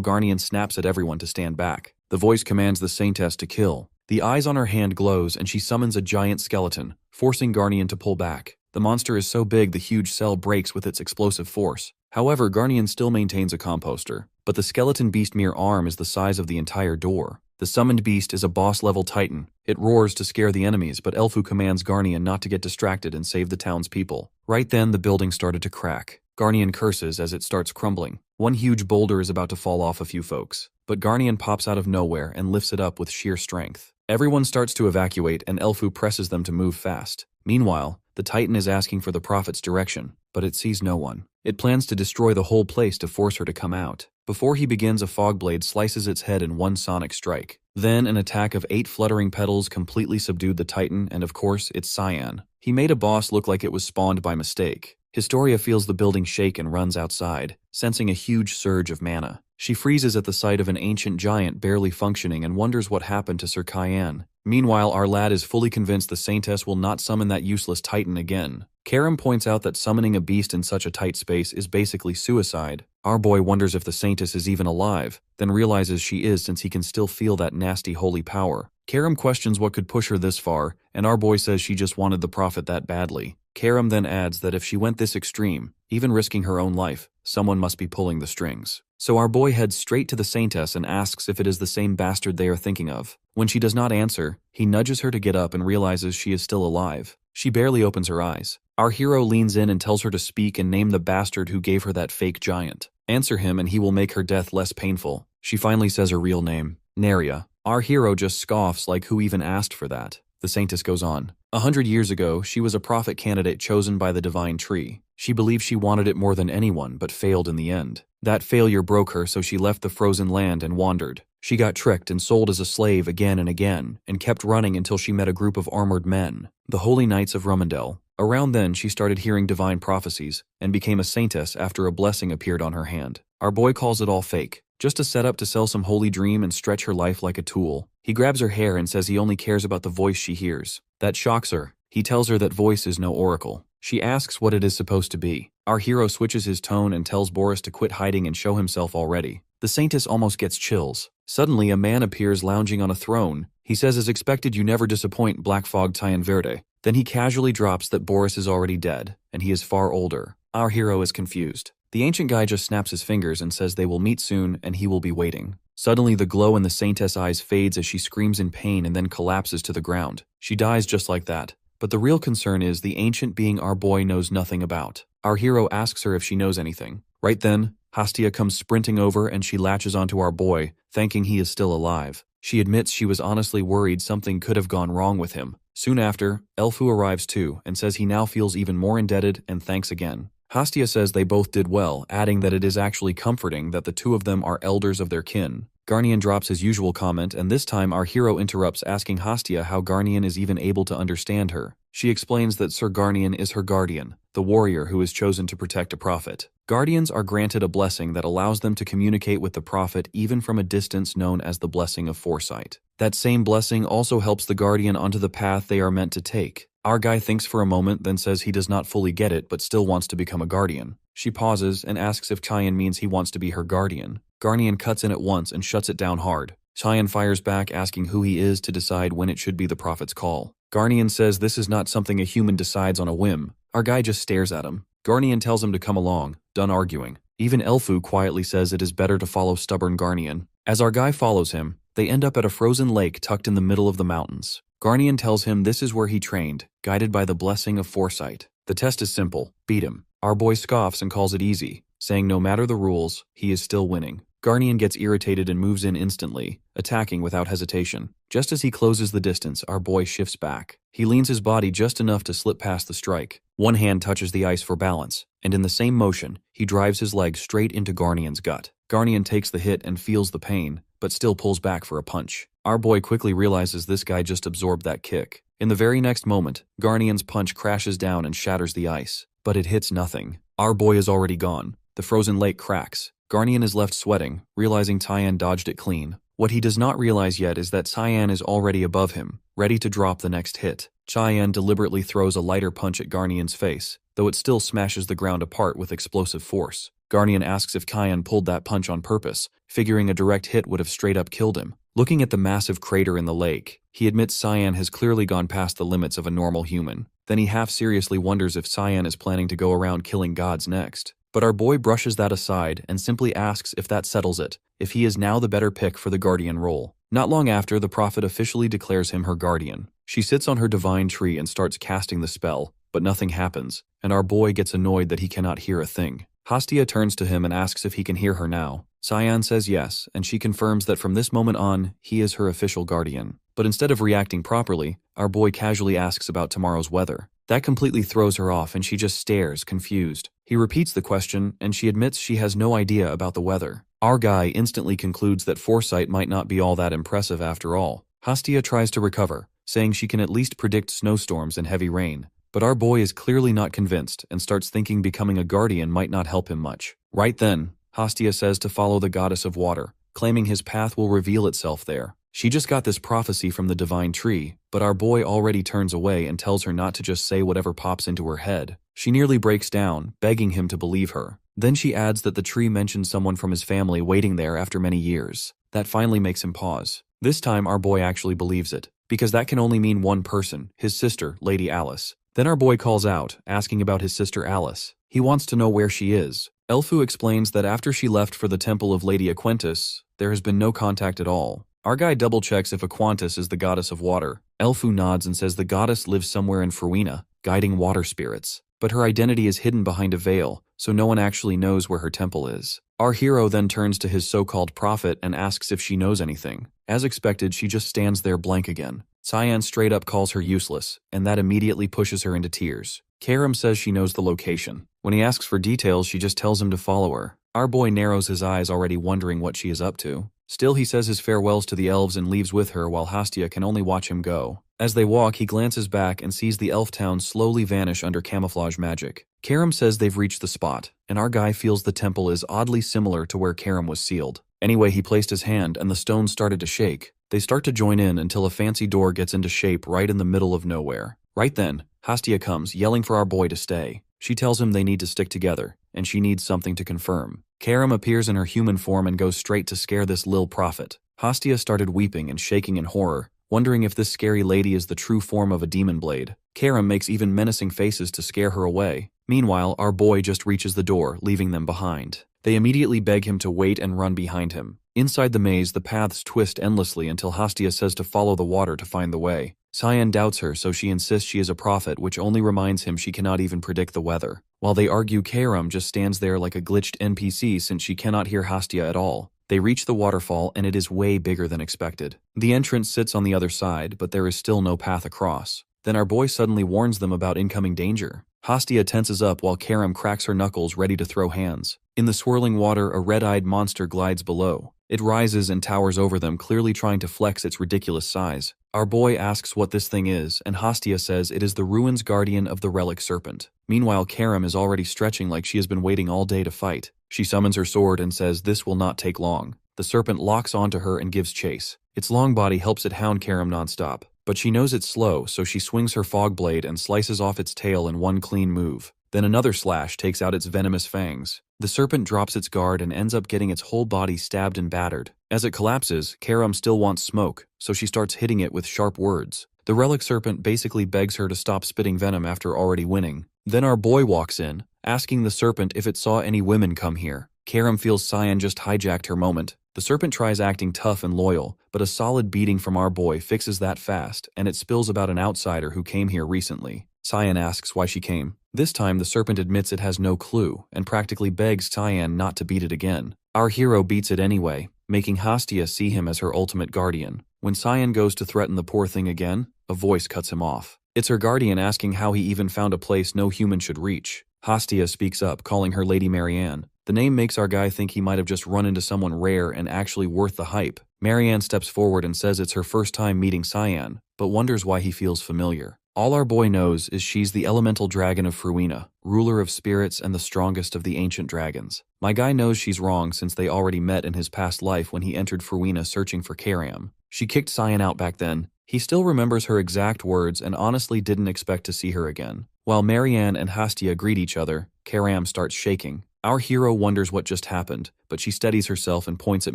Garnian snaps at everyone to stand back. The voice commands the Saintess to kill. The eyes on her hand glows and she summons a giant skeleton, forcing Garnian to pull back. The monster is so big the huge cell breaks with its explosive force. However, Garnian still maintains a composter, but the skeleton beast mere arm is the size of the entire door. The summoned beast is a boss-level titan. It roars to scare the enemies, but Elfu commands Garnian not to get distracted and save the townspeople. Right then, the building started to crack. Garnian curses as it starts crumbling. One huge boulder is about to fall off a few folks, but Garnian pops out of nowhere and lifts it up with sheer strength. Everyone starts to evacuate and Elfu presses them to move fast. Meanwhile, the Titan is asking for the Prophet's direction, but it sees no one. It plans to destroy the whole place to force her to come out. Before he begins, a fog blade slices its head in one sonic strike. Then an attack of 8 fluttering petals completely subdued the Titan, and of course, it's Cyan. He made a boss look like it was spawned by mistake. Historia feels the building shake and runs outside, sensing a huge surge of mana. She freezes at the sight of an ancient giant barely functioning and wonders what happened to Sir Cayenne. Meanwhile, our lad is fully convinced the Saintess will not summon that useless Titan again. Karam points out that summoning a beast in such a tight space is basically suicide. Our boy wonders if the Saintess is even alive, then realizes she is since he can still feel that nasty holy power. Karam questions what could push her this far, and our boy says she just wanted the Prophet that badly. Karam then adds that if she went this extreme, even risking her own life, someone must be pulling the strings. So our boy heads straight to the Saintess and asks if it is the same bastard they are thinking of. When she does not answer, he nudges her to get up and realizes she is still alive. She barely opens her eyes. Our hero leans in and tells her to speak and name the bastard who gave her that fake giant. Answer him and he will make her death less painful. She finally says her real name, Neria. Our hero just scoffs like who even asked for that. The Saintess goes on. 100 years ago, she was a prophet candidate chosen by the divine tree. She believed she wanted it more than anyone, but failed in the end. That failure broke her, so she left the frozen land and wandered. She got tricked and sold as a slave again and again, and kept running until she met a group of armored men, the Holy Knights of Rumendel. Around then, she started hearing divine prophecies, and became a saintess after a blessing appeared on her hand. Our boy calls it all fake, just a setup to sell some holy dream and stretch her life like a tool. He grabs her hair and says he only cares about the voice she hears. That shocks her. He tells her that voice is no oracle. She asks what it is supposed to be. Our hero switches his tone and tells Boris to quit hiding and show himself already. The Saintess almost gets chills. Suddenly, a man appears lounging on a throne. He says as expected, you never disappoint, Black Fog Tyan Verde. Then he casually drops that Boris is already dead, and he is far older. Our hero is confused. The ancient guy just snaps his fingers and says they will meet soon and he will be waiting. Suddenly, the glow in the Saintess' eyes fades as she screams in pain and then collapses to the ground. She dies just like that. But the real concern is the ancient being our boy knows nothing about. Our hero asks her if she knows anything. Right then, Hastia comes sprinting over and she latches onto our boy, thanking he is still alive. She admits she was honestly worried something could have gone wrong with him. Soon after, Elfu arrives too and says he now feels even more indebted and thanks again. Hastia says they both did well, adding that it is actually comforting that the two of them are elders of their kin. Garnian drops his usual comment, and this time our hero interrupts, asking Hastia how Garnian is even able to understand her. She explains that Sir Garnian is her guardian, the warrior who is chosen to protect a prophet. Guardians are granted a blessing that allows them to communicate with the prophet even from a distance, known as the blessing of foresight. That same blessing also helps the guardian onto the path they are meant to take. Our guy thinks for a moment, then says he does not fully get it but still wants to become a guardian. She pauses and asks if Cheyenne means he wants to be her guardian. Guardian cuts in at once and shuts it down hard. Cheyenne fires back asking who he is to decide when it should be the prophet's call. Guardian says this is not something a human decides on a whim. Our guy just stares at him. Guardian tells him to come along, done arguing. Even Elfu quietly says it is better to follow stubborn Guardian. As our guy follows him, they end up at a frozen lake tucked in the middle of the mountains. Guardian tells him this is where he trained, guided by the blessing of foresight. The test is simple, beat him. Our boy scoffs and calls it easy, saying no matter the rules, he is still winning. Guardian gets irritated and moves in instantly, attacking without hesitation. Just as he closes the distance, our boy shifts back. He leans his body just enough to slip past the strike. One hand touches the ice for balance, and in the same motion, he drives his leg straight into Guardian's gut. Guardian takes the hit and feels the pain, but still pulls back for a punch. Our boy quickly realizes this guy just absorbed that kick. In the very next moment, Guardian's punch crashes down and shatters the ice, but it hits nothing. Our boy is already gone. The frozen lake cracks. Guardian is left sweating, realizing Tyann dodged it clean. What he does not realize yet is that Tyann is already above him, ready to drop the next hit. Tyann deliberately throws a lighter punch at Guardian's face, though it still smashes the ground apart with explosive force. Guardian asks if Tyann pulled that punch on purpose, figuring a direct hit would have straight up killed him. Looking at the massive crater in the lake, he admits Tyann has clearly gone past the limits of a normal human. Then he half-seriously wonders if Tyann is planning to go around killing gods next. But our boy brushes that aside and simply asks if that settles it, if he is now the better pick for the guardian role. Not long after, the prophet officially declares him her guardian. She sits on her divine tree and starts casting the spell, but nothing happens, and our boy gets annoyed that he cannot hear a thing. Hastia turns to him and asks if he can hear her now. Tyann says yes, and she confirms that from this moment on, he is her official guardian. But instead of reacting properly, our boy casually asks about tomorrow's weather. That completely throws her off and she just stares, confused. He repeats the question and she admits she has no idea about the weather. Our guy instantly concludes that foresight might not be all that impressive after all. Hastia tries to recover, saying she can at least predict snowstorms and heavy rain. But our boy is clearly not convinced and starts thinking becoming a guardian might not help him much. Right then, Hastia says to follow the goddess of water, claiming his path will reveal itself there. She just got this prophecy from the divine tree, but our boy already turns away and tells her not to just say whatever pops into her head. She nearly breaks down, begging him to believe her. Then she adds that the tree mentioned someone from his family waiting there after many years. That finally makes him pause. This time our boy actually believes it, because that can only mean one person, his sister, Lady Alice. Then our boy calls out, asking about his sister Alice. He wants to know where she is. Elfu explains that after she left for the temple of Lady Aquentis, there has been no contact at all. Our guy double-checks if Aquantis is the goddess of water. Elfu nods and says the goddess lives somewhere in Fruina, guiding water spirits. But her identity is hidden behind a veil, so no one actually knows where her temple is. Our hero then turns to his so-called prophet and asks if she knows anything. As expected, she just stands there blank again. Tyann straight up calls her useless, and that immediately pushes her into tears. Karam says she knows the location. When he asks for details, she just tells him to follow her. Our boy narrows his eyes, already wondering what she is up to. Still, he says his farewells to the elves and leaves with her while Hastia can only watch him go. As they walk, he glances back and sees the elf town slowly vanish under camouflage magic. Karam says they've reached the spot, and our guy feels the temple is oddly similar to where Karam was sealed. Anyway, he placed his hand and the stones started to shake. They start to join in until a fancy door gets into shape right in the middle of nowhere. Right then, Hastia comes, yelling for our boy to stay. She tells him they need to stick together, and she needs something to confirm. Karam appears in her human form and goes straight to scare this lil prophet. Hastia started weeping and shaking in horror, wondering if this scary lady is the true form of a demon blade. Karam makes even menacing faces to scare her away. Meanwhile, our boy just reaches the door, leaving them behind. They immediately beg him to wait and run behind him. Inside the maze, the paths twist endlessly until Hastia says to follow the water to find the way. Tyann doubts her, so she insists she is a prophet, which only reminds him she cannot even predict the weather. While they argue, Karam just stands there like a glitched NPC since she cannot hear Hastia at all. They reach the waterfall and it is way bigger than expected. The entrance sits on the other side, but there is still no path across. Then our boy suddenly warns them about incoming danger. Hastia tenses up while Karam cracks her knuckles ready to throw hands. In the swirling water, a red-eyed monster glides below. It rises and towers over them, clearly trying to flex its ridiculous size. Our boy asks what this thing is, and Hastia says it is the ruins guardian of the relic serpent. Meanwhile, Karam is already stretching like she has been waiting all day to fight. She summons her sword and says this will not take long. The serpent locks onto her and gives chase. Its long body helps it hound Karam nonstop, but she knows it's slow, so she swings her fog blade and slices off its tail in one clean move. Then another slash takes out its venomous fangs. The serpent drops its guard and ends up getting its whole body stabbed and battered. As it collapses, Karam still wants smoke, so she starts hitting it with sharp words. The relic serpent basically begs her to stop spitting venom after already winning. Then our boy walks in, asking the serpent if it saw any women come here. Karam feels Cyan just hijacked her moment. The serpent tries acting tough and loyal, but a solid beating from our boy fixes that fast, and it spills about an outsider who came here recently. Cyan asks why she came. This time the serpent admits it has no clue, and practically begs Cyan not to beat it again. Our hero beats it anyway, making Hastia see him as her ultimate guardian. When Cyan goes to threaten the poor thing again, a voice cuts him off. It's her guardian asking how he even found a place no human should reach. Hastia speaks up, calling her Lady Marianne. The name makes our guy think he might have just run into someone rare and actually worth the hype. Marianne steps forward and says it's her first time meeting Cyan, but wonders why he feels familiar. All our boy knows is she's the elemental dragon of Fruina, ruler of spirits and the strongest of the ancient dragons. My guy knows she's wrong since they already met in his past life when he entered Fruina searching for Karam. She kicked Cyan out back then. He still remembers her exact words and honestly didn't expect to see her again. While Marianne and Hastia greet each other, Karam starts shaking. Our hero wonders what just happened, but she steadies herself and points at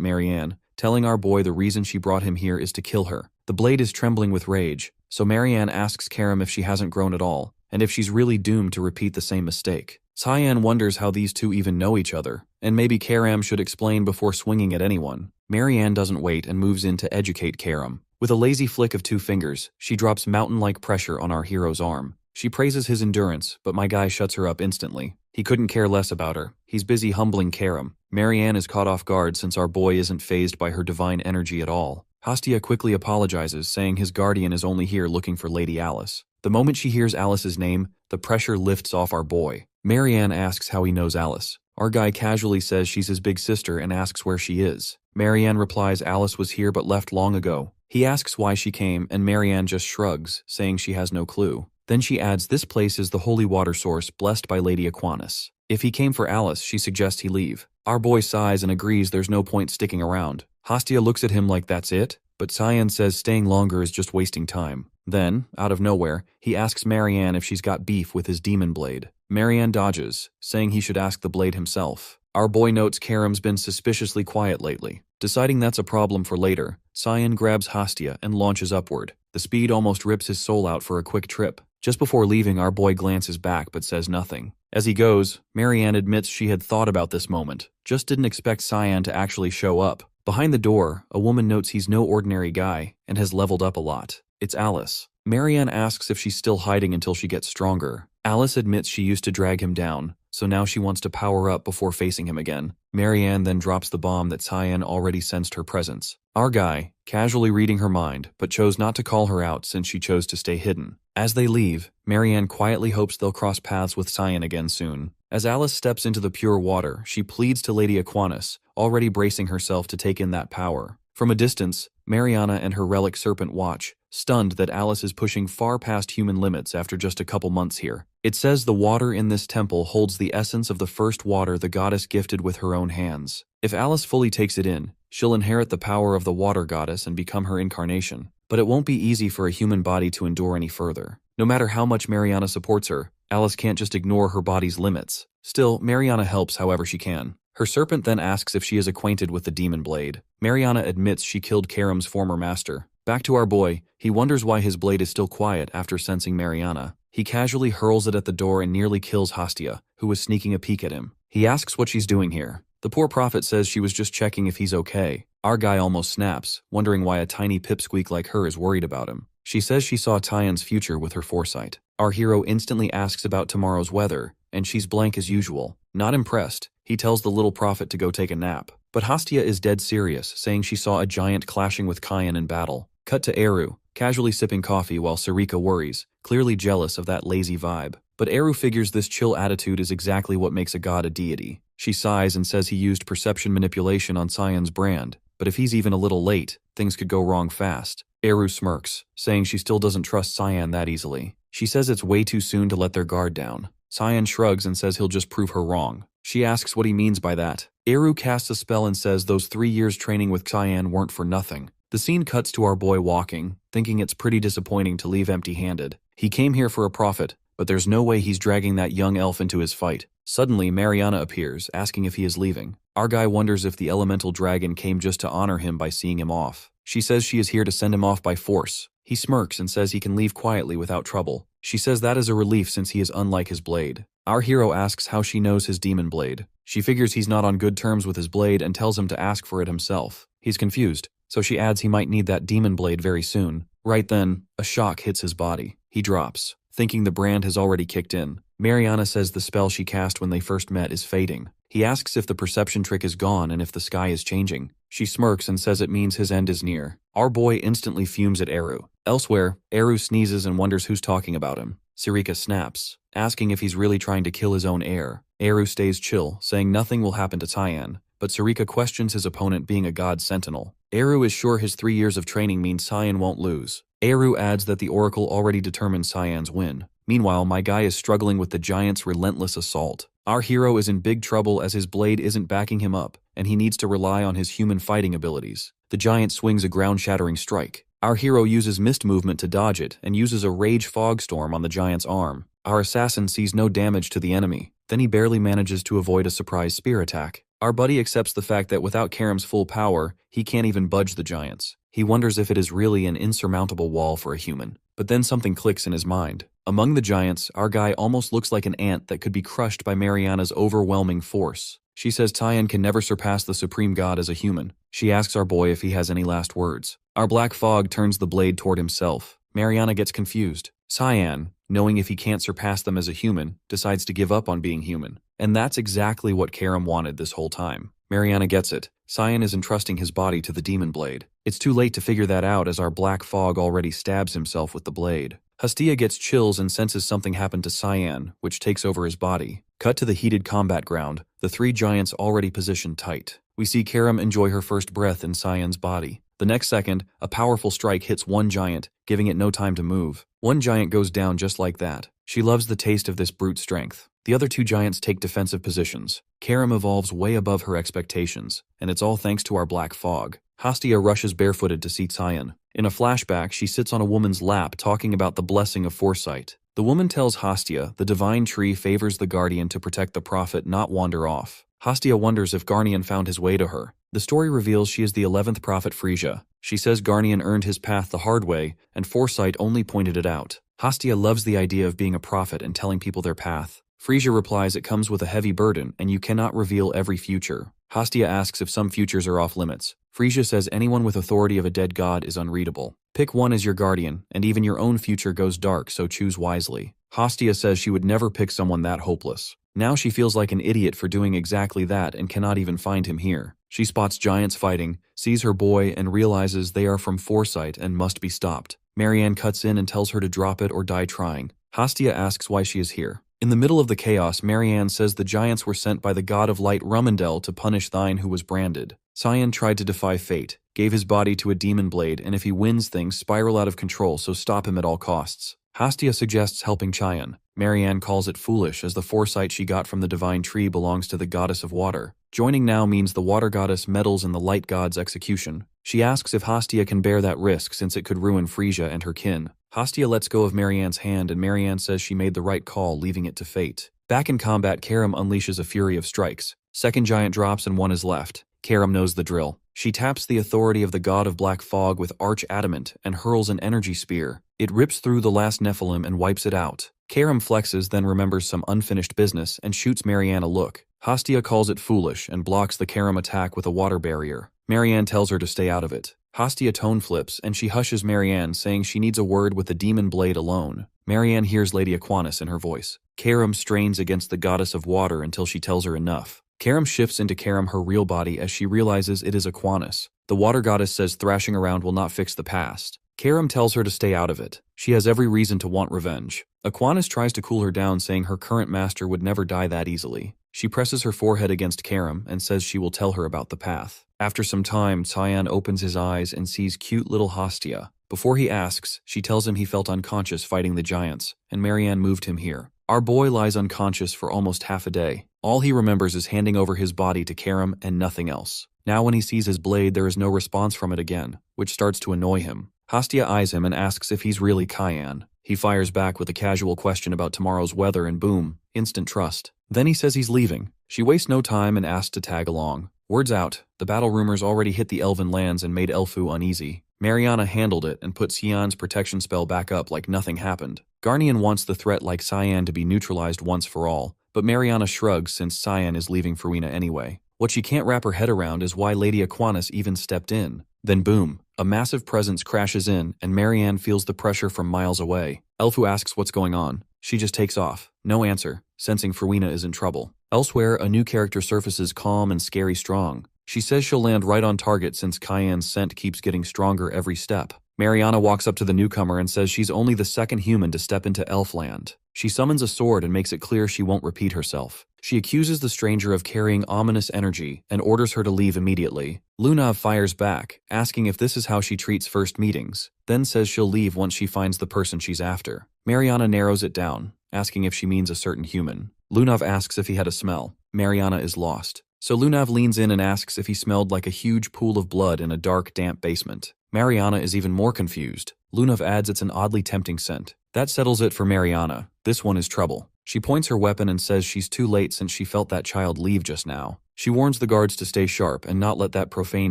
Marianne, telling our boy the reason she brought him here is to kill her. The blade is trembling with rage, so Marianne asks Karam if she hasn't grown at all, and if she's really doomed to repeat the same mistake. Cyan wonders how these two even know each other, and maybe Karam should explain before swinging at anyone. Marianne doesn't wait and moves in to educate Karam. With a lazy flick of 2 fingers, she drops mountain-like pressure on our hero's arm. She praises his endurance, but my guy shuts her up instantly. He couldn't care less about her. He's busy humbling Karam. Marianne is caught off guard since our boy isn't fazed by her divine energy at all. Hastia quickly apologizes, saying his guardian is only here looking for Lady Alice. The moment she hears Alice's name, the pressure lifts off our boy. Marianne asks how he knows Alice. Our guy casually says she's his big sister and asks where she is. Marianne replies Alice was here but left long ago. He asks why she came, and Marianne just shrugs, saying she has no clue. Then she adds this place is the holy water source blessed by Lady Aquinas. If he came for Alice, she suggests he leave. Our boy sighs and agrees there's no point sticking around. Hastia looks at him like that's it, but Cyan says staying longer is just wasting time. Then, out of nowhere, he asks Marianne if she's got beef with his demon blade. Marianne dodges, saying he should ask the blade himself. Our boy notes Karam's been suspiciously quiet lately. Deciding that's a problem for later, Cyan grabs Hastia and launches upward. The speed almost rips his soul out for a quick trip. Just before leaving, our boy glances back but says nothing. As he goes, Marianne admits she had thought about this moment, just didn't expect Cyan to actually show up. Behind the door, a woman notes he's no ordinary guy and has leveled up a lot. It's Alice. Marianne asks if she's still hiding until she gets stronger. Alice admits she used to drag him down, so now she wants to power up before facing him again. Marianne then drops the bomb that Cyan already sensed her presence. Our guy, casually reading her mind, but chose not to call her out since she chose to stay hidden. As they leave, Marianne quietly hopes they'll cross paths with Cyan again soon. As Alice steps into the pure water, she pleads to Lady Aquinas, already bracing herself to take in that power. From a distance, Mariana and her relic serpent watch, stunned that Alice is pushing far past human limits after just a couple months here. It says the water in this temple holds the essence of the first water the goddess gifted with her own hands. If Alice fully takes it in, she'll inherit the power of the water goddess and become her incarnation. But it won't be easy for a human body to endure any further. No matter how much Mariana supports her, Alice can't just ignore her body's limits. Still, Mariana helps however she can. Her serpent then asks if she is acquainted with the demon blade. Mariana admits she killed Karam's former master. Back to our boy, he wonders why his blade is still quiet after sensing Mariana. He casually hurls it at the door and nearly kills Hastia, who was sneaking a peek at him. He asks what she's doing here. The poor prophet says she was just checking if he's okay. Our guy almost snaps, wondering why a tiny pipsqueak like her is worried about him. She says she saw Tyan's future with her foresight. Our hero instantly asks about tomorrow's weather, and she's blank as usual. Not impressed, he tells the little prophet to go take a nap. But Hastia is dead serious, saying she saw a giant clashing with Cyan in battle. Cut to Eru, casually sipping coffee while Sarika worries, clearly jealous of that lazy vibe. But Eru figures this chill attitude is exactly what makes a god a deity. She sighs and says he used perception manipulation on Cyan's brand, but if he's even a little late, things could go wrong fast. Eru smirks, saying she still doesn't trust Cyan that easily. She says it's way too soon to let their guard down. Cyan shrugs and says he'll just prove her wrong. She asks what he means by that. Eru casts a spell and says those 3 years training with Cyan weren't for nothing. The scene cuts to our boy walking, thinking it's pretty disappointing to leave empty-handed. He came here for a profit, but there's no way he's dragging that young elf into his fight. Suddenly, Mariana appears, asking if he is leaving. Our guy wonders if the elemental dragon came just to honor him by seeing him off. She says she is here to send him off by force. He smirks and says he can leave quietly without trouble. She says that is a relief since he is unlike his blade. Our hero asks how she knows his demon blade. She figures he's not on good terms with his blade and tells him to ask for it himself. He's confused, so she adds he might need that demon blade very soon. Right then, a shock hits his body. He drops, thinking the brand has already kicked in. Mariana says the spell she cast when they first met is fading. He asks if the perception trick is gone and if the sky is changing. She smirks and says it means his end is near. Our boy instantly fumes at Eru. Elsewhere, Eru sneezes and wonders who's talking about him. Sarika snaps, asking if he's really trying to kill his own heir. Eru stays chill, saying nothing will happen to Tyann, but Sarika questions his opponent being a god sentinel. Eru is sure his 3 years of training means Cyan won't lose. Eru adds that the oracle already determined Cyan's win. Meanwhile, my guy is struggling with the giant's relentless assault. Our hero is in big trouble as his blade isn't backing him up, and he needs to rely on his human fighting abilities. The giant swings a ground-shattering strike. Our hero uses mist movement to dodge it and uses a rage fog storm on the giant's arm. Our assassin sees no damage to the enemy. Then he barely manages to avoid a surprise spear attack. Our buddy accepts the fact that without Karam's full power, he can't even budge the giants. He wonders if it is really an insurmountable wall for a human. But then something clicks in his mind. Among the giants, our guy almost looks like an ant that could be crushed by Mariana's overwhelming force. She says Tyann can never surpass the supreme god as a human. She asks our boy if he has any last words. Our black fog turns the blade toward himself. Mariana gets confused. Cyan, knowing if he can't surpass them as a human, decides to give up on being human. And that's exactly what Karam wanted this whole time. Mariana gets it. Cyan is entrusting his body to the demon blade. It's too late to figure that out as our black fog already stabs himself with the blade. Hastia gets chills and senses something happened to Cyan, which takes over his body. Cut to the heated combat ground, the 3 giants already positioned tight. We see Karam enjoy her first breath in Cyan's body. The next second, a powerful strike hits one giant, giving it no time to move. One giant goes down just like that. She loves the taste of this brute strength. The other 2 giants take defensive positions. Karam evolves way above her expectations, and it's all thanks to our black fog. Hastia rushes barefooted to see Cyan. In a flashback, she sits on a woman's lap talking about the blessing of foresight. The woman tells Hastia the divine tree favors the guardian to protect the prophet, not wander off. Hastia wonders if Garnian found his way to her. The story reveals she is the 11th prophet Frisia. She says Garnian earned his path the hard way, and foresight only pointed it out. Hastia loves the idea of being a prophet and telling people their path. Frisia replies it comes with a heavy burden, and you cannot reveal every future. Hastia asks if some futures are off limits. Frisia says anyone with authority of a dead god is unreadable. Pick one as your guardian, and even your own future goes dark, so choose wisely. Hastia says she would never pick someone that hopeless. Now she feels like an idiot for doing exactly that and cannot even find him here. She spots giants fighting, sees her boy, and realizes they are from foresight and must be stopped. Marianne cuts in and tells her to drop it or die trying. Hastia asks why she is here. In the middle of the chaos, Marianne says the giants were sent by the god of light Rumendel to punish thine who was branded. Cyan tried to defy fate, gave his body to a demon blade, and if he wins things spiral out of control, so stop him at all costs. Hastia suggests helping Cyan. Marianne calls it foolish as the foresight she got from the divine tree belongs to the goddess of water. Joining now means the water goddess meddles in the light god's execution. She asks if Hastia can bear that risk since it could ruin Frisia and her kin. Hastia lets go of Marianne's hand and Marianne says she made the right call, leaving it to fate. Back in combat, Karam unleashes a fury of strikes. Second giant drops and one is left. Karam knows the drill. She taps the authority of the god of black fog with arch adamant and hurls an energy spear. It rips through the last Nephilim and wipes it out. Karam flexes, then remembers some unfinished business and shoots Marianne a look. Hastia calls it foolish and blocks the Karam attack with a water barrier. Marianne tells her to stay out of it. Hastia tone flips and she hushes Marianne, saying she needs a word with the demon blade alone. Marianne hears Lady Aquinas in her voice. Karam strains against the goddess of water until she tells her enough. Karam shifts into Karam her real body as she realizes it is Aquinas. The water goddess says thrashing around will not fix the past. Karam tells her to stay out of it. She has every reason to want revenge. Aquinas tries to cool her down, saying her current master would never die that easily. She presses her forehead against Karam and says she will tell her about the path. After some time, Cyan opens his eyes and sees cute little Hastia. Before he asks, she tells him he felt unconscious fighting the giants, and Marianne moved him here. Our boy lies unconscious for almost half a day. All he remembers is handing over his body to Karam and nothing else. Now when he sees his blade, there is no response from it again, which starts to annoy him. Hastia eyes him and asks if he's really Cyan. He fires back with a casual question about tomorrow's weather and boom, instant trust. Then he says he's leaving. She wastes no time and asks to tag along. Word's out, the battle rumors already hit the elven lands and made Elfu uneasy. Mariana handled it and put Xian's protection spell back up like nothing happened. Garnian wants the threat like Cyan to be neutralized once for all, but Mariana shrugs since Cyan is leaving Farina anyway. What she can't wrap her head around is why Lady Aquinas even stepped in. Then boom, a massive presence crashes in and Marianne feels the pressure from miles away. Elfu asks what's going on. She just takes off. No answer, sensing Farina is in trouble. Elsewhere, a new character surfaces calm and scary strong. She says she'll land right on target since Cayenne's scent keeps getting stronger every step. Mariana walks up to the newcomer and says she's only the second human to step into Elfland. She summons a sword and makes it clear she won't repeat herself. She accuses the stranger of carrying ominous energy and orders her to leave immediately. Lunav fires back, asking if this is how she treats first meetings, then says she'll leave once she finds the person she's after. Mariana narrows it down, asking if she means a certain human. Lunav asks if he had a smell. Mariana is lost. So Lunav leans in and asks if he smelled like a huge pool of blood in a dark, damp basement. Mariana is even more confused. Lunav adds it's an oddly tempting scent. That settles it for Mariana. This one is trouble. She points her weapon and says she's too late since she felt that child leave just now. She warns the guards to stay sharp and not let that profane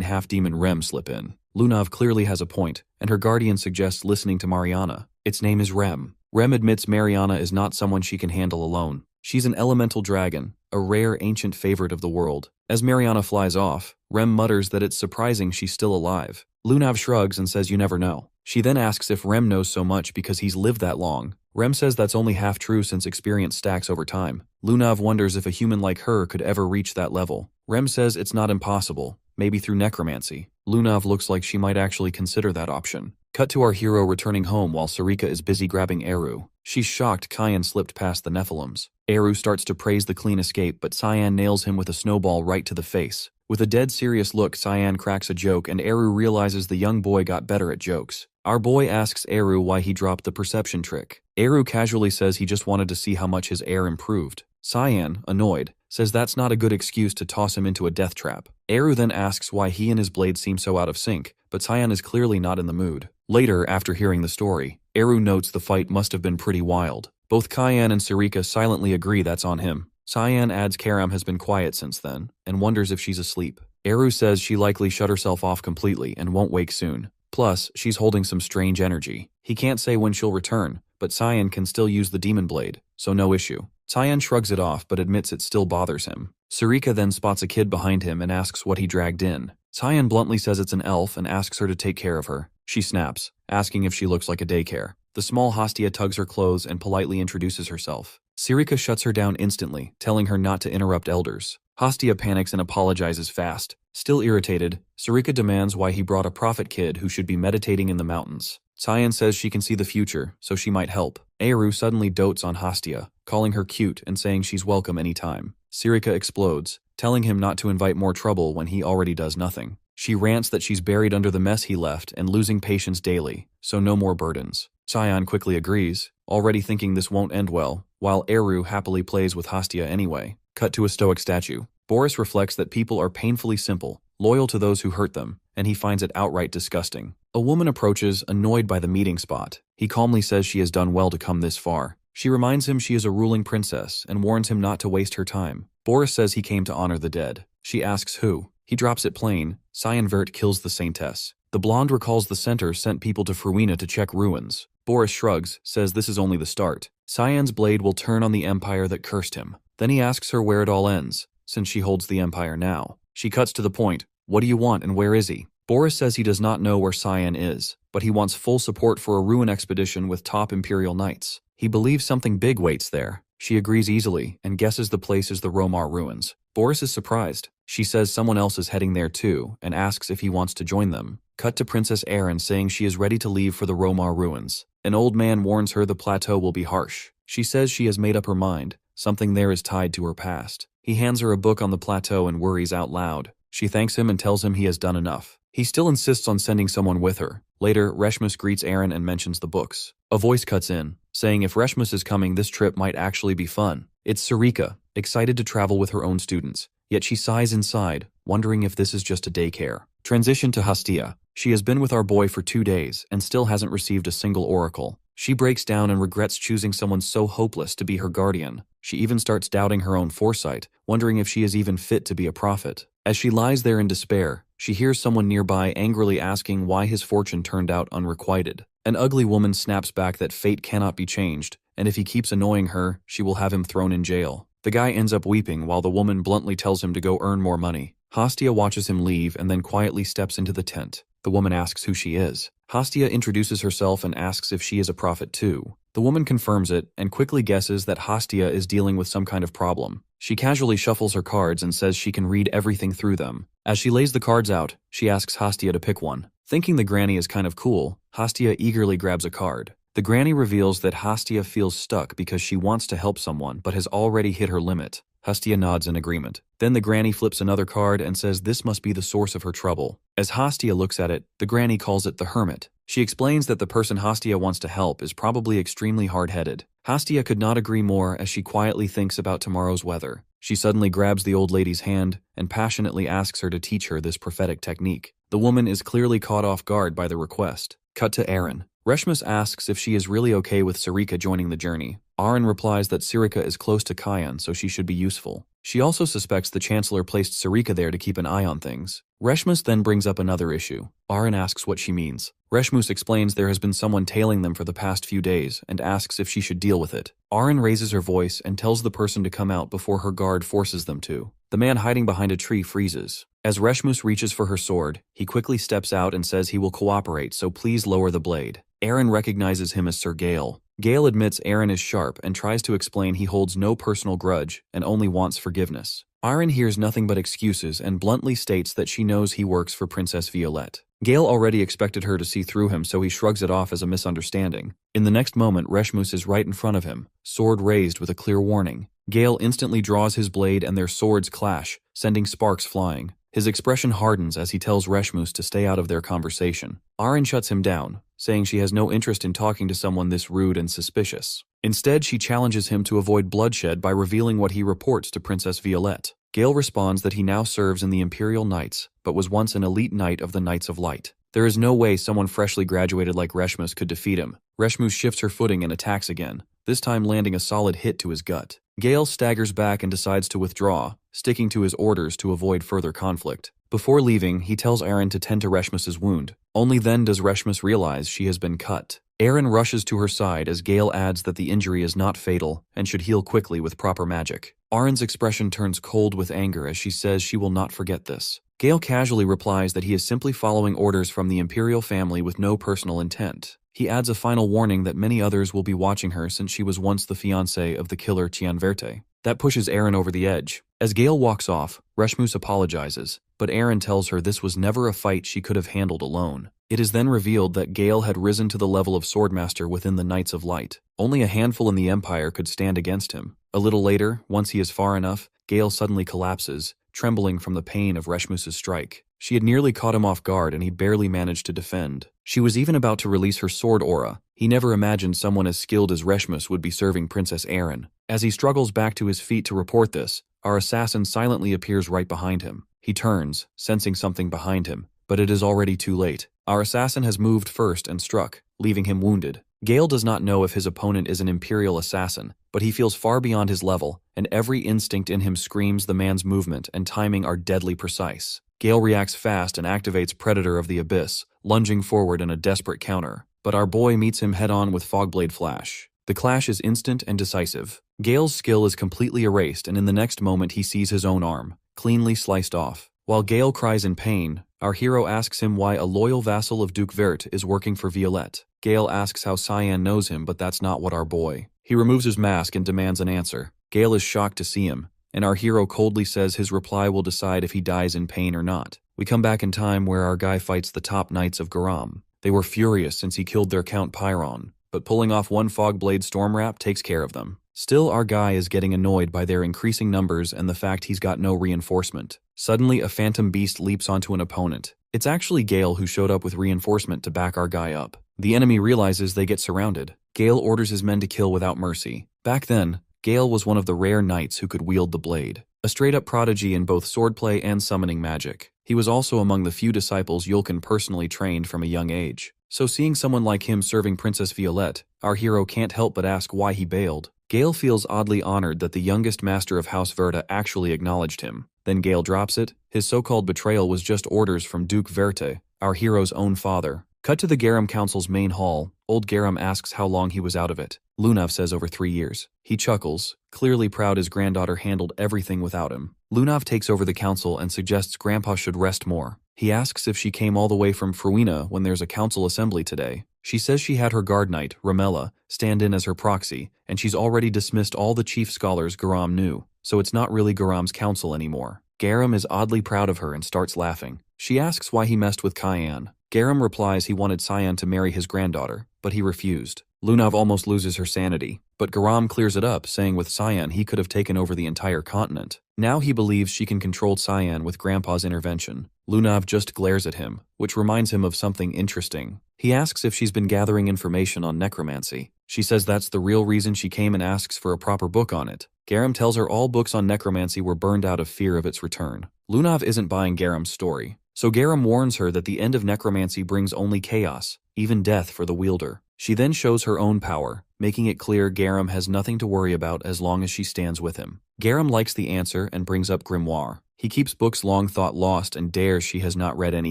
half-demon Rem slip in. Lunav clearly has a point, and her guardian suggests listening to Mariana. Its name is Rem. Rem admits Mariana is not someone she can handle alone. She's an elemental dragon, a rare ancient favorite of the world. As Mariana flies off, Rem mutters that it's surprising she's still alive. Lunav shrugs and says you never know. She then asks if Rem knows so much because he's lived that long. Rem says that's only half true since experience stacks over time. Lunav wonders if a human like her could ever reach that level. Rem says it's not impossible, maybe through necromancy. Lunav looks like she might actually consider that option. Cut to our hero returning home while Sarika is busy grabbing Eru. She's shocked Cyan slipped past the Nephilims. Eru starts to praise the clean escape, but Cyan nails him with a snowball right to the face. With a dead serious look, Cyan cracks a joke and Eru realizes the young boy got better at jokes. Our boy asks Eru why he dropped the perception trick. Eru casually says he just wanted to see how much his air improved. Cyan, annoyed, says that's not a good excuse to toss him into a death trap. Eru then asks why he and his blade seem so out of sync, but Cyan is clearly not in the mood. Later, after hearing the story, Eru notes the fight must have been pretty wild. Both Cyan and Sarika silently agree that's on him. Cyan adds Karam has been quiet since then, and wonders if she's asleep. Eru says she likely shut herself off completely and won't wake soon. Plus, she's holding some strange energy. He can't say when she'll return, but Cyan can still use the demon blade, so no issue. Cyan shrugs it off but admits it still bothers him. Sarika then spots a kid behind him and asks what he dragged in. Cyan bluntly says it's an elf and asks her to take care of her. She snaps, asking if she looks like a daycare. The small Hastia tugs her clothes and politely introduces herself. Sarika shuts her down instantly, telling her not to interrupt elders. Hastia panics and apologizes fast. Still irritated, Sarika demands why he brought a prophet kid who should be meditating in the mountains. Cyan says she can see the future, so she might help. Eru suddenly dotes on Hastia, calling her cute and saying she's welcome anytime. Sarika explodes, telling him not to invite more trouble when he already does nothing. She rants that she's buried under the mess he left and losing patience daily, so no more burdens. Cyan quickly agrees, already thinking this won't end well, while Eru happily plays with Hastia anyway. Cut to a stoic statue. Boris reflects that people are painfully simple, loyal to those who hurt them, and he finds it outright disgusting. A woman approaches, annoyed by the meeting spot. He calmly says she has done well to come this far. She reminds him she is a ruling princess and warns him not to waste her time. Boris says he came to honor the dead. She asks who. He drops it plain. Cyanvert kills the saintess. The blonde recalls the center sent people to Fruina to check ruins. Boris shrugs, says this is only the start. Cyan's blade will turn on the empire that cursed him. Then he asks her where it all ends, since she holds the empire now. She cuts to the point. What do you want and where is he? Boris says he does not know where Cyan is, but he wants full support for a ruin expedition with top Imperial Knights. He believes something big waits there. She agrees easily and guesses the place is the Romar ruins. Boris is surprised. She says someone else is heading there too and asks if he wants to join them. Cut to Princess Erin saying she is ready to leave for the Romar ruins. An old man warns her the plateau will be harsh. She says she has made up her mind. Something there is tied to her past. He hands her a book on the plateau and worries out loud. She thanks him and tells him he has done enough. He still insists on sending someone with her. Later, Reshmus greets Erin and mentions the books. A voice cuts in, saying if Reshmus is coming, this trip might actually be fun. It's Sarika, excited to travel with her own students. Yet she sighs inside, wondering if this is just a daycare. Transition to Hastia. She has been with our boy for 2 days and still hasn't received a single oracle. She breaks down and regrets choosing someone so hopeless to be her guardian. She even starts doubting her own foresight, wondering if she is even fit to be a prophet. As she lies there in despair, she hears someone nearby angrily asking why his fortune turned out unrequited. An ugly woman snaps back that fate cannot be changed, and if he keeps annoying her, she will have him thrown in jail. The guy ends up weeping while the woman bluntly tells him to go earn more money. Hastia watches him leave and then quietly steps into the tent. The woman asks who she is. Hastia introduces herself and asks if she is a prophet too. The woman confirms it and quickly guesses that Hastia is dealing with some kind of problem. She casually shuffles her cards and says she can read everything through them. As she lays the cards out, she asks Hastia to pick one. Thinking the granny is kind of cool, Hastia eagerly grabs a card. The granny reveals that Hastia feels stuck because she wants to help someone but has already hit her limit. Hastia nods in agreement. Then the granny flips another card and says this must be the source of her trouble. As Hastia looks at it, the granny calls it the hermit. She explains that the person Hastia wants to help is probably extremely hard-headed. Hastia could not agree more as she quietly thinks about tomorrow's weather. She suddenly grabs the old lady's hand and passionately asks her to teach her this prophetic technique. The woman is clearly caught off guard by the request. Cut to Aaron. Reshmus asks if she is really okay with Sarika joining the journey. Aaron replies that Sarika is close to Kayan, so she should be useful. She also suspects the Chancellor placed Sarika there to keep an eye on things. Reshmus then brings up another issue. Aaron asks what she means. Reshmus explains there has been someone tailing them for the past few days and asks if she should deal with it. Aaron raises her voice and tells the person to come out before her guard forces them to. The man hiding behind a tree freezes. As Reshmus reaches for her sword, he quickly steps out and says he will cooperate, so please lower the blade. Aaron recognizes him as Sir Gale. Gale admits Aaron is sharp and tries to explain he holds no personal grudge and only wants forgiveness. Aaron hears nothing but excuses and bluntly states that she knows he works for Princess Violette. Gale already expected her to see through him, so he shrugs it off as a misunderstanding. In the next moment, Reshmus is right in front of him, sword raised with a clear warning. Gale instantly draws his blade and their swords clash, sending sparks flying. His expression hardens as he tells Reshmus to stay out of their conversation. Aaron shuts him down, saying she has no interest in talking to someone this rude and suspicious. Instead, she challenges him to avoid bloodshed by revealing what he reports to Princess Violette. Gale responds that he now serves in the Imperial Knights, but was once an elite knight of the Knights of Light. There is no way someone freshly graduated like Reshmus could defeat him. Reshmus shifts her footing and attacks again, this time landing a solid hit to his gut. Gale staggers back and decides to withdraw, sticking to his orders to avoid further conflict. Before leaving, he tells Aaron to tend to Reshmus's wound. Only then does Reshmus realize she has been cut. Aaron rushes to her side as Gale adds that the injury is not fatal and should heal quickly with proper magic. Aaron's expression turns cold with anger as she says she will not forget this. Gale casually replies that he is simply following orders from the Imperial family with no personal intent. He adds a final warning that many others will be watching her since she was once the fiancée of the killer Cianverte. That pushes Aaron over the edge. As Gale walks off, Reshmus apologizes, but Aaron tells her this was never a fight she could have handled alone. It is then revealed that Gale had risen to the level of Swordmaster within the Knights of Light. Only a handful in the Empire could stand against him. A little later, once he is far enough, Gale suddenly collapses, trembling from the pain of Reshmus's strike. She had nearly caught him off guard and he barely managed to defend. She was even about to release her sword aura. He never imagined someone as skilled as Reshmus would be serving Princess Aaron. As he struggles back to his feet to report this, our assassin silently appears right behind him. He turns, sensing something behind him, but it is already too late. Our assassin has moved first and struck, leaving him wounded. Gale does not know if his opponent is an Imperial assassin, but he feels far beyond his level, and every instinct in him screams the man's movement and timing are deadly precise. Gale reacts fast and activates Predator of the Abyss, lunging forward in a desperate counter. But our boy meets him head-on with Fogblade Flash. The clash is instant and decisive. Gale's skill is completely erased, and in the next moment he sees his own arm, cleanly sliced off. While Gale cries in pain, our hero asks him why a loyal vassal of Duke Vert is working for Violette. Gale asks how Cyan knows him, but that's not what our boy. He removes his mask and demands an answer. Gale is shocked to see him, and our hero coldly says his reply will decide if he dies in pain or not. We come back in time where our guy fights the top knights of Garam. They were furious since he killed their Count Pyron, but pulling off one Fogblade Stormwrap takes care of them. Still, our guy is getting annoyed by their increasing numbers and the fact he's got no reinforcement. Suddenly, a phantom beast leaps onto an opponent. It's actually Gale who showed up with reinforcement to back our guy up. The enemy realizes they get surrounded. Gale orders his men to kill without mercy. Back then, Gale was one of the rare knights who could wield the blade, a straight-up prodigy in both swordplay and summoning magic. He was also among the few disciples Yulkin personally trained from a young age. So seeing someone like him serving Princess Violette, Our hero can't help but ask why he bailed. Gale feels oddly honored that the youngest master of House Verta actually acknowledged him. Then Gale drops it. His so-called betrayal was just orders from Duke Verte, our hero's own father. Cut to the Garam Council's main hall. Old Garam asks how long he was out of it. Lunav says over 3 years. He chuckles, clearly proud his granddaughter handled everything without him. Lunav takes over the council and suggests Grandpa should rest more. He asks if she came all the way from Fruina when there's a council assembly today. She says she had her guard knight, Ramella, stand in as her proxy, and she's already dismissed all the chief scholars Garam knew, so it's not really Garam's council anymore. Garam is oddly proud of her and starts laughing. She asks why he messed with Cyan. Garam replies he wanted Cyan to marry his granddaughter, but he refused. Lunav almost loses her sanity, but Garam clears it up, saying with Cyan he could have taken over the entire continent. Now he believes she can control Cyan with Grandpa's intervention. Lunav just glares at him, which reminds him of something interesting. He asks if she's been gathering information on necromancy. She says that's the real reason she came and asks for a proper book on it. Garam tells her all books on necromancy were burned out of fear of its return. Lunav isn't buying Garam's story, so Garam warns her that the end of necromancy brings only chaos, even death for the wielder. She then shows her own power, making it clear Garam has nothing to worry about as long as she stands with him. Garam likes the answer and brings up Grimoire. He keeps books long thought lost and dares she has not read any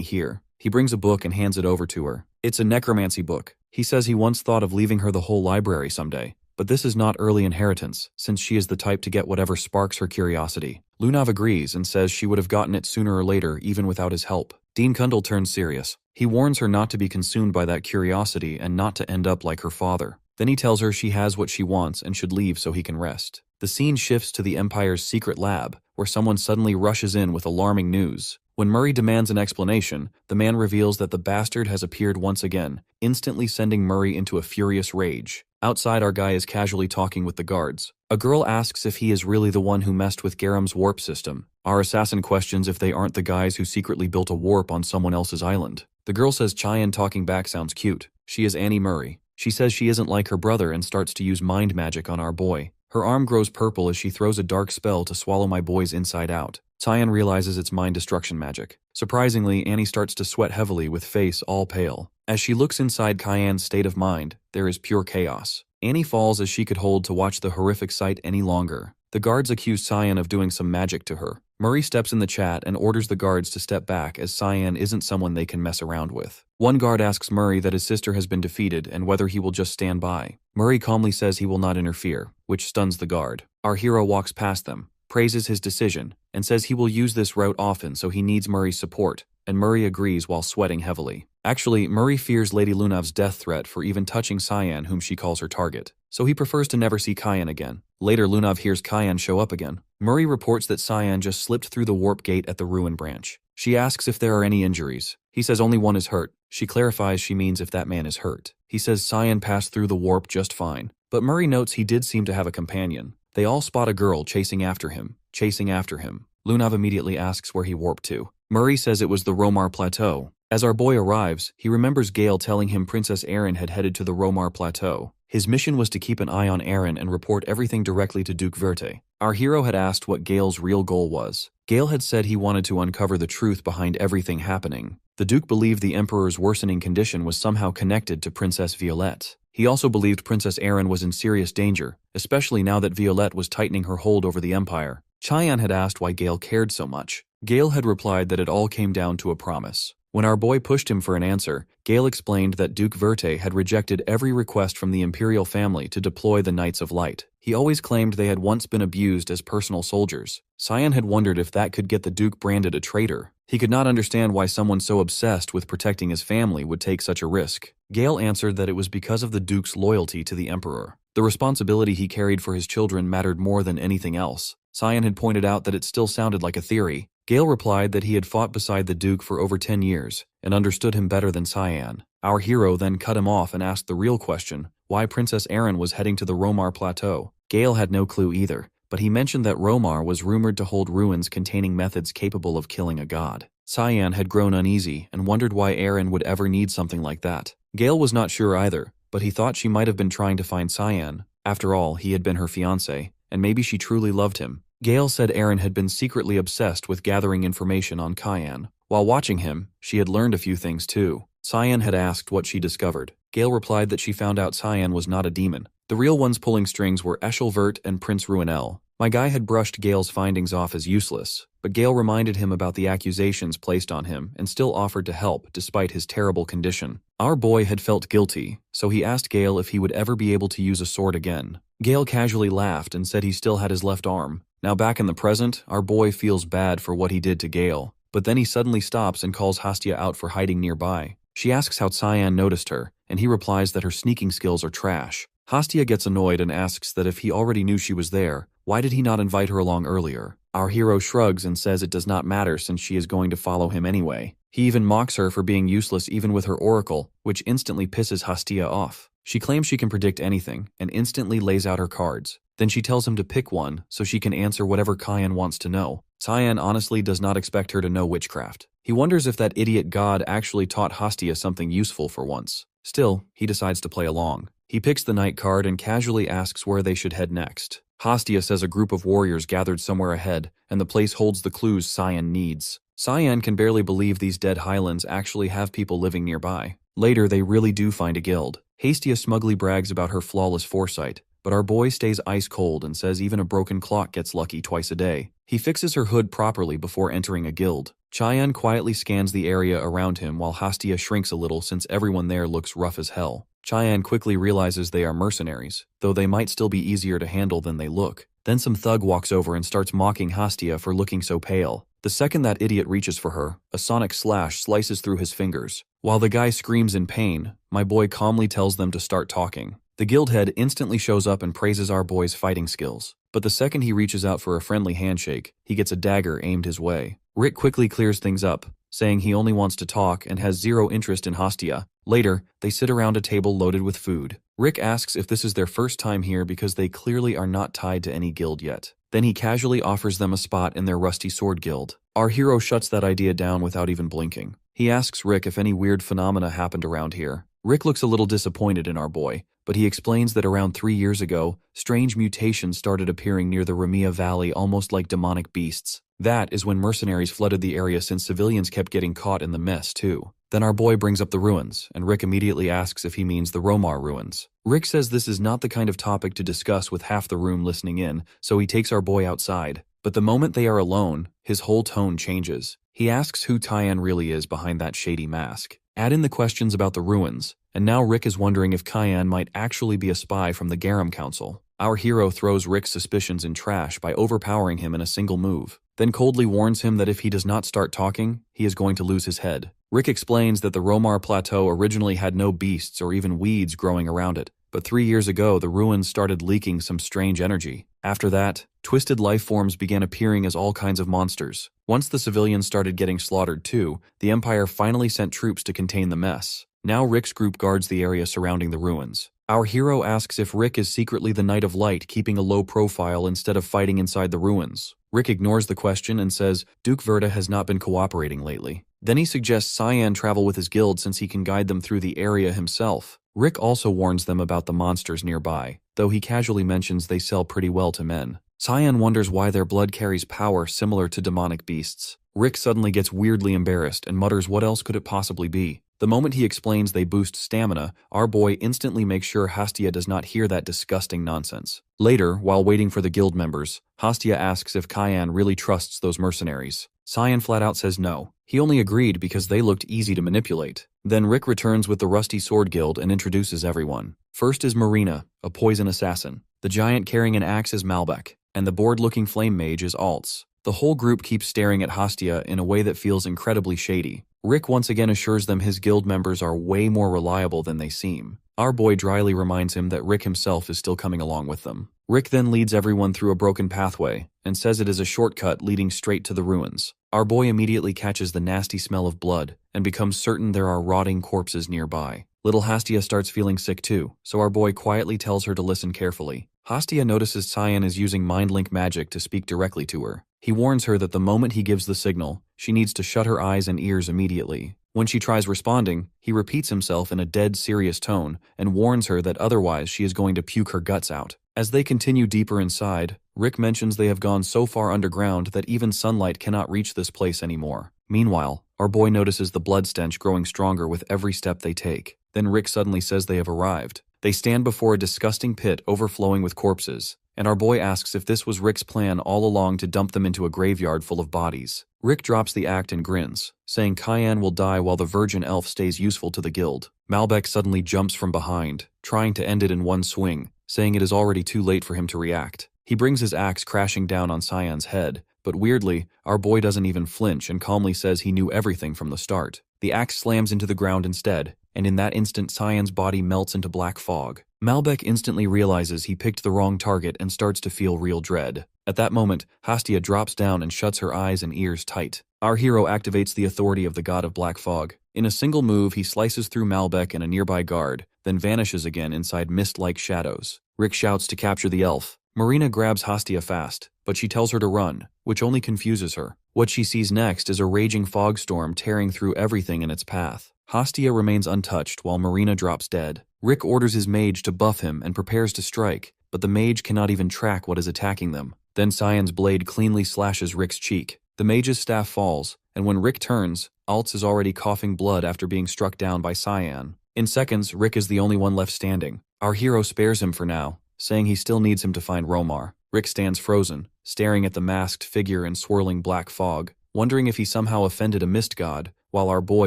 here. He brings a book and hands it over to her. It's a necromancy book. He says he once thought of leaving her the whole library someday, but this is not early inheritance, since she is the type to get whatever sparks her curiosity. Lunav agrees and says she would have gotten it sooner or later even without his help. Dean Kundal turns serious. He warns her not to be consumed by that curiosity and not to end up like her father. Then he tells her she has what she wants and should leave so he can rest. The scene shifts to the Empire's secret lab, where someone suddenly rushes in with alarming news. When Murray demands an explanation, the man reveals that the bastard has appeared once again, instantly sending Murray into a furious rage. Outside, our guy is casually talking with the guards. A girl asks if he is really the one who messed with Garam's warp system. Our assassin questions if they aren't the guys who secretly built a warp on someone else's island. The girl says Cheyenne talking back sounds cute. She is Annie Murray. She says she isn't like her brother and starts to use mind magic on our boy. Her arm grows purple as she throws a dark spell to swallow my boy's inside out. Cyan realizes it's mind destruction magic. Surprisingly, Annie starts to sweat heavily with face all pale. As she looks inside Cyan's state of mind, there is pure chaos. Annie falls as she could hold to watch the horrific sight any longer. The guards accuse Cyan of doing some magic to her. Murray steps in the chat and orders the guards to step back as Cyan isn't someone they can mess around with. One guard asks Murray that his sister has been defeated and whether he will just stand by. Murray calmly says he will not interfere, which stuns the guard. Our hero walks past them, praises his decision, and says he will use this route often so he needs Murray's support, and Murray agrees while sweating heavily. Actually, Murray fears Lady Lunav's death threat for even touching Cyan, whom she calls her target, so he prefers to never see Cyan again. Later, Lunav hears Cyan show up again. Murray reports that Cyan just slipped through the warp gate at the ruin branch. She asks if there are any injuries. He says only one is hurt. She clarifies she means if that man is hurt. He says Cyan passed through the warp just fine, but Murray notes he did seem to have a companion. They all spot a girl chasing after him. Lunav immediately asks where he warped to. Murray says it was the Romar Plateau. As our boy arrives, he remembers Gale telling him Princess Erin had headed to the Romar Plateau. His mission was to keep an eye on Erin and report everything directly to Duke Verte. Our hero had asked what Gale's real goal was. Gale had said he wanted to uncover the truth behind everything happening. The Duke believed the Emperor's worsening condition was somehow connected to Princess Violette. He also believed Princess Erin was in serious danger, especially now that Violette was tightening her hold over the Empire. Cheyenne had asked why Gale cared so much. Gale had replied that it all came down to a promise. When our boy pushed him for an answer, Gale explained that Duke Verte had rejected every request from the imperial family to deploy the Knights of Light. He always claimed they had once been abused as personal soldiers. Cyan had wondered if that could get the Duke branded a traitor. He could not understand why someone so obsessed with protecting his family would take such a risk. Gale answered that it was because of the Duke's loyalty to the Emperor. The responsibility he carried for his children mattered more than anything else. Cyan had pointed out that it still sounded like a theory. Gale replied that he had fought beside the Duke for over 10 years and understood him better than Cyan. Our hero then cut him off and asked the real question, why Princess Erin was heading to the Romar Plateau. Gale had no clue either, but he mentioned that Romar was rumored to hold ruins containing methods capable of killing a god. Cyan had grown uneasy and wondered why Erin would ever need something like that. Gale was not sure either, but he thought she might have been trying to find Cyan. After all, he had been her fiancé, and maybe she truly loved him. Gale said Erin had been secretly obsessed with gathering information on Cyan. While watching him, she had learned a few things too. Cyan had asked what she discovered. Gale replied that she found out Cyan was not a demon. The real ones pulling strings were Eshelvert and Prince Ruinel. My guy had brushed Gale's findings off as useless, but Gale reminded him about the accusations placed on him and still offered to help despite his terrible condition. Our boy had felt guilty, so he asked Gale if he would ever be able to use a sword again. Gale casually laughed and said he still had his left arm. Now back in the present, our boy feels bad for what he did to Gale, but then he suddenly stops and calls Hastia out for hiding nearby. She asks how Cyan noticed her, and he replies that her sneaking skills are trash. Hastia gets annoyed and asks that if he already knew she was there, why did he not invite her along earlier? Our hero shrugs and says it does not matter since she is going to follow him anyway. He even mocks her for being useless even with her oracle, which instantly pisses Hastia off. She claims she can predict anything, and instantly lays out her cards. Then she tells him to pick one so she can answer whatever Cyan wants to know. Cyan honestly does not expect her to know witchcraft. He wonders if that idiot god actually taught Hastia something useful for once. Still, he decides to play along. He picks the knight card and casually asks where they should head next. Hastia says a group of warriors gathered somewhere ahead, and the place holds the clues Cyan needs. Cyan can barely believe these dead highlands actually have people living nearby. Later, they really do find a guild. Hastia smugly brags about her flawless foresight, but our boy stays ice cold and says even a broken clock gets lucky twice a day. He fixes her hood properly before entering a guild. Cyan quietly scans the area around him while Hastia shrinks a little since everyone there looks rough as hell. Cyan quickly realizes they are mercenaries, though they might still be easier to handle than they look. Then some thug walks over and starts mocking Hastia for looking so pale. The second that idiot reaches for her, a sonic slash slices through his fingers. While the guy screams in pain, my boy calmly tells them to start talking. The guild head instantly shows up and praises our boy's fighting skills. But the second he reaches out for a friendly handshake, he gets a dagger aimed his way. Rick quickly clears things up, saying he only wants to talk and has zero interest in Hastia. Later, they sit around a table loaded with food. Rick asks if this is their first time here because they clearly are not tied to any guild yet. Then he casually offers them a spot in their rusty sword guild. Our hero shuts that idea down without even blinking. He asks Rick if any weird phenomena happened around here. Rick looks a little disappointed in our boy, but he explains that around 3 years ago, strange mutations started appearing near the Ramia Valley almost like demonic beasts. That is when mercenaries flooded the area since civilians kept getting caught in the mess too. Then our boy brings up the ruins, and Rick immediately asks if he means the Romar ruins. Rick says this is not the kind of topic to discuss with half the room listening in, so he takes our boy outside. But the moment they are alone, his whole tone changes. He asks who Cyan really is behind that shady mask. Add in the questions about the ruins, and now Rick is wondering if Cyan might actually be a spy from the Garum Council. Our hero throws Rick's suspicions in trash by overpowering him in a single move, then coldly warns him that if he does not start talking, he is going to lose his head. Rick explains that the Romar Plateau originally had no beasts or even weeds growing around it, but 3 years ago the ruins started leaking some strange energy. After that, twisted life forms began appearing as all kinds of monsters. Once the civilians started getting slaughtered too, the Empire finally sent troops to contain the mess. Now Rick's group guards the area surrounding the ruins. Our hero asks if Rick is secretly the Knight of Light keeping a low profile instead of fighting inside the ruins. Rick ignores the question and says Duke Verta has not been cooperating lately. Then he suggests Cyan travel with his guild since he can guide them through the area himself. Rick also warns them about the monsters nearby, though he casually mentions they sell pretty well to men. Cyan wonders why their blood carries power similar to demonic beasts. Rick suddenly gets weirdly embarrassed and mutters what else could it possibly be. The moment he explains they boost stamina, our boy instantly makes sure Hastia does not hear that disgusting nonsense. Later, while waiting for the guild members, Hastia asks if Cyan really trusts those mercenaries. Cyan flat out says no. He only agreed because they looked easy to manipulate. Then Rick returns with the Rusty Sword Guild and introduces everyone. First is Marina, a poison assassin. The giant carrying an axe is Malbec, and the bored-looking flame mage is Alts. The whole group keeps staring at Hastia in a way that feels incredibly shady. Rick once again assures them his guild members are way more reliable than they seem. Our boy dryly reminds him that Rick himself is still coming along with them. Rick then leads everyone through a broken pathway and says it is a shortcut leading straight to the ruins. Our boy immediately catches the nasty smell of blood and becomes certain there are rotting corpses nearby. Little Hastia starts feeling sick too, so our boy quietly tells her to listen carefully. Hastia notices Cyan is using mind-link magic to speak directly to her. He warns her that the moment he gives the signal, she needs to shut her eyes and ears immediately. When she tries responding, he repeats himself in a dead serious tone and warns her that otherwise she is going to puke her guts out. As they continue deeper inside, Rick mentions they have gone so far underground that even sunlight cannot reach this place anymore. Meanwhile, Our boy notices the blood stench growing stronger with every step they take. Then Rick suddenly says they have arrived. They stand before a disgusting pit overflowing with corpses, and our boy asks if this was Rick's plan all along to dump them into a graveyard full of bodies. Rick drops the act and grins, saying Cayenne will die while the virgin elf stays useful to the guild. Malbec suddenly jumps from behind, trying to end it in one swing, saying it is already too late for him to react. He brings his axe crashing down on Cyan's head, but weirdly, our boy doesn't even flinch and calmly says he knew everything from the start. The axe slams into the ground instead, and in that instant Cyan's body melts into black fog. Malbec instantly realizes he picked the wrong target and starts to feel real dread. At that moment, Hastia drops down and shuts her eyes and ears tight. Our hero activates the authority of the god of black fog. In a single move, he slices through Malbec and a nearby guard, then vanishes again inside mist-like shadows. Rick shouts to capture the elf. Marina grabs Hastia fast, but she tells her to run, which only confuses her. What she sees next is a raging fog storm tearing through everything in its path. Hastia remains untouched while Marina drops dead. Rick orders his mage to buff him and prepares to strike, but the mage cannot even track what is attacking them. Then Cyan's blade cleanly slashes Rick's cheek. The mage's staff falls, and when Rick turns, Altz is already coughing blood after being struck down by Cyan. In seconds, Rick is the only one left standing. Our hero spares him for now, saying he still needs him to find Romar. Rick stands frozen, staring at the masked figure in swirling black fog, wondering if he somehow offended a mist god, while our boy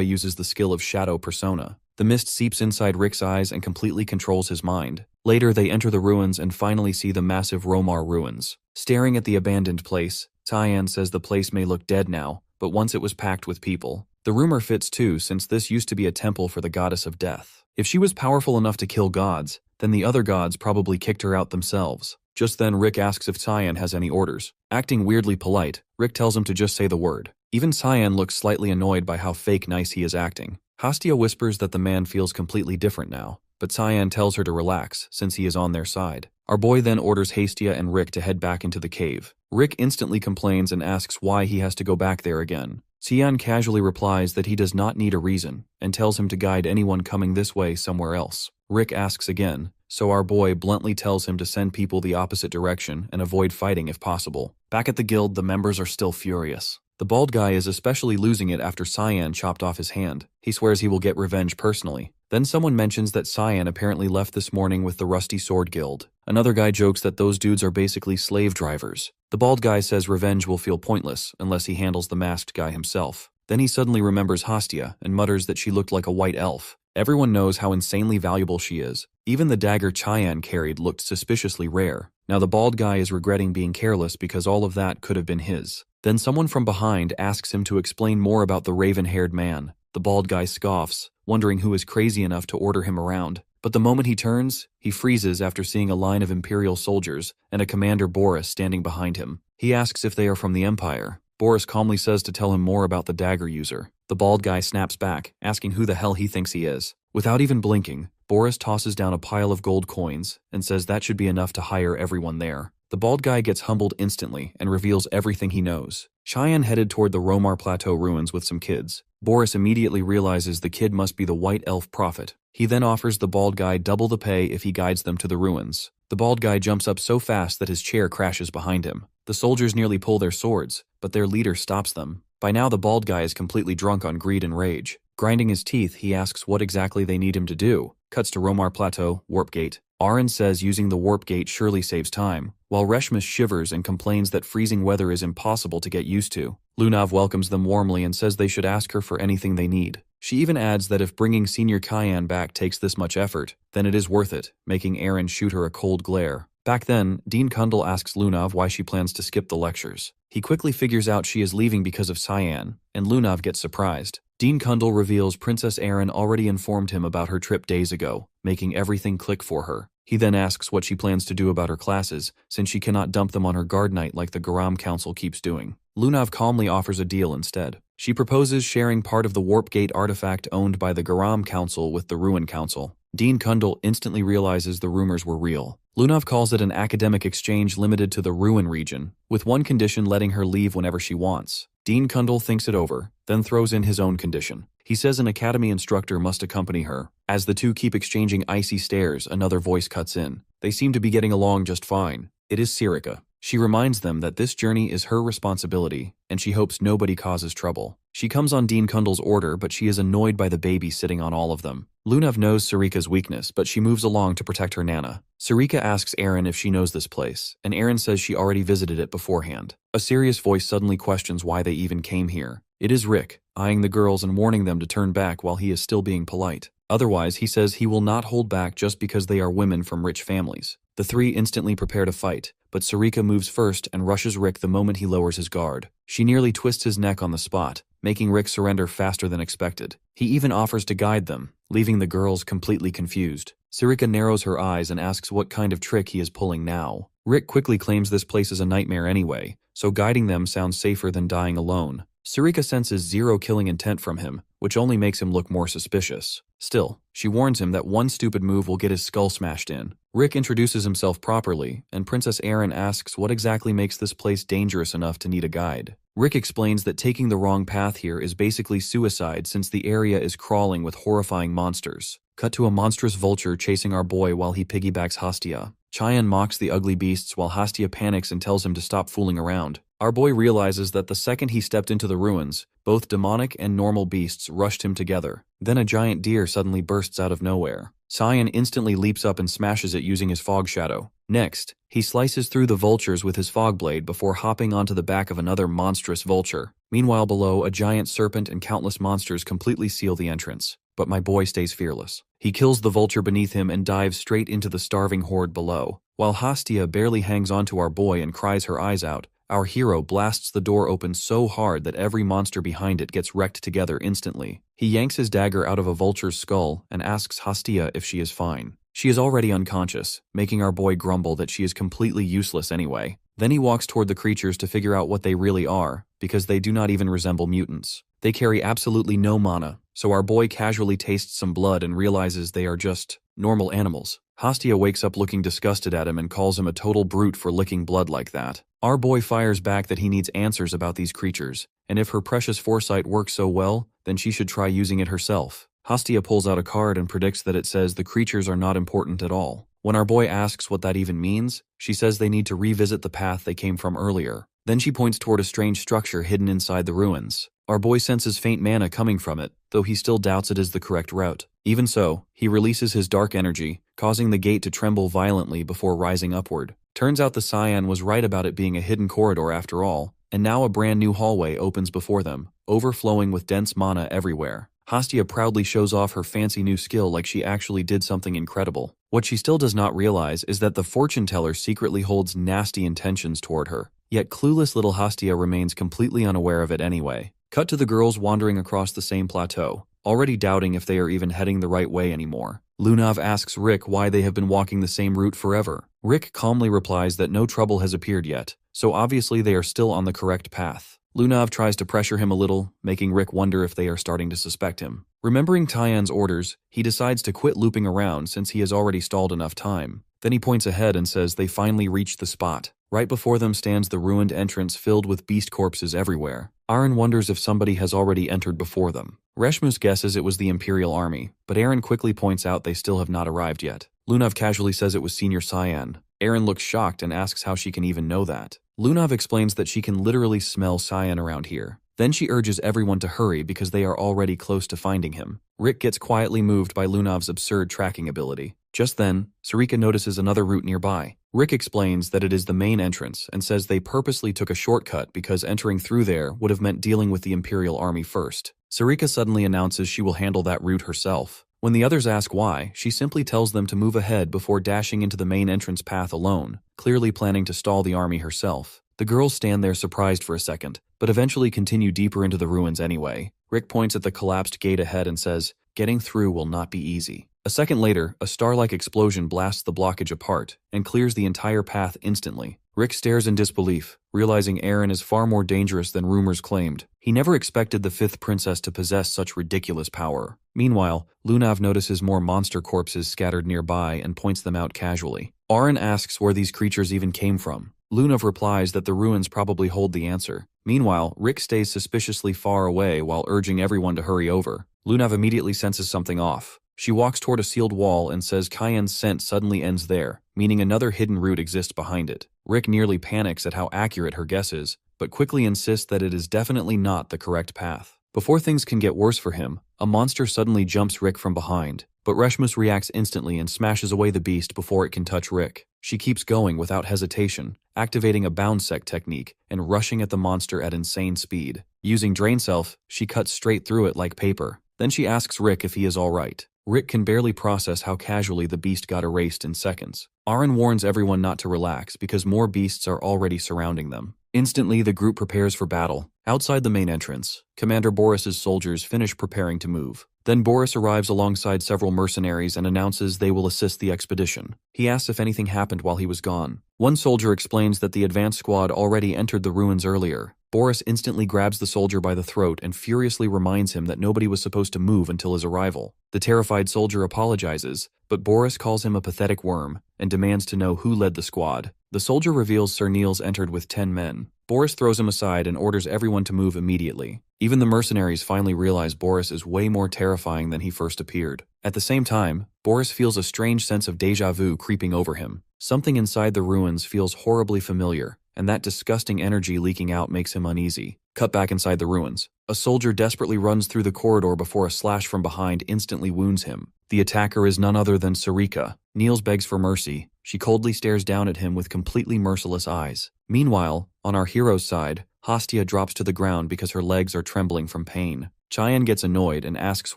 uses the skill of shadow persona. The mist seeps inside Rick's eyes and completely controls his mind. Later, they enter the ruins and finally see the massive Romar ruins. Staring at the abandoned place, Cyan says the place may look dead now, but once it was packed with people. The rumor fits too, since this used to be a temple for the goddess of death. If she was powerful enough to kill gods, then the other gods probably kicked her out themselves. Just then, Rick asks if Cyan has any orders. Acting weirdly polite, Rick tells him to just say the word. Even Cyan looks slightly annoyed by how fake nice he is acting. Hastia whispers that the man feels completely different now, but Cyan tells her to relax, since he is on their side. Our boy then orders Hastia and Rick to head back into the cave. Rick instantly complains and asks why he has to go back there again. Cyan casually replies that he does not need a reason, and tells him to guide anyone coming this way somewhere else. Rick asks again, so our boy bluntly tells him to send people the opposite direction and avoid fighting if possible. Back at the guild, the members are still furious. The bald guy is especially losing it after Cyan chopped off his hand. He swears he will get revenge personally. Then someone mentions that Cyan apparently left this morning with the Rusty Sword Guild. Another guy jokes that those dudes are basically slave drivers. The bald guy says revenge will feel pointless unless he handles the masked guy himself. Then he suddenly remembers Hastia and mutters that she looked like a white elf. Everyone knows how insanely valuable she is. Even the dagger Cyan carried looked suspiciously rare. Now the bald guy is regretting being careless because all of that could have been his. Then someone from behind asks him to explain more about the raven-haired man. The bald guy scoffs, wondering who is crazy enough to order him around. But the moment he turns, he freezes after seeing a line of Imperial soldiers and a Commander Boris standing behind him. He asks if they are from the Empire. Boris calmly says to tell him more about the dagger user. The bald guy snaps back, asking who the hell he thinks he is. Without even blinking, Boris tosses down a pile of gold coins and says that should be enough to hire everyone there. The bald guy gets humbled instantly and reveals everything he knows. Cheyenne headed toward the Romar Plateau ruins with some kids. Boris immediately realizes the kid must be the white elf prophet. He then offers the bald guy double the pay if he guides them to the ruins. The bald guy jumps up so fast that his chair crashes behind him. The soldiers nearly pull their swords, but their leader stops them. By now the bald guy is completely drunk on greed and rage. Grinding his teeth, he asks what exactly they need him to do. Cuts to Romar Plateau, Warp Gate. Aaron says using the warp gate surely saves time, while Reshmus shivers and complains that freezing weather is impossible to get used to. Lunav welcomes them warmly and says they should ask her for anything they need. She even adds that if bringing Senior Cayenne back takes this much effort, then it is worth it, making Aaron shoot her a cold glare. Back then, Dean Kundal asks Lunav why she plans to skip the lectures. He quickly figures out she is leaving because of Cyan, and Lunav gets surprised. Dean Kundal reveals Princess Aaron already informed him about her trip days ago, making everything click for her. He then asks what she plans to do about her classes, since she cannot dump them on her guard knight like the Garam Council keeps doing. Lunav calmly offers a deal instead. She proposes sharing part of the Warp Gate artifact owned by the Garam Council with the Ruin Council. Dean Kundal instantly realizes the rumors were real. Lunav calls it an academic exchange limited to the Ruin region, with one condition letting her leave whenever she wants. Dean Kundal thinks it over, then throws in his own condition. He says an academy instructor must accompany her. As the two keep exchanging icy stares, another voice cuts in. They seem to be getting along just fine. It is Sirica. She reminds them that this journey is her responsibility, and she hopes nobody causes trouble. She comes on Dean Kundal's order, but she is annoyed by the baby sitting on all of them. Lunav knows Sarika's weakness, but she moves along to protect her Nana. Sarika asks Aaron if she knows this place, and Aaron says she already visited it beforehand. A serious voice suddenly questions why they even came here. It is Rick, eyeing the girls and warning them to turn back while he is still being polite. Otherwise, he says he will not hold back just because they are women from rich families. The three instantly prepare to fight, but Sarika moves first and rushes Rick the moment he lowers his guard. She nearly twists his neck on the spot, making Rick surrender faster than expected. He even offers to guide them, leaving the girls completely confused. Sarika narrows her eyes and asks what kind of trick he is pulling now. Rick quickly claims this place is a nightmare anyway, so guiding them sounds safer than dying alone. Sarika senses zero killing intent from him, which only makes him look more suspicious. Still, she warns him that one stupid move will get his skull smashed in. Rick introduces himself properly, and Princess Erin asks what exactly makes this place dangerous enough to need a guide. Rick explains that taking the wrong path here is basically suicide since the area is crawling with horrifying monsters. Cut to a monstrous vulture chasing our boy while he piggybacks Hastia. Chayan mocks the ugly beasts while Hastia panics and tells him to stop fooling around. Our boy realizes that the second he stepped into the ruins, both demonic and normal beasts rushed him together. Then a giant deer suddenly bursts out of nowhere. Cyan instantly leaps up and smashes it using his fog shadow. Next, he slices through the vultures with his fog blade before hopping onto the back of another monstrous vulture. Meanwhile below, a giant serpent and countless monsters completely seal the entrance. But my boy stays fearless. He kills the vulture beneath him and dives straight into the starving horde below. While Hastia barely hangs onto our boy and cries her eyes out, our hero blasts the door open so hard that every monster behind it gets wrecked together instantly. He yanks his dagger out of a vulture's skull and asks Hastia if she is fine. She is already unconscious, making our boy grumble that she is completely useless anyway. Then he walks toward the creatures to figure out what they really are, because they do not even resemble mutants. They carry absolutely no mana, so our boy casually tastes some blood and realizes they are just normal animals. Hastia wakes up looking disgusted at him and calls him a total brute for licking blood like that. Our boy fires back that he needs answers about these creatures, and if her precious foresight works so well, then she should try using it herself. Hastia pulls out a card and predicts that it says the creatures are not important at all. When our boy asks what that even means, she says they need to revisit the path they came from earlier. Then she points toward a strange structure hidden inside the ruins. Our boy senses faint mana coming from it, though he still doubts it is the correct route. Even so, he releases his dark energy, causing the gate to tremble violently before rising upward. Turns out the Cyan was right about it being a hidden corridor after all, and now a brand new hallway opens before them, overflowing with dense mana everywhere. Hastia proudly shows off her fancy new skill like she actually did something incredible. What she still does not realize is that the fortune teller secretly holds nasty intentions toward her. Yet clueless little Hastia remains completely unaware of it anyway. Cut to the girls wandering across the same plateau, already doubting if they are even heading the right way anymore. Lunav asks Rick why they have been walking the same route forever. Rick calmly replies that no trouble has appeared yet, so obviously they are still on the correct path. Lunav tries to pressure him a little, making Rick wonder if they are starting to suspect him. Remembering Tyan's orders, he decides to quit looping around since he has already stalled enough time. Then he points ahead and says they finally reached the spot. Right before them stands the ruined entrance filled with beast corpses everywhere. Aaron wonders if somebody has already entered before them. Reshmus guesses it was the Imperial Army, but Aaron quickly points out they still have not arrived yet. Lunav casually says it was Senior Cyan. Aaron looks shocked and asks how she can even know that. Lunav explains that she can literally smell Cyan around here. Then she urges everyone to hurry because they are already close to finding him. Rick gets quietly moved by Lunav's absurd tracking ability. Just then, Sarika notices another route nearby. Rick explains that it is the main entrance and says they purposely took a shortcut because entering through there would have meant dealing with the Imperial Army first. Sarika suddenly announces she will handle that route herself. When the others ask why, she simply tells them to move ahead before dashing into the main entrance path alone, clearly planning to stall the army herself. The girls stand there surprised for a second, but eventually continue deeper into the ruins anyway. Rick points at the collapsed gate ahead and says, "Getting through will not be easy." A second later, a star-like explosion blasts the blockage apart and clears the entire path instantly. Rick stares in disbelief, realizing Aaron is far more dangerous than rumors claimed. He never expected the fifth princess to possess such ridiculous power. Meanwhile, Lunav notices more monster corpses scattered nearby and points them out casually. Aaron asks where these creatures even came from. Lunav replies that the ruins probably hold the answer. Meanwhile, Rick stays suspiciously far away while urging everyone to hurry over. Lunav immediately senses something off. She walks toward a sealed wall and says Cyan's scent suddenly ends there, meaning another hidden route exists behind it. Rick nearly panics at how accurate her guess is, but quickly insists that it is definitely not the correct path. Before things can get worse for him, a monster suddenly jumps Rick from behind, but Reshmus reacts instantly and smashes away the beast before it can touch Rick. She keeps going without hesitation, activating a bound sect technique and rushing at the monster at insane speed. Using Drain Self, she cuts straight through it like paper. Then she asks Rick if he is alright. Rick can barely process how casually the beast got erased in seconds. Aaron warns everyone not to relax because more beasts are already surrounding them. Instantly, the group prepares for battle. Outside the main entrance, Commander Boris's soldiers finish preparing to move. Then Boris arrives alongside several mercenaries and announces they will assist the expedition. He asks if anything happened while he was gone. One soldier explains that the advance squad already entered the ruins earlier. Boris instantly grabs the soldier by the throat and furiously reminds him that nobody was supposed to move until his arrival. The terrified soldier apologizes, but Boris calls him a pathetic worm and demands to know who led the squad. The soldier reveals Sir Niels entered with 10 men. Boris throws him aside and orders everyone to move immediately. Even the mercenaries finally realize Boris is way more terrifying than he first appeared. At the same time, Boris feels a strange sense of déjà vu creeping over him. Something inside the ruins feels horribly familiar, and that disgusting energy leaking out makes him uneasy. Cut back inside the ruins. A soldier desperately runs through the corridor before a slash from behind instantly wounds him. The attacker is none other than Sarika. Niels begs for mercy. She coldly stares down at him with completely merciless eyes. Meanwhile, on our hero's side, Hastia drops to the ground because her legs are trembling from pain. Cheyenne gets annoyed and asks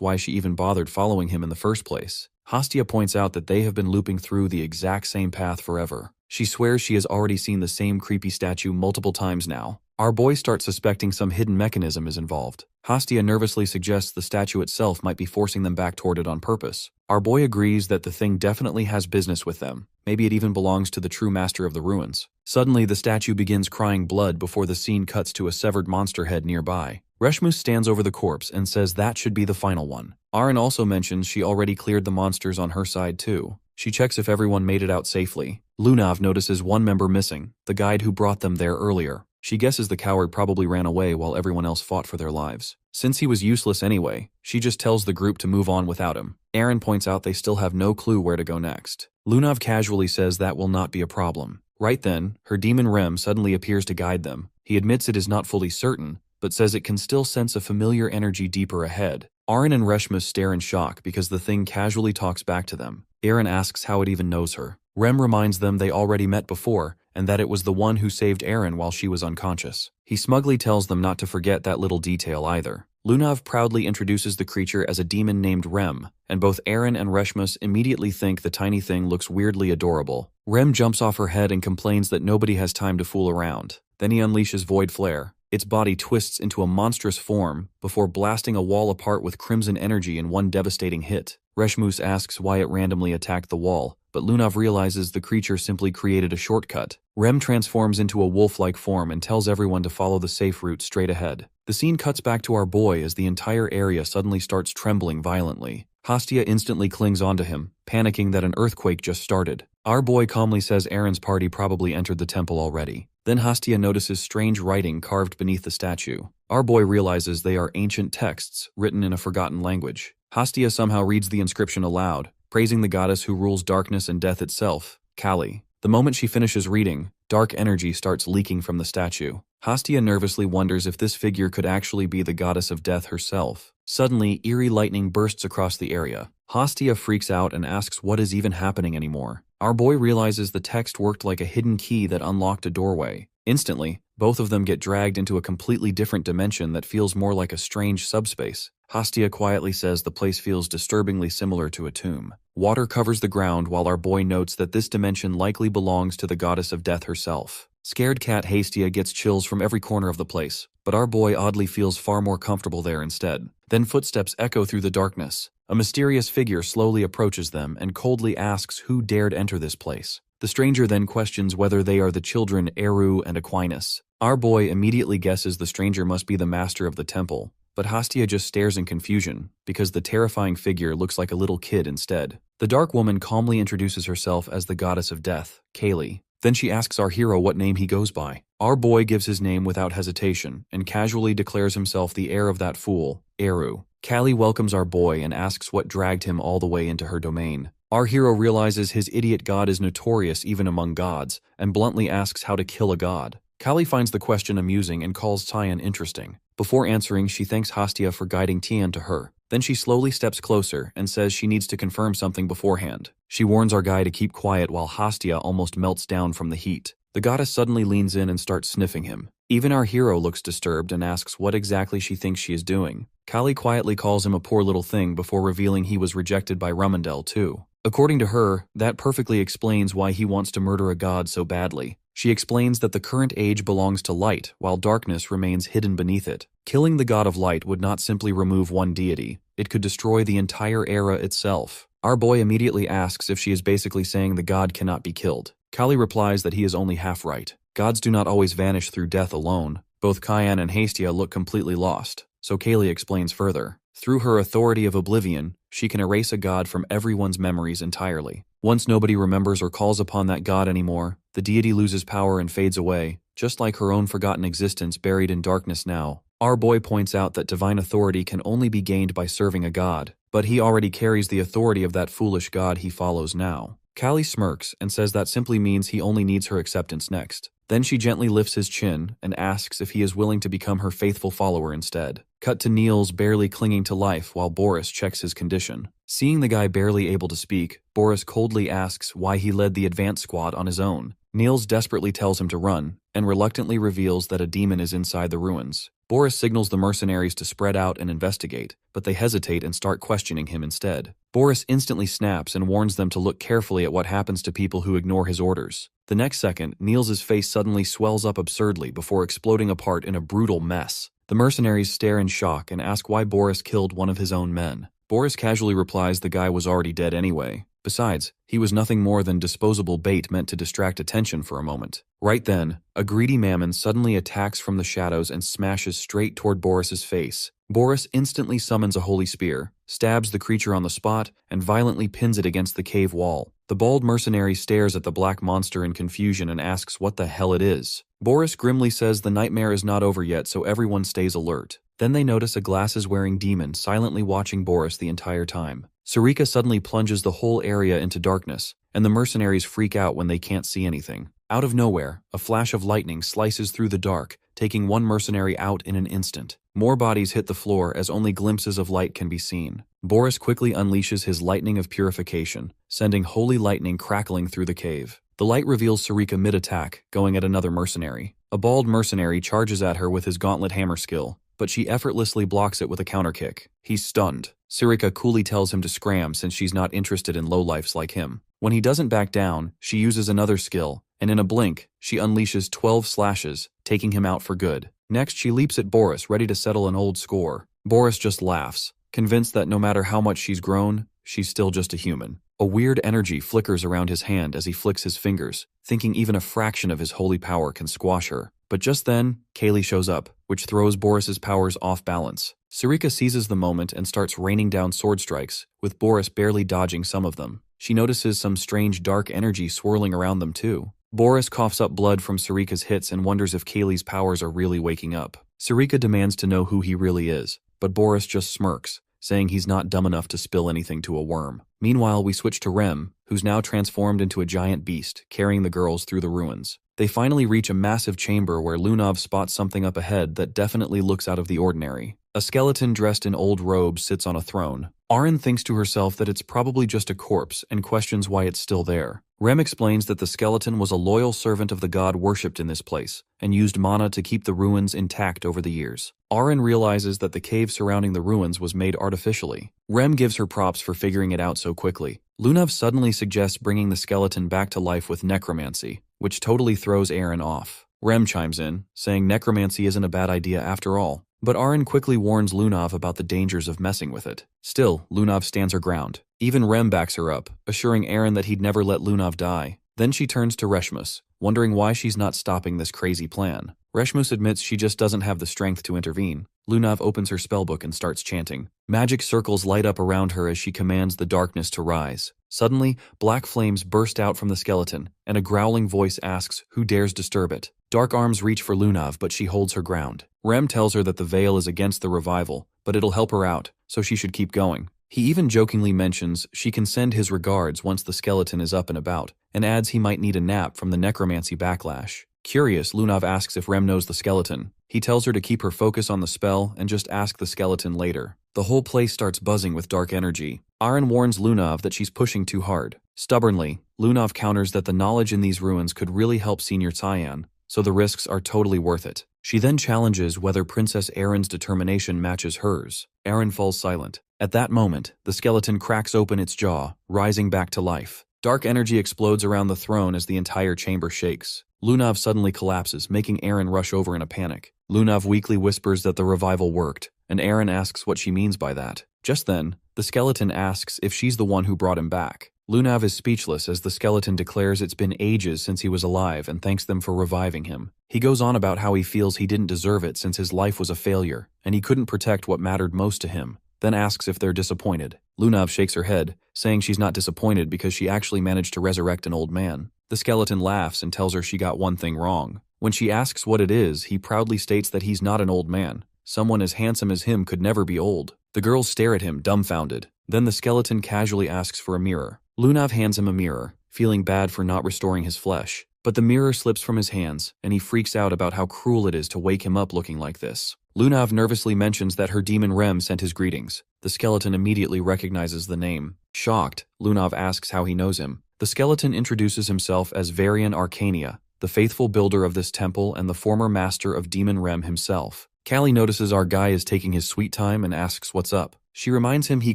why she even bothered following him in the first place. Hastia points out that they have been looping through the exact same path forever. She swears she has already seen the same creepy statue multiple times now. Our boy starts suspecting some hidden mechanism is involved. Hastia nervously suggests the statue itself might be forcing them back toward it on purpose. Our boy agrees that the thing definitely has business with them. Maybe it even belongs to the true master of the ruins. Suddenly, the statue begins crying blood before the scene cuts to a severed monster head nearby. Reshmus stands over the corpse and says that should be the final one. Aaron also mentions she already cleared the monsters on her side too. She checks if everyone made it out safely. Lunav notices one member missing, the guide who brought them there earlier. She guesses the coward probably ran away while everyone else fought for their lives. Since he was useless anyway, she just tells the group to move on without him. Aaron points out they still have no clue where to go next. Lunav casually says that will not be a problem. Right then, her demon Rem suddenly appears to guide them. He admits it is not fully certain, but says it can still sense a familiar energy deeper ahead. Aaron and Reshmus stare in shock because the thing casually talks back to them. Aaron asks how it even knows her. Rem reminds them they already met before, and that it was the one who saved Aaron while she was unconscious. He smugly tells them not to forget that little detail either. Lunav proudly introduces the creature as a demon named Rem, and both Aaron and Reshmus immediately think the tiny thing looks weirdly adorable. Rem jumps off her head and complains that nobody has time to fool around. Then he unleashes Void Flare. Its body twists into a monstrous form before blasting a wall apart with crimson energy in one devastating hit. Reshmus asks why it randomly attacked the wall, but Lunav realizes the creature simply created a shortcut. Rem transforms into a wolf-like form and tells everyone to follow the safe route straight ahead. The scene cuts back to our boy as the entire area suddenly starts trembling violently. Hastia instantly clings onto him, panicking that an earthquake just started. Our boy calmly says Aaron's party probably entered the temple already. Then Hastia notices strange writing carved beneath the statue. Our boy realizes they are ancient texts written in a forgotten language. Hastia somehow reads the inscription aloud, praising the goddess who rules darkness and death itself, Kali. The moment she finishes reading, dark energy starts leaking from the statue. Hastia nervously wonders if this figure could actually be the goddess of death herself. Suddenly, eerie lightning bursts across the area. Hastia freaks out and asks what is even happening anymore. Our boy realizes the text worked like a hidden key that unlocked a doorway. Instantly, both of them get dragged into a completely different dimension that feels more like a strange subspace. Hastia quietly says the place feels disturbingly similar to a tomb. Water covers the ground while our boy notes that this dimension likely belongs to the goddess of death herself. Scared cat Hastia gets chills from every corner of the place, but our boy oddly feels far more comfortable there instead. Then footsteps echo through the darkness. A mysterious figure slowly approaches them and coldly asks who dared enter this place. The stranger then questions whether they are the children Eru and Aquinas. Our boy immediately guesses the stranger must be the master of the temple, but Hastia just stares in confusion because the terrifying figure looks like a little kid instead. The dark woman calmly introduces herself as the goddess of death, Kali. Then she asks our hero what name he goes by. Our boy gives his name without hesitation and casually declares himself the heir of that fool, Eru. Kali welcomes our boy and asks what dragged him all the way into her domain. Our hero realizes his idiot god is notorious even among gods, and bluntly asks how to kill a god. Kali finds the question amusing and calls Tian interesting. Before answering, she thanks Hastia for guiding Tian to her. Then she slowly steps closer and says she needs to confirm something beforehand. She warns our guy to keep quiet while Hastia almost melts down from the heat. The goddess suddenly leans in and starts sniffing him. Even our hero looks disturbed and asks what exactly she thinks she is doing. Kali quietly calls him a poor little thing before revealing he was rejected by Rumendel too. According to her, that perfectly explains why he wants to murder a god so badly. She explains that the current age belongs to light, while darkness remains hidden beneath it. Killing the god of light would not simply remove one deity, it could destroy the entire era itself. Our boy immediately asks if she is basically saying the god cannot be killed. Kali replies that he is only half right. Gods do not always vanish through death alone. Both Kyan and Hastia look completely lost, so Kali explains further. Through her authority of oblivion, she can erase a god from everyone's memories entirely. Once nobody remembers or calls upon that god anymore, the deity loses power and fades away, just like her own forgotten existence buried in darkness now. Our boy points out that divine authority can only be gained by serving a god, but he already carries the authority of that foolish god he follows now. Kali smirks and says that simply means he only needs her acceptance next. Then she gently lifts his chin and asks if he is willing to become her faithful follower instead. Cut to Niels barely clinging to life while Boris checks his condition. Seeing the guy barely able to speak, Boris coldly asks why he led the advance squad on his own. Niels desperately tells him to run, and reluctantly reveals that a demon is inside the ruins. Boris signals the mercenaries to spread out and investigate, but they hesitate and start questioning him instead. Boris instantly snaps and warns them to look carefully at what happens to people who ignore his orders. The next second, Niels' face suddenly swells up absurdly before exploding apart in a brutal mess. The mercenaries stare in shock and ask why Boris killed one of his own men. Boris casually replies the guy was already dead anyway. Besides, he was nothing more than disposable bait meant to distract attention for a moment. Right then, a greedy mammon suddenly attacks from the shadows and smashes straight toward Boris's face. Boris instantly summons a holy spear, stabs the creature on the spot, and violently pins it against the cave wall. The bald mercenary stares at the black monster in confusion and asks what the hell it is. Boris grimly says the nightmare is not over yet, so everyone stays alert. Then they notice a glasses-wearing demon silently watching Boris the entire time. Sarika suddenly plunges the whole area into darkness, and the mercenaries freak out when they can't see anything. Out of nowhere, a flash of lightning slices through the dark, taking one mercenary out in an instant. More bodies hit the floor as only glimpses of light can be seen. Boris quickly unleashes his lightning of purification, sending holy lightning crackling through the cave. The light reveals Sarika mid-attack, going at another mercenary. A bald mercenary charges at her with his gauntlet hammer skill, but she effortlessly blocks it with a counterkick. He's stunned. Sarika coolly tells him to scram since she's not interested in lowlifes like him. When he doesn't back down, she uses another skill, and in a blink, she unleashes 12 slashes, taking him out for good. Next, she leaps at Boris, ready to settle an old score. Boris just laughs, convinced that no matter how much she's grown, she's still just a human. A weird energy flickers around his hand as he flicks his fingers, thinking even a fraction of his holy power can squash her. But just then, Kaylee shows up, which throws Boris's powers off balance. Sarika seizes the moment and starts raining down sword strikes, with Boris barely dodging some of them. She notices some strange dark energy swirling around them too. Boris coughs up blood from Sarika's hits and wonders if Kaylee's powers are really waking up. Sarika demands to know who he really is, but Boris just smirks, saying he's not dumb enough to spill anything to a worm. Meanwhile, we switch to Rem, who's now transformed into a giant beast, carrying the girls through the ruins. They finally reach a massive chamber where Lunov spots something up ahead that definitely looks out of the ordinary. A skeleton dressed in old robes sits on a throne. Arin thinks to herself that it's probably just a corpse and questions why it's still there. Rem explains that the skeleton was a loyal servant of the god worshipped in this place, and used mana to keep the ruins intact over the years. Arin realizes that the cave surrounding the ruins was made artificially. Rem gives her props for figuring it out so quickly. Lunov suddenly suggests bringing the skeleton back to life with necromancy, which totally throws Arin off. Rem chimes in, saying necromancy isn't a bad idea after all. But Arin quickly warns Lunov about the dangers of messing with it. Still, Lunov stands her ground. Even Rem backs her up, assuring Arin that he'd never let Lunov die. Then she turns to Reshmus, wondering why she's not stopping this crazy plan. Reshmus admits she just doesn't have the strength to intervene. Lunov opens her spellbook and starts chanting. Magic circles light up around her as she commands the darkness to rise. Suddenly, black flames burst out from the skeleton, and a growling voice asks who dares disturb it. Dark arms reach for Lunov, but she holds her ground. Rem tells her that the veil is against the revival, but it'll help her out, so she should keep going. He even jokingly mentions she can send his regards once the skeleton is up and about, and adds he might need a nap from the necromancy backlash. Curious, Lunav asks if Rem knows the skeleton. He tells her to keep her focus on the spell and just ask the skeleton later. The whole place starts buzzing with dark energy. Aaron warns Lunav that she's pushing too hard. Stubbornly, Lunav counters that the knowledge in these ruins could really help Senior Cyan, so the risks are totally worth it. She then challenges whether Princess Erin's determination matches hers. Aaron falls silent. At that moment, the skeleton cracks open its jaw, rising back to life. Dark energy explodes around the throne as the entire chamber shakes. Lunav suddenly collapses, making Aaron rush over in a panic. Lunav weakly whispers that the revival worked, and Aaron asks what she means by that. Just then, the skeleton asks if she's the one who brought him back. Lunav is speechless as the skeleton declares it's been ages since he was alive and thanks them for reviving him. He goes on about how he feels he didn't deserve it since his life was a failure, and he couldn't protect what mattered most to him, then asks if they're disappointed. Lunav shakes her head, saying she's not disappointed because she actually managed to resurrect an old man. The skeleton laughs and tells her she got one thing wrong. When she asks what it is, he proudly states that he's not an old man. Someone as handsome as him could never be old. The girls stare at him, dumbfounded. Then the skeleton casually asks for a mirror. Lunav hands him a mirror, feeling bad for not restoring his flesh. But the mirror slips from his hands, and he freaks out about how cruel it is to wake him up looking like this. Lunav nervously mentions that her demon Rem sent his greetings. The skeleton immediately recognizes the name. Shocked, Lunav asks how he knows him. The skeleton introduces himself as Varian Arcania, the faithful builder of this temple and the former master of Demon Rem himself. Callie notices our guy is taking his sweet time and asks what's up. She reminds him he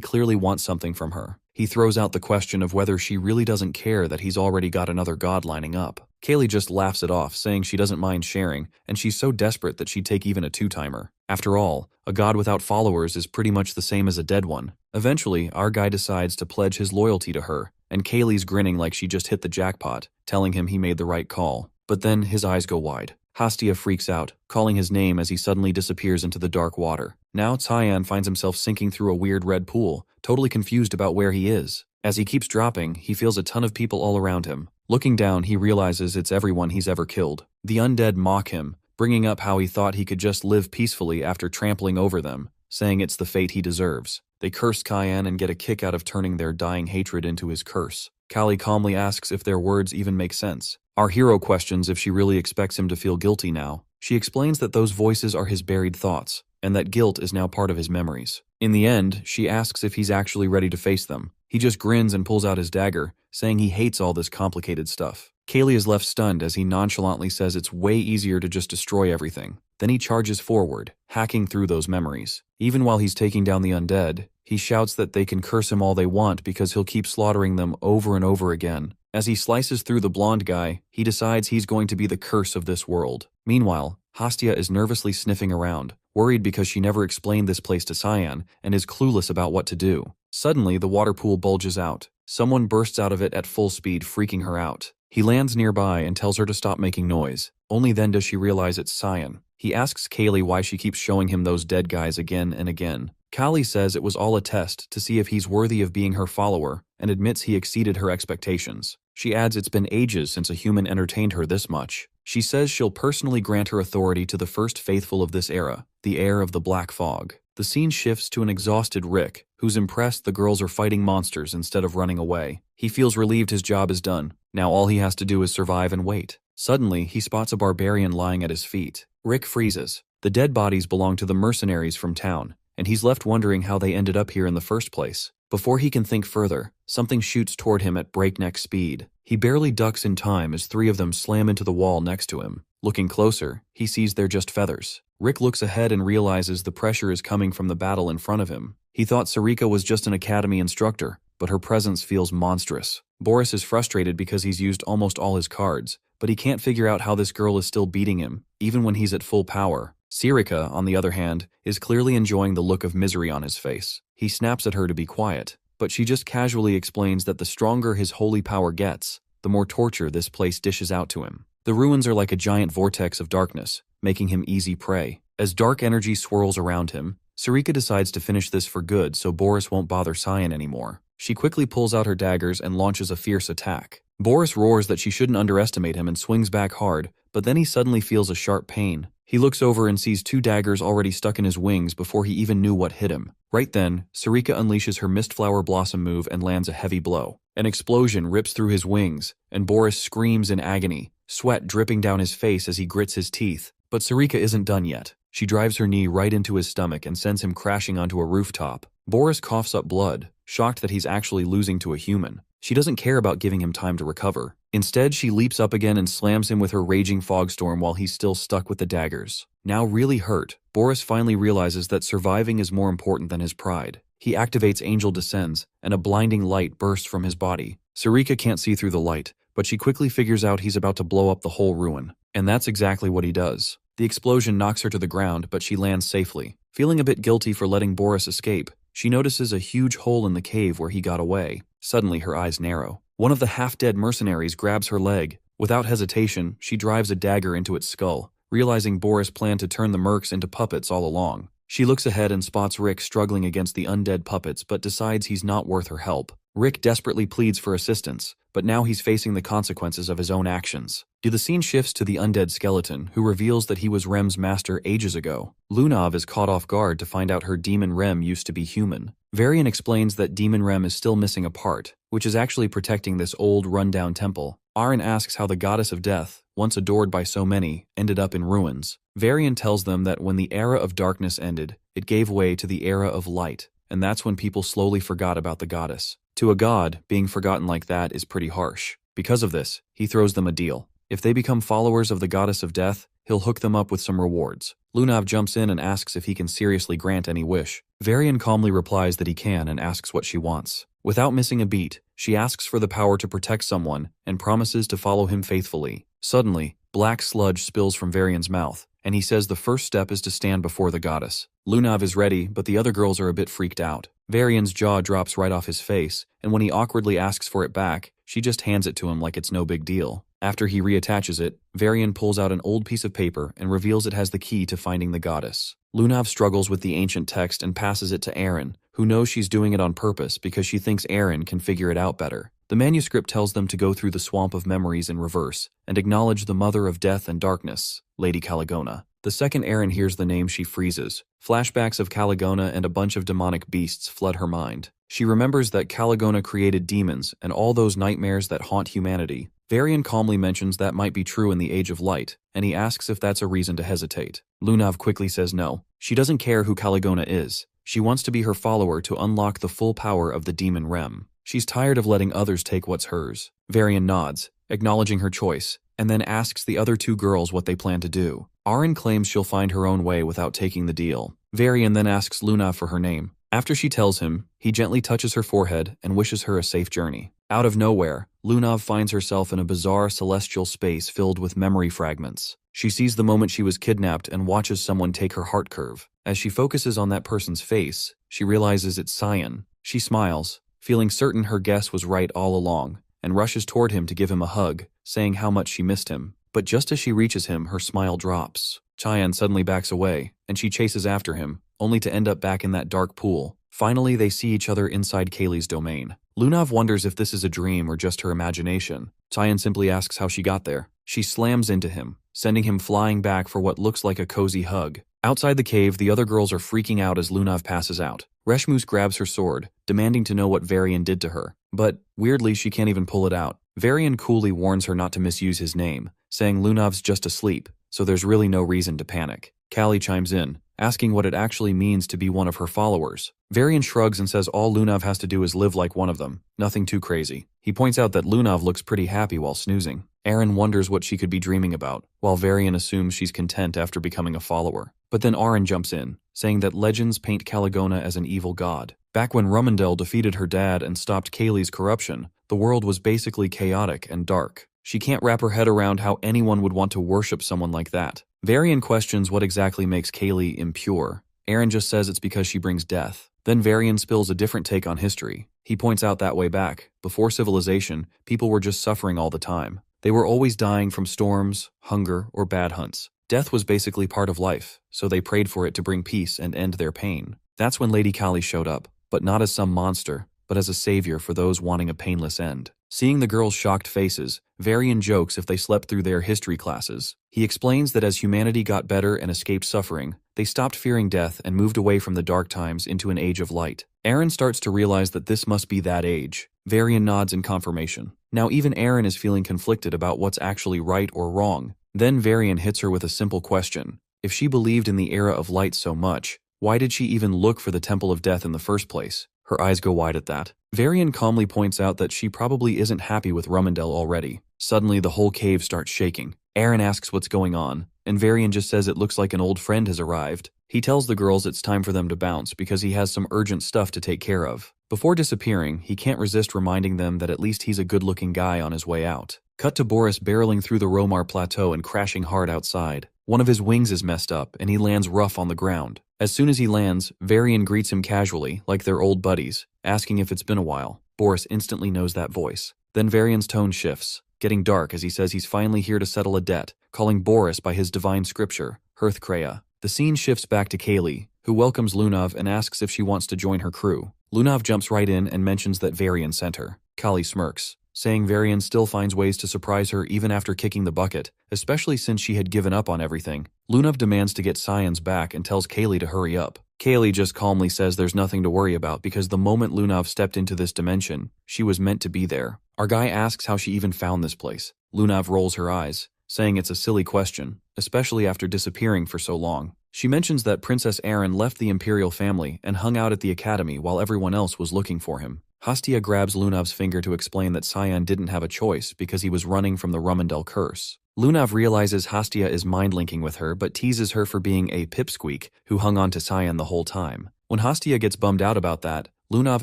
clearly wants something from her. He throws out the question of whether she really doesn't care that he's already got another god lining up. Kaylee just laughs it off, saying she doesn't mind sharing, and she's so desperate that she'd take even a two-timer. After all, a god without followers is pretty much the same as a dead one. Eventually, our guy decides to pledge his loyalty to her, and Kaylee's grinning like she just hit the jackpot, telling him he made the right call. But then his eyes go wide. Hastia freaks out, calling his name as he suddenly disappears into the dark water. Now Cyan finds himself sinking through a weird red pool, totally confused about where he is. As he keeps dropping, he feels a ton of people all around him. Looking down, he realizes it's everyone he's ever killed. The undead mock him, bringing up how he thought he could just live peacefully after trampling over them, saying it's the fate he deserves. They curse Cyan and get a kick out of turning their dying hatred into his curse. Callie calmly asks if their words even make sense. Our hero questions if she really expects him to feel guilty now. She explains that those voices are his buried thoughts, and that guilt is now part of his memories. In the end, she asks if he's actually ready to face them. He just grins and pulls out his dagger, saying he hates all this complicated stuff. Kaylee is left stunned as he nonchalantly says it's way easier to just destroy everything. Then he charges forward, hacking through those memories. Even while he's taking down the undead, he shouts that they can curse him all they want because he'll keep slaughtering them over and over again. As he slices through the blonde guy, he decides he's going to be the curse of this world. Meanwhile, Hastia is nervously sniffing around, worried because she never explained this place to Cyan and is clueless about what to do. Suddenly, the water pool bulges out. Someone bursts out of it at full speed, freaking her out. He lands nearby and tells her to stop making noise. Only then does she realize it's Cyan. He asks Kaylee why she keeps showing him those dead guys again and again. Callie says it was all a test to see if he's worthy of being her follower and admits he exceeded her expectations. She adds it's been ages since a human entertained her this much. She says she'll personally grant her authority to the first faithful of this era, the heir of the Black Fog. The scene shifts to an exhausted Rick, who's impressed the girls are fighting monsters instead of running away. He feels relieved his job is done. Now all he has to do is survive and wait. Suddenly, he spots a barbarian lying at his feet. Rick freezes. The dead bodies belong to the mercenaries from town, and he's left wondering how they ended up here in the first place. Before he can think further, something shoots toward him at breakneck speed. He barely ducks in time as three of them slam into the wall next to him. Looking closer, he sees they're just feathers. Rick looks ahead and realizes the pressure is coming from the battle in front of him. He thought Sarika was just an academy instructor, but her presence feels monstrous. Boris is frustrated because he's used almost all his cards, but he can't figure out how this girl is still beating him, even when he's at full power. Sarika, on the other hand, is clearly enjoying the look of misery on his face. He snaps at her to be quiet, but she just casually explains that the stronger his holy power gets, the more torture this place dishes out to him. The ruins are like a giant vortex of darkness, making him easy prey. As dark energy swirls around him, Sarika decides to finish this for good so Boris won't bother Cyan anymore. She quickly pulls out her daggers and launches a fierce attack. Boris roars that she shouldn't underestimate him and swings back hard, but then he suddenly feels a sharp pain. He looks over and sees 2 daggers already stuck in his wings before he even knew what hit him. Right then, Sarika unleashes her Mistflower Blossom move and lands a heavy blow. An explosion rips through his wings, and Boris screams in agony, sweat dripping down his face as he grits his teeth. But Sarika isn't done yet. She drives her knee right into his stomach and sends him crashing onto a rooftop. Boris coughs up blood, shocked that he's actually losing to a human. She doesn't care about giving him time to recover. Instead, she leaps up again and slams him with her raging fogstorm while he's still stuck with the daggers. Now really hurt, Boris finally realizes that surviving is more important than his pride. He activates Angel Descends, and a blinding light bursts from his body. Sarika can't see through the light, but she quickly figures out he's about to blow up the whole ruin. And that's exactly what he does. The explosion knocks her to the ground, but she lands safely. Feeling a bit guilty for letting Boris escape, she notices a huge hole in the cave where he got away. Suddenly, her eyes narrow. One of the half-dead mercenaries grabs her leg. Without hesitation, she drives a dagger into its skull, realizing Boris planned to turn the mercs into puppets all along. She looks ahead and spots Rick struggling against the undead puppets but decides he's not worth her help. Rick desperately pleads for assistance, but now he's facing the consequences of his own actions. The scene shifts to the undead skeleton, who reveals that he was Rem's master ages ago. Lunav is caught off guard to find out her demon Rem used to be human. Varian explains that demon Rem is still missing a part, which is actually protecting this old, run-down temple. Aaron asks how the goddess of death, once adored by so many, ended up in ruins. Varian tells them that when the era of darkness ended, it gave way to the era of light, and that's when people slowly forgot about the goddess. To a god, being forgotten like that is pretty harsh. Because of this, he throws them a deal. If they become followers of the goddess of death, he'll hook them up with some rewards. Lunav jumps in and asks if he can seriously grant any wish. Varian calmly replies that he can and asks what she wants. Without missing a beat, she asks for the power to protect someone and promises to follow him faithfully. Suddenly, black sludge spills from Varian's mouth, and he says the first step is to stand before the goddess. Lunav is ready, but the other girls are a bit freaked out. Varian's jaw drops right off his face, and when he awkwardly asks for it back, she just hands it to him like it's no big deal. After he reattaches it, Varian pulls out an old piece of paper and reveals it has the key to finding the goddess. Lunav struggles with the ancient text and passes it to Aaron, who knows she's doing it on purpose because she thinks Aaron can figure it out better. The manuscript tells them to go through the swamp of memories in reverse and acknowledge the mother of death and darkness, Lady Caligona. The second Aaron hears the name, she freezes. Flashbacks of Caligona and a bunch of demonic beasts flood her mind. She remembers that Caligona created demons and all those nightmares that haunt humanity. Varian calmly mentions that might be true in the Age of Light, and he asks if that's a reason to hesitate. Lunav quickly says no. She doesn't care who Caligona is. She wants to be her follower to unlock the full power of the demon Rem. She's tired of letting others take what's hers. Varian nods, acknowledging her choice, and then asks the other 2 girls what they plan to do. Aaron claims she'll find her own way without taking the deal. Varian then asks Lunav for her name. After she tells him, he gently touches her forehead and wishes her a safe journey. Out of nowhere, Lunav finds herself in a bizarre celestial space filled with memory fragments. She sees the moment she was kidnapped and watches someone take her heart curve. As she focuses on that person's face, she realizes it's Cyan. She smiles, feeling certain her guess was right all along, and rushes toward him to give him a hug, saying how much she missed him. But just as she reaches him, her smile drops. Cyan suddenly backs away, and she chases after him, only to end up back in that dark pool. Finally, they see each other inside Kaylee's domain. Lunav wonders if this is a dream or just her imagination. Cyan simply asks how she got there. She slams into him, sending him flying back for what looks like a cozy hug. Outside the cave, the other girls are freaking out as Lunav passes out. Reshmus grabs her sword, demanding to know what Varian did to her. But, weirdly, she can't even pull it out. Varian coolly warns her not to misuse his name, saying Lunav's just asleep, so there's really no reason to panic. Callie chimes in, asking what it actually means to be one of her followers. Varian shrugs and says all Lunav has to do is live like one of them. Nothing too crazy. He points out that Lunav looks pretty happy while snoozing. Aaron wonders what she could be dreaming about, while Varian assumes she's content after becoming a follower. But then Aaron jumps in, saying that legends paint Caligona as an evil god. Back when Rumendel defeated her dad and stopped Kaylee's corruption, the world was basically chaotic and dark. She can't wrap her head around how anyone would want to worship someone like that. Varian questions what exactly makes Kaylee impure. Aaron just says it's because she brings death. Then Varian spills a different take on history. He points out that way back, before civilization, people were just suffering all the time. They were always dying from storms, hunger, or bad hunts. Death was basically part of life, so they prayed for it to bring peace and end their pain. That's when Lady Kali showed up, but not as some monster, but as a savior for those wanting a painless end. Seeing the girls' shocked faces, Varian jokes if they slept through their history classes. He explains that as humanity got better and escaped suffering, they stopped fearing death and moved away from the dark times into an age of light. Aaron starts to realize that this must be that age. Varian nods in confirmation. Now even Aaron is feeling conflicted about what's actually right or wrong. Then Varian hits her with a simple question. If she believed in the era of light so much, why did she even look for the Temple of Death in the first place? Her eyes go wide at that. Varian calmly points out that she probably isn't happy with Rummendell already. Suddenly the whole cave starts shaking. Aaron asks what's going on, and Varian just says it looks like an old friend has arrived. He tells the girls it's time for them to bounce because he has some urgent stuff to take care of. Before disappearing, he can't resist reminding them that at least he's a good-looking guy on his way out. Cut to Boris barreling through the Romar Plateau and crashing hard outside. One of his wings is messed up, and he lands rough on the ground. As soon as he lands, Varian greets him casually, like they're old buddies, asking if it's been a while. Boris instantly knows that voice. Then Varian's tone shifts, getting dark as he says he's finally here to settle a debt, calling Boris by his divine scripture, Hearthkreya. The scene shifts back to Kaylee, who welcomes Lunav and asks if she wants to join her crew. Lunav jumps right in and mentions that Varian sent her. Kali smirks, saying Varian still finds ways to surprise her even after kicking the bucket, especially since she had given up on everything. Lunav demands to get Cyan's back and tells Kaylee to hurry up. Kaylee just calmly says there's nothing to worry about because the moment Lunav stepped into this dimension, she was meant to be there. Our guy asks how she even found this place. Lunav rolls her eyes, saying it's a silly question, especially after disappearing for so long. She mentions that Princess Aaron left the Imperial family and hung out at the academy while everyone else was looking for him. Hastia grabs Lunav's finger to explain that Cyan didn't have a choice because he was running from the Rummendell curse. Lunav realizes Hastia is mind-linking with her but teases her for being a pipsqueak who hung on to Cyan the whole time. When Hastia gets bummed out about that, Lunav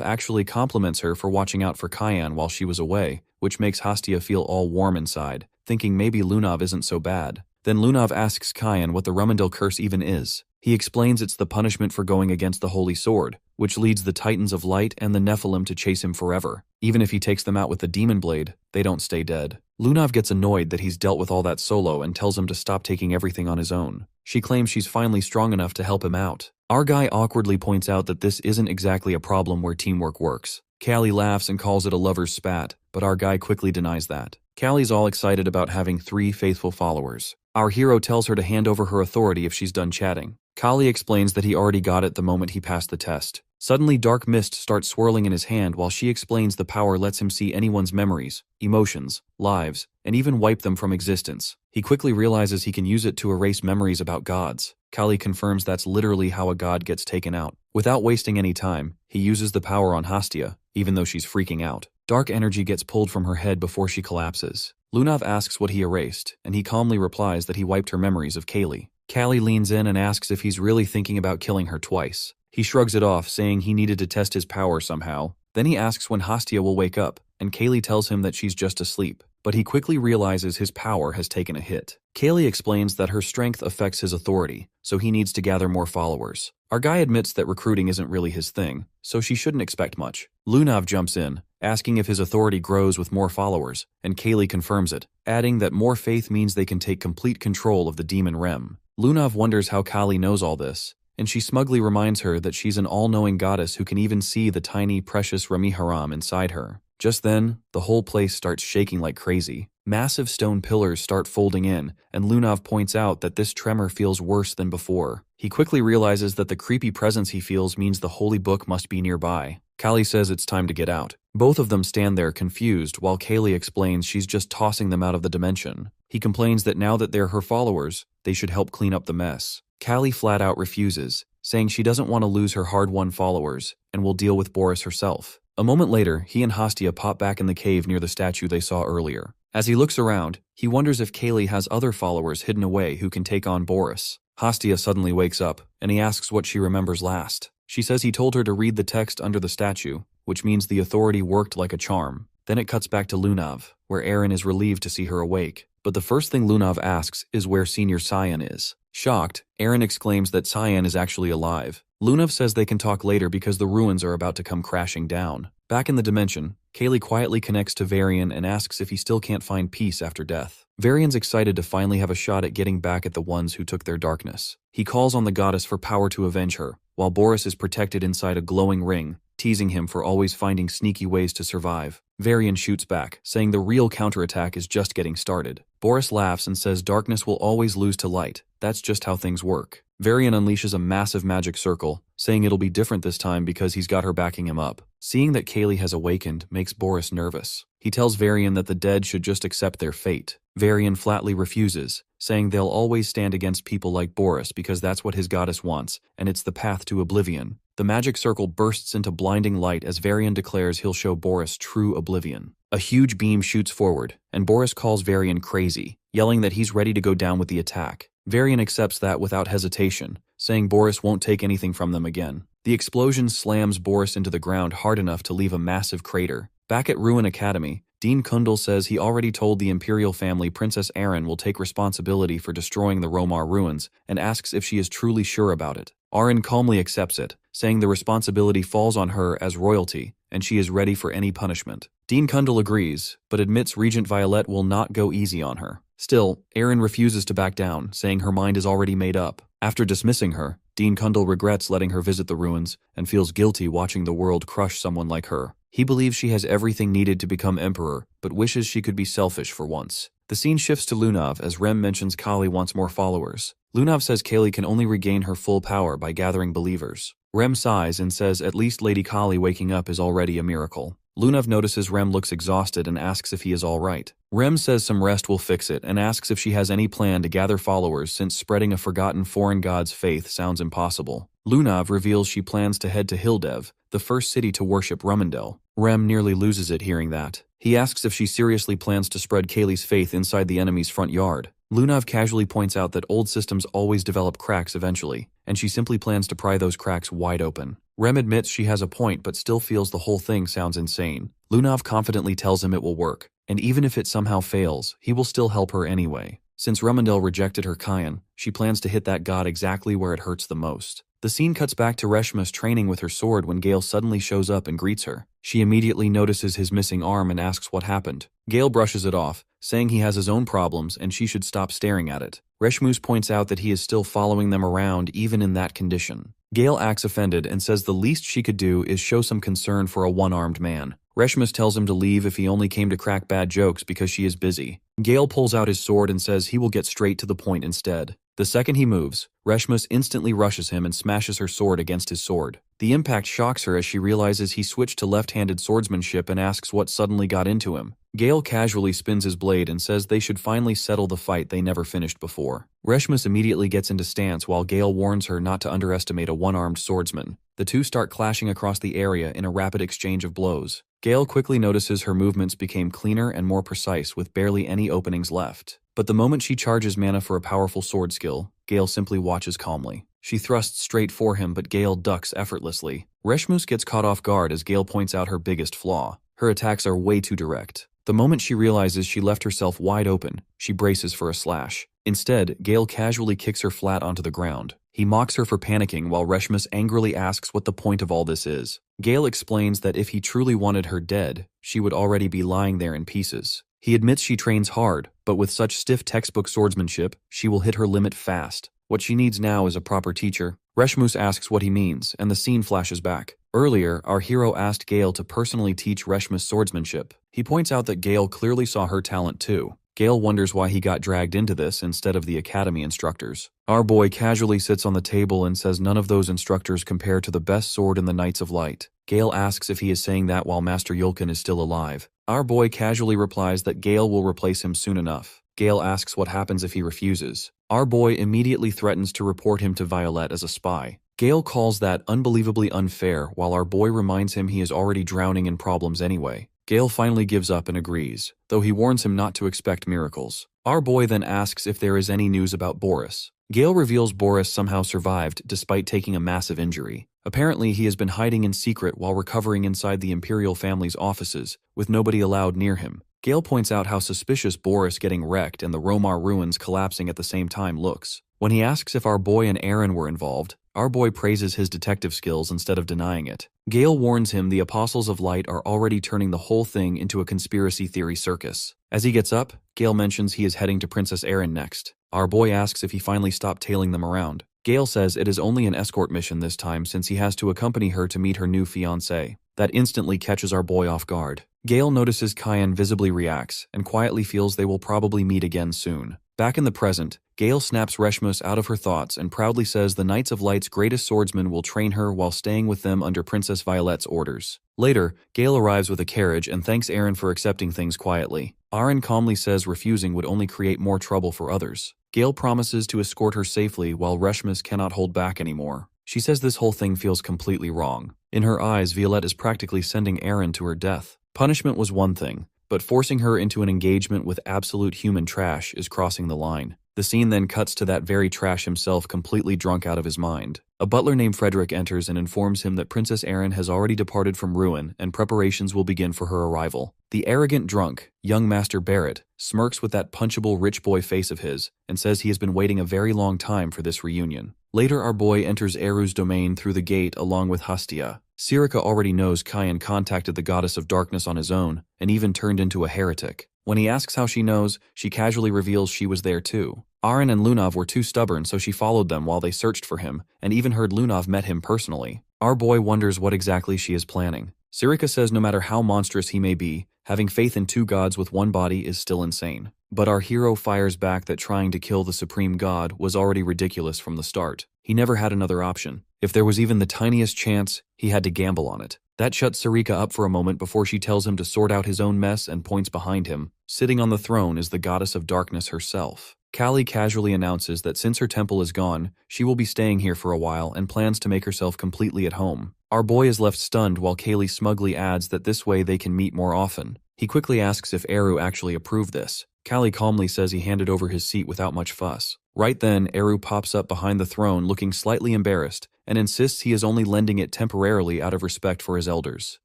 actually compliments her for watching out for Cyan while she was away, which makes Hastia feel all warm inside, thinking maybe Lunav isn't so bad. Then Lunav asks Cyan what the Rummendell curse even is. He explains it's the punishment for going against the Holy Sword, which leads the Titans of Light and the Nephilim to chase him forever. Even if he takes them out with the Demon Blade, they don't stay dead. Lunav gets annoyed that he's dealt with all that solo and tells him to stop taking everything on his own. She claims she's finally strong enough to help him out. Our guy awkwardly points out that this isn't exactly a problem where teamwork works. Callie laughs and calls it a lover's spat, but our guy quickly denies that. Callie's all excited about having 3 faithful followers. Our hero tells her to hand over her authority if she's done chatting. Callie explains that he already got it the moment he passed the test. Suddenly dark mist starts swirling in his hand while she explains the power lets him see anyone's memories, emotions, lives, and even wipe them from existence. He quickly realizes he can use it to erase memories about gods. Callie confirms that's literally how a god gets taken out. Without wasting any time, he uses the power on Hastia, even though she's freaking out. Dark energy gets pulled from her head before she collapses. Lunav asks what he erased, and he calmly replies that he wiped her memories of Kaylee. Callie leans in and asks if he's really thinking about killing her twice. He shrugs it off, saying he needed to test his power somehow. Then he asks when Hastia will wake up, and Kaylee tells him that she's just asleep. But he quickly realizes his power has taken a hit. Kaylee explains that her strength affects his authority, so he needs to gather more followers. Our guy admits that recruiting isn't really his thing, so she shouldn't expect much. Lunav jumps in, asking if his authority grows with more followers, and Kaylee confirms it, adding that more faith means they can take complete control of the demon realm. Lunav wonders how Kali knows all this, and she smugly reminds her that she's an all-knowing goddess who can even see the tiny, precious Rami-Haram inside her. Just then, the whole place starts shaking like crazy. Massive stone pillars start folding in, and Lunav points out that this tremor feels worse than before. He quickly realizes that the creepy presence he feels means the holy book must be nearby. Kali says it's time to get out. Both of them stand there confused while Kaylee explains she's just tossing them out of the dimension. He complains that now that they're her followers, they should help clean up the mess. Kali flat out refuses, saying she doesn't want to lose her hard-won followers and will deal with Boris herself. A moment later, he and Hastia pop back in the cave near the statue they saw earlier. As he looks around, he wonders if Kaylee has other followers hidden away who can take on Boris. Hastia suddenly wakes up, and he asks what she remembers last. She says he told her to read the text under the statue, which means the authority worked like a charm. Then it cuts back to Lunav, where Aaron is relieved to see her awake. But the first thing Lunav asks is where Senior Cyan is. Shocked, Aaron exclaims that Cyan is actually alive. Lunav says they can talk later because the ruins are about to come crashing down. Back in the dimension, Kaylee quietly connects to Varian and asks if he still can't find peace after death. Varian's excited to finally have a shot at getting back at the ones who took their darkness. He calls on the goddess for power to avenge her, while Boris is protected inside a glowing ring, teasing him for always finding sneaky ways to survive. Varian shoots back, saying the real counterattack is just getting started. Boris laughs and says darkness will always lose to light. That's just how things work. Varian unleashes a massive magic circle, saying it'll be different this time because he's got her backing him up. Seeing that Kaylee has awakened makes Boris nervous. He tells Varian that the dead should just accept their fate. Varian flatly refuses, saying they'll always stand against people like Boris because that's what his goddess wants, and it's the path to oblivion. The magic circle bursts into blinding light as Varian declares he'll show Boris true oblivion. A huge beam shoots forward, and Boris calls Varian crazy, yelling that he's ready to go down with the attack. Varian accepts that without hesitation, saying Boris won't take anything from them again. The explosion slams Boris into the ground hard enough to leave a massive crater. Back at Ruin Academy, Dean Kundal says he already told the Imperial family Princess Erin will take responsibility for destroying the Romar ruins and asks if she is truly sure about it. Erin calmly accepts it, saying the responsibility falls on her as royalty and she is ready for any punishment. Dean Kundal agrees, but admits Regent Violet will not go easy on her. Still, Erin refuses to back down, saying her mind is already made up. After dismissing her, Dean Kundal regrets letting her visit the ruins and feels guilty watching the world crush someone like her. He believes she has everything needed to become emperor, but wishes she could be selfish for once. The scene shifts to Lunav as Rem mentions Kali wants more followers. Lunav says Kaylee can only regain her full power by gathering believers. Rem sighs and says at least Lady Kali waking up is already a miracle. Lunav notices Rem looks exhausted and asks if he is alright. Rem says some rest will fix it and asks if she has any plan to gather followers since spreading a forgotten foreign god's faith sounds impossible. Lunav reveals she plans to head to Hildev, the first city to worship Rumendel. Rem nearly loses it hearing that. He asks if she seriously plans to spread Kaylee's faith inside the enemy's front yard. Lunav casually points out that old systems always develop cracks eventually, and she simply plans to pry those cracks wide open. Rem admits she has a point but still feels the whole thing sounds insane. Lunav confidently tells him it will work, and even if it somehow fails, he will still help her anyway. Since Rumendel rejected her Kayan, she plans to hit that god exactly where it hurts the most. The scene cuts back to Reshma's training with her sword when Gale suddenly shows up and greets her. She immediately notices his missing arm and asks what happened. Gale brushes it off, saying he has his own problems and she should stop staring at it. Reshmus points out that he is still following them around even in that condition. Gale acts offended and says the least she could do is show some concern for a one-armed man. Reshmus tells him to leave if he only came to crack bad jokes because she is busy. Gale pulls out his sword and says he will get straight to the point instead. The second he moves, Reshmus instantly rushes him and smashes her sword against his sword. The impact shocks her as she realizes he switched to left-handed swordsmanship and asks what suddenly got into him. Gale casually spins his blade and says they should finally settle the fight they never finished before. Reshmus immediately gets into stance while Gale warns her not to underestimate a one-armed swordsman. The two start clashing across the area in a rapid exchange of blows. Gale quickly notices her movements became cleaner and more precise with barely any openings left. But the moment she charges mana for a powerful sword skill, Gale simply watches calmly. She thrusts straight for him but Gale ducks effortlessly. Reshmus gets caught off guard as Gale points out her biggest flaw. Her attacks are way too direct. The moment she realizes she left herself wide open, she braces for a slash. Instead, Gale casually kicks her flat onto the ground. He mocks her for panicking while Reshmus angrily asks what the point of all this is. Gale explains that if he truly wanted her dead, she would already be lying there in pieces. He admits she trains hard, but with such stiff textbook swordsmanship, she will hit her limit fast. What she needs now is a proper teacher. Reshmus asks what he means, and the scene flashes back. Earlier, our hero asked Gale to personally teach Reshmus swordsmanship. He points out that Gale clearly saw her talent too. Gale wonders why he got dragged into this instead of the academy instructors. Our boy casually sits on the table and says none of those instructors compare to the best sword in the Knights of Light. Gale asks if he is saying that while Master Yulkin is still alive. Our boy casually replies that Gale will replace him soon enough. Gale asks what happens if he refuses. Our boy immediately threatens to report him to Violet as a spy. Gale calls that unbelievably unfair while our boy reminds him he is already drowning in problems anyway. Gale finally gives up and agrees, though he warns him not to expect miracles. Our boy then asks if there is any news about Boris. Gale reveals Boris somehow survived despite taking a massive injury. Apparently, he has been hiding in secret while recovering inside the Imperial family's offices, with nobody allowed near him. Gale points out how suspicious Boris getting wrecked and the Romar ruins collapsing at the same time looks. When he asks if our boy and Erin were involved, our boy praises his detective skills instead of denying it. Gale warns him the Apostles of Light are already turning the whole thing into a conspiracy theory circus. As he gets up, Gale mentions he is heading to Princess Erin next. Our boy asks if he finally stopped tailing them around. Gale says it is only an escort mission this time since he has to accompany her to meet her new fiancé. That instantly catches our boy off guard. Gale notices Kyan visibly reacts and quietly feels they will probably meet again soon. Back in the present, Gale snaps Reshmus out of her thoughts and proudly says the Knights of Light's greatest swordsman will train her while staying with them under Princess Violette's orders. Later, Gale arrives with a carriage and thanks Eren for accepting things quietly. Eren calmly says refusing would only create more trouble for others. Gale promises to escort her safely while Reshmus cannot hold back anymore. She says this whole thing feels completely wrong. In her eyes, Violette is practically sending Eren to her death. Punishment was one thing, but forcing her into an engagement with absolute human trash is crossing the line. The scene then cuts to that very trash himself completely drunk out of his mind. A butler named Frederick enters and informs him that Princess Eren has already departed from Ruin and preparations will begin for her arrival. The arrogant drunk, young Master Barrett, smirks with that punchable rich boy face of his and says he has been waiting a very long time for this reunion. Later our boy enters Eru's domain through the gate along with Hastia. Sirika already knows Kyan contacted the Goddess of Darkness on his own and even turned into a heretic. When he asks how she knows, she casually reveals she was there too. Aren and Lunav were too stubborn, so she followed them while they searched for him, and even heard Lunav met him personally. Our boy wonders what exactly she is planning. Sirika says no matter how monstrous he may be, having faith in two gods with one body is still insane. But our hero fires back that trying to kill the supreme god was already ridiculous from the start. He never had another option. If there was even the tiniest chance, he had to gamble on it. That shuts Sirika up for a moment before she tells him to sort out his own mess and points behind him. Sitting on the throne is the Goddess of Darkness herself. Kali casually announces that since her temple is gone, she will be staying here for a while and plans to make herself completely at home. Our boy is left stunned while Kali smugly adds that this way they can meet more often. He quickly asks if Eru actually approved this. Kali calmly says he handed over his seat without much fuss. Right then, Eru pops up behind the throne looking slightly embarrassed and insists he is only lending it temporarily out of respect for his elders.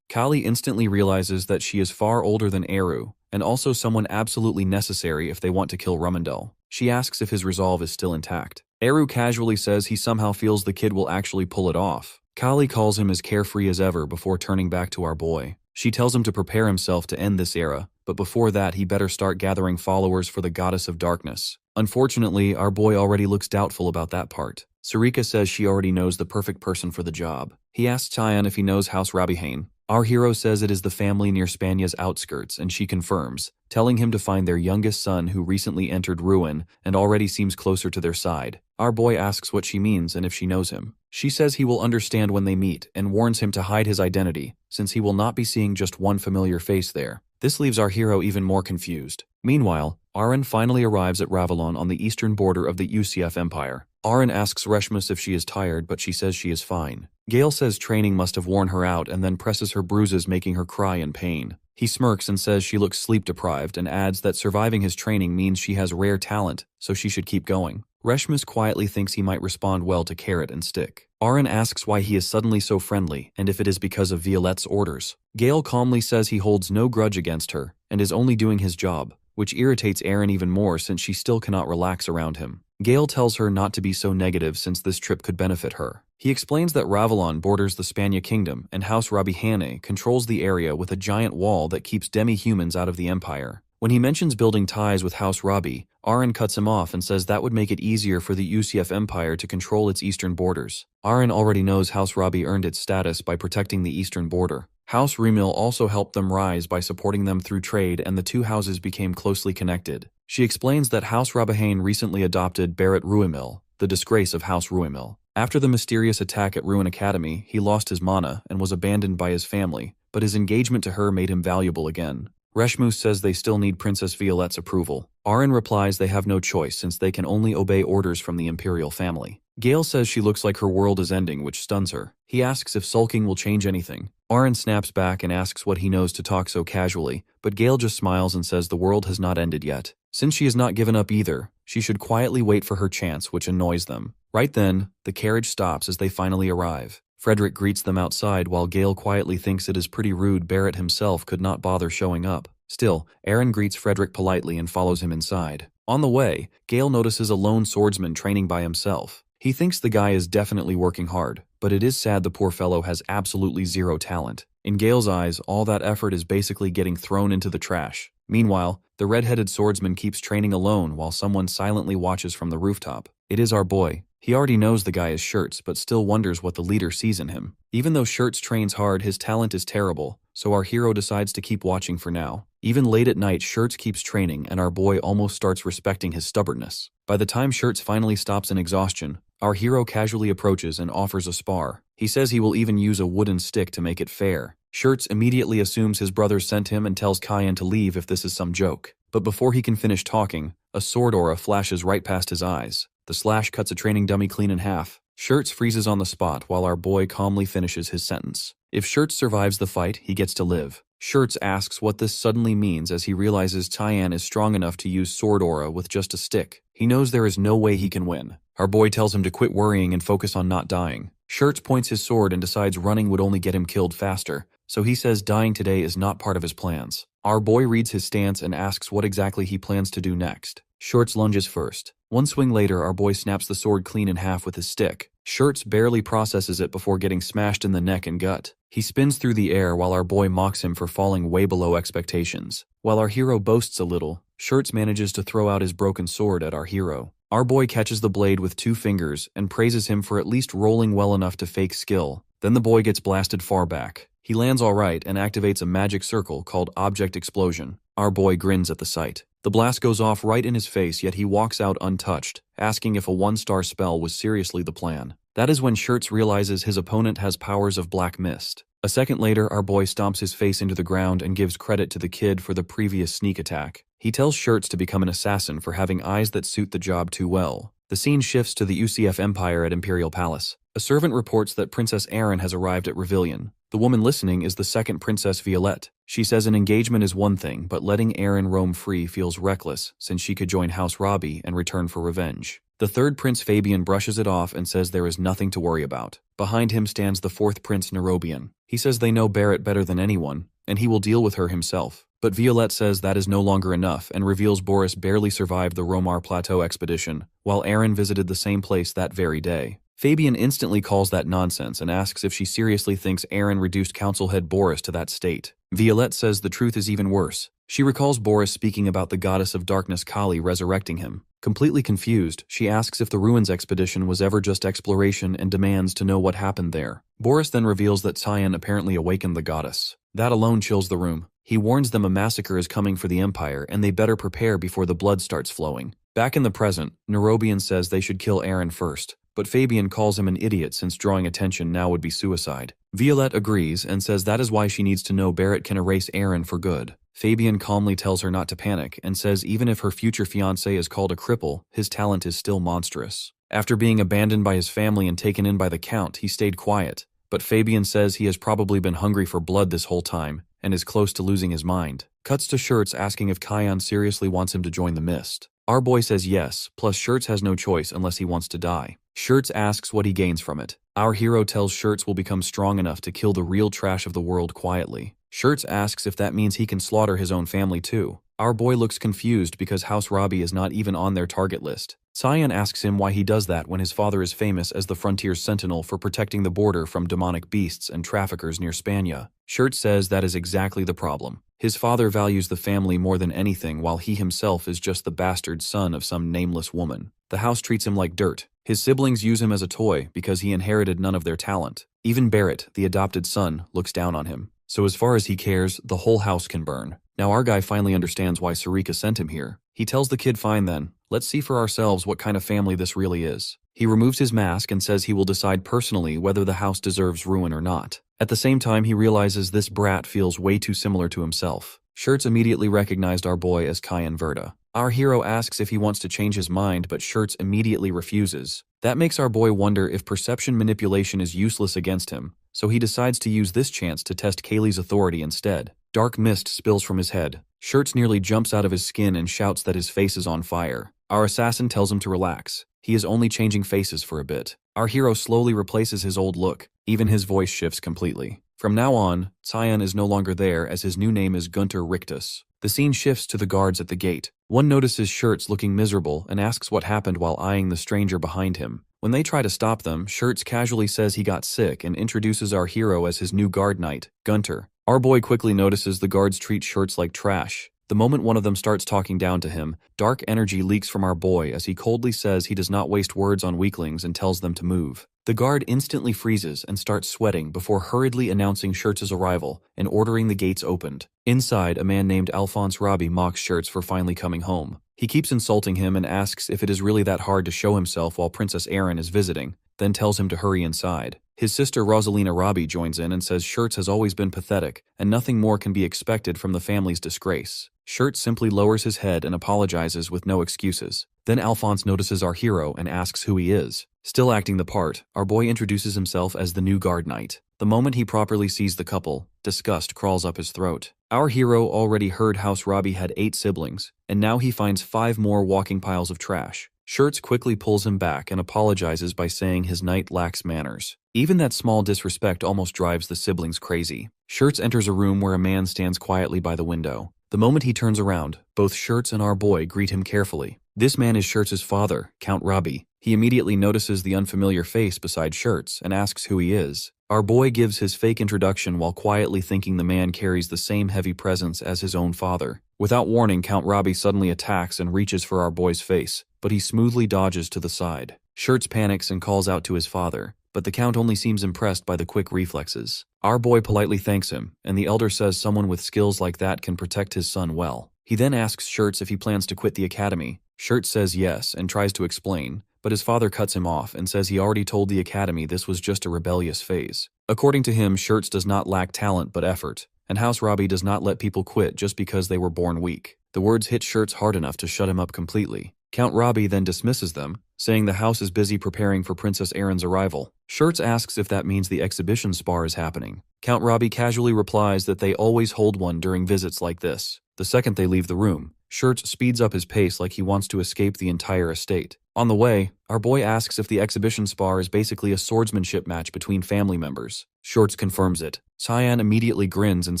Kali instantly realizes that she is far older than Eru and also someone absolutely necessary if they want to kill Rumendel. She asks if his resolve is still intact. Eru casually says he somehow feels the kid will actually pull it off. Kali calls him as carefree as ever before turning back to our boy. She tells him to prepare himself to end this era, but before that he better start gathering followers for the Goddess of Darkness. Unfortunately, our boy already looks doubtful about that part. Sarika says she already knows the perfect person for the job. He asks Cheyenne if he knows House Rabihane. Our hero says it is the family near Spanya's outskirts, and she confirms, telling him to find their youngest son who recently entered Ruin and already seems closer to their side. Our boy asks what she means and if she knows him. She says he will understand when they meet and warns him to hide his identity, since he will not be seeing just one familiar face there. This leaves our hero even more confused. Meanwhile, Aren finally arrives at Ravelon on the eastern border of the UCF Empire. Aren asks Reshmus if she is tired, but she says she is fine. Gale says training must have worn her out and then presses her bruises, making her cry in pain. He smirks and says she looks sleep-deprived and adds that surviving his training means she has rare talent, so she should keep going. Reshmus quietly thinks he might respond well to carrot and stick. Aren asks why he is suddenly so friendly and if it is because of Violette's orders. Gale calmly says he holds no grudge against her and is only doing his job, which irritates Aren even more since she still cannot relax around him. Gale tells her not to be so negative since this trip could benefit her. He explains that Ravelon borders the Spania Kingdom and House Rabihane controls the area with a giant wall that keeps demi-humans out of the Empire. When he mentions building ties with House Rabi, Aren cuts him off and says that would make it easier for the UCF Empire to control its eastern borders. Aren already knows House Rabi earned its status by protecting the eastern border. House Remil also helped them rise by supporting them through trade, and the two houses became closely connected. She explains that House Rabihane recently adopted Barrett Ruimil, the disgrace of House Ruimil. After the mysterious attack at Ruin Academy, he lost his mana and was abandoned by his family, but his engagement to her made him valuable again. Reshmus says they still need Princess Violette's approval. Aren replies they have no choice since they can only obey orders from the imperial family. Gale says she looks like her world is ending, which stuns her. He asks if sulking will change anything. Aren snaps back and asks what he knows to talk so casually, but Gale just smiles and says the world has not ended yet. Since she has not given up either, she should quietly wait for her chance, which annoys them. Right then, the carriage stops as they finally arrive. Frederick greets them outside while Gale quietly thinks it is pretty rude Barrett himself could not bother showing up. Still, Aren greets Frederick politely and follows him inside. On the way, Gale notices a lone swordsman training by himself. He thinks the guy is definitely working hard, but it is sad the poor fellow has absolutely zero talent. In Gale's eyes, all that effort is basically getting thrown into the trash. Meanwhile, the red-headed swordsman keeps training alone while someone silently watches from the rooftop. It is our boy. He already knows the guy is Shirts, but still wonders what the leader sees in him. Even though Shirts trains hard, his talent is terrible, so our hero decides to keep watching for now. Even late at night, Shirts keeps training, and our boy almost starts respecting his stubbornness. By the time Shirts finally stops in exhaustion, our hero casually approaches and offers a spar. He says he will even use a wooden stick to make it fair. Shirts immediately assumes his brother sent him and tells Kyan to leave if this is some joke. But before he can finish talking, a sword aura flashes right past his eyes. The slash cuts a training dummy clean in half. Shirts freezes on the spot while our boy calmly finishes his sentence. If Shirts survives the fight, he gets to live. Shirts asks what this suddenly means as he realizes Tyan is strong enough to use sword aura with just a stick. He knows there is no way he can win. Our boy tells him to quit worrying and focus on not dying. Shirts points his sword and decides running would only get him killed faster, so he says dying today is not part of his plans. Our boy reads his stance and asks what exactly he plans to do next. Shirts lunges first. One swing later, our boy snaps the sword clean in half with his stick. Shirts barely processes it before getting smashed in the neck and gut. He spins through the air while our boy mocks him for falling way below expectations. While our hero boasts a little, Shirts manages to throw out his broken sword at our hero. Our boy catches the blade with 2 fingers and praises him for at least rolling well enough to fake skill. Then the boy gets blasted far back. He lands alright and activates a magic circle called Object Explosion. Our boy grins at the sight. The blast goes off right in his face, yet he walks out untouched, asking if a 1-star spell was seriously the plan. That is when Shirts realizes his opponent has powers of black mist. A second later, our boy stomps his face into the ground and gives credit to the kid for the previous sneak attack. He tells Shirts to become an assassin for having eyes that suit the job too well. The scene shifts to the UCF Empire at Imperial Palace. A servant reports that Princess Erin has arrived at Revillion. The woman listening is the second Princess Violette. She says an engagement is one thing, but letting Erin roam free feels reckless since she could join House Robbie and return for revenge. The third Prince Fabian brushes it off and says there is nothing to worry about. Behind him stands the fourth Prince Nerobian. He says they know Barrett better than anyone, and he will deal with her himself. But Violette says that is no longer enough and reveals Boris barely survived the Romar Plateau expedition, while Erin visited the same place that very day. Fabian instantly calls that nonsense and asks if she seriously thinks Erin reduced council head Boris to that state. Violette says the truth is even worse. She recalls Boris speaking about the goddess of darkness Kali resurrecting him. Completely confused, she asks if the Ruins expedition was ever just exploration and demands to know what happened there. Boris then reveals that Tyan apparently awakened the goddess. That alone chills the room. He warns them a massacre is coming for the Empire and they better prepare before the blood starts flowing. Back in the present, Nerobian says they should kill Erin first, but Fabian calls him an idiot since drawing attention now would be suicide. Violette agrees and says that is why she needs to know Barrett can erase Erin for good. Fabian calmly tells her not to panic and says even if her future fiancé is called a cripple, his talent is still monstrous. After being abandoned by his family and taken in by the Count, he stayed quiet, but Fabian says he has probably been hungry for blood this whole time and is close to losing his mind. Cuts to Shirts asking if Kyan seriously wants him to join the Mist. Our boy says yes, plus Shirts has no choice unless he wants to die. Shirts asks what he gains from it. Our hero tells Shirts will become strong enough to kill the real trash of the world quietly. Shirts asks if that means he can slaughter his own family too. Our boy looks confused because House Robbie is not even on their target list. Cyan asks him why he does that when his father is famous as the Frontier Sentinel for protecting the border from demonic beasts and traffickers near Spania. Shirts says that is exactly the problem. His father values the family more than anything while he himself is just the bastard son of some nameless woman. The house treats him like dirt. His siblings use him as a toy because he inherited none of their talent. Even Barrett, the adopted son, looks down on him. So as far as he cares, the whole house can burn. Now our guy finally understands why Sarika sent him here. He tells the kid fine then, let's see for ourselves what kind of family this really is. He removes his mask and says he will decide personally whether the house deserves ruin or not. At the same time he realizes this brat feels way too similar to himself. Shirts immediately recognized our boy as Kyan Verda. Our hero asks if he wants to change his mind, but Shirts immediately refuses. That makes our boy wonder if perception manipulation is useless against him, so he decides to use this chance to test Kaylee's authority instead. Dark mist spills from his head. Shirts nearly jumps out of his skin and shouts that his face is on fire. Our assassin tells him to relax. He is only changing faces for a bit. Our hero slowly replaces his old look. Even his voice shifts completely. From now on, Cyan is no longer there as his new name is Gunter Richtus. The scene shifts to the guards at the gate. One notices Shirts looking miserable and asks what happened while eyeing the stranger behind him. When they try to stop them, Shirts casually says he got sick and introduces our hero as his new guard knight, Gunter. Our boy quickly notices the guards treat Shirts like trash. The moment one of them starts talking down to him, dark energy leaks from our boy as he coldly says he does not waste words on weaklings and tells them to move. The guard instantly freezes and starts sweating before hurriedly announcing Shirts' arrival and ordering the gates opened. Inside, a man named Alphonse Robbie mocks Shirts for finally coming home. He keeps insulting him and asks if it is really that hard to show himself while Princess Erin is visiting, then tells him to hurry inside. His sister Rosalina Robbie joins in and says Shirts has always been pathetic and nothing more can be expected from the family's disgrace. Shirts simply lowers his head and apologizes with no excuses. Then Alphonse notices our hero and asks who he is. Still acting the part, our boy introduces himself as the new guard knight. The moment he properly sees the couple, disgust crawls up his throat. Our hero already heard House Robbie had 8 siblings, and now he finds 5 more walking piles of trash. Shirts quickly pulls him back and apologizes by saying his knight lacks manners. Even that small disrespect almost drives the siblings crazy. Shirts enters a room where a man stands quietly by the window. The moment he turns around, both Shirts and our boy greet him carefully. This man is Shirts' father, Count Robbie. He immediately notices the unfamiliar face beside Shirts and asks who he is. Our boy gives his fake introduction while quietly thinking the man carries the same heavy presence as his own father. Without warning, Count Robbie suddenly attacks and reaches for our boy's face, but he smoothly dodges to the side. Shirts panics and calls out to his father, but the Count only seems impressed by the quick reflexes. Our boy politely thanks him, and the elder says someone with skills like that can protect his son well. He then asks Shirts if he plans to quit the academy. Shirts says yes and tries to explain, but his father cuts him off and says he already told the academy this was just a rebellious phase. According to him, Shirts does not lack talent but effort, and House Robbie does not let people quit just because they were born weak. The words hit Shirts hard enough to shut him up completely. Count Robbie then dismisses them, saying the house is busy preparing for Princess Erin's arrival. Shirts asks if that means the exhibition spar is happening. Count Robbie casually replies that they always hold one during visits like this. The second they leave the room, Shirts speeds up his pace like he wants to escape the entire estate. On the way, our boy asks if the exhibition spar is basically a swordsmanship match between family members. Shirts confirms it. Cyan immediately grins and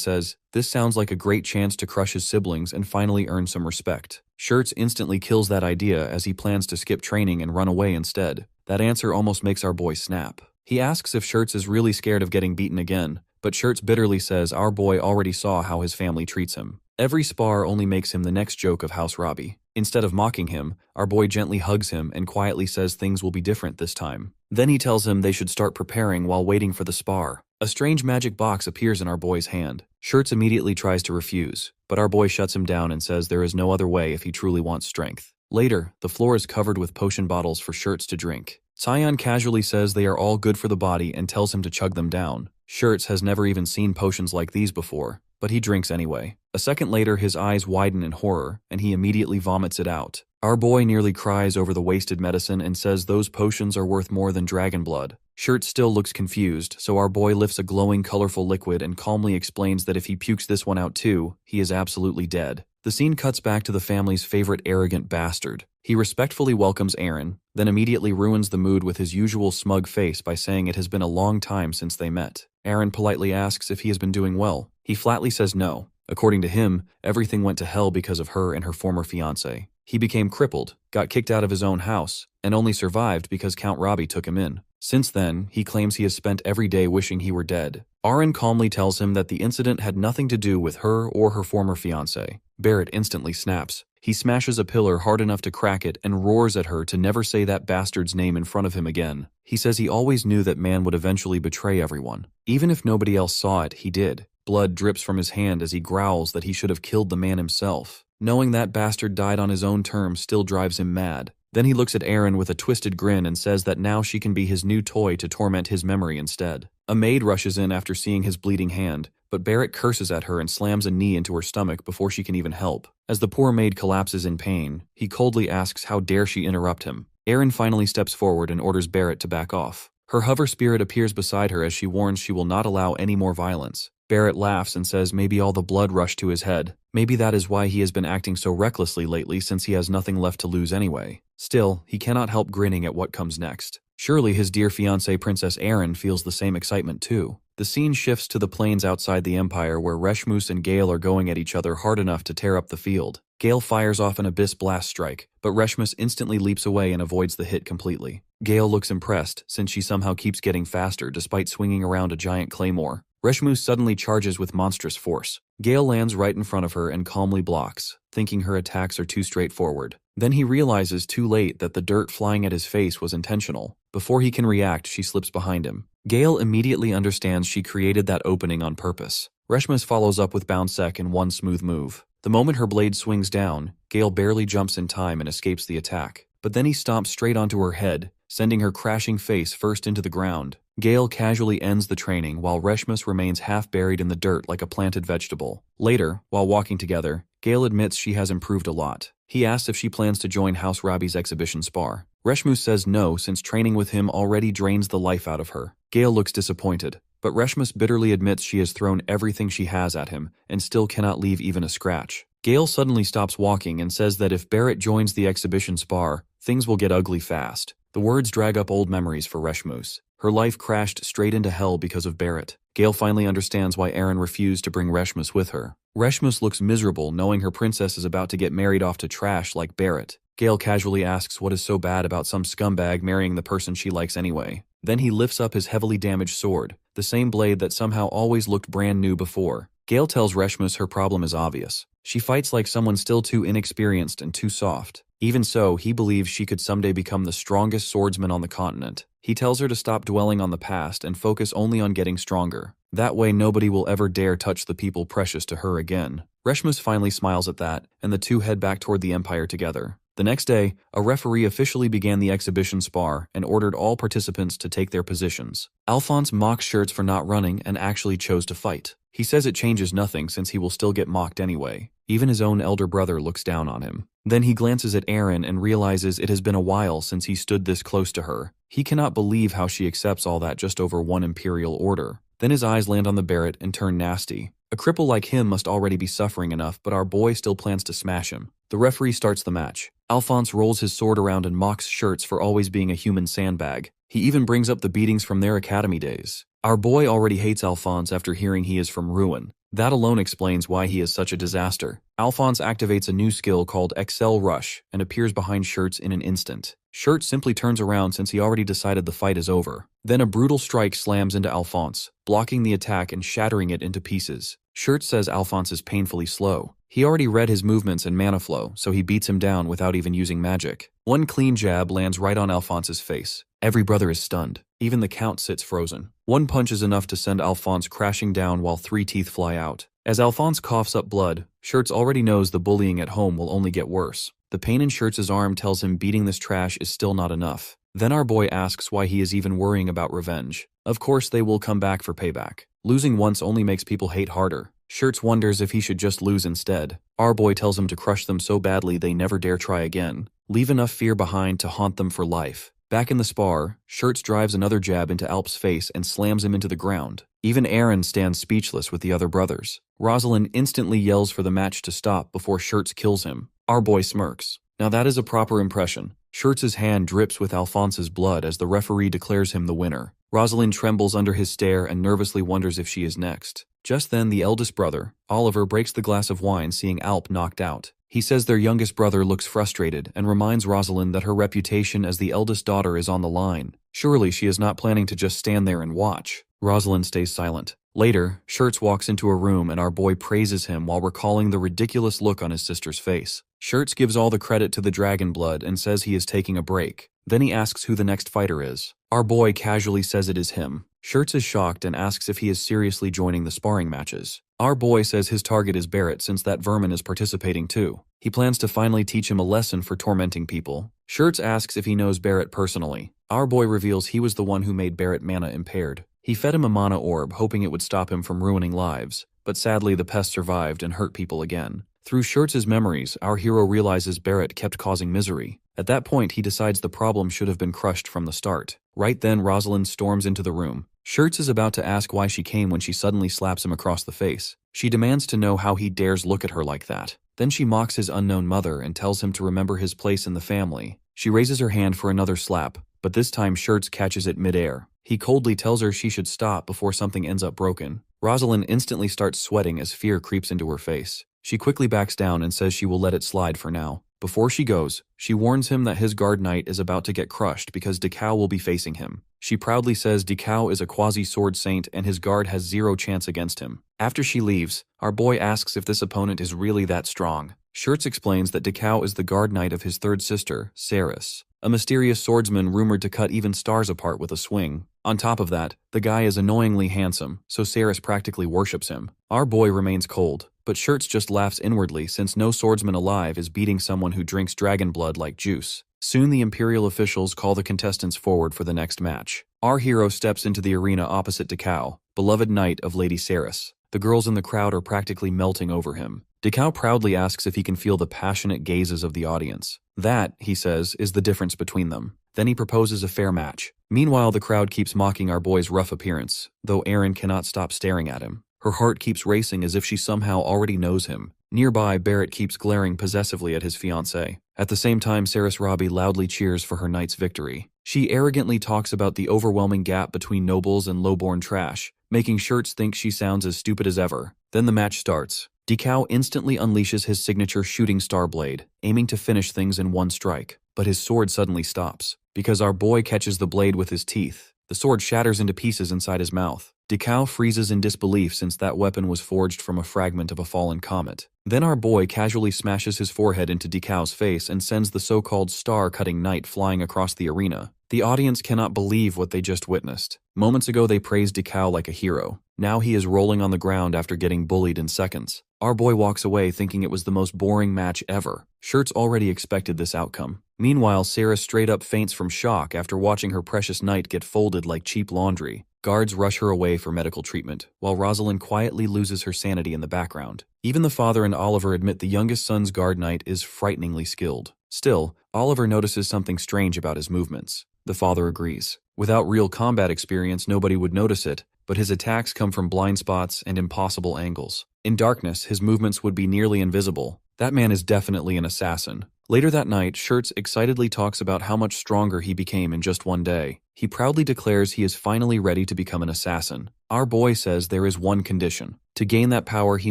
says, this sounds like a great chance to crush his siblings and finally earn some respect. Shirts instantly kills that idea as he plans to skip training and run away instead. That answer almost makes our boy snap. He asks if Shirts is really scared of getting beaten again, but Shirts bitterly says our boy already saw how his family treats him. Every spar only makes him the next joke of House Robbie. Instead of mocking him, our boy gently hugs him and quietly says things will be different this time. Then he tells him they should start preparing while waiting for the spar. A strange magic box appears in our boy's hand. Shirts immediately tries to refuse, but our boy shuts him down and says there is no other way if he truly wants strength. Later, the floor is covered with potion bottles for Shirts to drink. Cyan casually says they are all good for the body and tells him to chug them down. Shirts has never even seen potions like these before, but he drinks anyway. A second later, his eyes widen in horror, and he immediately vomits it out. Our boy nearly cries over the wasted medicine and says those potions are worth more than dragon blood. Shirts still looks confused, so our boy lifts a glowing, colorful liquid and calmly explains that if he pukes this one out too, he is absolutely dead. The scene cuts back to the family's favorite arrogant bastard. He respectfully welcomes Erin, then immediately ruins the mood with his usual smug face by saying it has been a long time since they met. Erin politely asks if he has been doing well. He flatly says no. According to him, everything went to hell because of her and her former fiancé. He became crippled, got kicked out of his own house, and only survived because Count Robbie took him in. Since then, he claims he has spent every day wishing he were dead. Erin calmly tells him that the incident had nothing to do with her or her former fiancé. Barrett instantly snaps. He smashes a pillar hard enough to crack it and roars at her to never say that bastard's name in front of him again. He says he always knew that man would eventually betray everyone. Even if nobody else saw it, he did. Blood drips from his hand as he growls that he should have killed the man himself. Knowing that bastard died on his own terms still drives him mad. Then he looks at Erin with a twisted grin and says that now she can be his new toy to torment his memory instead. A maid rushes in after seeing his bleeding hand, but Barrett curses at her and slams a knee into her stomach before she can even help. As the poor maid collapses in pain, he coldly asks how dare she interrupt him. Erin finally steps forward and orders Barrett to back off. Her hover spirit appears beside her as she warns she will not allow any more violence. Barrett laughs and says maybe all the blood rushed to his head. Maybe that is why he has been acting so recklessly lately since he has nothing left to lose anyway. Still, he cannot help grinning at what comes next. Surely his dear fiancée Princess Erin feels the same excitement too. The scene shifts to the plains outside the Empire where Reshmus and Gale are going at each other hard enough to tear up the field. Gale fires off an abyss blast strike, but Reshmus instantly leaps away and avoids the hit completely. Gale looks impressed since she somehow keeps getting faster despite swinging around a giant claymore. Reshmu suddenly charges with monstrous force. Gale lands right in front of her and calmly blocks, thinking her attacks are too straightforward. Then he realizes too late that the dirt flying at his face was intentional. Before he can react, she slips behind him. Gale immediately understands she created that opening on purpose. Reshmus follows up with bound sec in one smooth move. The moment her blade swings down, Gale barely jumps in time and escapes the attack. But then he stomps straight onto her head, sending her crashing face first into the ground. Gale casually ends the training while Reshmus remains half buried in the dirt like a planted vegetable. Later, while walking together, Gale admits she has improved a lot. He asks if she plans to join House Rabi's exhibition spar. Reshmus says no, since training with him already drains the life out of her. Gale looks disappointed, but Reshmus bitterly admits she has thrown everything she has at him and still cannot leave even a scratch. Gale suddenly stops walking and says that if Barrett joins the exhibition spar, things will get ugly fast. The words drag up old memories for Reshmus. Her life crashed straight into hell because of Barrett. Gale finally understands why Aaron refused to bring Reshmus with her. Reshmus looks miserable knowing her princess is about to get married off to trash like Barrett. Gale casually asks what is so bad about some scumbag marrying the person she likes anyway. Then he lifts up his heavily damaged sword, the same blade that somehow always looked brand new before. Gale tells Reshmus her problem is obvious. She fights like someone still too inexperienced and too soft. Even so, he believes she could someday become the strongest swordsman on the continent. He tells her to stop dwelling on the past and focus only on getting stronger. That way nobody will ever dare touch the people precious to her again. Reshmus finally smiles at that, and the two head back toward the Empire together. The next day, a referee officially began the exhibition spar and ordered all participants to take their positions. Alphonse mocks Shirts for not running and actually chose to fight. He says it changes nothing since he will still get mocked anyway. Even his own elder brother looks down on him. Then he glances at Aaron and realizes it has been a while since he stood this close to her. He cannot believe how she accepts all that just over one imperial order. Then his eyes land on the Barrett and turn nasty. A cripple like him must already be suffering enough, but our boy still plans to smash him. The referee starts the match. Alphonse rolls his sword around and mocks Shirts for always being a human sandbag. He even brings up the beatings from their academy days. Our boy already hates Alphonse after hearing he is from Ruin. That alone explains why he is such a disaster. Alphonse activates a new skill called Excel Rush and appears behind Shirts in an instant. Shirts simply turns around since he already decided the fight is over. Then a brutal strike slams into Alphonse, blocking the attack and shattering it into pieces. Shirts says Alphonse is painfully slow. He already read his movements and mana flow, so he beats him down without even using magic. One clean jab lands right on Alphonse's face. Every brother is stunned. Even the Count sits frozen. One punch is enough to send Alphonse crashing down while 3 teeth fly out. As Alphonse coughs up blood, Shirts already knows the bullying at home will only get worse. The pain in Shirts' arm tells him beating this trash is still not enough. Then our boy asks why he is even worrying about revenge. Of course they will come back for payback. Losing once only makes people hate harder. Shirts wonders if he should just lose instead. Our boy tells him to crush them so badly they never dare try again. Leave enough fear behind to haunt them for life. Back in the spar, Shirts drives another jab into Alp's face and slams him into the ground. Even Aaron stands speechless with the other brothers. Rosalind instantly yells for the match to stop before Shirts kills him. Our boy smirks. Now that is a proper impression. Shirts' hand drips with Alphonse's blood as the referee declares him the winner. Rosalind trembles under his stare and nervously wonders if she is next. Just then, the eldest brother, Oliver, breaks the glass of wine seeing Alp knocked out. He says their youngest brother looks frustrated and reminds Rosalind that her reputation as the eldest daughter is on the line. Surely she is not planning to just stand there and watch. Rosalind stays silent. Later, Shirts walks into a room and our boy praises him while recalling the ridiculous look on his sister's face. Shirts gives all the credit to the dragon blood and says he is taking a break. Then he asks who the next fighter is. Our boy casually says it is him. Shirts is shocked and asks if he is seriously joining the sparring matches. Our boy says his target is Barrett since that vermin is participating too. He plans to finally teach him a lesson for tormenting people. Shirts asks if he knows Barrett personally. Our boy reveals he was the one who made Barrett mana impaired. He fed him a mana orb hoping it would stop him from ruining lives, but sadly the pest survived and hurt people again. Through Shirts' memories, our hero realizes Barrett kept causing misery. At that point, he decides the problem should have been crushed from the start. Right then, Rosalind storms into the room. Shirts is about to ask why she came when she suddenly slaps him across the face. She demands to know how he dares look at her like that. Then she mocks his unknown mother and tells him to remember his place in the family. She raises her hand for another slap, but this time Shirts catches it midair. He coldly tells her she should stop before something ends up broken. Rosalind instantly starts sweating as fear creeps into her face. She quickly backs down and says she will let it slide for now. Before she goes, she warns him that his guard knight is about to get crushed because Dekao will be facing him. She proudly says Dekao is a quasi-sword saint and his guard has zero chance against him. After she leaves, our boy asks if this opponent is really that strong. Shirts explains that Dekao is the guard knight of his third sister, Ceres, a mysterious swordsman rumored to cut even stars apart with a swing. On top of that, the guy is annoyingly handsome, so Ceres practically worships him. Our boy remains cold, but Shirts just laughs inwardly since no swordsman alive is beating someone who drinks dragon blood like juice. Soon the Imperial officials call the contestants forward for the next match. Our hero steps into the arena opposite Dekao, beloved knight of Lady Ceres. The girls in the crowd are practically melting over him. Dekao proudly asks if he can feel the passionate gazes of the audience. That, he says, is the difference between them. Then he proposes a fair match. Meanwhile, the crowd keeps mocking our boy's rough appearance, though Erin cannot stop staring at him. Her heart keeps racing as if she somehow already knows him. Nearby, Barrett keeps glaring possessively at his fiancée. At the same time, Ceres Robbie loudly cheers for her knight's victory. She arrogantly talks about the overwhelming gap between nobles and lowborn trash, making Shirts think she sounds as stupid as ever. Then the match starts. Dekao instantly unleashes his signature shooting star blade, aiming to finish things in one strike. But his sword suddenly stops, because our boy catches the blade with his teeth. The sword shatters into pieces inside his mouth. Dekao freezes in disbelief since that weapon was forged from a fragment of a fallen comet. Then our boy casually smashes his forehead into Dekao's face and sends the so-called star-cutting knight flying across the arena. The audience cannot believe what they just witnessed. Moments ago they praised Dekao like a hero. Now he is rolling on the ground after getting bullied in seconds. Our boy walks away thinking it was the most boring match ever. Shirts already expected this outcome. Meanwhile, Sarah straight up faints from shock after watching her precious knight get folded like cheap laundry. Guards rush her away for medical treatment, while Rosalind quietly loses her sanity in the background. Even the father and Oliver admit the youngest son's guard knight is frighteningly skilled. Still, Oliver notices something strange about his movements. The father agrees. Without real combat experience, nobody would notice it, but his attacks come from blind spots and impossible angles. In darkness, his movements would be nearly invisible. That man is definitely an assassin. Later that night, Shirts excitedly talks about how much stronger he became in just one day. He proudly declares he is finally ready to become an assassin. Our boy says there is one condition. To gain that power, he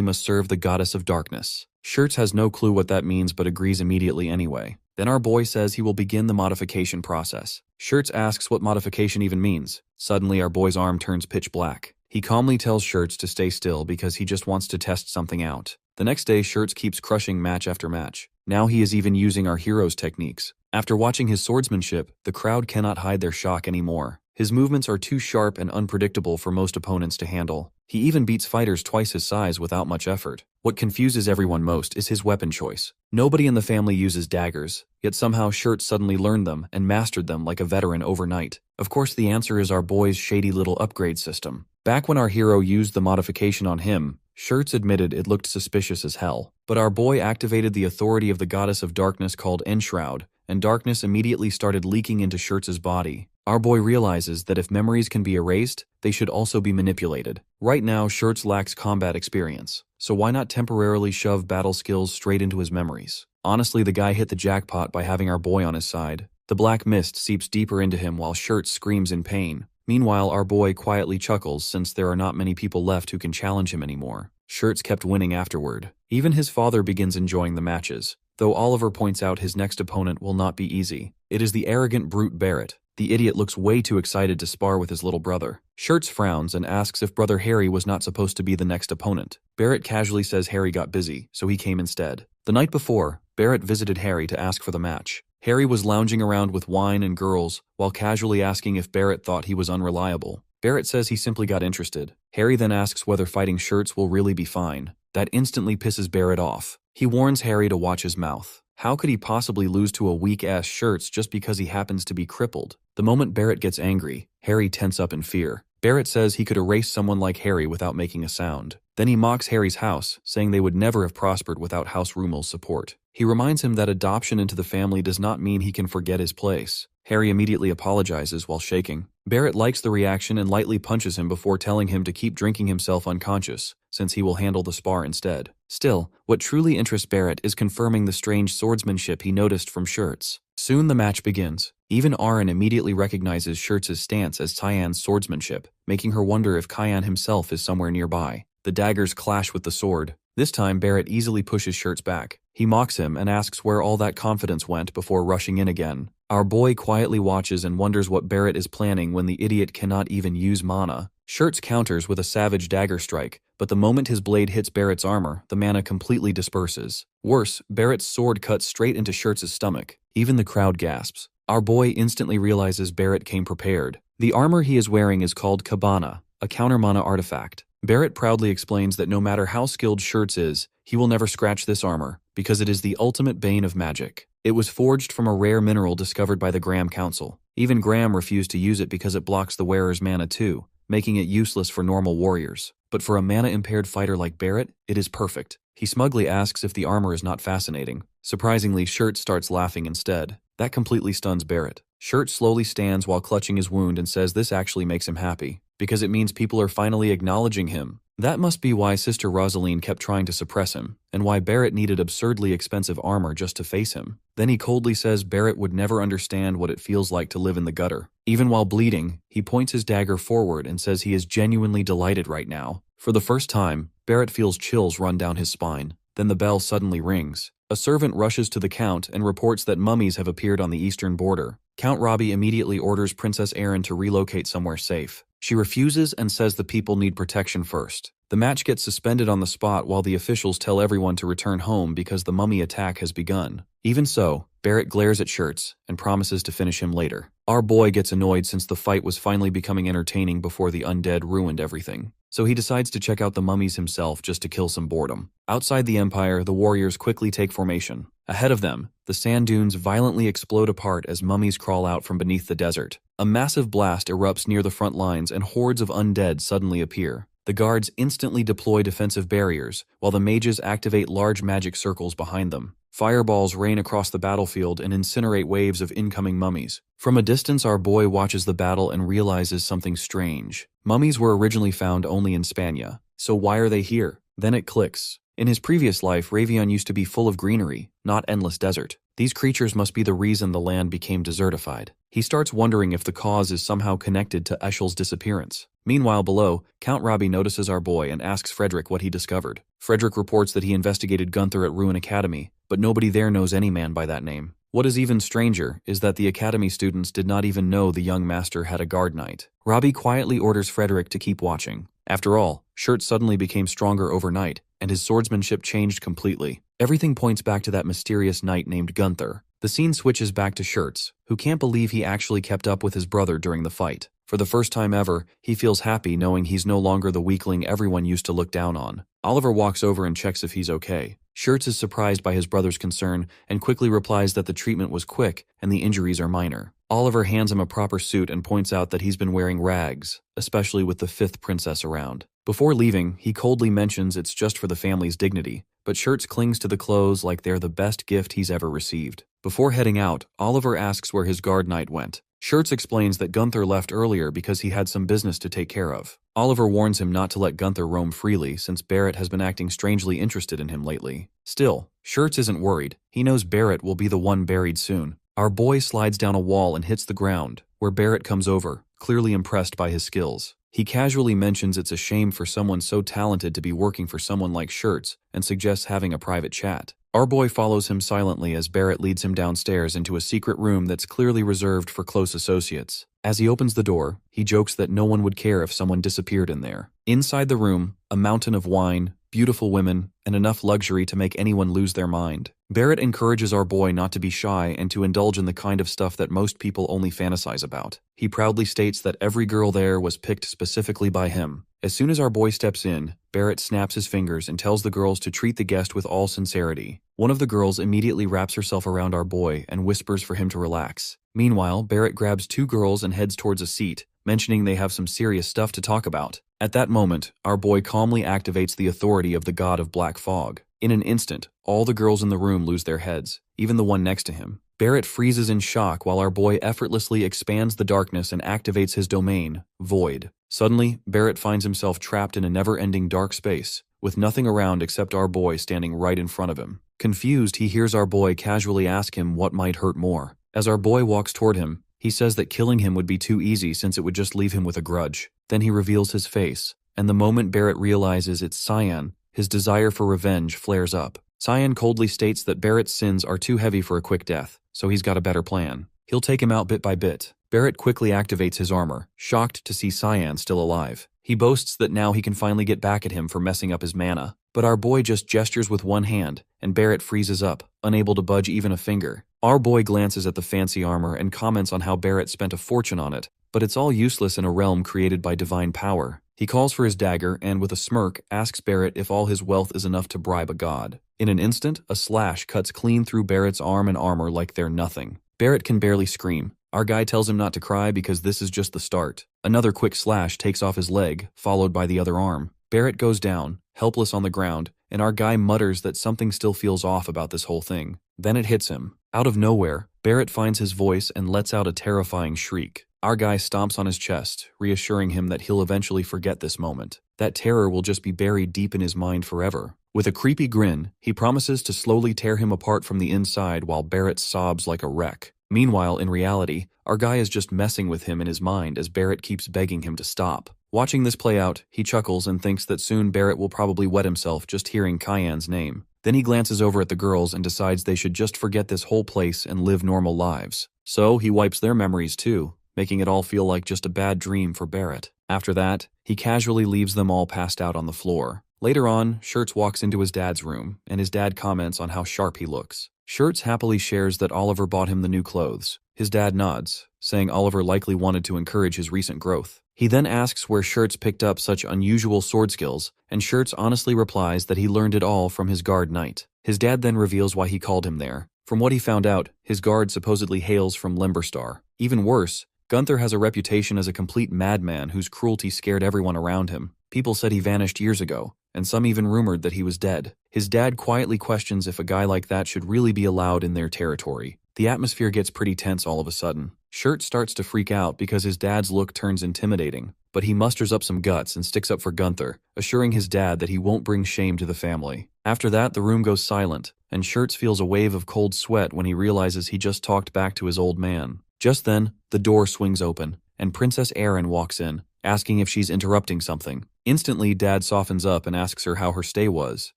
must serve the goddess of darkness. Shirts has no clue what that means but agrees immediately anyway. Then our boy says he will begin the modification process. Shirts asks what modification even means. Suddenly our boy's arm turns pitch black. He calmly tells Shirts to stay still because he just wants to test something out. The next day, Shirts keeps crushing match after match. Now he is even using our hero's techniques. After watching his swordsmanship, the crowd cannot hide their shock anymore. His movements are too sharp and unpredictable for most opponents to handle. He even beats fighters twice his size without much effort. What confuses everyone most is his weapon choice. Nobody in the family uses daggers, yet somehow Shirts suddenly learned them and mastered them like a veteran overnight. Of course, the answer is our boy's shady little upgrade system. Back when our hero used the modification on him, Shirts admitted it looked suspicious as hell. But our boy activated the authority of the goddess of darkness called Enshroud, and darkness immediately started leaking into Shirts' body. Our boy realizes that if memories can be erased, they should also be manipulated. Right now, Shirts lacks combat experience, so why not temporarily shove battle skills straight into his memories? Honestly, the guy hit the jackpot by having our boy on his side. The black mist seeps deeper into him while Shirts screams in pain. Meanwhile, our boy quietly chuckles since there are not many people left who can challenge him anymore. Shirts kept winning afterward. Even his father begins enjoying the matches, though Oliver points out his next opponent will not be easy. It is the arrogant brute Barrett. The idiot looks way too excited to spar with his little brother. Shirts frowns and asks if brother Harry was not supposed to be the next opponent. Barrett casually says Harry got busy, so he came instead. The night before, Barrett visited Harry to ask for the match. Harry was lounging around with wine and girls, while casually asking if Barrett thought he was unreliable. Barrett says he simply got interested. Harry then asks whether fighting Shirts will really be fine. That instantly pisses Barrett off. He warns Harry to watch his mouth. How could he possibly lose to a weak-ass Shirts just because he happens to be crippled? The moment Barrett gets angry, Harry tense up in fear. Barrett says he could erase someone like Harry without making a sound. Then he mocks Harry's house, saying they would never have prospered without House Rumel's support. He reminds him that adoption into the family does not mean he can forget his place. Harry immediately apologizes while shaking. Barrett likes the reaction and lightly punches him before telling him to keep drinking himself unconscious, since he will handle the spar instead. Still, what truly interests Barrett is confirming the strange swordsmanship he noticed from Shirts. Soon the match begins. Even Aaron immediately recognizes Shirts' stance as Tyan's swordsmanship, making her wonder if Kyan himself is somewhere nearby. The daggers clash with the sword. This time, Barrett easily pushes Shirts back. He mocks him and asks where all that confidence went before rushing in again. Our boy quietly watches and wonders what Barrett is planning when the idiot cannot even use mana. Shirts counters with a savage dagger strike, but the moment his blade hits Barrett's armor, the mana completely disperses. Worse, Barrett's sword cuts straight into Shirts' stomach. Even the crowd gasps. Our boy instantly realizes Barrett came prepared. The armor he is wearing is called Cabana, a counter mana artifact. Barrett proudly explains that no matter how skilled Shirts is, he will never scratch this armor, because it is the ultimate bane of magic. It was forged from a rare mineral discovered by the Graham Council. Even Graham refused to use it because it blocks the wearer's mana too, making it useless for normal warriors. But for a mana-impaired fighter like Barrett, it is perfect. He smugly asks if the armor is not fascinating. Surprisingly, Shirts starts laughing instead. That completely stuns Barrett. Shirts slowly stands while clutching his wound and says this actually makes him happy, because it means people are finally acknowledging him. That must be why Sister Rosaline kept trying to suppress him, and why Barrett needed absurdly expensive armor just to face him. Then he coldly says Barrett would never understand what it feels like to live in the gutter. Even while bleeding, he points his dagger forward and says he is genuinely delighted right now. For the first time, Barrett feels chills run down his spine. Then the bell suddenly rings. A servant rushes to the Count and reports that mummies have appeared on the eastern border. Count Robbie immediately orders Princess Erin to relocate somewhere safe. She refuses and says the people need protection first. The match gets suspended on the spot while the officials tell everyone to return home because the mummy attack has begun. Even so, Barrett glares at Shirts and promises to finish him later. Our boy gets annoyed since the fight was finally becoming entertaining before the undead ruined everything. So he decides to check out the mummies himself just to kill some boredom. Outside the Empire, the warriors quickly take formation. Ahead of them, the sand dunes violently explode apart as mummies crawl out from beneath the desert. A massive blast erupts near the front lines and hordes of undead suddenly appear. The guards instantly deploy defensive barriers, while the mages activate large magic circles behind them. Fireballs rain across the battlefield and incinerate waves of incoming mummies. From a distance, our boy watches the battle and realizes something strange. Mummies were originally found only in Spania, so why are they here? Then it clicks. In his previous life, Ravion used to be full of greenery, not endless desert. These creatures must be the reason the land became desertified. He starts wondering if the cause is somehow connected to Eshel's disappearance. Meanwhile, below, Count Robbie notices our boy and asks Frederick what he discovered. Frederick reports that he investigated Gunther at Ruin Academy, but nobody there knows any man by that name. What is even stranger is that the academy students did not even know the young master had a guard knight. Robbie quietly orders Frederick to keep watching. After all, Shirts suddenly became stronger overnight, and his swordsmanship changed completely. Everything points back to that mysterious knight named Gunther. The scene switches back to Shirts, who can't believe he actually kept up with his brother during the fight. For the first time ever, he feels happy knowing he's no longer the weakling everyone used to look down on. Oliver walks over and checks if he's okay. Shirts is surprised by his brother's concern and quickly replies that the treatment was quick and the injuries are minor. Oliver hands him a proper suit and points out that he's been wearing rags, especially with the 5th princess around. Before leaving, he coldly mentions it's just for the family's dignity, but Shirts clings to the clothes like they're the best gift he's ever received. Before heading out, Oliver asks where his guard knight went. Shirts explains that Gunther left earlier because he had some business to take care of. Oliver warns him not to let Gunther roam freely since Barrett has been acting strangely interested in him lately. Still, Shirts isn't worried. He knows Barrett will be the one buried soon. Our boy slides down a wall and hits the ground, where Barrett comes over, clearly impressed by his skills. He casually mentions it's a shame for someone so talented to be working for someone like Shirts and suggests having a private chat. Our boy follows him silently as Barrett leads him downstairs into a secret room that's clearly reserved for close associates. As he opens the door, he jokes that no one would care if someone disappeared in there. Inside the room, a mountain of wine, beautiful women, and enough luxury to make anyone lose their mind. Barrett encourages our boy not to be shy and to indulge in the kind of stuff that most people only fantasize about. He proudly states that every girl there was picked specifically by him. As soon as our boy steps in, Barrett snaps his fingers and tells the girls to treat the guest with all sincerity. One of the girls immediately wraps herself around our boy and whispers for him to relax. Meanwhile, Barrett grabs 2 girls and heads towards a seat, mentioning they have some serious stuff to talk about. At that moment, our boy calmly activates the authority of the god of black fog. In an instant, all the girls in the room lose their heads, even the one next to him. Barrett freezes in shock while our boy effortlessly expands the darkness and activates his domain, Void. Suddenly, Barrett finds himself trapped in a never-ending dark space, with nothing around except our boy standing right in front of him. Confused, he hears our boy casually ask him what might hurt more. As our boy walks toward him, he says that killing him would be too easy since it would just leave him with a grudge. Then he reveals his face, and the moment Barrett realizes it's Cyan, his desire for revenge flares up. Cyan coldly states that Barrett's sins are too heavy for a quick death, so he's got a better plan. He'll take him out bit by bit. Barrett quickly activates his armor, shocked to see Cyan still alive. He boasts that now he can finally get back at him for messing up his mana. But our boy just gestures with one hand, and Barrett freezes up, unable to budge even a finger. Our boy glances at the fancy armor and comments on how Barrett spent a fortune on it, but it's all useless in a realm created by divine power. He calls for his dagger and, with a smirk, asks Barrett if all his wealth is enough to bribe a god. In an instant, a slash cuts clean through Barrett's arm and armor like they're nothing. Barrett can barely scream. Our guy tells him not to cry because this is just the start. Another quick slash takes off his leg, followed by the other arm. Barrett goes down, helpless on the ground, and our guy mutters that something still feels off about this whole thing. Then it hits him. Out of nowhere, Barrett finds his voice and lets out a terrifying shriek. Our guy stomps on his chest, reassuring him that he'll eventually forget this moment. That terror will just be buried deep in his mind forever. With a creepy grin, he promises to slowly tear him apart from the inside while Barrett sobs like a wreck. Meanwhile, in reality, our guy is just messing with him in his mind as Barrett keeps begging him to stop. Watching this play out, he chuckles and thinks that soon Barrett will probably wet himself just hearing Cyan's name. Then he glances over at the girls and decides they should just forget this whole place and live normal lives. So he wipes their memories too, making it all feel like just a bad dream for Barrett. After that, he casually leaves them all passed out on the floor. Later on, Shirts walks into his dad's room, and his dad comments on how sharp he looks. Shirts happily shares that Oliver bought him the new clothes. His dad nods, saying Oliver likely wanted to encourage his recent growth. He then asks where Shirts picked up such unusual sword skills, and Shirts honestly replies that he learned it all from his guard knight. His dad then reveals why he called him there. From what he found out, his guard supposedly hails from Limberstar. Even worse, Gunther has a reputation as a complete madman whose cruelty scared everyone around him. People said he vanished years ago, and some even rumored that he was dead. His dad quietly questions if a guy like that should really be allowed in their territory. The atmosphere gets pretty tense all of a sudden. Shirt starts to freak out because his dad's look turns intimidating, but he musters up some guts and sticks up for Gunther, assuring his dad that he won't bring shame to the family. After that, the room goes silent, and Shirts feels a wave of cold sweat when he realizes he just talked back to his old man. Just then, the door swings open, and Princess Erin walks in, asking if she's interrupting something. Instantly, Dad softens up and asks her how her stay was.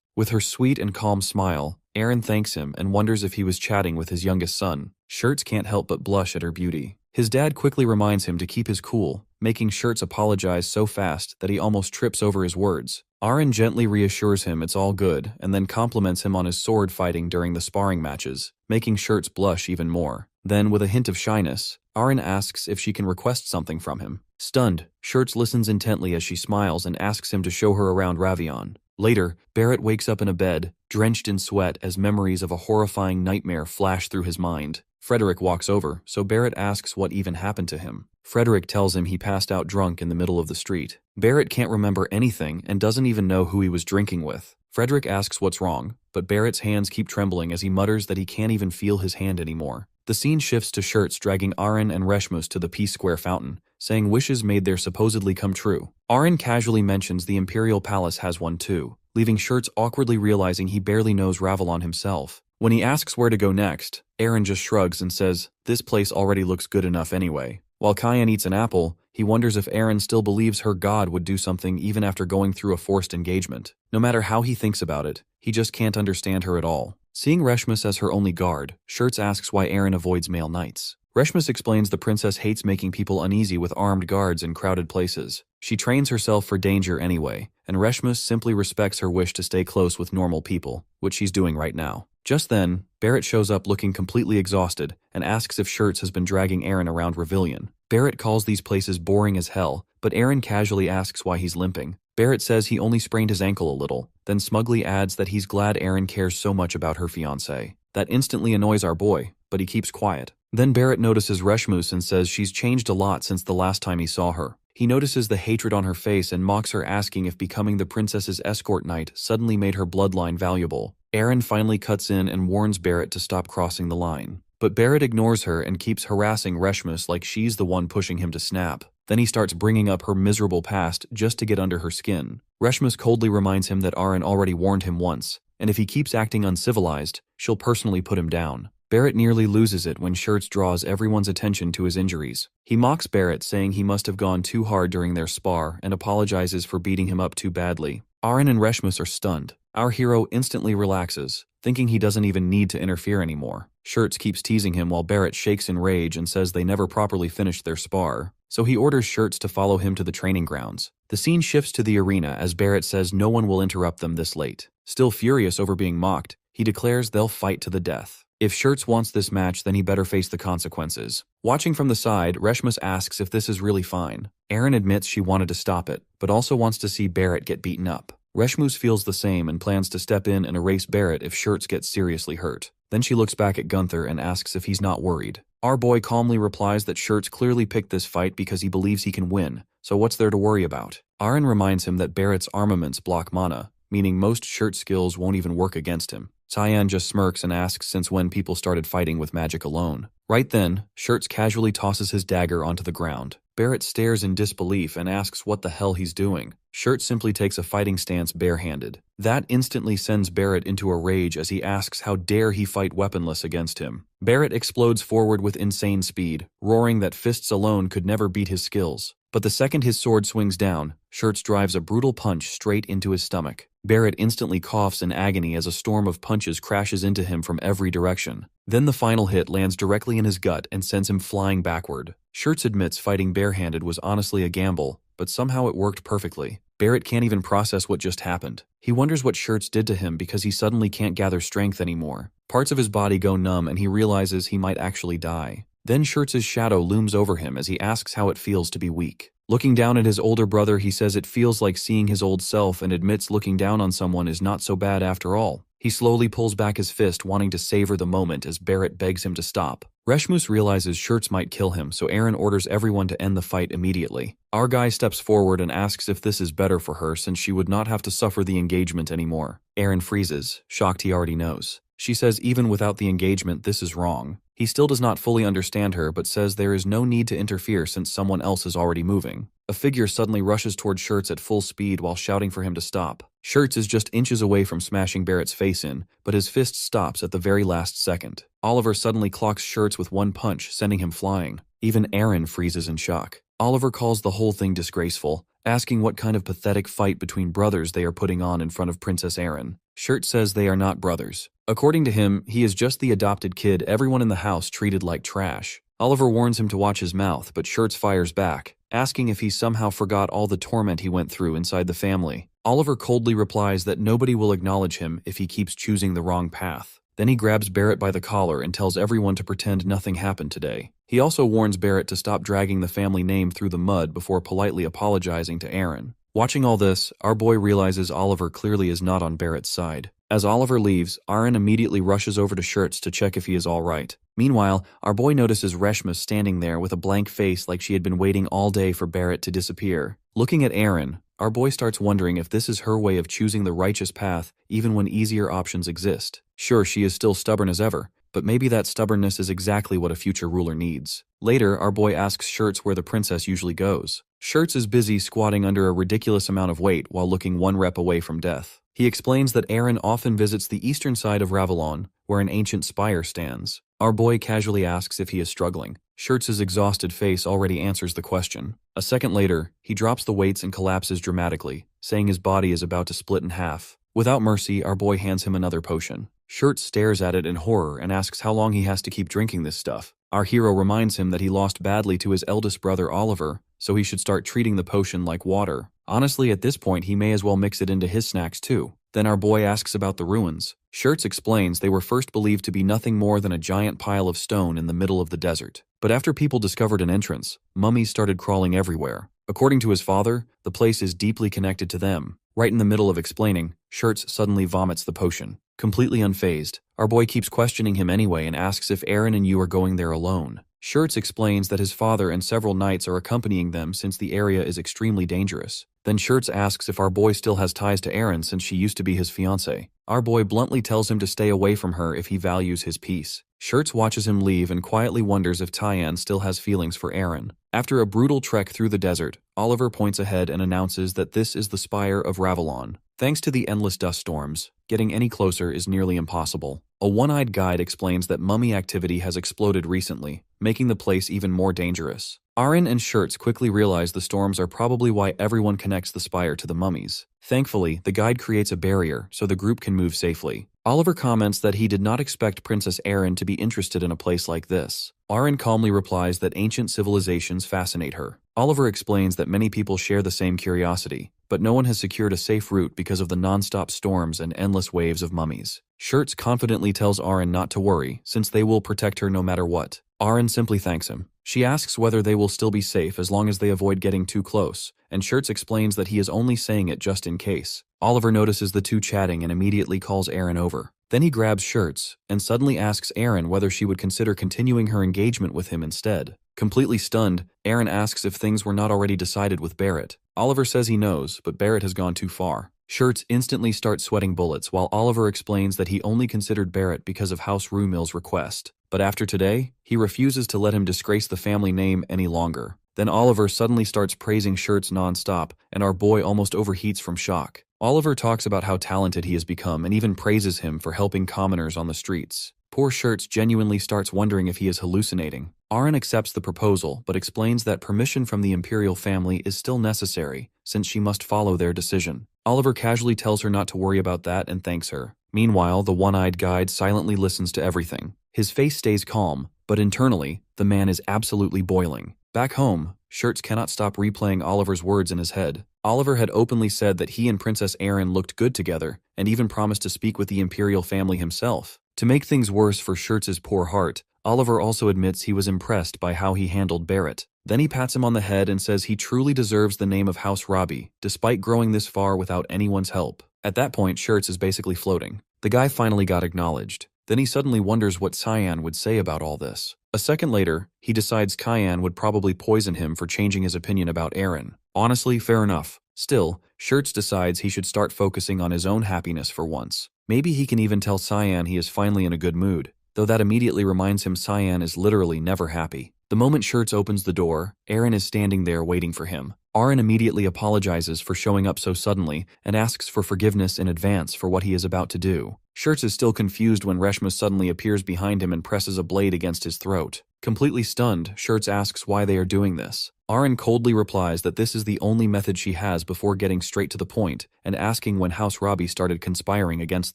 With her sweet and calm smile, Erin thanks him and wonders if he was chatting with his youngest son. Shirts can't help but blush at her beauty. His dad quickly reminds him to keep his cool, making Shirts apologize so fast that he almost trips over his words. Erin gently reassures him it's all good and then compliments him on his sword fighting during the sparring matches, making Shirts blush even more. Then, with a hint of shyness, Erin asks if she can request something from him. Stunned, Shirts listens intently as she smiles and asks him to show her around Ravion. Later, Barrett wakes up in a bed, drenched in sweat as memories of a horrifying nightmare flash through his mind. Frederick walks over, so Barrett asks what even happened to him. Frederick tells him he passed out drunk in the middle of the street. Barrett can't remember anything and doesn't even know who he was drinking with. Frederick asks what's wrong, but Barrett's hands keep trembling as he mutters that he can't even feel his hand anymore. The scene shifts to Shirts dragging Aaron and Reshmus to the Peace Square fountain, saying wishes made there supposedly come true. Aaron casually mentions the Imperial Palace has one too, leaving Shirts awkwardly realizing he barely knows Ravelon himself. When he asks where to go next, Aaron just shrugs and says, this place already looks good enough anyway. While Cyan eats an apple, he wonders if Aaron still believes her god would do something even after going through a forced engagement. No matter how he thinks about it, he just can't understand her at all. Seeing Reshmus as her only guard, Shirts asks why Aaron avoids male knights. Reshmus explains the princess hates making people uneasy with armed guards in crowded places. She trains herself for danger anyway, and Reshmus simply respects her wish to stay close with normal people, which she's doing right now. Just then, Barrett shows up looking completely exhausted and asks if Shirts has been dragging Aaron around Ravillion. Barrett calls these places boring as hell, but Aaron casually asks why he's limping. Barrett says he only sprained his ankle a little, then smugly adds that he's glad Aaron cares so much about her fiancé. That instantly annoys our boy, but he keeps quiet. Then Barrett notices Reshmus and says she's changed a lot since the last time he saw her. He notices the hatred on her face and mocks her, asking if becoming the princess's escort knight suddenly made her bloodline valuable. Aaron finally cuts in and warns Barrett to stop crossing the line. But Barrett ignores her and keeps harassing Reshmus like she's the one pushing him to snap. Then he starts bringing up her miserable past just to get under her skin. Reshmus coldly reminds him that Aaron already warned him once, and if he keeps acting uncivilized, she'll personally put him down. Barrett nearly loses it when Shirts draws everyone's attention to his injuries. He mocks Barrett, saying he must have gone too hard during their spar and apologizes for beating him up too badly. Aren and Reshmus are stunned. Our hero instantly relaxes, thinking he doesn't even need to interfere anymore. Shirts keeps teasing him while Barrett shakes in rage and says they never properly finished their spar, so he orders Shirts to follow him to the training grounds. The scene shifts to the arena as Barrett says no one will interrupt them this late. Still furious over being mocked, he declares they'll fight to the death. If Shirts wants this match, then he better face the consequences. Watching from the side, Reshmus asks if this is really fine. Aren admits she wanted to stop it, but also wants to see Barrett get beaten up. Reshmus feels the same and plans to step in and erase Barrett if Shirts gets seriously hurt. Then she looks back at Gunther and asks if he's not worried. Our boy calmly replies that Shirts clearly picked this fight because he believes he can win, so what's there to worry about? Aren reminds him that Barrett's armaments block mana, meaning most Shirts skills won't even work against him. Tyann just smirks and asks since when people started fighting with magic alone. Right then, Shirts casually tosses his dagger onto the ground. Barrett stares in disbelief and asks what the hell he's doing. Shirts simply takes a fighting stance barehanded. That instantly sends Barrett into a rage as he asks how dare he fight weaponless against him. Barrett explodes forward with insane speed, roaring that fists alone could never beat his skills. But the second his sword swings down, Shirts drives a brutal punch straight into his stomach. Barrett instantly coughs in agony as a storm of punches crashes into him from every direction. Then the final hit lands directly in his gut and sends him flying backward. Shirts admits fighting barehanded was honestly a gamble, but somehow it worked perfectly. Barrett can't even process what just happened. He wonders what Shirts did to him because he suddenly can't gather strength anymore. Parts of his body go numb and he realizes he might actually die. Then Shirts' shadow looms over him as he asks how it feels to be weak. Looking down at his older brother, he says it feels like seeing his old self and admits looking down on someone is not so bad after all. He slowly pulls back his fist, wanting to savor the moment as Barrett begs him to stop. Reshmus realizes Shirts might kill him, so Aren orders everyone to end the fight immediately. Our guy steps forward and asks if this is better for her since she would not have to suffer the engagement anymore. Aren freezes, shocked he already knows. She says even without the engagement this is wrong. He still does not fully understand her but says there is no need to interfere since someone else is already moving. A figure suddenly rushes toward Shirts at full speed while shouting for him to stop. Shirts is just inches away from smashing Barrett's face in, but his fist stops at the very last second. Oliver suddenly clocks Shirts with one punch, sending him flying. Even Aren freezes in shock. Oliver calls the whole thing disgraceful, asking what kind of pathetic fight between brothers they are putting on in front of Princess Aren. Shirts says they are not brothers. According to him, he is just the adopted kid everyone in the house treated like trash. Oliver warns him to watch his mouth, but Shirts fires back, asking if he somehow forgot all the torment he went through inside the family. Oliver coldly replies that nobody will acknowledge him if he keeps choosing the wrong path. Then he grabs Barrett by the collar and tells everyone to pretend nothing happened today. He also warns Barrett to stop dragging the family name through the mud before politely apologizing to Aren. Watching all this, our boy realizes Oliver clearly is not on Barrett's side. As Oliver leaves, Aren immediately rushes over to Shirts to check if he is all right. Meanwhile, our boy notices Reshmus standing there with a blank face like she had been waiting all day for Barrett to disappear. Looking at Aren, our boy starts wondering if this is her way of choosing the righteous path even when easier options exist. Sure, she is still stubborn as ever, but maybe that stubbornness is exactly what a future ruler needs. Later, our boy asks Shirts where the princess usually goes. Shirts is busy squatting under a ridiculous amount of weight while looking one rep away from death. He explains that Aren often visits the eastern side of Ravalon, where an ancient spire stands. Our boy casually asks if he is struggling. Shirts' exhausted face already answers the question. A second later, he drops the weights and collapses dramatically, saying his body is about to split in half. Without mercy, our boy hands him another potion. Shirts stares at it in horror and asks how long he has to keep drinking this stuff. Our hero reminds him that he lost badly to his eldest brother Oliver, so he should start treating the potion like water. Honestly, at this point, he may as well mix it into his snacks too. Then our boy asks about the ruins. Shirts explains they were first believed to be nothing more than a giant pile of stone in the middle of the desert. But after people discovered an entrance, mummies started crawling everywhere. According to his father, the place is deeply connected to them. Right in the middle of explaining, Shirts suddenly vomits the potion. Completely unfazed, our boy keeps questioning him anyway and asks if Aren and you are going there alone. Shirts explains that his father and several knights are accompanying them since the area is extremely dangerous. Then Shirts asks if our boy still has ties to Aren since she used to be his fiancée. Our boy bluntly tells him to stay away from her if he values his peace. Shirts watches him leave and quietly wonders if Tyann still has feelings for Aren. After a brutal trek through the desert, Oliver points ahead and announces that this is the spire of Ravalon. Thanks to the endless dust storms, getting any closer is nearly impossible. A one-eyed guide explains that mummy activity has exploded recently, making the place even more dangerous. Arin and Shirts quickly realize the storms are probably why everyone connects the spire to the mummies. Thankfully, the guide creates a barrier so the group can move safely. Oliver comments that he did not expect Princess Arin to be interested in a place like this. Arin calmly replies that ancient civilizations fascinate her. Oliver explains that many people share the same curiosity, but no one has secured a safe route because of the non-stop storms and endless waves of mummies. Shirts confidently tells Arin not to worry, since they will protect her no matter what. Arin simply thanks him. She asks whether they will still be safe as long as they avoid getting too close, and Shirts explains that he is only saying it just in case. Oliver notices the two chatting and immediately calls Arin over. Then he grabs Shirts and suddenly asks Arin whether she would consider continuing her engagement with him instead. Completely stunned, Arin asks if things were not already decided with Barrett. Oliver says he knows, but Barrett has gone too far. Shirts instantly starts sweating bullets while Oliver explains that he only considered Barrett because of House Rumill's request. But after today, he refuses to let him disgrace the family name any longer. Then Oliver suddenly starts praising Shirts non-stop, and our boy almost overheats from shock. Oliver talks about how talented he has become and even praises him for helping commoners on the streets. Poor Shirts genuinely starts wondering if he is hallucinating. Arin accepts the proposal, but explains that permission from the imperial family is still necessary, since she must follow their decision. Oliver casually tells her not to worry about that and thanks her. Meanwhile, the one-eyed guide silently listens to everything. His face stays calm, but internally, the man is absolutely boiling. Back home, Shirts cannot stop replaying Oliver's words in his head. Oliver had openly said that he and Princess Arin looked good together, and even promised to speak with the imperial family himself. To make things worse for Shirts' poor heart, Oliver also admits he was impressed by how he handled Barrett. Then he pats him on the head and says he truly deserves the name of House Robbie, despite growing this far without anyone's help. At that point, Shirts is basically floating. The guy finally got acknowledged. Then he suddenly wonders what Cyan would say about all this. A second later, he decides Cyan would probably poison him for changing his opinion about Arin. Honestly, fair enough. Still, Shirts decides he should start focusing on his own happiness for once. Maybe he can even tell Cyan he is finally in a good mood, though that immediately reminds him Cyan is literally never happy. The moment Shirts opens the door, Arin is standing there waiting for him. Arin immediately apologizes for showing up so suddenly and asks for forgiveness in advance for what he is about to do. Shirts is still confused when Reshma suddenly appears behind him and presses a blade against his throat. Completely stunned, Shirts asks why they are doing this. Arin coldly replies that this is the only method she has before getting straight to the point and asking when House Robbie started conspiring against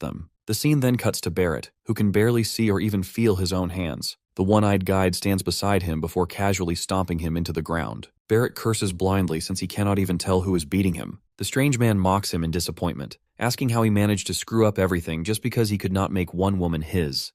them. The scene then cuts to Barrett, who can barely see or even feel his own hands. The one-eyed guide stands beside him before casually stomping him into the ground. Barrett curses blindly since he cannot even tell who is beating him. The strange man mocks him in disappointment, asking how he managed to screw up everything just because he could not make one woman his.